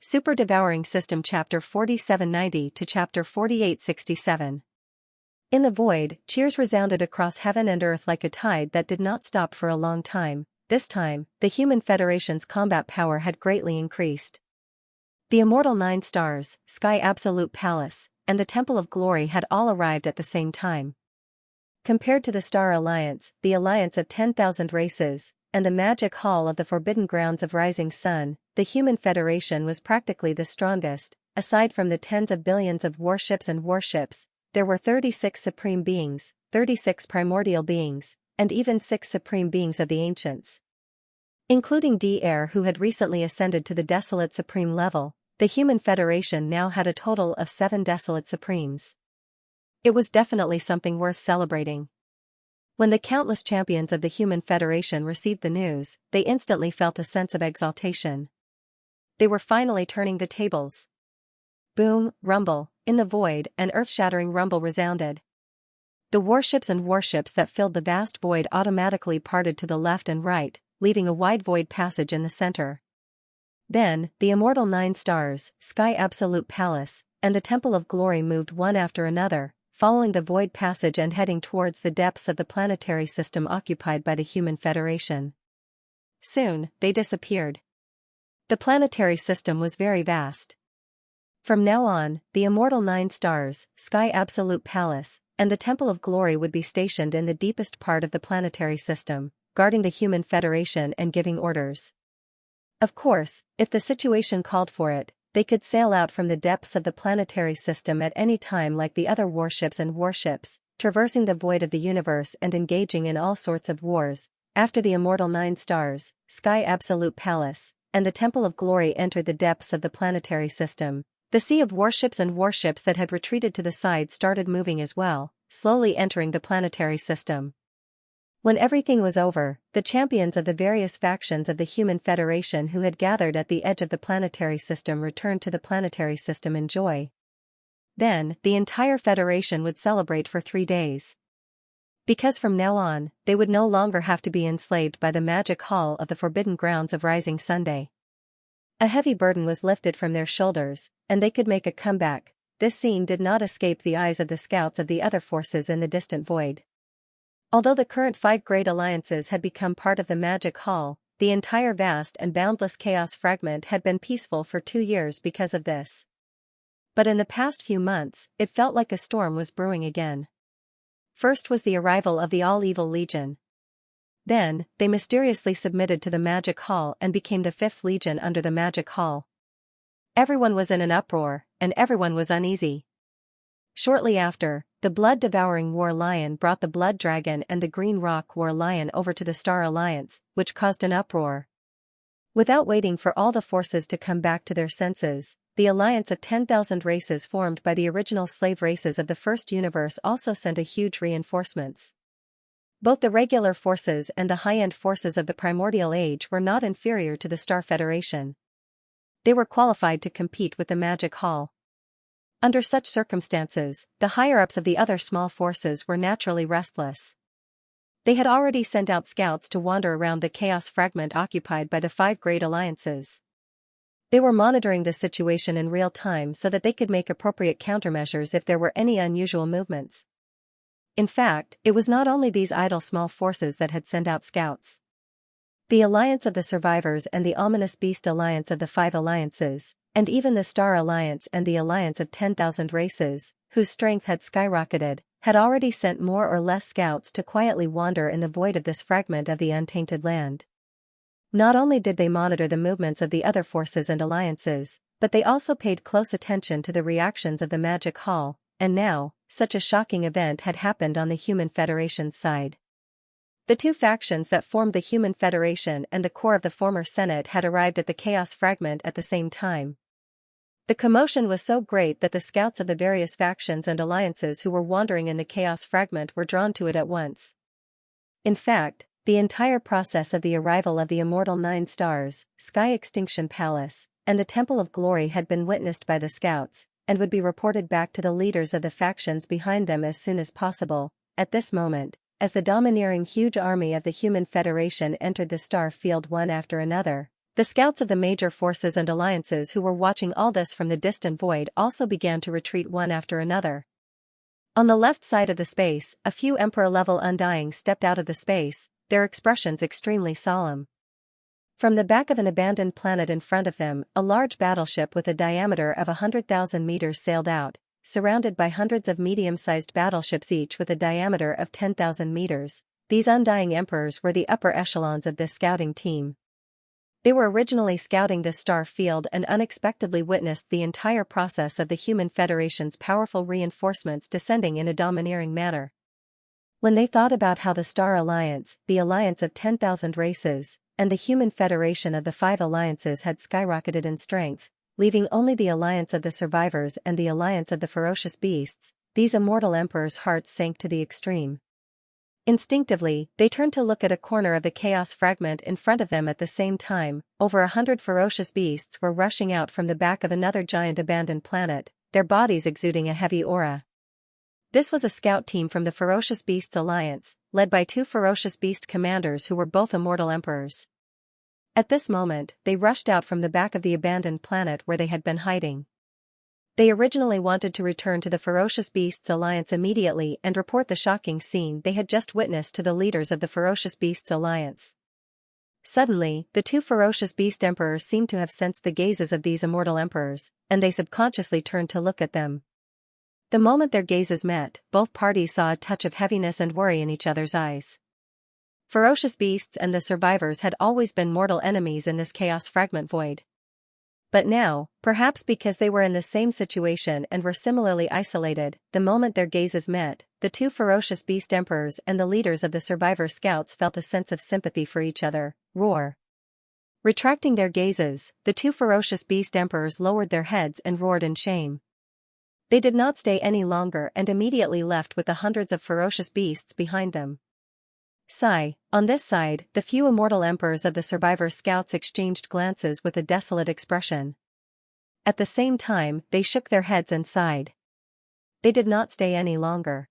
Super Devouring System Chapter 4790 to Chapter 4867. In the void, cheers resounded across heaven and earth like a tide that did not stop for a long time. This time, the Human Federation's combat power had greatly increased. The Immortal Nine Stars, Sky Absolute Palace, and the Temple of Glory had all arrived at the same time. Compared to the Star Alliance, the Alliance of 10,000 Races, and the Magic Hall of the Forbidden Grounds of Rising Sun, the Human Federation was practically the strongest. Aside from the tens of billions of warships, there were 36 Supreme Beings, 36 Primordial Beings, and even 6 Supreme Beings of the Ancients. Including D-Air, who had recently ascended to the Desolate Supreme level, the Human Federation now had a total of 7 Desolate Supremes. It was definitely something worth celebrating. When the countless champions of the Human Federation received the news, they instantly felt a sense of exaltation. They were finally turning the tables. Boom, rumble, in the void, an earth-shattering rumble resounded. The warships that filled the vast void automatically parted to the left and right, leaving a wide void passage in the center. Then, the Immortal Nine Stars, Sky Absolute Palace, and the Temple of Glory moved one after another, following the void passage and heading towards the depths of the planetary system occupied by the Human Federation. Soon, they disappeared. The planetary system was very vast. From now on, the Immortal Nine Stars, Sky Absolute Palace, and the Temple of Glory would be stationed in the deepest part of the planetary system, guarding the Human Federation and giving orders. Of course, if the situation called for it, they could sail out from the depths of the planetary system at any time like the other warships, traversing the void of the universe and engaging in all sorts of wars. After the Immortal Nine Stars, Sky Absolute Palace, and the Temple of Glory entered the depths of the planetary system, the sea of warships that had retreated to the side started moving as well, slowly entering the planetary system. When everything was over, the champions of the various factions of the Human Federation who had gathered at the edge of the planetary system returned to the planetary system in joy. Then, the entire Federation would celebrate for 3 days. Because from now on, they would no longer have to be enslaved by the Magic Hall of the Forbidden Grounds of Rising Sunday. A heavy burden was lifted from their shoulders, and they could make a comeback. This scene did not escape the eyes of the scouts of the other forces in the distant void. Although the current 5 great alliances had become part of the Magic Hall, the entire vast and boundless chaos fragment had been peaceful for 2 years because of this. But in the past few months, it felt like a storm was brewing again. First was the arrival of the All-Evil Legion. Then, they mysteriously submitted to the Magic Hall and became the 5th Legion under the Magic Hall. Everyone was in an uproar, and everyone was uneasy. Shortly after, the Blood-Devouring War Lion brought the Blood Dragon and the Green Rock War Lion over to the Star Alliance, which caused an uproar. Without waiting for all the forces to come back to their senses, the alliance of 10,000 races formed by the original slave races of the first universe also sent a huge reinforcements. Both the regular forces and the high-end forces of the Primordial Age were not inferior to the Star Federation. They were qualified to compete with the Magic Hall. Under such circumstances, the higher-ups of the other small forces were naturally restless. They had already sent out scouts to wander around the chaos fragment occupied by the 5 great alliances. They were monitoring the situation in real time so that they could make appropriate countermeasures if there were any unusual movements. In fact, it was not only these idle small forces that had sent out scouts. The Alliance of the Survivors and the Ominous Beast Alliance of the 5 Alliances, and even the Star Alliance and the Alliance of 10,000 Races, whose strength had skyrocketed, had already sent more or less scouts to quietly wander in the void of this fragment of the untainted land. Not only did they monitor the movements of the other forces and alliances, but they also paid close attention to the reactions of the Magic Hall, and now, such a shocking event had happened on the Human Federation's side. The 2 factions that formed the Human Federation and the core of the former Senate had arrived at the Chaos Fragment at the same time. The commotion was so great that the scouts of the various factions and alliances who were wandering in the Chaos Fragment were drawn to it at once. In fact, the entire process of the arrival of the Immortal Nine Stars, Sky Extinction Palace, and the Temple of Glory had been witnessed by the scouts, and would be reported back to the leaders of the factions behind them as soon as possible. At this moment, as the domineering huge army of the Human Federation entered the star field one after another, The scouts of the major forces and alliances who were watching all this from the distant void also began to retreat one after another. On the left side of the space, a few Emperor-level Undying stepped out of the space, their expressions extremely solemn. From the back of an abandoned planet in front of them, a large battleship with a diameter of 100,000 meters sailed out, surrounded by hundreds of medium-sized battleships each with a diameter of 10,000 meters. These Undying Emperors were the upper echelons of this scouting team. They were originally scouting this star field and unexpectedly witnessed the entire process of the Human Federation's powerful reinforcements descending in a domineering manner. When they thought about how the Star Alliance, the alliance of 10,000 races, and the Human Federation of the 5 alliances had skyrocketed in strength, leaving only the alliance of the survivors and the alliance of the ferocious beasts, these immortal emperors' hearts sank to the extreme. Instinctively, they turned to look at a corner of the chaos fragment in front of them at the same time. Over 100 ferocious beasts were rushing out from the back of another giant abandoned planet, their bodies exuding a heavy aura. This was a scout team from the Ferocious Beasts Alliance, led by 2 ferocious beast commanders who were both immortal emperors. At this moment, they rushed out from the back of the abandoned planet where they had been hiding. They originally wanted to return to the Ferocious Beasts Alliance immediately and report the shocking scene they had just witnessed to the leaders of the Ferocious Beasts Alliance. Suddenly, the 2 ferocious beast emperors seemed to have sensed the gazes of these immortal emperors, and they subconsciously turned to look at them. The moment their gazes met, both parties saw a touch of heaviness and worry in each other's eyes. Ferocious beasts and the survivors had always been mortal enemies in this chaos fragment void. But now, perhaps because they were in the same situation and were similarly isolated, the moment their gazes met, the 2 ferocious beast emperors and the leaders of the survivor scouts felt a sense of sympathy for each other. Roar. Retracting their gazes, the 2 ferocious beast emperors lowered their heads and roared in shame. They did not stay any longer and immediately left with the hundreds of ferocious beasts behind them. Sigh. On this side, the few immortal emperors of the survivor scouts exchanged glances with a desolate expression. At the same time, they shook their heads and sighed. They did not stay any longer.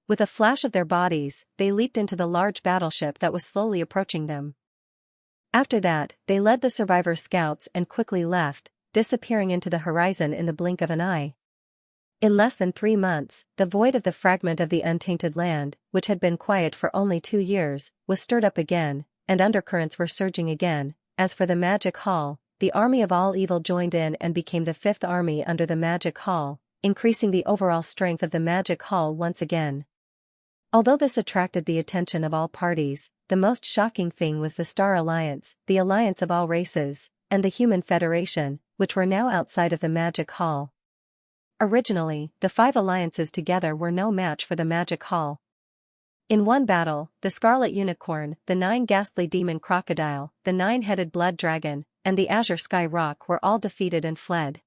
With a flash of their bodies, they leaped into the large battleship that was slowly approaching them. After that, they led the survivor scouts and quickly left, disappearing into the horizon in the blink of an eye. In less than 3 months, the void of the fragment of the untainted land, which had been quiet for only 2 years, was stirred up again, and undercurrents were surging again. As for the Magic Hall, the army of all evil joined in and became the 5th army under the Magic Hall, increasing the overall strength of the Magic Hall once again. Although this attracted the attention of all parties, the most shocking thing was the Star Alliance, the alliance of all races, and the Human Federation, which were now outside of the Magic Hall. Originally, the 5 alliances together were no match for the Magic Hall. In one battle, the Scarlet Unicorn, the 9 Ghastly Demon Crocodile, the 9-Headed Blood Dragon, and the Azure Sky Rock were all defeated and fled.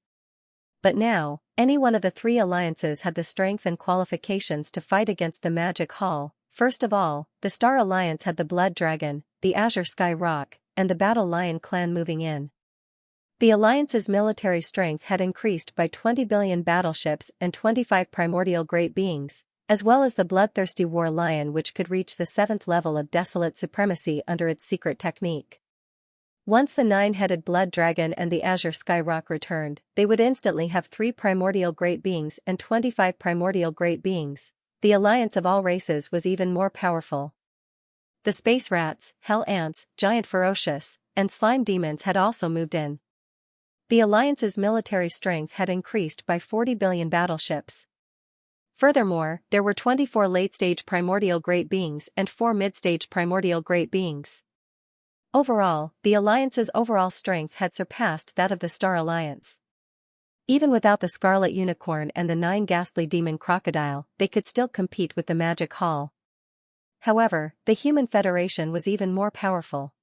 But now, any one of the 3 alliances had the strength and qualifications to fight against the Magic Hall. First of all, the Star Alliance had the Blood Dragon, the Azure Sky Rock, and the Battle Lion clan moving in. The Alliance's military strength had increased by 20 billion battleships and 25 primordial great beings, as well as the bloodthirsty War Lion which could reach the 7th level of desolate supremacy under its secret technique. Once the 9-Headed Blood Dragon and the Azure Sky Rock returned, they would instantly have 3 primordial great beings and 25 primordial great beings. The alliance of all races was even more powerful. The space rats, hell ants, giant ferocious, and slime demons had also moved in. The alliance's military strength had increased by 40 billion battleships. Furthermore, there were 24 late-stage primordial great beings and 4 mid-stage primordial great beings. Overall, the alliance's overall strength had surpassed that of the Star Alliance. Even without the Scarlet Unicorn and the 9 Ghastly Demon Crocodile, they could still compete with the Magic Hall. However, the Human Federation was even more powerful.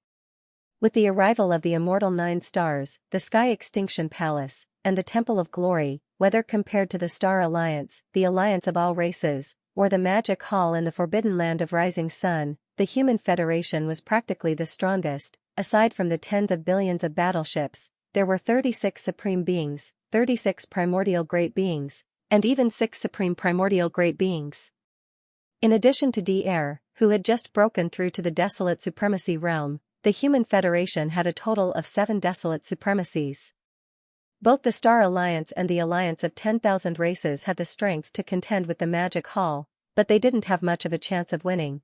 With the arrival of the immortal 9 stars, the Sky Extinction Palace, and the Temple of Glory, whether compared to the Star Alliance, the alliance of all races, or the Magic Hall in the Forbidden Land of Rising Sun, the Human Federation was practically the strongest. Aside from the tens of billions of battleships, there were 36 supreme beings, 36 primordial great beings, and even 6 supreme primordial great beings. In addition to Dr. who had just broken through to the desolate supremacy realm, the Human Federation had a total of 7 desolate supremacies. Both the Star Alliance and the Alliance of 10,000 Races had the strength to contend with the Magic Hall, but they didn't have much of a chance of winning.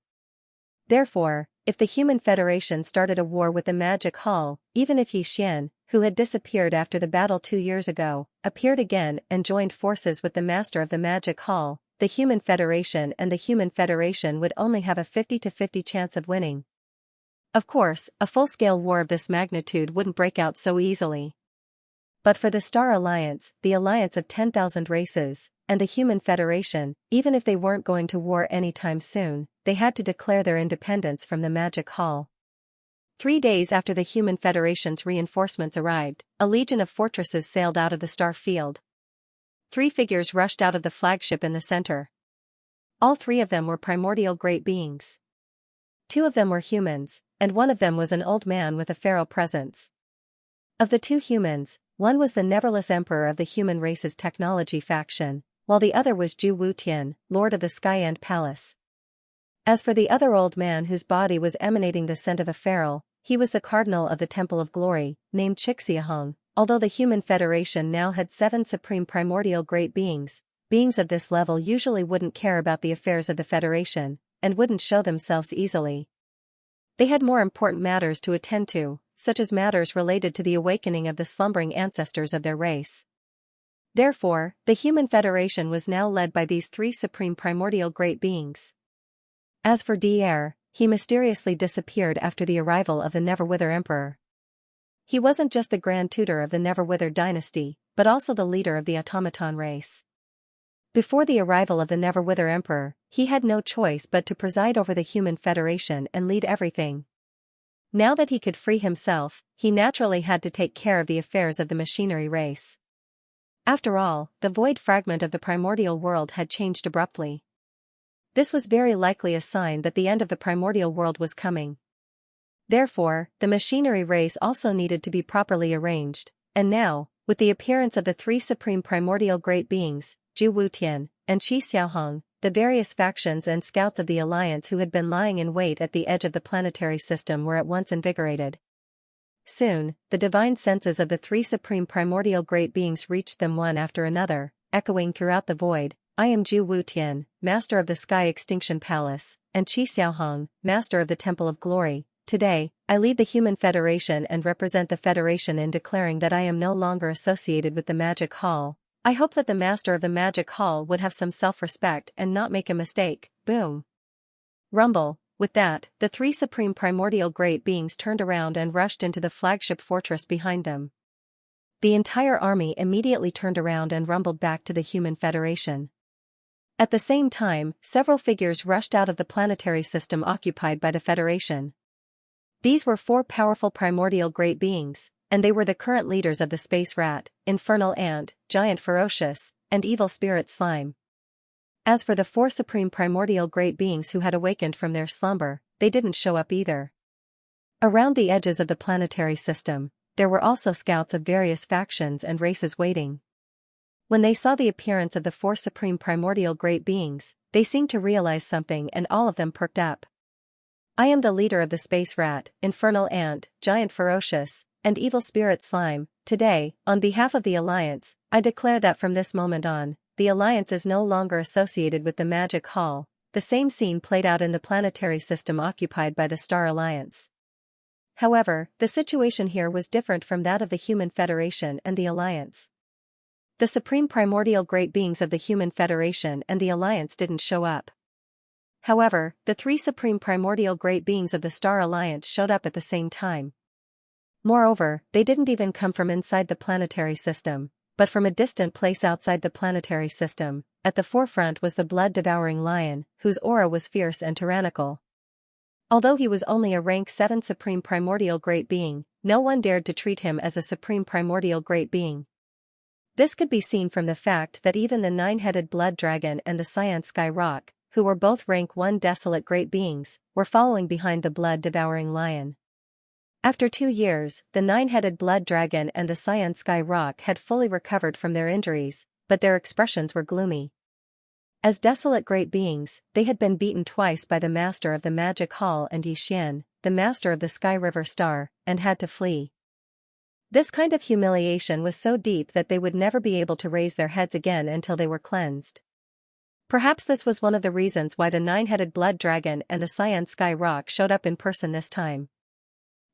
Therefore, if the Human Federation started a war with the Magic Hall, even if Xianxia, who had disappeared after the battle 2 years ago, appeared again and joined forces with the Master of the Magic Hall, the Human Federation and the Human Federation would only have a 50-50 chance of winning. Of course, a full-scale war of this magnitude wouldn't break out so easily. But for the Star Alliance, the Alliance of 10,000 Races, and the Human Federation, even if they weren't going to war anytime soon, they had to declare their independence from the Magic Hall. 3 days after the Human Federation's reinforcements arrived, a legion of fortresses sailed out of the star field. 3 figures rushed out of the flagship in the center. All 3 of them were primordial great beings. 2 of them were humans, and 1 of them was an old man with a pharaoh presence. Of the 2 humans, one was the neverless emperor of the human race's technology faction, while the other was Zhu Wutian, lord of the Sky End Palace. As for the other old man whose body was emanating the scent of a pharaoh, he was the cardinal of the Temple of Glory, named Xianxia. Although the Human Federation now had 7 supreme primordial great beings, beings of this level usually wouldn't care about the affairs of the Federation, and wouldn't show themselves easily. They had more important matters to attend to, such as matters related to the awakening of the slumbering ancestors of their race. Therefore, the Human Federation was now led by these 3 supreme primordial great beings. As for Dr. He mysteriously disappeared after the arrival of the Neverwither Emperor. He wasn't just the Grand Tutor of the Neverwither dynasty, but also the leader of the automaton race. Before the arrival of the Neverwither Emperor, he had no choice but to preside over the Human Federation and lead everything. Now that he could free himself, he naturally had to take care of the affairs of the machinery race. After all, the void fragment of the primordial world had changed abruptly. This was very likely a sign that the end of the primordial world was coming. Therefore, the machinery race also needed to be properly arranged, and now, with the appearance of the 3 supreme primordial great beings, Zhu Wutian, and Xianxia, the various factions and scouts of the Alliance who had been lying in wait at the edge of the planetary system were at once invigorated. Soon, the divine senses of the 3 supreme primordial great beings reached them one after another, echoing throughout the void. I am Zhu Wutian, Master of the Sky Extinction Palace, and Xianxia, Master of the Temple of Glory. Today, I lead the Human Federation and represent the Federation in declaring that I am no longer associated with the Magic Hall. I hope that the Master of the Magic Hall would have some self-respect and not make a mistake. Boom. Rumble. With that, the 3 supreme primordial great beings turned around and rushed into the flagship fortress behind them. The entire army immediately turned around and rumbled back to the Human Federation. At the same time, several figures rushed out of the planetary system occupied by the Federation. These were 4 powerful primordial great beings, and they were the current leaders of the Space Rat, Infernal Ant, Giant Ferocious, and Evil Spirit Slime. As for the 4 supreme primordial great beings who had awakened from their slumber, they didn't show up either. Around the edges of the planetary system, there were also scouts of various factions and races waiting. When they saw the appearance of the 4 supreme primordial great beings, they seemed to realize something and all of them perked up. I am the leader of the Space Rat, Infernal Ant, Giant Ferocious, and Evil Spirit Slime. Today, on behalf of the Alliance, I declare that from this moment on, the Alliance is no longer associated with the Magic Hall. The same scene played out in the planetary system occupied by the Star Alliance. However, the situation here was different from that of the Human Federation and the Alliance. The supreme primordial great beings of the Human Federation and the Alliance didn't show up. However, the 3 supreme primordial great beings of the Star Alliance showed up at the same time. Moreover, they didn't even come from inside the planetary system, but from a distant place outside the planetary system. At the forefront was the blood-devouring lion, whose aura was fierce and tyrannical. Although he was only a rank 7 supreme primordial great being, no one dared to treat him as a supreme primordial great being. This could be seen from the fact that even the 9-headed blood dragon and the Xianxia rock, who were both rank 1 desolate great beings, were following behind the blood-devouring lion. After 2 years, the 9-headed blood dragon and the Xianxia rock had fully recovered from their injuries, but their expressions were gloomy. As desolate great beings, they had been beaten twice by the Master of the Magic Hall and Xianxia, the master of the Sky River Star, and had to flee. This kind of humiliation was so deep that they would never be able to raise their heads again until they were cleansed. Perhaps this was one of the reasons why the nine-headed blood dragon and the Cyan Sky Rock showed up in person this time.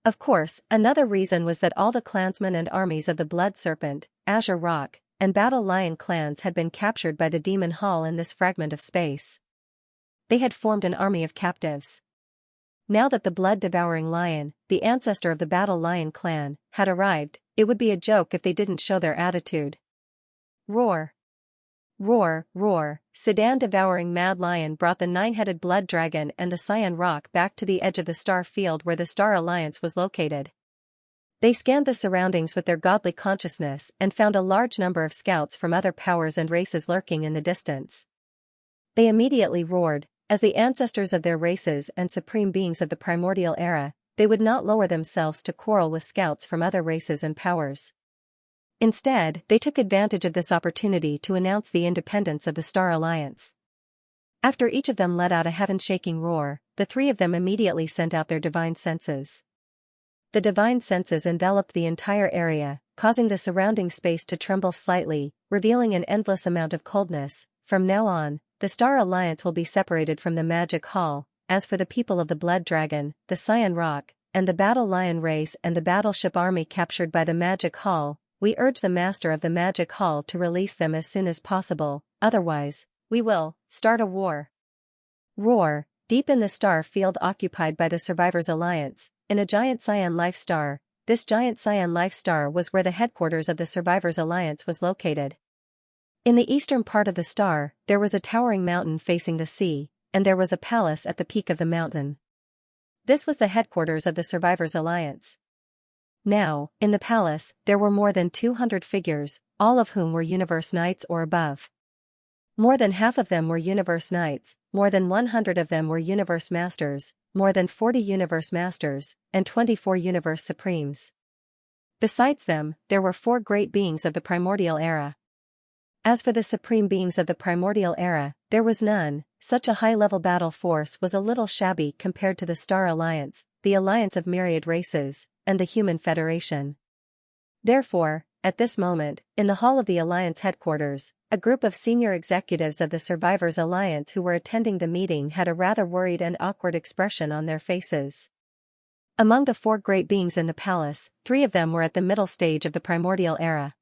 Of course, another reason was that all the clansmen and armies of the Blood Serpent, Azure Rock, and Battle Lion clans had been captured by the Demon Hall in this fragment of space. They had formed an army of captives. Now that the blood-devouring lion, the ancestor of the Battle Lion clan, had arrived, it would be a joke if they didn't show their attitude. Roar! Roar, roar, Sedan devouring mad lion brought the nine-headed blood dragon and the Cyan Rock back to the edge of the star field where the Star Alliance was located. They scanned the surroundings with their godly consciousness and found a large number of scouts from other powers and races lurking in the distance. They immediately roared, as the ancestors of their races and supreme beings of the primordial era, they would not lower themselves to quarrel with scouts from other races and powers. Instead, they took advantage of this opportunity to announce the independence of the Star Alliance. After each of them let out a heaven-shaking roar, the three of them immediately sent out their divine senses. The divine senses enveloped the entire area, causing the surrounding space to tremble slightly, revealing an endless amount of coldness. From now on, the Star Alliance will be separated from the Magic Hall. As for the people of the Blood Dragon, the Cyan Rock, and the Battle Lion race and the battleship army captured by the Magic Hall, we urge the Master of the Magic Hall to release them as soon as possible, otherwise, we will start a war. Roar, deep in the star field occupied by the Survivors Alliance, in a giant cyan life star. This giant cyan life star was where the headquarters of the Survivors Alliance was located. In the eastern part of the star, there was a towering mountain facing the sea, and there was a palace at the peak of the mountain. This was the headquarters of the Survivors Alliance. Now, in the palace, there were more than 200 figures, all of whom were Universe Knights or above. More than half of them were Universe Knights, more than 100 of them were Universe Masters, more than 40 Universe Masters, and 24 Universe Supremes. Besides them, there were 4 great beings of the primordial era. As for the supreme beings of the primordial era, there was none. Such a high-level battle force was a little shabby compared to the Star Alliance, the alliance of myriad races, and the Human Federation. Therefore, at this moment, in the hall of the Alliance headquarters, a group of senior executives of the Survivors Alliance who were attending the meeting had a rather worried and awkward expression on their faces. Among the 4 great beings in the palace, 3 of them were at the middle stage of the primordial era.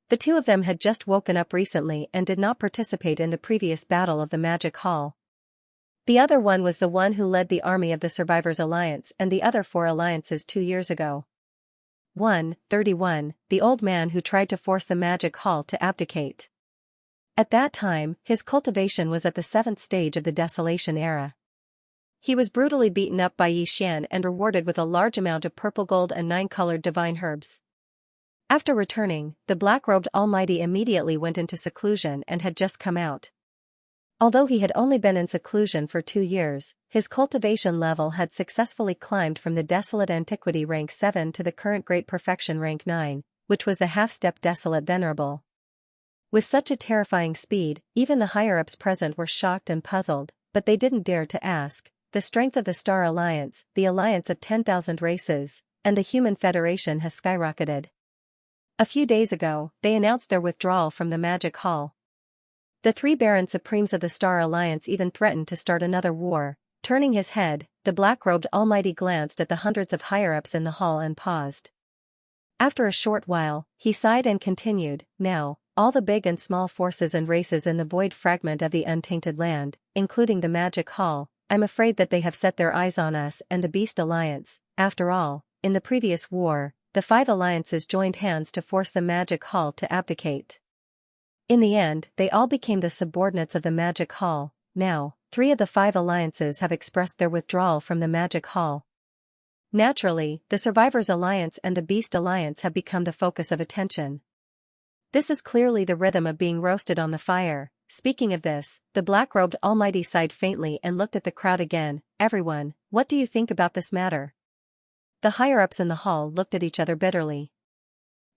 The 2 of them had just woken up recently and did not participate in the previous battle of the Magic Hall. The other one was the one who led the army of the Survivors Alliance and the other 4 alliances 2 years ago. 31, the old man who tried to force the Magic Hall to abdicate. At that time, his cultivation was at the 7th stage of the Desolation era. He was brutally beaten up by Yi Xian and rewarded with a large amount of purple gold and 9-colored divine herbs. After returning, the black-robed Almighty immediately went into seclusion and had just come out. Although he had only been in seclusion for 2 years, his cultivation level had successfully climbed from the Desolate Antiquity rank 7 to the current Great Perfection rank 9, which was the half-step Desolate Venerable. With such a terrifying speed, even the higher-ups present were shocked and puzzled, but they didn't dare to ask. The strength of the Star Alliance, the alliance of 10,000 races, and the Human Federation has skyrocketed. A few days ago, they announced their withdrawal from the Magic Hall. The 3 Baron Supremes of the Star Alliance even threatened to start another war. Turning his head, the black-robed Almighty glanced at the hundreds of higher-ups in the hall and paused. After a short while, he sighed and continued, "Now, all the big and small forces and races in the void fragment of the Untainted Land, including the Magic Hall, I'm afraid that they have set their eyes on us and the Beast Alliance. After all, in the previous war, the 5 alliances joined hands to force the Magic Hall to abdicate. In the end, they all became the subordinates of the Magic Hall. Now, 3 of the 5 alliances have expressed their withdrawal from the Magic Hall. Naturally, the Survivors Alliance and the Beast Alliance have become the focus of attention. This is clearly the rhythm of being roasted on the fire." Speaking of this, the black-robed Almighty sighed faintly and looked at the crowd again. "Everyone, what do you think about this matter?" The higher-ups in the hall looked at each other bitterly.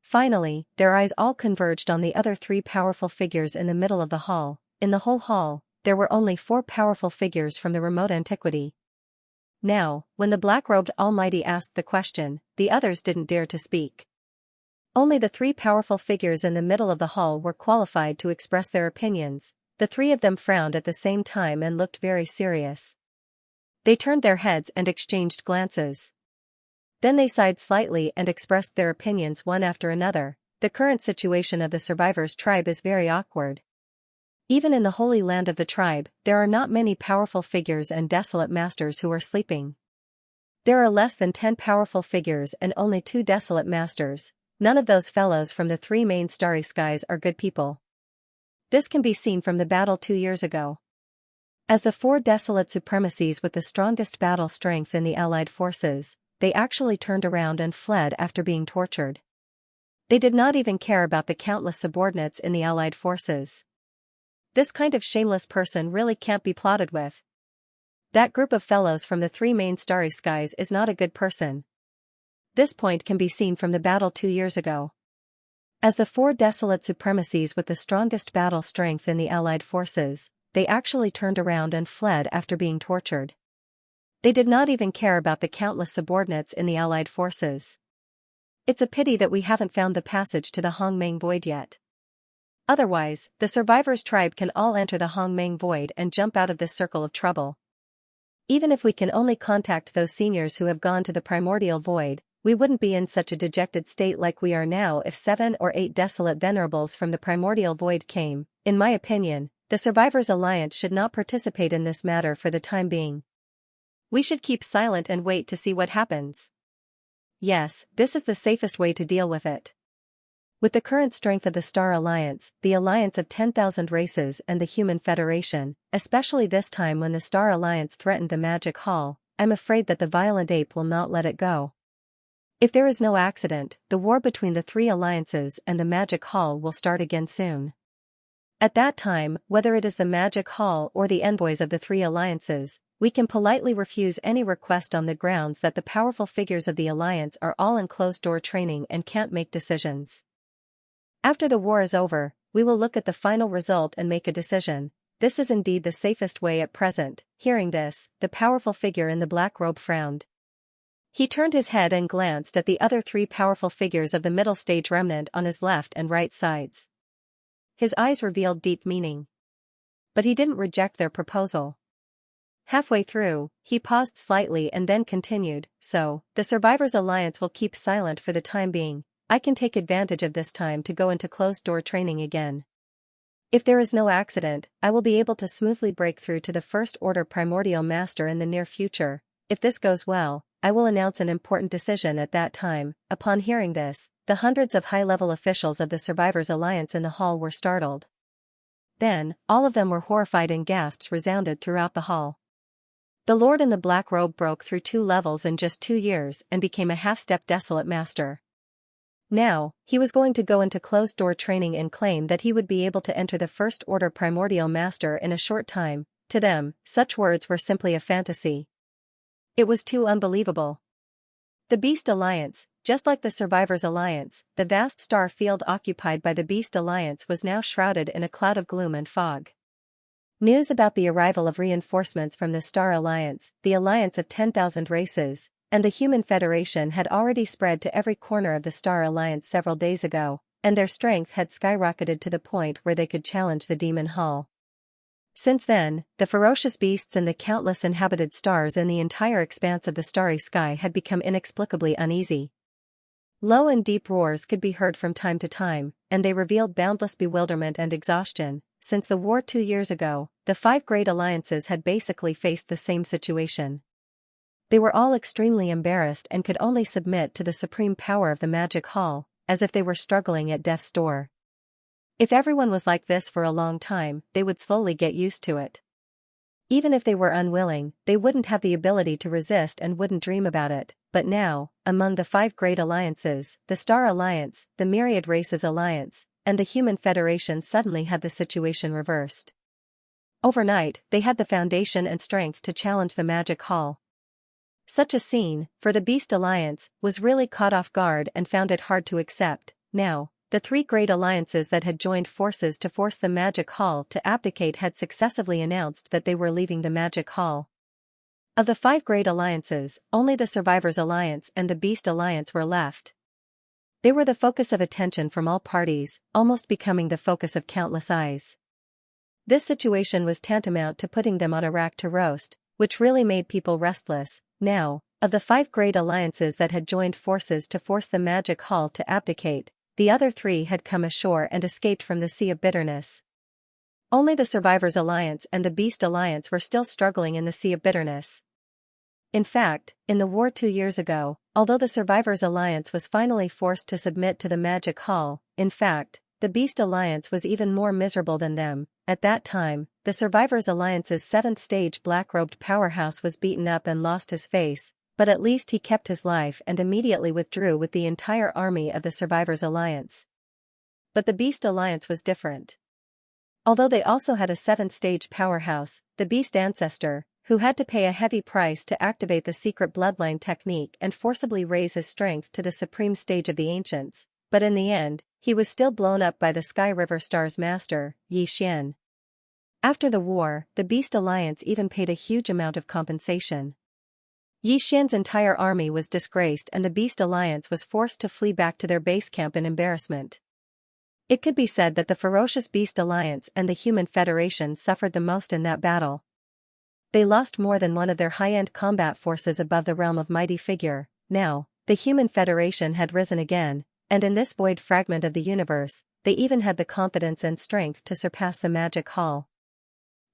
Finally, their eyes all converged on the other 3 powerful figures in the middle of the hall. In the whole hall, there were only 4 powerful figures from the remote antiquity. Now, when the black-robed Almighty asked the question, the others didn't dare to speak. Only the three powerful figures in the middle of the hall were qualified to express their opinions. The three of them frowned at the same time and looked very serious. They turned their heads and exchanged glances. Then they sighed slightly and expressed their opinions one after another. The current situation of the survivors' tribe is very awkward. Even in the holy land of the tribe, there are not many powerful figures and desolate masters who are sleeping. There are less than 10 powerful figures and only 2 desolate masters. None of those fellows from the 3 main starry skies are good people. This can be seen from the battle 2 years ago. As the 4 desolate supremacies with the strongest battle strength in the allied forces, they actually turned around and fled after being tortured. They did not even care about the countless subordinates in the allied forces. This kind of shameless person really can't be plotted with. That group of fellows from the 3 main starry skies is not a good person. This point can be seen from the battle 2 years ago. As the 4 desolate supremacies with the strongest battle strength in the allied forces, they actually turned around and fled after being tortured. They did not even care about the countless subordinates in the allied forces. It's a pity that we haven't found the passage to the Hongmeng Void yet. Otherwise, the survivors' tribe can all enter the Hongmeng Void and jump out of this circle of trouble. Even if we can only contact those seniors who have gone to the primordial void, we wouldn't be in such a dejected state like we are now if 7 or 8 desolate venerables from the primordial void came. In my opinion, the Survivors Alliance should not participate in this matter for the time being. We should keep silent and wait to see what happens. Yes, this is the safest way to deal with it. With the current strength of the Star Alliance, the alliance of 10,000 races and the Human Federation, especially this time when the Star Alliance threatened the Magic Hall, I'm afraid that the Violent Ape will not let it go. If there is no accident, the war between the 3 alliances and the Magic Hall will start again soon. At that time, whether it is the Magic Hall or the envoys of the 3 alliances, we can politely refuse any request on the grounds that the powerful figures of the alliance are all in closed-door training and can't make decisions. After the war is over, we will look at the final result and make a decision. This is indeed the safest way at present. Hearing this, the powerful figure in the black robe frowned. He turned his head and glanced at the other 3 powerful figures of the middle stage remnant on his left and right sides. His eyes revealed deep meaning. But he didn't reject their proposal. Halfway through, he paused slightly and then continued, "So, the Survivors Alliance will keep silent for the time being. I can take advantage of this time to go into closed-door training again. If there is no accident, I will be able to smoothly break through to the First Order Primordial Master in the near future. If this goes well, I will announce an important decision at that time." Upon hearing this, the hundreds of high-level officials of the Survivors Alliance in the hall were startled. Then, all of them were horrified and gasps resounded throughout the hall. The Lord in the black robe broke through 2 levels in just 2 years and became a half-step desolate master. Now, he was going to go into closed-door training and claim that he would be able to enter the First Order Primordial Master in a short time. To them, such words were simply a fantasy. It was too unbelievable. The Beast Alliance, just like the Survivors Alliance, the vast star field occupied by the Beast Alliance was now shrouded in a cloud of gloom and fog. News about the arrival of reinforcements from the Star Alliance, the alliance of 10,000 races, and the Human Federation had already spread to every corner of the Star Alliance several days ago, and their strength had skyrocketed to the point where they could challenge the Demon Hall. Since then, the ferocious beasts and the countless inhabited stars in the entire expanse of the starry sky had become inexplicably uneasy. Low and deep roars could be heard from time to time, and they revealed boundless bewilderment and exhaustion. Since the war 2 years ago, the 5 great alliances had basically faced the same situation. They were all extremely embarrassed and could only submit to the supreme power of the Magic Hall, as if they were struggling at death's door. If everyone was like this for a long time, they would slowly get used to it. Even if they were unwilling, they wouldn't have the ability to resist and wouldn't dream about it. But now, among the 5 great alliances, the Star Alliance, the Myriad Races Alliance, and the Human Federation suddenly had the situation reversed. Overnight, they had the foundation and strength to challenge the Magic Hall. Such a scene, for the Beast Alliance, was really caught off guard and found it hard to accept. Now, the 3 great alliances that had joined forces to force the Magic Hall to abdicate had successively announced that they were leaving the Magic Hall. Of the 5 great alliances, only the Survivors Alliance and the Beast Alliance were left. They were the focus of attention from all parties, almost becoming the focus of countless eyes. This situation was tantamount to putting them on a rack to roast, which really made people restless. Now, of the 5 great alliances that had joined forces to force the Magic Hall to abdicate, the other 3 had come ashore and escaped from the Sea of Bitterness. Only the Survivors Alliance and the Beast Alliance were still struggling in the Sea of Bitterness. In fact, in the war 2 years ago, although the Survivors Alliance was finally forced to submit to the Magic Hall, in fact, the Beast Alliance was even more miserable than them. At that time, the Survivors Alliance's 7th stage black-robed powerhouse was beaten up and lost his face, but at least he kept his life and immediately withdrew with the entire army of the Survivors Alliance. But the Beast Alliance was different. Although they also had a 7th stage powerhouse, the Beast Ancestor, who had to pay a heavy price to activate the secret bloodline technique and forcibly raise his strength to the supreme stage of the ancients, but in the end, he was still blown up by the Sky River Star's master, Xianxia. After the war, the Beast Alliance even paid a huge amount of compensation. Xianxia's entire army was disgraced and the Beast Alliance was forced to flee back to their base camp in embarrassment. It could be said that the ferocious Beast Alliance and the Human Federation suffered the most in that battle. They lost more than one of their high-end combat forces above the realm of mighty figure. Now, the Human Federation had risen again, and in this void fragment of the universe, they even had the confidence and strength to surpass the Magic Hall.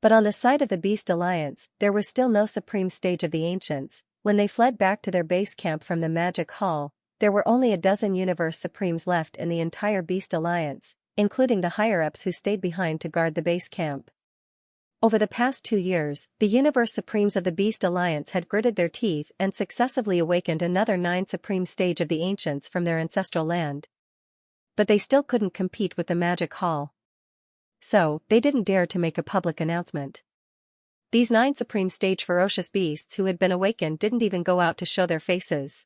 But on the side of the Beast Alliance, there was still no supreme stage of the ancients. When they fled back to their base camp from the Magic Hall, there were only a dozen Universe Supremes left in the entire Beast Alliance, including the higher-ups who stayed behind to guard the base camp. Over the past 2 years, the Universe Supremes of the Beast Alliance had gritted their teeth and successively awakened another 9 supreme stage of the ancients from their ancestral land. But they still couldn't compete with the Magic Hall. So, they didn't dare to make a public announcement. These 9 supreme stage ferocious beasts who had been awakened didn't even go out to show their faces.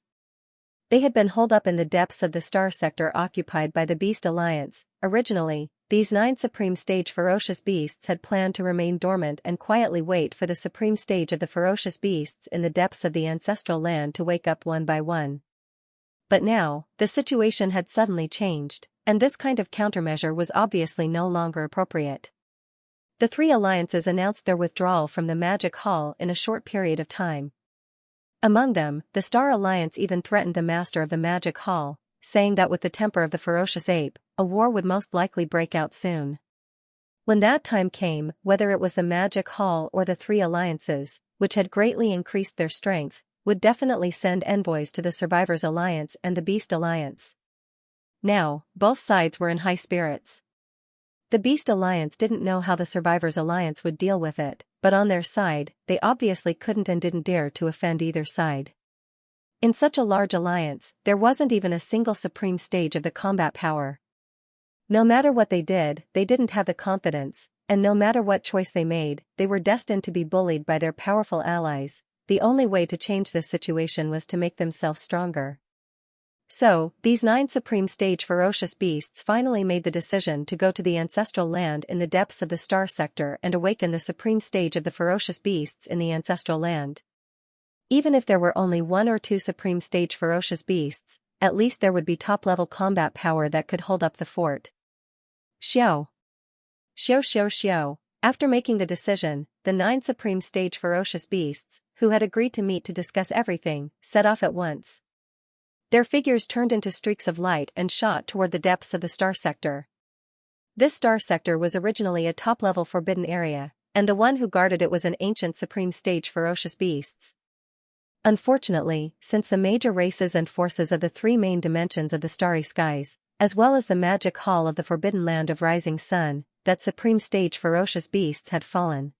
They had been holed up in the depths of the star sector occupied by the Beast Alliance. Originally, these 9 supreme stage ferocious beasts had planned to remain dormant and quietly wait for the supreme stage of the ferocious beasts in the depths of the ancestral land to wake up one by one. But now, the situation had suddenly changed, and this kind of countermeasure was obviously no longer appropriate. The 3 alliances announced their withdrawal from the Magic Hall in a short period of time. Among them, the Star Alliance even threatened the master of the Magic Hall, saying that with the temper of the ferocious ape, a war would most likely break out soon. When that time came, whether it was the Magic Hall or the 3 alliances, which had greatly increased their strength, would definitely send envoys to the Survivors Alliance and the Beast Alliance. Now, both sides were in high spirits. The Beast Alliance didn't know how the Survivors Alliance would deal with it, but on their side, they obviously couldn't and didn't dare to offend either side. In such a large alliance, there wasn't even a single supreme stage of the combat power. No matter what they did, they didn't have the confidence, and no matter what choice they made, they were destined to be bullied by their powerful allies. The only way to change this situation was to make themselves stronger. So, these 9 supreme stage ferocious beasts finally made the decision to go to the ancestral land in the depths of the star sector and awaken the supreme stage of the ferocious beasts in the ancestral land. Even if there were only 1 or 2 supreme stage ferocious beasts, at least there would be top-level combat power that could hold up the fort. Xiao. After making the decision, the 9 supreme stage ferocious beasts, who had agreed to meet to discuss everything, set off at once. Their figures turned into streaks of light and shot toward the depths of the star sector. This star sector was originally a top-level forbidden area, and the one who guarded it was an ancient supreme stage ferocious beasts. Unfortunately, since the major races and forces of the 3 main dimensions of the starry skies, as well as the Magic Hall of the Forbidden Land of Rising Sun, that supreme stage ferocious beasts had fallen.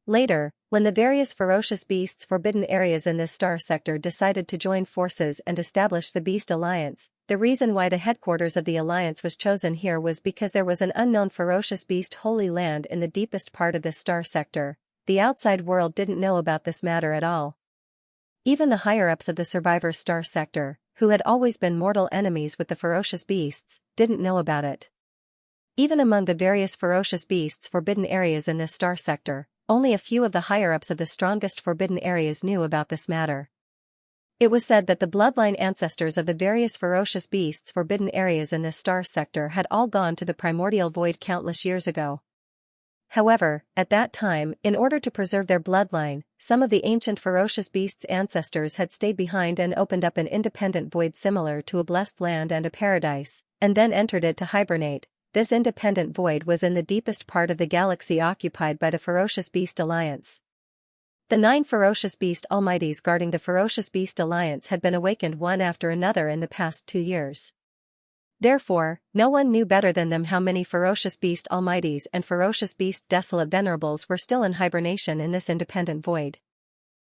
Later, when the various ferocious beasts' forbidden areas in this star sector decided to join forces and establish the Beast Alliance, the reason why the headquarters of the alliance was chosen here was because there was an unknown ferocious beast holy land in the deepest part of this star sector. The outside world didn't know about this matter at all. Even the higher-ups of the Survivors star sector, who had always been mortal enemies with the ferocious beasts, didn't know about it. Even among the various ferocious beasts' forbidden areas in this star sector, only a few of the higher-ups of the strongest forbidden areas knew about this matter. It was said that the bloodline ancestors of the various ferocious beasts' forbidden areas in this star sector had all gone to the primordial void countless years ago. However, at that time, in order to preserve their bloodline, some of the ancient ferocious beasts' ancestors had stayed behind and opened up an independent void similar to a blessed land and a paradise, and then entered it to hibernate. This independent void was in the deepest part of the galaxy occupied by the Ferocious Beast Alliance. The 9 Ferocious Beast Almighties guarding the Ferocious Beast Alliance had been awakened one after another in the past 2 years. Therefore, no one knew better than them how many Ferocious Beast Almighties and Ferocious Beast Desolate Venerables were still in hibernation in this independent void.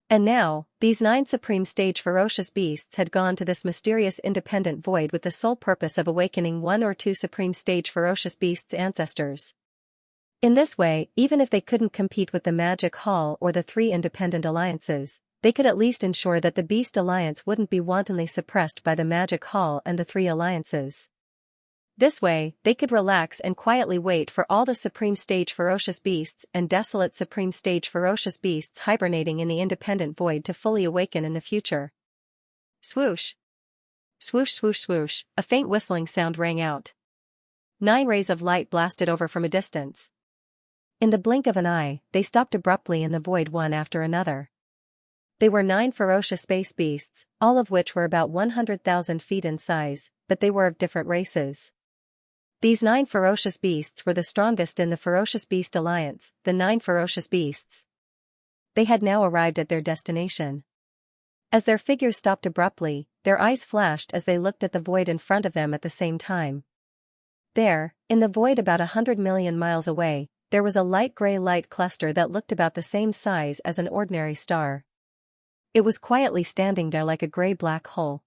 And now, these 9 supreme stage ferocious beasts had gone to this mysterious independent void with the sole purpose of awakening 1 or 2 supreme stage ferocious beasts' ancestors. In this way, even if they couldn't compete with the Magic Hall or the 3 independent alliances, they could at least ensure that the Beast Alliance wouldn't be wantonly suppressed by the Magic Hall and the 3 alliances. This way, they could relax and quietly wait for all the Supreme Stage Ferocious Beasts and Desolate Supreme Stage Ferocious Beasts hibernating in the independent void to fully awaken in the future. Swoosh! Swoosh swoosh swoosh, a faint whistling sound rang out. 9 rays of light blasted over from a distance. In the blink of an eye, they stopped abruptly in the void one after another. They were 9 ferocious space beasts, all of which were about 100,000 feet in size, but they were of different races. These 9 ferocious beasts were the strongest in the Ferocious Beast Alliance, the 9 ferocious beasts. They had now arrived at their destination. As their figures stopped abruptly, their eyes flashed as they looked at the void in front of them at the same time. There, in the void about 100 million miles away, there was a light gray light cluster that looked about the same size as an ordinary star. It was quietly standing there like a gray black hole.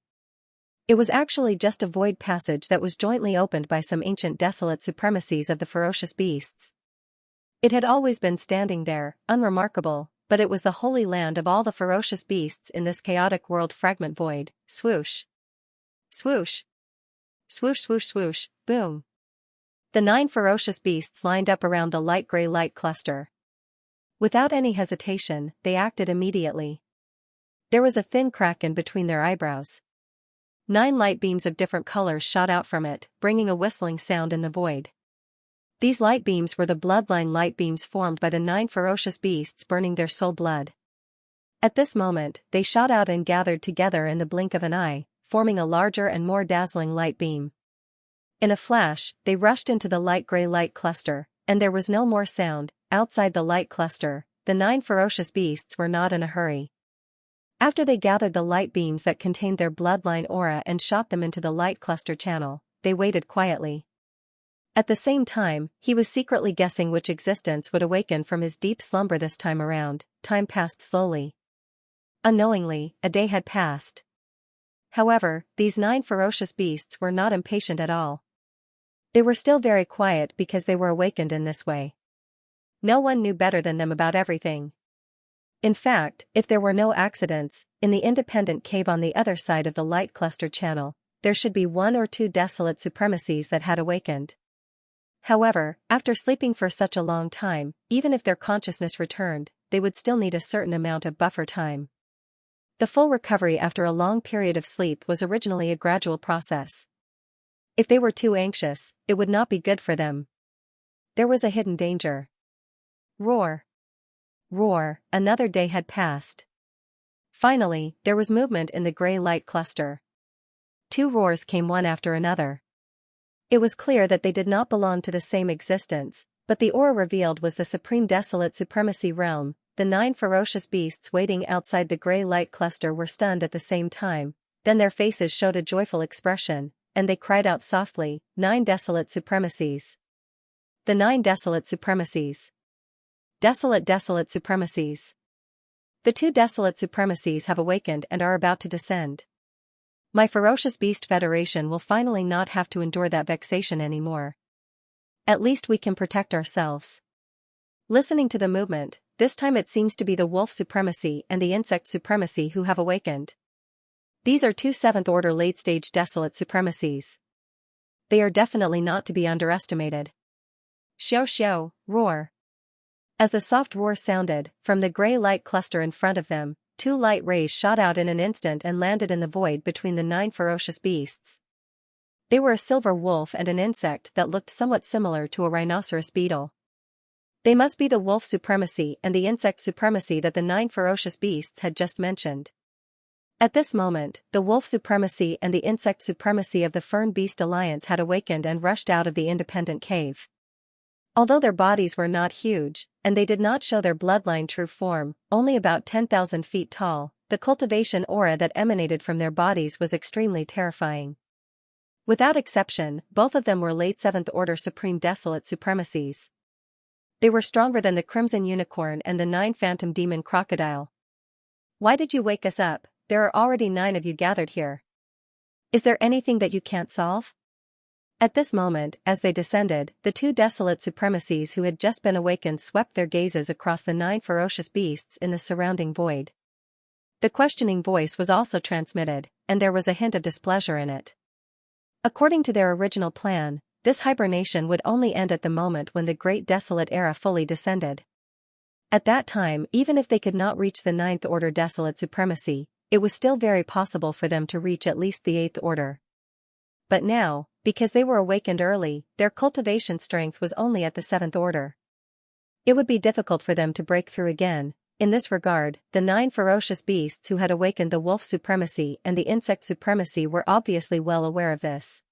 It was actually just a void passage that was jointly opened by some ancient desolate supremacies of the ferocious beasts. It had always been standing there, unremarkable, but it was the holy land of all the ferocious beasts in this chaotic world fragment void. Swoosh! Swoosh! Swoosh swoosh swoosh, boom! The 9 ferocious beasts lined up around the light gray light cluster. Without any hesitation, they acted immediately. There was a thin crack in between their eyebrows. 9 light beams of different colors shot out from it, bringing a whistling sound in the void. These light beams were the bloodline light beams formed by the 9 ferocious beasts burning their soul blood. At this moment, they shot out and gathered together in the blink of an eye, forming a larger and more dazzling light beam. In a flash, they rushed into the light gray light cluster, and there was no more sound. Outside the light cluster, the 9 ferocious beasts were not in a hurry. After they gathered the light beams that contained their bloodline aura and shot them into the light cluster channel, they waited quietly. At the same time, he was secretly guessing which existence would awaken from his deep slumber this time around. Time passed slowly. Unknowingly, a day had passed. However, these 9 ferocious beasts were not impatient at all. They were still very quiet because they were awakened in this way. No one knew better than them about everything. In fact, if there were no accidents, in the independent cave on the other side of the light cluster channel, there should be 1 or 2 desolate supremacies that had awakened. However, after sleeping for such a long time, even if their consciousness returned, they would still need a certain amount of buffer time. The full recovery after a long period of sleep was originally a gradual process. If they were too anxious, it would not be good for them. There was a hidden danger. Roar! Roar! Another day had passed. Finally, there was movement in the gray light cluster. 2 roars came one after another. It was clear that they did not belong to the same existence, but the aura revealed was the supreme desolate supremacy realm. The 9 ferocious beasts waiting outside the gray light cluster were stunned at the same time, then their faces showed a joyful expression, and they cried out softly, 9 desolate supremacies. The 9 desolate supremacies. Desolate supremacies. The 2 desolate supremacies have awakened and are about to descend. My ferocious beast federation will finally not have to endure that vexation anymore. At least we can protect ourselves. Listening to the movement, this time it seems to be the wolf supremacy and the insect supremacy who have awakened. These are 2 7th-order late-stage desolate supremacies. They are definitely not to be underestimated. Xiao xiao, roar. As the soft roar sounded, from the gray light cluster in front of them, two light rays shot out in an instant and landed in the void between the 9 ferocious beasts. They were a silver wolf and an insect that looked somewhat similar to a rhinoceros beetle. They must be the wolf supremacy and the insect supremacy that the 9 ferocious beasts had just mentioned. At this moment, the wolf supremacy and the insect supremacy of the Fern Beast Alliance had awakened and rushed out of the independent cave. Although their bodies were not huge, and they did not show their bloodline true form, only about 10,000 feet tall, the cultivation aura that emanated from their bodies was extremely terrifying. Without exception, both of them were late 7th Order Supreme Desolate Supremacies. They were stronger than the Crimson Unicorn and the 9 Phantom Demon Crocodile. Why did you wake us up? There are already 9 of you gathered here. Is there anything that you can't solve? At this moment, as they descended, the 2 desolate supremacies who had just been awakened swept their gazes across the 9 ferocious beasts in the surrounding void. The questioning voice was also transmitted, and there was a hint of displeasure in it. According to their original plan, this hibernation would only end at the moment when the Great Desolate Era fully descended. At that time, even if they could not reach the 9th Order Desolate Supremacy, it was still very possible for them to reach at least the 8th Order. But now, because they were awakened early, their cultivation strength was only at the 7th Order. It would be difficult for them to break through again. In this regard, the 9 ferocious beasts who had awakened the wolf supremacy and the insect supremacy were obviously well aware of this.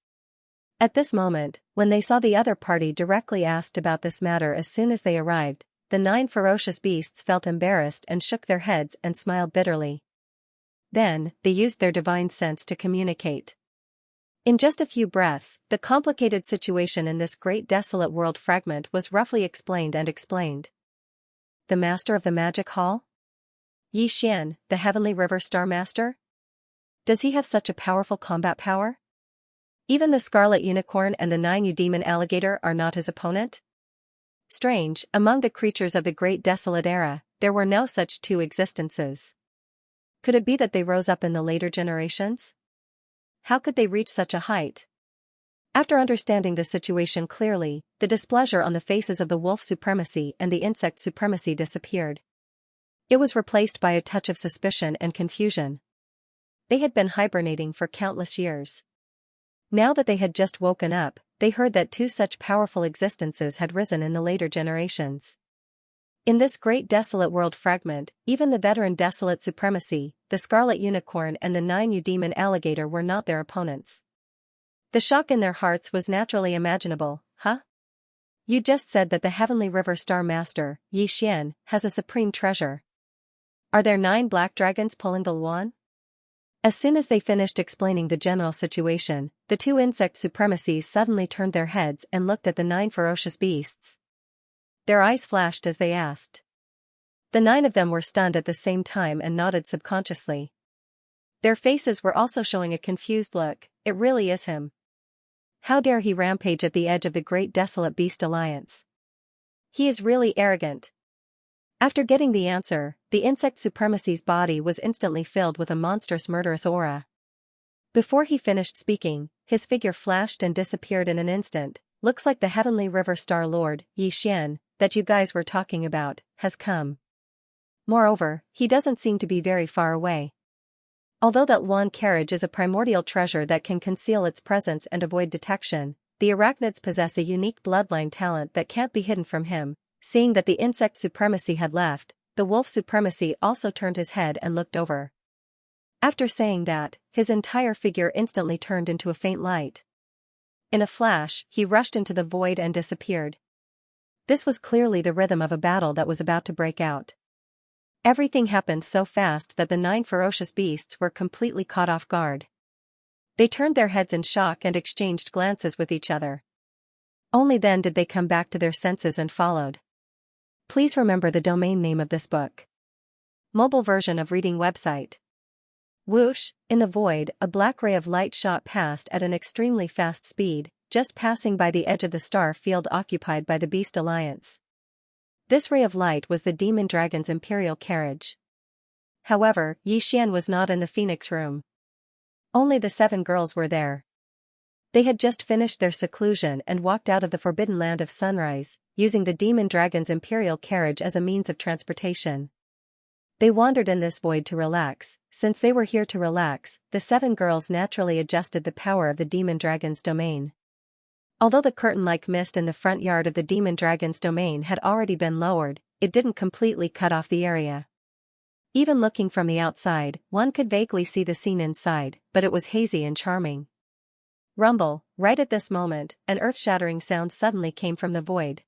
At this moment, when they saw the other party directly asked about this matter as soon as they arrived, the 9 ferocious beasts felt embarrassed and shook their heads and smiled bitterly. Then, they used their divine sense to communicate. In just a few breaths, the complicated situation in this great desolate world fragment was roughly explained and explained. The master of the magic hall? Xianxia, the heavenly river star master? Does he have such a powerful combat power? Even the scarlet unicorn and the 9 demon alligator are not his opponent? Strange, among the creatures of the great desolate era, there were no such 2 existences. Could it be that they rose up in the later generations? How could they reach such a height? After understanding the situation clearly, the displeasure on the faces of the wolf supremacy and the insect supremacy disappeared. It was replaced by a touch of suspicion and confusion. They had been hibernating for countless years. Now that they had just woken up, they heard that 2 such powerful existences had risen in the later generations. In this great desolate world fragment, even the veteran desolate supremacy, the scarlet unicorn and the 9 demon alligator were not their opponents. The shock in their hearts was naturally imaginable. Huh? You just said that the heavenly river star master, Xianxia, has a supreme treasure. Are there 9 black dragons pulling the Luan? As soon as they finished explaining the general situation, the 2 insect supremacies suddenly turned their heads and looked at the 9 ferocious beasts. Their eyes flashed as they asked. The 9 of them were stunned at the same time and nodded subconsciously. Their faces were also showing a confused look. It really is him. How dare he rampage at the edge of the Great Desolate Beast Alliance? He is really arrogant. After getting the answer, the insect supremacy's body was instantly filled with a monstrous murderous aura. Before he finished speaking, his figure flashed and disappeared in an instant. Looks like the heavenly river star lord, Xianxia, that you guys were talking about, has come. Moreover, he doesn't seem to be very far away. Although that Luan carriage is a primordial treasure that can conceal its presence and avoid detection, the arachnids possess a unique bloodline talent that can't be hidden from him. Seeing that the insect supremacy had left, the wolf supremacy also turned his head and looked over. After saying that, his entire figure instantly turned into a faint light. In a flash, he rushed into the void and disappeared. This was clearly the rhythm of a battle that was about to break out. Everything happened so fast that the 9 ferocious beasts were completely caught off guard. They turned their heads in shock and exchanged glances with each other. Only then did they come back to their senses and followed. Please remember the domain name of this book. Mobile version of reading website. Whoosh, in the void, a black ray of light shot past at an extremely fast speed, just passing by the edge of the star field occupied by the Beast Alliance. This ray of light was the demon dragon's imperial carriage. However, Xianxia was not in the Phoenix room. Only the 7 girls were there. They had just finished their seclusion and walked out of the forbidden land of sunrise, using the demon dragon's imperial carriage as a means of transportation. They wandered in this void to relax. Since they were here to relax, the 7 girls naturally adjusted the power of the demon dragon's domain. Although the curtain-like mist in the front yard of the demon dragon's domain had already been lowered, it didn't completely cut off the area. Even looking from the outside, one could vaguely see the scene inside, but it was hazy and charming. Rumble, right at this moment, an earth-shattering sound suddenly came from the void.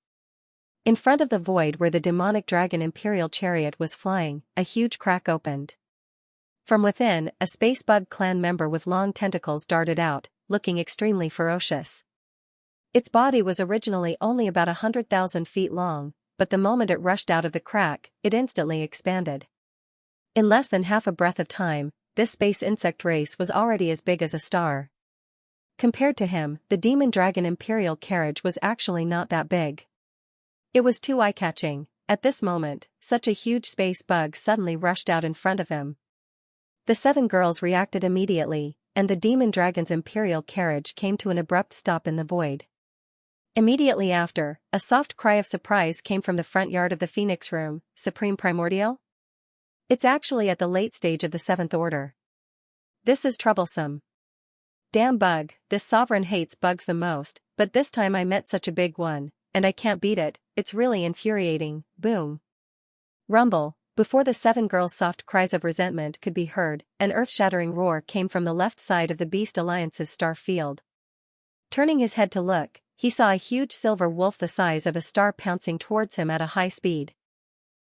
In front of the void where the demonic dragon imperial chariot was flying, a huge crack opened. From within, a space bug clan member with long tentacles darted out, looking extremely ferocious. Its body was originally only about 100,000 feet long, but the moment it rushed out of the crack, it instantly expanded. In less than half a breath of time, this space insect race was already as big as a star. Compared to him, the demon dragon imperial carriage was actually not that big. It was too eye-catching. At this moment, such a huge space bug suddenly rushed out in front of him. The 7 girls reacted immediately, and the demon dragon's imperial carriage came to an abrupt stop in the void. Immediately after, a soft cry of surprise came from the front yard of the Phoenix Room. Supreme Primordial? It's actually at the late stage of the 7th order. This is troublesome. Damn bug, this sovereign hates bugs the most, but this time I met such a big one, and I can't beat it. It's really infuriating. Boom. Rumble. Before the 7 girls' soft cries of resentment could be heard, an earth-shattering roar came from the left side of the Beast Alliance's star field. Turning his head to look, he saw a huge silver wolf the size of a star pouncing towards him at a high speed.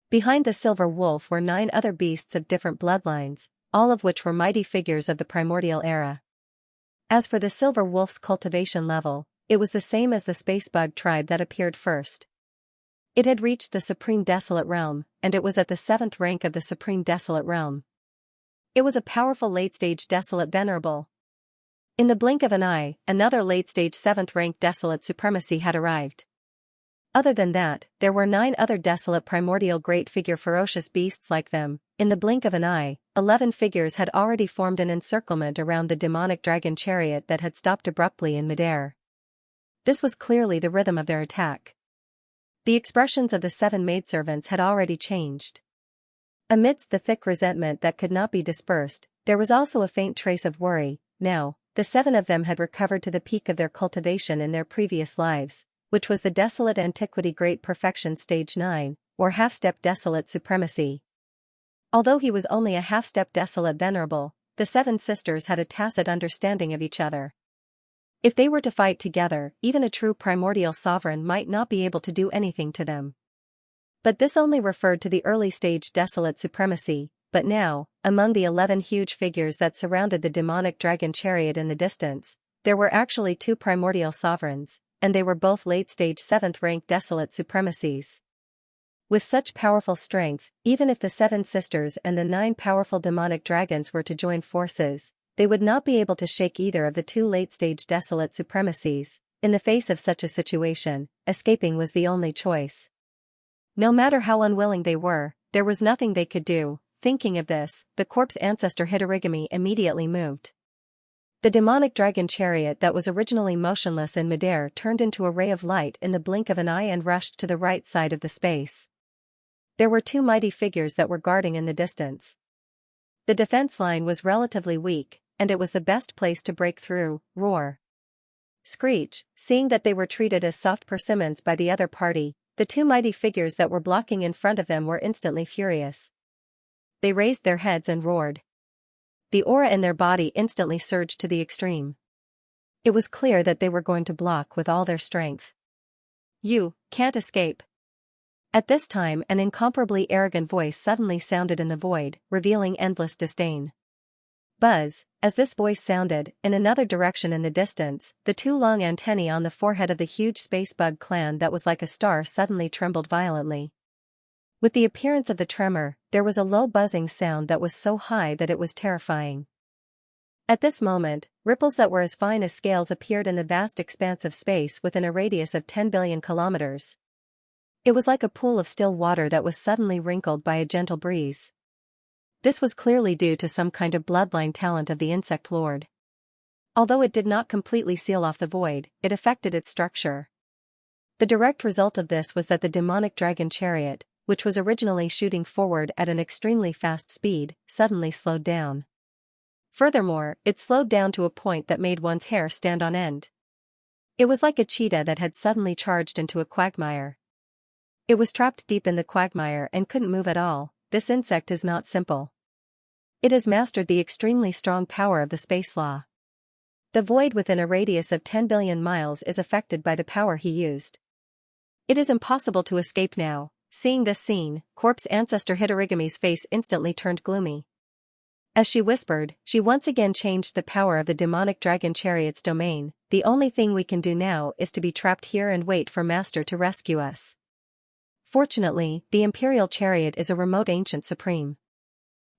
Behind the silver wolf were 9 other beasts of different bloodlines, all of which were mighty figures of the primordial era. As for the silver wolf's cultivation level, it was the same as the space bug tribe that appeared first. It had reached the Supreme Desolate Realm, and it was at the 7th rank of the Supreme Desolate Realm. It was a powerful late-stage Desolate Venerable. In the blink of an eye, another late-stage 7th rank Desolate Supremacy had arrived. Other than that, there were 9 other Desolate Primordial Great Figure ferocious beasts like them. In the blink of an eye, 11 figures had already formed an encirclement around the demonic dragon chariot that had stopped abruptly in midair. This was clearly the rhythm of their attack. The expressions of the 7 maidservants had already changed. Amidst the thick resentment that could not be dispersed, there was also a faint trace of worry. Now, the 7 of them had recovered to the peak of their cultivation in their previous lives, which was the Desolate Antiquity Great Perfection Stage 9, or half-step Desolate Supremacy. Although he was only a half-step Desolate Venerable, the 7 sisters had a tacit understanding of each other. If they were to fight together, even a true primordial sovereign might not be able to do anything to them. But this only referred to the early-stage Desolate Supremacy. But now, among the 11 huge figures that surrounded the demonic dragon chariot in the distance, there were actually 2 primordial sovereigns, and they were both late-stage 7th rank Desolate Supremacies. With such powerful strength, even if the 7 sisters and the 9 powerful demonic dragons were to join forces, they would not be able to shake either of the 2 late-stage Desolate Supremacies. In the face of such a situation, escaping was the only choice. No matter how unwilling they were, there was nothing they could do. Thinking of this, the corpse ancestor Hitorigami immediately moved. The demonic dragon chariot that was originally motionless in midair turned into a ray of light in the blink of an eye and rushed to the right side of the space. There were 2 mighty figures that were guarding in the distance. The defense line was relatively weak, and it was the best place to break through. Roar. Screech. Seeing that they were treated as soft persimmons by the other party, the 2 mighty figures that were blocking in front of them were instantly furious. They raised their heads and roared. The aura in their body instantly surged to the extreme. It was clear that they were going to block with all their strength. You can't escape. At this time, an incomparably arrogant voice suddenly sounded in the void, revealing endless disdain. Buzz. As this voice sounded, in another direction in the distance, the 2 long antennae on the forehead of the huge space bug clan that was like a star suddenly trembled violently. With the appearance of the tremor, there was a low buzzing sound that was so high that it was terrifying. At this moment, ripples that were as fine as scales appeared in the vast expanse of space within a radius of 10 billion kilometers. It was like a pool of still water that was suddenly wrinkled by a gentle breeze. This was clearly due to some kind of bloodline talent of the insect lord. Although it did not completely seal off the void, it affected its structure. The direct result of this was that the demonic dragon chariot, which was originally shooting forward at an extremely fast speed, suddenly slowed down. Furthermore, it slowed down to a point that made one's hair stand on end. It was like a cheetah that had suddenly charged into a quagmire. It was trapped deep in the quagmire and couldn't move at all. This insect is not simple. It has mastered the extremely strong power of the space law. The void within a radius of 10 billion miles is affected by the power he used. It is impossible to escape now. Seeing this scene, Corpse Ancestor Hitorigami's face instantly turned gloomy. As she whispered, she once again changed the power of the demonic dragon chariot's domain. The only thing we can do now is to be trapped here and wait for Master to rescue us. Fortunately, the Imperial Chariot is a remote ancient supreme.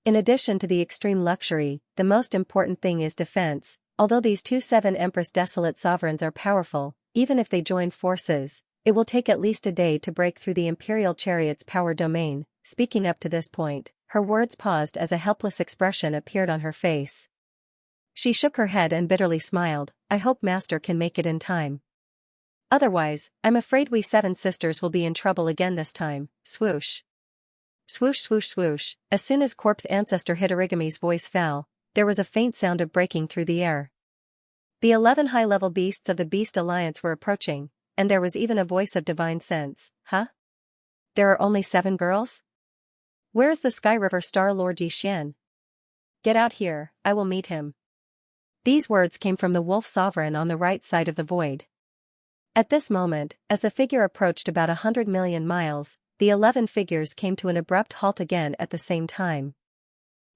In addition to the extreme luxury, the most important thing is defense. Although these two Seven Empress Desolate Sovereigns are powerful, even if they join forces, it will take at least a day to break through the Imperial Chariot's power domain. Speaking up to this point, her words paused as a helpless expression appeared on her face. She shook her head and bitterly smiled. I hope Master can make it in time. Otherwise, I'm afraid we Seven Sisters will be in trouble again this time. Swoosh. Swoosh swoosh swoosh. As soon as Corpse Ancestor Hitorigami's voice fell, there was a faint sound of breaking through the air. The 11 high-level beasts of the Beast Alliance were approaching, and there was even a voice of divine sense. Huh? There are only 7 girls? Where is the Sky River Star Lord Xian? Get out here, I will meet him. These words came from the Wolf Sovereign on the right side of the void. At this moment, as the figure approached about 100 million miles, the 11 figures came to an abrupt halt again at the same time.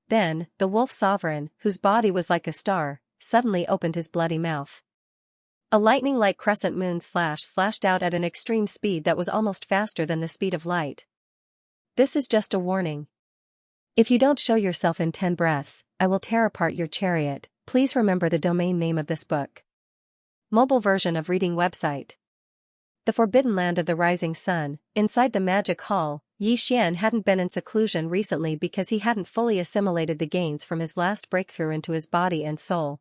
Then, the Wolf Sovereign, whose body was like a star, suddenly opened his bloody mouth. A lightning-like crescent moon slashed out at an extreme speed that was almost faster than the speed of light. This is just a warning. If you don't show yourself in 10 breaths, I will tear apart your chariot. Please remember the domain name of this book. Mobile version of reading website. The Forbidden Land of the Rising Sun. Inside the magic hall, Xian hadn't been in seclusion recently because he hadn't fully assimilated the gains from his last breakthrough into his body and soul.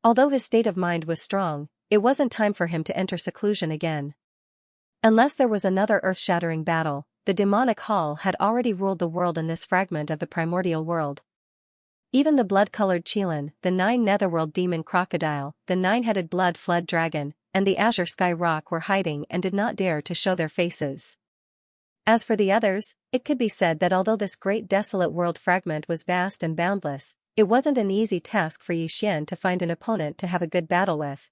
Although his state of mind was strong, it wasn't time for him to enter seclusion again. Unless there was another earth-shattering battle, the demonic hall had already ruled the world in this fragment of the primordial world. Even the blood-colored Qilin, the 9 netherworld demon crocodile, the 9-headed blood-flood dragon, and the azure sky rock were hiding and did not dare to show their faces. As for the others, it could be said that although this great desolate world fragment was vast and boundless, it wasn't an easy task for Xian to find an opponent to have a good battle with.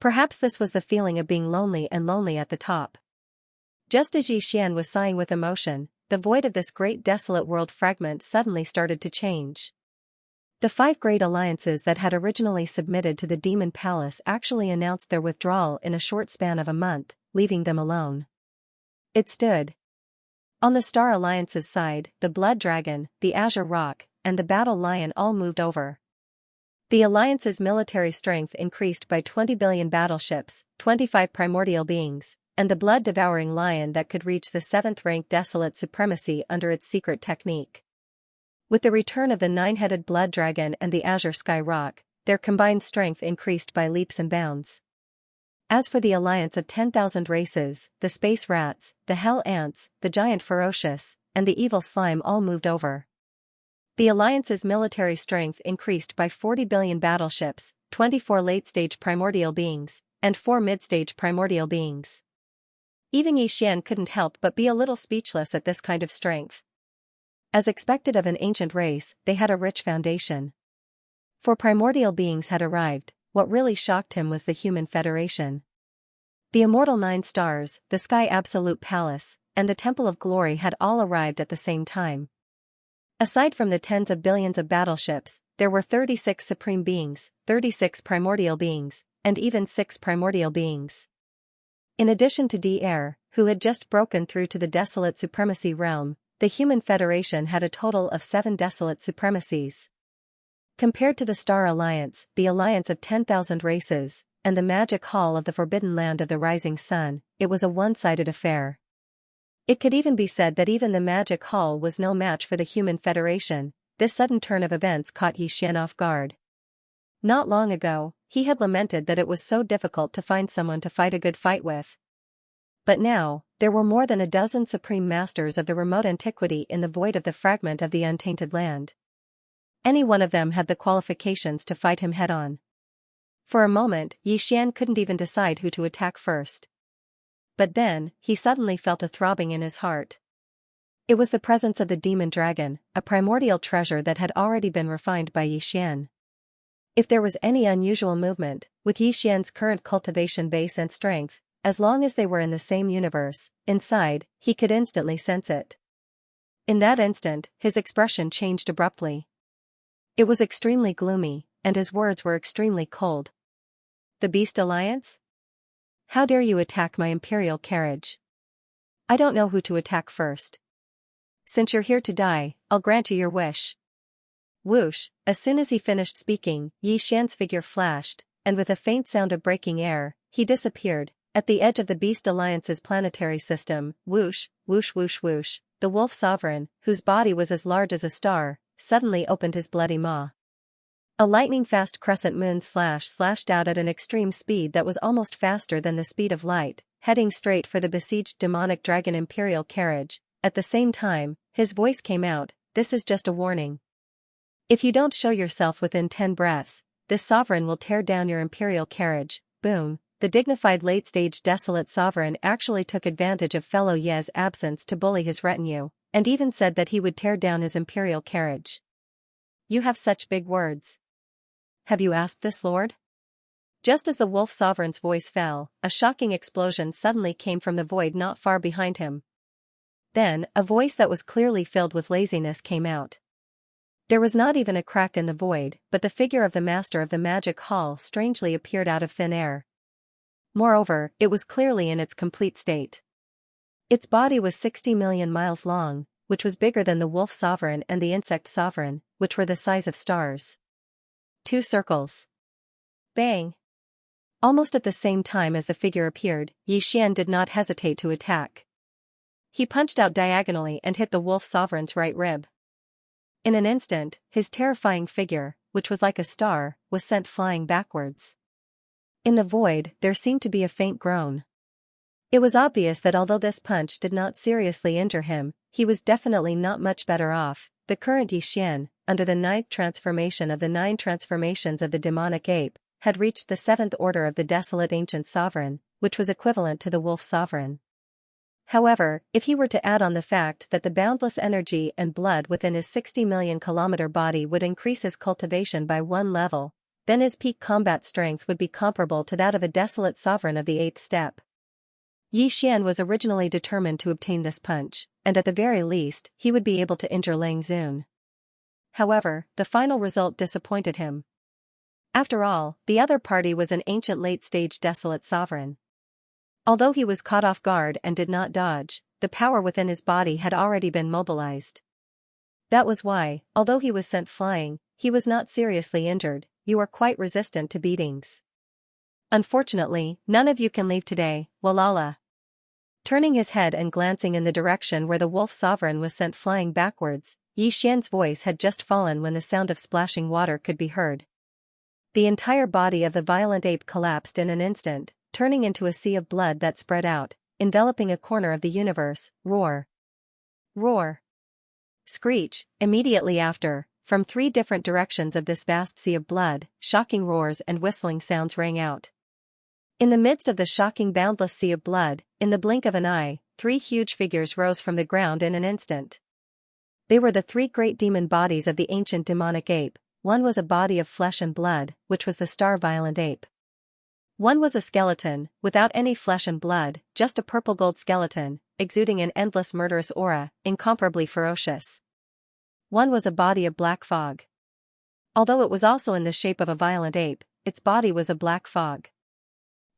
Perhaps this was the feeling of being lonely at the top. Just as Xian was sighing with emotion, the void of this great desolate world fragment suddenly started to change. The 5 great alliances that had originally submitted to the Demon Palace actually announced their withdrawal in a short span of a month, leaving them alone. It stood. On the Star Alliance's side, the Blood Dragon, the Azure Rock, and the Battle Lion all moved over. The Alliance's military strength increased by 20 billion battleships, 25 primordial beings, and the blood-devouring lion that could reach the 7th-ranked desolate supremacy under its secret technique. With the return of the 9-headed blood dragon and the azure sky rock, their combined strength increased by leaps and bounds. As for the alliance of 10,000 races, the space rats, the hell ants, the giant ferocious, and the evil slime all moved over. The alliance's military strength increased by 40 billion battleships, 24 late-stage primordial beings, and 4 mid-stage primordial beings. Even Xian couldn't help but be a little speechless at this kind of strength. As expected of an ancient race, they had a rich foundation. 4 primordial beings had arrived. What really shocked him was the Human Federation. The immortal 9 stars, the Sky Absolute Palace, and the Temple of Glory had all arrived at the same time. Aside from the tens of billions of battleships, there were 36 supreme beings, 36 primordial beings, and even 6 primordial beings. In addition to Dr. who had just broken through to the desolate supremacy realm, the Human Federation had a total of 7 desolate supremacies. Compared to the Star Alliance, the alliance of 10,000 races, and the magic hall of the Forbidden Land of the Rising Sun, it was a one-sided affair. It could even be said that even the magic hall was no match for the Human Federation. This sudden turn of events caught Xian off guard. Not long ago, he had lamented that it was so difficult to find someone to fight a good fight with. But now, there were more than a dozen supreme masters of the remote antiquity in the void of the fragment of the untainted land. Any one of them had the qualifications to fight him head-on. For a moment, Xian couldn't even decide who to attack first. But then, he suddenly felt a throbbing in his heart. It was the presence of the demon dragon, a primordial treasure that had already been refined by Xian. If there was any unusual movement, with Xian's current cultivation base and strength, as long as they were in the same universe, inside, he could instantly sense it. In that instant, his expression changed abruptly. It was extremely gloomy, and his words were extremely cold. The Beast Alliance? How dare you attack my imperial carriage? I don't know who to attack first. Since you're here to die, I'll grant you your wish. Whoosh, as soon as he finished speaking, Xian's figure flashed, and with a faint sound of breaking air, he disappeared. At the edge of the Beast Alliance's planetary system, whoosh, whoosh whoosh whoosh, the wolf sovereign, whose body was as large as a star, suddenly opened his bloody maw. A lightning-fast crescent moon slashed out at an extreme speed that was almost faster than the speed of light, heading straight for the besieged demonic dragon imperial carriage. At the same time, his voice came out, "This is just a warning. If you don't show yourself within 10 breaths, this sovereign will tear down your imperial carriage." Boom. The dignified late-stage desolate sovereign actually took advantage of fellow Ye's absence to bully his retinue, and even said that he would tear down his imperial carriage. You have such big words. Have you asked this, Lord? Just as the wolf sovereign's voice fell, a shocking explosion suddenly came from the void not far behind him. Then, a voice that was clearly filled with laziness came out. There was not even a crack in the void, but the figure of the master of the magic hall strangely appeared out of thin air. Moreover, it was clearly in its complete state. Its body was 60 million miles long, which was bigger than the wolf sovereign and the insect sovereign, which were the size of stars. 2 circles. Bang! Almost at the same time as the figure appeared, Xian did not hesitate to attack. He punched out diagonally and hit the wolf sovereign's right rib. In an instant, his terrifying figure, which was like a star, was sent flying backwards. In the void, there seemed to be a faint groan. It was obvious that although this punch did not seriously injure him, he was definitely not much better off. The current Xian, under the 9th transformation of the 9 transformations of the demonic ape, had reached the 7th order of the desolate ancient sovereign, which was equivalent to the wolf sovereign. However, if he were to add on the fact that the boundless energy and blood within his 60 million kilometer body would increase his cultivation by 1 level, then his peak combat strength would be comparable to that of a desolate sovereign of the 8th step. Xian was originally determined to obtain this punch, and at the very least, he would be able to injure Lang Zun. However, the final result disappointed him. After all, the other party was an ancient late-stage desolate sovereign. Although he was caught off guard and did not dodge, the power within his body had already been mobilized. That was why, although he was sent flying, he was not seriously injured. You are quite resistant to beatings. Unfortunately, none of you can leave today, Walala. Turning his head and glancing in the direction where the wolf sovereign was sent flying backwards, Xian's voice had just fallen when the sound of splashing water could be heard. The entire body of the violent ape collapsed in an instant, turning into a sea of blood that spread out, enveloping a corner of the universe. Roar! Roar! Screech! Immediately after, from 3 different directions of this vast sea of blood, shocking roars and whistling sounds rang out. In the midst of the shocking boundless sea of blood, in the blink of an eye, 3 huge figures rose from the ground in an instant. They were the 3 great demon bodies of the ancient demonic ape. One was a body of flesh and blood, which was the star violent ape. One was a skeleton, without any flesh and blood, just a purple-gold skeleton, exuding an endless murderous aura, incomparably ferocious. One was a body of black fog. Although it was also in the shape of a violent ape, its body was a black fog.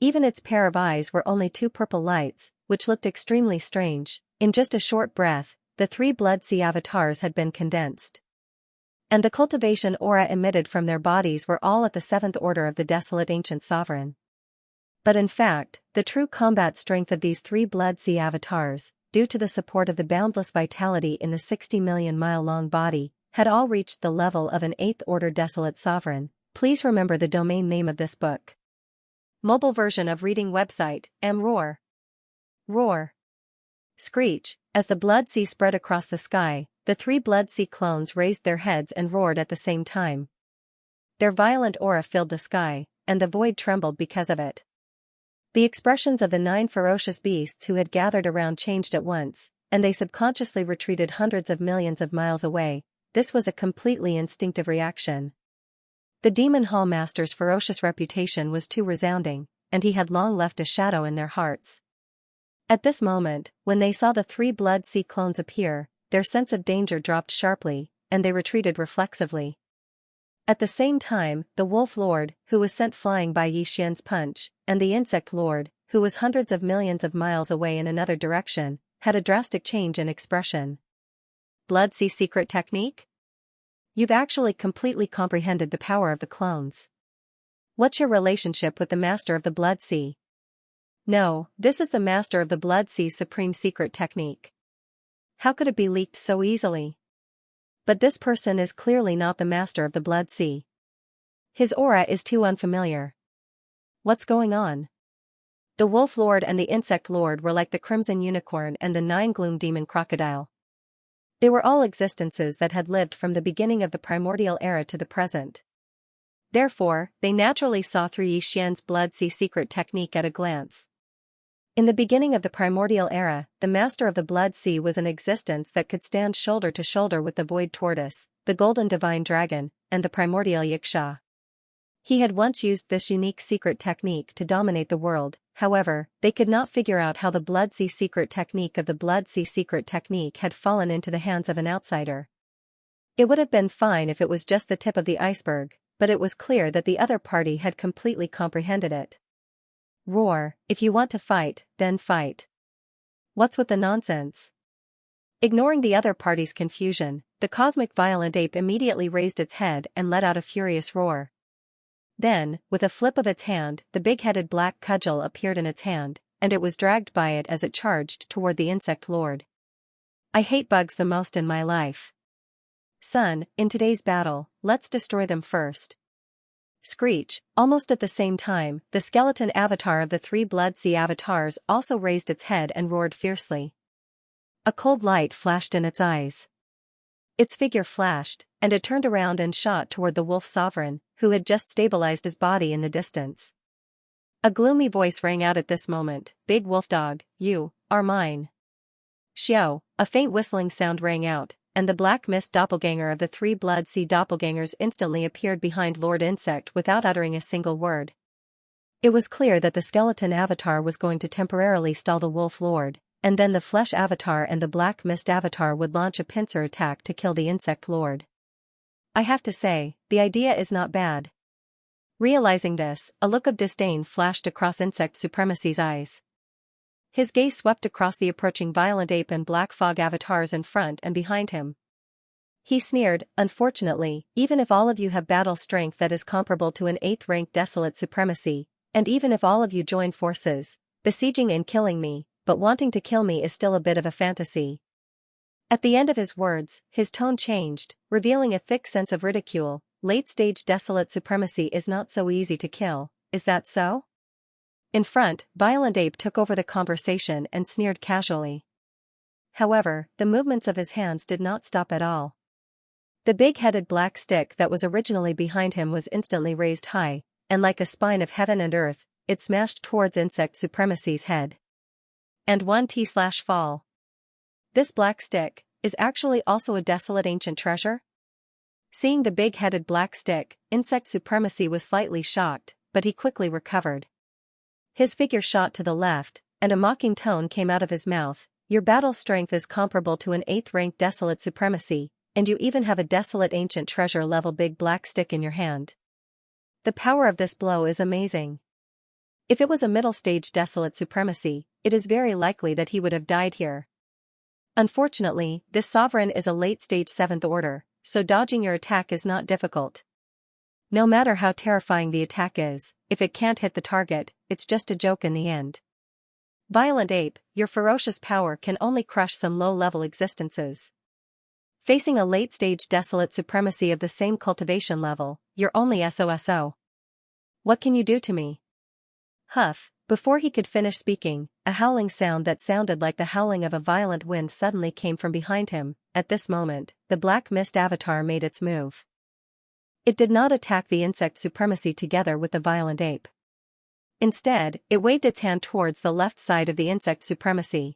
Even its pair of eyes were only 2 purple lights, which looked extremely strange. In just a short breath, the 3 blood sea avatars had been condensed. And the cultivation aura emitted from their bodies were all at the 7th order of the desolate ancient sovereign. But in fact, the true combat strength of these 3 blood sea avatars, due to the support of the boundless vitality in the 60 million mile long body, had all reached the level of an 8th order desolate sovereign, please remember the domain name of this book. Mobile version of reading website, Roar. Roar. Screech. As the blood sea spread across the sky, the three blood sea clones raised their heads and roared at the same time. Their violent aura filled the sky, and the void trembled because of it. The expressions of the 9 ferocious beasts who had gathered around changed at once, and they subconsciously retreated hundreds of millions of miles away. This was a completely instinctive reaction. The Demon Hall Master's ferocious reputation was too resounding, and he had long left a shadow in their hearts. At this moment, when they saw the 3 blood sea clones appear, their sense of danger dropped sharply, and they retreated reflexively. At the same time, the Wolf Lord, who was sent flying by Yi Xian's punch, and the Insect Lord, who was hundreds of millions of miles away in another direction, had a drastic change in expression. Blood Sea Secret Technique? You've actually completely comprehended the power of the clones. What's your relationship with the Master of the Blood Sea? No, this is the Master of the Blood Sea's supreme secret technique. How could it be leaked so easily? But this person is clearly not the Master of the Blood Sea. His aura is too unfamiliar. What's going on? The Wolf Lord and the Insect Lord were like the Crimson Unicorn and the 9 Gloom Demon Crocodile. They were all existences that had lived from the beginning of the primordial era to the present. Therefore, they naturally saw through Yi Xian's Blood Sea secret technique at a glance. In the beginning of the primordial era, the Master of the Blood Sea was an existence that could stand shoulder to shoulder with the Void Tortoise, the Golden Divine Dragon, and the primordial Xianxia. He had once used this unique secret technique to dominate the world. However, they could not figure out how the Blood Sea secret technique of the Blood Sea secret technique had fallen into the hands of an outsider. It would have been fine if it was just the tip of the iceberg, but it was clear that the other party had completely comprehended it. Roar, if you want to fight, then fight. What's with the nonsense? Ignoring the other party's confusion, the cosmic violent ape immediately raised its head and let out a furious roar. Then, with a flip of its hand, the big-headed black cudgel appeared in its hand, and it was dragged by it as it charged toward the Insect Lord. I hate bugs the most in my life. Son, in today's battle, let's destroy them first. Screech. Almost at the same time, the skeleton avatar of the 3 Blood Sea avatars also raised its head and roared fiercely. A cold light flashed in its eyes. Its figure flashed, and it turned around and shot toward the Wolf Sovereign, who had just stabilized his body in the distance. A gloomy voice rang out at this moment, Big Wolf Dog, you are mine. Xiao, a faint whistling sound rang out, and the Black Mist doppelganger of the 3 Blood Sea doppelgangers instantly appeared behind Lord Insect without uttering a single word. It was clear that the skeleton avatar was going to temporarily stall the Wolf Lord, and then the Flesh avatar and the Black Mist avatar would launch a pincer attack to kill the Insect Lord. I have to say, the idea is not bad. Realizing this, a look of disdain flashed across Insect Supremacy's eyes. His gaze swept across the approaching Violent Ape and Black Fog avatars in front and behind him. He sneered, unfortunately, even if all of you have battle strength that is comparable to an 8th-ranked Desolate Supremacy, and even if all of you join forces, besieging and killing me, but wanting to kill me is still a bit of a fantasy. At the end of his words, his tone changed, revealing a thick sense of ridicule. Late-stage Desolate Supremacy is not so easy to kill, is that so? In front, Violent Ape took over the conversation and sneered casually. However, the movements of his hands did not stop at all. The big-headed black stick that was originally behind him was instantly raised high, and like a spine of heaven and earth, it smashed towards Insect Supremacy's head. And 1t/fall. This black stick is actually also a desolate ancient treasure? Seeing the big-headed black stick, Insect Supremacy was slightly shocked, but he quickly recovered. His figure shot to the left, and a mocking tone came out of his mouth. Your battle strength is comparable to an 8th-ranked Desolate Supremacy, and you even have a desolate ancient treasure level big black stick in your hand. The power of this blow is amazing. If it was a middle-stage Desolate Supremacy, it is very likely that he would have died here. Unfortunately, this sovereign is a late-stage 7th order, so dodging your attack is not difficult. No matter how terrifying the attack is, if it can't hit the target, it's just a joke in the end. Violent Ape, your ferocious power can only crush some low-level existences. Facing a late-stage desolate supremacy of the same cultivation level, you're only SOSO. What can you do to me? Huff. Before he could finish speaking, a howling sound that sounded like the howling of a violent wind suddenly came from behind him. At this moment, the black mist avatar made its move. It did not attack the insect supremacy together with the violent ape. Instead, it waved its hand towards the left side of the insect supremacy.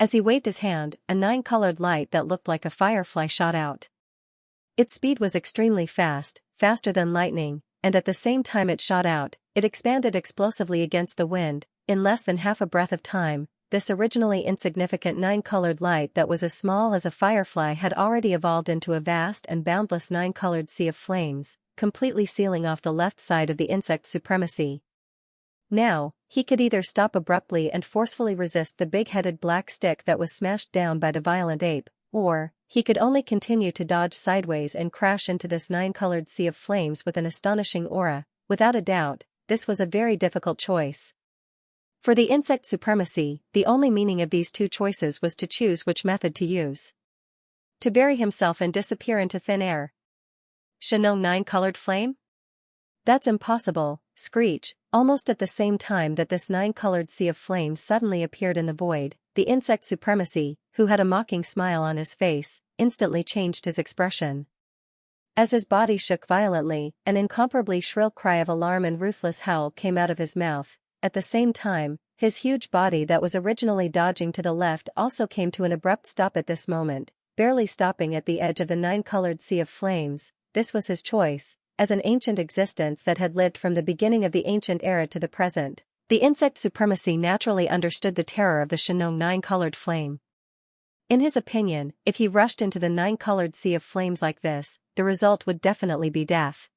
As he waved his hand, a 9-colored light that looked like a firefly shot out. Its speed was extremely fast, faster than lightning, and at the same time it shot out, it expanded explosively against the wind. In less than half a breath of time, this originally insignificant 9-colored light that was as small as a firefly had already evolved into a vast and boundless 9-colored sea of flames, completely sealing off the left side of the insect supremacy. Now, he could either stop abruptly and forcefully resist the big-headed black stick that was smashed down by the violent ape, or he could only continue to dodge sideways and crash into this 9-colored sea of flames with an astonishing aura. Without a doubt, this was a very difficult choice. For the insect supremacy, the only meaning of these two choices was to choose which method to use. To bury himself and disappear into thin air. Xianxia 9-colored flame? That's impossible, screech. Almost at the same time that this 9-colored sea of flames suddenly appeared in the void, the insect supremacy, who had a mocking smile on his face, instantly changed his expression. As his body shook violently, an incomparably shrill cry of alarm and ruthless howl came out of his mouth. At the same time, his huge body that was originally dodging to the left also came to an abrupt stop at this moment, barely stopping at the edge of the 9-colored sea of flames. This was his choice. As an ancient existence that had lived from the beginning of the ancient era to the present, the insect supremacy naturally understood the terror of the Xianxia 9-colored flame. In his opinion, if he rushed into the 9-colored sea of flames like this, the result would definitely be death.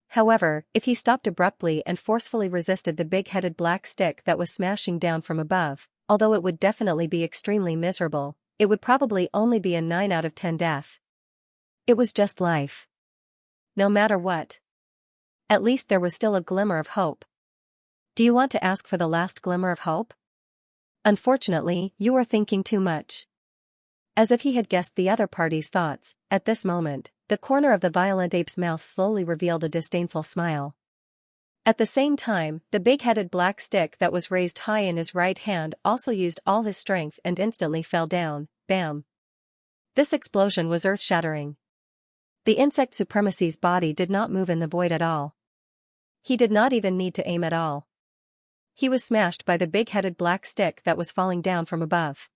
However, if he stopped abruptly and forcefully resisted the big-headed black stick that was smashing down from above, although it would definitely be extremely miserable, it would probably only be a 9 out of 10 death. It was just life. No matter what. At least there was still a glimmer of hope. Do you want to ask for the last glimmer of hope? Unfortunately, you are thinking too much. As if he had guessed the other party's thoughts, at this moment, the corner of the violent ape's mouth slowly revealed a disdainful smile. At the same time, the big-headed black stick that was raised high in his right hand also used all his strength and instantly fell down. Bam! This explosion was earth-shattering. The insect supremacy's body did not move in the void at all. He did not even need to aim at all. He was smashed by the big-headed black stick that was falling down from above.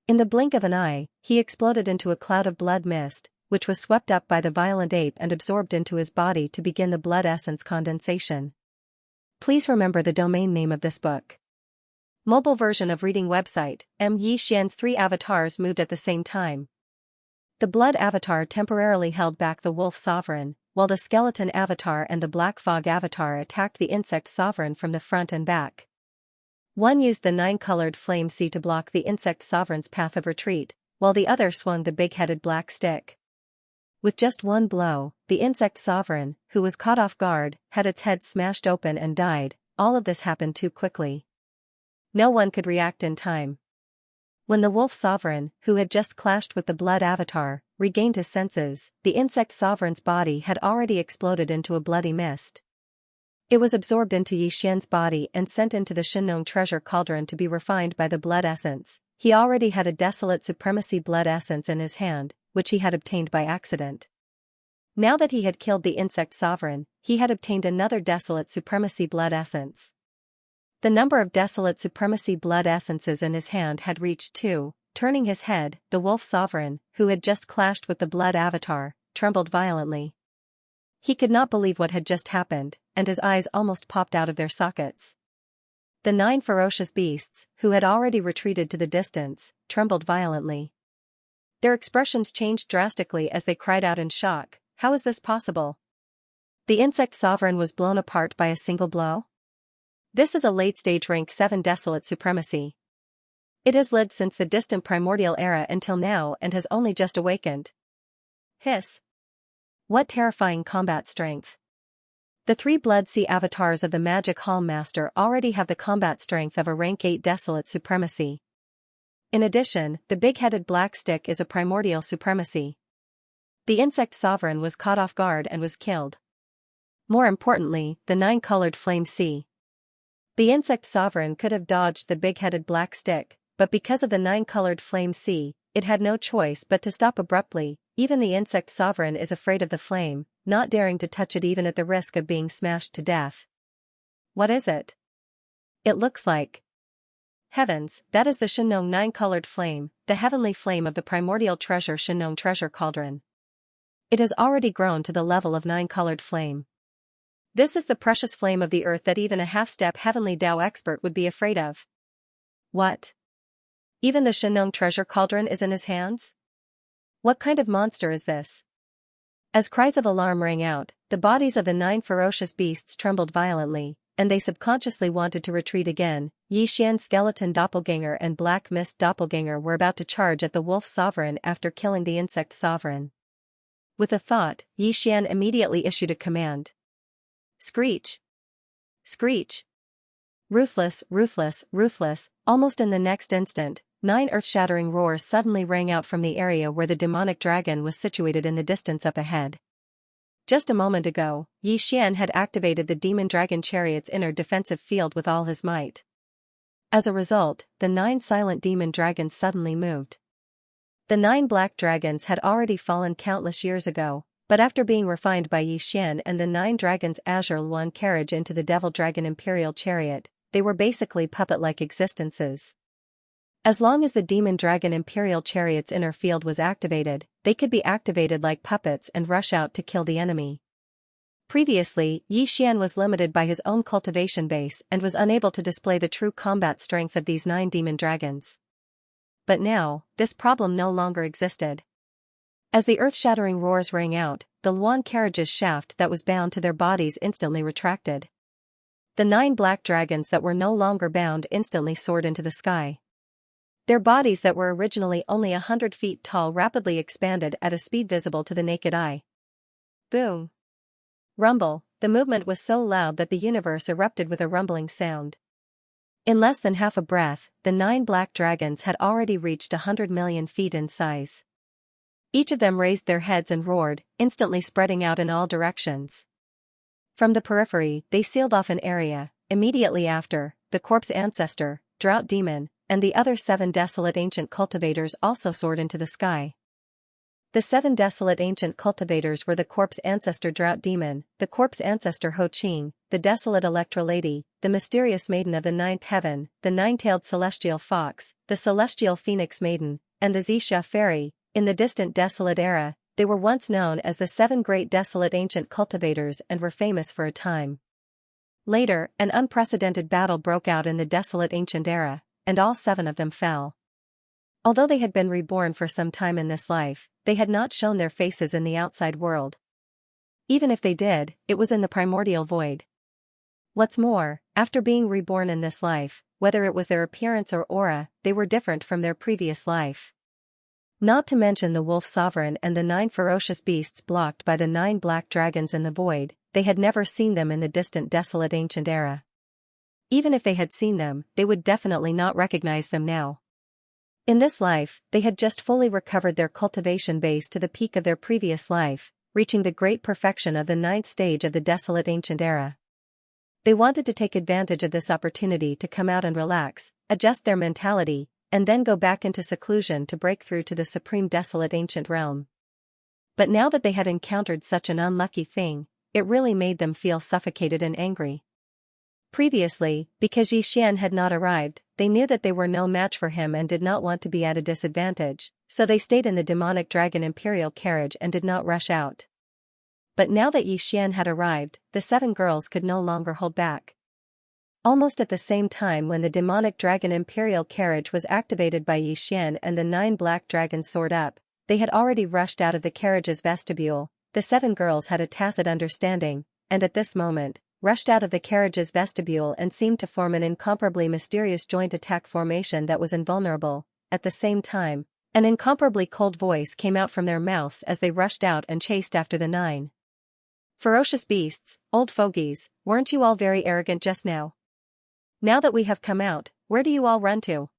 In the blink of an eye, he exploded into a cloud of blood mist, which was swept up by the violent ape and absorbed into his body to begin the blood essence condensation. Please remember the domain name of this book. Mobile version of reading website. Yi Xian's 3 avatars moved at the same time. The blood avatar temporarily held back the wolf sovereign, while the skeleton avatar and the black fog avatar attacked the insect sovereign from the front and back. One used the 9-colored flame sea to block the insect sovereign's path of retreat, while the other swung the big-headed black stick. With just one blow, the insect sovereign, who was caught off guard, had its head smashed open and died. All of this happened too quickly. No one could react in time. When the wolf sovereign, who had just clashed with the blood avatar, regained his senses, the insect sovereign's body had already exploded into a bloody mist. It was absorbed into Yi Xian's body and sent into the Xianxia treasure cauldron to be refined by the blood essence. He already had a desolate supremacy blood essence in his hand, which he had obtained by accident. Now that he had killed the insect sovereign, he had obtained another desolate supremacy blood essence. The number of desolate supremacy blood essences in his hand had reached 2. Turning his head, the wolf sovereign, who had just clashed with the blood avatar, trembled violently. He could not believe what had just happened, and his eyes almost popped out of their sockets. The 9 ferocious beasts, who had already retreated to the distance, trembled violently. Their expressions changed drastically as they cried out in shock. How is this possible? The insect sovereign was blown apart by a single blow? This is a late-stage rank 7 desolate supremacy. It has lived since the distant primordial era until now and has only just awakened. Hiss! What terrifying combat strength! The 3 Blood Sea avatars of the Magic Hall Master already have the combat strength of a rank 8 desolate supremacy. In addition, the big-headed black stick is a primordial supremacy. The insect sovereign was caught off guard and was killed. More importantly, the nine-colored flame sea. The insect sovereign could have dodged the big-headed black stick, but because of the nine-colored flame sea, it had no choice but to stop abruptly. Even the insect sovereign is afraid of the flame, not daring to touch it even at the risk of being smashed to death. What is it? It looks like. Heavens, that is the Xianxia nine-colored flame, the heavenly flame of the primordial treasure Xianxia treasure cauldron. It has already grown to the level of nine-colored flame. This is the precious flame of the earth that even a half-step heavenly Tao expert would be afraid of. What? Even the Xianxia treasure cauldron is in his hands? What kind of monster is this? As cries of alarm rang out, the bodies of the 9 ferocious beasts trembled violently, and they subconsciously wanted to retreat again. Xian skeleton doppelganger and black mist doppelganger were about to charge at the wolf sovereign after killing the insect sovereign. With a thought, Xian immediately issued a command. Screech! Screech! Ruthless, ruthless, ruthless. Almost in the next instant, 9 earth-shattering roars suddenly rang out from the area where the demonic dragon was situated in the distance up ahead. Just a moment ago, Xian had activated the demon dragon chariot's inner defensive field with all his might. As a result, the 9 silent demon dragons suddenly moved. The 9 black dragons had already fallen countless years ago, but after being refined by Xian and the 9 dragons' Azure One carriage into the Devil Dragon Imperial Chariot, they were basically puppet-like existences. As long as the Demon Dragon Imperial Chariot's inner field was activated, they could be activated like puppets and rush out to kill the enemy. Previously, Xian was limited by his own cultivation base and was unable to display the true combat strength of these 9 demon dragons. But now, this problem no longer existed. As the earth-shattering roars rang out, the Luan carriage's shaft that was bound to their bodies instantly retracted. The 9 black dragons that were no longer bound instantly soared into the sky. Their bodies that were originally only 100 feet tall rapidly expanded at a speed visible to the naked eye. Boom! Rumble, the movement was so loud that the universe erupted with a rumbling sound. In less than half a breath, the 9 black dragons had already reached 100 million feet in size. Each of them raised their heads and roared, instantly spreading out in all directions. From the periphery, they sealed off an area. Immediately after, the corpse ancestor, drought demon, and the other 7 desolate ancient cultivators also soared into the sky. The 7 desolate ancient cultivators were the corpse ancestor drought demon, the corpse ancestor Ho Qing, the desolate Electra lady, the mysterious maiden of the 9th heaven, the 9-tailed celestial fox, the celestial phoenix maiden, and the Xianxia fairy. In the distant desolate era, they were once known as the 7 great desolate ancient cultivators and were famous for a time. Later, an unprecedented battle broke out in the desolate ancient era, and all 7 of them fell. Although they had been reborn for some time in this life, they had not shown their faces in the outside world. Even if they did, it was in the primordial void. What's more, after being reborn in this life, whether it was their appearance or aura, they were different from their previous life. Not to mention the wolf sovereign and the 9 ferocious beasts blocked by the 9 black dragons in the void, they had never seen them in the distant desolate ancient era. Even if they had seen them, they would definitely not recognize them now. In this life, they had just fully recovered their cultivation base to the peak of their previous life, reaching the great perfection of the 9th stage of the desolate ancient era. They wanted to take advantage of this opportunity to come out and relax, adjust their mentality, and then go back into seclusion to break through to the supreme desolate ancient realm. But now that they had encountered such an unlucky thing, it really made them feel suffocated and angry. Previously, because Xian had not arrived, they knew that they were no match for him and did not want to be at a disadvantage, so they stayed in the demonic dragon imperial carriage and did not rush out. But now that Xian had arrived, the 7 girls could no longer hold back. Almost at the same time when the demonic dragon imperial carriage was activated by Xian and the 9 black dragons soared up, they had already rushed out of the carriage's vestibule. The 7 girls had a tacit understanding, and at this moment, rushed out of the carriage's vestibule and seemed to form an incomparably mysterious joint attack formation that was invulnerable. At the same time, an incomparably cold voice came out from their mouths as they rushed out and chased after the 9 ferocious beasts. Old fogies, weren't you all very arrogant just now? Now that we have come out, where do you all run to?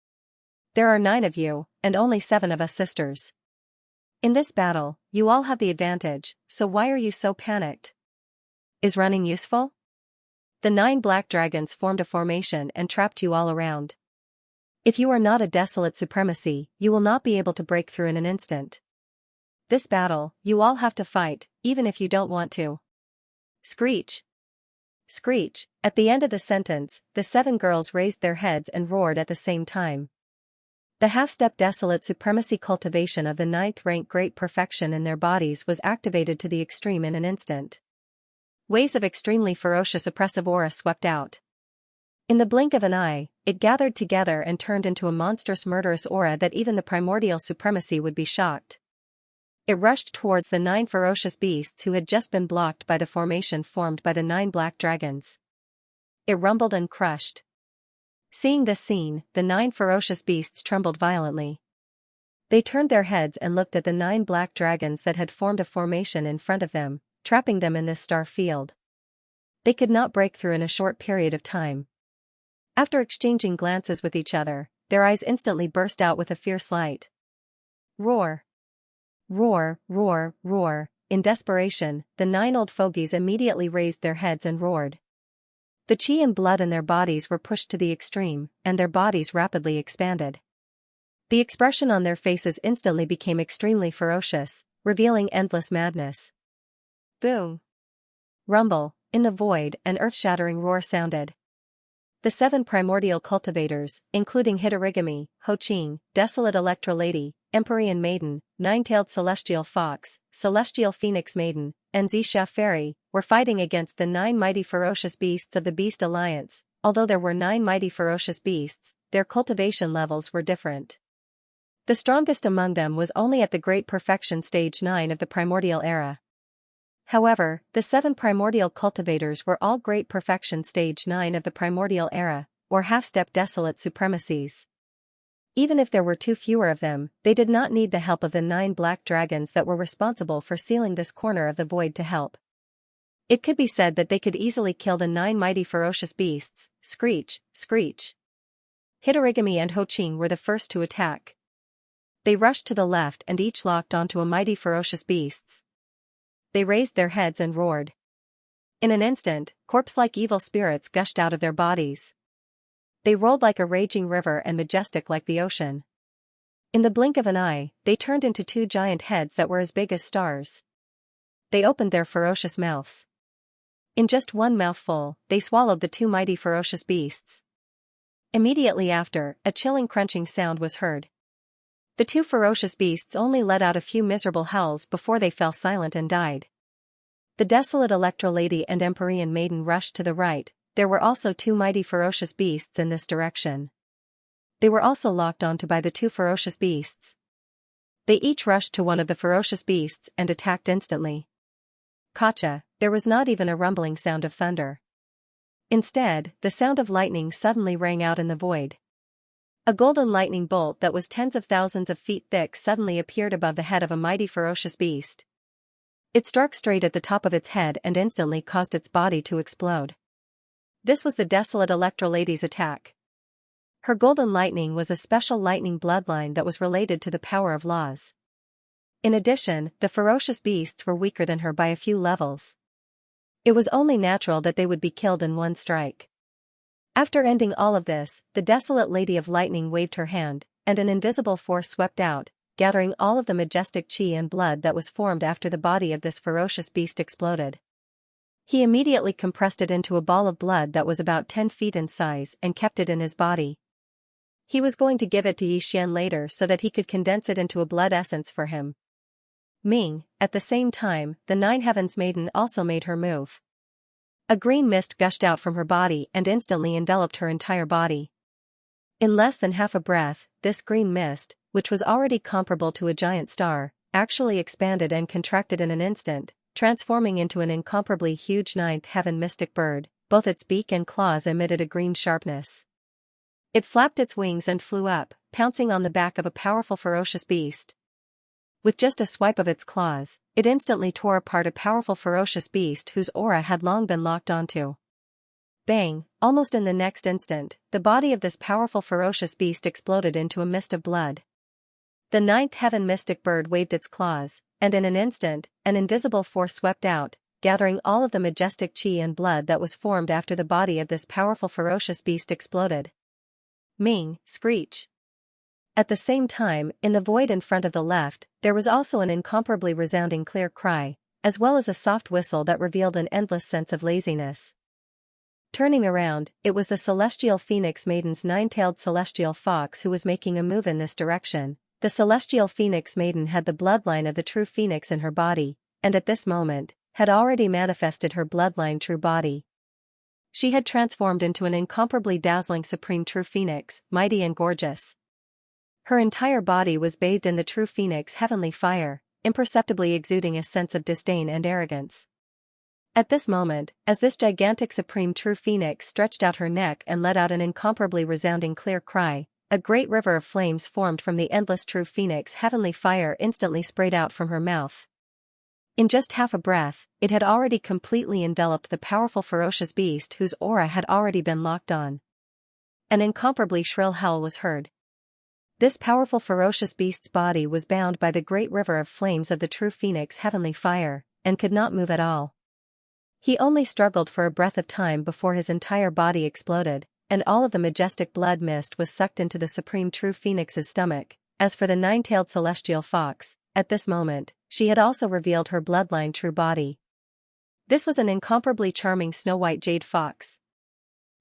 There are 9 of you, and only 7 of us sisters. In this battle, you all have the advantage, so why are you so panicked? Is running useful? The 9 black dragons formed a formation and trapped you all around. If you are not a desolate supremacy, you will not be able to break through in an instant. This battle, you all have to fight, even if you don't want to. Screech! Screech! At the end of the sentence, the 7 girls raised their heads and roared at the same time. The half-step desolate supremacy cultivation of the 9th rank great perfection in their bodies was activated to the extreme in an instant. Waves of extremely ferocious oppressive aura swept out. In the blink of an eye, it gathered together and turned into a monstrous murderous aura that even the primordial supremacy would be shocked. It rushed towards the 9 ferocious beasts who had just been blocked by the formation formed by the 9 black dragons. It rumbled and crushed. Seeing this scene, the 9 ferocious beasts trembled violently. They turned their heads and looked at the 9 black dragons that had formed a formation in front of them, trapping them in this star field. They could not break through in a short period of time. After exchanging glances with each other, their eyes instantly burst out with a fierce light. Roar! Roar, roar, roar! In desperation, the 9 old fogies immediately raised their heads and roared. The chi and blood in their bodies were pushed to the extreme, and their bodies rapidly expanded. The expression on their faces instantly became extremely ferocious, revealing endless madness. Boom! Rumble! In the void, an earth-shattering roar sounded. The 7 primordial cultivators, including Hitorigami, Ho-Ching, Desolate Electra Lady, Empyrean Maiden, 9-tailed Celestial Fox, Celestial Phoenix Maiden, and Xianxia Fairy, were fighting against the 9 mighty ferocious beasts of the Beast Alliance. Although there were 9 mighty ferocious beasts, their cultivation levels were different. The strongest among them was only at the Great Perfection Stage 9 of the Primordial Era. However, the 7 primordial cultivators were all Great Perfection Stage 9 of the Primordial Era, or half-step desolate supremacies. Even if there were 2 fewer of them, they did not need the help of the 9 black dragons that were responsible for sealing this corner of the void to help. It could be said that they could easily kill the 9 mighty ferocious beasts. Screech, screech! Hitorigami and Ho-Ching were the first to attack. They rushed to the left and each locked onto a mighty ferocious beasts. They raised their heads and roared. In an instant, corpse-like evil spirits gushed out of their bodies. They rolled like a raging river and majestic like the ocean. In the blink of an eye, they turned into 2 giant heads that were as big as stars. They opened their ferocious mouths. In just one mouthful, they swallowed the 2 mighty ferocious beasts. Immediately after, a chilling crunching sound was heard. The 2 ferocious beasts only let out a few miserable howls before they fell silent and died. The desolate Electra Lady and Empyrean Maiden rushed to the right. There were also 2 mighty ferocious beasts in this direction. They were also locked onto by the 2 ferocious beasts. They each rushed to one of the ferocious beasts and attacked instantly. Gotcha! There was not even a rumbling sound of thunder. Instead, the sound of lightning suddenly rang out in the void. A golden lightning bolt that was tens of thousands of feet thick suddenly appeared above the head of a mighty ferocious beast. It struck straight at the top of its head and instantly caused its body to explode. This was the desolate Electra Lady's attack. Her golden lightning was a special lightning bloodline that was related to the power of laws. In addition, the ferocious beasts were weaker than her by a few levels. It was only natural that they would be killed in one strike. After ending all of this, the desolate Lady of Lightning waved her hand, and an invisible force swept out, gathering all of the majestic chi and blood that was formed after the body of this ferocious beast exploded. He immediately compressed it into a ball of blood that was about 10 feet in size and kept it in his body. He was going to give it to Yixian later so that he could condense it into a blood essence for him. Ming, at the same time, the 9 Heavens Maiden also made her move. A green mist gushed out from her body and instantly enveloped her entire body. In less than half a breath, this green mist, which was already comparable to a giant star, actually expanded and contracted in an instant, transforming into an incomparably huge 9th heaven mystic bird. Both its beak and claws emitted a green sharpness. It flapped its wings and flew up, pouncing on the back of a powerful ferocious beast. With just a swipe of its claws, it instantly tore apart a powerful ferocious beast whose aura had long been locked onto. Bang! Almost in the next instant, the body of this powerful ferocious beast exploded into a mist of blood. The ninth heaven mystic bird waved its claws, and in an instant, an invisible force swept out, gathering all of the majestic chi and blood that was formed after the body of this powerful ferocious beast exploded. Ming, screech. At the same time, in the void in front of the left, there was also an incomparably resounding clear cry, as well as a soft whistle that revealed an endless sense of laziness. Turning around, it was the celestial phoenix maiden's nine-tailed celestial fox who was making a move in this direction. The celestial phoenix maiden had the bloodline of the true phoenix in her body, and at this moment, had already manifested her bloodline true body. She had transformed into an incomparably dazzling supreme true phoenix, mighty and gorgeous. Her entire body was bathed in the true phoenix heavenly fire, imperceptibly exuding a sense of disdain and arrogance. At this moment, as this gigantic supreme true phoenix stretched out her neck and let out an incomparably resounding clear cry, a great river of flames formed from the endless true phoenix heavenly fire instantly sprayed out from her mouth. In just half a breath, it had already completely enveloped the powerful ferocious beast whose aura had already been locked on. An incomparably shrill howl was heard. This powerful ferocious beast's body was bound by the great river of flames of the true phoenix heavenly fire, and could not move at all. He only struggled for a breath of time before his entire body exploded, and all of the majestic blood mist was sucked into the supreme true phoenix's stomach. As for the nine-tailed celestial fox, at this moment, she had also revealed her bloodline true body. This was an incomparably charming snow-white jade fox.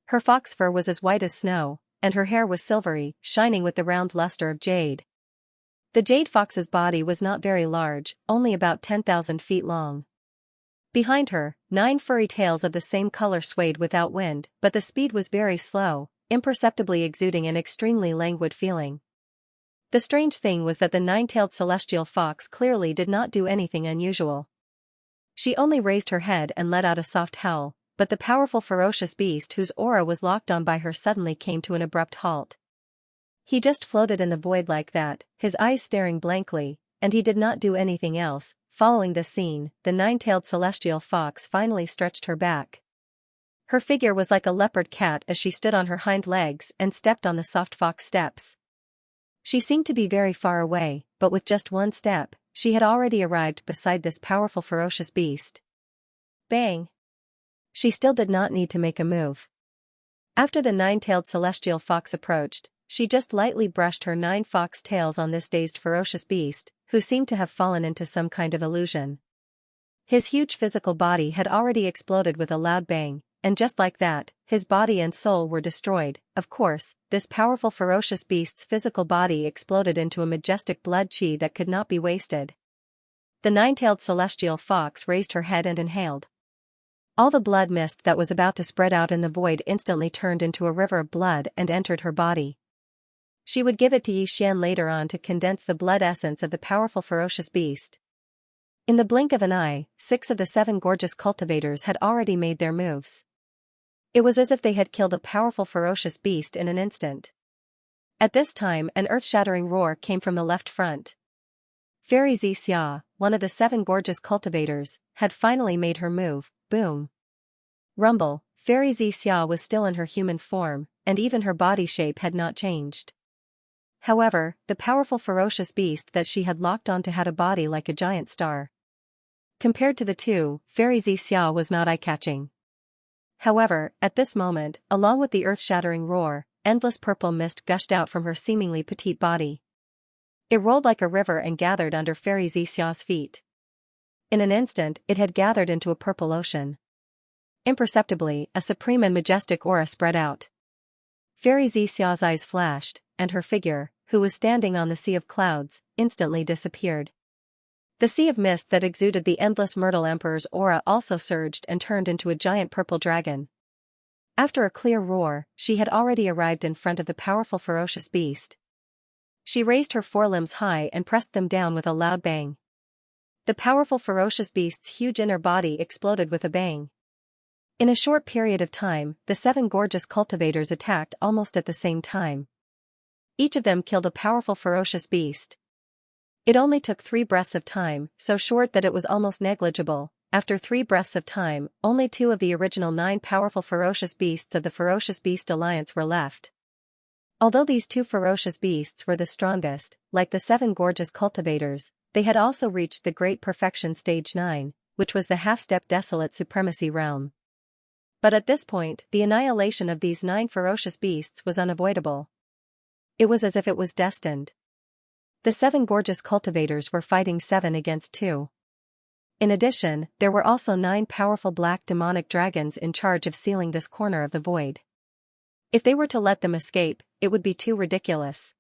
Her fox fur was as white as snow, and her hair was silvery, shining with the round luster of jade. The jade fox's body was not very large, only about 10,000 feet long. Behind her, 9 furry tails of the same color swayed without wind, but the speed was very slow, imperceptibly exuding an extremely languid feeling. The strange thing was that the nine-tailed celestial fox clearly did not do anything unusual. She only raised her head and let out a soft howl, but the powerful ferocious beast whose aura was locked on by her suddenly came to an abrupt halt. He just floated in the void like that, his eyes staring blankly, and he did not do anything else. Following this scene, the nine-tailed celestial fox finally stretched her back. Her figure was like a leopard cat as she stood on her hind legs and stepped on the soft fox steps. She seemed to be very far away, but with just one step, she had already arrived beside this powerful ferocious beast. Bang! She still did not need to make a move. After the nine-tailed celestial fox approached, she just lightly brushed her 9 fox tails on this dazed ferocious beast, who seemed to have fallen into some kind of illusion. His huge physical body had already exploded with a loud bang, and just like that, his body and soul were destroyed. Of course, this powerful ferocious beast's physical body exploded into a majestic blood chi that could not be wasted. The nine-tailed celestial fox raised her head and inhaled. All the blood mist that was about to spread out in the void instantly turned into a river of blood and entered her body. She would give it to Yi Xian later on to condense the blood essence of the powerful ferocious beast. In the blink of an eye, 6 of the 7 gorgeous cultivators had already made their moves. It was as if they had killed a powerful ferocious beast in an instant. At this time, an earth-shattering roar came from the left front. Fairy Xianxia, one of the 7 gorgeous cultivators, had finally made her move. Boom! Rumble! Fairy Xianxia was still in her human form, and even her body shape had not changed. However, the powerful ferocious beast that she had locked onto had a body like a giant star. Compared to the two, Fairy Xianxia was not eye-catching. However, at this moment, along with the earth-shattering roar, endless purple mist gushed out from her seemingly petite body. It rolled like a river and gathered under Fairy Xiao's feet. In an instant, it had gathered into a purple ocean. Imperceptibly, a supreme and majestic aura spread out. Fairy Xiao's eyes flashed, and her figure, who was standing on the sea of clouds, instantly disappeared. The sea of mist that exuded the endless Myrtle Emperor's aura also surged and turned into a giant purple dragon. After a clear roar, she had already arrived in front of the powerful ferocious beast. She raised her forelimbs high and pressed them down with a loud bang. The powerful ferocious beast's huge inner body exploded with a bang. In a short period of time, the 7 gorgeous cultivators attacked almost at the same time. Each of them killed a powerful ferocious beast. It only took 3 breaths of time, so short that it was almost negligible, after 3 breaths of time, only 2 of the original 9 powerful ferocious beasts of the Ferocious Beast Alliance were left. Although these 2 ferocious beasts were the strongest, like the 7 gorgeous cultivators, they had also reached the Great Perfection Stage 9, which was the half-step Desolate Supremacy realm. But at this point, the annihilation of these 9 ferocious beasts was unavoidable. It was as if it was destined. The 7 gorgeous cultivators were fighting 7 against 2. In addition, there were also 9 powerful black demonic dragons in charge of sealing this corner of the void. If they were to let them escape, it would be too ridiculous.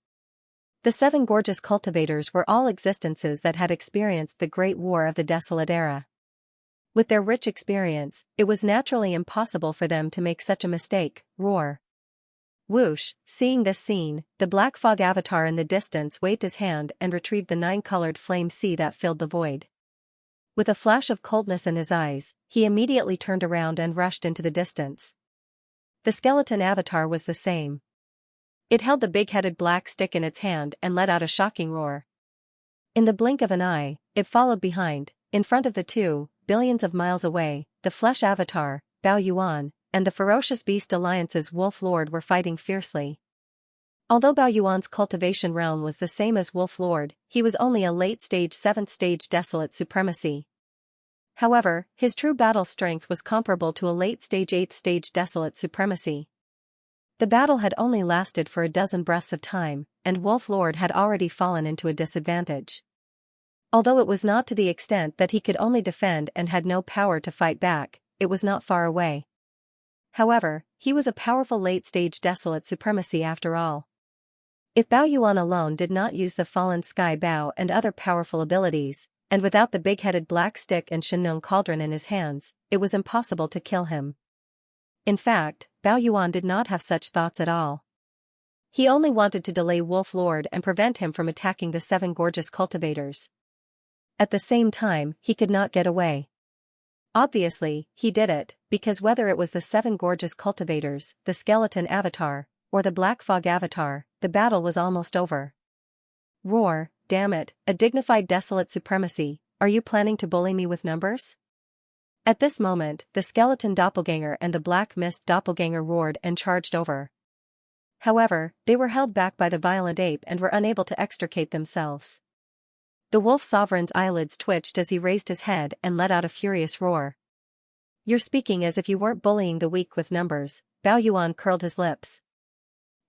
The 7 gorgeous cultivators were all existences that had experienced the Great War of the Desolate Era. With their rich experience, it was naturally impossible for them to make such a mistake. Roar. Whoosh! Seeing this scene, the black fog avatar in the distance waved his hand and retrieved the 9-colored flame sea that filled the void. With a flash of coldness in his eyes, he immediately turned around and rushed into the distance. The skeleton avatar was the same. It held the big-headed black stick in its hand and let out a shocking roar. In the blink of an eye, it followed behind, in front of the 2, billions of miles away, the flesh avatar, Bao Yuan, and the Ferocious Beast Alliance's Wolf Lord were fighting fiercely. Although Bao Yuan's cultivation realm was the same as Wolf Lord, he was only a late-stage 7th stage Desolate Supremacy. However, his true battle strength was comparable to a late-stage 8th stage Desolate Supremacy. The battle had only lasted for a dozen breaths of time, and Wolf Lord had already fallen into a disadvantage. Although it was not to the extent that he could only defend and had no power to fight back, it was not far away. However, he was a powerful late-stage Desolate Supremacy after all. If Bao Yuan alone did not use the Fallen Sky Bao and other powerful abilities, and without the big-headed black stick and Shinong cauldron in his hands, it was impossible to kill him. In fact, Bao Yuan did not have such thoughts at all. He only wanted to delay Wolf Lord and prevent him from attacking the 7 gorgeous cultivators. At the same time, he could not get away. Obviously, he did it, because whether it was the 7 gorgeous cultivators, the skeleton avatar, or the black fog avatar, the battle was almost over. Roar, damn it, a dignified Desolate Supremacy, are you planning to bully me with numbers? At this moment, the skeleton doppelganger and the black mist doppelganger roared and charged over. However, they were held back by the violent ape and were unable to extricate themselves. The wolf sovereign's eyelids twitched as he raised his head and let out a furious roar. You're speaking as if you weren't bullying the weak with numbers, Bao Yuan curled his lips.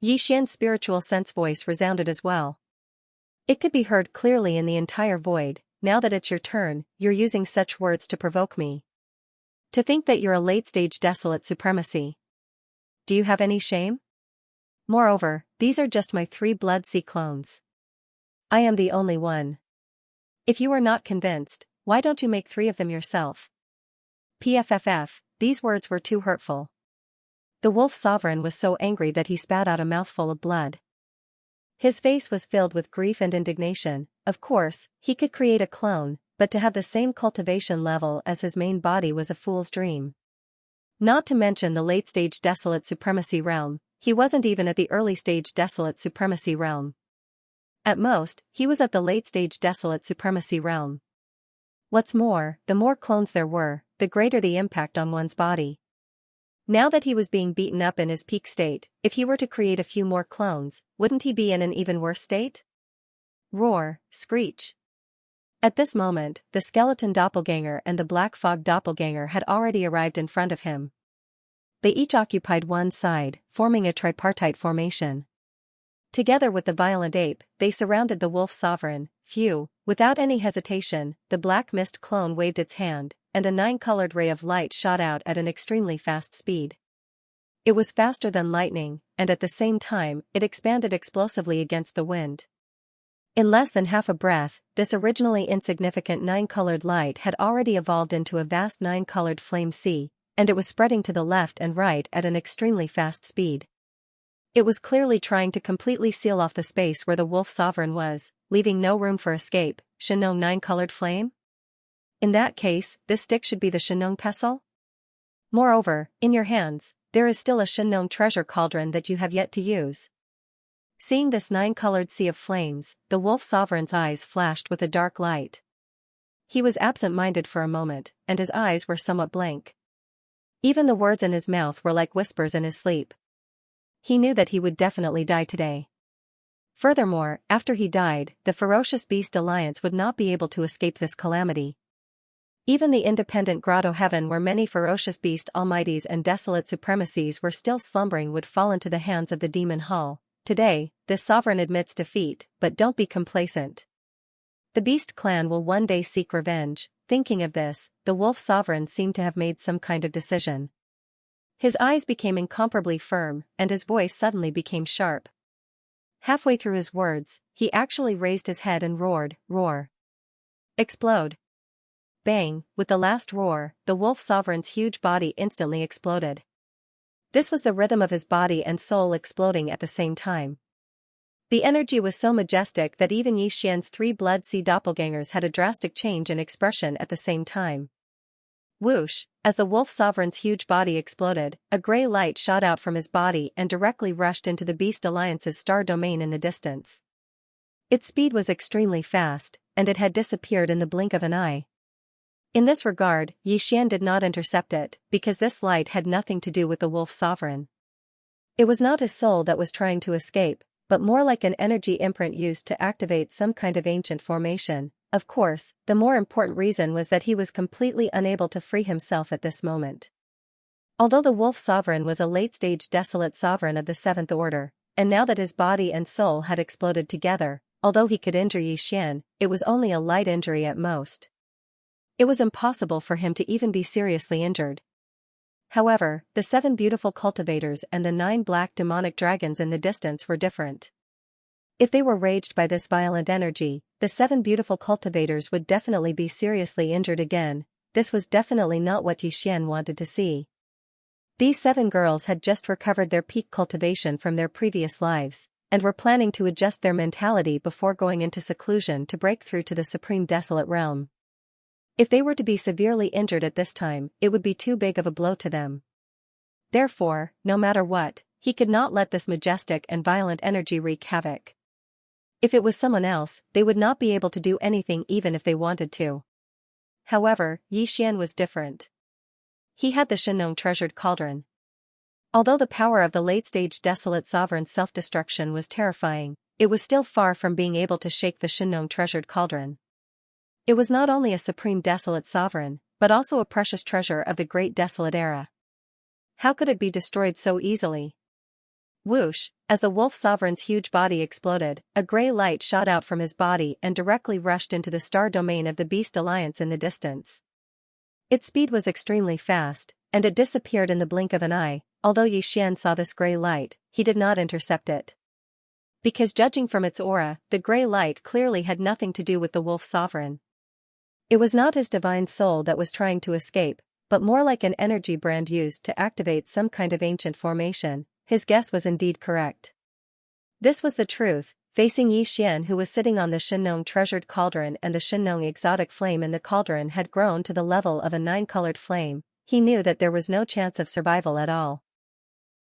Yi Xian's spiritual sense voice resounded as well. It could be heard clearly in the entire void. Now that it's your turn, you're using such words to provoke me. To think that you're a late-stage Desolate Supremacy. Do you have any shame? Moreover, these are just my 3 Blood Sea clones. I am the only one. If you are not convinced, why don't you make 3 of them yourself? PFFF, these words were too hurtful. The wolf sovereign was so angry that he spat out a mouthful of blood. His face was filled with grief and indignation. Of course, he could create a clone, but to have the same cultivation level as his main body was a fool's dream. Not to mention the late-stage Desolate Supremacy realm, he wasn't even at the early-stage Desolate Supremacy realm. At most, he was at the late-stage Desolate Supremacy realm. What's more, the more clones there were, the greater the impact on one's body. Now that he was being beaten up in his peak state, if he were to create a few more clones, wouldn't he be in an even worse state? Roar, screech. At this moment, the skeleton doppelganger and the black fog doppelganger had already arrived in front of him. They each occupied one side, forming a tripartite formation. Together with the violent ape, they surrounded the wolf sovereign. Phew! Without any hesitation, the black mist clone waved its hand, and a 9-colored ray of light shot out at an extremely fast speed. It was faster than lightning, and at the same time, it expanded explosively against the wind. In less than half a breath, this originally insignificant 9-colored light had already evolved into a vast 9-colored flame sea, and it was spreading to the left and right at an extremely fast speed. It was clearly trying to completely seal off the space where the wolf sovereign was, leaving no room for escape. Shinong 9-colored flame? In that case, this stick should be the Shinong pestle? Moreover, in your hands, there is still a Shinong treasure cauldron that you have yet to use. Seeing this 9-colored sea of flames, the wolf sovereign's eyes flashed with a dark light. He was absent-minded for a moment, and his eyes were somewhat blank. Even the words in his mouth were like whispers in his sleep. He knew that he would definitely die today. Furthermore, after he died, the Ferocious Beast Alliance would not be able to escape this calamity. Even the independent Grotto Heaven where many ferocious beast almighties and desolate supremacies were still slumbering would fall into the hands of the Demon Hall. Today, this sovereign admits defeat, but don't be complacent. The Beast Clan will one day seek revenge. Thinking of this, the Wolf Sovereign seemed to have made some kind of decision. His eyes became incomparably firm, and his voice suddenly became sharp. Halfway through his words, he actually raised his head and roared, "Roar! Explode!" Bang, with the last roar, the Wolf Sovereign's huge body instantly exploded. This was the rhythm of his body and soul exploding at the same time. The energy was so majestic that even Xianxia's 3 Blood Sea doppelgangers had a drastic change in expression at the same time. Whoosh, as the Wolf Sovereign's huge body exploded, a gray light shot out from his body and directly rushed into the Beast Alliance's star domain in the distance. Its speed was extremely fast, and it had disappeared in the blink of an eye. In this regard, Xian did not intercept it, because this light had nothing to do with the Wolf Sovereign. It was not his soul that was trying to escape, but more like an energy imprint used to activate some kind of ancient formation. Of course, the more important reason was that he was completely unable to free himself at this moment. Although the Wolf Sovereign was a late-stage desolate sovereign of the 7th Order, and now that his body and soul had exploded together, although he could injure Xian, it was only a light injury at most. It was impossible for him to even be seriously injured. However, the 7 beautiful cultivators and the 9 black demonic dragons in the distance were different. If they were raged by this violent energy, the 7 beautiful cultivators would definitely be seriously injured again. This was definitely not what Xian wanted to see. These 7 girls had just recovered their peak cultivation from their previous lives, and were planning to adjust their mentality before going into seclusion to break through to the Supreme Desolate Realm. If they were to be severely injured at this time, it would be too big of a blow to them. Therefore, no matter what, he could not let this majestic and violent energy wreak havoc. If it was someone else, they would not be able to do anything even if they wanted to. However, Xian was different. He had the Xianxia treasured cauldron. Although the power of the late-stage desolate sovereign's self-destruction was terrifying, it was still far from being able to shake the Xianxia treasured cauldron. It was not only a supreme desolate sovereign, but also a precious treasure of the great desolate era. How could it be destroyed so easily? Whoosh, as the Wolf Sovereign's huge body exploded, a gray light shot out from his body and directly rushed into the star domain of the Beast Alliance in the distance. Its speed was extremely fast, and it disappeared in the blink of an eye. Although Xian saw this gray light, he did not intercept it. Because judging from its aura, the gray light clearly had nothing to do with the Wolf Sovereign. It was not his divine soul that was trying to escape, but more like an energy brand used to activate some kind of ancient formation. His guess was indeed correct. This was the truth. Facing Xian, who was sitting on the Xianxia treasured cauldron, and the Xianxia exotic flame in the cauldron had grown to the level of a 9-colored flame, he knew that there was no chance of survival at all.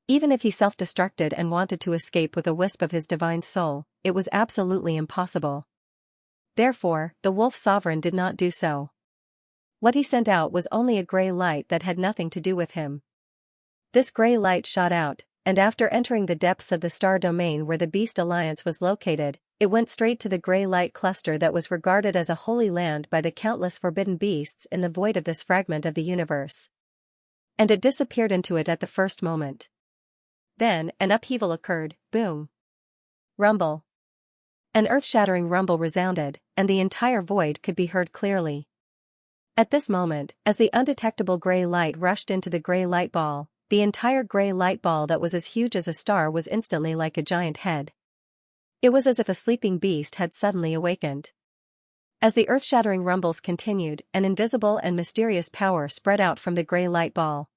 Even if he self-destructed and wanted to escape with a wisp of his divine soul, it was absolutely impossible. Therefore, the Wolf Sovereign did not do so. What he sent out was only a gray light that had nothing to do with him. This gray light shot out, and after entering the depths of the star domain where the Beast Alliance was located, it went straight to the gray light cluster that was regarded as a holy land by the countless forbidden beasts in the void of this fragment of the universe. And it disappeared into it at the first moment. Then, an upheaval occurred. Boom. Rumble. An earth-shattering rumble resounded, and the entire void could be heard clearly. At this moment, as the undetectable gray light rushed into the gray light ball, the entire gray light ball that was as huge as a star was instantly like a giant head. It was as if a sleeping beast had suddenly awakened. As the earth-shattering rumbles continued, an invisible and mysterious power spread out from the gray light ball.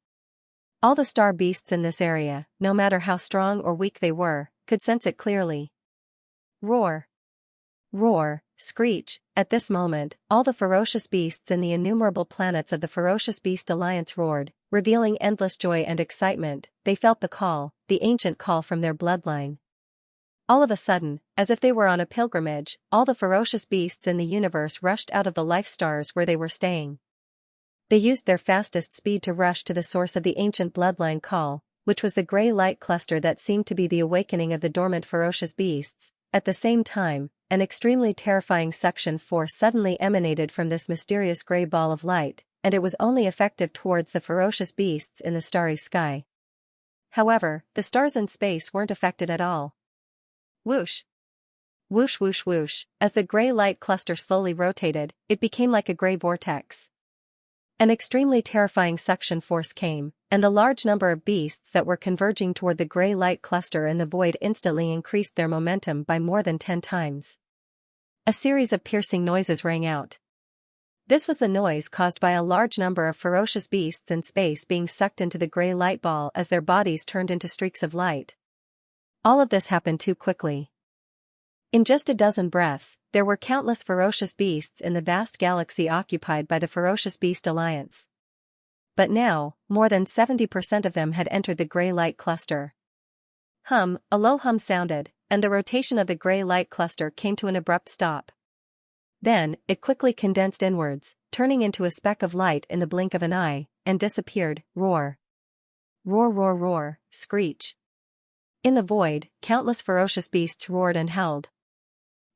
All the star beasts in this area, no matter how strong or weak they were, could sense it clearly. Roar. Roar, screech. At this moment, all the ferocious beasts in the innumerable planets of the Ferocious Beast Alliance roared, revealing endless joy and excitement. They felt the call, the ancient call from their bloodline. All of a sudden, as if they were on a pilgrimage, all the ferocious beasts in the universe rushed out of the life stars where they were staying. They used their fastest speed to rush to the source of the ancient bloodline call, which was the gray light cluster that seemed to be the awakening of the dormant ferocious beasts. At the same time, an extremely terrifying suction force suddenly emanated from this mysterious gray ball of light, and it was only effective towards the ferocious beasts in the starry sky. However, the stars in space weren't affected at all. Whoosh! Whoosh whoosh whoosh, as the gray light cluster slowly rotated, it became like a gray vortex. An extremely terrifying suction force came, and the large number of beasts that were converging toward the gray light cluster in the void instantly increased their momentum by more than 10 times. A series of piercing noises rang out. This was the noise caused by a large number of ferocious beasts in space being sucked into the gray light ball as their bodies turned into streaks of light. All of this happened too quickly. In just a dozen breaths, there were countless ferocious beasts in the vast galaxy occupied by the Ferocious Beast Alliance. But now, more than 70% of them had entered the gray light cluster. A low hum sounded, and the rotation of the gray light cluster came to an abrupt stop. Then, it quickly condensed inwards, turning into a speck of light in the blink of an eye, and disappeared. Roar! Roar roar roar, screech! In the void, countless ferocious beasts roared and howled.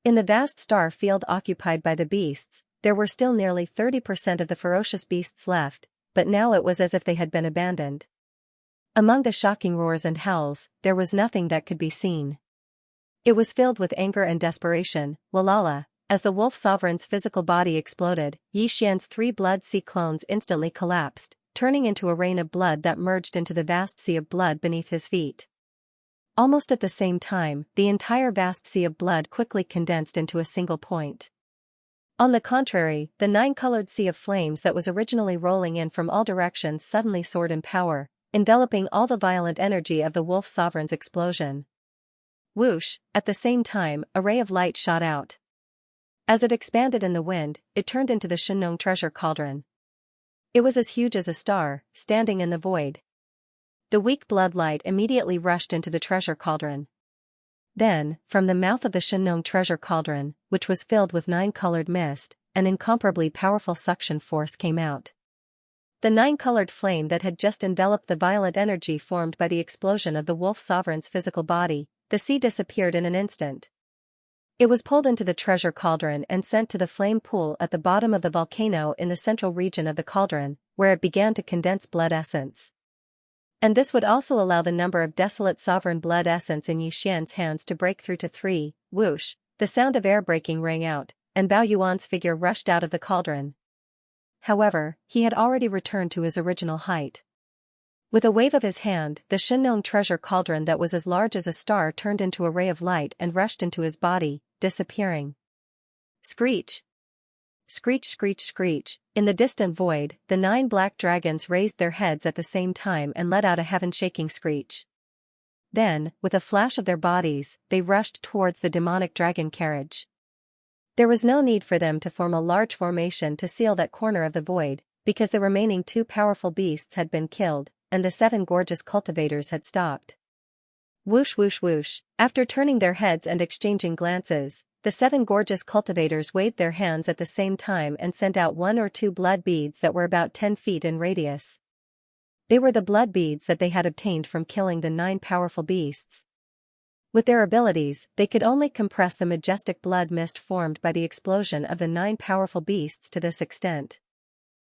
In the vast star field occupied by the beasts, there were still nearly 30% of the ferocious beasts left, but now it was as if they had been abandoned. Among the shocking roars and howls, there was nothing that could be seen. It was filled with anger and desperation. Walala, as the wolf sovereign's physical body exploded, Xianxia's 3 blood sea clones instantly collapsed, turning into a rain of blood that merged into the vast sea of blood beneath his feet. Almost at the same time, the entire vast sea of blood quickly condensed into a single point. On the contrary, the 9-colored sea of flames that was originally rolling in from all directions suddenly soared in power, enveloping all the violent energy of the wolf sovereign's explosion. Whoosh! At the same time, a ray of light shot out. As it expanded in the wind, it turned into the Xianxia treasure cauldron. It was as huge as a star, standing in the void. The weak blood light immediately rushed into the treasure cauldron. Then, from the mouth of the Xianxia treasure cauldron, which was filled with 9-colored mist, an incomparably powerful suction force came out. The 9-colored flame that had just enveloped the violent energy formed by the explosion of the wolf sovereign's physical body, the sea disappeared in an instant. It was pulled into the treasure cauldron and sent to the flame pool at the bottom of the volcano in the central region of the cauldron, where it began to condense blood essence. And this would also allow the number of desolate sovereign blood essence in Xianxia's hands to break through to 3. Whoosh! The sound of air breaking rang out, and Bao Yuan's figure rushed out of the cauldron. However, he had already returned to his original height. With a wave of his hand, the Xianxia treasure cauldron that was as large as a star turned into a ray of light and rushed into his body, disappearing. Screech! Screech screech screech, in the distant void, the 9 black dragons raised their heads at the same time and let out a heaven-shaking screech. Then, with a flash of their bodies, they rushed towards the demonic dragon carriage. There was no need for them to form a large formation to seal that corner of the void, because the remaining 2 powerful beasts had been killed, and the 7 gorgeous cultivators had stopped. Whoosh whoosh whoosh, after turning their heads and exchanging glances, the 7 gorgeous cultivators waved their hands at the same time and sent out 1 or 2 blood beads that were about 10 feet in radius. They were the blood beads that they had obtained from killing the 9 powerful beasts. With their abilities, they could only compress the majestic blood mist formed by the explosion of the 9 powerful beasts to this extent.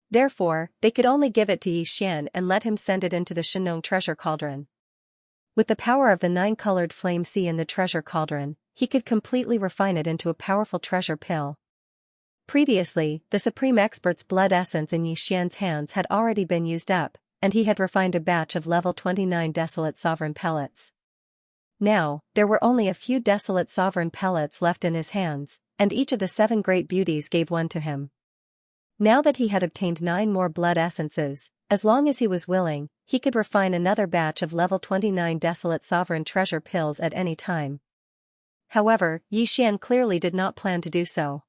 Therefore, they could only give it to Xian and let him send it into the Xianxia treasure cauldron. With the power of the 9-colored flame sea in the treasure cauldron, he could completely refine it into a powerful treasure pill. Previously, the supreme expert's blood essence in Xian's hands had already been used up, and he had refined a batch of level 29 desolate sovereign pellets. Now, there were only a few desolate sovereign pellets left in his hands, and each of the 7 great beauties gave one to him. Now that he had obtained 9 more blood essences, as long as he was willing, he could refine another batch of level 29 desolate sovereign treasure pills at any time. However, Xian clearly did not plan to do so.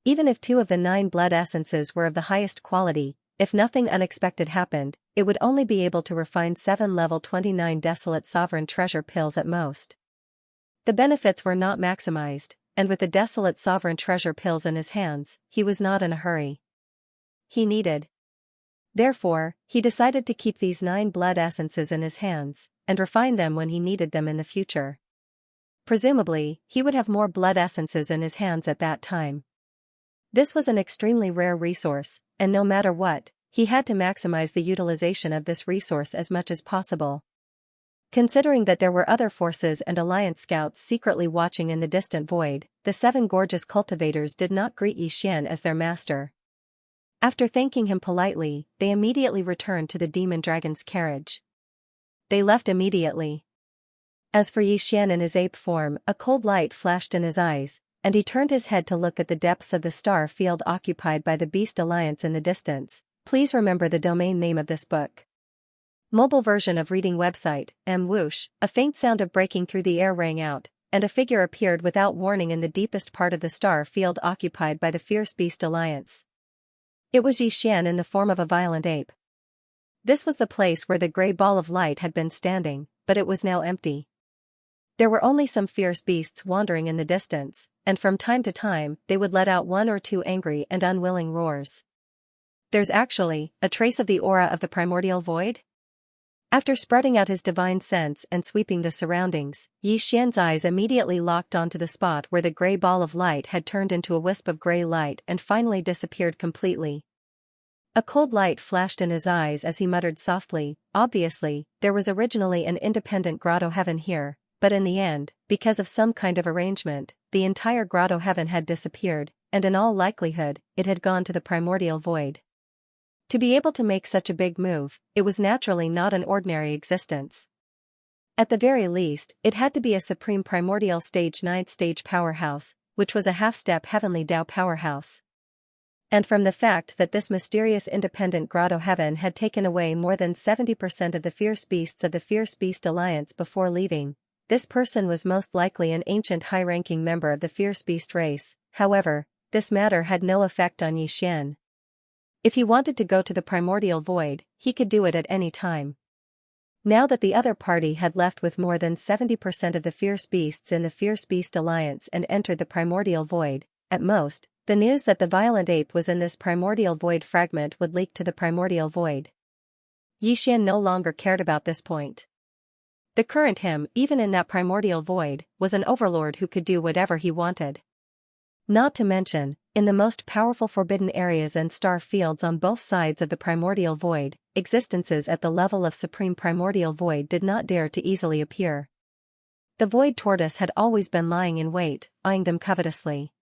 Even if 2 of the 9 blood essences were of the highest quality, if nothing unexpected happened, it would only be able to refine 7 level 29 desolate sovereign treasure pills at most. The benefits were not maximized, and with the desolate sovereign treasure pills in his hands, he was not in a hurry. Therefore, he decided to keep these 9 blood essences in his hands, and refine them when he needed them in the future. Presumably, he would have more blood essences in his hands at that time. This was an extremely rare resource, and no matter what, he had to maximize the utilization of this resource as much as possible. Considering that there were other forces and Alliance scouts secretly watching in the distant void, the 7 gorgeous cultivators did not greet Xian as their master. After thanking him politely, they immediately returned to the demon dragon's carriage. They left immediately. As for Xian in his ape form, a cold light flashed in his eyes, and he turned his head to look at the depths of the star field occupied by the Beast Alliance in the distance. Please remember the domain name of this book. Mobile version of reading website, whoosh, a faint sound of breaking through the air rang out, and a figure appeared without warning in the deepest part of the star field occupied by the fierce Beast Alliance. It was Xian in the form of a violent ape. This was the place where the gray ball of light had been standing, but it was now empty. There were only some fierce beasts wandering in the distance, and from time to time they would let out 1 or 2 angry and unwilling roars. There's actually a trace of the aura of the primordial void? After spreading out his divine sense and sweeping the surroundings, Xian's eyes immediately locked onto the spot where the gray ball of light had turned into a wisp of gray light and finally disappeared completely. A cold light flashed in his eyes as he muttered softly, obviously, there was originally an independent grotto heaven here, but in the end, because of some kind of arrangement, the entire grotto heaven had disappeared, and in all likelihood, it had gone to the primordial void. To be able to make such a big move, it was naturally not an ordinary existence. At the very least, it had to be a supreme primordial stage 9th stage powerhouse, which was a half-step heavenly Tao powerhouse. And from the fact that this mysterious independent grotto heaven had taken away more than 70% of the fierce beasts of the Fierce Beast Alliance before leaving, this person was most likely an ancient high-ranking member of the Fierce Beast race. However, this matter had no effect on Xian. If he wanted to go to the primordial void, he could do it at any time. Now that the other party had left with more than 70% of the fierce beasts in the Fierce Beast Alliance and entered the primordial void, at most, the news that the violent ape was in this primordial void fragment would leak to the primordial void. Xian no longer cared about this point. The current him, even in that primordial void, was an overlord who could do whatever he wanted. Not to mention, in the most powerful forbidden areas and star fields on both sides of the primordial void, existences at the level of supreme primordial void did not dare to easily appear. The void tortoise had always been lying in wait, eyeing them covetously.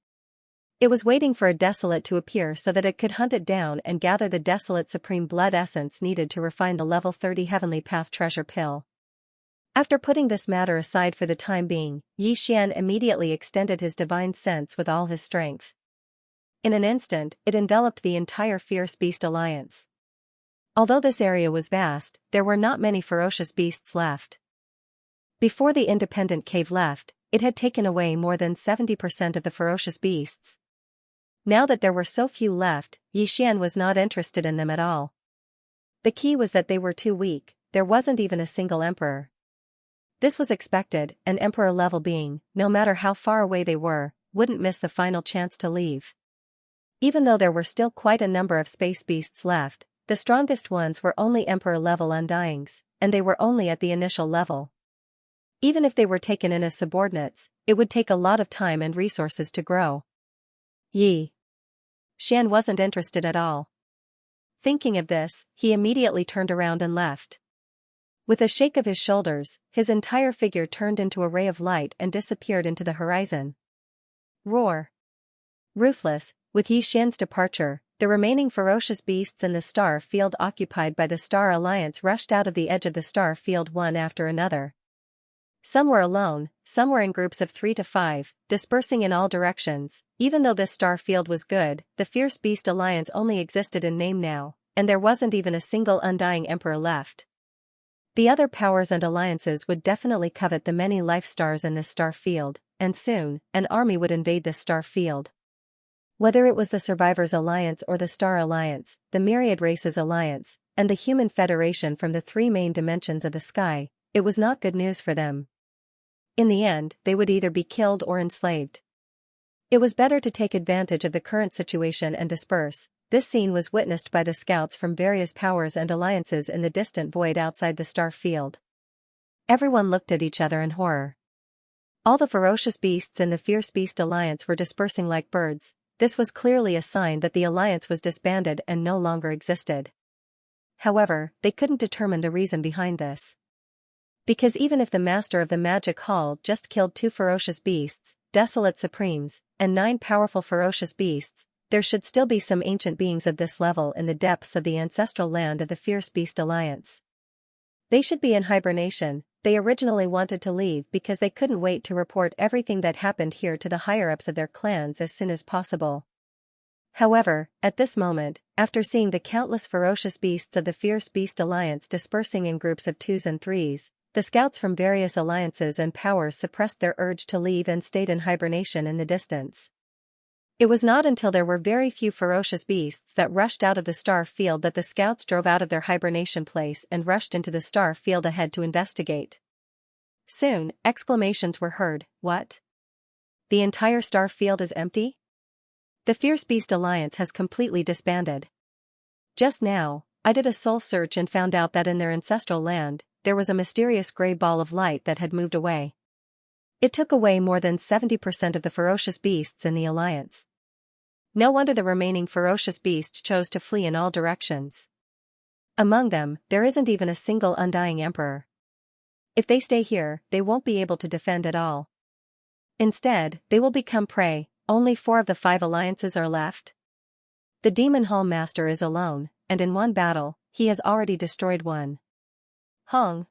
It was waiting for a desolate to appear so that it could hunt it down and gather the desolate supreme blood essence needed to refine the level 30 heavenly path treasure pill. After putting this matter aside for the time being, Xian immediately extended his divine sense with all his strength. In an instant, it enveloped the entire Fierce Beast Alliance. Although this area was vast, there were not many ferocious beasts left. Before the independent cave left, it had taken away more than 70% of the ferocious beasts. Now that there were so few left, Xian was not interested in them at all. The key was that they were too weak, there wasn't even a single emperor. This was expected, an emperor-level being, no matter how far away they were, wouldn't miss the final chance to leave. Even though there were still quite a number of space beasts left, the strongest ones were only emperor-level undyings, and they were only at the initial level. Even if they were taken in as subordinates, it would take a lot of time and resources to grow. Xian wasn't interested at all. Thinking of this, he immediately turned around and left. With a shake of his shoulders, his entire figure turned into a ray of light and disappeared into the horizon. Roar! Ruthless, with Xian's departure, the remaining ferocious beasts in the star field occupied by the Star Alliance rushed out of the edge of the star field one after another. Some were alone, some were in groups of 3 to 5, dispersing in all directions. Even though this star field was good, the Fierce Beast Alliance only existed in name now, and there wasn't even a single undying emperor left. The other powers and alliances would definitely covet the many life stars in this star field, and soon, an army would invade this star field. Whether it was the Survivors Alliance or the Star Alliance, the Myriad Races Alliance, and the Human Federation from the 3 main dimensions of the sky, it was not good news for them. In the end, they would either be killed or enslaved. It was better to take advantage of the current situation and disperse. This scene was witnessed by the scouts from various powers and alliances in the distant void outside the star field. Everyone looked at each other in horror. All the ferocious beasts in the Fierce Beast Alliance were dispersing like birds. This was clearly a sign that the alliance was disbanded and no longer existed. However, they couldn't determine the reason behind this. Because even if the master of the magic hall just killed 2 ferocious beasts, desolate supremes, and 9 powerful ferocious beasts, there should still be some ancient beings of this level in the depths of the ancestral land of the Fierce Beast Alliance. They should be in hibernation. They originally wanted to leave because they couldn't wait to report everything that happened here to the higher-ups of their clans as soon as possible. However, at this moment, after seeing the countless ferocious beasts of the Fierce Beast Alliance dispersing in groups of 2s and 3s, the scouts from various alliances and powers suppressed their urge to leave and stayed in hibernation in the distance. It was not until there were very few ferocious beasts that rushed out of the star field that the scouts drove out of their hibernation place and rushed into the star field ahead to investigate. Soon, exclamations were heard. What? The entire star field is empty? The Fierce Beast Alliance has completely disbanded. Just now, I did a soul search and found out that in their ancestral land, there was a mysterious gray ball of light that had moved away. It took away more than 70% of the ferocious beasts in the alliance. No wonder the remaining ferocious beasts chose to flee in all directions. Among them, there isn't even a single undying emperor. If they stay here, they won't be able to defend at all. Instead, they will become prey. Only 4 of the 5 alliances are left. The Demon Hall Master is alone, and in one battle, he has already destroyed one. Hung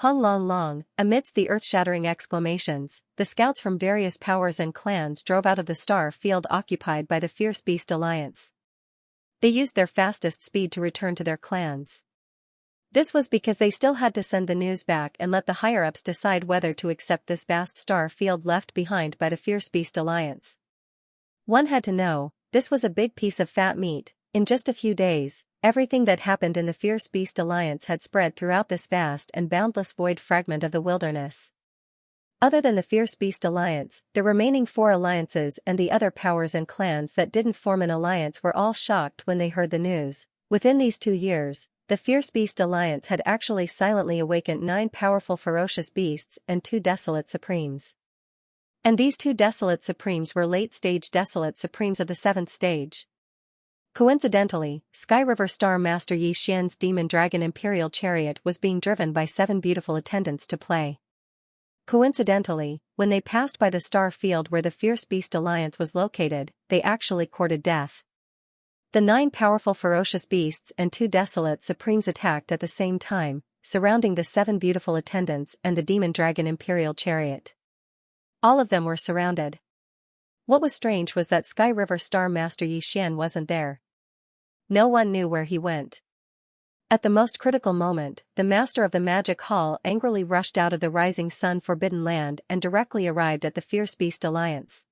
long long, amidst the earth-shattering exclamations, the scouts from various powers and clans drove out of the star field occupied by the Fierce Beast Alliance. They used their fastest speed to return to their clans. This was because they still had to send the news back and let the higher-ups decide whether to accept this vast star field left behind by the Fierce Beast Alliance. One had to know, this was a big piece of fat meat. In just a few days, everything that happened in the Fierce Beast Alliance had spread throughout this vast and boundless void fragment of the wilderness. Other than the Fierce Beast Alliance, the remaining 4 alliances and the other powers and clans that didn't form an alliance were all shocked when they heard the news. Within these 2 years, the Fierce Beast Alliance had actually silently awakened 9 powerful ferocious beasts and 2 desolate supremes. And these 2 desolate supremes were late-stage desolate supremes of the 7th stage. Coincidentally, Sky River Star Master Xianxia's Demon Dragon Imperial Chariot was being driven by 7 beautiful attendants to play. Coincidentally, when they passed by the star field where the Fierce Beast Alliance was located, they actually courted death. The 9 powerful ferocious beasts and 2 desolate supremes attacked at the same time, surrounding the 7 beautiful attendants and the Demon Dragon Imperial Chariot. All of them were surrounded. What was strange was that Sky River Star Master Xian wasn't there. No one knew where he went. At the most critical moment, the master of the magic hall angrily rushed out of the rising sun forbidden land and directly arrived at the Fierce Beast Alliance.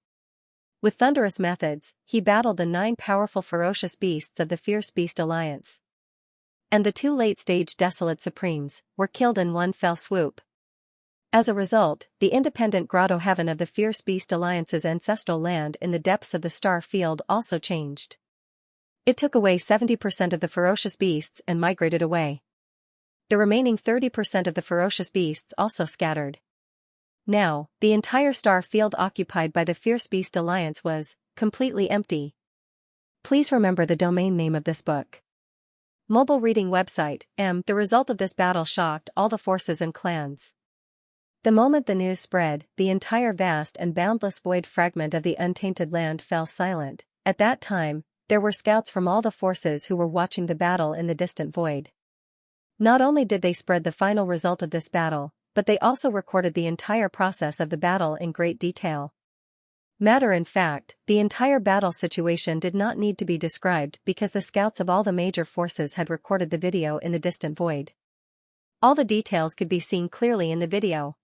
With thunderous methods, he battled the 9 powerful ferocious beasts of the Fierce Beast Alliance. And the 2 late-stage desolate supremes were killed in one fell swoop. As a result, the independent grotto heaven of the Fierce Beast Alliance's ancestral land in the depths of the star field also changed. It took away 70% of the ferocious beasts and migrated away. The remaining 30% of the ferocious beasts also scattered. Now, the entire star field occupied by the Fierce Beast Alliance was completely empty. Please remember the domain name of this book. Mobile reading website. The result of this battle shocked all the forces and clans. The moment the news spread, the entire vast and boundless void fragment of the untainted land fell silent. At that time, there were scouts from all the forces who were watching the battle in the distant void. Not only did they spread the final result of this battle, but they also recorded the entire process of the battle in great detail. Matter in fact, the entire battle situation did not need to be described because the scouts of all the major forces had recorded the video in the distant void. All the details could be seen clearly in the video.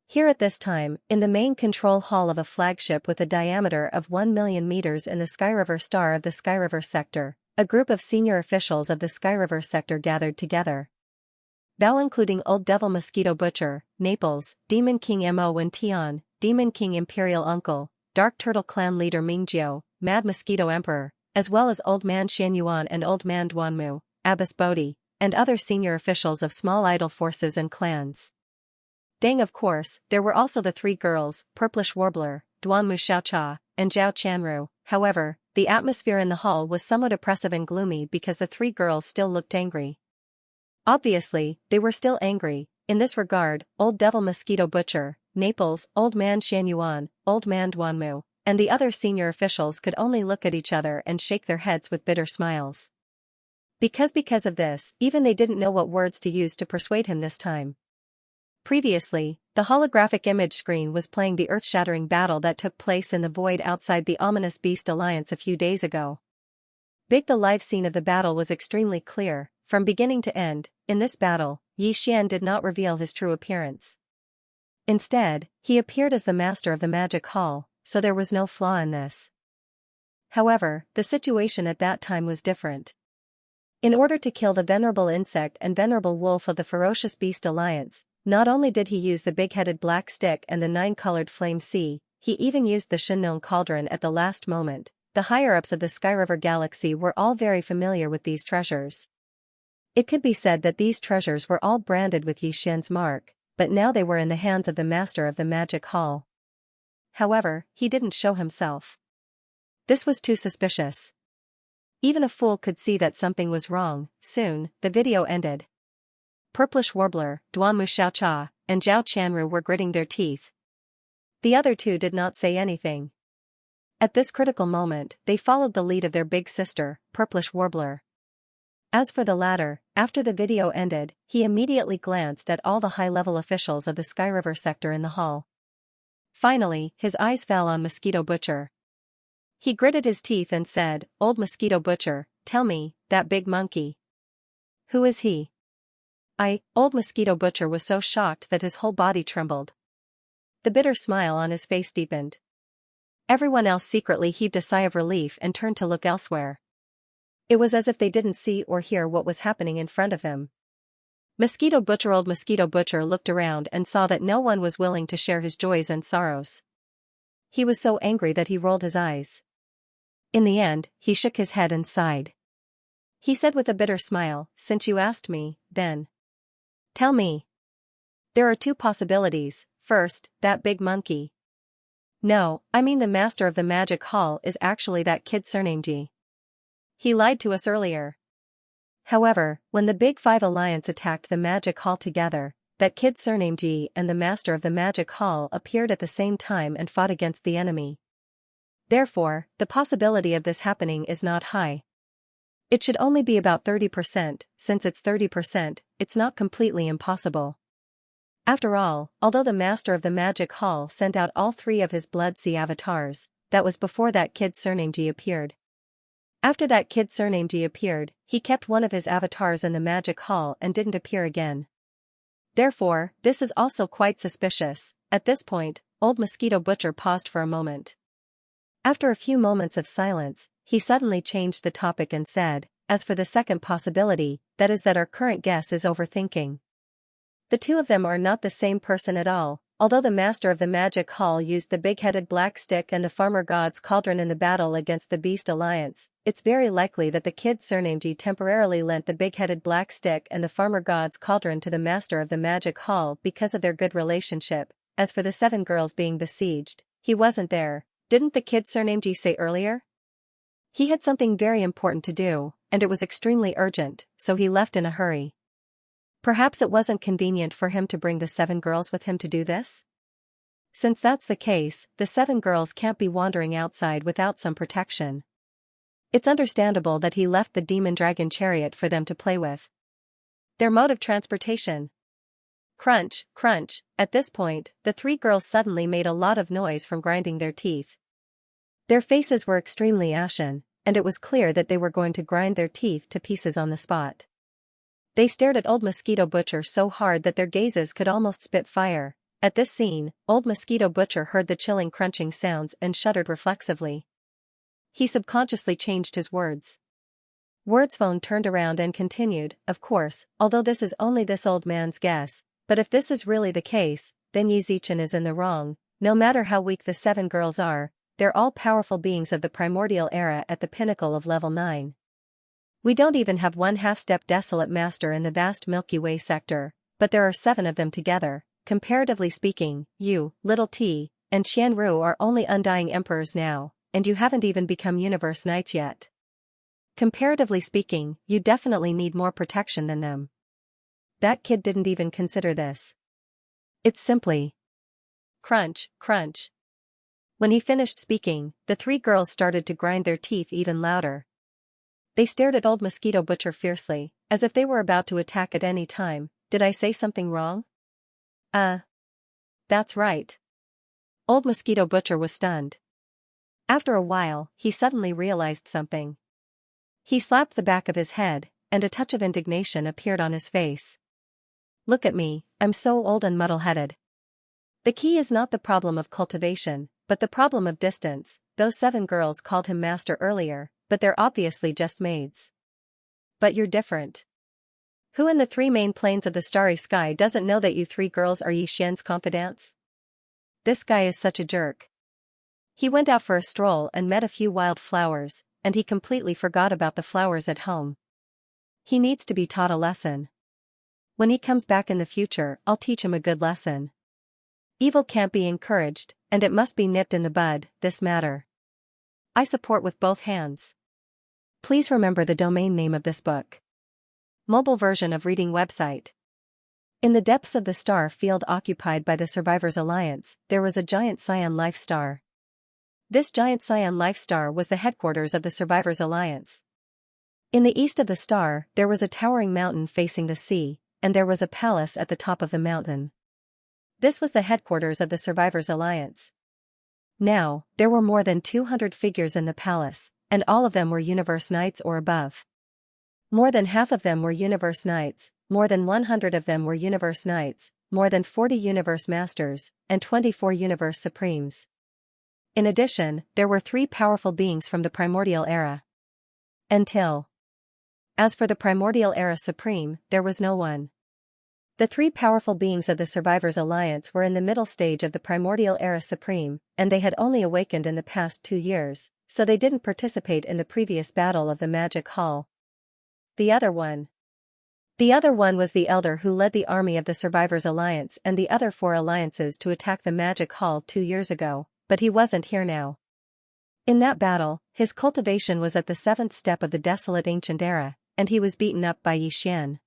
Here at this time, in the main control hall of a flagship with a diameter of 1 million meters in the Sky River Star of the Sky River sector, a group of senior officials of the Sky River sector gathered together. Bao including Old Devil Mosquito Butcher, Naples, Demon King Mo Wen Tian, Demon King Imperial Uncle, Dark Turtle Clan Leader Mingjiu, Mad Mosquito Emperor, as well as Old Man Xianyuan and Old Man Duanmu, Abbess Bodhi, and other senior officials of small idol forces and clans. Dang, of course, there were also the three girls, Purplish Warbler, Duanmu Xiaocha, and Zhao Chanru. However, the atmosphere in the hall was somewhat oppressive and gloomy because the three girls still looked angry. Obviously, they were still angry. In this regard, Old Devil Mosquito Butcher, Naples, Old Man Xianyuan, Old Man Duanmu, and the other senior officials could only look at each other and shake their heads with bitter smiles. Because of this, even they didn't know what words to use to persuade him this time. Previously, the holographic image screen was playing the earth-shattering battle that took place in the void outside the ominous Beast Alliance a few days ago. The live scene of the battle was extremely clear, from beginning to end. In this battle, Yi Xian did not reveal his true appearance. Instead, he appeared as the master of the magic hall, so there was no flaw in this. However, the situation at that time was different. In order to kill the venerable insect and venerable wolf of the ferocious Beast Alliance, not only did he use the big-headed black stick and the 9-colored flame sea, he even used the Shinnon cauldron at the last moment. The higher-ups of the Skyriver Galaxy were all very familiar with these treasures. It could be said that these treasures were all branded with Yi Xian's mark, but now they were in the hands of the master of the magic hall. However, he didn't show himself. This was too suspicious. Even a fool could see that something was wrong. Soon, the video ended. Purplish Warbler, Duanmu Xiaocha, and Zhao Chanru were gritting their teeth. The other two did not say anything. At this critical moment, they followed the lead of their big sister, Purplish Warbler. As for the latter, after the video ended, he immediately glanced at all the high-level officials of the Skyriver sector in the hall. Finally, his eyes fell on Mosquito Butcher. He gritted his teeth and said, "Old Mosquito Butcher, tell me, that big monkey. Who is he?" Old Mosquito Butcher was so shocked that his whole body trembled. The bitter smile on his face deepened. Everyone else secretly heaved a sigh of relief and turned to look elsewhere. It was as if they didn't see or hear what was happening in front of him. Old Mosquito Butcher looked around and saw that no one was willing to share his joys and sorrows. He was so angry that he rolled his eyes. In the end, he shook his head and sighed. He said with a bitter smile, "Since you asked me, then. Tell me. There are two possibilities. First, that big monkey. No, I mean the master of the magic hall is actually that kid surnamed Ji. He lied to us earlier. However, when the Big Five Alliance attacked the magic hall together, that kid surnamed Ji and the master of the magic hall appeared at the same time and fought against the enemy. Therefore, the possibility of this happening is not high. It should only be about 30%, since it's 30%, it's not completely impossible. After all, although the master of the magic hall sent out all three of his Blood Sea avatars, that was before that kid surnamed Ji appeared. After that kid surnamed Ji appeared, he kept one of his avatars in the magic hall and didn't appear again. Therefore, this is also quite suspicious. At this point, Old Mosquito Butcher paused for a moment. After a few moments of silence, he suddenly changed the topic and said, "As for the second possibility, that is that our current guess is overthinking. The two of them are not the same person at all. Although the master of the magic hall used the big-headed black stick and the farmer god's cauldron in the battle against the Beast Alliance, it's very likely that the kid surnamed Ji temporarily lent the big-headed black stick and the farmer god's cauldron to the master of the magic hall because of their good relationship. As for the 7 girls being besieged, he wasn't there. Didn't the kid surnamed Ji say earlier? He had something very important to do, and it was extremely urgent, so he left in a hurry. Perhaps it wasn't convenient for him to bring the 7 girls with him to do this? Since that's the case, the 7 girls can't be wandering outside without some protection. It's understandable that he left the demon dragon chariot for them to play with. Their mode of transportation. Crunch, crunch. At this point, the 3 girls suddenly made a lot of noise from grinding their teeth. Their faces were extremely ashen, and it was clear that they were going to grind their teeth to pieces on the spot. They stared at Old Mosquito Butcher so hard that their gazes could almost spit fire. At this scene, Old Mosquito Butcher heard the chilling crunching sounds and shuddered reflexively. He subconsciously changed his words. Wordsphone turned around and continued, of course, although this is only this old man's guess, but if this is really the case, then Xianxia is in the wrong. No matter how weak the 7 girls are, they're all powerful beings of the primordial era at the pinnacle of level 9. We don't even have one half-step desolate master in the vast Milky Way sector, but there are 7 of them together. Comparatively speaking, you, little T, and Xianru are only undying emperors now, and you haven't even become universe knights yet. Comparatively speaking, you definitely need more protection than them. That kid didn't even consider this. It's simply crunch, crunch. When he finished speaking, the 3 girls started to grind their teeth even louder. They stared at old Mosquito Butcher fiercely, as if they were about to attack at any time. Did I say something wrong? That's right. Old Mosquito Butcher was stunned. After a while, he suddenly realized something. He slapped the back of his head, and a touch of indignation appeared on his face. Look at me, I'm so old and muddle-headed. The key is not the problem of cultivation, but the problem of distance. Those 7 girls called him master earlier, but they're obviously just maids. But you're different. Who in the 3 main planes of the starry sky doesn't know that you 3 girls are Yixian's confidants? This guy is such a jerk. He went out for a stroll and met a few wild flowers, and he completely forgot about the flowers at home. He needs to be taught a lesson. When he comes back in the future, I'll teach him a good lesson. Evil can't be encouraged, and it must be nipped in the bud, this matter. I support with both hands. Please remember the domain name of this book. Mobile version of reading website. In the depths of the star field occupied by the Survivors Alliance, there was a giant Cyan Life Star. This giant Cyan Life Star was the headquarters of the Survivors Alliance. In the east of the star, there was a towering mountain facing the sea, and there was a palace at the top of the mountain. This was the headquarters of the Survivors Alliance. Now, there were more than 200 figures in the palace, and all of them were Universe Knights or above. More than half of them were Universe Knights, more than 100 of them were Universe Knights, more than 40 Universe Masters, and 24 Universe Supremes. In addition, there were 3 powerful beings from the Primordial Era. As for the Primordial Era Supreme, there was no one. The 3 powerful beings of the Survivors Alliance were in the middle stage of the Primordial Era Supreme, and they had only awakened in the past 2 years, so they didn't participate in the previous battle of the Magic Hall. The other one was the Elder who led the army of the Survivors Alliance and the other 4 alliances to attack the Magic Hall 2 years ago, but he wasn't here now. In that battle, his cultivation was at the 7th step of the desolate ancient era, and he was beaten up by Yixian.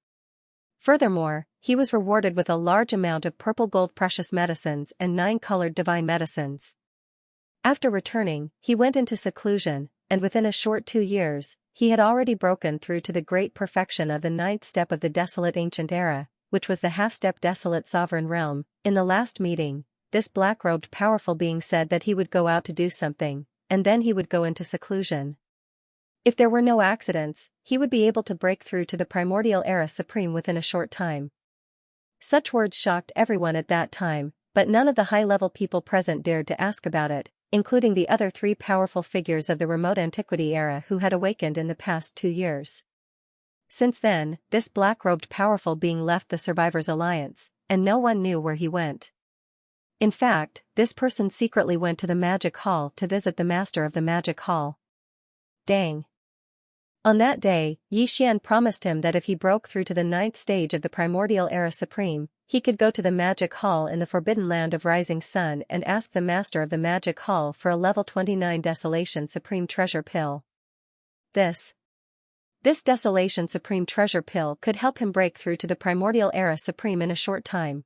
Furthermore, he was rewarded with a large amount of purple gold precious medicines and 9 colored divine medicines. After returning, he went into seclusion, and within a short 2 years, he had already broken through to the great perfection of the 9th step of the desolate ancient era, which was the half-step desolate sovereign realm. In the last meeting, this black-robed powerful being said that he would go out to do something, and then he would go into seclusion. If there were no accidents, he would be able to break through to the Primordial Era Supreme within a short time. Such words shocked everyone at that time, but none of the high-level people present dared to ask about it, including the other 3 powerful figures of the remote antiquity era who had awakened in the past 2 years. Since then, this black-robed powerful being left the Survivors Alliance, and no one knew where he went. In fact, this person secretly went to the Magic Hall to visit the Master of the Magic Hall. Dang. On that day, Yixian promised him that if he broke through to the 9th stage of the Primordial Era Supreme, he could go to the Magic Hall in the Forbidden Land of Rising Sun and ask the Master of the Magic Hall for a level 29 Desolation Supreme Treasure Pill. This Desolation Supreme Treasure Pill could help him break through to the Primordial Era Supreme in a short time.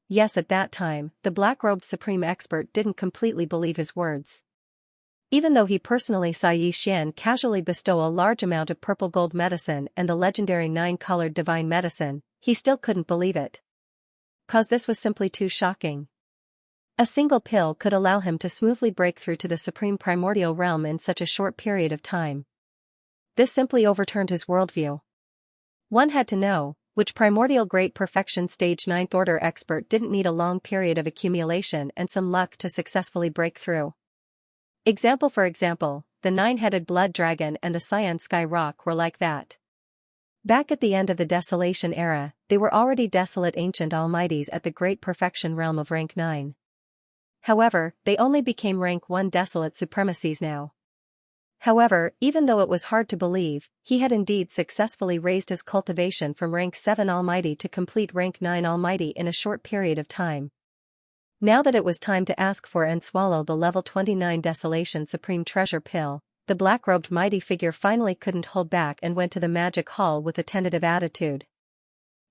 Yes, at that time, the black-robed Supreme Expert didn't completely believe his words. Even though he personally saw Yixian casually bestow a large amount of purple gold medicine and the legendary 9-colored divine medicine, he still couldn't believe it. 'Cause this was simply too shocking. A single pill could allow him to smoothly break through to the Supreme Primordial Realm in such a short period of time. This simply overturned his worldview. One had to know, which primordial great perfection stage 9th order expert didn't need a long period of accumulation and some luck to successfully break through. For example, the nine-headed blood dragon and the Xianxia rock were like that. Back at the end of the Desolation era, they were already desolate ancient almighties at the great perfection realm of rank 9. However, they only became rank 1 desolate supremacies now. However, even though it was hard to believe, he had indeed successfully raised his cultivation from rank 7 almighty to complete rank 9 almighty in a short period of time. Now that it was time to ask for and swallow the level 29 Desolation Supreme Treasure Pill, the black-robed mighty figure finally couldn't hold back and went to the magic hall with a tentative attitude.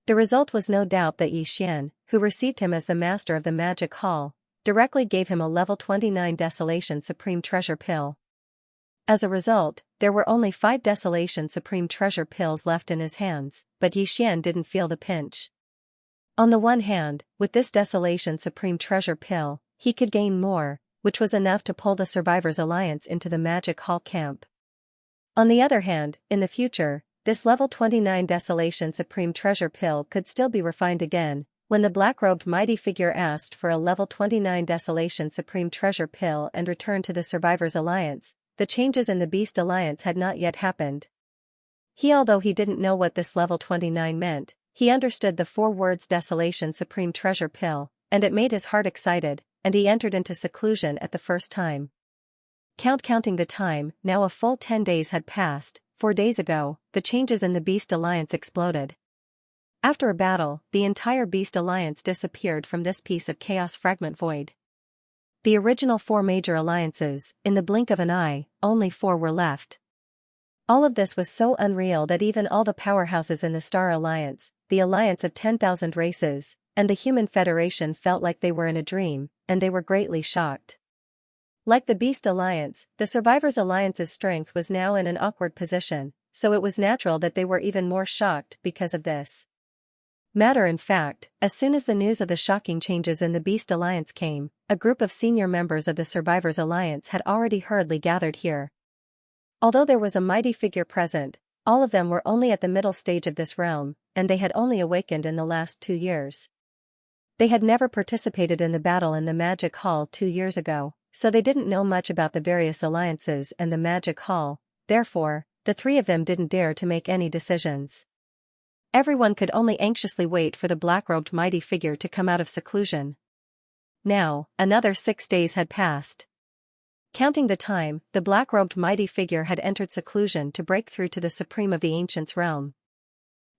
The result was no doubt that Yi Xian, who received him as the master of the magic hall, directly gave him a level 29 Desolation Supreme Treasure Pill. As a result, there were only 5 Desolation Supreme Treasure Pills left in his hands, but Yi Xian didn't feel the pinch. On the one hand, with this Desolation Supreme Treasure Pill, he could gain more, which was enough to pull the Survivors Alliance into the Magic Hall camp. On the other hand, in the future, this level 29 Desolation Supreme Treasure Pill could still be refined again. When the black-robed mighty figure asked for a level 29 Desolation Supreme Treasure Pill and returned to the Survivors Alliance, the changes in the Beast Alliance had not yet happened. Although he didn't know what this level 29 meant, he understood the 4 words Desolation Supreme Treasure Pill, and it made his heart excited, and he entered into seclusion at the first time. Counting the time, now a full 10 days had passed. 4 days ago, the changes in the Beast Alliance exploded. After a battle, the entire Beast Alliance disappeared from this piece of chaos fragment void. The original 4 major alliances, in the blink of an eye, only 4 were left. All of this was so unreal that even all the powerhouses in the Star Alliance, the alliance of 10,000 races, and the Human Federation felt like they were in a dream, and they were greatly shocked. Like the Beast Alliance, the Survivors Alliance's strength was now in an awkward position, so it was natural that they were even more shocked because of this. Matter in fact, as soon as the news of the shocking changes in the Beast Alliance came, a group of senior members of the Survivors Alliance had already hurriedly gathered here. Although there was a mighty figure present, all of them were only at the middle stage of this realm, and they had only awakened in the last 2 years. They had never participated in the battle in the Magic Hall 2 years ago, so they didn't know much about the various alliances and the Magic Hall. Therefore, the 3 of them didn't dare to make any decisions. Everyone could only anxiously wait for the black-robed mighty figure to come out of seclusion. Now, another 6 days had passed. Counting the time, the black-robed mighty figure had entered seclusion to break through to the Supreme of the Ancients realm.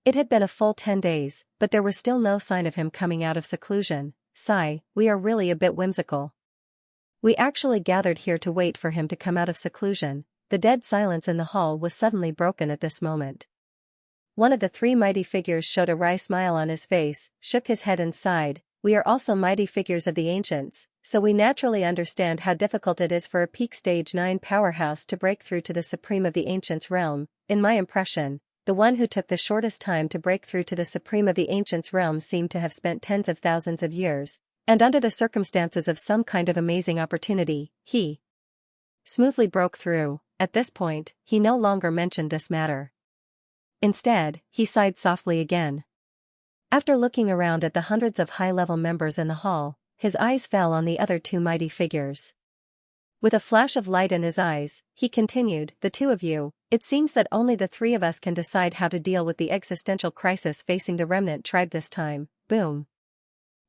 It had been a full 10 days, but there was still no sign of him coming out of seclusion. Sigh, we are really a bit whimsical. We actually gathered here to wait for him to come out of seclusion. The dead silence in the hall was suddenly broken at this moment. One of the 3 mighty figures showed a wry smile on his face, shook his head and sighed. We are also mighty figures of the ancients, so we naturally understand how difficult it is for a peak stage 9 powerhouse to break through to the Supreme of the Ancients realm. In my impression, the one who took the shortest time to break through to the Supreme of the Ancients realm seemed to have spent tens of thousands of years, and under the circumstances of some kind of amazing opportunity, he smoothly broke through. At this point, he no longer mentioned this matter. Instead, he sighed softly again. After looking around at the hundreds of high-level members in the hall, his eyes fell on the other 2 mighty figures. With a flash of light in his eyes, he continued, the 2 of you, it seems that only the 3 of us can decide how to deal with the existential crisis facing the remnant tribe this time. Boom.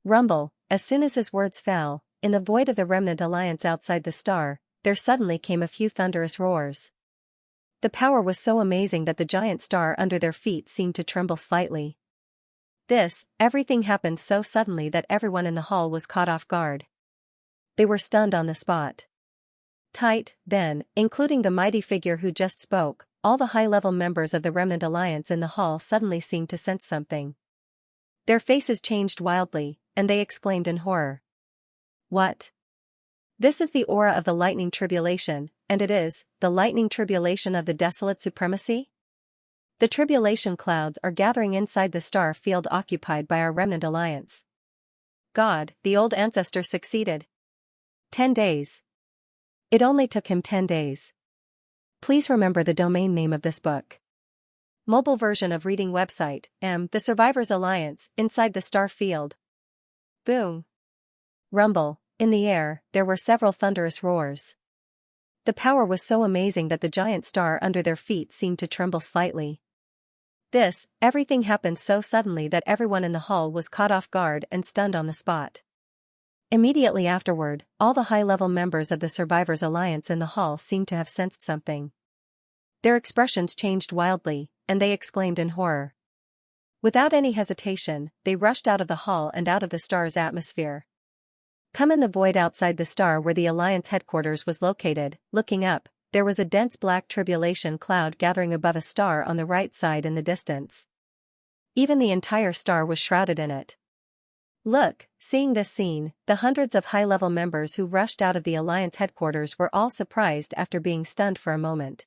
Rumble. As soon as his words fell, in the void of the remnant alliance outside the star, there suddenly came a few thunderous roars. The power was so amazing that the giant star under their feet seemed to tremble slightly. Everything happened so suddenly that everyone in the hall was caught off guard. They were stunned on the spot. Then, including the mighty figure who just spoke, all the high-level members of the Remnant Alliance in the hall suddenly seemed to sense something. Their faces changed wildly, and they exclaimed in horror. What? This is the aura of the lightning tribulation, and it is, the lightning tribulation of the desolate supremacy? The tribulation clouds are gathering inside the star field occupied by our Remnant Alliance. God, the old ancestor succeeded. 10 days. It only took him 10 days. Please remember the domain name of this book. Mobile version of reading website, The Survivors Alliance, inside the star field. Boom. Rumble. In the air, there were several thunderous roars. The power was so amazing that the giant star under their feet seemed to tremble slightly. Everything happened so suddenly that everyone in the hall was caught off guard and stunned on the spot. Immediately afterward, all the high-level members of the Survivors Alliance in the hall seemed to have sensed something. Their expressions changed wildly, and they exclaimed in horror. Without any hesitation, they rushed out of the hall and out of the star's atmosphere. Come in the void outside the star where the Alliance headquarters was located. Looking up, there was a dense black tribulation cloud gathering above a star on the right side in the distance. Even the entire star was shrouded in it. Look, seeing this scene, the hundreds of high-level members who rushed out of the Alliance headquarters were all surprised after being stunned for a moment.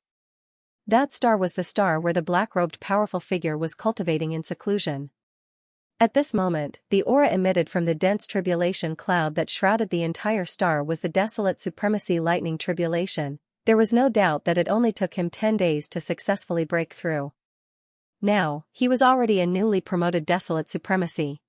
That star was the star where the black-robed powerful figure was cultivating in seclusion. At this moment, the aura emitted from the dense tribulation cloud that shrouded the entire star was the desolate supremacy lightning tribulation. There was no doubt that it only took him 10 days to successfully break through. Now, he was already a newly promoted desolate supremacy.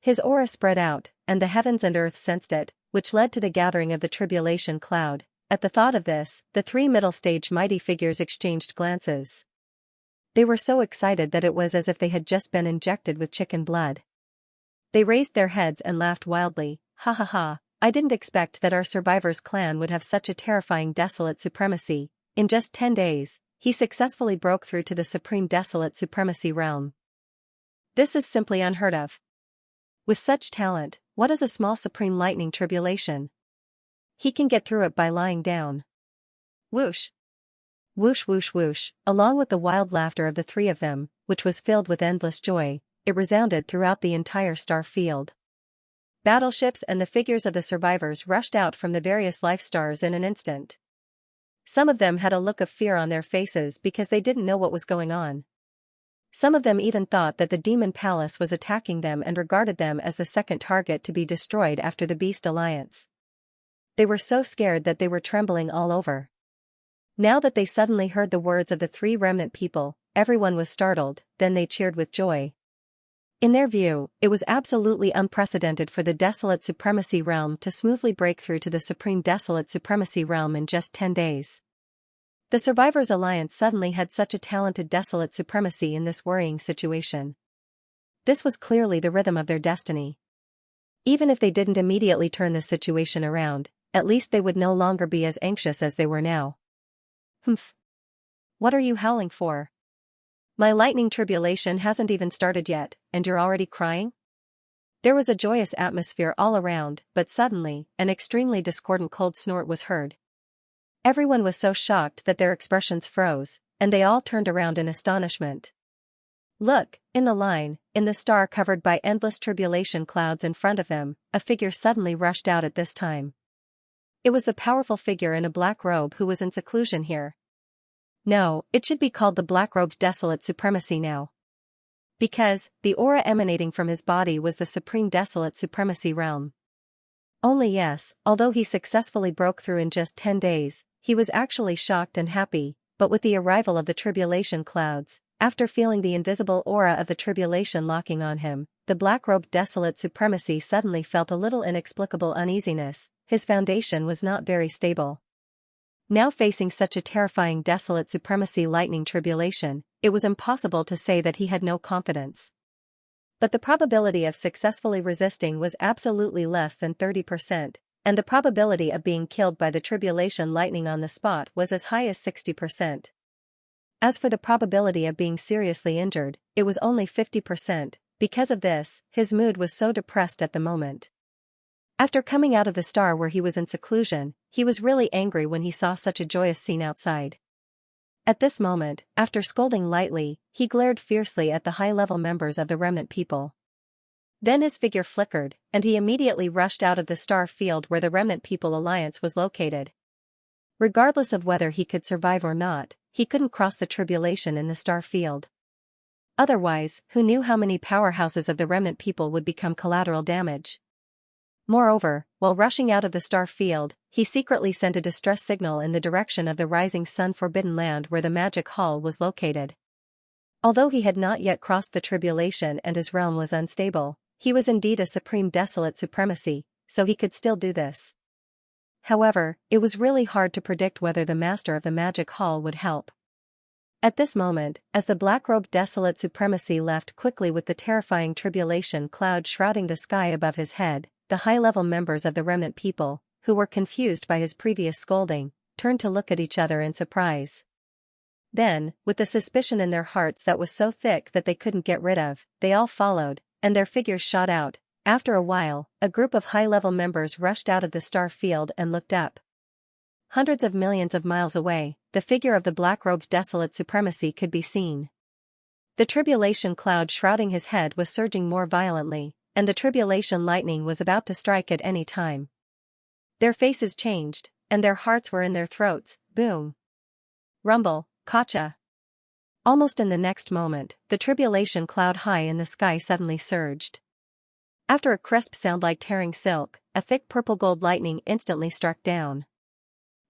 His aura spread out, and the heavens and earth sensed it, which led to the gathering of the tribulation cloud. At the thought of this, the three middle-stage mighty figures exchanged glances. They were so excited that it was as if they had just been injected with chicken blood. They raised their heads and laughed wildly. Ha ha ha, I didn't expect that our Survivors clan would have such a terrifying desolate supremacy. In just 10 days, he successfully broke through to the supreme desolate supremacy realm. This is simply unheard of. With such talent, what is a small supreme lightning tribulation? He can get through it by lying down. Whoosh! Whoosh whoosh whoosh, along with the wild laughter of the three of them, which was filled with endless joy, it resounded throughout the entire star field. Battleships and the figures of the survivors rushed out from the various life stars in an instant. Some of them had a look of fear on their faces because they didn't know what was going on. Some of them even thought that the Demon Palace was attacking them and regarded them as the second target to be destroyed after the Beast Alliance. They were so scared that they were trembling all over. Now that they suddenly heard the words of the three remnant people, everyone was startled, then they cheered with joy. In their view, it was absolutely unprecedented for the Desolate Supremacy Realm to smoothly break through to the Supreme Desolate Supremacy Realm in just 10 days. The Survivors Alliance suddenly had such a talented Desolate Supremacy in this worrying situation. This was clearly the rhythm of their destiny. Even if they didn't immediately turn the situation around, at least they would no longer be as anxious as they were now. Humph. What are you howling for? My lightning tribulation hasn't even started yet, and you're already crying? There was a joyous atmosphere all around, but suddenly, an extremely discordant cold snort was heard. Everyone was so shocked that their expressions froze, and they all turned around in astonishment. Look, in the star covered by endless tribulation clouds in front of them, a figure suddenly rushed out at this time. It was the powerful figure in a black robe who was in seclusion here. No, it should be called the black-robed desolate supremacy now. Because, the aura emanating from his body was the supreme desolate supremacy realm. Only yes, although he successfully broke through in just 10 days, he was actually shocked and happy, but with the arrival of the tribulation clouds, after feeling the invisible aura of the tribulation locking on him, the black-robed desolate supremacy suddenly felt a little inexplicable uneasiness. His foundation was not very stable. Now facing such a terrifying desolate supremacy lightning tribulation, it was impossible to say that he had no confidence. But the probability of successfully resisting was absolutely less than 30%, and the probability of being killed by the tribulation lightning on the spot was as high as 60%. As for the probability of being seriously injured, it was only 50%. Because of this, his mood was so depressed at the moment. After coming out of the star where he was in seclusion, he was really angry when he saw such a joyous scene outside. At this moment, after scolding lightly, he glared fiercely at the high-level members of the remnant people. Then his figure flickered, and he immediately rushed out of the star field where the Remnant People Alliance was located. Regardless of whether he could survive or not, he couldn't cross the tribulation in the star field. Otherwise, who knew how many powerhouses of the remnant people would become collateral damage? Moreover, while rushing out of the star field, he secretly sent a distress signal in the direction of the rising sun forbidden land where the magic hall was located. Although he had not yet crossed the tribulation and his realm was unstable, he was indeed a supreme desolate supremacy, so he could still do this. However, it was really hard to predict whether the master of the magic hall would help. At this moment, as the black-robed desolate supremacy left quickly with the terrifying tribulation cloud shrouding the sky above his head, the high-level members of the remnant people, who were confused by his previous scolding, turned to look at each other in surprise. Then, with the suspicion in their hearts that was so thick that they couldn't get rid of, they all followed, and their figures shot out. After a while, a group of high-level members rushed out of the star field and looked up. Hundreds of millions of miles away, the figure of the black-robed desolate supremacy could be seen. The tribulation cloud shrouding his head was surging more violently, and the tribulation lightning was about to strike at any time. Their faces changed, and their hearts were in their throats. Boom! Rumble, Kacha! Almost in the next moment, the tribulation cloud high in the sky suddenly surged. After a crisp sound like tearing silk, a thick purple-gold lightning instantly struck down.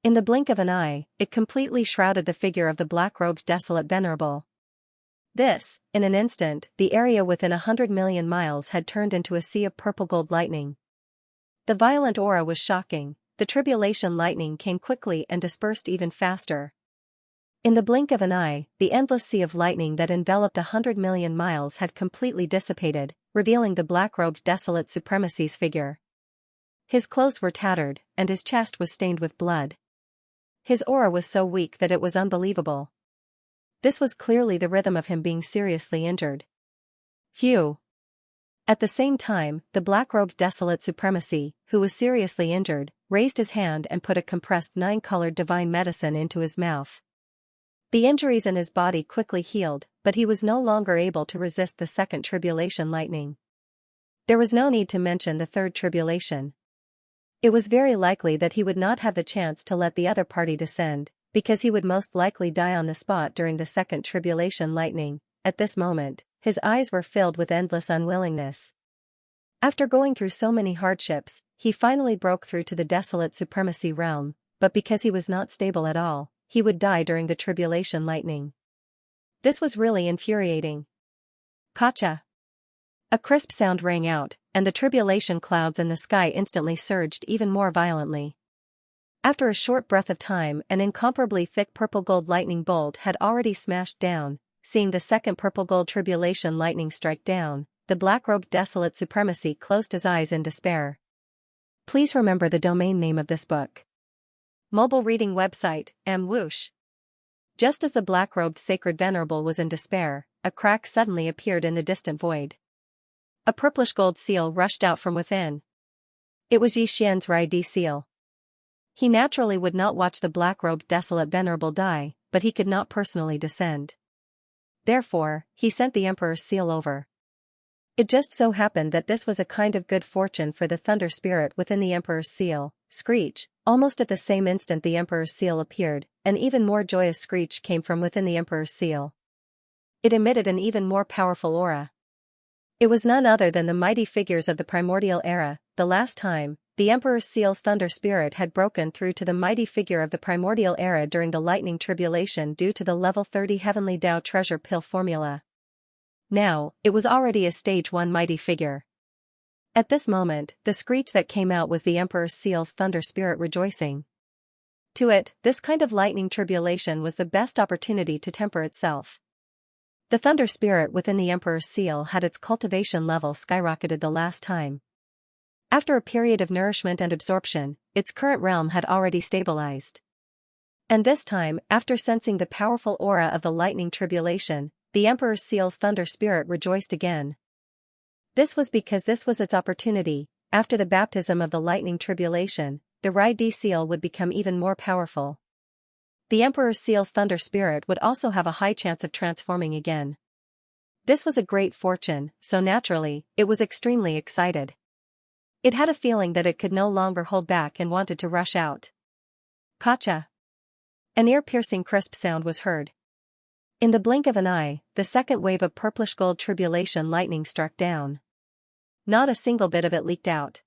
In the blink of an eye, it completely shrouded the figure of the black-robed desolate venerable. This, in an instant, the area within 100 million miles had turned into a sea of purple-gold lightning. The violent aura was shocking. The tribulation lightning came quickly and dispersed even faster. In the blink of an eye, the endless sea of lightning that enveloped 100 million miles had completely dissipated, revealing the black-robed desolate supremacy's figure. His clothes were tattered, and his chest was stained with blood. His aura was so weak that it was unbelievable. This was clearly the rhythm of him being seriously injured. Phew! At the same time, the black-robed desolate supremacy, who was seriously injured, raised his hand and put a compressed 9-colored divine medicine into his mouth. The injuries in his body quickly healed, but he was no longer able to resist the second tribulation lightning. There was no need to mention the third tribulation. It was very likely that he would not have the chance to let the other party descend, because he would most likely die on the spot during the second tribulation lightning. At this moment, his eyes were filled with endless unwillingness. After going through so many hardships, he finally broke through to the desolate supremacy realm, but because he was not stable at all, he would die during the tribulation lightning. This was really infuriating. Kacha! A crisp sound rang out, and the tribulation clouds in the sky instantly surged even more violently. After a short breath of time, an incomparably thick purple-gold lightning bolt had already smashed down. Seeing the second purple-gold tribulation lightning strike down, the black-robed desolate supremacy closed his eyes in despair. Please remember the domain name of this book. Mobile reading website, Whoosh. Just as the black-robed sacred venerable was in despair, a crack suddenly appeared in the distant void. A purplish-gold seal rushed out from within. It was Xianxia's Rai seal. He naturally would not watch the black-robed desolate venerable die, but he could not personally descend. Therefore, he sent the Emperor's seal over. It just so happened that this was a kind of good fortune for the thunder spirit within the Emperor's seal. Screech! Almost at the same instant the Emperor's seal appeared, an even more joyous screech came from within the Emperor's seal. It emitted an even more powerful aura. It was none other than the mighty figures of the primordial era. The last time, the Emperor's seal's thunder spirit had broken through to the mighty figure of the primordial era during the lightning tribulation due to the level 30 heavenly Tao treasure pill formula. Now, it was already a stage 1 mighty figure. At this moment, the screech that came out was the Emperor's seal's thunder spirit rejoicing. To it, this kind of lightning tribulation was the best opportunity to temper itself. The thunder spirit within the Emperor's seal had its cultivation level skyrocketed the last time. After a period of nourishment and absorption, its current realm had already stabilized. And this time, after sensing the powerful aura of the lightning tribulation, the Emperor's seal's thunder spirit rejoiced again. This was because this was its opportunity. After the baptism of the lightning tribulation, the Rai seal would become even more powerful. The Emperor's seal's thunder spirit would also have a high chance of transforming again. This was a great fortune, so naturally, it was extremely excited. It had a feeling that it could no longer hold back and wanted to rush out. Kacha! An ear-piercing crisp sound was heard. In the blink of an eye, the second wave of purplish-gold tribulation lightning struck down. Not a single bit of it leaked out.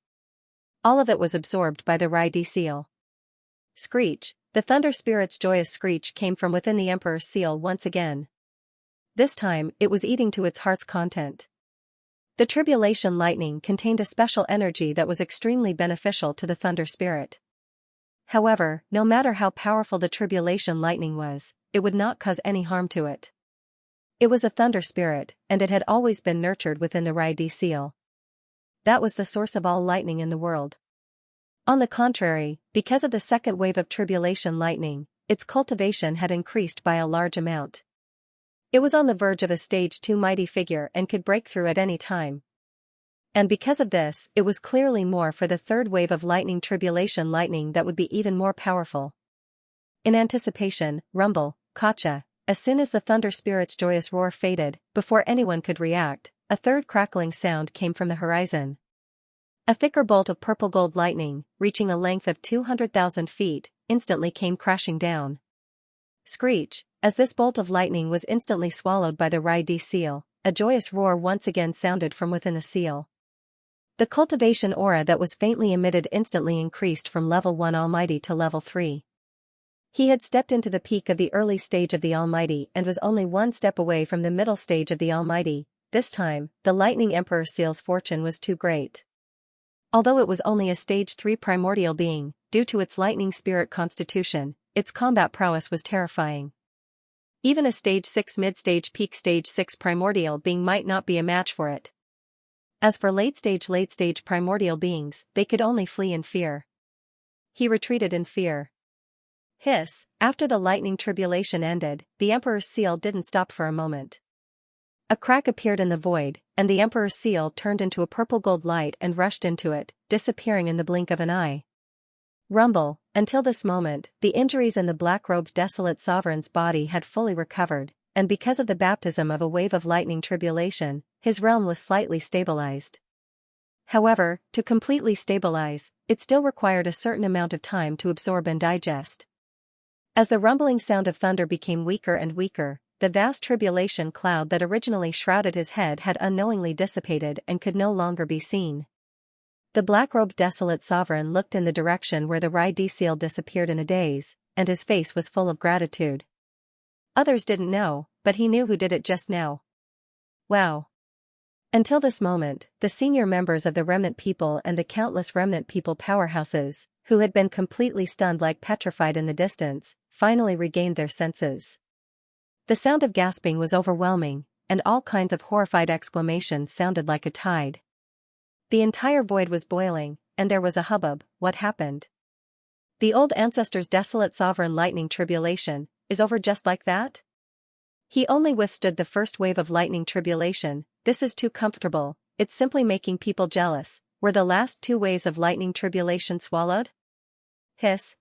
All of it was absorbed by the Rai seal. Screech! The thunder spirit's joyous screech came from within the Emperor's seal once again. This time, it was eating to its heart's content. The tribulation lightning contained a special energy that was extremely beneficial to the thunder spirit. However, no matter how powerful the tribulation lightning was, it would not cause any harm to it. It was a thunder spirit, and it had always been nurtured within the Rai seal. That was the source of all lightning in the world. On the contrary, because of the second wave of tribulation lightning, its cultivation had increased by a large amount. It was on the verge of a stage 2 mighty figure and could break through at any time. And because of this, it was clearly more for the third wave of lightning tribulation lightning that would be even more powerful. In anticipation, rumble, kacha, as soon as the thunder spirit's joyous roar faded, before anyone could react, a third crackling sound came from the horizon. A thicker bolt of purple gold lightning, reaching a length of 200,000 feet, instantly came crashing down. Screech, as this bolt of lightning was instantly swallowed by the Rai seal, a joyous roar once again sounded from within the seal. The cultivation aura that was faintly emitted instantly increased from level 1 Almighty to level 3. He had stepped into the peak of the early stage of the Almighty and was only one step away from the middle stage of the Almighty. This time, the Lightning Emperor seal's fortune was too great. Although it was only a stage 3 primordial being, due to its lightning spirit constitution, its combat prowess was terrifying. Even a stage 6 mid-stage peak stage 6 primordial being might not be a match for it. As for late-stage primordial beings, they could only flee in fear. He retreated in fear. Hiss, after the lightning tribulation ended, the Emperor's seal didn't stop for a moment. A crack appeared in the void, and the Emperor's seal turned into a purple gold light and rushed into it, disappearing in the blink of an eye. Rumble, until this moment, the injuries in the black-robed desolate sovereign's body had fully recovered, and because of the baptism of a wave of lightning tribulation, his realm was slightly stabilized. However, to completely stabilize, it still required a certain amount of time to absorb and digest. As the rumbling sound of thunder became weaker and weaker, the vast tribulation cloud that originally shrouded his head had unknowingly dissipated and could no longer be seen. The black-robed desolate sovereign looked in the direction where the Rai seal disappeared in a daze, and his face was full of gratitude. Others didn't know, but he knew who did it just now. Wow. Until this moment, the senior members of the remnant people and the countless remnant people powerhouses, who had been completely stunned like petrified in the distance, finally regained their senses. The sound of gasping was overwhelming, and all kinds of horrified exclamations sounded like a tide. The entire void was boiling, and there was a hubbub. What happened? The old ancestor's desolate sovereign lightning tribulation is over just like that? He only withstood the first wave of lightning tribulation. This is too comfortable, it's simply making people jealous. Were the last 2 waves of lightning tribulation swallowed? Hiss.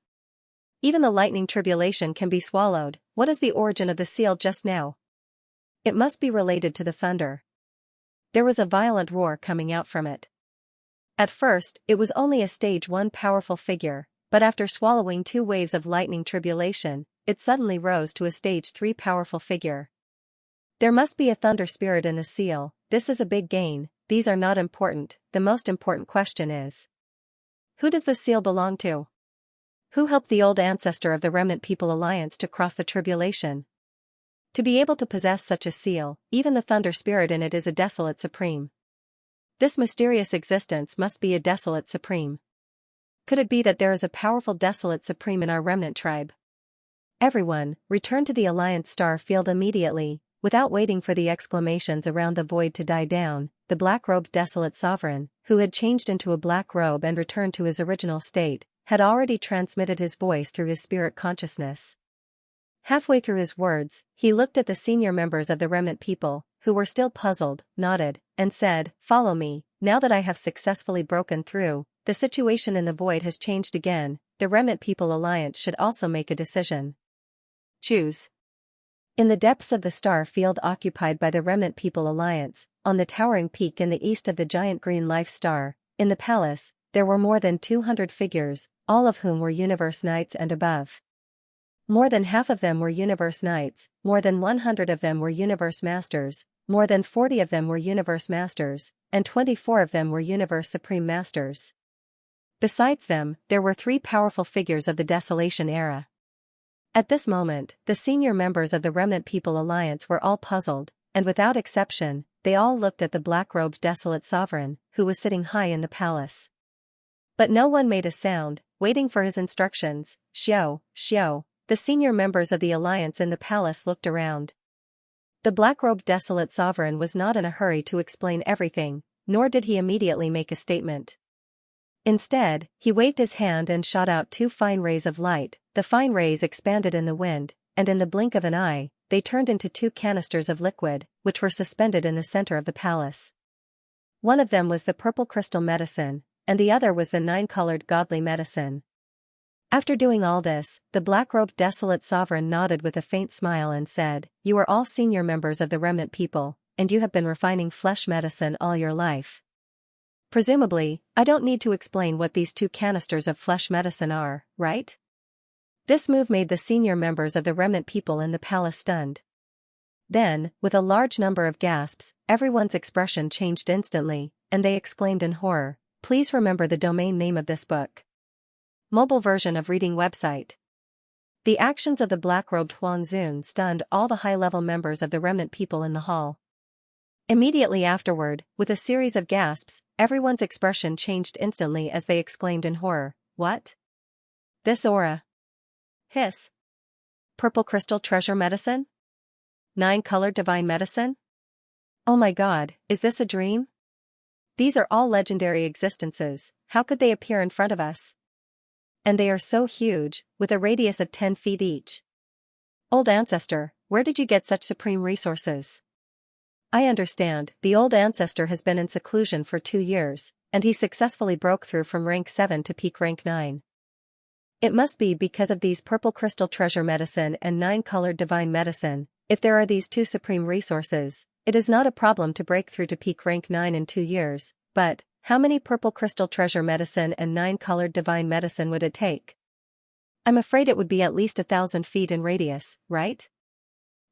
Even the lightning tribulation can be swallowed. What is the origin of the seal just now? It must be related to the thunder. There was a violent roar coming out from it. At first, it was only a stage 1 powerful figure, but after swallowing 2 waves of lightning tribulation, it suddenly rose to a stage 3 powerful figure. There must be a thunder spirit in the seal. This is a big gain. These are not important. The most important question is, who does the seal belong to? Who helped the old ancestor of the Remnant People Alliance to cross the tribulation? To be able to possess such a seal, even the thunder spirit in it is a desolate supreme. This mysterious existence must be a desolate supreme. Could it be that there is a powerful desolate supreme in our remnant tribe? Everyone, return to the Alliance star field immediately. Without waiting for the exclamations around the void to die down, the black-robed desolate sovereign, who had changed into a black robe and returned to his original state, had already transmitted his voice through his spirit consciousness. Halfway through his words, he looked at the senior members of the remnant people, who were still puzzled, nodded, and said, "Follow me. Now that I have successfully broken through, the situation in the void has changed again. The Remnant People Alliance should also make a decision. Choose." In the depths of the star field occupied by the Remnant People Alliance, on the towering peak in the east of the giant green life star, in the palace, there were more than 200 figures, all of whom were Universe Knights and above. More than half of them were Universe Knights, more than 100 of them were Universe Masters, more than 40 of them were Universe Masters, and 24 of them were Universe Supreme Masters. Besides them, there were 3 powerful figures of the Desolation era. At this moment, the senior members of the Remnant People Alliance were all puzzled, and without exception, they all looked at the black-robed desolate sovereign, who was sitting high in the palace. But no one made a sound, waiting for his instructions. Xiao. The senior members of the alliance in the palace looked around. The black-robed desolate sovereign was not in a hurry to explain everything, nor did he immediately make a statement. Instead, he waved his hand and shot out two fine rays of light. The fine rays expanded in the wind, and in the blink of an eye, they turned into two canisters of liquid, which were suspended in the center of the palace. One of them was the purple crystal medicine, and the other was the 9-colored godly medicine. After doing all this, the black-robed desolate sovereign nodded with a faint smile and said, "You are all senior members of the remnant people, and you have been refining flesh medicine all your life. Presumably, I don't need to explain what these two canisters of flesh medicine are, right?" This move made the senior members of the remnant people in the palace stunned. Then, with a large number of gasps, everyone's expression changed instantly, and they exclaimed in horror, "Please remember the domain name of this book." Mobile version of reading website. The actions of the black-robed Huang Zun stunned all the high-level members of the remnant people in the hall. Immediately afterward, with a series of gasps, everyone's expression changed instantly as they exclaimed in horror, "What? This aura? Hiss. Purple crystal treasure medicine? 9-colored divine medicine? Oh my god, is this a dream? These are all legendary existences, how could they appear in front of us? And they are so huge, with a radius of 10 feet each. Old ancestor, where did you get such supreme resources?" "I understand, the old ancestor has been in seclusion for 2 years, and he successfully broke through from rank 7 to peak rank 9. It must be because of these purple crystal treasure medicine and 9-colored divine medicine. If there are these two supreme resources, it is not a problem to break through to peak rank 9 in 2 years, but how many purple crystal treasure medicine and 9-colored divine medicine would it take? I'm afraid it would be at least 1,000 feet in radius, right?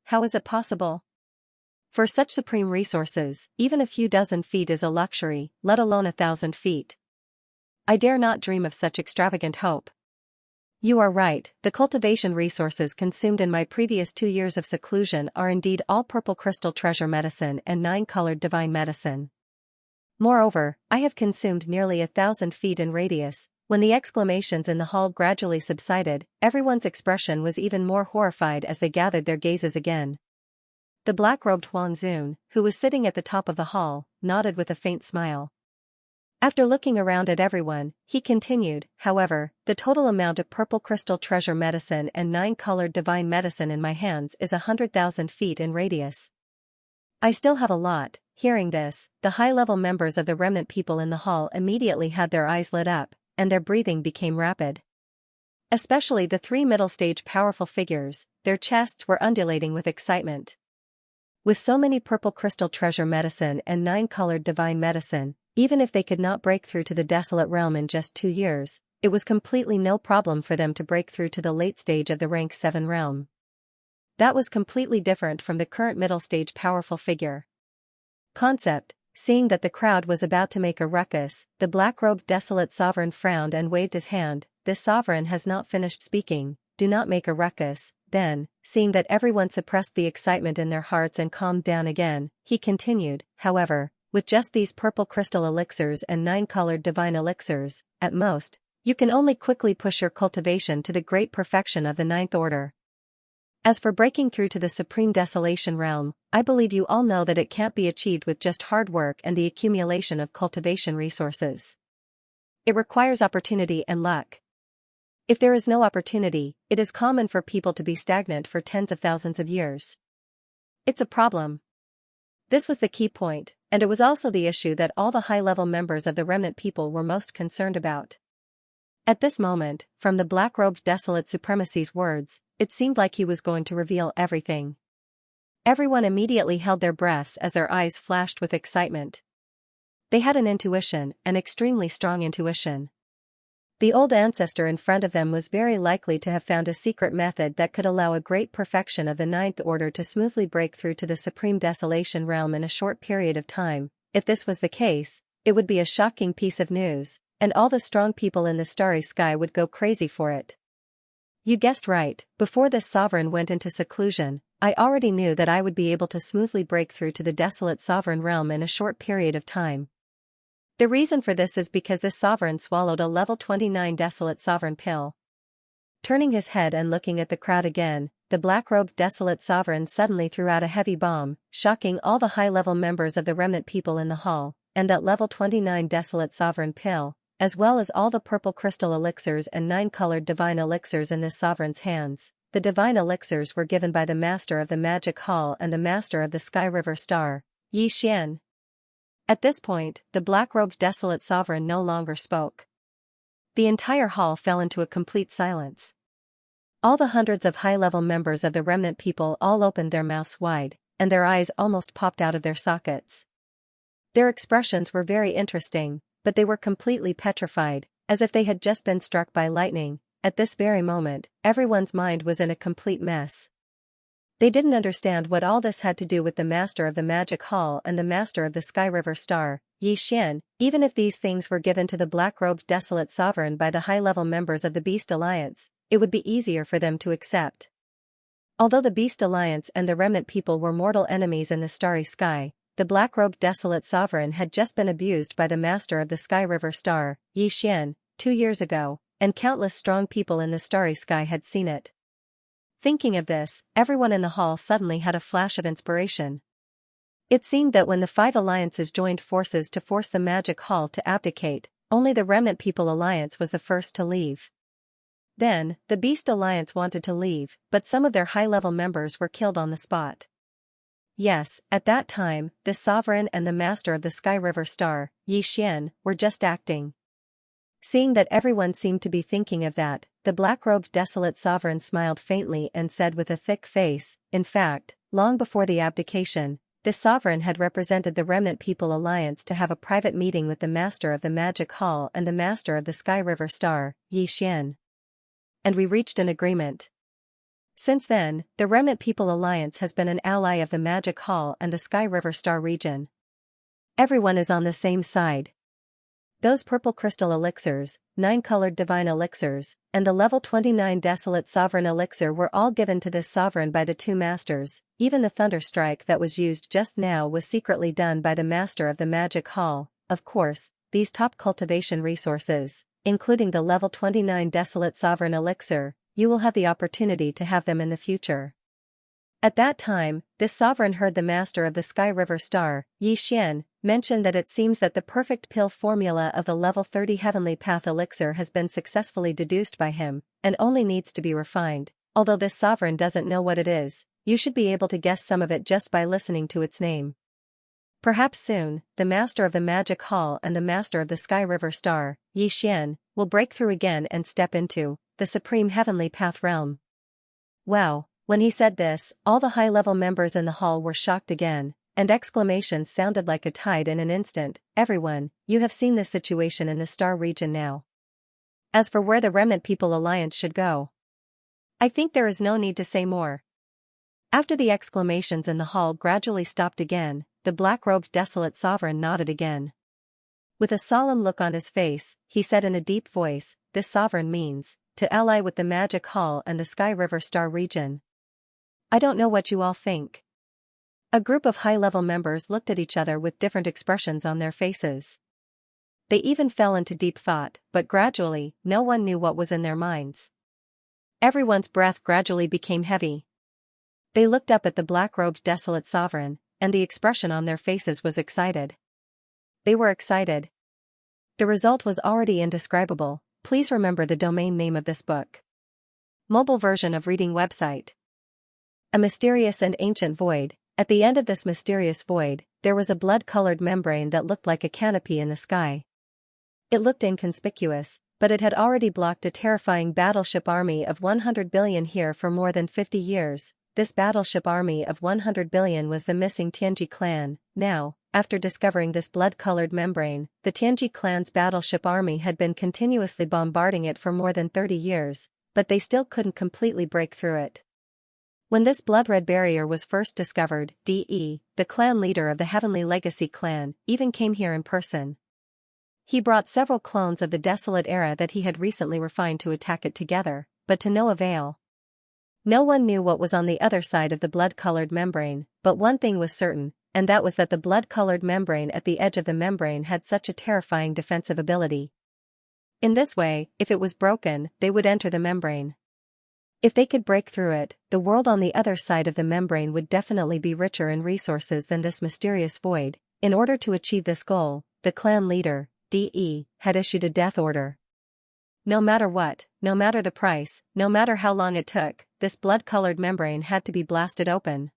How is it possible? For such supreme resources, even a few dozen feet is a luxury, let alone 1,000 feet. I dare not dream of such extravagant hope." "You are right, the cultivation resources consumed in my previous 2 years of seclusion are indeed all purple crystal treasure medicine and 9-colored divine medicine. Moreover, I have consumed nearly 1,000 feet in radius." When the exclamations in the hall gradually subsided, everyone's expression was even more horrified as they gathered their gazes again. The black-robed Huang Zun, who was sitting at the top of the hall, nodded with a faint smile. After looking around at everyone, he continued, "However, the total amount of purple crystal treasure medicine and 9-colored divine medicine in my hands is 100,000 feet in radius. I still have a lot." Hearing this, the high-level members of the remnant people in the hall immediately had their eyes lit up, and their breathing became rapid. Especially the 3 middle-stage powerful figures, their chests were undulating with excitement. With so many purple crystal treasure medicine and 9-colored divine medicine, even if they could not break through to the desolate realm in just 2 years, it was completely no problem for them to break through to the late stage of the rank 7 realm. That was completely different from the current middle stage powerful figure. Concept. Seeing that the crowd was about to make a ruckus, the black-robed desolate sovereign frowned and waved his hand. "This sovereign has not finished speaking, do not make a ruckus." Then, seeing that everyone suppressed the excitement in their hearts and calmed down again, he continued, "However, with just these purple crystal elixirs and 9-colored divine elixirs, at most, you can only quickly push your cultivation to the great perfection of the 9th order. As for breaking through to the supreme desolation realm, I believe you all know that it can't be achieved with just hard work and the accumulation of cultivation resources. It requires opportunity and luck. If there is no opportunity, it is common for people to be stagnant for tens of thousands of years. It's a problem." This was the key point, and it was also the issue that all the high-level members of the remnant people were most concerned about. At this moment, from the black-robed desolate supremacy's words, it seemed like he was going to reveal everything. Everyone immediately held their breaths as their eyes flashed with excitement. They had an intuition, an extremely strong intuition. The old ancestor in front of them was very likely to have found a secret method that could allow a great perfection of the 9th order to smoothly break through to the supreme desolation realm in a short period of time. If this was the case, it would be a shocking piece of news, and all the strong people in the starry sky would go crazy for it. You guessed right, before this sovereign went into seclusion, I already knew that I would be able to smoothly break through to the desolate sovereign realm in a short period of time. The reason for this is because this sovereign swallowed a level 29 desolate sovereign pill. Turning his head and looking at the crowd again, the black-robed desolate sovereign suddenly threw out a heavy bomb, shocking all the high-level members of the remnant people in the hall, and that level 29 desolate sovereign pill, as well as all the purple crystal elixirs and 9 colored divine elixirs in this sovereign's hands. The divine elixirs were given by the master of the magic hall and the master of the Sky River Star, Xianxia. At this point, the black-robed desolate sovereign no longer spoke. The entire hall fell into a complete silence. All the hundreds of high-level members of the remnant people all opened their mouths wide, and their eyes almost popped out of their sockets. Their expressions were very interesting, but they were completely petrified, as if they had just been struck by lightning. At this very moment, everyone's mind was in a complete mess. They didn't understand what all this had to do with the master of the magic hall and the master of the Sky River Star, Xianxia. Even if these things were given to the black-robed desolate sovereign by the high-level members of the Beast Alliance, it would be easier for them to accept. Although the Beast Alliance and the remnant people were mortal enemies in the starry sky, the black-robed desolate sovereign had just been abused by the master of the Sky River Star, Xianxia, 2 years ago, and countless strong people in the starry sky had seen it. Thinking of this, everyone in the hall suddenly had a flash of inspiration. It seemed that when the 5 alliances joined forces to force the magic hall to abdicate, only the remnant people alliance was the first to leave. Then, the Beast Alliance wanted to leave, but some of their high-level members were killed on the spot. Yes, at that time, the sovereign and the master of the Sky River Star, Xianxia, were just acting. Seeing that everyone seemed to be thinking of that, the black-robed desolate sovereign smiled faintly and said with a thick face, in fact, long before the abdication, this sovereign had represented the Remnant People Alliance to have a private meeting with the master of the Magic Hall and the master of the Sky River Star, Xianxia. And we reached an agreement. Since then, the Remnant People Alliance has been an ally of the Magic Hall and the Sky River Star region. Everyone is on the same side. Those purple crystal elixirs, 9 colored divine elixirs, and the level 29 desolate sovereign elixir were all given to this sovereign by the 2 masters. Even the thunder strike that was used just now was secretly done by the master of the Magic Hall. Of course, these top cultivation resources, including the level 29 desolate sovereign elixir, you will have the opportunity to have them in the future. At that time, this sovereign heard the master of the Sky River Star, Xianxia, mention that it seems that the perfect pill formula of the level 30 Heavenly Path elixir has been successfully deduced by him, and only needs to be refined. Although this sovereign doesn't know what it is, you should be able to guess some of it just by listening to its name. Perhaps soon, the master of the Magic Hall and the master of the Sky River Star, Xianxia, will break through again and step into the Supreme Heavenly Path realm. Wow! When he said this, all the high-level members in the hall were shocked again, and exclamations sounded like a tide in an instant. Everyone, you have seen this situation in the Star region now. As for where the Remnant People Alliance should go, I think there is no need to say more. After the exclamations in the hall gradually stopped again, the black-robed desolate sovereign nodded again. With a solemn look on his face, he said in a deep voice, "This sovereign means to ally with the Magic Hall and the Sky River Star region." I don't know what you all think. A group of high-level members looked at each other with different expressions on their faces. They even fell into deep thought, but gradually, no one knew what was in their minds. Everyone's breath gradually became heavy. They looked up at the black-robed desolate sovereign, and the expression on their faces was excited. They were excited. The result was already indescribable. Please remember the domain name of this book. Mobile version of reading website. A mysterious and ancient void. At the end of this mysterious void, there was a blood-colored membrane that looked like a canopy in the sky. It looked inconspicuous, but it had already blocked a terrifying battleship army of 100 billion here for more than 50 years. This battleship army of 100 billion was the missing Tianji clan. Now, after discovering this blood-colored membrane, the Tianji clan's battleship army had been continuously bombarding it for more than 30 years, but they still couldn't completely break through it. When this blood-red barrier was first discovered, the clan leader of the Heavenly Legacy clan, even came here in person. He brought several clones of the desolate era that he had recently refined to attack it together, but to no avail. No one knew what was on the other side of the blood-colored membrane, but one thing was certain, and that was that the blood-colored membrane at the edge of the membrane had such a terrifying defensive ability. In this way, if it was broken, they would enter the membrane. If they could break through it, the world on the other side of the membrane would definitely be richer in resources than this mysterious void. In order to achieve this goal, the clan leader, DE, had issued a death order. No matter what, no matter the price, no matter how long it took, this blood-colored membrane had to be blasted open.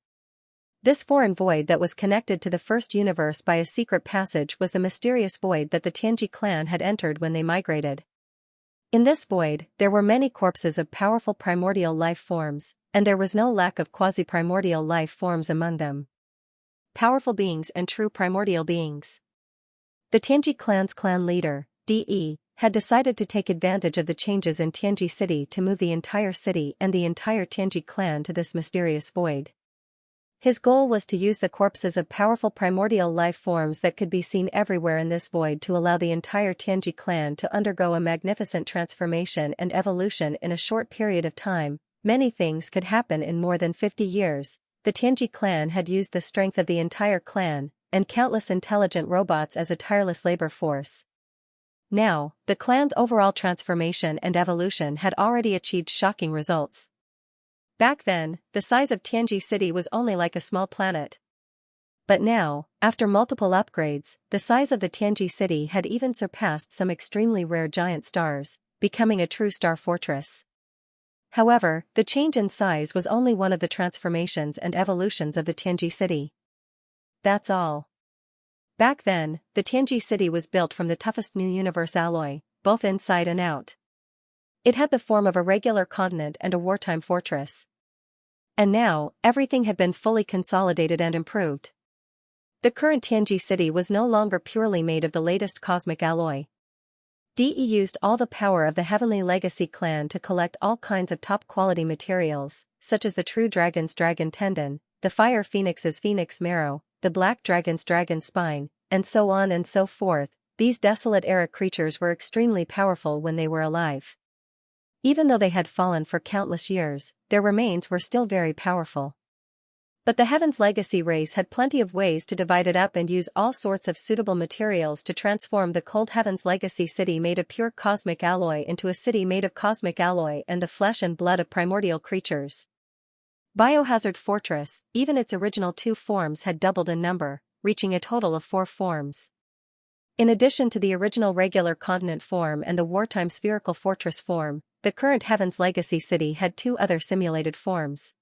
This foreign void that was connected to the first universe by a secret passage was the mysterious void that the Tianji clan had entered when they migrated. In this void, there were many corpses of powerful primordial life forms, and there was no lack of quasi-primordial life forms among them. Powerful beings and true primordial beings. The Tianji clan's clan leader, DE, had decided to take advantage of the changes in Tianji City to move the entire city and the entire Tianji clan to this mysterious void. His goal was to use the corpses of powerful primordial life forms that could be seen everywhere in this void to allow the entire Tianji clan to undergo a magnificent transformation and evolution in a short period of time. Many things could happen in more than 50 years. The Tianji clan had used the strength of the entire clan and countless intelligent robots as a tireless labor force. Now, the clan's overall transformation and evolution had already achieved shocking results. Back then, the size of Tianji City was only like a small planet. But now, after multiple upgrades, the size of the Tianji City had even surpassed some extremely rare giant stars, becoming a true star fortress. However, the change in size was only one of the transformations and evolutions of the Tianji City. That's all. Back then, the Tianji City was built from the toughest new universe alloy, both inside and out. It had the form of a regular continent and a wartime fortress. And now, everything had been fully consolidated and improved. The current Tianji City was no longer purely made of the latest cosmic alloy. DE used all the power of the Heavenly Legacy clan to collect all kinds of top-quality materials, such as the True Dragon's dragon tendon, the Fire Phoenix's phoenix marrow, the Black Dragon's dragon spine, and so on and so forth. These desolate-era creatures were extremely powerful when they were alive. Even though they had fallen for countless years, their remains were still very powerful. But the Heaven's Legacy race had plenty of ways to divide it up and use all sorts of suitable materials to transform the cold Heaven's Legacy city made of pure cosmic alloy into a city made of cosmic alloy and the flesh and blood of primordial creatures. Biohazard Fortress, even its original 2 forms had doubled in number, reaching a total of 4 forms. In addition to the original regular continent form and the wartime spherical fortress form, the current Heaven's Legacy city had 2 other simulated forms.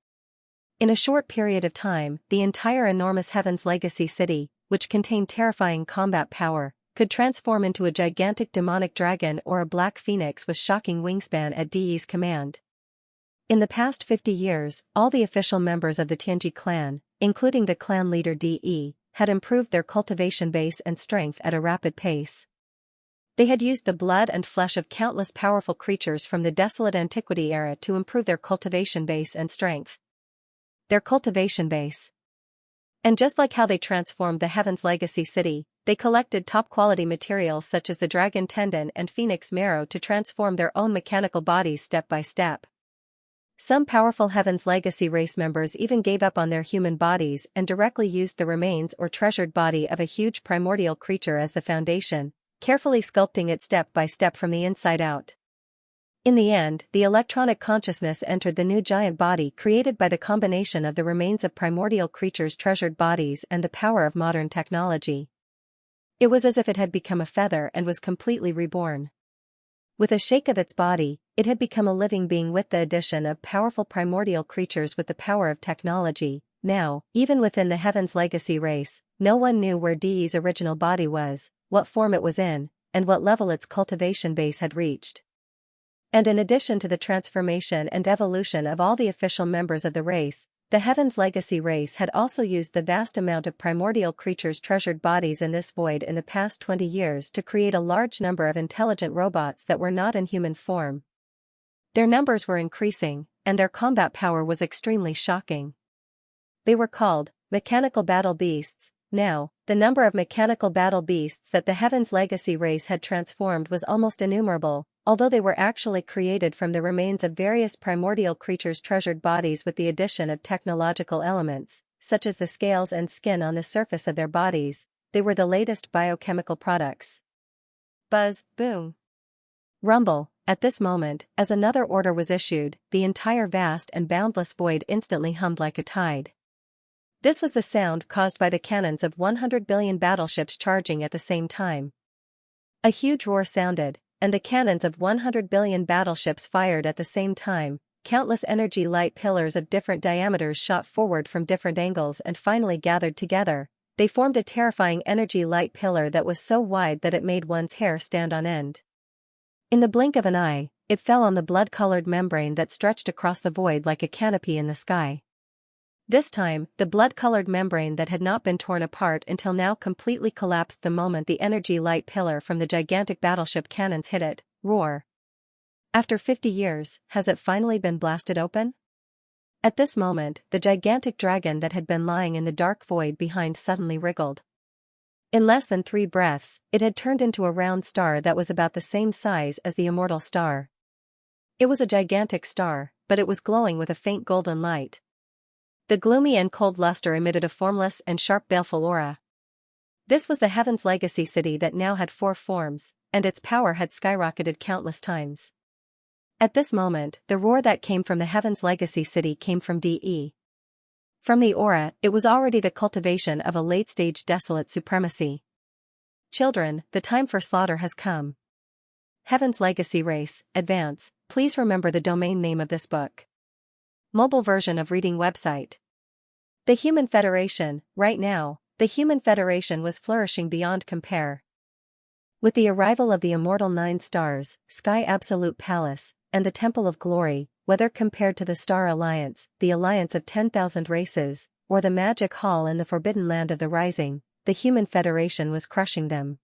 In a short period of time, the entire enormous Heaven's Legacy city, which contained terrifying combat power, could transform into a gigantic demonic dragon or a black phoenix with shocking wingspan at DE's command. In the past 50 years, all the official members of the Tianji clan, including the clan leader DE, had improved their cultivation base and strength at a rapid pace. They had used the blood and flesh of countless powerful creatures from the desolate antiquity era to improve their cultivation base and strength. Their cultivation base. And just like how they transformed the Heaven's Legacy city, they collected top-quality materials such as the dragon tendon and phoenix marrow to transform their own mechanical bodies step by step. Some powerful Heaven's Legacy race members even gave up on their human bodies and directly used the remains or treasured body of a huge primordial creature as the foundation, carefully sculpting it step by step from the inside out. In the end, the electronic consciousness entered the new giant body created by the combination of the remains of primordial creatures' treasured bodies and the power of modern technology. It was as if it had become a feather and was completely reborn. With a shake of its body, it had become a living being with the addition of powerful primordial creatures with the power of technology. Now, even within the Heaven's Legacy race, no one knew where DE's original body was, what form it was in, and what level its cultivation base had reached. And in addition to the transformation and evolution of all the official members of the race, the Heaven's Legacy race had also used the vast amount of primordial creatures' treasured bodies in this void in the past 20 years to create a large number of intelligent robots that were not in human form. Their numbers were increasing, and their combat power was extremely shocking. They were called mechanical battle beasts. Now, the number of mechanical battle beasts that the Heaven's Legacy race had transformed was almost innumerable, although they were actually created from the remains of various primordial creatures' treasured bodies with the addition of technological elements. such as the scales and skin on the surface of their bodies. They were the latest biochemical products. Buzz, boom, rumble. At this moment, as another order was issued, the entire vast and boundless void instantly hummed like a tide. This was the sound caused by the cannons of 100 billion battleships charging at the same time. A huge roar sounded, and the cannons of 100 billion battleships fired at the same time. Countless energy light pillars of different diameters shot forward from different angles and finally gathered together. They formed a terrifying energy light pillar that was so wide that it made one's hair stand on end. In the blink of an eye, it fell on the blood-colored membrane that stretched across the void like a canopy in the sky. This time, the blood-colored membrane that had not been torn apart until now completely collapsed the moment the energy light pillar from the gigantic battleship cannons hit it. Roar. After 50 years, has it finally been blasted open? At this moment, the gigantic dragon that had been lying in the dark void behind suddenly wriggled. In less than 3 breaths, it had turned into a round star that was about the same size as the immortal star. It was a gigantic star, but it was glowing with a faint golden light. The gloomy and cold luster emitted a formless and sharp baleful aura. This was the Heaven's Legacy city that now had 4 forms, and its power had skyrocketed countless times. At this moment, the roar that came from the Heaven's Legacy city came from DE. From the aura, it was already the cultivation of a late-stage desolate supremacy. Children, the time for slaughter has come. Heaven's Legacy race, advance. Please remember the domain name of this book. Mobile version of reading website. The Human Federation. Right now, the Human Federation was flourishing beyond compare. With the arrival of the immortal 9 stars, Sky Absolute Palace, and the Temple of Glory, whether compared to the Star Alliance, the Alliance of 10,000 Races, or the Magic Hall in the Forbidden Land of the Rising, the Human Federation was crushing them.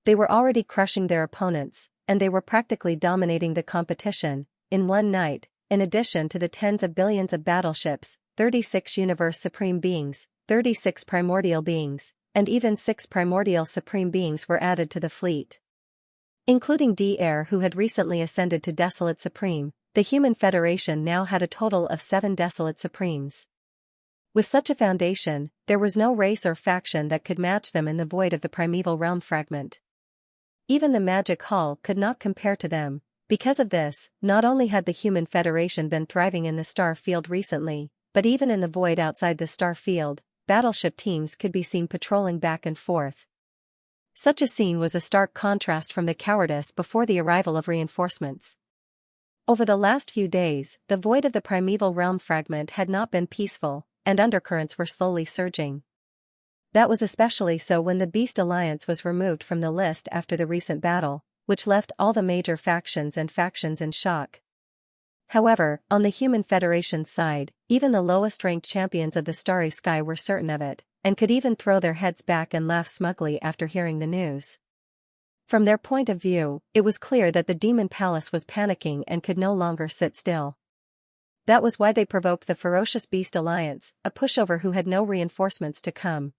They were already crushing their opponents, and they were practically dominating the competition. In one night, in addition to the tens of billions of battleships, 36 Universe Supreme Beings, 36 Primordial Beings, and even 6 Primordial Supreme Beings were added to the fleet. Including D-Air, who had recently ascended to Desolate Supreme, the Human Federation now had a total of 7 Desolate Supremes. With such a foundation, there was no race or faction that could match them in the void of the primeval realm fragment. Even the Magic Hall could not compare to them. Because of this, not only had the Human Federation been thriving in the star field recently, but even in the void outside the star field, battleship teams could be seen patrolling back and forth. Such a scene was a stark contrast from the cowardice before the arrival of reinforcements. Over the last few days, the void of the primeval realm fragment had not been peaceful, and undercurrents were slowly surging. That was especially so when the Beast Alliance was removed from the list after the recent battle, which left all the major factions in shock. However, on the Human Federation's side, even the lowest-ranked champions of the starry sky were certain of it, and could even throw their heads back and laugh smugly after hearing the news. From their point of view, it was clear that the Demon Palace was panicking and could no longer sit still. That was why they provoked the ferocious Beast Alliance, a pushover who had no reinforcements to come.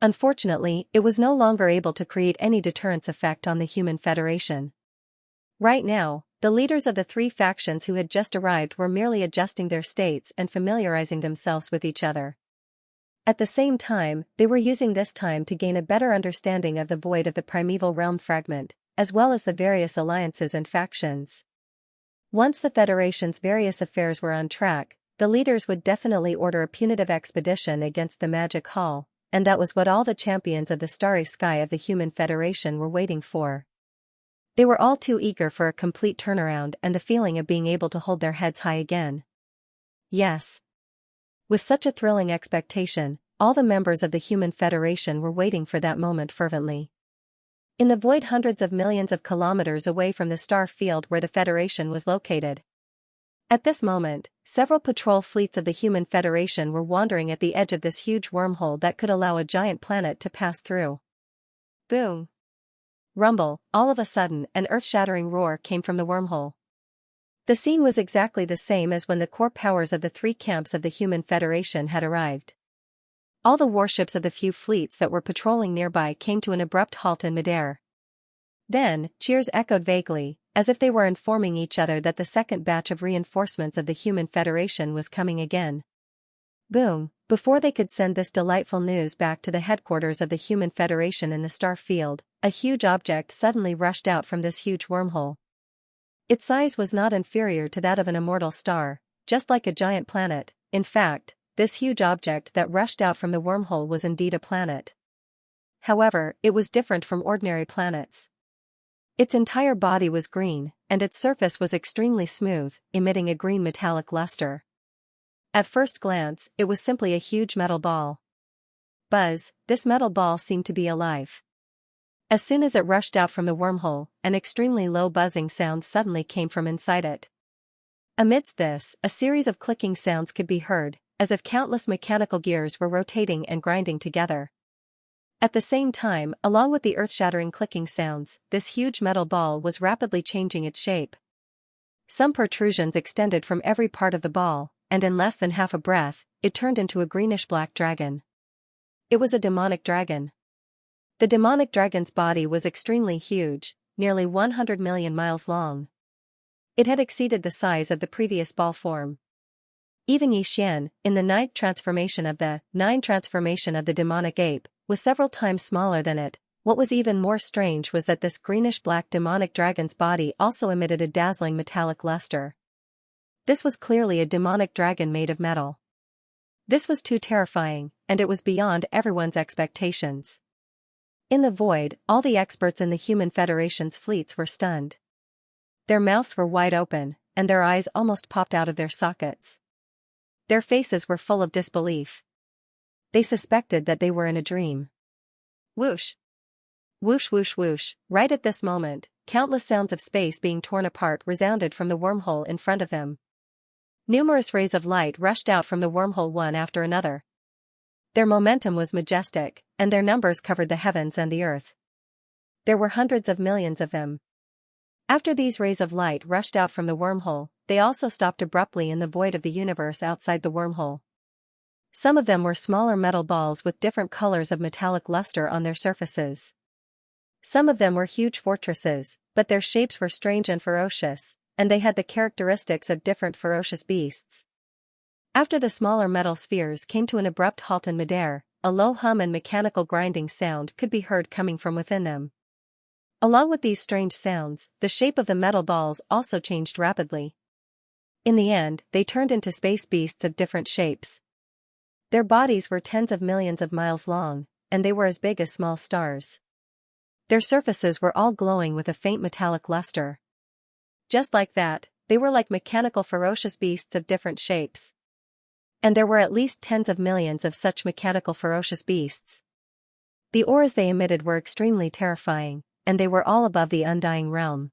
Unfortunately, it was no longer able to create any deterrence effect on the Human Federation. Right now, the leaders of the 3 factions who had just arrived were merely adjusting their states and familiarizing themselves with each other. At the same time, they were using this time to gain a better understanding of the void of the primeval realm fragment, as well as the various alliances and factions. Once the Federation's various affairs were on track, the leaders would definitely order a punitive expedition against the Magic Hall, and that was what all the champions of the starry sky of the Human Federation were waiting for. They were all too eager for a complete turnaround and the feeling of being able to hold their heads high again. Yes. With such a thrilling expectation, all the members of the Human Federation were waiting for that moment fervently. In the void hundreds of millions of kilometers away from the star field where the Federation was located. At this moment, several patrol fleets of the Human Federation were wandering at the edge of this huge wormhole that could allow a giant planet to pass through. Boom! Rumble! All of a sudden, an earth-shattering roar came from the wormhole. The scene was exactly the same as when the core powers of the 3 camps of the Human Federation had arrived. All the warships of the few fleets that were patrolling nearby came to an abrupt halt in midair. Then, cheers echoed vaguely, as if they were informing each other that the second batch of reinforcements of the Human Federation was coming again. Boom! Before they could send this delightful news back to the headquarters of the Human Federation in the star field, a huge object suddenly rushed out from this huge wormhole. Its size was not inferior to that of an immortal star, just like a giant planet. In fact, this huge object that rushed out from the wormhole was indeed a planet. However, it was different from ordinary planets. Its entire body was green, and its surface was extremely smooth, emitting a green metallic luster. At first glance, it was simply a huge metal ball. Buzz, this metal ball seemed to be alive. As soon as it rushed out from the wormhole, an extremely low buzzing sound suddenly came from inside it. Amidst this, a series of clicking sounds could be heard, as if countless mechanical gears were rotating and grinding together. At the same time, along with the earth-shattering clicking sounds, this huge metal ball was rapidly changing its shape. Some protrusions extended from every part of the ball, and in less than half a breath, it turned into a greenish-black dragon. It was a demonic dragon. The demonic dragon's body was extremely huge, nearly 100 million miles long. It had exceeded the size of the previous ball form. Even Xianxia, in the ninth transformation of the demonic ape, was several times smaller than it. What was even more strange was that this greenish-black demonic dragon's body also emitted a dazzling metallic luster. This was clearly a demonic dragon made of metal. This was too terrifying, and it was beyond everyone's expectations. In the void, all the experts in the Human Federation's fleets were stunned. Their mouths were wide open, and their eyes almost popped out of their sockets. Their faces were full of disbelief. They suspected that they were in a dream. Whoosh! Whoosh whoosh whoosh. Right at this moment, countless sounds of space being torn apart resounded from the wormhole in front of them. Numerous rays of light rushed out from the wormhole one after another. Their momentum was majestic, and their numbers covered the heavens and the earth. There were hundreds of millions of them. After these rays of light rushed out from the wormhole, they also stopped abruptly in the void of the universe outside the wormhole. Some of them were smaller metal balls with different colors of metallic luster on their surfaces. Some of them were huge fortresses, but their shapes were strange and ferocious, and they had the characteristics of different ferocious beasts. After the smaller metal spheres came to an abrupt halt in midair, a low hum and mechanical grinding sound could be heard coming from within them. Along with these strange sounds, the shape of the metal balls also changed rapidly. In the end, they turned into space beasts of different shapes. Their bodies were tens of millions of miles long, and they were as big as small stars. Their surfaces were all glowing with a faint metallic luster. Just like that, they were like mechanical ferocious beasts of different shapes. And there were at least tens of millions of such mechanical ferocious beasts. The auras they emitted were extremely terrifying, and they were all above the undying realm.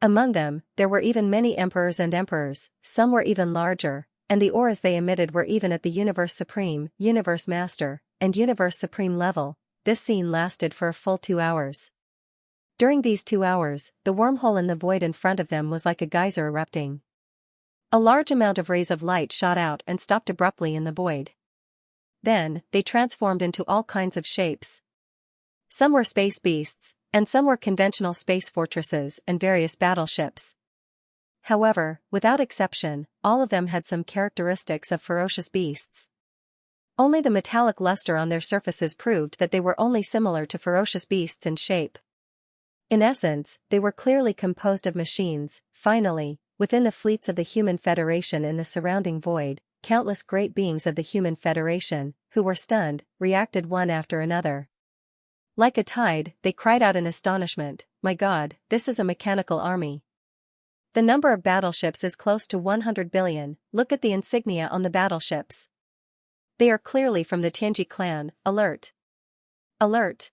Among them, there were even many emperors and emperors, some were even larger, and the auras they emitted were even at the Universe Supreme, Universe Master, and Universe Supreme level. This scene lasted for a full 2 hours. During these 2 hours, the wormhole in the void in front of them was like a geyser erupting. A large amount of rays of light shot out and stopped abruptly in the void. Then, they transformed into all kinds of shapes. Some were space beasts, and some were conventional space fortresses and various battleships. However, without exception, all of them had some characteristics of ferocious beasts. Only the metallic luster on their surfaces proved that they were only similar to ferocious beasts in shape. In essence, they were clearly composed of machines. Finally, within the fleets of the Human Federation in the surrounding void, countless great beings of the Human Federation, who were stunned, reacted one after another. Like a tide, they cried out in astonishment, "My God, this is a mechanical army. The number of battleships is close to 100 billion, look at the insignia on the battleships. They are clearly from the Xianxia clan, alert. Alert.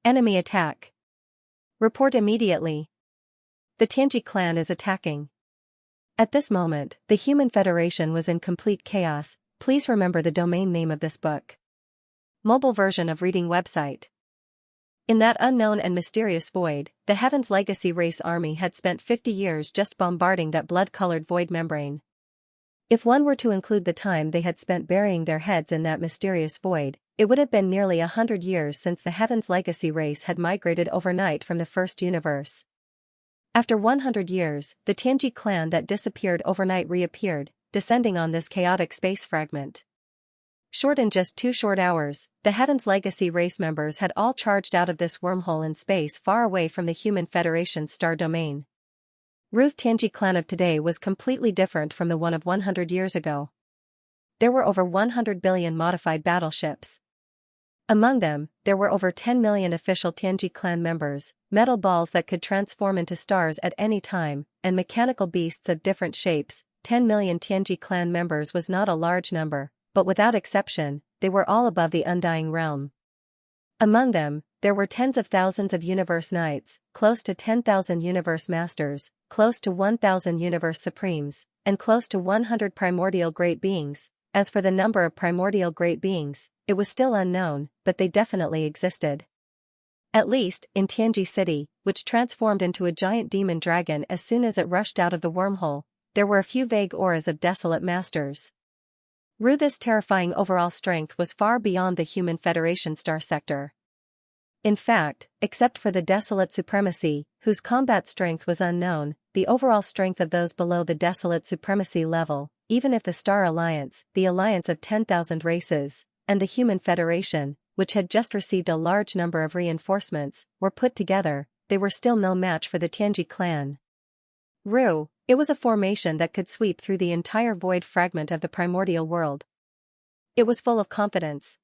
Enemy attack. Report immediately. The Xianxia clan is attacking." At this moment, the Human Federation was in complete chaos. Please remember the domain name of this book. Mobile version of reading website. In that unknown and mysterious void, the Heaven's Legacy race army had spent 50 years just bombarding that blood-colored void membrane. If one were to include the time they had spent burying their heads in that mysterious void, it would have been nearly 100 years since the Heaven's Legacy race had migrated overnight from the first universe. After 100 years, the Xianxia clan that disappeared overnight reappeared, descending on this chaotic space fragment. Short in just 2 short hours, the Heaven's Legacy race members had all charged out of this wormhole in space far away from the Human Federation's star domain. Ruth Tianji clan of today was completely different from the one of 100 years ago. There were over 100 billion modified battleships. Among them, there were over 10 million official Tianji clan members, metal balls that could transform into stars at any time, and mechanical beasts of different shapes. 10 million Tianji clan members was not a large number, but without exception, they were all above the undying realm. Among them, there were tens of thousands of Universe Knights, close to 10,000 Universe Masters, close to 1,000 Universe Supremes, and close to 100 Primordial Great Beings. As for the number of Primordial Great Beings, it was still unknown, but they definitely existed. At least, in Tianji City, which transformed into a giant demon dragon as soon as it rushed out of the wormhole, there were a few vague auras of desolate masters. Ruth's terrifying overall strength was far beyond the Human Federation star sector. In fact, except for the Desolate Supremacy, whose combat strength was unknown, the overall strength of those below the Desolate Supremacy level, even if the Star Alliance, the alliance of 10,000 races, and the Human Federation, which had just received a large number of reinforcements, were put together, they were still no match for the Tianji clan. It was a formation that could sweep through the entire void fragment of the primordial world. It was full of confidence.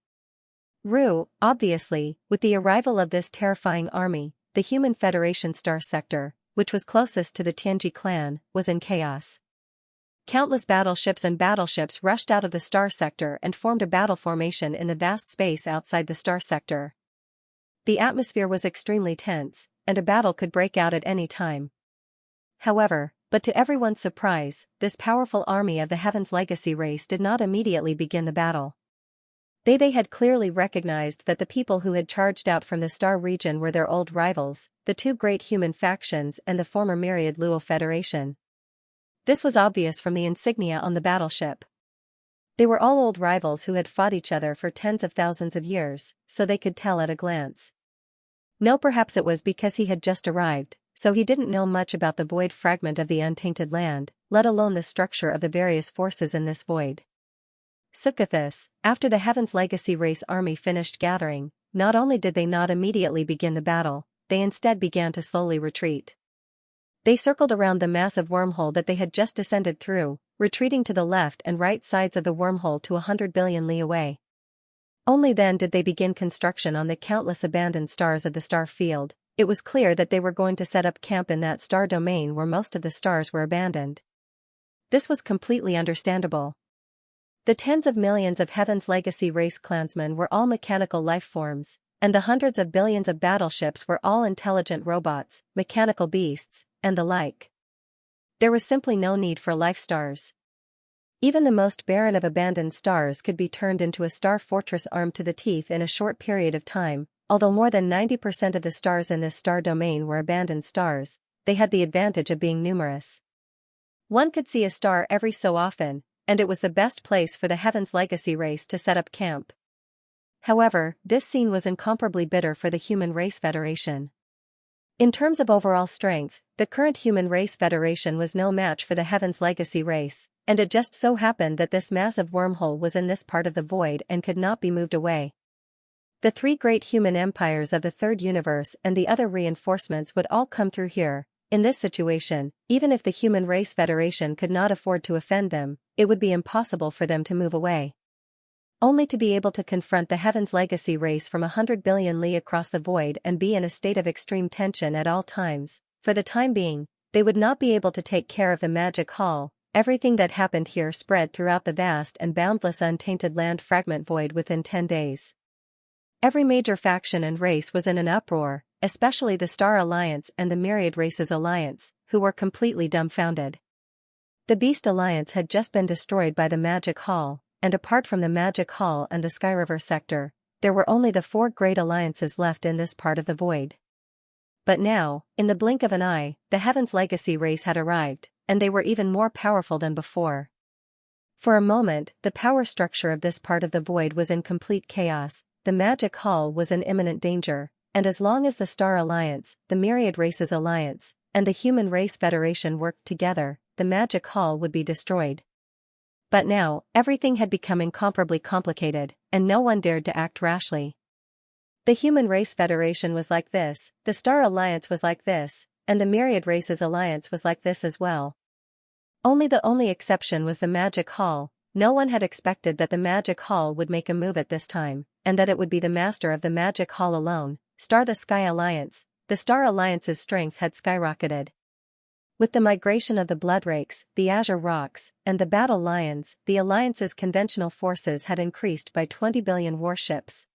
Obviously, with the arrival of this terrifying army, the Human Federation star sector, which was closest to the Tianji clan, was in chaos. Countless battleships rushed out of the star sector and formed a battle formation in the vast space outside the star sector. The atmosphere was extremely tense, and a battle could break out at any time. However, but to everyone's surprise, this powerful army of the Heaven's Legacy race did not immediately begin the battle. They had clearly recognized that the people who had charged out from the Star region were their old rivals, the two great human factions and the former Myriad Luo Federation. This was obvious from the insignia on the battleship. They were all old rivals who had fought each other for tens of thousands of years, so they could tell at a glance. No, perhaps it was because he had just arrived, so he didn't know much about the void fragment of the untainted land, let alone the structure of the various forces in this void. Sukathis, after the Heaven's Legacy race army finished gathering, not only did they not immediately begin the battle, they instead began to slowly retreat. They circled around the massive wormhole that they had just descended through, retreating to the left and right sides of the wormhole to 100 billion li away. Only then did they begin construction on the countless abandoned stars of the star field. It was clear that they were going to set up camp in that star domain where most of the stars were abandoned. This was completely understandable. The tens of millions of Heaven's Legacy race clansmen were all mechanical life forms, and the hundreds of billions of battleships were all intelligent robots, mechanical beasts, and the like. There was simply no need for life stars. Even the most barren of abandoned stars could be turned into a star fortress armed to the teeth in a short period of time. Although more than 90% of the stars in this star domain were abandoned stars, they had the advantage of being numerous. One could see a star every so often, and it was the best place for the Heaven's Legacy race to set up camp. However, this scene was incomparably bitter for the Human Race Federation. In terms of overall strength, the current Human Race Federation was no match for the Heaven's Legacy race, and it just so happened that this massive wormhole was in this part of the void and could not be moved away. The three great human empires of the Third Universe and the other reinforcements would all come through here. In this situation, even if the Human Race Federation could not afford to offend them, it would be impossible for them to move away. Only to be able to confront the Heaven's Legacy race from 100 billion li across the void and be in a state of extreme tension at all times. For the time being, they would not be able to take care of the Magic Hall. Everything that happened here spread throughout the vast and boundless untainted land fragment void within 10 days. Every major faction and race was in an uproar, especially the Star Alliance and the Myriad Races Alliance, who were completely dumbfounded. The Beast Alliance had just been destroyed by the Magic Hall, and apart from the Magic Hall and the Skyriver sector, there were only the four great alliances left in this part of the void. But now, in the blink of an eye, the Heaven's Legacy race had arrived, and they were even more powerful than before. For a moment, the power structure of this part of the void was in complete chaos. The Magic Hall was in imminent danger, and as long as the Star Alliance, the Myriad Races Alliance, and the Human Race Federation worked together, the Magic Hall would be destroyed. But now, everything had become incomparably complicated, and no one dared to act rashly. The Human Race Federation was like this, the Star Alliance was like this, and the Myriad Races Alliance was like this as well. The only exception was the Magic Hall. No one had expected that the Magic Hall would make a move at this time, and that it would be the master of the Magic Hall alone, the Sky Alliance. The Star Alliance's strength had skyrocketed. With the migration of the Bloodrakes, the Azure Rocks, and the Battle Lions, the Alliance's conventional forces had increased by 20 billion warships.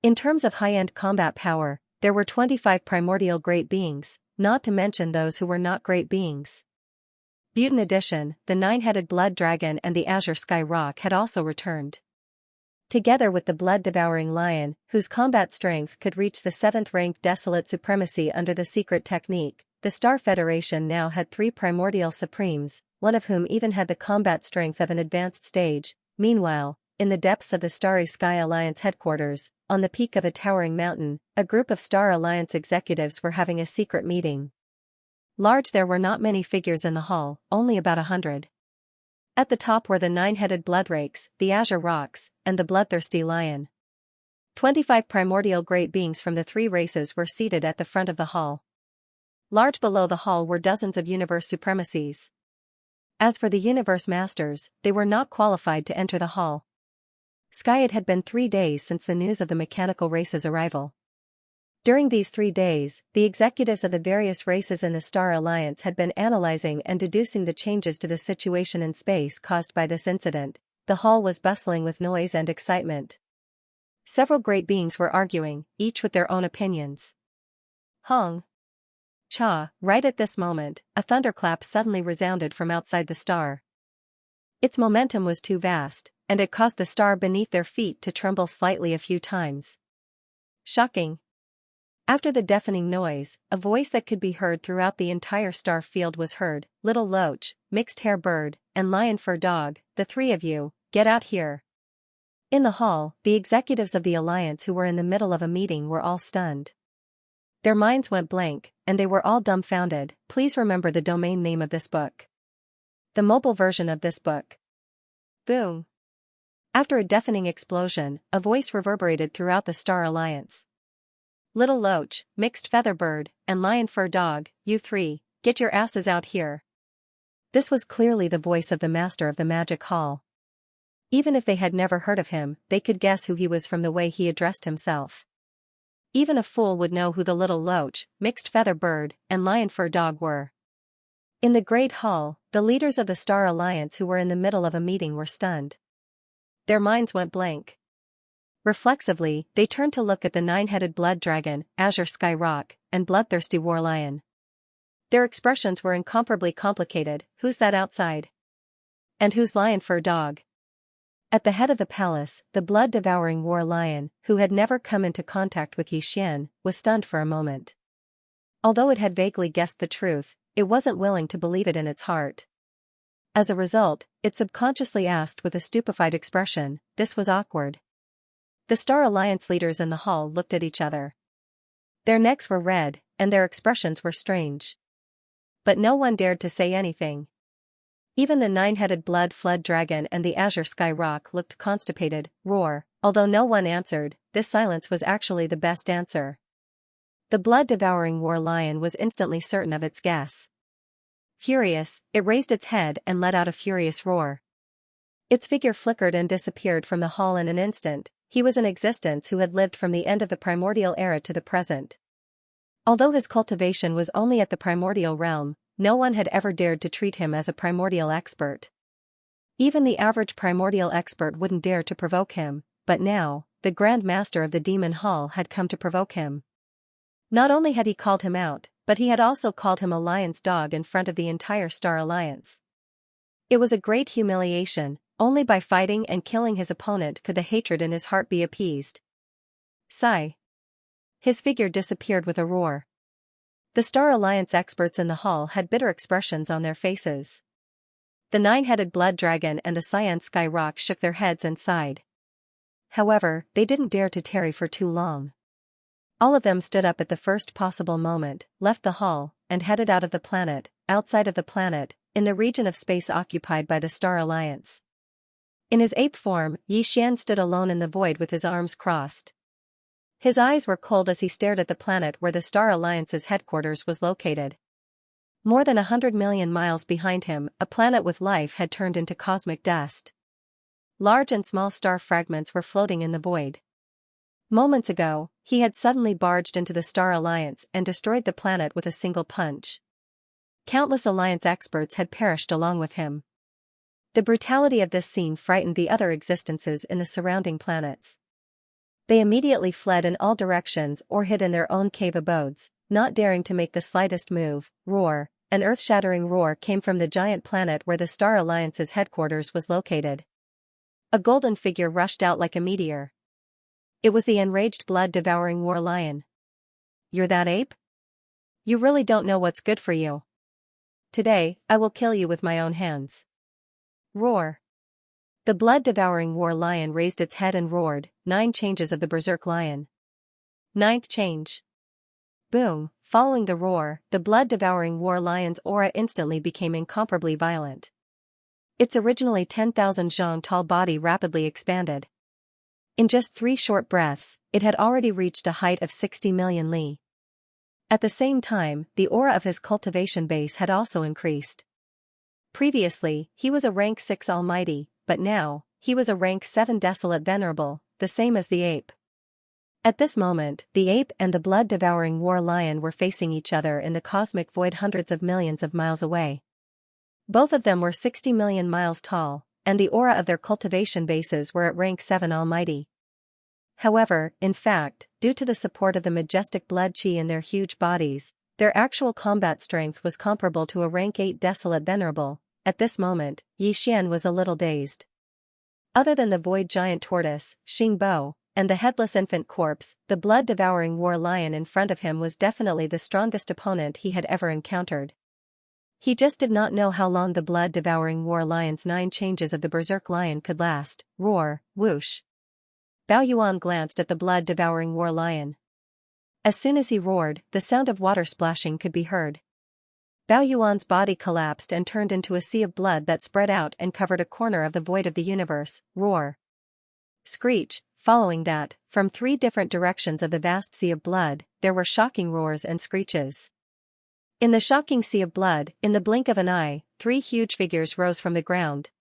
In terms of high-end combat power, there were 25 primordial great beings, not to mention those who were not great beings. In addition, the nine-headed Blood Dragon and the Azure Sky Rock had also returned. Together with the Blood-Devouring Lion, whose combat strength could reach the 7th-ranked Desolate Supremacy under the secret technique, the Star Federation now had 3 primordial supremes, one of whom even had the combat strength of an advanced stage. Meanwhile, in the depths of the Starry Sky Alliance headquarters, on the peak of a towering mountain, a group of Star Alliance executives were having a secret meeting. There were not many figures in the hall, only about 100. At the top were the 9-headed Bloodrakes, the Azure Rocks, and the Bloodthirsty Lion. 25 primordial great beings from the 3 races were seated at the front of the hall. Large below the hall were dozens of universe supremacies. As for the universe masters, they were not qualified to enter the hall. It had been 3 days since the news of the mechanical race's arrival. During these 3 days, the executives of the various races in the Star Alliance had been analyzing and deducing the changes to the situation in space caused by this incident. The hall was bustling with noise and excitement. Several great beings were arguing, each with their own opinions. Hong. Cha, right at this moment, a thunderclap suddenly resounded from outside the star. Its momentum was too vast, and it caused the star beneath their feet to tremble slightly a few times. Shocking. After the deafening noise, a voice that could be heard throughout the entire star field was heard. Little Loach, Mixed Hair Bird, and Lion Fur Dog, the 3 of you, get out here. In the hall, the executives of the Alliance who were in the middle of a meeting were all stunned. Their minds went blank, and they were all dumbfounded. Please remember the domain name of this book. The mobile version of this book. Boom. After a deafening explosion, a voice reverberated throughout the Star Alliance. Little Loach, Mixed Feather Bird, and Lion Fur Dog, you 3, get your asses out here. This was clearly the voice of the master of the Magic Hall. Even if they had never heard of him, they could guess who he was from the way he addressed himself. Even a fool would know who the Little Loach, Mixed Feather Bird, and Lion Fur Dog were. In the Great Hall, the leaders of the Star Alliance who were in the middle of a meeting were stunned. Their minds went blank. Reflexively, they turned to look at the 9-headed Blood Dragon, Azure Sky Rock, and Bloodthirsty War Lion. Their expressions were incomparably complicated. Who's that outside? And who's Lion Fur Dog? At the head of the palace, the blood-devouring war lion, who had never come into contact with Xianxia, was stunned for a moment. Although it had vaguely guessed the truth, it wasn't willing to believe it in its heart. As a result, it subconsciously asked with a stupefied expression, this was awkward. The Star Alliance leaders in the hall looked at each other. Their necks were red, and their expressions were strange. But no one dared to say anything. Even the 9-headed Blood-Flood Dragon and the Azure Sky Rock looked constipated. Roar. Although no one answered, this silence was actually the best answer. The blood-devouring war lion was instantly certain of its guess. Furious, it raised its head and let out a furious roar. Its figure flickered and disappeared from the hall in an instant. He was an existence who had lived from the end of the primordial era to the present. Although his cultivation was only at the primordial realm, no one had ever dared to treat him as a primordial expert. Even the average primordial expert wouldn't dare to provoke him, but now, the Grand Master of the Demon Hall had come to provoke him. Not only had he called him out, but he had also called him a lion's dog in front of the entire Star Alliance. It was a great humiliation. Only by fighting and killing his opponent could the hatred in his heart be appeased. Sigh. His figure disappeared with a roar. The Star Alliance experts in the hall had bitter expressions on their faces. The 9-headed Blood Dragon and the Cyan Sky Rock shook their heads and sighed. However, they didn't dare to tarry for too long. All of them stood up at the first possible moment, left the hall, and headed out of the planet, outside of the planet, in the region of space occupied by the Star Alliance. In his ape form, Xian stood alone in the void with his arms crossed. His eyes were cold as he stared at the planet where the Star Alliance's headquarters was located. More than 100 million miles behind him, a planet with life had turned into cosmic dust. Large and small star fragments were floating in the void. Moments ago, he had suddenly barged into the Star Alliance and destroyed the planet with a single punch. Countless Alliance experts had perished along with him. The brutality of this scene frightened the other existences in the surrounding planets. They immediately fled in all directions or hid in their own cave abodes, not daring to make the slightest move. Roar! An earth-shattering roar came from the giant planet where the Star Alliance's headquarters was located. A golden figure rushed out like a meteor. It was the enraged blood-devouring war lion. "You're that ape? You really don't know what's good for you. Today, I will kill you with my own hands." Roar! The blood-devouring war lion raised its head and roared, 9 changes of the berserk lion. 9th change. Boom! Following the roar, the blood-devouring war lion's aura instantly became incomparably violent. Its originally 10,000 zhang tall body rapidly expanded. In just 3 short breaths, it had already reached a height of 60 million li. At the same time, the aura of his cultivation base had also increased. Previously, he was a rank 6 almighty, but now, he was a rank 7 desolate venerable, the same as the ape. At this moment, the ape and the blood-devouring war lion were facing each other in the cosmic void hundreds of millions of miles away. Both of them were 60 million miles tall, and the aura of their cultivation bases were at rank 7 almighty. However, in fact, due to the support of the majestic blood chi in their huge bodies, their actual combat strength was comparable to a rank 8 desolate venerable. At this moment, Xian was a little dazed. Other than the void giant tortoise, Xingbo, and the headless infant corpse, the blood-devouring war lion in front of him was definitely the strongest opponent he had ever encountered. He just did not know how long the blood-devouring war lion's 9 changes of the berserk lion could last. Roar! Whoosh! Bao Yuan glanced at the blood-devouring war lion. As soon as he roared, the sound of water splashing could be heard. Bao Yuan's body collapsed and turned into a sea of blood that spread out and covered a corner of the void of the universe. Roar! Screech! Following that, from 3 different directions of the vast sea of blood, there were shocking roars and screeches. In the shocking sea of blood, in the blink of an eye, 3 huge figures rose from the ground.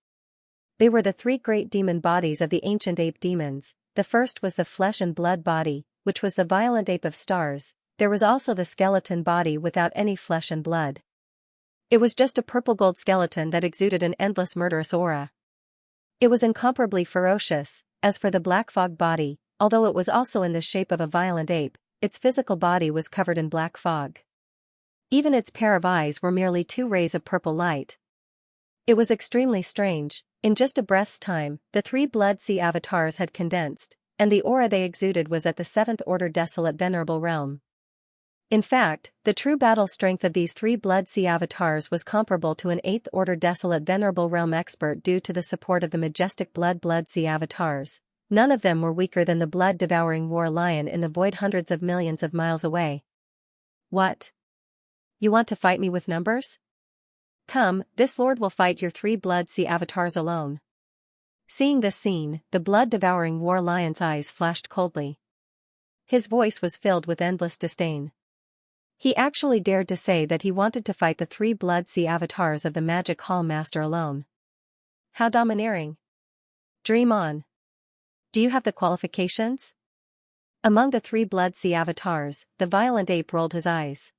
They were the 3 great demon bodies of the ancient ape demons. The first was the flesh and blood body, which was the violent ape of stars. There was also the skeleton body without any flesh and blood. It was just a purple-gold skeleton that exuded an endless murderous aura. It was incomparably ferocious. As for the black fog body, although it was also in the shape of a violent ape, its physical body was covered in black fog. Even its pair of eyes were merely 2 rays of purple light. It was extremely strange. In just a breath's time, the 3 blood sea avatars had condensed, and the aura they exuded was at the 7th order desolate venerable realm. In fact, the true battle strength of these 3 blood sea avatars was comparable to an 8th order desolate venerable realm expert due to the support of the majestic blood sea avatars. None of them were weaker than the blood-devouring war lion in the void hundreds of millions of miles away. "What? You want to fight me with numbers? Come, this lord will fight your 3 blood sea avatars alone." Seeing this scene, the blood-devouring war lion's eyes flashed coldly. His voice was filled with endless disdain. He actually dared to say that he wanted to fight the 3 blood sea avatars of the Magic Hall Master alone. How domineering. Dream on. Do you have the qualifications? Among the 3 blood sea avatars, the violent ape rolled his eyes.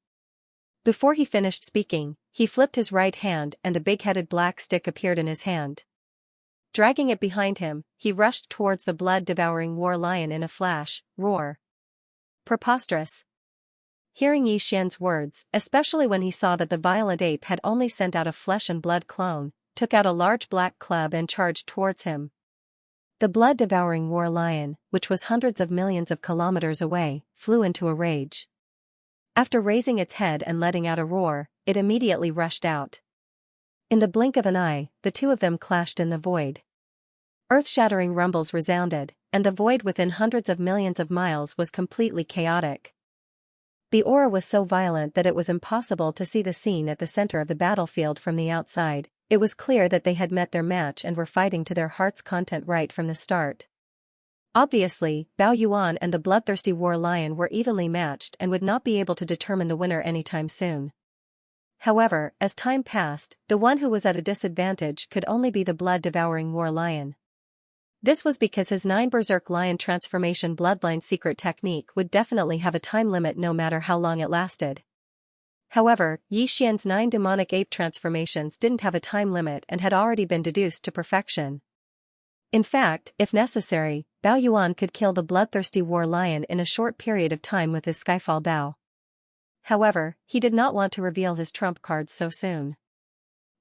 Before he finished speaking, he flipped his right hand and a big-headed black stick appeared in his hand. Dragging it behind him, he rushed towards the blood-devouring war lion in a flash. Roar! Preposterous. Hearing Xian's words, especially when he saw that the violent ape had only sent out a flesh and blood clone, took out a large black club and charged towards him. The blood-devouring war lion, which was hundreds of millions of kilometers away, flew into a rage. After raising its head and letting out a roar, it immediately rushed out. In the blink of an eye, the 2 of them clashed in the void. Earth-shattering rumbles resounded, and the void within hundreds of millions of miles was completely chaotic. The aura was so violent that it was impossible to see the scene at the center of the battlefield from the outside. It was clear that they had met their match and were fighting to their heart's content right from the start. Obviously, Bao Yuan and the bloodthirsty war lion were evenly matched and would not be able to determine the winner anytime soon. However, as time passed, the one who was at a disadvantage could only be the blood-devouring war lion. This was because his 9 Berserk Lion transformation bloodline secret technique would definitely have a time limit no matter how long it lasted. However, Yi Xian's 9 demonic ape transformations didn't have a time limit and had already been deduced to perfection. In fact, if necessary, Bao Yuan could kill the bloodthirsty war lion in a short period of time with his Skyfall Bao. However, he did not want to reveal his trump cards so soon.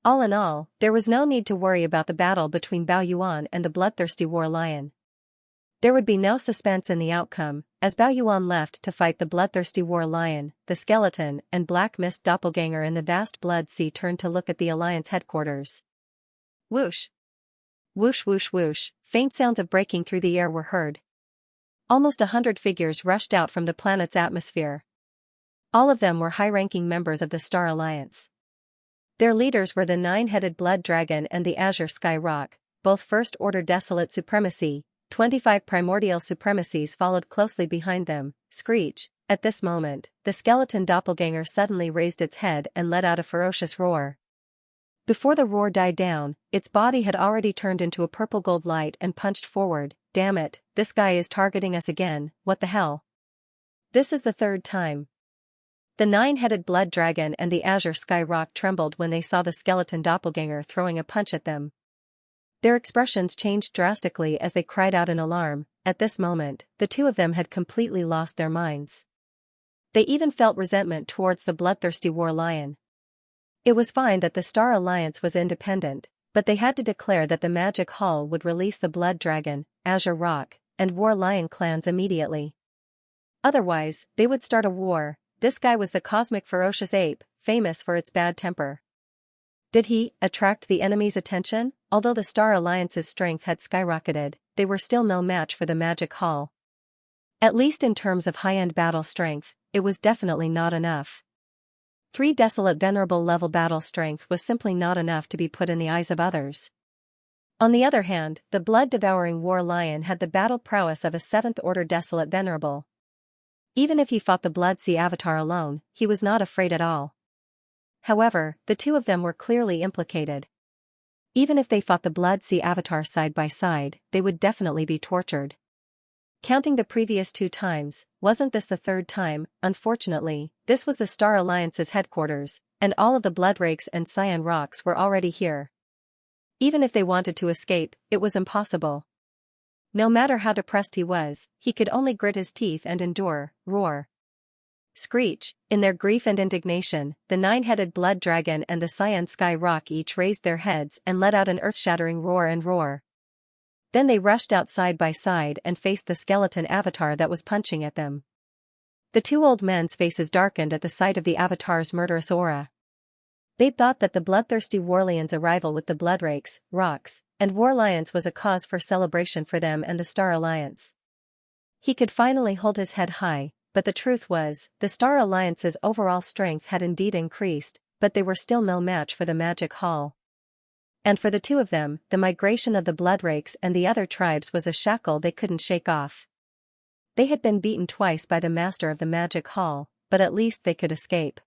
All in all, there was no need to worry about the battle between Bao Yuan and the bloodthirsty war lion. There would be no suspense in the outcome, as Bao Yuan left to fight the bloodthirsty war lion. The skeleton and Black Mist doppelganger in the vast blood sea turned to look at the Alliance headquarters. Whoosh! Whoosh whoosh whoosh, faint sounds of breaking through the air were heard. Almost 100 figures rushed out from the planet's atmosphere. All of them were high-ranking members of the Star Alliance. Their leaders were the 9-headed Blood Dragon and the Azure Sky Rock, both First-Order Desolate Supremacy. 25 Primordial Supremacies followed closely behind them. Screech! At this moment, the skeleton doppelganger suddenly raised its head and let out a ferocious roar. Before the roar died down, its body had already turned into a purple-gold light and punched forward. Damn it, this guy is targeting us again, what the hell? This is the 3rd time. The 9-headed Blood Dragon and the Azure Sky Rock trembled when they saw the skeleton doppelganger throwing a punch at them. Their expressions changed drastically as they cried out in alarm. At this moment, the two of them had completely lost their minds. They even felt resentment towards the bloodthirsty war lion. It was fine that the Star Alliance was independent, but they had to declare that the Magic Hall would release the Blood Dragon, Azure Rock, and War Lion clans immediately. Otherwise, they would start a war. This guy was the cosmic ferocious ape, famous for its bad temper. Did he attract the enemy's attention? Although the Star Alliance's strength had skyrocketed, they were still no match for the Magic Hall. At least in terms of high-end battle strength, it was definitely not enough. 3 desolate venerable level battle strength was simply not enough to be put in the eyes of others. On the other hand, the blood-devouring war lion had the battle prowess of a 7th-order desolate venerable. Even if he fought the Blood Sea Avatar alone, he was not afraid at all. However, the two of them were clearly implicated. Even if they fought the Blood Sea Avatar side by side, they would definitely be tortured. Counting the previous 2 times, wasn't this the 3rd time? Unfortunately, this was the Star Alliance's headquarters, and all of the Bloodrakes and Cyan Rocks were already here. Even if they wanted to escape, it was impossible. No matter how depressed he was, he could only grit his teeth and endure. Roar! Screech! In their grief and indignation, the 9-headed Blood Dragon and the Cyan Sky Rock each raised their heads and let out an earth-shattering roar and roar. Then they rushed out side by side and faced the skeleton avatar that was punching at them. The 2 old men's faces darkened at the sight of the avatar's murderous aura. They'd thought that the bloodthirsty Warlion's arrival with the Bloodrakes, Rocks, and War Lions was a cause for celebration for them and the Star Alliance. He could finally hold his head high, but the truth was, the Star Alliance's overall strength had indeed increased, but they were still no match for the Magic Hall. And for the two of them, the migration of the Bloodrakes and the other tribes was a shackle they couldn't shake off. They had been beaten twice by the master of the Magic Hall, but at least they could escape.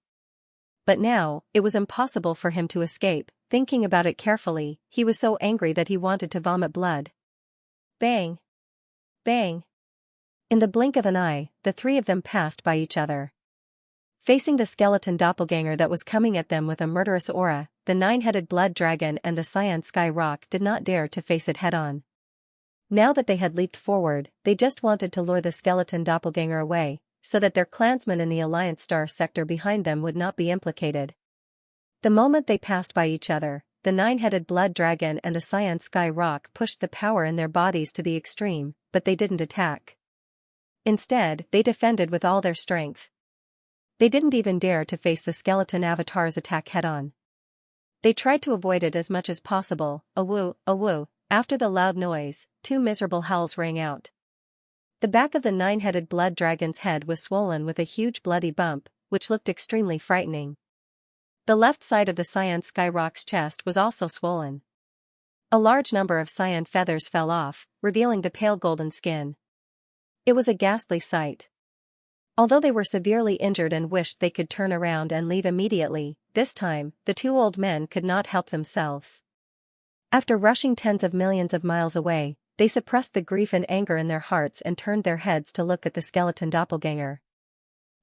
But now, it was impossible for him to escape. Thinking about it carefully, he was so angry that he wanted to vomit blood. Bang! Bang! In the blink of an eye, the 3 of them passed by each other. Facing the skeleton doppelganger that was coming at them with a murderous aura, the 9-headed Blood Dragon and the Cyan Sky Rock did not dare to face it head-on. Now that they had leaped forward, they just wanted to lure the skeleton doppelganger away, so that their clansmen in the Alliance Star sector behind them would not be implicated. The moment they passed by each other, the 9-headed Blood Dragon and the Cyan Sky Rock pushed the power in their bodies to the extreme, but they didn't attack. Instead, they defended with all their strength. They didn't even dare to face the skeleton avatar's attack head-on. They tried to avoid it as much as possible. Awoo, awoo. After the loud noise, 2 miserable howls rang out. The back of the 9-headed Blood Dragon's head was swollen with a huge bloody bump, which looked extremely frightening. The left side of the Xianxia rock's chest was also swollen. A large number of cyan feathers fell off, revealing the pale golden skin. It was a ghastly sight. Although they were severely injured and wished they could turn around and leave immediately, this time, the two old men could not help themselves. After rushing tens of millions of miles away, they suppressed the grief and anger in their hearts and turned their heads to look at the skeleton doppelganger.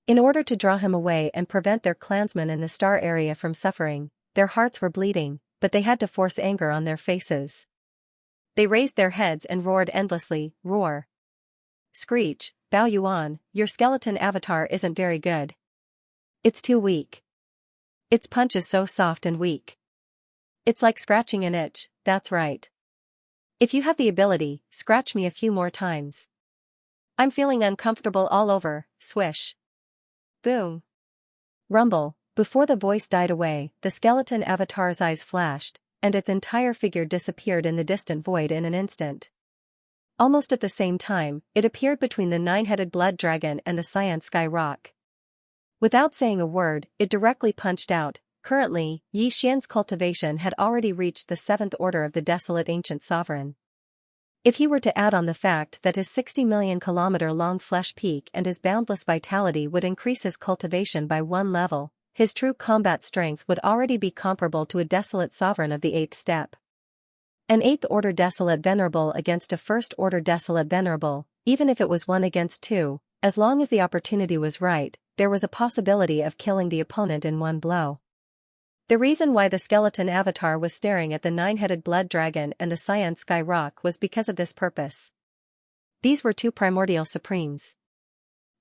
In order to draw him away and prevent their clansmen in the star area from suffering, their hearts were bleeding, but they had to force anger on their faces. They raised their heads and roared endlessly, roar. Screech, Bao Yuan, your skeleton avatar isn't very good. It's too weak. Its punch is so soft and weak. It's like scratching an itch, that's right. If you have the ability, scratch me a few more times. I'm feeling uncomfortable all over, swish. Boom. Rumble. Before the voice died away, the skeleton avatar's eyes flashed, and its entire figure disappeared in the distant void in an instant. Almost at the same time, it appeared between the nine-headed blood dragon and the Xianxia rock. Without saying a word, it directly punched out. Currently, Yi Xian's cultivation had already reached the 7th order of the desolate ancient sovereign. If he were to add on the fact that his 60 million kilometer-long flesh peak and his boundless vitality would increase his cultivation by 1 level, his true combat strength would already be comparable to a desolate sovereign of the 8th step. An 8th order desolate venerable against a 1st order desolate venerable, even if it was 1 against 2, as long as the opportunity was right, there was a possibility of killing the opponent in 1 blow. The reason why the skeleton avatar was staring at the 9-headed blood dragon and the Xianxia rock was because of this purpose. These were 2 primordial supremes.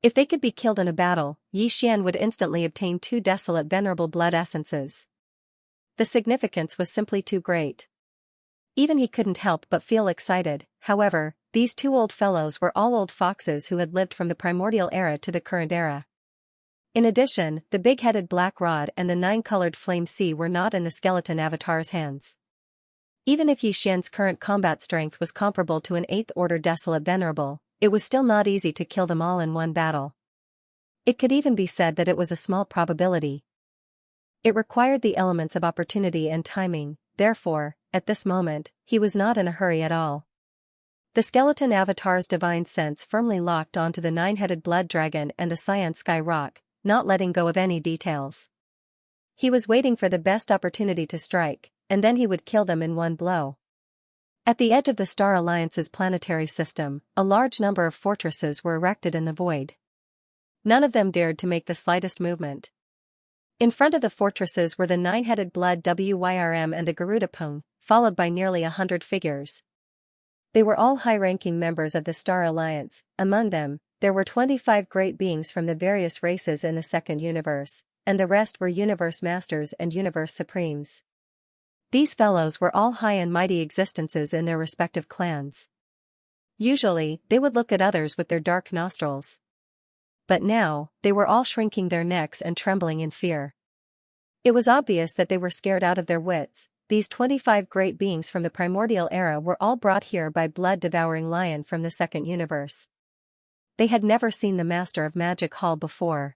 If they could be killed in a battle, Yi Xian would instantly obtain 2 desolate venerable blood essences. The significance was simply too great. Even he couldn't help but feel excited. However, these 2 old fellows were all old foxes who had lived from the primordial era to the current era. In addition, the big-headed black rod and the 9-colored flame sea were not in the skeleton avatar's hands. Even if Yi Xian's current combat strength was comparable to an 8th order desolate venerable, it was still not easy to kill them all in 1 battle. It could even be said that it was a small probability. It required the elements of opportunity and timing, therefore, at this moment, he was not in a hurry at all. The skeleton avatar's divine sense firmly locked onto the 9-headed blood dragon and the Xianxia rock, not letting go of any details. He was waiting for the best opportunity to strike, and then he would kill them in 1 blow. At the edge of the Star Alliance's planetary system, a large number of fortresses were erected in the void. None of them dared to make the slightest movement. In front of the fortresses were the 9-headed blood Wyrm and the Garuda Pung, followed by nearly 100 figures. They were all high-ranking members of the Star Alliance. Among them, there were 25 great beings from the various races in the 2nd universe, and the rest were universe masters and universe supremes. These fellows were all high and mighty existences in their respective clans. Usually, they would look at others with their dark nostrils. But now, they were all shrinking their necks and trembling in fear. It was obvious that they were scared out of their wits. These 25 great beings from the primordial era were all brought here by blood-devouring lion from the 2nd universe. They had never seen the Master of Magic Hall before.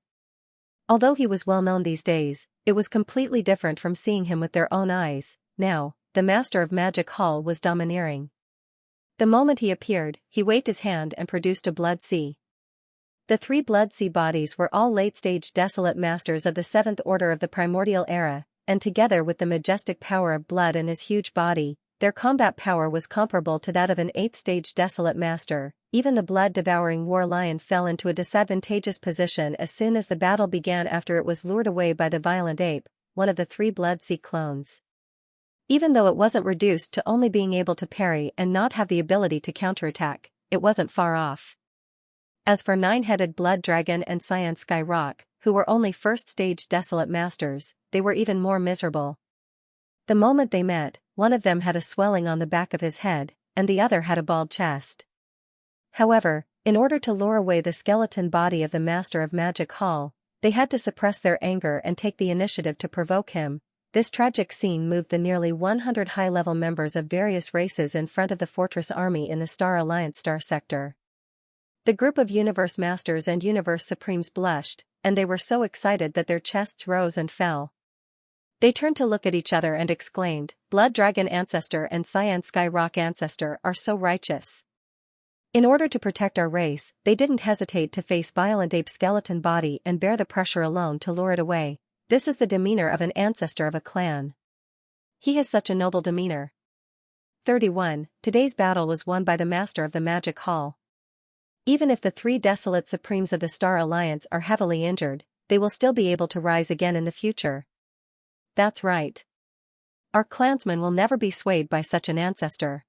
Although he was well known these days, it was completely different from seeing him with their own eyes. Now, the Master of Magic Hall was domineering. The moment he appeared, he waved his hand and produced a blood sea. The 3 blood sea bodies were all late-stage desolate masters of the 7th order of the primordial era, and together with the majestic power of blood in his huge body, their combat power was comparable to that of an 8th-stage desolate master. Even the blood-devouring war lion fell into a disadvantageous position as soon as the battle began after it was lured away by the violent ape, one of the 3 blood sea clones. Even though it wasn't reduced to only being able to parry and not have the ability to counterattack, it wasn't far off. As for 9-headed blood dragon and Xianxia rock, who were only 1st-stage desolate masters, they were even more miserable. The moment they met, one of them had a swelling on the back of his head, and the other had a bald chest. However, in order to lure away the skeleton body of the Master of Magic Hall, they had to suppress their anger and take the initiative to provoke him. This tragic scene moved the nearly 100 high-level members of various races in front of the fortress army in the Star Alliance star sector. The group of Universe Masters and Universe Supremes blushed, and they were so excited that their chests rose and fell. They turned to look at each other and exclaimed, Blood Dragon Ancestor and Xianxia Rock Ancestor are so righteous. In order to protect our race, they didn't hesitate to face violent ape skeleton body and bear the pressure alone to lure it away. This is the demeanor of an ancestor of a clan. He has such a noble demeanor. 31. Today's battle was won by the master of the magic hall. Even if the three desolate supremes of the Star Alliance are heavily injured, they will still be able to rise again in the future. That's right. Our clansmen will never be swayed by such an ancestor.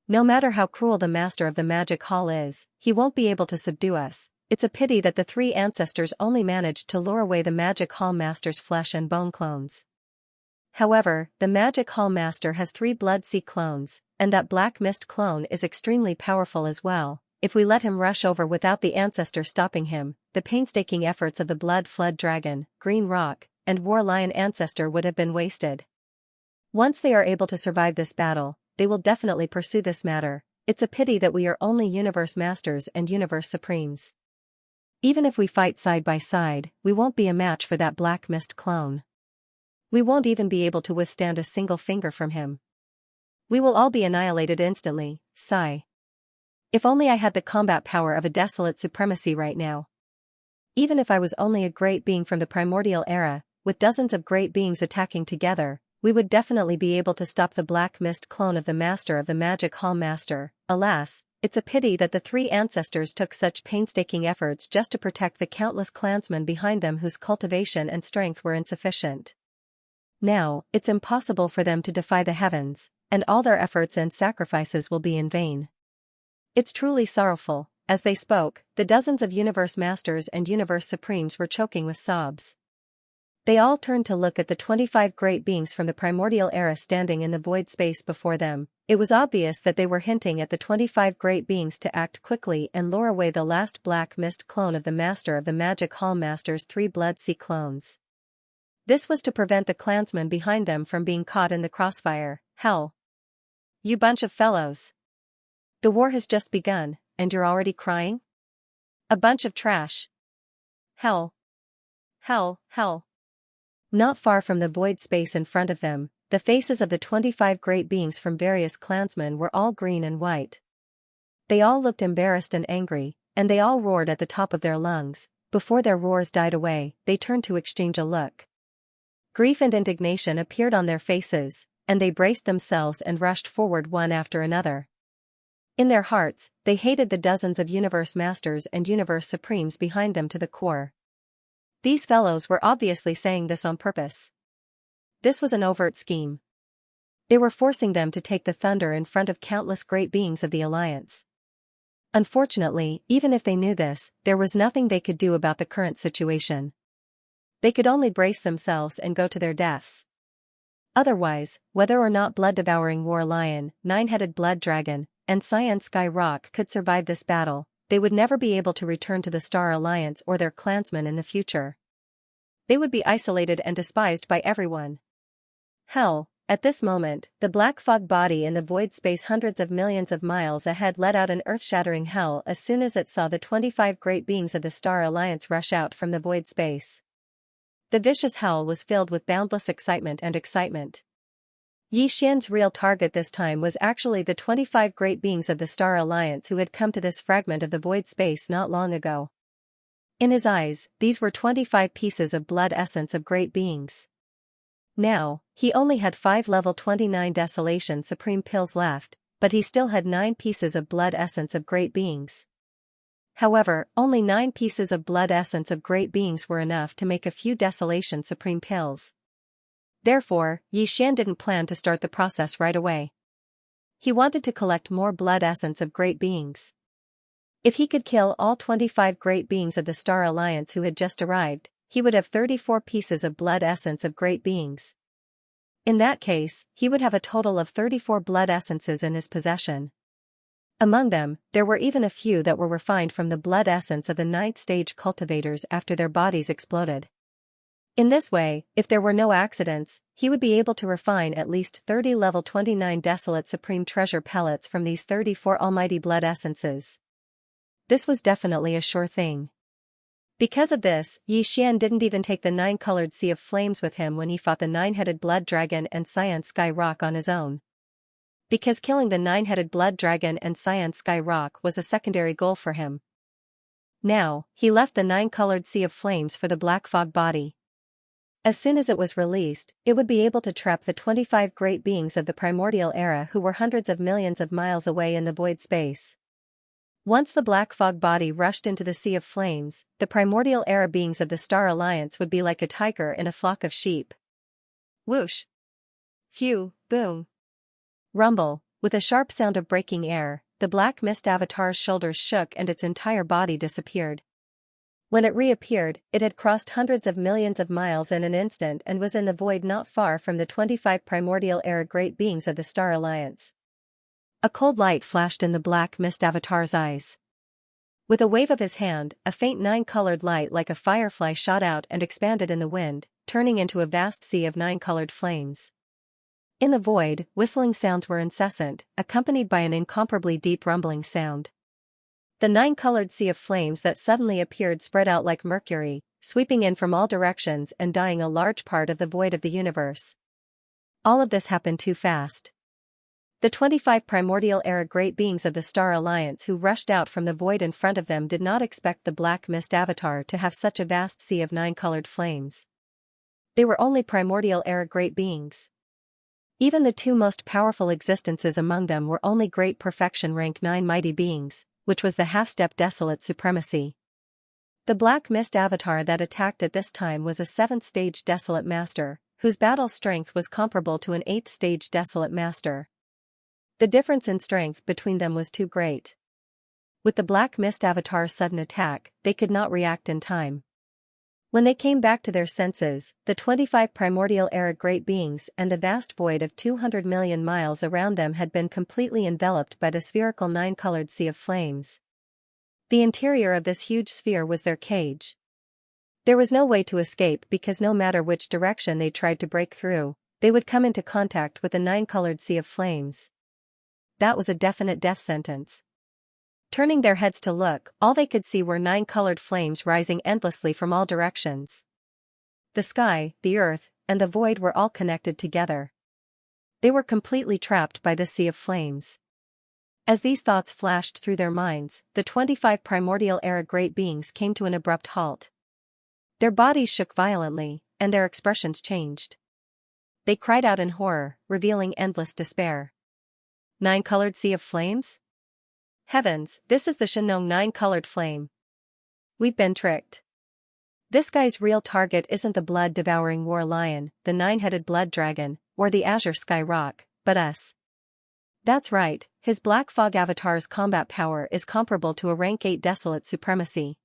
No matter how cruel the master of the magic hall is, he won't be able to subdue us. It's a pity that the three ancestors only managed to lure away the magic hall master's flesh and bone clones. However, the magic hall master has 3 blood sea clones, and that black mist clone is extremely powerful as well. If we let him rush over without the ancestor stopping him, the painstaking efforts of the blood flood dragon, green rock, and war lion ancestor would have been wasted. Once they are able to survive this battle, they will definitely pursue this matter. It's a pity that we are only universe masters and universe supremes. Even if we fight side by side, we won't be a match for that black mist clone. We won't even be able to withstand a single finger from him. We will all be annihilated instantly. Sigh. If only I had the combat power of a desolate supremacy right now. Even if I was only a great being from the primordial era, with dozens of great beings attacking together, we would definitely be able to stop the black mist clone of the master of the magic hall master. Alas, it's a pity that the 3 ancestors took such painstaking efforts just to protect the countless clansmen behind them whose cultivation and strength were insufficient. Now, it's impossible for them to defy the heavens, and all their efforts and sacrifices will be in vain. It's truly sorrowful. As they spoke, the dozens of universe masters and universe supremes were choking with sobs. They all turned to look at the 25 great beings from the primordial era standing in the void space before them. It was obvious that they were hinting at the 25 great beings to act quickly and lure away the last black mist clone of the master of the magic hall master's 3 blood sea clones. This was to prevent the clansmen behind them from being caught in the crossfire. Hell! You bunch of fellows! The war has just begun, and you're already crying? A bunch of trash! Hell! Hell! Hell! Not far from the void space in front of them, the faces of the 25 great beings from various clansmen were all green and white. They all looked embarrassed and angry, and they all roared at the top of their lungs. Before their roars died away, they turned to exchange a look. Grief and indignation appeared on their faces, and they braced themselves and rushed forward one after another. In their hearts, they hated the dozens of universe masters and universe supremes behind them to the core. These fellows were obviously saying this on purpose. This was an overt scheme. They were forcing them to take the thunder in front of countless great beings of the Alliance. Unfortunately, even if they knew this, there was nothing they could do about the current situation. They could only brace themselves and go to their deaths. Otherwise, whether or not blood-devouring war lion, 9-headed blood dragon, and Xianxia Rock could survive this battle, they would never be able to return to the Star Alliance or their clansmen in the future. They would be isolated and despised by everyone. Hell, at this moment, the black fog body in the void space hundreds of millions of miles ahead let out an earth-shattering hell as soon as it saw the 25 great beings of the Star Alliance rush out from the void space. The vicious hell was filled with boundless excitement and excitement. Yi Xian's real target this time was actually the 25 great beings of the Star Alliance who had come to this fragment of the void space not long ago. In his eyes, these were 25 pieces of blood essence of great beings. Now, he only had 5 level 29 Desolation Supreme pills left, but he still had 9 pieces of blood essence of great beings. However, only 9 pieces of blood essence of great beings were enough to make a few Desolation Supreme pills. Therefore, Yi Xian didn't plan to start the process right away. He wanted to collect more blood essence of great beings. If he could kill all 25 great beings of the Star Alliance who had just arrived, he would have 34 pieces of blood essence of great beings. In that case, he would have a total of 34 blood essences in his possession. Among them, there were even a few that were refined from the blood essence of the 9th stage cultivators after their bodies exploded. In this way, if there were no accidents, he would be able to refine at least 30 level 29 Desolate Supreme Treasure pellets from these 34 almighty blood essences. This was definitely a sure thing. Because of this, Yi Xian didn't even take the nine-colored sea of flames with him when he fought the nine-headed blood dragon and Cyan Sky Rock on his own. Because killing the nine-headed blood dragon and Cyan Sky Rock was a secondary goal for him. Now, he left the nine-colored sea of flames for the black fog body. As soon as it was released, it would be able to trap the 25 great beings of the primordial era who were hundreds of millions of miles away in the void space. Once the black fog body rushed into the sea of flames, the primordial era beings of the Star Alliance would be like a tiger in a flock of sheep. Whoosh! Phew, boom! Rumble, with a sharp sound of breaking air, the black mist avatar's shoulders shook and its entire body disappeared. When it reappeared, it had crossed hundreds of millions of miles in an instant and was in the void not far from the 25 primordial era great beings of the Star Alliance. A cold light flashed in the black mist avatar's eyes. With a wave of his hand, a faint nine-colored light like a firefly shot out and expanded in the wind, turning into a vast sea of nine-colored flames. In the void, whistling sounds were incessant, accompanied by an incomparably deep rumbling sound. The nine-colored sea of flames that suddenly appeared spread out like mercury, sweeping in from all directions and dyeing a large part of the void of the universe. All of this happened too fast. The 25 primordial era great beings of the Star Alliance who rushed out from the void in front of them did not expect the black mist avatar to have such a vast sea of nine-colored flames. They were only primordial era great beings. Even the two most powerful existences among them were only great perfection rank 9 mighty beings, which was the half-step desolate supremacy. The black mist avatar that attacked at this time was a 7th-stage desolate master, whose battle strength was comparable to an 8th-stage desolate master. The difference in strength between them was too great. With the black mist avatar's sudden attack, they could not react in time. When they came back to their senses, the 25 primordial era great beings and the vast void of 200 million miles around them had been completely enveloped by the spherical nine-colored sea of flames. The interior of this huge sphere was their cage. There was no way to escape because no matter which direction they tried to break through, they would come into contact with the nine-colored sea of flames. That was a definite death sentence. Turning their heads to look, all they could see were nine-colored flames rising endlessly from all directions. The sky, the earth, and the void were all connected together. They were completely trapped by the sea of flames. As these thoughts flashed through their minds, the 25 primordial era great beings came to an abrupt halt. Their bodies shook violently, and their expressions changed. They cried out in horror, revealing endless despair. Nine-colored sea of flames? Heavens, this is the Shenong nine-colored flame. We've been tricked. This guy's real target isn't the blood-devouring war lion, the nine-headed blood dragon, or the azure sky rock, but us. That's right, his black fog avatar's combat power is comparable to a rank 8 desolate supremacy.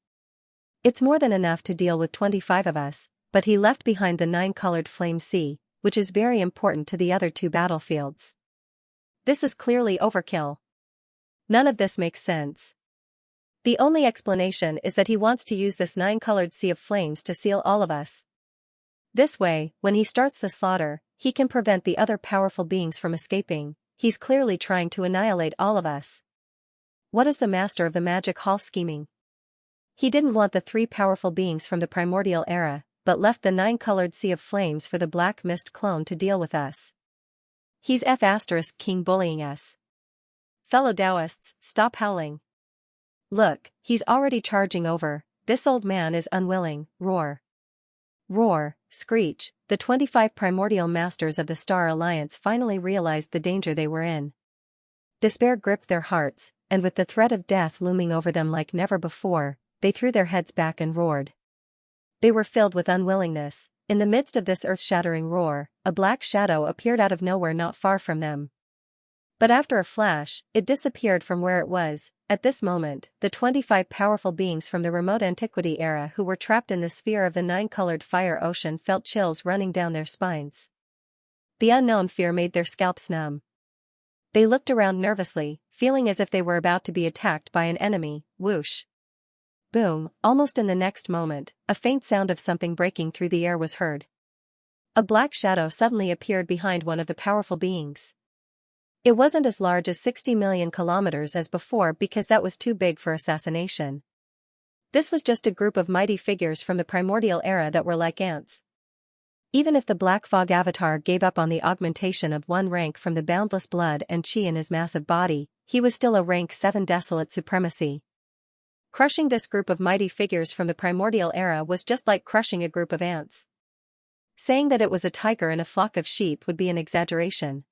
It's more than enough to deal with 25 of us, but he left behind the nine-colored flame sea, which is very important to the other two battlefields. This is clearly overkill. None of this makes sense. The only explanation is that he wants to use this nine-colored sea of flames to seal all of us. This way, when he starts the slaughter, he can prevent the other powerful beings from escaping. He's clearly trying to annihilate all of us. What is the master of the magic hall scheming? He didn't want the 3 powerful beings from the primordial era, but left the nine-colored sea of flames for the black mist clone to deal with us. He's King bullying us. Fellow Taoists, stop howling. Look, he's already charging over, this old man is unwilling, roar. Roar, screech, the 25 primordial masters of the Star Alliance finally realized the danger they were in. Despair gripped their hearts, and with the threat of death looming over them like never before, they threw their heads back and roared. They were filled with unwillingness. In the midst of this earth-shattering roar, a black shadow appeared out of nowhere not far from them. But after a flash, it disappeared from where it was. At this moment, the 25 powerful beings from the remote antiquity era who were trapped in the sphere of the nine-colored fire ocean felt chills running down their spines. The unknown fear made their scalps numb. They looked around nervously, feeling as if they were about to be attacked by an enemy. Whoosh! Boom! Almost in the next moment, a faint sound of something breaking through the air was heard. A black shadow suddenly appeared behind one of the powerful beings. It wasn't as large as 60 million kilometers as before because that was too big for assassination. This was just a group of mighty figures from the primordial era that were like ants. Even if the Black Fog Avatar gave up on the augmentation of one rank from the boundless blood and chi in his massive body, he was still a rank 7 desolate supremacy. Crushing this group of mighty figures from the primordial era was just like crushing a group of ants. Saying that it was a tiger and a flock of sheep would be an exaggeration.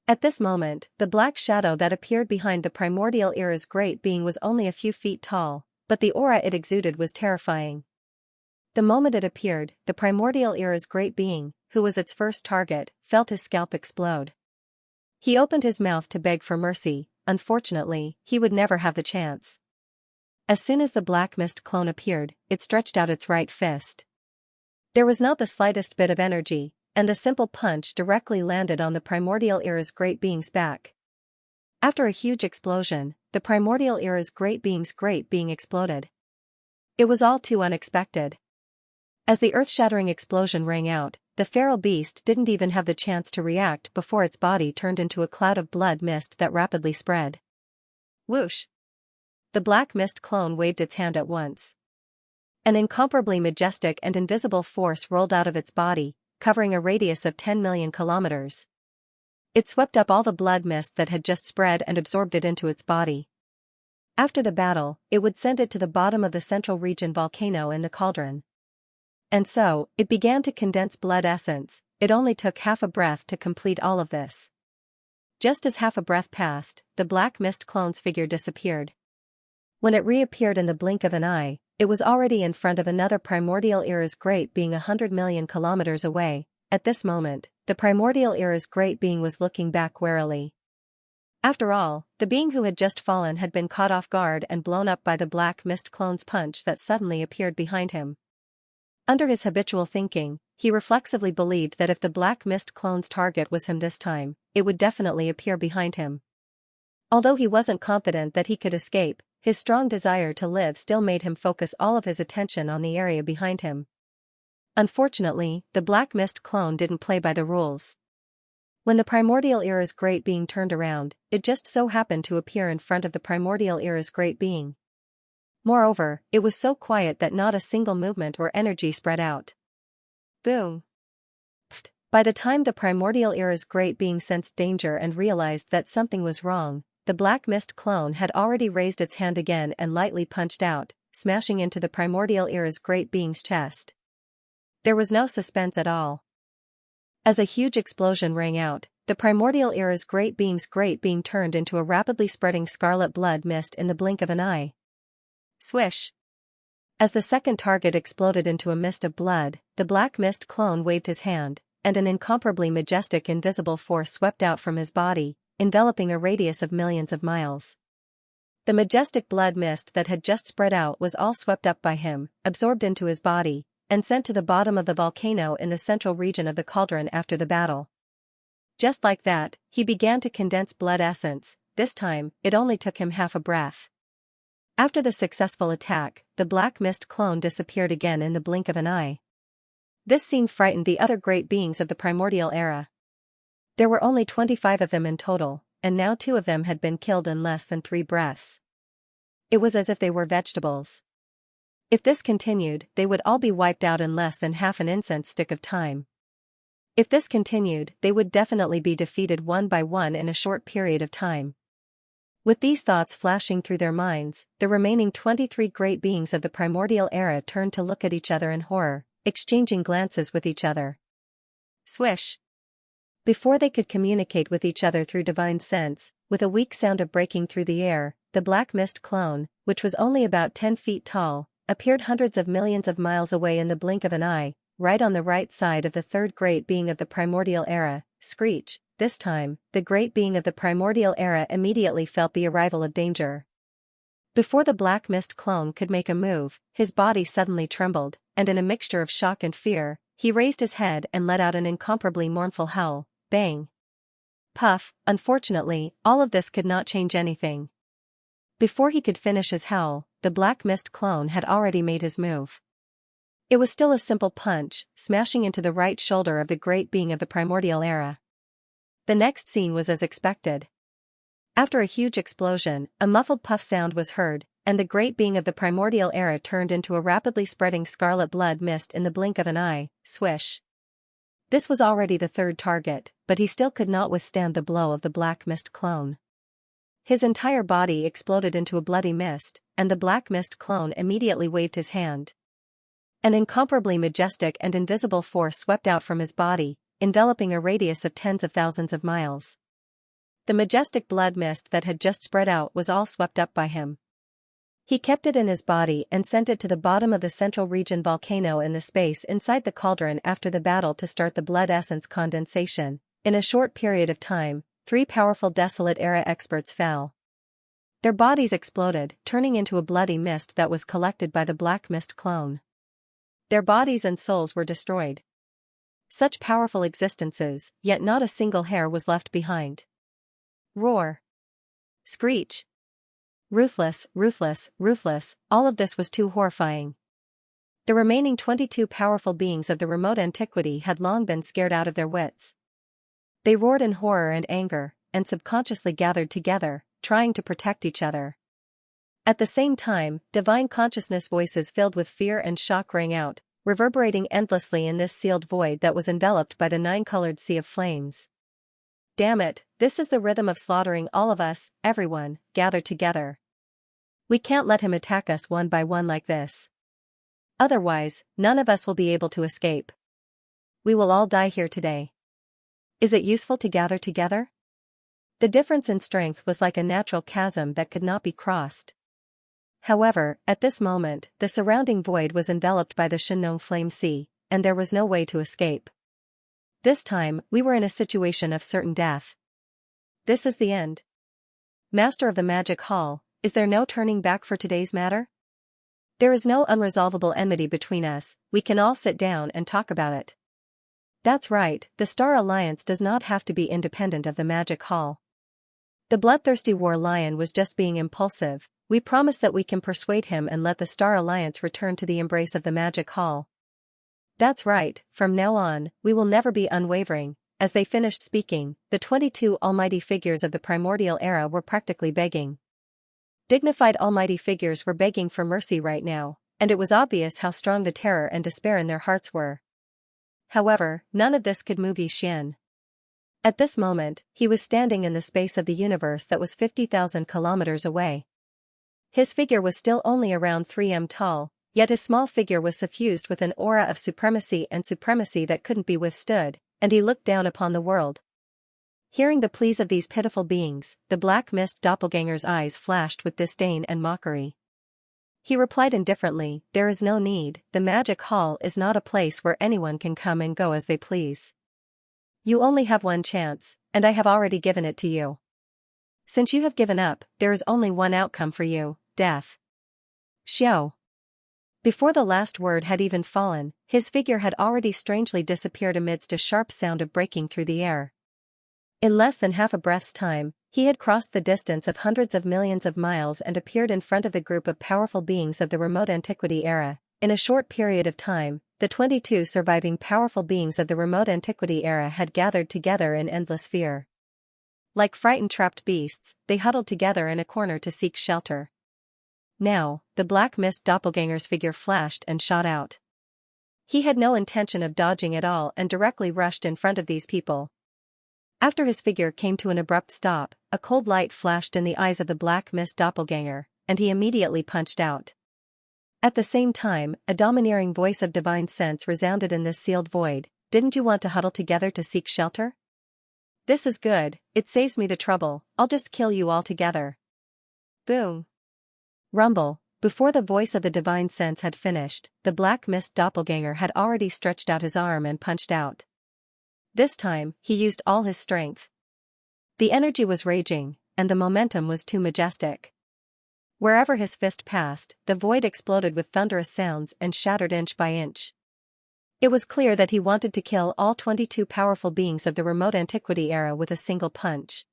At this moment, the black shadow that appeared behind the primordial era's great being was only a few feet tall, but the aura it exuded was terrifying. The moment it appeared, the primordial era's great being, who was its first target, felt his scalp explode. He opened his mouth to beg for mercy. Unfortunately, he would never have the chance. As soon as the black mist clone appeared, it stretched out its right fist. There was not the slightest bit of energy, and the simple punch directly landed on the primordial era's great being's back. After a huge explosion, the primordial era's great being exploded. It was all too unexpected. As the earth-shattering explosion rang out, the feral beast didn't even have the chance to react before its body turned into a cloud of blood mist that rapidly spread. Whoosh! The black mist clone waved its hand at once. An incomparably majestic and invisible force rolled out of its body, covering a radius of 10 million kilometers. It swept up all the blood mist that had just spread and absorbed it into its body. After the battle, it would send it to the bottom of the central region volcano in the cauldron. And so, it began to condense blood essence. It only took half a breath to complete all of this. Just as half a breath passed, the black mist clone's figure disappeared. When it reappeared in the blink of an eye, it was already in front of another primordial era's great being 100 million kilometers away. At this moment, the primordial era's great being was looking back warily. After all, the being who had just fallen had been caught off guard and blown up by the black mist clone's punch that suddenly appeared behind him. Under his habitual thinking, he reflexively believed that if the black mist clone's target was him this time, it would definitely appear behind him. Although he wasn't confident that he could escape, his strong desire to live still made him focus all of his attention on the area behind him. Unfortunately, the black mist clone didn't play by the rules. When the primordial era's great being turned around, it just so happened to appear in front of the primordial era's great being. Moreover, it was so quiet that not a single movement or energy spread out. Boom! Pfft. By the time the primordial era's great being sensed danger and realized that something was wrong, the black mist clone had already raised its hand again and lightly punched out, smashing into the primordial era's great being's chest. There was no suspense at all. As a huge explosion rang out, the primordial era's great being turned into a rapidly spreading scarlet blood mist in the blink of an eye. Swish! As the second target exploded into a mist of blood, the black mist clone waved his hand, and an incomparably majestic invisible force swept out from his body, enveloping a radius of millions of miles. The majestic blood mist that had just spread out was all swept up by him, absorbed into his body, and sent to the bottom of the volcano in the central region of the cauldron after the battle. Just like that, he began to condense blood essence. This time, it only took him half a breath. After the successful attack, the black mist clone disappeared again in the blink of an eye. This scene frightened the other great beings of the primordial era. There were only 25 of them in total, and now 2 of them had been killed in less than 3 breaths. It was as if they were vegetables. If this continued, they would all be wiped out in less than half an incense stick of time. If this continued, they would definitely be defeated one by one in a short period of time. With these thoughts flashing through their minds, the remaining 23 great beings of the primordial era turned to look at each other in horror, exchanging glances with each other. Swish! Before they could communicate with each other through divine sense, with a weak sound of breaking through the air, the black mist clone, which was only about 10 feet tall, appeared hundreds of millions of miles away in the blink of an eye, right on the right side of the third great being of the primordial era. Screech! This time, the great being of the primordial era immediately felt the arrival of danger. Before the black mist clone could make a move, his body suddenly trembled, and in a mixture of shock and fear, he raised his head and let out an incomparably mournful howl. Bang! Puff! Unfortunately, all of this could not change anything. Before he could finish his howl, the black mist clone had already made his move. It was still a simple punch, smashing into the right shoulder of the great being of the primordial era. The next scene was as expected. After a huge explosion, a muffled puff sound was heard, and the great being of the primordial era turned into a rapidly spreading scarlet blood mist in the blink of an eye. Swish. This was already the third target, but he still could not withstand the blow of the black mist clone. His entire body exploded into a bloody mist, and the black mist clone immediately waved his hand. An incomparably majestic and invisible force swept out from his body, enveloping a radius of tens of thousands of miles. The majestic blood mist that had just spread out was all swept up by him. He kept it in his body and sent it to the bottom of the central region volcano in the space inside the cauldron after the battle to start the blood essence condensation. In a short period of time, 3 powerful Desolate Era experts fell. Their bodies exploded, turning into a bloody mist that was collected by the black mist clone. Their bodies and souls were destroyed. Such powerful existences, yet not a single hair was left behind. Roar. Screech. Ruthless, ruthless, ruthless, all of this was too horrifying. The remaining 22 powerful beings of the remote antiquity had long been scared out of their wits. They roared in horror and anger, and subconsciously gathered together, trying to protect each other. At the same time, divine consciousness voices filled with fear and shock rang out, reverberating endlessly in this sealed void that was enveloped by the 9-colored sea of flames. Damn it, this is the rhythm of slaughtering all of us, everyone, gathered together. We can't let him attack us one by one like this. Otherwise, none of us will be able to escape. We will all die here today. Is it useful to gather together? The difference in strength was like a natural chasm that could not be crossed. However, at this moment, the surrounding void was enveloped by the Shenong flame sea, and there was no way to escape. This time, we were in a situation of certain death. This is the end. Master of the Magic Hall, is there no turning back for today's matter? There is no unresolvable enmity between us, we can all sit down and talk about it. That's right, the Star Alliance does not have to be independent of the Magic Hall. The bloodthirsty war lion was just being impulsive. We promise that we can persuade him and let the Star Alliance return to the embrace of the Magic Hall. That's right, from now on, we will never be unwavering. As they finished speaking, the 22 almighty figures of the primordial era were practically begging. Dignified almighty figures were begging for mercy right now, and it was obvious how strong the terror and despair in their hearts were. However, none of this could move Xian. At this moment, he was standing in the space of the universe that was 50,000 kilometers away. His figure was still only around 3 m tall, yet his small figure was suffused with an aura of supremacy that couldn't be withstood, and he looked down upon the world. Hearing the pleas of these pitiful beings, the black mist doppelganger's eyes flashed with disdain and mockery. He replied indifferently, "There is no need, the Magic Hall is not a place where anyone can come and go as they please. You only have one chance, and I have already given it to you. Since you have given up, there is only one outcome for you, death." Xiao. Before the last word had even fallen, his figure had already strangely disappeared amidst a sharp sound of breaking through the air. In less than half a breath's time, he had crossed the distance of hundreds of millions of miles and appeared in front of the group of powerful beings of the remote antiquity era. In a short period of time, the 22 surviving powerful beings of the remote antiquity era had gathered together in endless fear. Like frightened trapped beasts, they huddled together in a corner to seek shelter. Now, the black mist doppelganger's figure flashed and shot out. He had no intention of dodging at all and directly rushed in front of these people. After his figure came to an abrupt stop, a cold light flashed in the eyes of the black mist doppelganger, and he immediately punched out. At the same time, a domineering voice of divine sense resounded in this sealed void. "Didn't you want to huddle together to seek shelter? This is good, it saves me the trouble, I'll just kill you all together." Boom. Rumble. Before the voice of the divine sense had finished, the black mist doppelganger had already stretched out his arm and punched out. This time, he used all his strength. The energy was raging, and the momentum was too majestic. Wherever his fist passed, the void exploded with thunderous sounds and shattered inch by inch. It was clear that he wanted to kill all 22 powerful beings of the remote antiquity era with a single punch.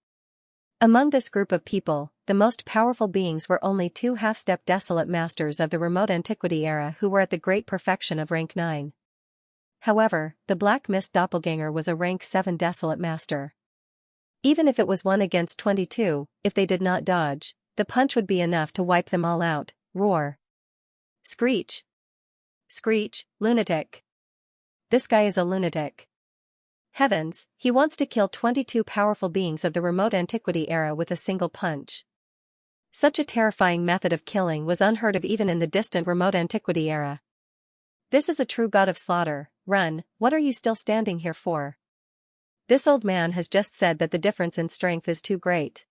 Among this group of people, the most powerful beings were only 2 half-step desolate masters of the remote antiquity era who were at the great perfection of rank 9. However, the black mist doppelganger was a rank 7 desolate master. Even if it was 1 against 22, if they did not dodge, the punch would be enough to wipe them all out. Roar. Screech. Screech, lunatic. This guy is a lunatic. Heavens, he wants to kill 22 powerful beings of the remote antiquity era with a single punch. Such a terrifying method of killing was unheard of even in the distant remote antiquity era. This is a true god of slaughter. Run, what are you still standing here for? This old man has just said that the difference in strength is too great.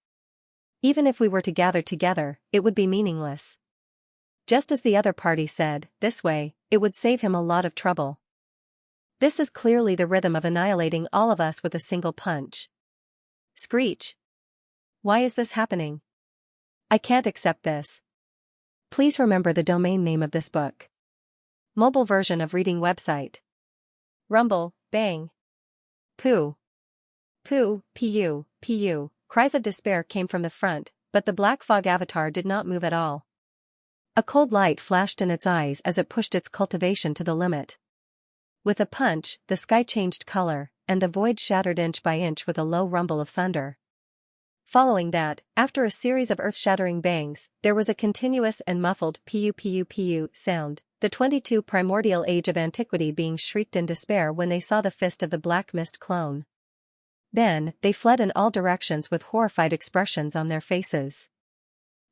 Even if we were to gather together, it would be meaningless. Just as the other party said, this way, it would save him a lot of trouble. This is clearly the rhythm of annihilating all of us with a single punch. Screech. Why is this happening? I can't accept this. Please remember the domain name of this book. Mobile version of reading website. Rumble, bang. Pooh. Pooh, pu, pu. Cries of despair came from the front, but the black fog avatar did not move at all. A cold light flashed in its eyes as it pushed its cultivation to the limit. With a punch, the sky changed color, and the void shattered inch by inch with a low rumble of thunder. Following that, after a series of earth-shattering bangs, there was a continuous and muffled pu sound, the 22 primordial age of antiquity being shrieked in despair when they saw the fist of the black mist clone. Then, they fled in all directions with horrified expressions on their faces.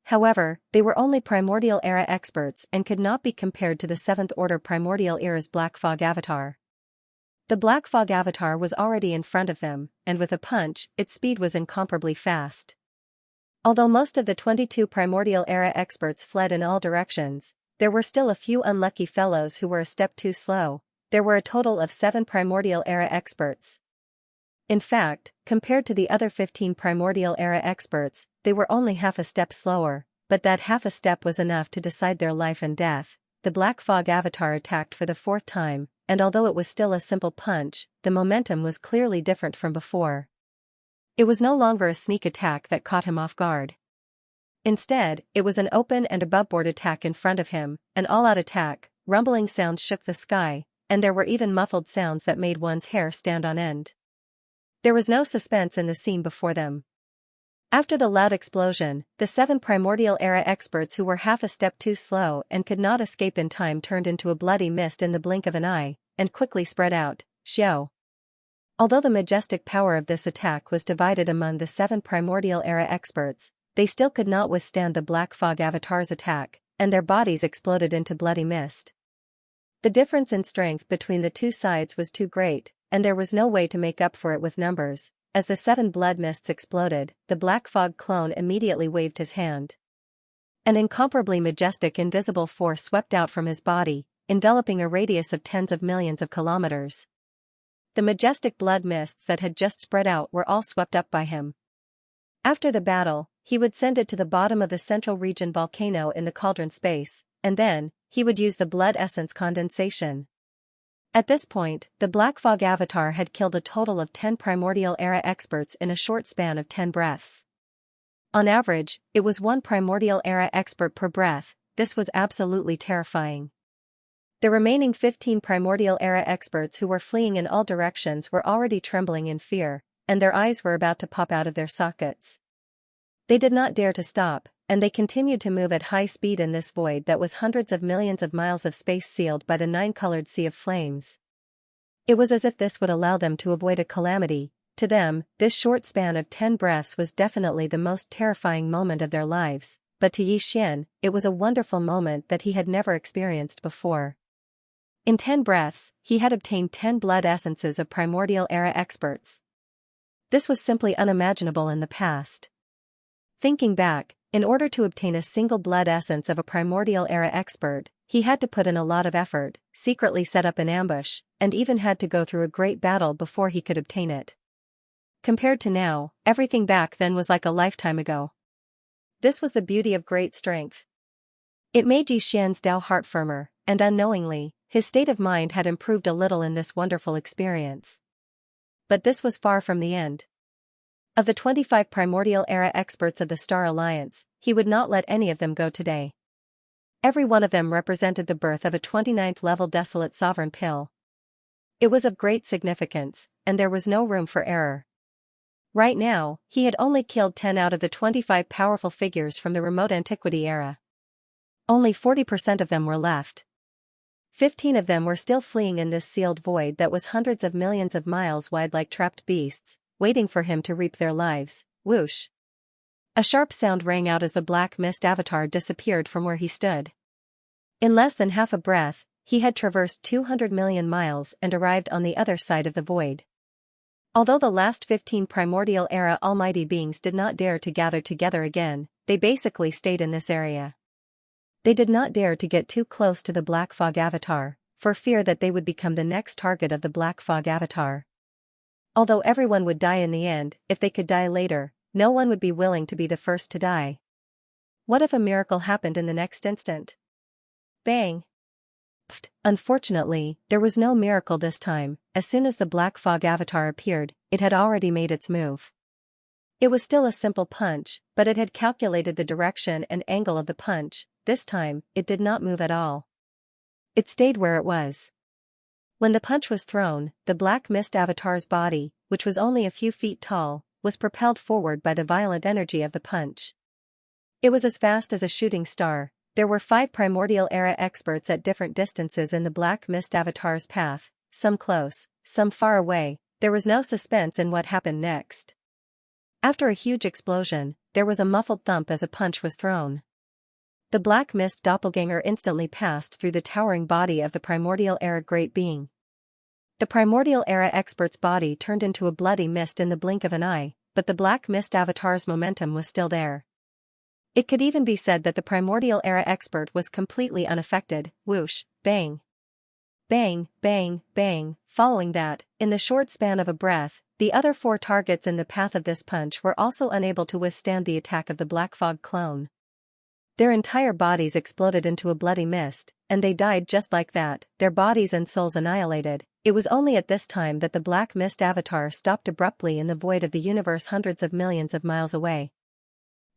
However, they were only primordial era experts and could not be compared to the 7th Order primordial era's black fog avatar. The black fog avatar was already in front of them, and with a punch, its speed was incomparably fast. Although most of the 22 primordial era experts fled in all directions, there were still a few unlucky fellows who were a step too slow. There were a total of 7 primordial era experts. In fact, compared to the other 15 primordial era experts, they were only half a step slower, but that half a step was enough to decide their life and death. The black fog avatar attacked for the 4th time, and although it was still a simple punch, the momentum was clearly different from before. It was no longer a sneak attack that caught him off guard. Instead, it was an open and aboveboard attack in front of him, an all-out attack. Rumbling sounds shook the sky, and there were even muffled sounds that made one's hair stand on end. There was no suspense in the scene before them. After the loud explosion, the 7 primordial era experts who were half a step too slow and could not escape in time turned into a bloody mist in the blink of an eye, and quickly spread out. Xiao. Although the majestic power of this attack was divided among the 7 primordial era experts, they still could not withstand the black fog avatar's attack, and their bodies exploded into bloody mist. The difference in strength between the two sides was too great, and there was no way to make up for it with numbers. As the 7 blood mists exploded, the black fog clone immediately waved his hand. An incomparably majestic invisible force swept out from his body, enveloping a radius of tens of millions of kilometers. The majestic blood mists that had just spread out were all swept up by him. After the battle, he would send it to the bottom of the central region volcano in the cauldron space, and then, he would use the blood essence condensation. At this point, the black fog avatar had killed a total of 10 primordial era experts in a short span of 10 breaths. On average, it was 1 primordial era expert per breath. This was absolutely terrifying. The remaining 15 primordial era experts who were fleeing in all directions were already trembling in fear, and their eyes were about to pop out of their sockets. They did not dare to stop, and they continued to move at high speed in this void that was hundreds of millions of miles of space sealed by the 9-colored sea of flames. It was as if this would allow them to avoid a calamity. To them, this short span of 10 breaths was definitely the most terrifying moment of their lives, but to Yi Xian, it was a wonderful moment that he had never experienced before. In 10 breaths, he had obtained 10 blood essences of primordial era experts. This was simply unimaginable in the past. Thinking back, in order to obtain a single blood essence of a primordial era expert, he had to put in a lot of effort, secretly set up an ambush, and even had to go through a great battle before he could obtain it. Compared to now, everything back then was like a lifetime ago. This was the beauty of great strength. It made Yi Xian's Dao heart firmer, and unknowingly, his state of mind had improved a little in this wonderful experience. But this was far from the end. Of the 25 primordial era experts of the Star Alliance, he would not let any of them go today. Every one of them represented the birth of a 29th level desolate sovereign pill. It was of great significance, and there was no room for error. Right now, he had only killed 10 out of the 25 powerful figures from the remote antiquity era. Only 40% of them were left. 15 of them were still fleeing in this sealed void that was hundreds of millions of miles wide like trapped beasts, waiting for him to reap their lives. Whoosh! A sharp sound rang out as the black mist avatar disappeared from where he stood. In less than half a breath, he had traversed 200 million miles and arrived on the other side of the void. Although the last 15 primordial era almighty beings did not dare to gather together again, they basically stayed in this area. They did not dare to get too close to the Black Fog Avatar, for fear that they would become the next target of the Black Fog Avatar. Although everyone would die in the end, if they could die later, no one would be willing to be the first to die. What if a miracle happened in the next instant? Bang! Pfft. Unfortunately, there was no miracle this time. As soon as the Black Fog Avatar appeared, it had already made its move. It was still a simple punch, but it had calculated the direction and angle of the punch. This time, it did not move at all. It stayed where it was. When the punch was thrown, the Black Mist Avatar's body, which was only a few feet tall, was propelled forward by the violent energy of the punch. It was as fast as a shooting star. There were 5 primordial era experts at different distances in the Black Mist Avatar's path, some close, some far away. There was no suspense in what happened next. After a huge explosion, there was a muffled thump as a punch was thrown. The Black Mist doppelganger instantly passed through the towering body of the primordial era great being. The primordial era expert's body turned into a bloody mist in the blink of an eye, but the Black Mist Avatar's momentum was still there. It could even be said that the primordial era expert was completely unaffected. Whoosh, bang. Bang, bang, bang. Following that, in the short span of a breath, the other 4 targets in the path of this punch were also unable to withstand the attack of the Black Fog clone. Their entire bodies exploded into a bloody mist, and they died just like that, their bodies and souls annihilated. It was only at this time that the Black Mist Avatar stopped abruptly in the void of the universe hundreds of millions of miles away.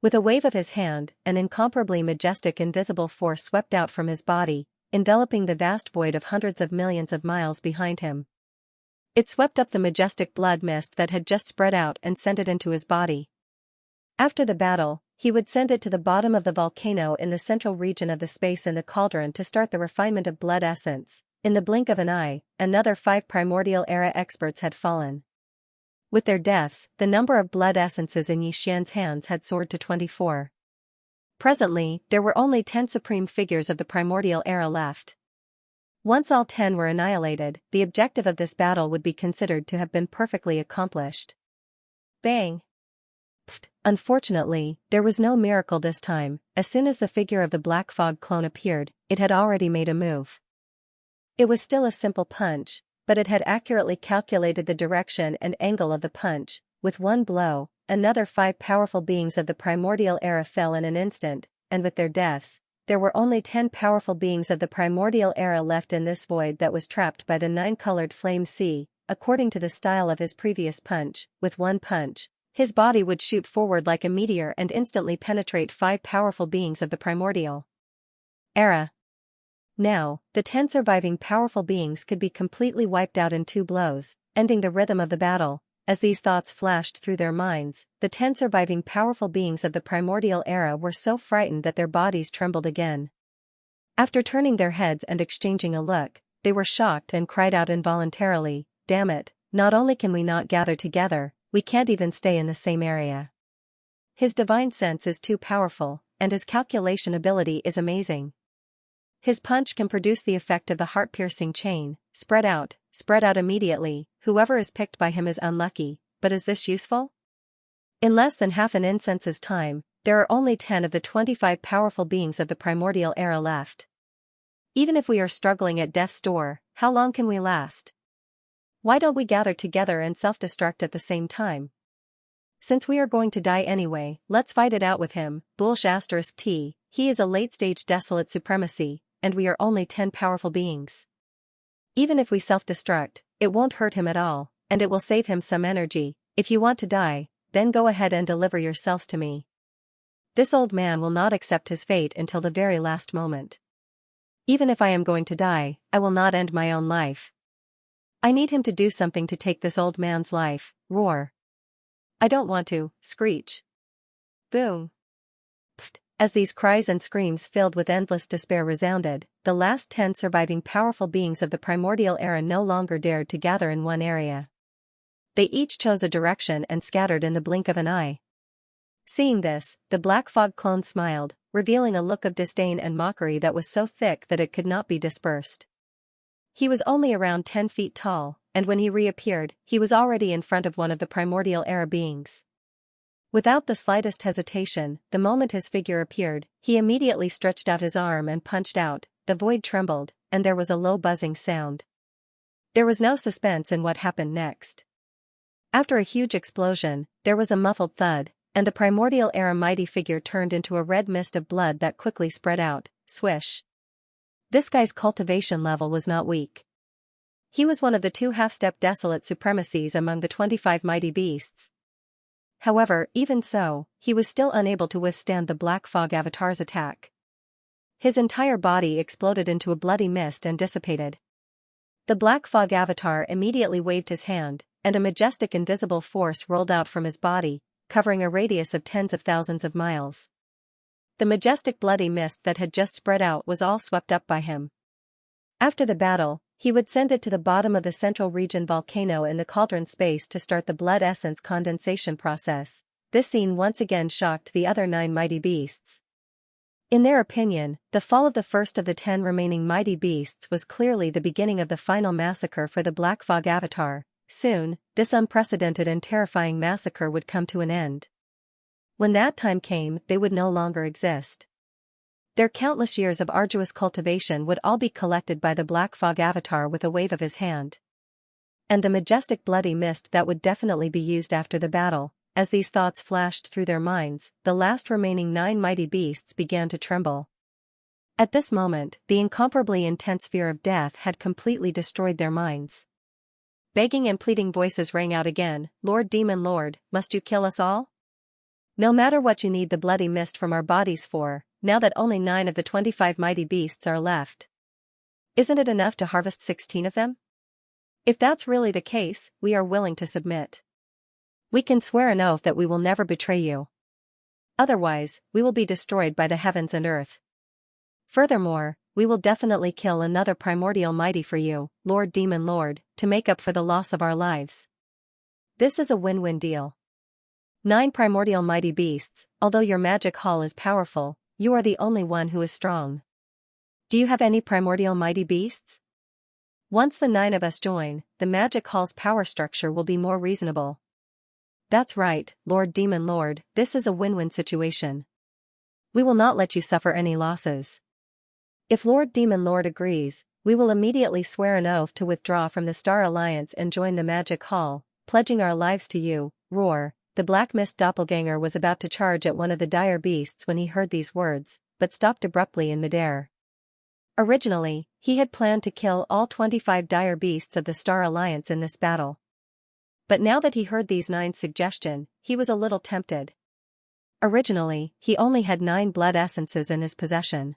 With a wave of his hand, an incomparably majestic invisible force swept out from his body, enveloping the vast void of hundreds of millions of miles behind him. It swept up the majestic blood mist that had just spread out and sent it into his body. After the battle, he would send it to the bottom of the volcano in the central region of the space in the cauldron to start the refinement of blood essence. In the blink of an eye, another 5 primordial era experts had fallen. With their deaths, the number of blood essences in Xianxia's hands had soared to 24. Presently, there were only 10 supreme figures of the primordial era left. Once all 10 were annihilated, the objective of this battle would be considered to have been perfectly accomplished. Bang! Pfft. Unfortunately, there was no miracle this time. As soon as the figure of the Black Fog clone appeared, it had already made a move. It was still a simple punch, but it had accurately calculated the direction and angle of the punch. With one blow, another 5 powerful beings of the primordial era fell in an instant, and with their deaths, there were only 10 powerful beings of the primordial era left in this void that was trapped by the 9-colored flame sea. According to the style of his previous punch, with one punch, his body would shoot forward like a meteor and instantly penetrate 5 powerful beings of the primordial era. Now, the 10 surviving powerful beings could be completely wiped out in 2 blows, ending the rhythm of the battle. As these thoughts flashed through their minds, the 10 surviving powerful beings of the primordial era were so frightened that their bodies trembled again. After turning their heads and exchanging a look, they were shocked and cried out involuntarily, "Damn it, not only can we not gather together, we can't even stay in the same area." His divine sense is too powerful, and his calculation ability is amazing. His punch can produce the effect of the heart-piercing chain, spread out immediately. Whoever is picked by him is unlucky, but is this useful? In less than half an incense's time, there are only 10 of the 25 powerful beings of the primordial era left. Even if we are struggling at death's door, how long can we last? Why don't we gather together and self-destruct at the same time? Since we are going to die anyway, let's fight it out with him. *T. He is a late-stage desolate supremacy, and we are only 10 powerful beings. Even if we self-destruct, it won't hurt him at all, and it will save him some energy. If you want to die, then go ahead and deliver yourselves to me. This old man will not accept his fate until the very last moment. Even if I am going to die, I will not end my own life. I need him to do something to take this old man's life. Roar. I don't want to, screech. Boom. Pfft. As these cries and screams filled with endless despair resounded, the last 10 surviving powerful beings of the primordial era no longer dared to gather in one area. They each chose a direction and scattered in the blink of an eye. Seeing this, the Black Fog clone smiled, revealing a look of disdain and mockery that was so thick that it could not be dispersed. He was only around 10 feet tall, and when he reappeared, he was already in front of one of the primordial era beings. Without the slightest hesitation, the moment his figure appeared, he immediately stretched out his arm and punched out. The void trembled, and there was a low buzzing sound. There was no suspense in what happened next. After a huge explosion, there was a muffled thud, and the primordial era mighty figure turned into a red mist of blood that quickly spread out. Swish. This guy's cultivation level was not weak. He was one of the 2 half-step desolate supremacies among the 25 mighty beasts. However, even so, he was still unable to withstand the Black Fog Avatar's attack. His entire body exploded into a bloody mist and dissipated. The Black Fog Avatar immediately waved his hand, and a majestic invisible force rolled out from his body, covering a radius of tens of thousands of miles. The majestic bloody mist that had just spread out was all swept up by him. After the battle, he would send it to the bottom of the central region volcano in the cauldron space to start the blood essence condensation process. This scene once again shocked the other 9 mighty beasts. In their opinion, the fall of the first of the 10 remaining mighty beasts was clearly the beginning of the final massacre for the Black Fog Avatar. Soon, this unprecedented and terrifying massacre would come to an end. When that time came, they would no longer exist. Their countless years of arduous cultivation would all be collected by the Black Fog Avatar with a wave of his hand. And the majestic bloody mist that would definitely be used after the battle. As these thoughts flashed through their minds, the last remaining 9 mighty beasts began to tremble. At this moment, the incomparably intense fear of death had completely destroyed their minds. Begging and pleading voices rang out again. Lord Demon Lord, must you kill us all? No matter what you need the bloody mist from our bodies for, now that only 9 of the 25 mighty beasts are left. Isn't it enough to harvest 16 of them? If that's really the case, we are willing to submit. We can swear an oath that we will never betray you. Otherwise, we will be destroyed by the heavens and earth. Furthermore, we will definitely kill another primordial mighty for you, Lord Demon Lord, to make up for the loss of our lives. This is a win-win deal. 9 primordial mighty beasts, although your magic hall is powerful, you are the only one who is strong. Do you have any primordial mighty beasts? Once the 9 of us join, the magic hall's power structure will be more reasonable. That's right, Lord Demon Lord, this is a win-win situation. We will not let you suffer any losses. If Lord Demon Lord agrees, we will immediately swear an oath to withdraw from the Star Alliance and join the Magic Hall, pledging our lives to you. Roar. The Black Mist doppelganger was about to charge at one of the dire beasts when he heard these words, but stopped abruptly in midair. Originally, he had planned to kill all 25 dire beasts of the Star Alliance in this battle. But now that he heard these 9's suggestion, he was a little tempted. Originally, he only had 9 blood essences in his possession.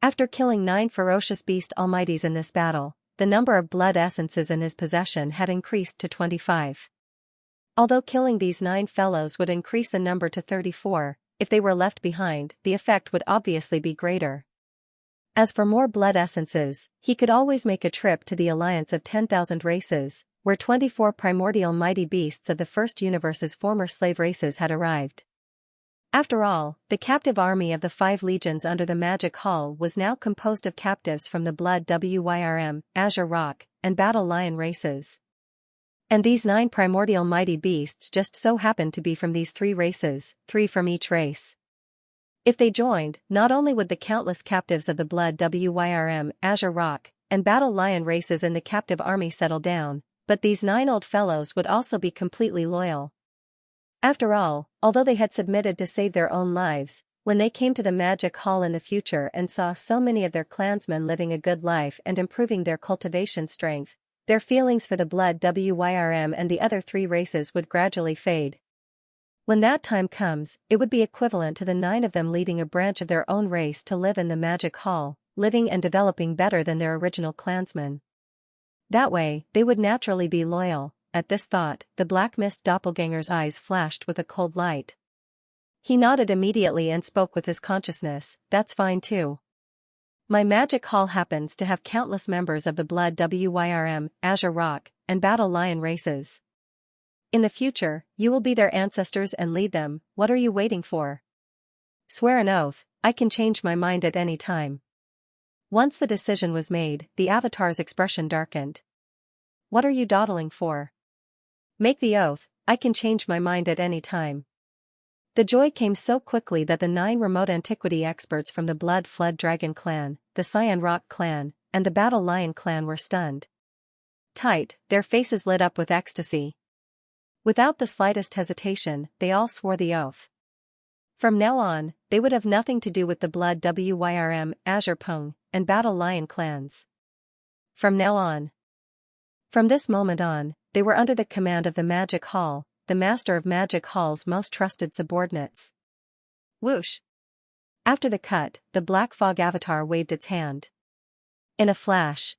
After killing 9 ferocious beast almighties in this battle, the number of blood essences in his possession had increased to 25. Although killing these 9 fellows would increase the number to 34, if they were left behind, the effect would obviously be greater. As for more blood essences, he could always make a trip to the Alliance of 10,000 Races, where 24 primordial mighty beasts of the first universe's former slave races had arrived. After all, the captive army of the 5 legions under the Magic Hall was now composed of captives from the Blood Wyrm, Azure Rock, and Battle Lion races. And these 9 primordial mighty beasts just so happened to be from these 3 races, 3 from each race. If they joined, not only would the countless captives of the Blood Wyrm, Azure Rock, and Battle Lion races in the captive army settle down, but these 9 old fellows would also be completely loyal. After all, although they had submitted to save their own lives, when they came to the Magic Hall in the future and saw so many of their clansmen living a good life and improving their cultivation strength, their feelings for the Blood Wyrm and the other 3 races would gradually fade. When that time comes, it would be equivalent to the 9 of them leading a branch of their own race to live in the Magic Hall, living and developing better than their original clansmen. That way, they would naturally be loyal, At this thought, the Black Mist doppelganger's eyes flashed with a cold light. He nodded immediately and spoke with his consciousness, "That's fine too. My magic hall happens to have countless members of the Blood Wyrm, Azure Rock, and Battle Lion races. In the future, you will be their ancestors and lead them. What are you waiting for? Swear an oath, I can change my mind at any time." Once the decision was made, the Avatar's expression darkened. "What are you dawdling for? Make the oath, I can change my mind at any time." The joy came so quickly that the 9 remote antiquity experts from the Blood Flood Dragon clan, the Cyan Rock clan, and the Battle Lion clan were stunned. Tight, their faces lit up with ecstasy. Without the slightest hesitation, they all swore the oath. From now on, they would have nothing to do with the Blood Wyrm, Azure Pung, and Battle Lion clans. From now on. From this moment on, they were under the command of the Magic Hall, the Master of Magic Hall's most trusted subordinates. Whoosh! After the cut, the Black Fog Avatar waved its hand. In a flash.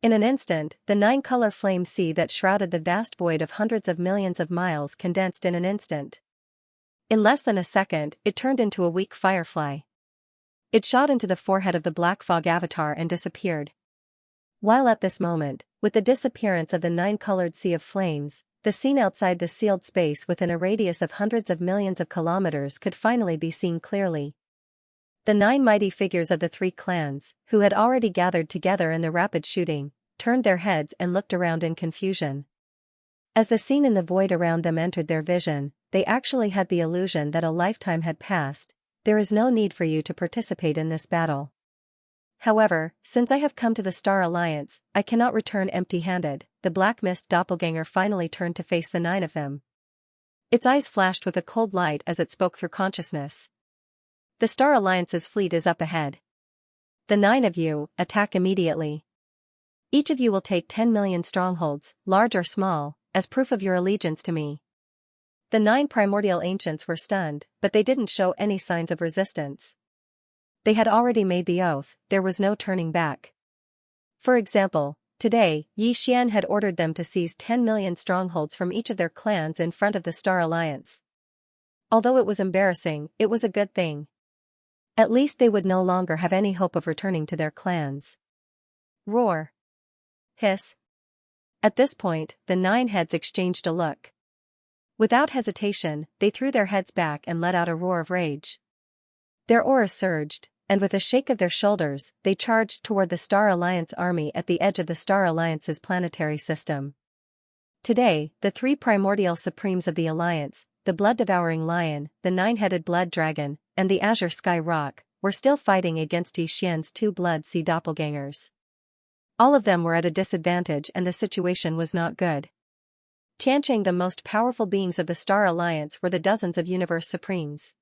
In an instant, the 9-color flame sea that shrouded the vast void of hundreds of millions of miles condensed in an instant. In less than a second, it turned into a weak firefly. It shot into the forehead of the Black Fog Avatar and disappeared. While at this moment, with the disappearance of the 9-colored sea of flames, the scene outside the sealed space within a radius of hundreds of millions of kilometers could finally be seen clearly. The 9 mighty figures of the 3 clans, who had already gathered together in the rapid shooting, turned their heads and looked around in confusion. As the scene in the void around them entered their vision, they actually had the illusion that a lifetime had passed. "There is no need for you to participate in this battle. However, since I have come to the Star Alliance, I cannot return empty-handed." The Black Mist doppelganger finally turned to face the 9 of them. Its eyes flashed with a cold light as it spoke through consciousness. "The Star Alliance's fleet is up ahead. The 9 of you, attack immediately. Each of you will take 10 million strongholds, large or small, as proof of your allegiance to me." The 9 primordial ancients were stunned, but they didn't show any signs of resistance. They had already made the oath, there was no turning back. For example, today, Yi Xian had ordered them to seize 10 million strongholds from each of their clans in front of the Star Alliance. Although it was embarrassing, it was a good thing. At least they would no longer have any hope of returning to their clans. Roar. Hiss. At this point, the 9 heads exchanged a look. Without hesitation, they threw their heads back and let out a roar of rage. Their auras surged, and with a shake of their shoulders, they charged toward the Star Alliance army at the edge of the Star Alliance's planetary system. Today, the 3 primordial supremes of the Alliance, the blood-devouring lion, the 9-headed blood dragon, and the Azure Sky Rock, were still fighting against Yi Xian's 2 blood sea doppelgangers. All of them were at a disadvantage and the situation was not good. Xianxia, the most powerful beings of the Star Alliance, were the dozens of universe supremes.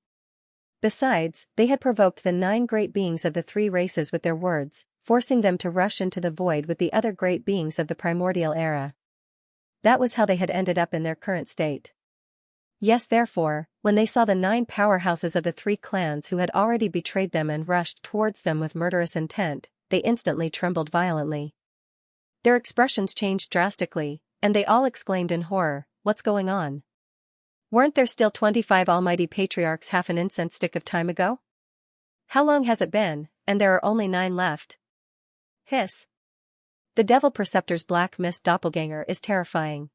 Besides, they had provoked the 9 great beings of the 3 races with their words, forcing them to rush into the void with the other great beings of the primordial era. That was how they had ended up in their current state. Yes, therefore, when they saw the 9 powerhouses of the 3 clans who had already betrayed them and rushed towards them with murderous intent, they instantly trembled violently. Their expressions changed drastically, and they all exclaimed in horror, "What's going on? Weren't there still 25 almighty patriarchs half an incense stick of time ago? How long has it been, and there are only 9 left?" Hiss. The Devil Preceptor's Black Mist doppelganger is terrifying.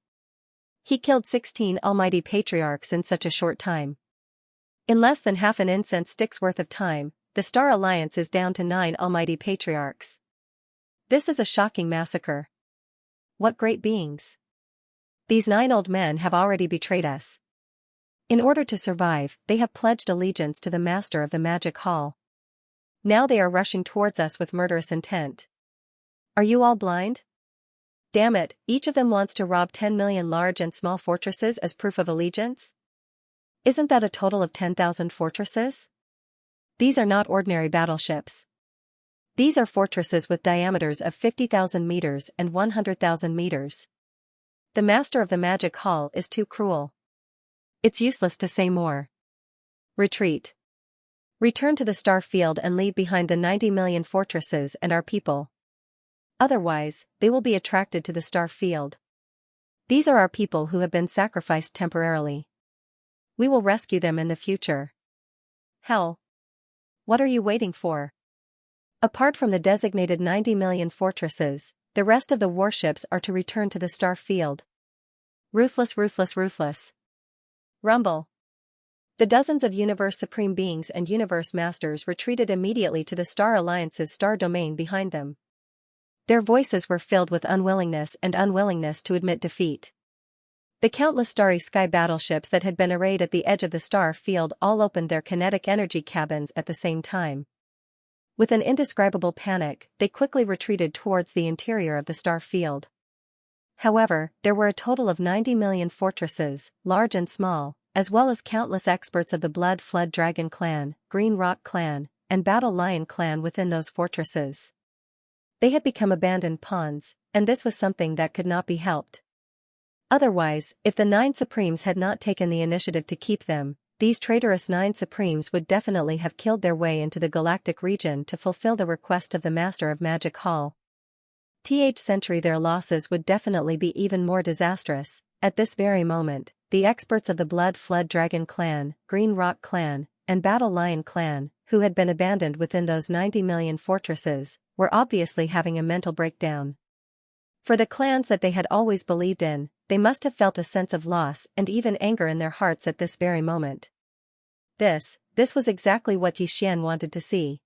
He killed 16 almighty patriarchs in such a short time. In less than half an incense stick's worth of time, the Star Alliance is down to 9 almighty patriarchs. This is a shocking massacre. What great beings! These 9 old men have already betrayed us. In order to survive, they have pledged allegiance to the Master of the Magic Hall. Now they are rushing towards us with murderous intent. Are you all blind? Damn it, each of them wants to rob 10 million large and small fortresses as proof of allegiance? Isn't that a total of 10,000 fortresses? These are not ordinary battleships. These are fortresses with diameters of 50,000 meters and 100,000 meters. The Master of the Magic Hall is too cruel. It's useless to say more. Retreat. Return to the star field and leave behind the 90 million fortresses and our people. Otherwise, they will be attracted to the star field. These are our people who have been sacrificed temporarily. We will rescue them in the future. Hell. What are you waiting for? Apart from the designated 90 million fortresses, the rest of the warships are to return to the star field. Ruthless, ruthless, ruthless. Rumble. The dozens of Universe Supreme Beings and Universe Masters retreated immediately to the Star Alliance's star domain behind them. Their voices were filled with unwillingness to admit defeat. The countless starry sky battleships that had been arrayed at the edge of the star field all opened their kinetic energy cabins at the same time. With an indescribable panic, they quickly retreated towards the interior of the star field. However, there were a total of 90 million fortresses, large and small, as well as countless experts of the Blood Flood Dragon Clan, Green Rock Clan, and Battle Lion Clan within those fortresses. They had become abandoned pawns, and this was something that could not be helped. Otherwise, if the 9 Supremes had not taken the initiative to keep them, these traitorous 9 Supremes would definitely have killed their way into the galactic region to fulfill the request of the Master of Magic Hall. Century their losses would definitely be even more disastrous. At this very moment, the experts of the Blood Flood Dragon Clan, Green Rock Clan, and Battle Lion Clan, who had been abandoned within those 90 million fortresses, were obviously having a mental breakdown. For the clans that they had always believed in, they must have felt a sense of loss and even anger in their hearts at this very moment. This was exactly what Xianxia wanted to see.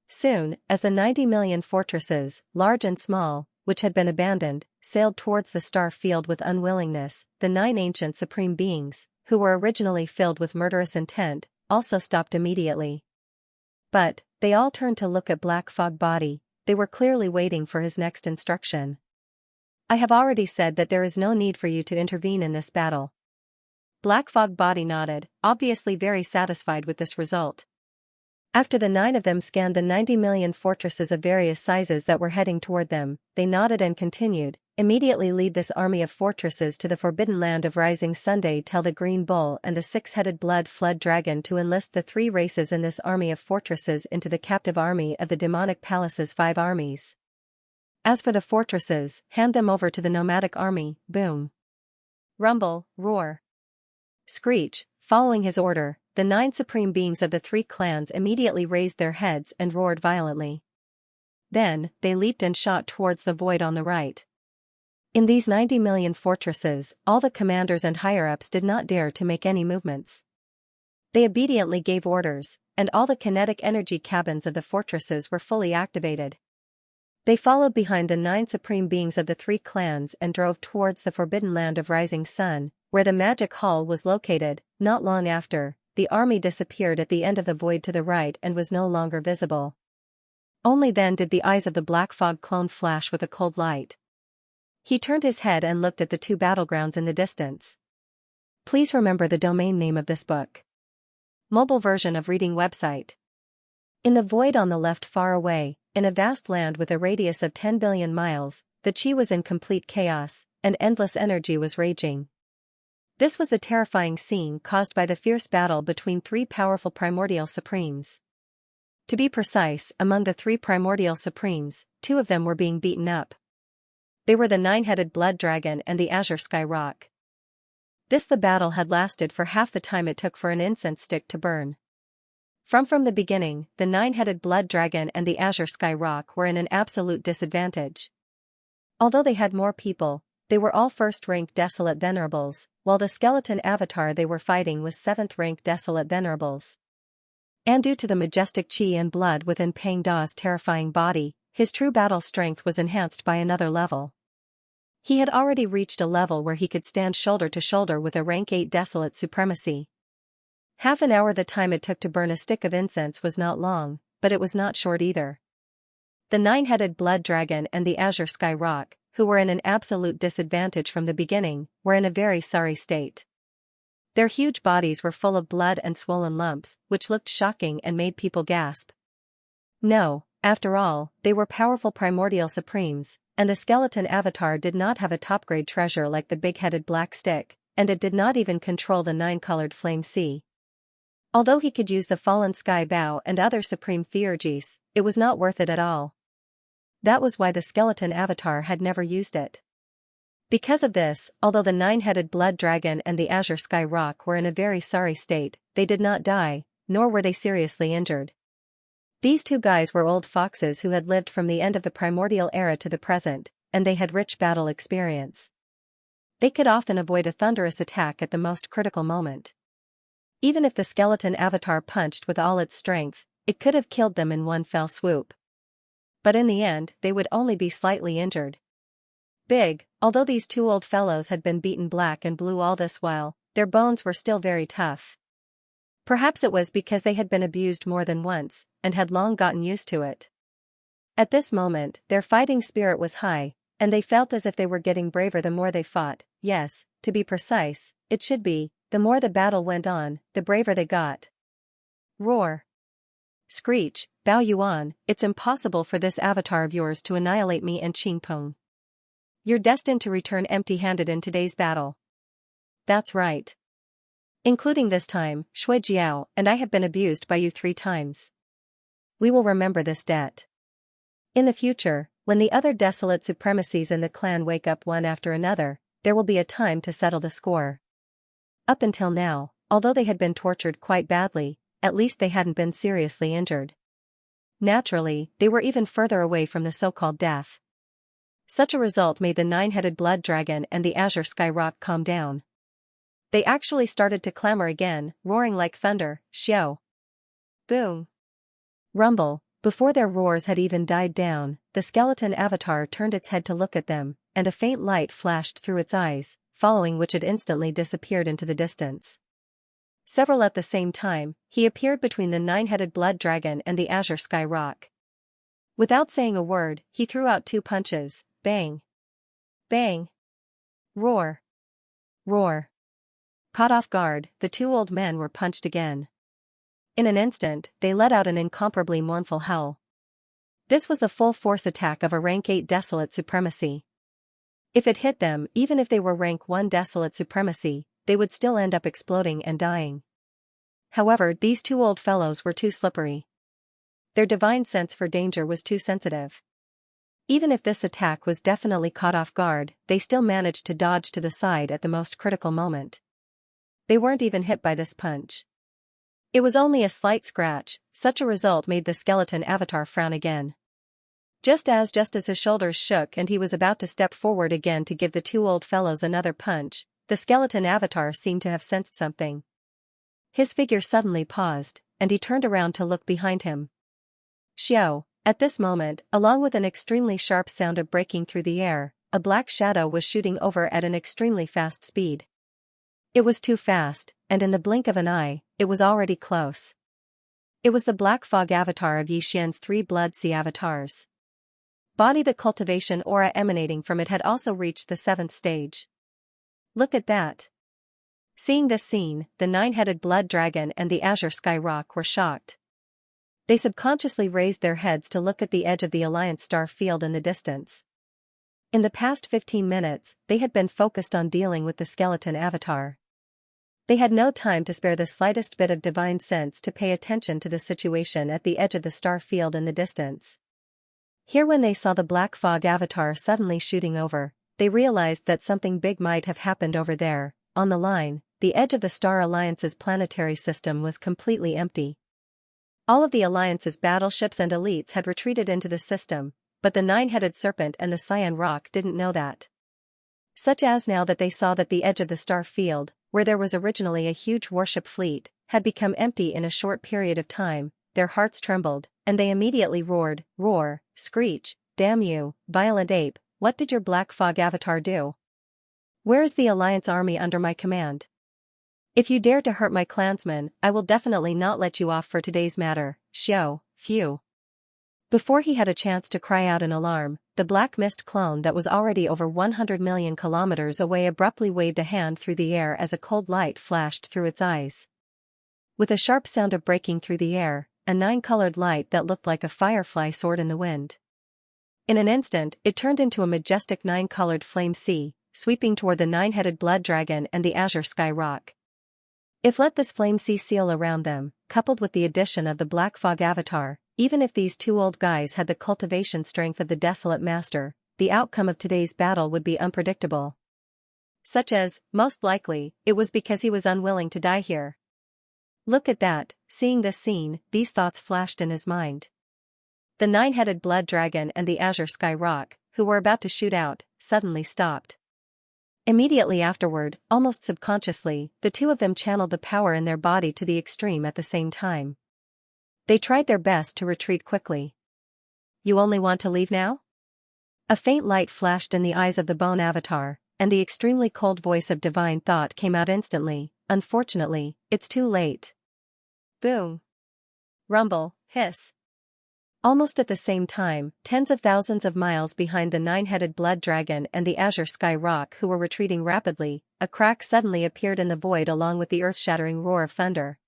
Soon, as the 90 million fortresses, large and small, which had been abandoned, sailed towards the star field with unwillingness, the 9 ancient supreme beings, who were originally filled with murderous intent, also stopped immediately. But, they all turned to look at Black Fog Body. They were clearly waiting for his next instruction. I have already said that there is no need for you to intervene in this battle. Black Fog Body nodded, obviously very satisfied with this result. After the 9 of them scanned the 90 million fortresses of various sizes that were heading toward them, they nodded and continued, immediately lead this army of fortresses to the forbidden land of Rising Sunday. Tell the Green Bull and the 6-headed Blood Flood Dragon to enlist the 3 races in this army of fortresses into the captive army of the demonic palace's 5 armies. As for the fortresses, hand them over to the nomadic army. Boom. Rumble, roar. Screech. Following his order, the 9 supreme beings of the 3 clans immediately raised their heads and roared violently. Then, they leaped and shot towards the void on the right. In these 90 million fortresses, all the commanders and higher-ups did not dare to make any movements. They obediently gave orders, and all the kinetic energy cabins of the fortresses were fully activated. They followed behind the 9 supreme beings of the 3 clans and drove towards the forbidden land of Rising Sun, where the magic hall was located. Not long after, the army disappeared at the end of the void to the right and was no longer visible. Only then did the eyes of the Black Fog clone flash with a cold light. He turned his head and looked at the 2 battlegrounds in the distance. Please remember the domain name of this book. Mobile version of reading website. In the void on the left far away, in a vast land with a radius of 10 billion miles, the chi was in complete chaos, and endless energy was raging. This was the terrifying scene caused by the fierce battle between 3 powerful primordial supremes. To be precise, among the 3 primordial supremes, 2 of them were being beaten up. They were the 9-headed Blood Dragon and the Azure Sky Rock. The battle had lasted for half the time it took for an incense stick to burn. From the beginning, the 9-headed Blood Dragon and the Azure Sky Rock were in an absolute disadvantage. Although they had more people, they were all 1st-rank Desolate Venerables, while the skeleton avatar they were fighting was 7th-rank Desolate Venerables. And due to the majestic chi and blood within Pang Da's terrifying body, his true battle strength was enhanced by another level. He had already reached a level where he could stand shoulder to shoulder with a rank 8 Desolate Supremacy. Half an hour the time it took to burn a stick of incense was not long, but it was not short either. The 9-headed Blood Dragon and the Azure Sky Rock, who were in an absolute disadvantage from the beginning, were in a very sorry state. Their huge bodies were full of blood and swollen lumps, which looked shocking and made people gasp. No, after all, they were powerful primordial supremes, and the skeleton avatar did not have a top-grade treasure like the big-headed black stick, and it did not even control the 9-colored flame sea. Although he could use the fallen sky bow and other supreme theurgies, it was not worth it at all. That was why the skeleton avatar had never used it. Because of this, although the nine-headed blood dragon and the azure sky rock were in a very sorry state, they did not die, nor were they seriously injured. These two guys were old foxes who had lived from the end of the primordial era to the present, and they had rich battle experience. They could often avoid a thunderous attack at the most critical moment. Even if the skeleton avatar punched with all its strength, it could have killed them in one fell swoop. But in the end, they would only be slightly injured. Big, although these two old fellows had been beaten black and blue all this while, their bones were still very tough. Perhaps it was because they had been abused more than once, and had long gotten used to it. At this moment, their fighting spirit was high, and they felt as if they were getting braver the more they fought. Yes, to be precise, it should be, the more the battle went on, the braver they got. Roar. Screech, Bao Yuan, it's impossible for this avatar of yours to annihilate me and Qingpeng. You're destined to return empty-handed in today's battle. That's right. Including this time, Shui Jiao and I have been abused by you 3 times. We will remember this debt. In the future, when the other desolate supremacies in the clan wake up one after another, there will be a time to settle the score. Up until now, although they had been tortured quite badly, at least they hadn't been seriously injured. Naturally, they were even further away from the so-called death. Such a result made the nine-headed blood dragon and the azure sky rock calm down. They actually started to clamor again, roaring like thunder, xiao. Boom. Rumble. Before their roars had even died down, the skeleton avatar turned its head to look at them, and a faint light flashed through its eyes, following which it instantly disappeared into the distance. Several at the same time, he appeared between the nine-headed blood dragon and the azure sky rock. Without saying a word, he threw out 2 punches, bang. Bang. Roar. Roar. Caught off guard, the 2 old men were punched again. In an instant, they let out an incomparably mournful howl. This was the full force attack of a rank 8 desolate supremacy. If it hit them, even if they were rank 1 desolate supremacy, they would still end up exploding and dying. However, these 2 old fellows were too slippery. Their divine sense for danger was too sensitive. Even if this attack was definitely caught off guard, they still managed to dodge to the side at the most critical moment. They weren't even hit by this punch. It was only a slight scratch. Such a result made the skeleton avatar frown again. Just as his shoulders shook and he was about to step forward again to give the 2 old fellows another punch, the skeleton avatar seemed to have sensed something. His figure suddenly paused, and he turned around to look behind him. Xiao. At this moment, along with an extremely sharp sound of breaking through the air, a black shadow was shooting over at an extremely fast speed. It was too fast, and in the blink of an eye, it was already close. It was the black fog avatar of Yi Xian's 3 blood sea avatars. Body. The cultivation aura emanating from it had also reached the 7th stage. Look at that. Seeing this scene, the nine-headed blood dragon and the azure sky rock were shocked. They subconsciously raised their heads to look at the edge of the Alliance star field in the distance. In the past 15 minutes, they had been focused on dealing with the skeleton avatar. They had no time to spare the slightest bit of divine sense to pay attention to the situation at the edge of the star field in the distance. Here, when they saw the black fog avatar suddenly shooting over, they realized that something big might have happened over there. On the line, the edge of the Star Alliance's planetary system was completely empty. All of the Alliance's battleships and elites had retreated into the system, but the nine-headed serpent and the cyan rock didn't know that. Such as now that they saw that the edge of the star field, where there was originally a huge warship fleet, had become empty in a short period of time, their hearts trembled, and they immediately roared, roar, screech, damn you, violent ape, what did your black fog avatar do? Where is the Alliance army under my command? If you dare to hurt my clansmen, I will definitely not let you off for today's matter, xiao, phew. Before he had a chance to cry out in alarm, the black mist clone that was already over 100 million kilometers away abruptly waved a hand through the air as a cold light flashed through its eyes. With a sharp sound of breaking through the air, a 9-colored light that looked like a firefly soared in the wind. In an instant, it turned into a majestic 9-colored flame sea, sweeping toward the 9-headed blood dragon and the azure sky rock. If let this flame sea seal around them, coupled with the addition of the black fog avatar, even if these 2 old guys had the cultivation strength of the desolate master, the outcome of today's battle would be unpredictable. Such as, most likely, it was because he was unwilling to die here. Look at that. Seeing this scene, these thoughts flashed in his mind. The nine-headed blood dragon and the azure sky rock, who were about to shoot out, suddenly stopped. Immediately afterward, almost subconsciously, the two of them channeled the power in their body to the extreme at the same time. They tried their best to retreat quickly. You only want to leave now? A faint light flashed in the eyes of the bone avatar, and the extremely cold voice of divine thought came out instantly. Unfortunately, it's too late. Boom. Rumble, hiss. Almost at the same time, tens of thousands of miles behind the nine-headed blood dragon and the azure sky rock who were retreating rapidly, a crack suddenly appeared in the void along with the earth-shattering roar of thunder.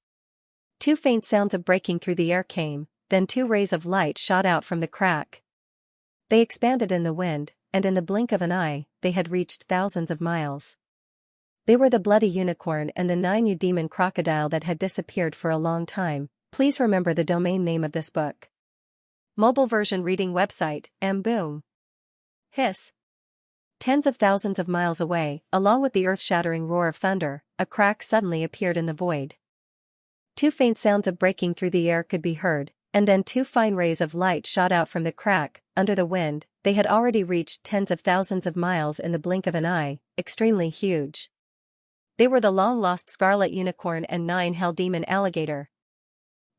Two faint sounds of breaking through the air came, then two rays of light shot out from the crack. They expanded in the wind, and in the blink of an eye, they had reached thousands of miles. They were the bloody unicorn and the nine demon crocodile that had disappeared for a long time. Please remember the domain name of this book. Mobile version reading website, Boom. Hiss. Tens of thousands of miles away, along with the earth-shattering roar of thunder, a crack suddenly appeared in the void. Two faint sounds of breaking through the air could be heard, and then two fine rays of light shot out from the crack. Under the wind, they had already reached tens of thousands of miles in the blink of an eye, extremely huge. They were the long-lost scarlet unicorn and nine hell demon alligator.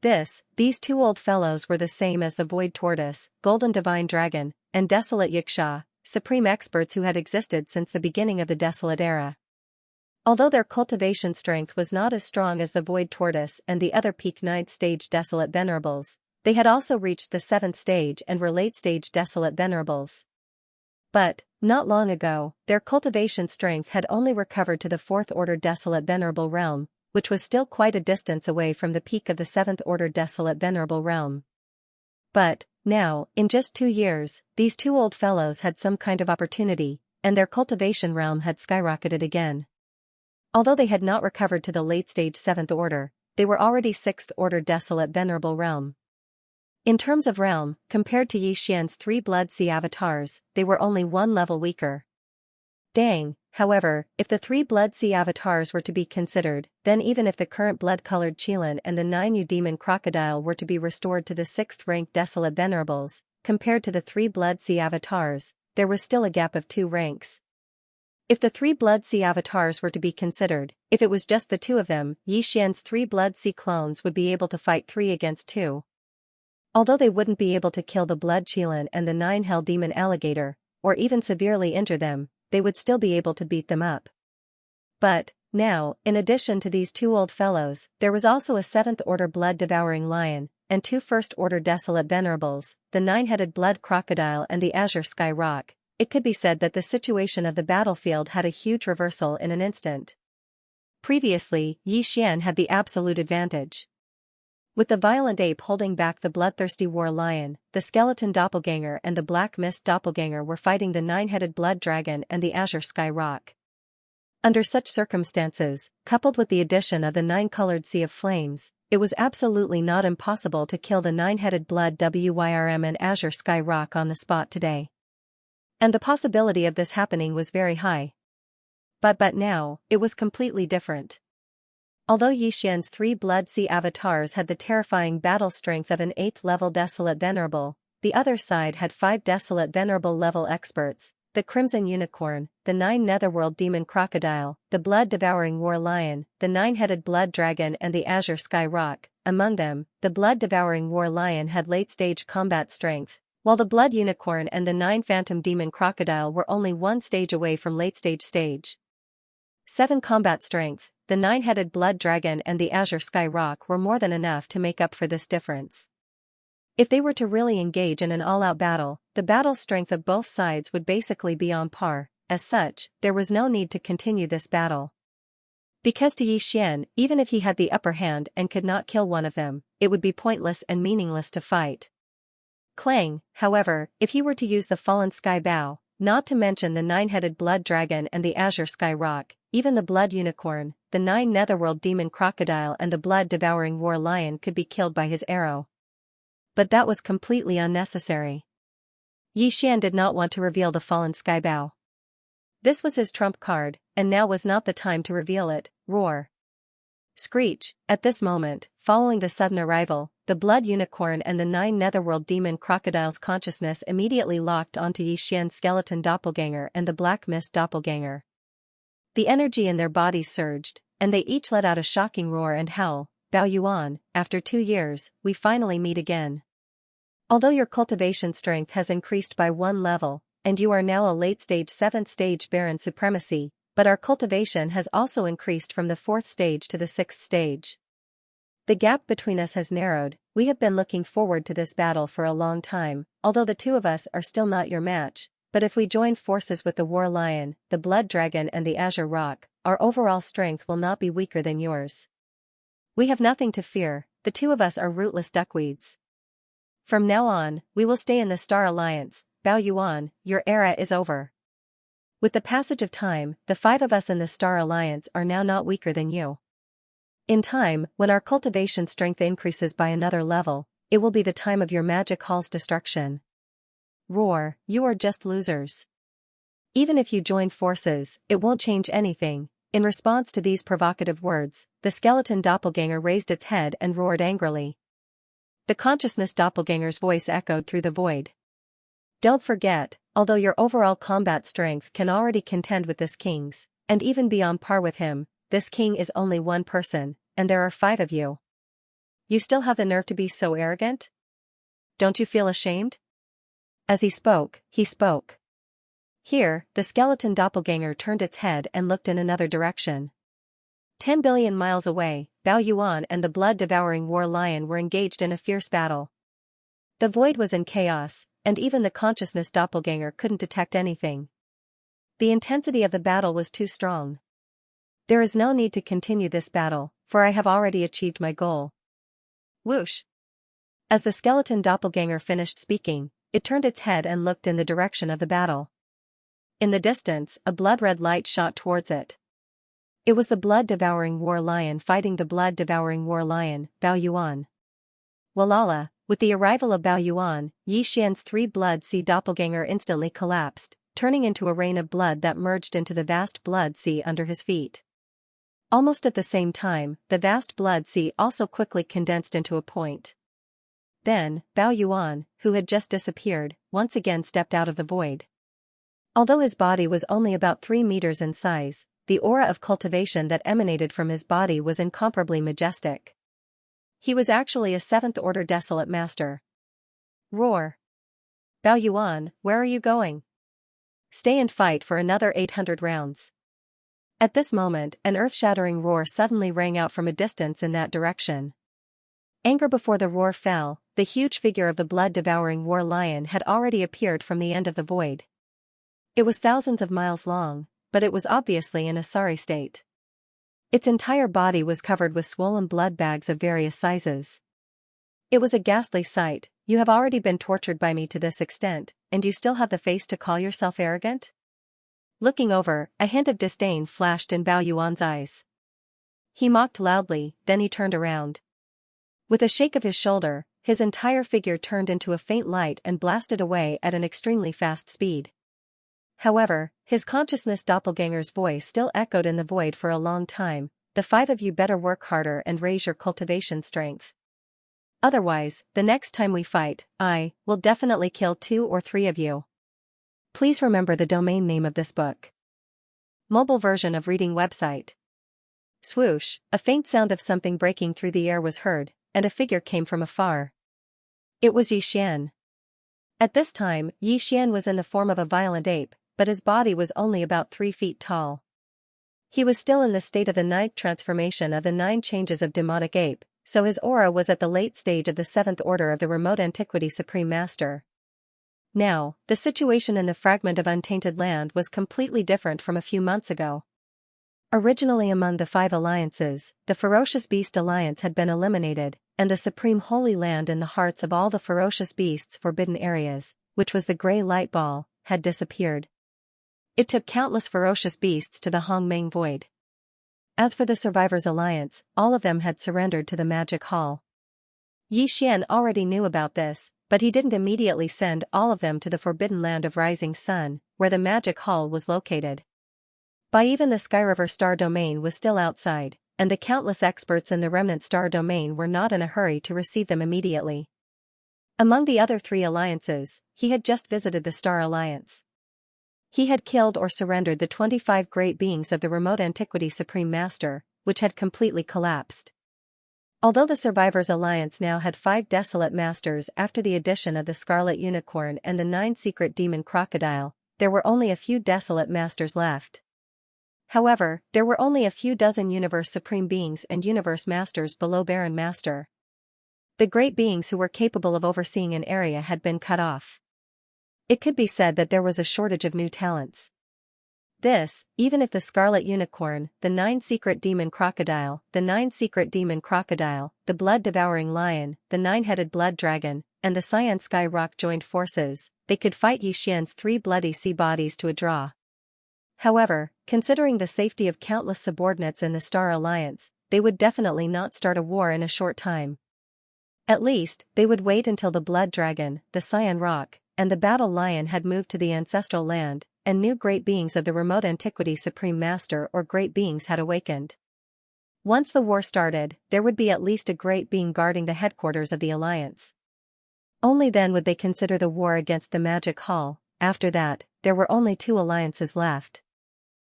These two old fellows were the same as the void tortoise, golden divine dragon, and desolate Xianxia, supreme experts who had existed since the beginning of the desolate era. Although their cultivation strength was not as strong as the void tortoise and the other peak 9th stage desolate venerables, they had also reached the 7th stage and were late-stage desolate venerables. But, not long ago, their cultivation strength had only recovered to the 4th order desolate venerable realm, which was still quite a distance away from the peak of the 7th order desolate venerable realm. But, now, in just 2 years, these two old fellows had some kind of opportunity, and their cultivation realm had skyrocketed again. Although they had not recovered to the late-stage 7th order, they were already 6th order desolate venerable realm. In terms of realm, compared to Yi Xian's 3 Blood Sea avatars, they were only 1 level weaker. Dang, however, if the 3 Blood Sea avatars were to be considered, then even if the current blood-colored Qilin and the 9 demon crocodile were to be restored to the 6th rank desolate venerables, compared to the 3 Blood Sea avatars, there was still a gap of 2 ranks. If the 3 Blood Sea avatars were to be considered, if it was just the 2 of them, Yi Xian's 3 Blood Sea clones would be able to fight 3 against 2. Although they wouldn't be able to kill the blood Qilin and the 9 hell demon alligator, or even severely injure them, they would still be able to beat them up. But, now, in addition to these 2 old fellows, there was also a 7th order blood devouring lion, and 2 1st order desolate venerables, the 9-headed blood crocodile and the azure sky rock. It could be said that the situation of the battlefield had a huge reversal in an instant. Previously, Yi Xian had the absolute advantage. With the violent ape holding back the bloodthirsty war lion, the skeleton doppelganger and the black mist doppelganger were fighting the 9-headed blood dragon and the azure sky rock. Under such circumstances, coupled with the addition of the 9-colored sea of flames, it was absolutely not impossible to kill the 9-headed blood WYRM and azure sky rock on the spot today. And the possibility of this happening was very high. But now, it was completely different. Although Yi Xian's 3 Blood Sea avatars had the terrifying battle strength of an 8th level desolate venerable, the other side had 5 desolate venerable level experts, the Crimson Unicorn, the 9 Netherworld Demon Crocodile, the Blood Devouring War Lion, the 9-headed Blood Dragon and the Azure Sky Rock. Among them, the Blood Devouring War Lion had late-stage combat strength, while the Blood Unicorn and the 9 Phantom Demon Crocodile were only 1 stage away from late-stage 7 combat strength. The 9-headed blood dragon and the azure sky rock were more than enough to make up for this difference. If they were to really engage in an all-out battle, the battle strength of both sides would basically be on par. As such, there was no need to continue this battle. Because to Yi Xian, even if he had the upper hand and could not kill one of them, it would be pointless and meaningless to fight. Clang, however, if he were to use the fallen sky bow, not to mention the 9-headed blood dragon and the azure sky rock, even the blood unicorn, the 9 Netherworld demon crocodile and the blood devouring war lion could be killed by his arrow. But that was completely unnecessary. Yi Xian did not want to reveal the fallen skybow. This was his trump card, and now was not the time to reveal it. Roar. Screech. At this moment, following the sudden arrival, the blood unicorn and the 9 netherworld demon crocodiles' consciousness immediately locked onto Yi Xian's skeleton doppelganger and the black mist doppelganger. The energy in their bodies surged, and they each let out a shocking roar and howl. Bao Yuan, after 2 years, we finally meet again. Although your cultivation strength has increased by 1 level, and you are now a late-stage 7th stage Baron Supremacy, but our cultivation has also increased from the 4th stage to the 6th stage. The gap between us has narrowed. We have been looking forward to this battle for a long time, although the 2 of us are still not your match, but if we join forces with the War Lion, the Blood Dragon and the Azure Rock, our overall strength will not be weaker than yours. We have nothing to fear, the 2 of us are rootless duckweeds. From now on, we will stay in the Star Alliance. Bao Yuan, your era is over. With the passage of time, the 5 of us in the Star Alliance are now not weaker than you. In time, when our cultivation strength increases by another level, it will be the time of your magic hall's destruction. Roar, you are just losers. Even if you join forces, it won't change anything. In response to these provocative words, the skeleton doppelganger raised its head and roared angrily. The consciousness doppelganger's voice echoed through the void. Don't forget, although your overall combat strength can already contend with this king's, and even be on par with him, this king is only 1 person, and there are 5 of you. You still have the nerve to be so arrogant? Don't you feel ashamed? As he spoke, Here, the skeleton doppelganger turned its head and looked in another direction. 10 billion miles away, Bao Yuan and the blood-devouring war lion were engaged in a fierce battle. The void was in chaos, and even the consciousness doppelganger couldn't detect anything. The intensity of the battle was too strong. There is no need to continue this battle, for I have already achieved my goal. Whoosh! As the skeleton doppelganger finished speaking, it turned its head and looked in the direction of the battle. In the distance, a blood-red light shot towards it. It was the blood-devouring war lion fighting the blood-devouring war lion, Bao Yuan. Walala, with the arrival of Bao Yuan, Yi Xian's 3 blood sea doppelganger instantly collapsed, turning into a rain of blood that merged into the vast blood sea under his feet. Almost at the same time, the vast blood sea also quickly condensed into a point. Then, Bao Yuan, who had just disappeared, once again stepped out of the void. Although his body was only about 3 meters in size, the aura of cultivation that emanated from his body was incomparably majestic. He was actually a 7th-order Desolate Master. Roar! Bao Yuan, where are you going? Stay and fight for another 800 rounds. At this moment, an earth-shattering roar suddenly rang out from a distance in that direction. Anger before the roar fell, the huge figure of the blood-devouring war lion had already appeared from the end of the void. It was thousands of miles long, but it was obviously in a sorry state. Its entire body was covered with swollen blood bags of various sizes. It was a ghastly sight. You have already been tortured by me to this extent, and you still have the face to call yourself arrogant? Looking over, a hint of disdain flashed in Bao Yuan's eyes. He mocked loudly, then he turned around. With a shake of his shoulder, his entire figure turned into a faint light and blasted away at an extremely fast speed. However, his consciousness doppelganger's voice still echoed in the void for a long time. The 5 of you better work harder and raise your cultivation strength. Otherwise, the next time we fight, I will definitely kill 2 or 3 of you. Please remember the domain name of this book. Mobile version of reading website. Swoosh, a faint sound of something breaking through the air was heard, and a figure came from afar. It was Yi Xian. At this time, Yi Xian was in the form of a violent ape, but his body was only about 3 feet tall. He was still in the state of the 9th transformation of the 9 changes of demonic ape, so his aura was at the late stage of the 7th order of the remote antiquity Supreme Master. Now, the situation in the fragment of untainted land was completely different from a few months ago. Originally among the 5 alliances, the Ferocious Beast Alliance had been eliminated, and the Supreme Holy Land in the hearts of all the Ferocious Beasts' forbidden areas, which was the Grey Light Ball, had disappeared. It took countless ferocious beasts to the Hongmeng Void. As for the Survivors Alliance, all of them had surrendered to the Magic Hall. Yi Xian already knew about this, but he didn't immediately send all of them to the forbidden land of Rising Sun, where the magic hall was located. By even the Skyriver star domain was still outside, and the countless experts in the remnant star domain were not in a hurry to receive them immediately. Among the other 3 alliances, he had just visited the Star Alliance. He had killed or surrendered the 25 great beings of the remote antiquity Supreme Master, which had completely collapsed. Although the Survivors Alliance now had 5 desolate masters after the addition of the Scarlet Unicorn and the 9 secret demon crocodile, there were only a few desolate masters left. However, there were only a few dozen Universe Supreme Beings and Universe Masters below Baron Master. The great beings who were capable of overseeing an area had been cut off. It could be said that there was a shortage of new talents. This, even if the Scarlet Unicorn, the 9 secret demon crocodile, the 9 secret demon crocodile, the blood-devouring lion, the 9-headed blood dragon, and the Cyan Sky Rock joined forces, they could fight Xianxia's 3 bloody sea bodies to a draw. However, considering the safety of countless subordinates in the Star Alliance, they would definitely not start a war in a short time. At least, they would wait until the blood dragon, the Cyan Rock, and the battle lion had moved to the ancestral land, and new great beings of the remote antiquity Supreme Master or great beings had awakened. Once the war started, there would be at least a great being guarding the headquarters of the Alliance. Only then would they consider the war against the Magic Hall. After that, there were only 2 alliances left.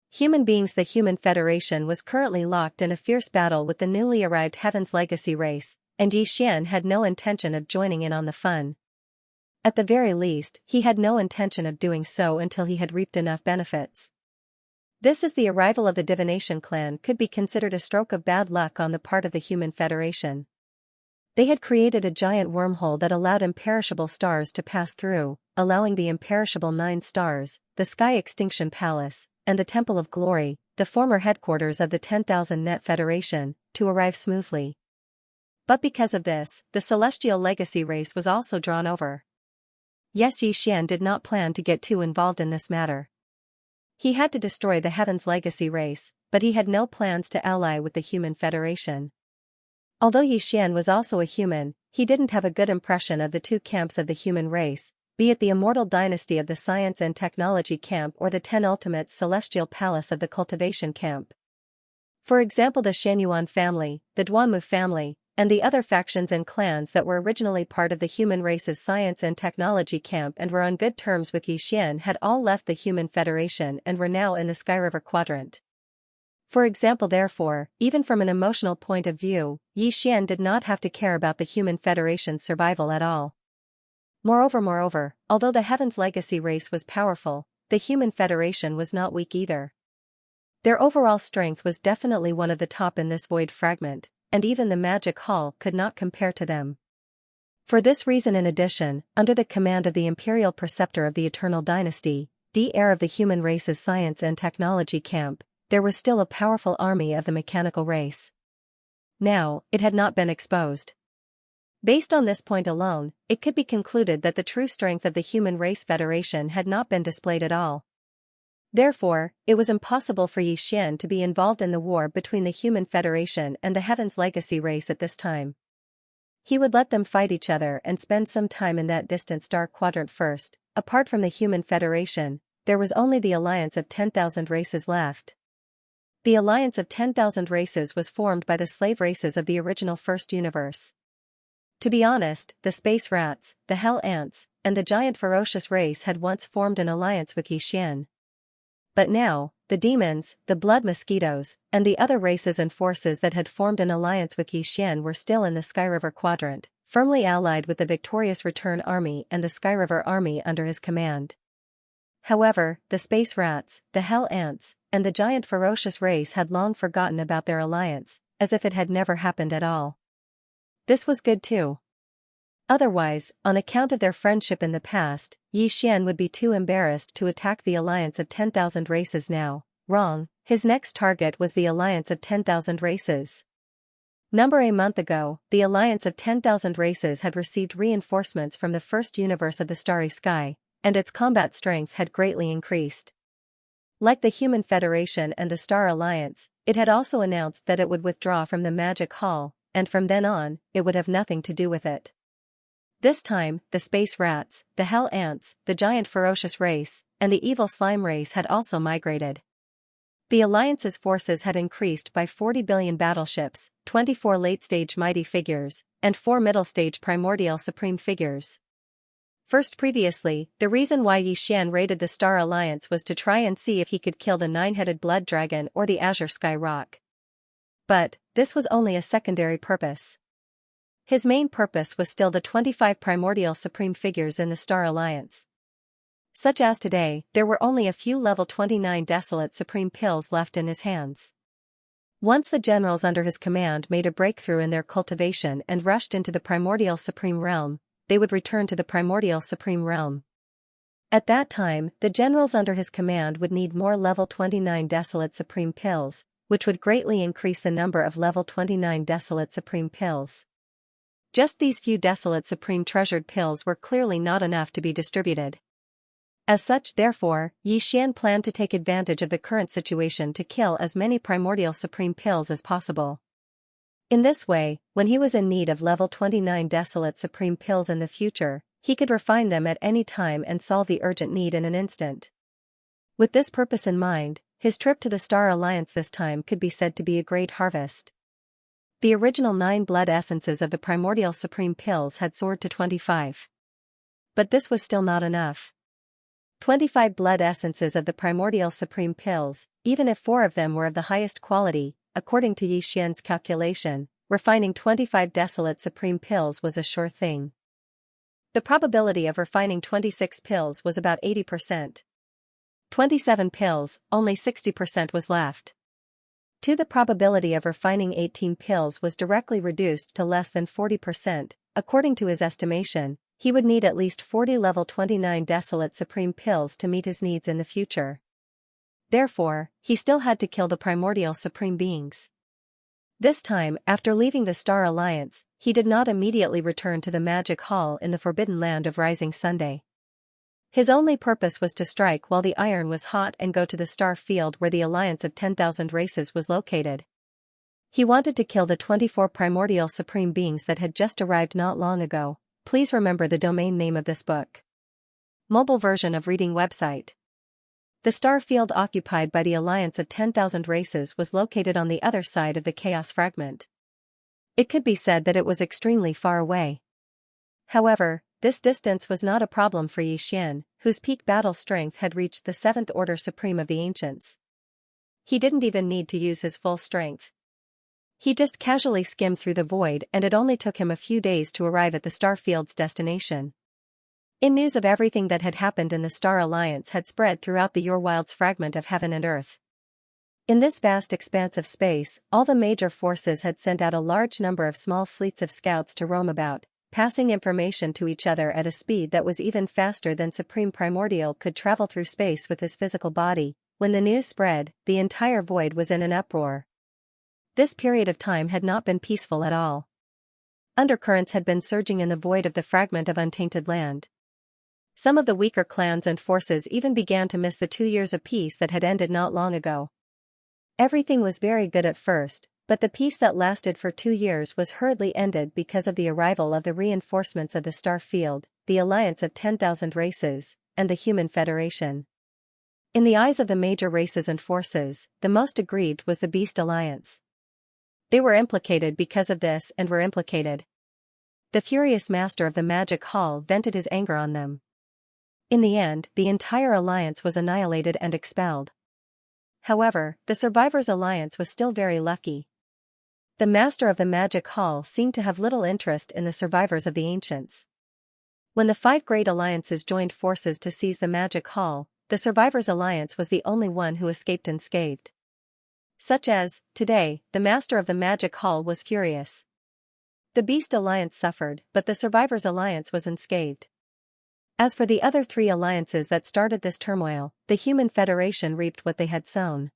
Human beings. The Human Federation was currently locked in a fierce battle with the newly arrived Heaven's Legacy race, and Xian had no intention of joining in on the fun. At the very least, he had no intention of doing so until he had reaped enough benefits. This is the arrival of the Divination clan could be considered a stroke of bad luck on the part of the Human Federation. They had created a giant wormhole that allowed imperishable stars to pass through, allowing the imperishable 9 stars, the Sky Extinction Palace, and the Temple of Glory, the former headquarters of the 10,000 Net Federation, to arrive smoothly. But because of this, the Celestial Legacy race was also drawn over. Yes, Xian did not plan to get too involved in this matter. He had to destroy the Heaven's Legacy race, but he had no plans to ally with the Human Federation. Although Xian was also a human, he didn't have a good impression of the 2 camps of the human race, be it the Immortal Dynasty of the Science and Technology camp or the 10 Ultimates Celestial Palace of the Cultivation camp. For example, the Xianyuan family, the Duanmu family, and the other factions and clans that were originally part of the human race's science and technology camp and were on good terms with Xian had all left the Human Federation and were now in the Skyriver Quadrant. For example, therefore, even from an emotional point of view, Xian did not have to care about the Human Federation's survival at all. Moreover, although the Heaven's Legacy race was powerful, the Human Federation was not weak either. Their overall strength was definitely one of the top in this void fragment, and even the Magic Hall could not compare to them. For this reason, in addition, under the command of the Imperial Preceptor of the Eternal Dynasty, heir of the human race's science and technology camp, there was still a powerful army of the mechanical race. Now, it had not been exposed. Based on this point alone, it could be concluded that the true strength of the Human Race Federation had not been displayed at all. Therefore, it was impossible for Xian to be involved in the war between the Human Federation and the Heaven's Legacy race at this time. He would let them fight each other and spend some time in that distant star quadrant first. Apart from the Human Federation, there was only the alliance of 10,000 races left. The alliance of 10,000 races was formed by the slave races of the original First Universe. To be honest, the space rats, the hell ants, and the giant ferocious race had once formed an alliance with Xian. But now, the demons, the blood mosquitoes, and the other races and forces that had formed an alliance with Xian were still in the Skyriver Quadrant, firmly allied with the victorious Return Army and the Skyriver Army under his command. However, the space rats, the hell ants, and the giant ferocious race had long forgotten about their alliance, as if it had never happened at all. This was good too. Otherwise, on account of their friendship in the past, Xian would be too embarrassed to attack the alliance of 10,000 races now. Wrong, his next target was the alliance of 10,000 races. A month ago, the alliance of 10,000 races had received reinforcements from the first universe of the starry sky, and its combat strength had greatly increased. Like the Human Federation and the Star Alliance, it had also announced that it would withdraw from the Magic Hall, and from then on, it would have nothing to do with it. This time, the space rats, the hell ants, the giant ferocious race, and the evil slime race had also migrated. The Alliance's forces had increased by 40 billion battleships, 24 late-stage mighty figures, and 4 middle-stage primordial supreme figures. First previously, the reason why Yi Xian raided the Star Alliance was to try and see if he could kill the 9-headed blood dragon or the azure sky rock. But, this was only a secondary purpose. His main purpose was still the 25 primordial supreme figures in the Star Alliance. Such as today, there were only a few level 29 desolate supreme pills left in his hands. Once the generals under his command made a breakthrough in their cultivation and rushed into the primordial supreme realm, they would return to the primordial supreme realm. At that time, the generals under his command would need more level 29 desolate supreme pills, which would greatly increase the number of level 29 desolate supreme pills. Just these few desolate supreme treasured pills were clearly not enough to be distributed. As such, therefore, Yi Xian planned to take advantage of the current situation to kill as many primordial supreme pills as possible. In this way, when he was in need of level 29 desolate supreme pills in the future, he could refine them at any time and solve the urgent need in an instant. With this purpose in mind, his trip to the Star Alliance this time could be said to be a great harvest. The original 9 blood essences of the primordial supreme pills had soared to 25. But this was still not enough. 25 blood essences of the primordial supreme pills, even if 4 of them were of the highest quality, according to Yi Xian's calculation, refining 25 desolate supreme pills was a sure thing. The probability of refining 26 pills was about 80%. 27 pills, only 60% was left. The probability of refining 18 pills was directly reduced to less than 40%, according to his estimation. He would need at least 40 level 29 desolate supreme pills to meet his needs in the future. Therefore, he still had to kill the primordial supreme beings. This time, after leaving the Star Alliance, he did not immediately return to the magic hall in the forbidden land of Rising Sunday. His only purpose was to strike while the iron was hot and go to the star field where the Alliance of 10,000 races was located. He wanted to kill the 24 primordial supreme beings that had just arrived not long ago. Please remember the domain name of this book. Mobile version of reading website. The star field occupied by the Alliance of 10,000 races was located on the other side of the chaos fragment. It could be said that it was extremely far away. However, this distance was not a problem for Yi Xian, whose peak battle strength had reached the 7th order supreme of the ancients. He didn't even need to use his full strength. He just casually skimmed through the void and it only took him a few days to arrive at the star field's destination. News of everything that had happened in the Star Alliance had spread throughout the Your-Wild's fragment of heaven and earth. In this vast expanse of space, all the major forces had sent out a large number of small fleets of scouts to roam about, passing information to each other at a speed that was even faster than Supreme Primordial could travel through space with his physical body. When the news spread, the entire void was in an uproar. This period of time had not been peaceful at all. Undercurrents had been surging in the void of the fragment of untainted land. Some of the weaker clans and forces even began to miss the 2 years of peace that had ended not long ago. Everything was very good at first, but the peace that lasted for 2 years was hurriedly ended because of the arrival of the reinforcements of the Star Field, the Alliance of 10,000 races, and the Human Federation. In the eyes of the major races and forces, the most aggrieved was the Beast Alliance. They were implicated because of this and were implicated. The furious master of the Magic Hall vented his anger on them. In the end, the entire alliance was annihilated and expelled. However, the Survivors' Alliance was still very lucky. The master of the Magic Hall seemed to have little interest in the survivors of the ancients. When the 5 great alliances joined forces to seize the Magic Hall, the Survivors' Alliance was the only one who escaped unscathed. Such as, today, the master of the Magic Hall was furious. The Beast Alliance suffered, but the Survivors' Alliance was unscathed. As for the other 3 alliances that started this turmoil, the Human Federation reaped what they had sown.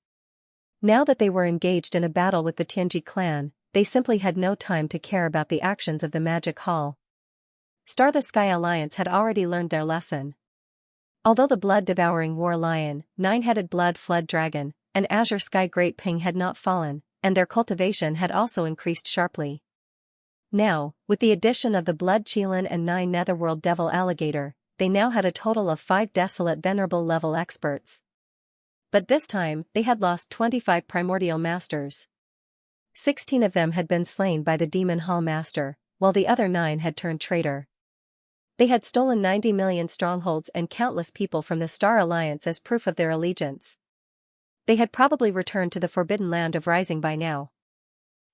Now that they were engaged in a battle with the Tianji clan, they simply had no time to care about the actions of the Magic Hall. Star the Sky Alliance had already learned their lesson. Although the blood-devouring war lion, 9-headed blood flood dragon, and azure sky great ping had not fallen, and their cultivation had also increased sharply. Now, with the addition of the Blood Qilin and 9 Netherworld Devil Alligator, they now had a total of 5 Desolate Venerable level experts. But this time, they had lost 25 Primordial Masters. 16 of them had been slain by the Demon Hall Master, while the other 9 had turned traitor. They had stolen 90 million strongholds and countless people from the Star Alliance as proof of their allegiance. They had probably returned to the Forbidden Land of Rising by now.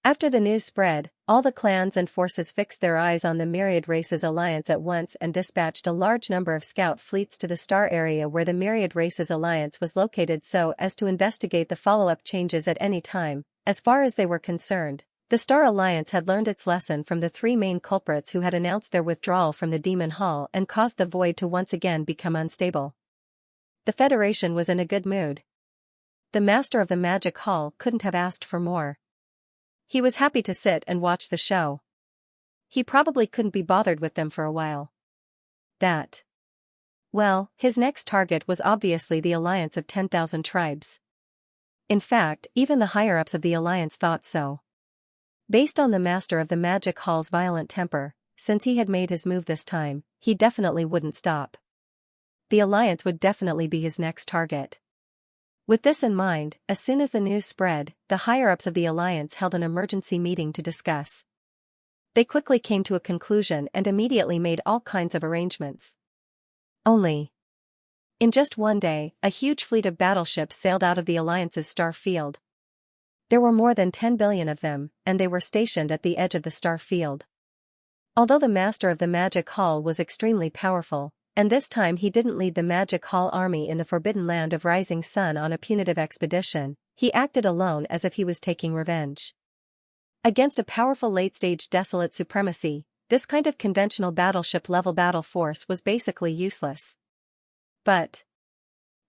After the news spread, all the clans and forces fixed their eyes on the Myriad Races Alliance at once and dispatched a large number of scout fleets to the Star area where the Myriad Races Alliance was located so as to investigate the follow-up changes at any time. As far as they were concerned, the Star Alliance had learned its lesson from the 3 main culprits who had announced their withdrawal from the Demon Hall and caused the Void to once again become unstable. The Federation was in a good mood. The Master of the Magic Hall couldn't have asked for more. He was happy to sit and watch the show. He probably couldn't be bothered with them for a while. Well, his next target was obviously the alliance of 10,000 tribes. In fact, even the higher-ups of the alliance thought so. Based on the Master of the Magic Hall's violent temper, since he had made his move this time, he definitely wouldn't stop. The alliance would definitely be his next target. With this in mind, as soon as the news spread, the higher-ups of the alliance held an emergency meeting to discuss. They quickly came to a conclusion and immediately made all kinds of arrangements. In just one day, a huge fleet of battleships sailed out of the Alliance's star field. There were more than 10 billion of them, and they were stationed at the edge of the star field. Although the Master of the Magic Hall was extremely powerful, and this time he didn't lead the Magic Hall army in the Forbidden Land of Rising Sun on a punitive expedition, he acted alone as if he was taking revenge. Against a powerful late-stage Desolate supremacy, this kind of conventional battleship-level battle force was basically useless. But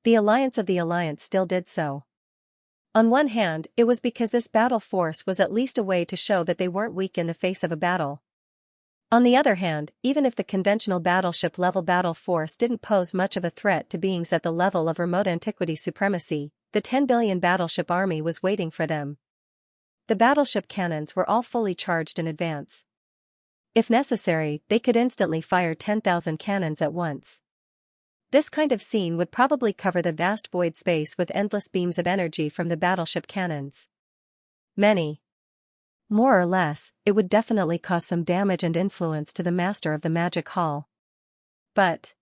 the Alliance of the Alliance still did so. On one hand, it was because this battle force was at least a way to show that they weren't weak in the face of a battle. On the other hand, even if the conventional battleship-level battle force didn't pose much of a threat to beings at the level of remote antiquity supremacy, the 10 billion battleship army was waiting for them. The battleship cannons were all fully charged in advance. If necessary, they could instantly fire 10,000 cannons at once. This kind of scene would probably cover the vast void space with endless beams of energy from the battleship cannons. More or less, it would definitely cause some damage and influence to the Master of the Magic Hall. But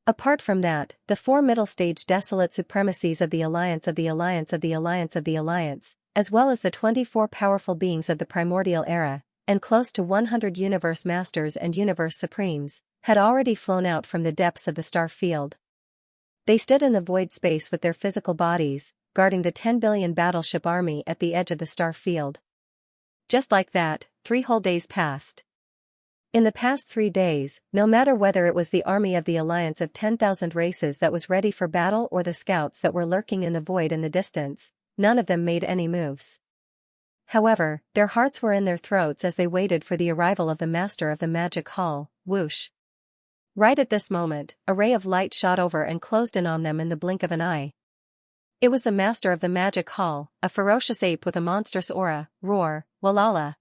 apart from that, the 4 middle-stage Desolate supremacies of the Alliance of the Alliance of the Alliance of the Alliance, as well as the 24 powerful beings of the Primordial Era, and close to 100 Universe Masters and Universe Supremes, had already flown out from the depths of the star field. They stood in the void space with their physical bodies, guarding the 10 billion battleship army at the edge of the star field. Just like that, 3 whole days passed. In the past 3 days, no matter whether it was the army of the alliance of 10,000 races that was ready for battle or the scouts that were lurking in the void in the distance, none of them made any moves. However, their hearts were in their throats as they waited for the arrival of the Master of the Magic Hall. Whoosh! Right at this moment, a ray of light shot over and closed in on them in the blink of an eye. It was the Master of the Magic Hall, a ferocious ape with a monstrous aura. Roar, Walala.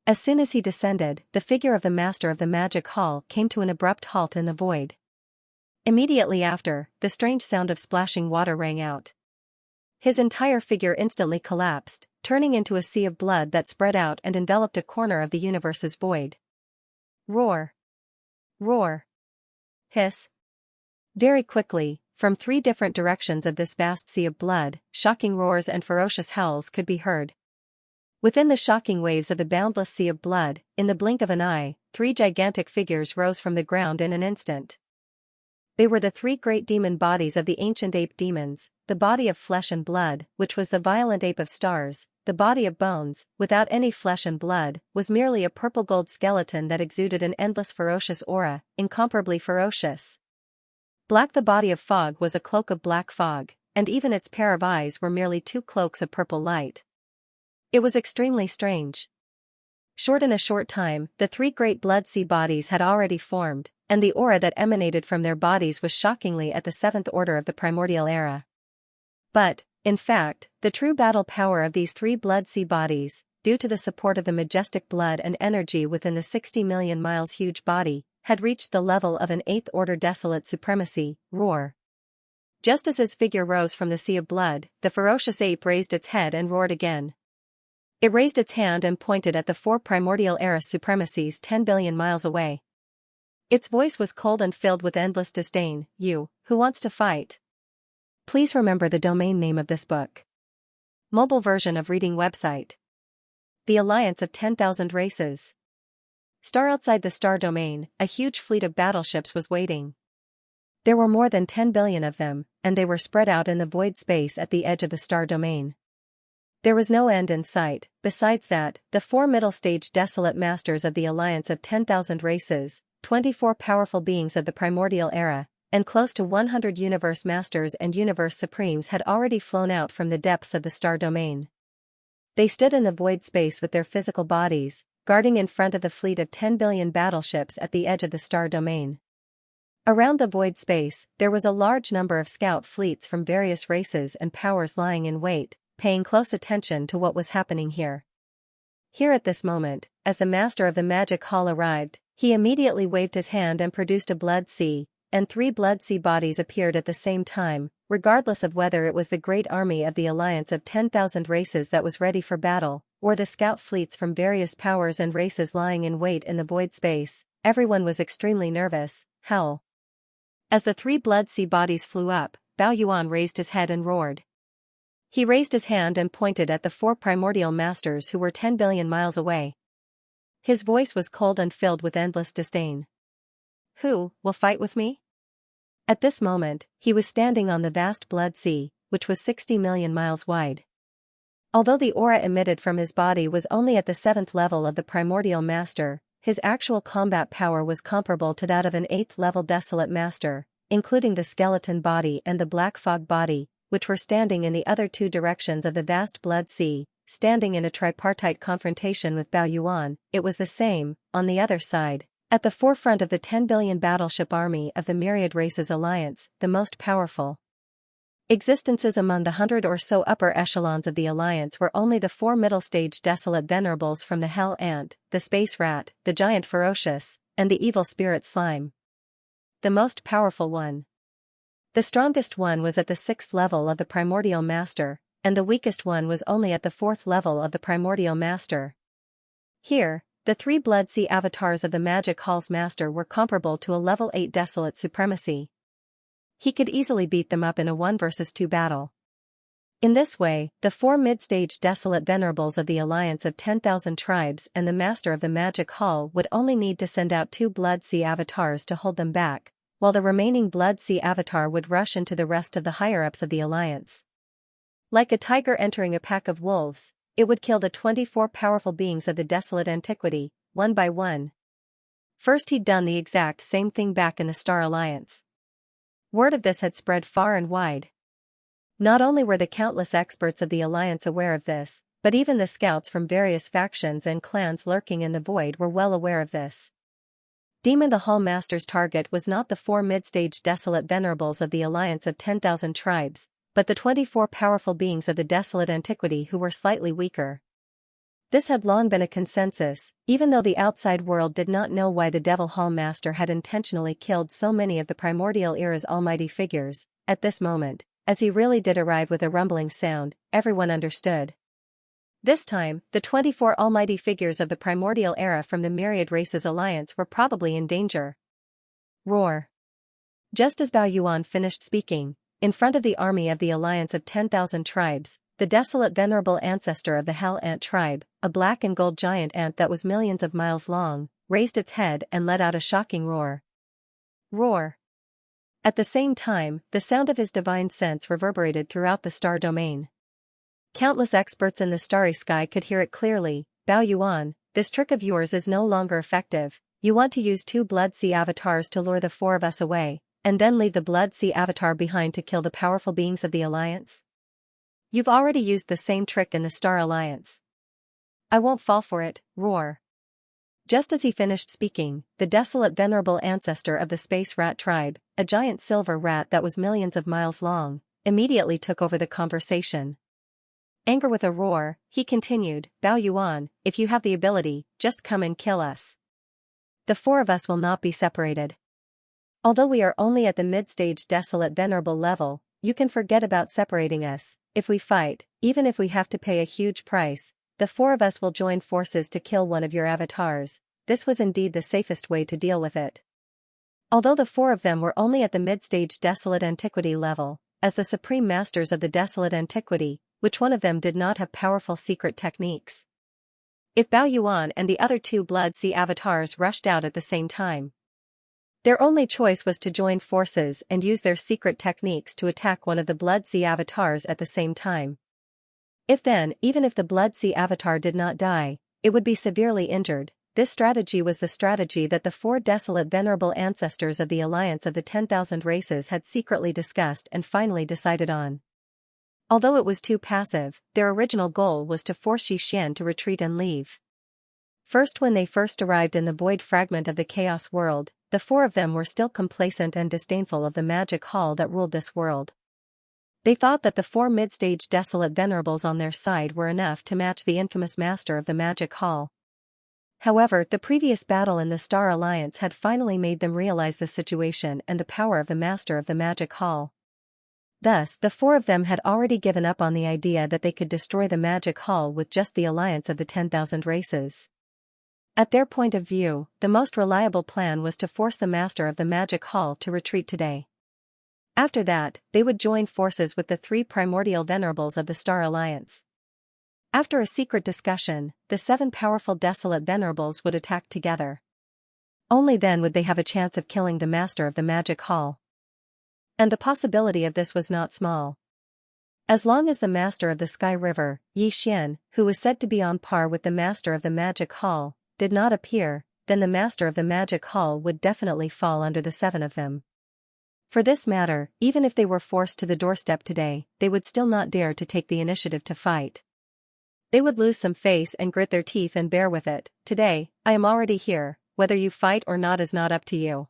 As soon as he descended, the figure of the Master of the Magic Hall came to an abrupt halt in the void. Immediately after, the strange sound of splashing water rang out. His entire figure instantly collapsed, turning into a sea of blood that spread out and enveloped a corner of the universe's void. Roar! Roar! Hiss! Very quickly, from 3 different directions of this vast sea of blood, shocking roars and ferocious howls could be heard. Within the shocking waves of the boundless sea of blood, in the blink of an eye, 3 gigantic figures rose from the ground in an instant. They were the 3 great demon bodies of the ancient ape demons, the body of flesh and blood, which was the violent ape of stars, the body of bones, without any flesh and blood, was merely a purple-gold skeleton that exuded an endless ferocious aura, incomparably ferocious. Black, the body of fog, was a cloak of black fog, and even its pair of eyes were merely 2 cloaks of purple light. It was extremely strange. In a short time, the 3 great blood sea bodies had already formed, and the aura that emanated from their bodies was shockingly at the 7th order of the Primordial Era. But, in fact, the true battle power of these 3 blood sea bodies, due to the support of the majestic blood and energy within the 60 million miles huge body, had reached the level of an eighth-order desolate supremacy, roar. Just as his figure rose from the sea of blood, the ferocious ape raised its head and roared again. It raised its hand and pointed at the four primordial era supremacies 10 billion miles away. Its voice was cold and filled with endless disdain. You, who wants to fight? Please remember the domain name of this book. Mobile version of reading website. The Alliance of 10,000 Races. Star outside the star domain, a huge fleet of battleships was waiting. There were more than 10 billion of them, and they were spread out in the void space at the edge of the star domain. There was no end in sight. Besides that, the four middle-stage desolate masters of the Alliance of 10,000 Races, 24 powerful beings of the primordial era, and close to 100 universe masters and universe supremes had already flown out from the depths of the star domain. They stood in the void space with their physical bodies, guarding in front of the fleet of 10 billion battleships at the edge of the star domain. Around the void space, there was a large number of scout fleets from various races and powers lying in wait, paying close attention to what was happening here. Here at this moment, as the master of the magic hall arrived, he immediately waved his hand and produced a blood sea, and 3 blood sea bodies appeared at the same time, regardless of whether it was the great army of the Alliance of 10,000 Races that was ready for battle, or the scout fleets from various powers and races lying in wait in the void space. Everyone was extremely nervous. Hell! As the 3 blood sea bodies flew up, Bao Yuan raised his head and roared. He raised his hand and pointed at the 4 primordial masters who were 10 billion miles away. His voice was cold and filled with endless disdain. Who will fight with me? At this moment, he was standing on the vast blood sea, which was 60 million miles wide. Although the aura emitted from his body was only at the 7th level of the primordial master, his actual combat power was comparable to that of an 8th-level desolate master, including the skeleton body and the black fog body, which were standing in the other 2 directions of the vast blood sea, standing in a tripartite confrontation with Bao Yuan. It was the same, on the other side, at the forefront of the 10 billion battleship army of the Myriad Races Alliance, the most powerful existences among the 100 or so upper echelons of the Alliance were only the 4 middle-stage desolate venerables from the Hell Ant, the Space Rat, the Giant Ferocious, and the Evil Spirit Slime. The most powerful one. The strongest one was at the 6th level of the Primordial Master, and the weakest one was only at the 4th level of the Primordial Master. Here, the 3 blood sea avatars of the Magic Hall's Master were comparable to a level 8 desolate supremacy. He could easily beat them up in a 1 versus 2 battle. In this way, the 4 mid-stage desolate venerables of the Alliance of 10,000 Tribes and the Master of the Magic Hall would only need to send out 2 blood sea avatars to hold them back, while the remaining blood sea avatar would rush into the rest of the higher-ups of the Alliance. Like a tiger entering a pack of wolves, it would kill the 24 powerful beings of the desolate antiquity, one by one. First he'd done the exact same thing back in the Star Alliance. Word of this had spread far and wide. Not only were the countless experts of the Alliance aware of this, but even the scouts from various factions and clans lurking in the void were well aware of this. Demon the Hall Master's target was not the 4 mid-stage desolate venerables of the Alliance of 10,000 Tribes, but the 24 powerful beings of the desolate antiquity who were slightly weaker. This had long been a consensus, even though the outside world did not know why the Devil Hall Master had intentionally killed so many of the primordial era's almighty figures. At this moment, as he really did arrive with a rumbling sound, everyone understood. This time, the 24 almighty figures of the primordial era from the Myriad Races Alliance were probably in danger. Roar. Just as Bao Yuan finished speaking, in front of the army of the Alliance of 10,000 Tribes, the desolate venerable ancestor of the Hell Ant tribe, a black and gold giant ant that was millions of miles long, raised its head and let out a shocking roar. Roar. At the same time, the sound of his divine sense reverberated throughout the star domain. Countless experts in the starry sky could hear it clearly. Bao Yuan, this trick of yours is no longer effective. You want to use 2 blood sea avatars to lure the 4 of us away, and then leave the blood sea avatar behind to kill the powerful beings of the Alliance? You've already used the same trick in the Star Alliance. I won't fall for it. Roar. Just as he finished speaking, the desolate venerable ancestor of the Space Rat tribe, a giant silver rat that was millions of miles long, immediately took over the conversation. Anger with a roar, he continued, Bao Yuan, if you have the ability, just come and kill us. The four of us will not be separated. Although we are only at the mid-stage desolate venerable level, you can forget about separating us. If we fight, even if we have to pay a huge price, the four of us will join forces to kill one of your avatars. This was indeed the safest way to deal with it. Although the four of them were only at the mid-stage desolate antiquity level, as the supreme masters of the desolate antiquity, which one of them did not have powerful secret techniques? If Bao Yuan and the other two Blood Sea avatars rushed out at the same time, their only choice was to join forces and use their secret techniques to attack one of the Blood Sea avatars at the same time. Even if the Blood Sea avatar did not die, it would be severely injured. This strategy was the strategy that the four desolate venerable ancestors of the Alliance of the 10,000 Races had secretly discussed and finally decided on. Although it was too passive, their original goal was to force Xianxia to retreat and leave. When they first arrived in the void fragment of the Chaos world, the four of them were still complacent and disdainful of the magic hall that ruled this world. They thought that the four mid-stage desolate venerables on their side were enough to match the infamous master of the magic hall. However, the previous battle in the Star Alliance had finally made them realize the situation and the power of the master of the magic hall. Thus, the four of them had already given up on the idea that they could destroy the magic hall with just the Alliance of the 10,000 Races. At their point of view, the most reliable plan was to force the master of the magic hall to retreat today. After that, they would join forces with the three primordial venerables of the Star Alliance. After a secret discussion, the 7 powerful desolate venerables would attack together. Only then would they have a chance of killing the master of the magic hall. And the possibility of this was not small. As long as the master of the Sky River, Yi Xian, who was said to be on par with the master of the magic hall, did not appear, then the master of the magic hall would definitely fall under the 7 of them. For this matter, even if they were forced to the doorstep today, they would still not dare to take the initiative to fight. They would lose some face and grit their teeth and bear with it. Today, I am already here, whether you fight or not is not up to you.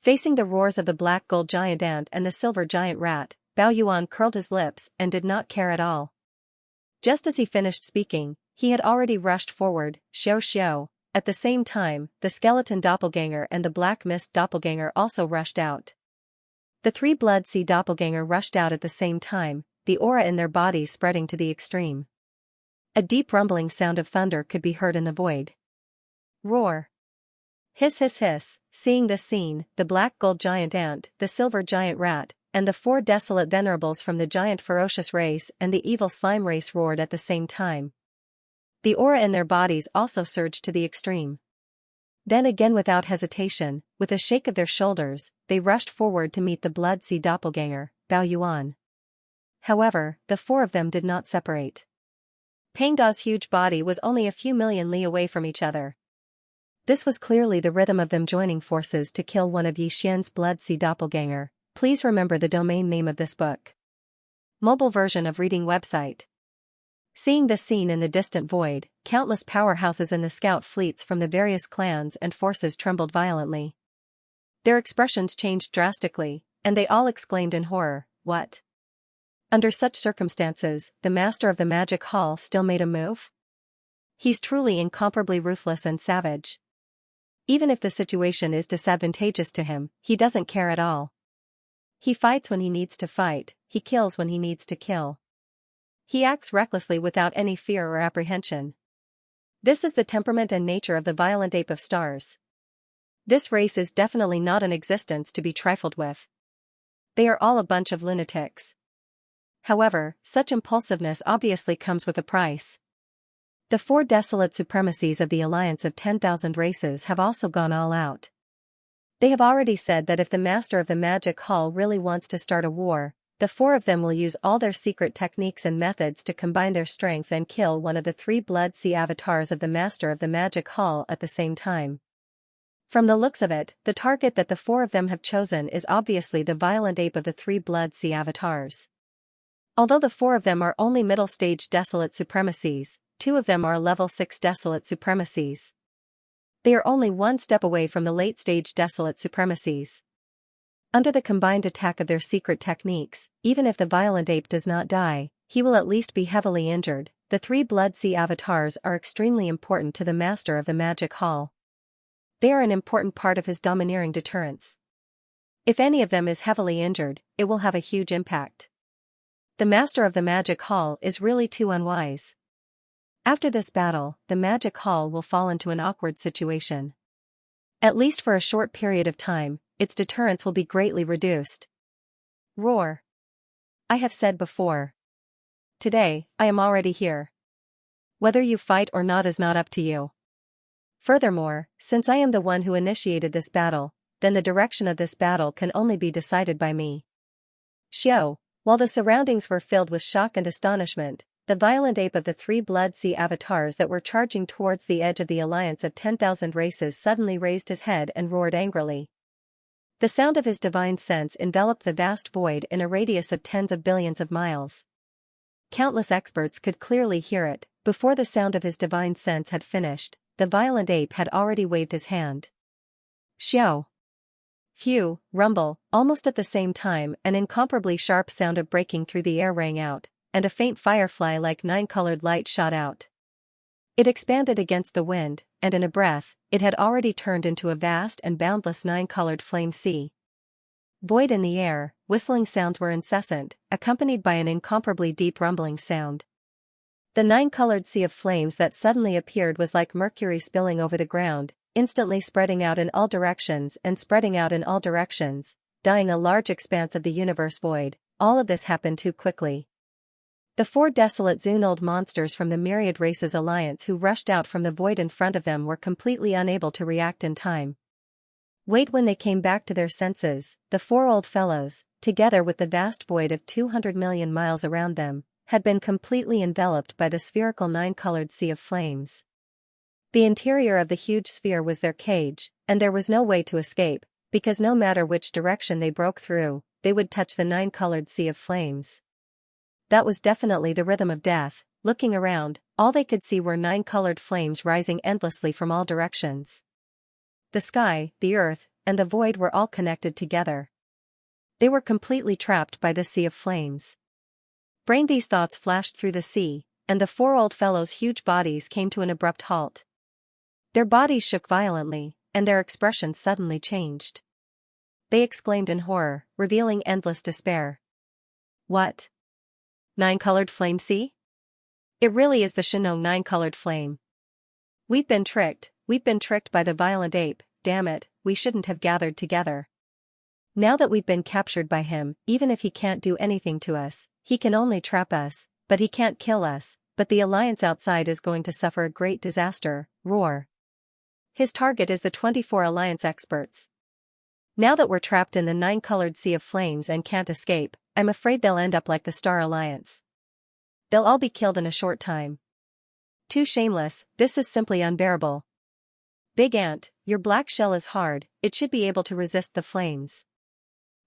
Facing the roars of the black gold giant ant and the silver giant rat, Bao Yuan curled his lips and did not care at all. Just as he finished speaking, he had already rushed forward, Xiao. At the same time, the skeleton doppelganger and the black mist doppelganger also rushed out. The 3 Blood Sea doppelganger rushed out at the same time, the aura in their bodies spreading to the extreme. A deep rumbling sound of thunder could be heard in the void. Roar. Hiss hiss hiss. Seeing this scene, the black gold giant ant, the silver giant rat, and the 4 desolate venerables from the giant ferocious race and the evil slime race roared at the same time. The aura in their bodies also surged to the extreme. Then again without hesitation, with a shake of their shoulders, they rushed forward to meet the Blood Sea doppelganger, Bao Yuan. However, the 4 of them did not separate. Pang Da's huge body was only a few million li away from each other. This was clearly the rhythm of them joining forces to kill one of Yi Xian's Blood Sea doppelganger. Please remember the domain name of this book. Mobile version of reading website. Seeing this scene in the distant void, countless powerhouses in the scout fleets from the various clans and forces trembled violently. Their expressions changed drastically, and they all exclaimed in horror, "What?" Under such circumstances, the master of the magic hall still made a move? He's truly incomparably ruthless and savage. Even if the situation is disadvantageous to him, he doesn't care at all. He fights when he needs to fight, he kills when he needs to kill. He acts recklessly without any fear or apprehension. This is the temperament and nature of the violent ape of stars. This race is definitely not an existence to be trifled with. They are all a bunch of lunatics. However, such impulsiveness obviously comes with a price. The 4 desolate supremacies of the Alliance of 10,000 Races have also gone all out. They have already said that if the master of the magic hall really wants to start a war, the 4 of them will use all their secret techniques and methods to combine their strength and kill one of the 3 Blood Sea avatars of the master of the magic hall at the same time. From the looks of it, the target that the 4 of them have chosen is obviously the violent ape of the 3 Blood Sea avatars. Although the 4 of them are only middle-stage desolate supremacies, 2 of them are level 6 desolate supremacies. They are only one step away from the late-stage desolate supremacies. Under the combined attack of their secret techniques, even if the violent ape does not die, he will at least be heavily injured. The 3 Blood Sea avatars are extremely important to the master of the Magic Hall. They are an important part of his domineering deterrence. If any of them is heavily injured, it will have a huge impact. The master of the Magic Hall is really too unwise. After this battle, the Magic Hall will fall into an awkward situation. At least for a short period of time, its deterrence will be greatly reduced. Roar. I have said before. Today, I am already here. Whether you fight or not is not up to you. Furthermore, since I am the one who initiated this battle, then the direction of this battle can only be decided by me. Xiao. While the surroundings were filled with shock and astonishment, the violent ape of the 3 Blood Sea avatars that were charging towards the edge of the alliance of 10,000 races suddenly raised his head and roared angrily. The sound of his divine sense enveloped the vast void in a radius of tens of billions of miles. Countless experts could clearly hear it. Before the sound of his divine sense had finished, the violent ape had already waved his hand. Xiao. Phew, rumble, almost at the same time an incomparably sharp sound of breaking through the air rang out, and a faint firefly-like 9-colored light shot out. It expanded against the wind, and in a breath, it had already turned into a vast and boundless 9-colored flame sea. Void in the air, whistling sounds were incessant, accompanied by an incomparably deep rumbling sound. The 9-colored sea of flames that suddenly appeared was like mercury spilling over the ground, instantly spreading out in all directions and spreading out in all directions, dyeing a large expanse of the universe void. All of this happened too quickly. The 4 desolate Zoonold monsters from the Myriad Races Alliance who rushed out from the void in front of them were completely unable to react in time. Wait, when they came back to their senses, the 4 old fellows, together with the vast void of 200 million miles around them, had been completely enveloped by the spherical 9-colored sea of flames. The interior of the huge sphere was their cage, and there was no way to escape, because no matter which direction they broke through, they would touch the 9-colored sea of flames. That was definitely the rhythm of death. Looking around, all they could see were 9-colored flames rising endlessly from all directions. The sky, the earth, and the void were all connected together. They were completely trapped by the sea of flames. These thoughts flashed through the sea, and the 4 old fellows' huge bodies came to an abrupt halt. Their bodies shook violently, and their expressions suddenly changed. They exclaimed in horror, revealing endless despair. What? 9-colored flame sea? It really is the Xianxia 9-colored flame. We've been tricked by the violent ape. Damn it, we shouldn't have gathered together. Now that we've been captured by him, even if he can't do anything to us, he can only trap us, but he can't kill us. But the alliance outside is going to suffer a great disaster. Roar. His target is the 24 alliance experts. Now that we're trapped in the 9-colored sea of flames and can't escape, I'm afraid they'll end up like the Star Alliance. They'll all be killed in a short time. Too shameless, this is simply unbearable. Big Ant, your black shell is hard, it should be able to resist the flames.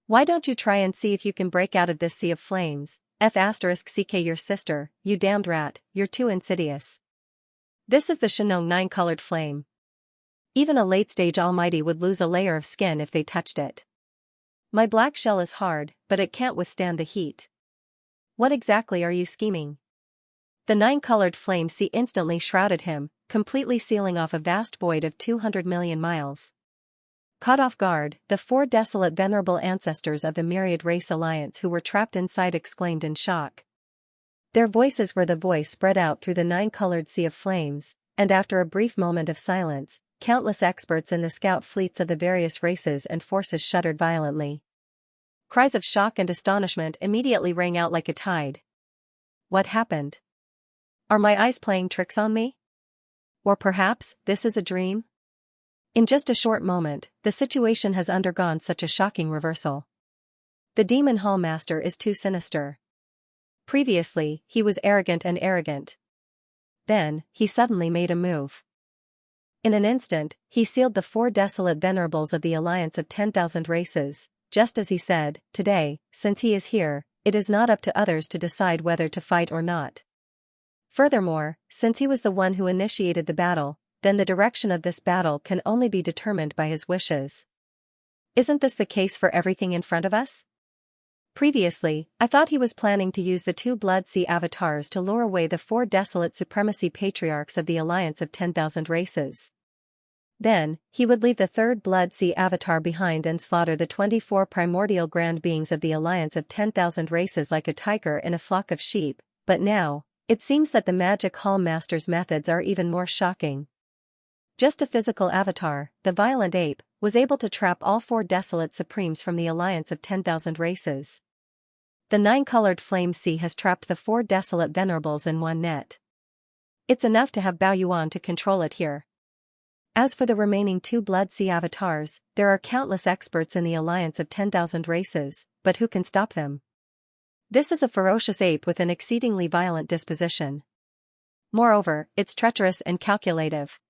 Why don't you try and see if you can break out of this sea of flames? F***ck your sister, you damned rat, you're too insidious. This is the Xianxia 9-colored flame. Even a late-stage almighty would lose a layer of skin if they touched it. My black shell is hard, but it can't withstand the heat. What exactly are you scheming? The 9-colored flame sea instantly shrouded him, completely sealing off a vast void of 200 million miles. Caught off guard, the 4 desolate venerable ancestors of the Myriad Race Alliance who were trapped inside exclaimed in shock. Their voices were the voice spread out through the 9-colored sea of flames, and after a brief moment of silence, countless experts in the scout fleets of the various races and forces shuddered violently. Cries of shock and astonishment immediately rang out like a tide. What happened? Are my eyes playing tricks on me? Or perhaps, this is a dream? In just a short moment, the situation has undergone such a shocking reversal. The Demon Hall Master is too sinister. Previously, he was arrogant and arrogant. Then, he suddenly made a move. In an instant, he sealed the 4 desolate venerables of the alliance of 10,000 races, just as he said, today, since he is here, it is not up to others to decide whether to fight or not. Furthermore, since he was the one who initiated the battle, then the direction of this battle can only be determined by his wishes. Isn't this the case for everything in front of us? Previously, I thought he was planning to use the two Blood Sea avatars to lure away the four desolate supremacy patriarchs of the Alliance of 10,000 Races. Then, he would leave the third Blood Sea avatar behind and slaughter the 24 primordial grand beings of the Alliance of 10,000 Races like a tiger in a flock of sheep, but now, it seems that the Magic Hall Master's methods are even more shocking. Just a physical avatar, the Violent Ape, was able to trap all four desolate supremes from the Alliance of 10,000 Races. The nine-colored Flame Sea has trapped the four desolate venerables in one net. It's enough to have Bao Yuan to control it here. As for the remaining two Blood Sea avatars, there are countless experts in the Alliance of 10,000 Races, but who can stop them? This is a ferocious ape with an exceedingly violent disposition. Moreover, it's treacherous and calculative.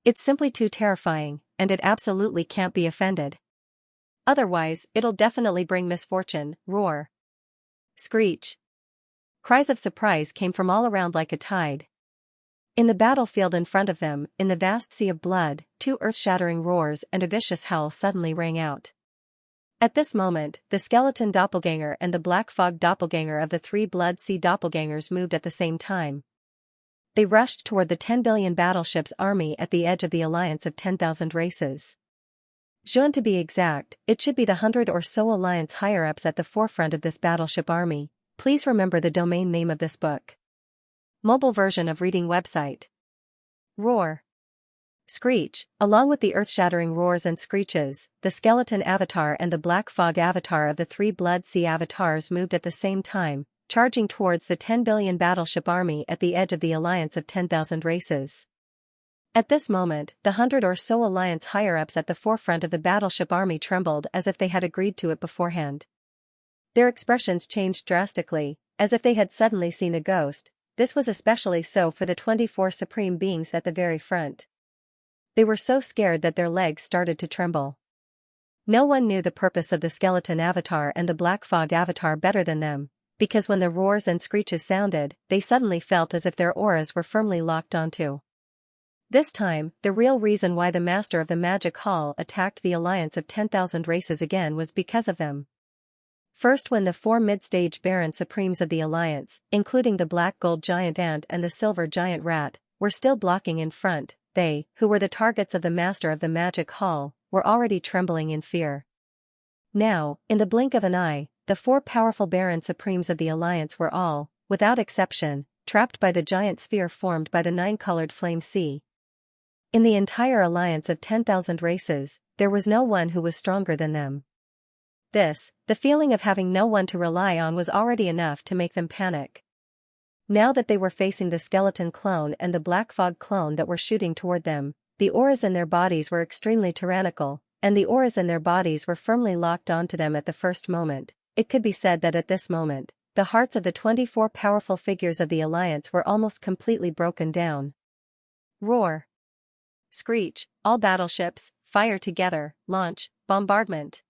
It's simply too terrifying, and it absolutely can't be offended. Otherwise, it'll definitely bring misfortune. Roar. Screech. Cries of surprise came from all around like a tide. In the battlefield in front of them, in the vast sea of blood, two earth-shattering roars and a vicious howl suddenly rang out. At this moment, the skeleton doppelganger and the black fog doppelganger of the three Blood Sea doppelgangers moved at the same time. They rushed toward the 10 billion battleships army at the edge of the Alliance of 10,000 Races. To be exact, it should be the 100 or so Alliance higher-ups at the forefront of this battleship army. Please remember the domain name of this book. Mobile version of reading website. Roar. Screech, along with the earth-shattering roars and screeches, the skeleton avatar and the black fog avatar of the three Blood Sea avatars moved at the same time, charging towards the 10 billion battleship army at the edge of the Alliance of 10,000 Races. At this moment, the 100 or so Alliance higher-ups at the forefront of the battleship army trembled as if they had agreed to it beforehand. Their expressions changed drastically, as if they had suddenly seen a ghost. This was especially so for the 24 supreme beings at the very front. They were so scared that their legs started to tremble. No one knew the purpose of the skeleton avatar and the black fog avatar better than them, because when the roars and screeches sounded, they suddenly felt as if their auras were firmly locked onto. This time, the real reason why the Master of the Magic Hall attacked the Alliance of 10,000 Races again was because of them. First, when the four mid-stage Baron Supremes of the Alliance, including the black gold giant ant and the silver giant rat, were still blocking in front, they, who were the targets of the Master of the Magic Hall, were already trembling in fear. Now, in the blink of an eye, the four powerful Baron Supremes of the Alliance were all, without exception, trapped by the giant sphere formed by the nine-colored Flame Sea. In the entire Alliance of 10,000 Races, there was no one who was stronger than them. This, the feeling of having no one to rely on, was already enough to make them panic. Now that they were facing the skeleton clone and the black fog clone that were shooting toward them, the auras in their bodies were extremely tyrannical, and the auras in their bodies were firmly locked onto them at the first moment. It could be said that at this moment, the hearts of the 24 powerful figures of the Alliance were almost completely broken down. Roar. Screech, all battleships, fire together, launch, bombardment.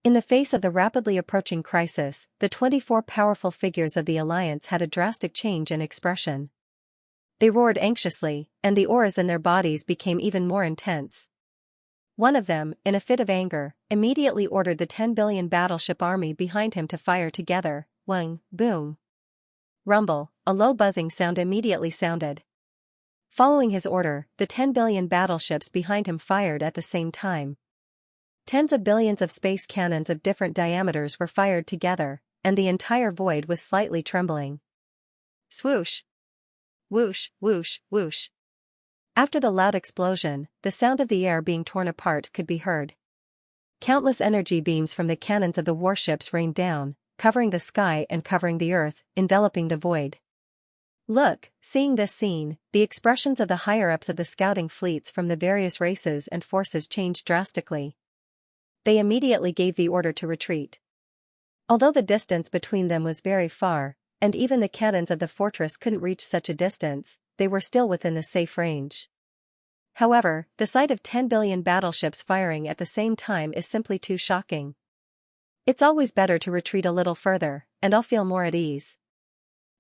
In the face of the rapidly approaching crisis, the 24 powerful figures of the Alliance had a drastic change in expression. They roared anxiously, and the auras in their bodies became even more intense. One of them, in a fit of anger, immediately ordered the 10 billion battleship army behind him to fire together. Whang, boom. Rumble, a low buzzing sound immediately sounded. Following his order, the 10 billion battleships behind him fired at the same time. Tens of billions of space cannons of different diameters were fired together, and the entire void was slightly trembling. Swoosh! Whoosh, whoosh, whoosh. After the loud explosion, the sound of the air being torn apart could be heard. Countless energy beams from the cannons of the warships rained down, covering the sky and covering the earth, enveloping the void. Look, seeing this scene, the expressions of the higher-ups of the scouting fleets from the various races and forces changed drastically. They immediately gave the order to retreat. Although the distance between them was very far, and even the cannons of the fortress couldn't reach such a distance, they were still within the safe range. However, the sight of 10 billion battleships firing at the same time is simply too shocking. It's always better to retreat a little further, and I'll feel more at ease.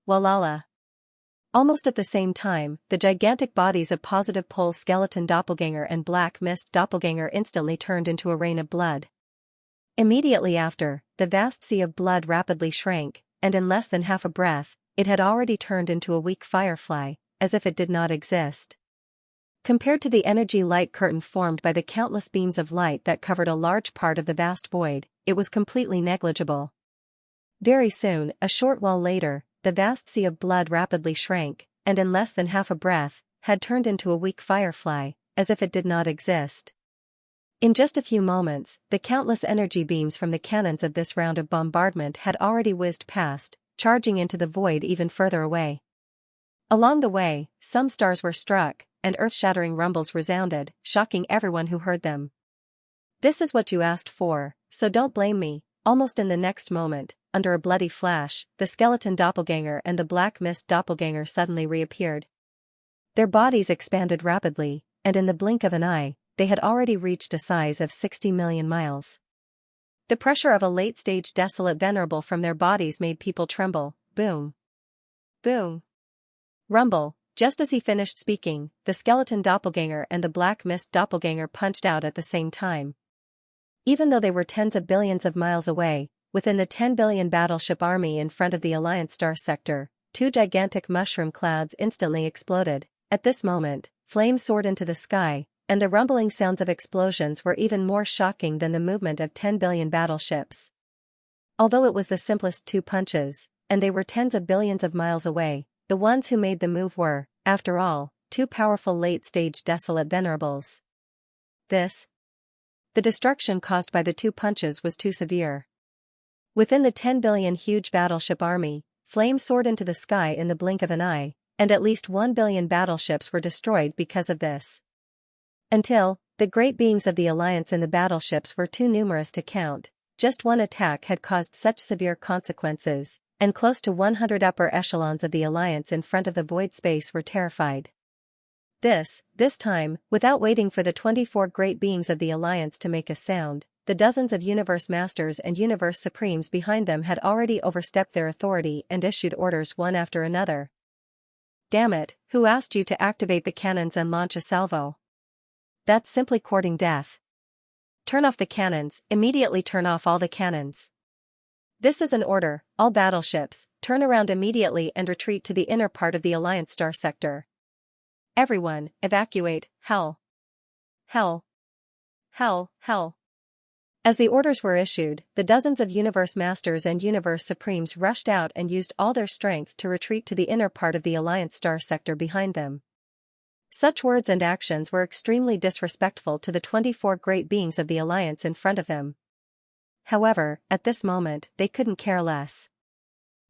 Walala. Almost at the same time, the gigantic bodies of Positive Pole's skeleton doppelganger and Black Mist doppelganger instantly turned into a rain of blood. Immediately after, the vast sea of blood rapidly shrank, and in less than half a breath, it had already turned into a weak firefly, as if it did not exist. Compared to the energy light curtain formed by the countless beams of light that covered a large part of the vast void, it was completely negligible. Very soon, a short while later, the vast sea of blood rapidly shrank, and in less than half a breath, had turned into a weak firefly, as if it did not exist. In just a few moments, the countless energy beams from the cannons of this round of bombardment had already whizzed past, charging into the void even further away. Along the way, some stars were struck, and earth-shattering rumbles resounded, shocking everyone who heard them. "This is what you asked for, so don't blame me." Almost in the next moment, under a bloody flash, the skeleton doppelganger and the black mist doppelganger suddenly reappeared. Their bodies expanded rapidly, and in the blink of an eye, they had already reached a size of 60 million miles. The pressure of a late-stage desolate venerable from their bodies made people tremble. Boom. Boom. Rumble. Just as he finished speaking, the skeleton doppelganger and the black mist doppelganger punched out at the same time. Even though they were tens of billions of miles away, within the 10 billion battleship army in front of the Alliance star sector, two gigantic mushroom clouds instantly exploded. At this moment, flames soared into the sky, and the rumbling sounds of explosions were even more shocking than the movement of 10 billion battleships. Although it was the simplest two punches, and they were tens of billions of miles away, the ones who made the move were, after all, two powerful late-stage desolate venerables. The destruction caused by the two punches was too severe. Within the 10 billion huge battleship army, flames soared into the sky in the blink of an eye, and at least 1 billion battleships were destroyed because of this. Until, the great beings of the Alliance in the battleships were too numerous to count, just one attack had caused such severe consequences, and close to 100 upper echelons of the Alliance in front of the void space were terrified. This time, without waiting for the 24 great beings of the Alliance to make a sound, the dozens of Universe Masters and Universe Supremes behind them had already overstepped their authority and issued orders one after another. "Damn it, who asked you to activate the cannons and launch a salvo? That's simply courting death. Turn off the cannons, immediately turn off all the cannons. This is an order, all battleships, turn around immediately and retreat to the inner part of the Alliance star sector. Everyone, evacuate, hell. Hell. Hell, hell." As the orders were issued, the dozens of Universe Masters and Universe Supremes rushed out and used all their strength to retreat to the inner part of the Alliance star sector behind them. Such words and actions were extremely disrespectful to the 24 great beings of the Alliance in front of them. However, at this moment, they couldn't care less.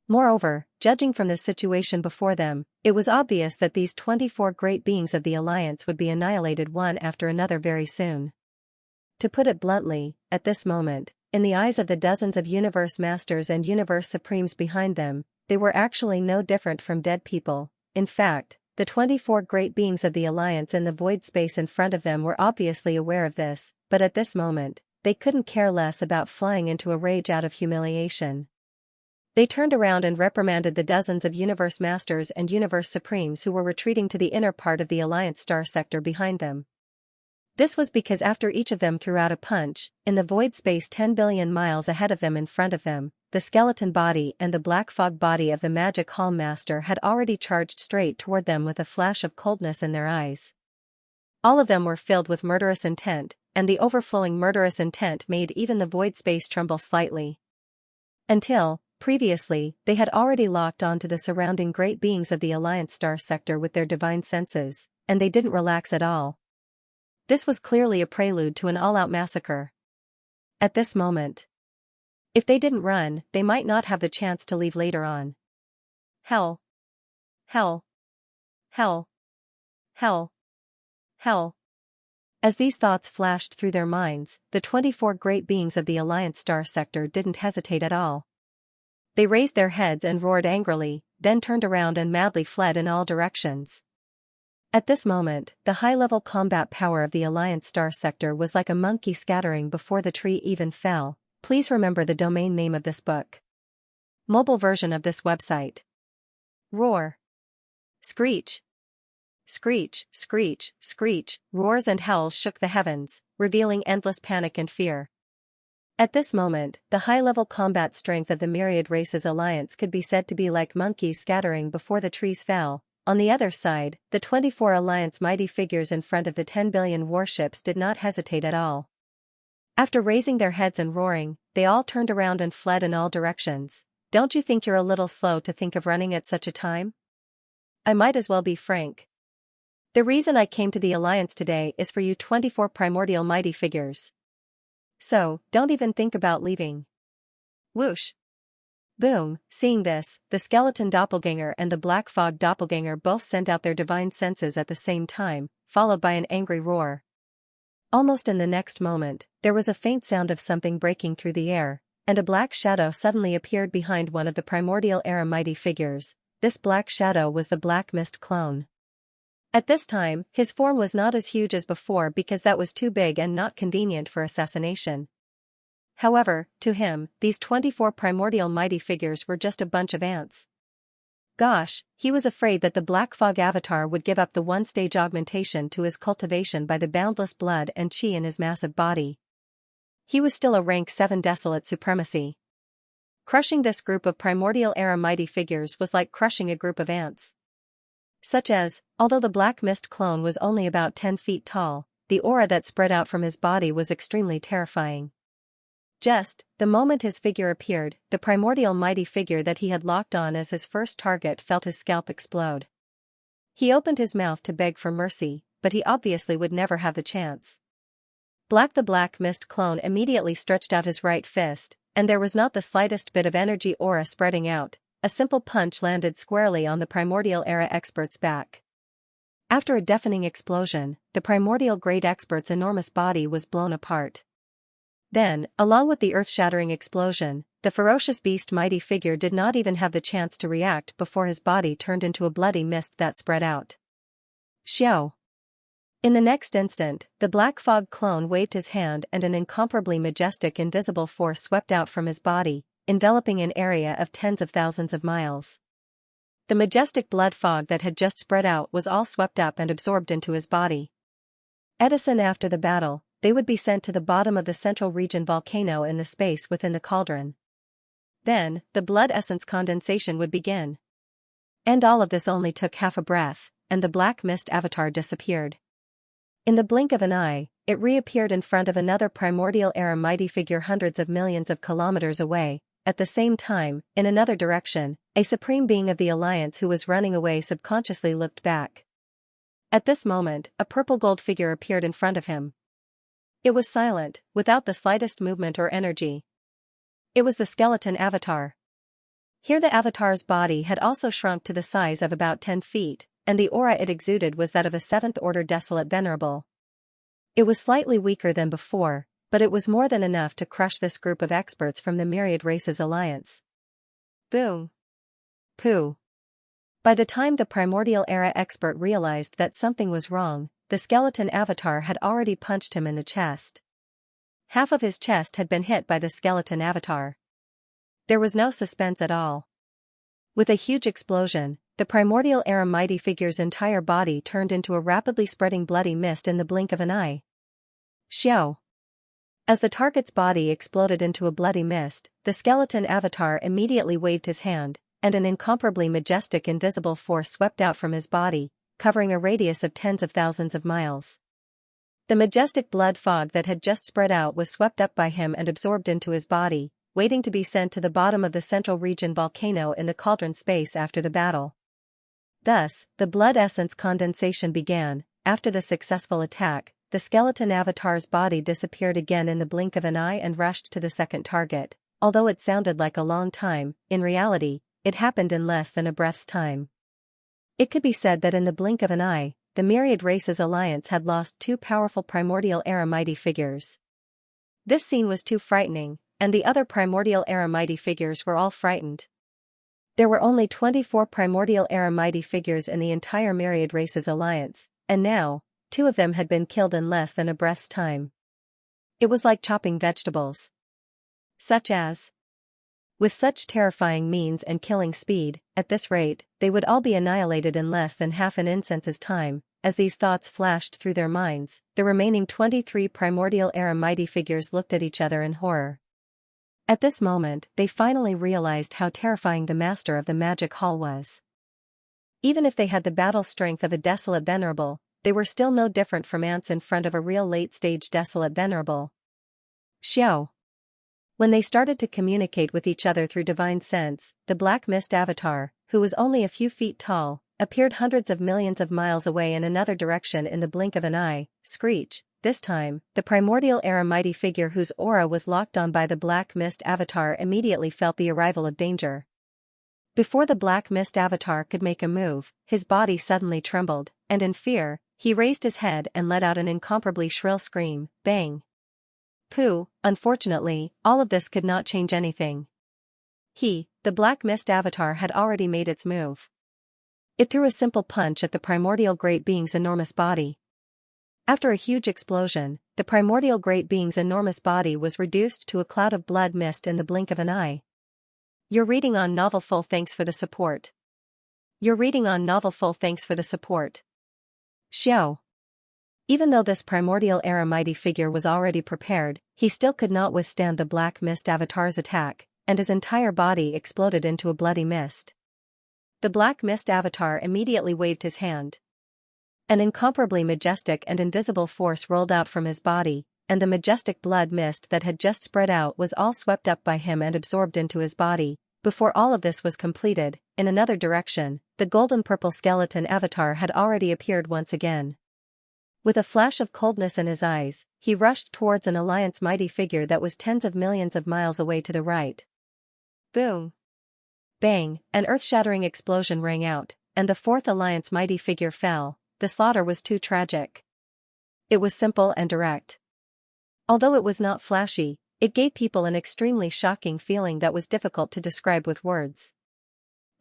Moreover, judging from the situation before them, it was obvious that these 24 great beings of the Alliance would be annihilated one after another very soon. To put it bluntly, at this moment, in the eyes of the dozens of Universe Masters and Universe Supremes behind them, they were actually no different from dead people. In fact, the 24 great beings of the Alliance in the void space in front of them were obviously aware of this, but at this moment, they couldn't care less about flying into a rage out of humiliation. They turned around and reprimanded the dozens of Universe Masters and Universe Supremes who were retreating to the inner part of the Alliance star sector behind them. This was because after each of them threw out a punch, in the void space 10 billion miles ahead of them in front of them, the skeleton body and the black fog body of the Magic Hall Master had already charged straight toward them with a flash of coldness in their eyes. All of them were filled with murderous intent, and the overflowing murderous intent made even the void space tremble slightly. Until, previously, they had already locked onto the surrounding great beings of the Alliance star sector with their divine senses, and they didn't relax at all. This was clearly a prelude to an all-out massacre. At this moment, if they didn't run, they might not have the chance to leave later on. Hell. Hell. Hell. Hell. Hell. As these thoughts flashed through their minds, the 24 great beings of the Alliance star sector didn't hesitate at all. They raised their heads and roared angrily, then turned around and madly fled in all directions. At this moment, the high-level combat power of the Alliance star sector was like a monkey scattering before the tree even fell. Please remember the domain name of this book. Mobile version of this website. Roar. Screech. Screech, screech, screech, roars and howls shook the heavens, revealing endless panic and fear. At this moment, the high-level combat strength of the Myriad Races Alliance could be said to be like monkeys scattering before the trees fell. On the other side, the 24 Alliance mighty figures in front of the 10 billion warships did not hesitate at all. After raising their heads and roaring, they all turned around and fled in all directions. Don't you think you're a little slow to think of running at such a time? I might as well be frank. The reason I came to the Alliance today is for you 24 primordial mighty figures. So, don't even think about leaving. Whoosh. Boom. Seeing this, the skeleton doppelganger and the black fog doppelganger both sent out their divine senses at the same time, followed by an angry roar. Almost in the next moment, there was a faint sound of something breaking through the air, and a black shadow suddenly appeared behind one of the primordial era mighty figures. This black shadow was the Black Mist clone. At this time, his form was not as huge as before because that was too big and not convenient for assassination. However, to him, these 24 primordial mighty figures were just a bunch of ants. Gosh, he was afraid that the Black Fog avatar would give up the one-stage augmentation to his cultivation by the boundless blood and chi in his massive body. He was still a rank 7 desolate supremacy. Crushing this group of primordial era mighty figures was like crushing a group of ants. Such as, although the Black Mist clone was only about 10 feet tall, the aura that spread out from his body was extremely terrifying. Just, the moment his figure appeared, the primordial mighty figure that he had locked on as his first target felt his scalp explode. He opened his mouth to beg for mercy, but he obviously would never have the chance. The Black Mist clone immediately stretched out his right fist, and there was not the slightest bit of energy aura spreading out. A simple punch landed squarely on the primordial era expert's back. After a deafening explosion, the primordial great expert's enormous body was blown apart. Then, along with the earth-shattering explosion, the ferocious beast mighty figure did not even have the chance to react before his body turned into a bloody mist that spread out. Xiao. In the next instant, the Black Fog clone waved his hand and an incomparably majestic invisible force swept out from his body, enveloping an area of tens of thousands of miles. The majestic blood fog that had just spread out was all swept up and absorbed into his body. Edison after the battle, they would be sent to the bottom of the central region volcano in the space within the cauldron. Then, the blood essence condensation would begin. And all of this only took half a breath, and the Black Mist avatar disappeared. In the blink of an eye, it reappeared in front of another primordial era mighty figure hundreds of millions of kilometers away. At the same time, in another direction, a supreme being of the Alliance who was running away subconsciously looked back. At this moment, a purple gold figure appeared in front of him. It was silent, without the slightest movement or energy. It was the skeleton avatar. Here the avatar's body had also shrunk to the size of about 10 feet, and the aura it exuded was that of a 7th-order desolate venerable. It was slightly weaker than before, but it was more than enough to crush this group of experts from the Myriad Races Alliance. Boom. Pooh. By the time the primordial era expert realized that something was wrong, the skeleton avatar had already punched him in the chest. Half of his chest had been hit by the skeleton avatar. There was no suspense at all. With a huge explosion, the primordial era mighty figure's entire body turned into a rapidly spreading bloody mist in the blink of an eye. Xiao. As the target's body exploded into a bloody mist, the skeleton avatar immediately waved his hand, and an incomparably majestic invisible force swept out from his body, covering a radius of tens of thousands of miles. The majestic blood fog that had just spread out was swept up by him and absorbed into his body, waiting to be sent to the bottom of the central region volcano in the cauldron space after the battle. Thus, the blood essence condensation began. After the successful attack, the skeleton avatar's body disappeared again in the blink of an eye and rushed to the second target. Although it sounded like a long time, in reality, it happened in less than a breath's time. It could be said that in the blink of an eye, the Myriad Races Alliance had lost 2 powerful primordial era mighty figures. This scene was too frightening, and the other primordial era mighty figures were all frightened. There were only 24 primordial era mighty figures in the entire Myriad Races Alliance, and now, 2 of them had been killed in less than a breath's time. It was like chopping vegetables. Such as. With such terrifying means and killing speed, at this rate, they would all be annihilated in less than half an instance's time. As these thoughts flashed through their minds, the remaining 23 primordial era mighty figures looked at each other in horror. At this moment, they finally realized how terrifying the master of the magic hall was. Even if they had the battle strength of a desolate venerable, they were still no different from ants in front of a real late-stage desolate venerable. Xiao. When they started to communicate with each other through divine sense, the black mist avatar, who was only a few feet tall, appeared hundreds of millions of miles away in another direction in the blink of an eye. Screech. This time, the primordial era mighty figure whose aura was locked on by the black mist avatar immediately felt the arrival of danger. Before the black mist avatar could make a move, his body suddenly trembled, and in fear, he raised his head and let out an incomparably shrill scream. Bang! Pooh, unfortunately, all of this could not change anything. The black mist avatar had already made its move. It threw a simple punch at the primordial great being's enormous body. After a huge explosion, the primordial great being's enormous body was reduced to a cloud of blood mist in the blink of an eye. You're reading on Novel Full. Thanks for the support. You're reading on Novel Full. Thanks for the support. Xiao. Even though this primordial era mighty figure was already prepared, he still could not withstand the black mist avatar's attack, and his entire body exploded into a bloody mist. The black mist avatar immediately waved his hand. An incomparably majestic and invisible force rolled out from his body, and the majestic blood mist that had just spread out was all swept up by him and absorbed into his body. Before all of this was completed, in another direction, the golden-purple skeleton avatar had already appeared once again. With a flash of coldness in his eyes, he rushed towards an alliance mighty figure that was tens of millions of miles away to the right. Boom! Bang! An earth-shattering explosion rang out, and the fourth alliance mighty figure fell. The slaughter was too tragic. It was simple and direct. Although it was not flashy, it gave people an extremely shocking feeling that was difficult to describe with words.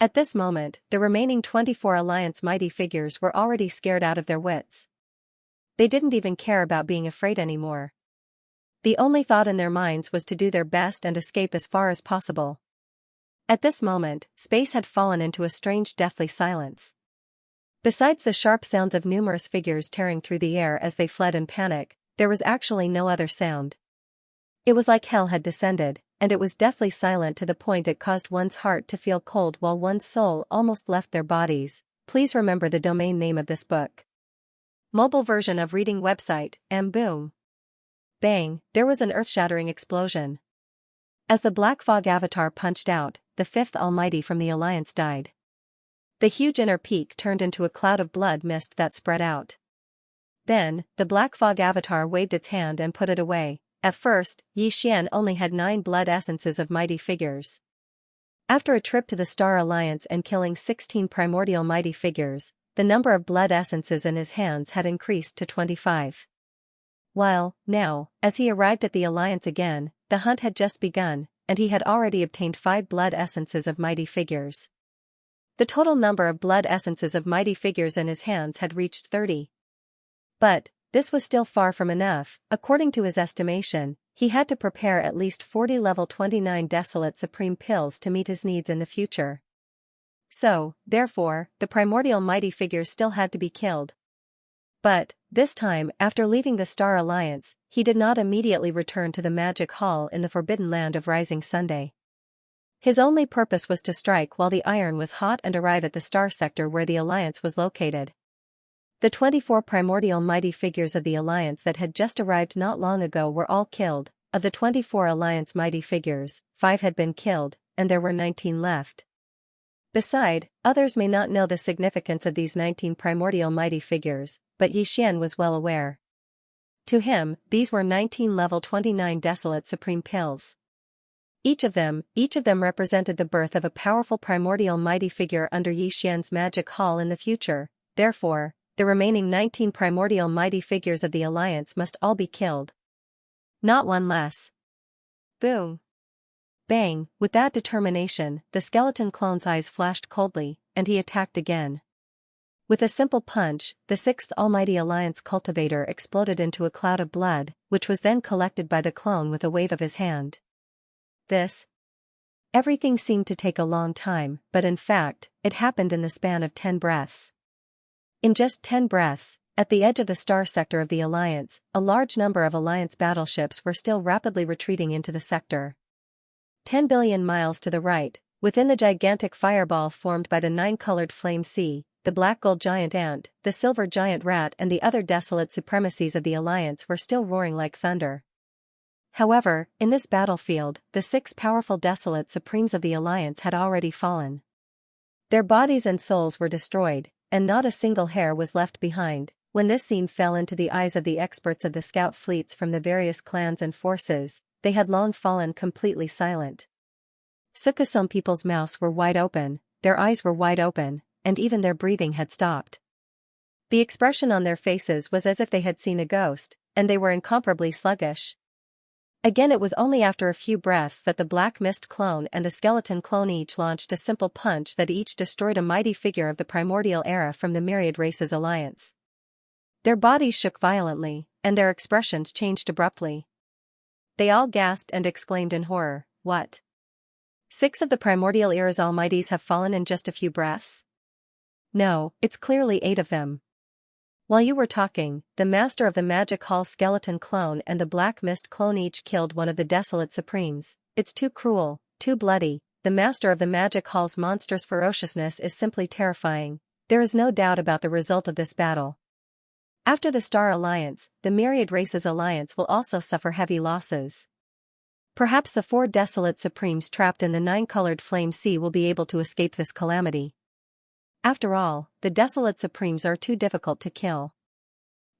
At this moment, the remaining 24 alliance mighty figures were already scared out of their wits. They didn't even care about being afraid anymore. The only thought in their minds was to do their best and escape as far as possible. At this moment, space had fallen into a strange deathly silence. Besides the sharp sounds of numerous figures tearing through the air as they fled in panic, there was actually no other sound. It was like hell had descended, and it was deathly silent to the point it caused one's heart to feel cold while one's soul almost left their bodies. Please remember the domain name of this book. Mobile version of reading website, Boom. Bang, there was an earth-shattering explosion. As the black fog avatar punched out, the fifth almighty from the alliance died. The huge inner peak turned into a cloud of blood mist that spread out. Then, the black fog avatar waved its hand and put it away. At first, Xianxia only had 9 blood essences of mighty figures. After a trip to the Star Alliance and killing 16 primordial mighty figures, the number of blood essences in his hands had increased to 25. While, now, as he arrived at the Alliance again, the hunt had just begun, and he had already obtained 5 blood essences of mighty figures. The total number of blood essences of mighty figures in his hands had reached 30. But, this was still far from enough. According to his estimation, he had to prepare at least 40 level 29 desolate supreme pills to meet his needs in the future. So, therefore, the primordial mighty figures still had to be killed. But, this time, after leaving the Star Alliance, he did not immediately return to the Magic Hall in the Forbidden Land of Rising Sunday. His only purpose was to strike while the iron was hot and arrive at the Star Sector where the Alliance was located. The 24 primordial mighty figures of the Alliance that had just arrived not long ago were all killed. Of the 24 Alliance mighty figures, 5 had been killed, and there were 19 left. Beside, others may not know the significance of these 19 primordial mighty figures, but Xianxia was well aware. To him, these were 19 level 29 desolate supreme pills. Each of them represented the birth of a powerful primordial mighty figure under Xianxia's magic hall in the future. Therefore, the remaining 19 primordial mighty figures of the Alliance must all be killed. Not one less. Boom. Bang, with that determination, the skeleton clone's eyes flashed coldly, and he attacked again. With a simple punch, the 6th Almighty Alliance cultivator exploded into a cloud of blood, which was then collected by the clone with a wave of his hand. Everything seemed to take a long time, but in fact, it happened in the span of 10 breaths. In just 10 breaths, at the edge of the Star Sector of the Alliance, a large number of Alliance battleships were still rapidly retreating into the sector. 10 billion miles to the right, within the gigantic fireball formed by the nine-colored flame sea, the black gold giant ant, the silver giant rat and the other desolate supremacies of the Alliance were still roaring like thunder. However, in this battlefield, the 6 powerful desolate supremes of the Alliance had already fallen. Their bodies and souls were destroyed, and not a single hair was left behind. When this scene fell into the eyes of the experts of the scout fleets from the various clans and forces, they had long fallen completely silent. Some people's mouths were wide open, their eyes were wide open, and even their breathing had stopped. The expression on their faces was as if they had seen a ghost, and they were incomparably sluggish. Again, it was only after a few breaths that the Black Mist clone and the Skeleton clone each launched a simple punch that each destroyed a mighty figure of the primordial era from the Myriad Races Alliance. Their bodies shook violently, and their expressions changed abruptly. They all gasped and exclaimed in horror, "What? 6 of the primordial era's almighties have fallen in just a few breaths? No, it's clearly 8 of them." While you were talking, the Master of the Magic Hall Skeleton clone and the Black Mist clone each killed one of the Desolate Supremes. It's too cruel, too bloody. The Master of the Magic Hall's monstrous ferociousness is simply terrifying. There is no doubt about the result of this battle. After the Star Alliance, the Myriad Races Alliance will also suffer heavy losses. Perhaps the 4 Desolate Supremes trapped in the 9-colored flame sea will be able to escape this calamity. After all, the Desolate Supremes are too difficult to kill.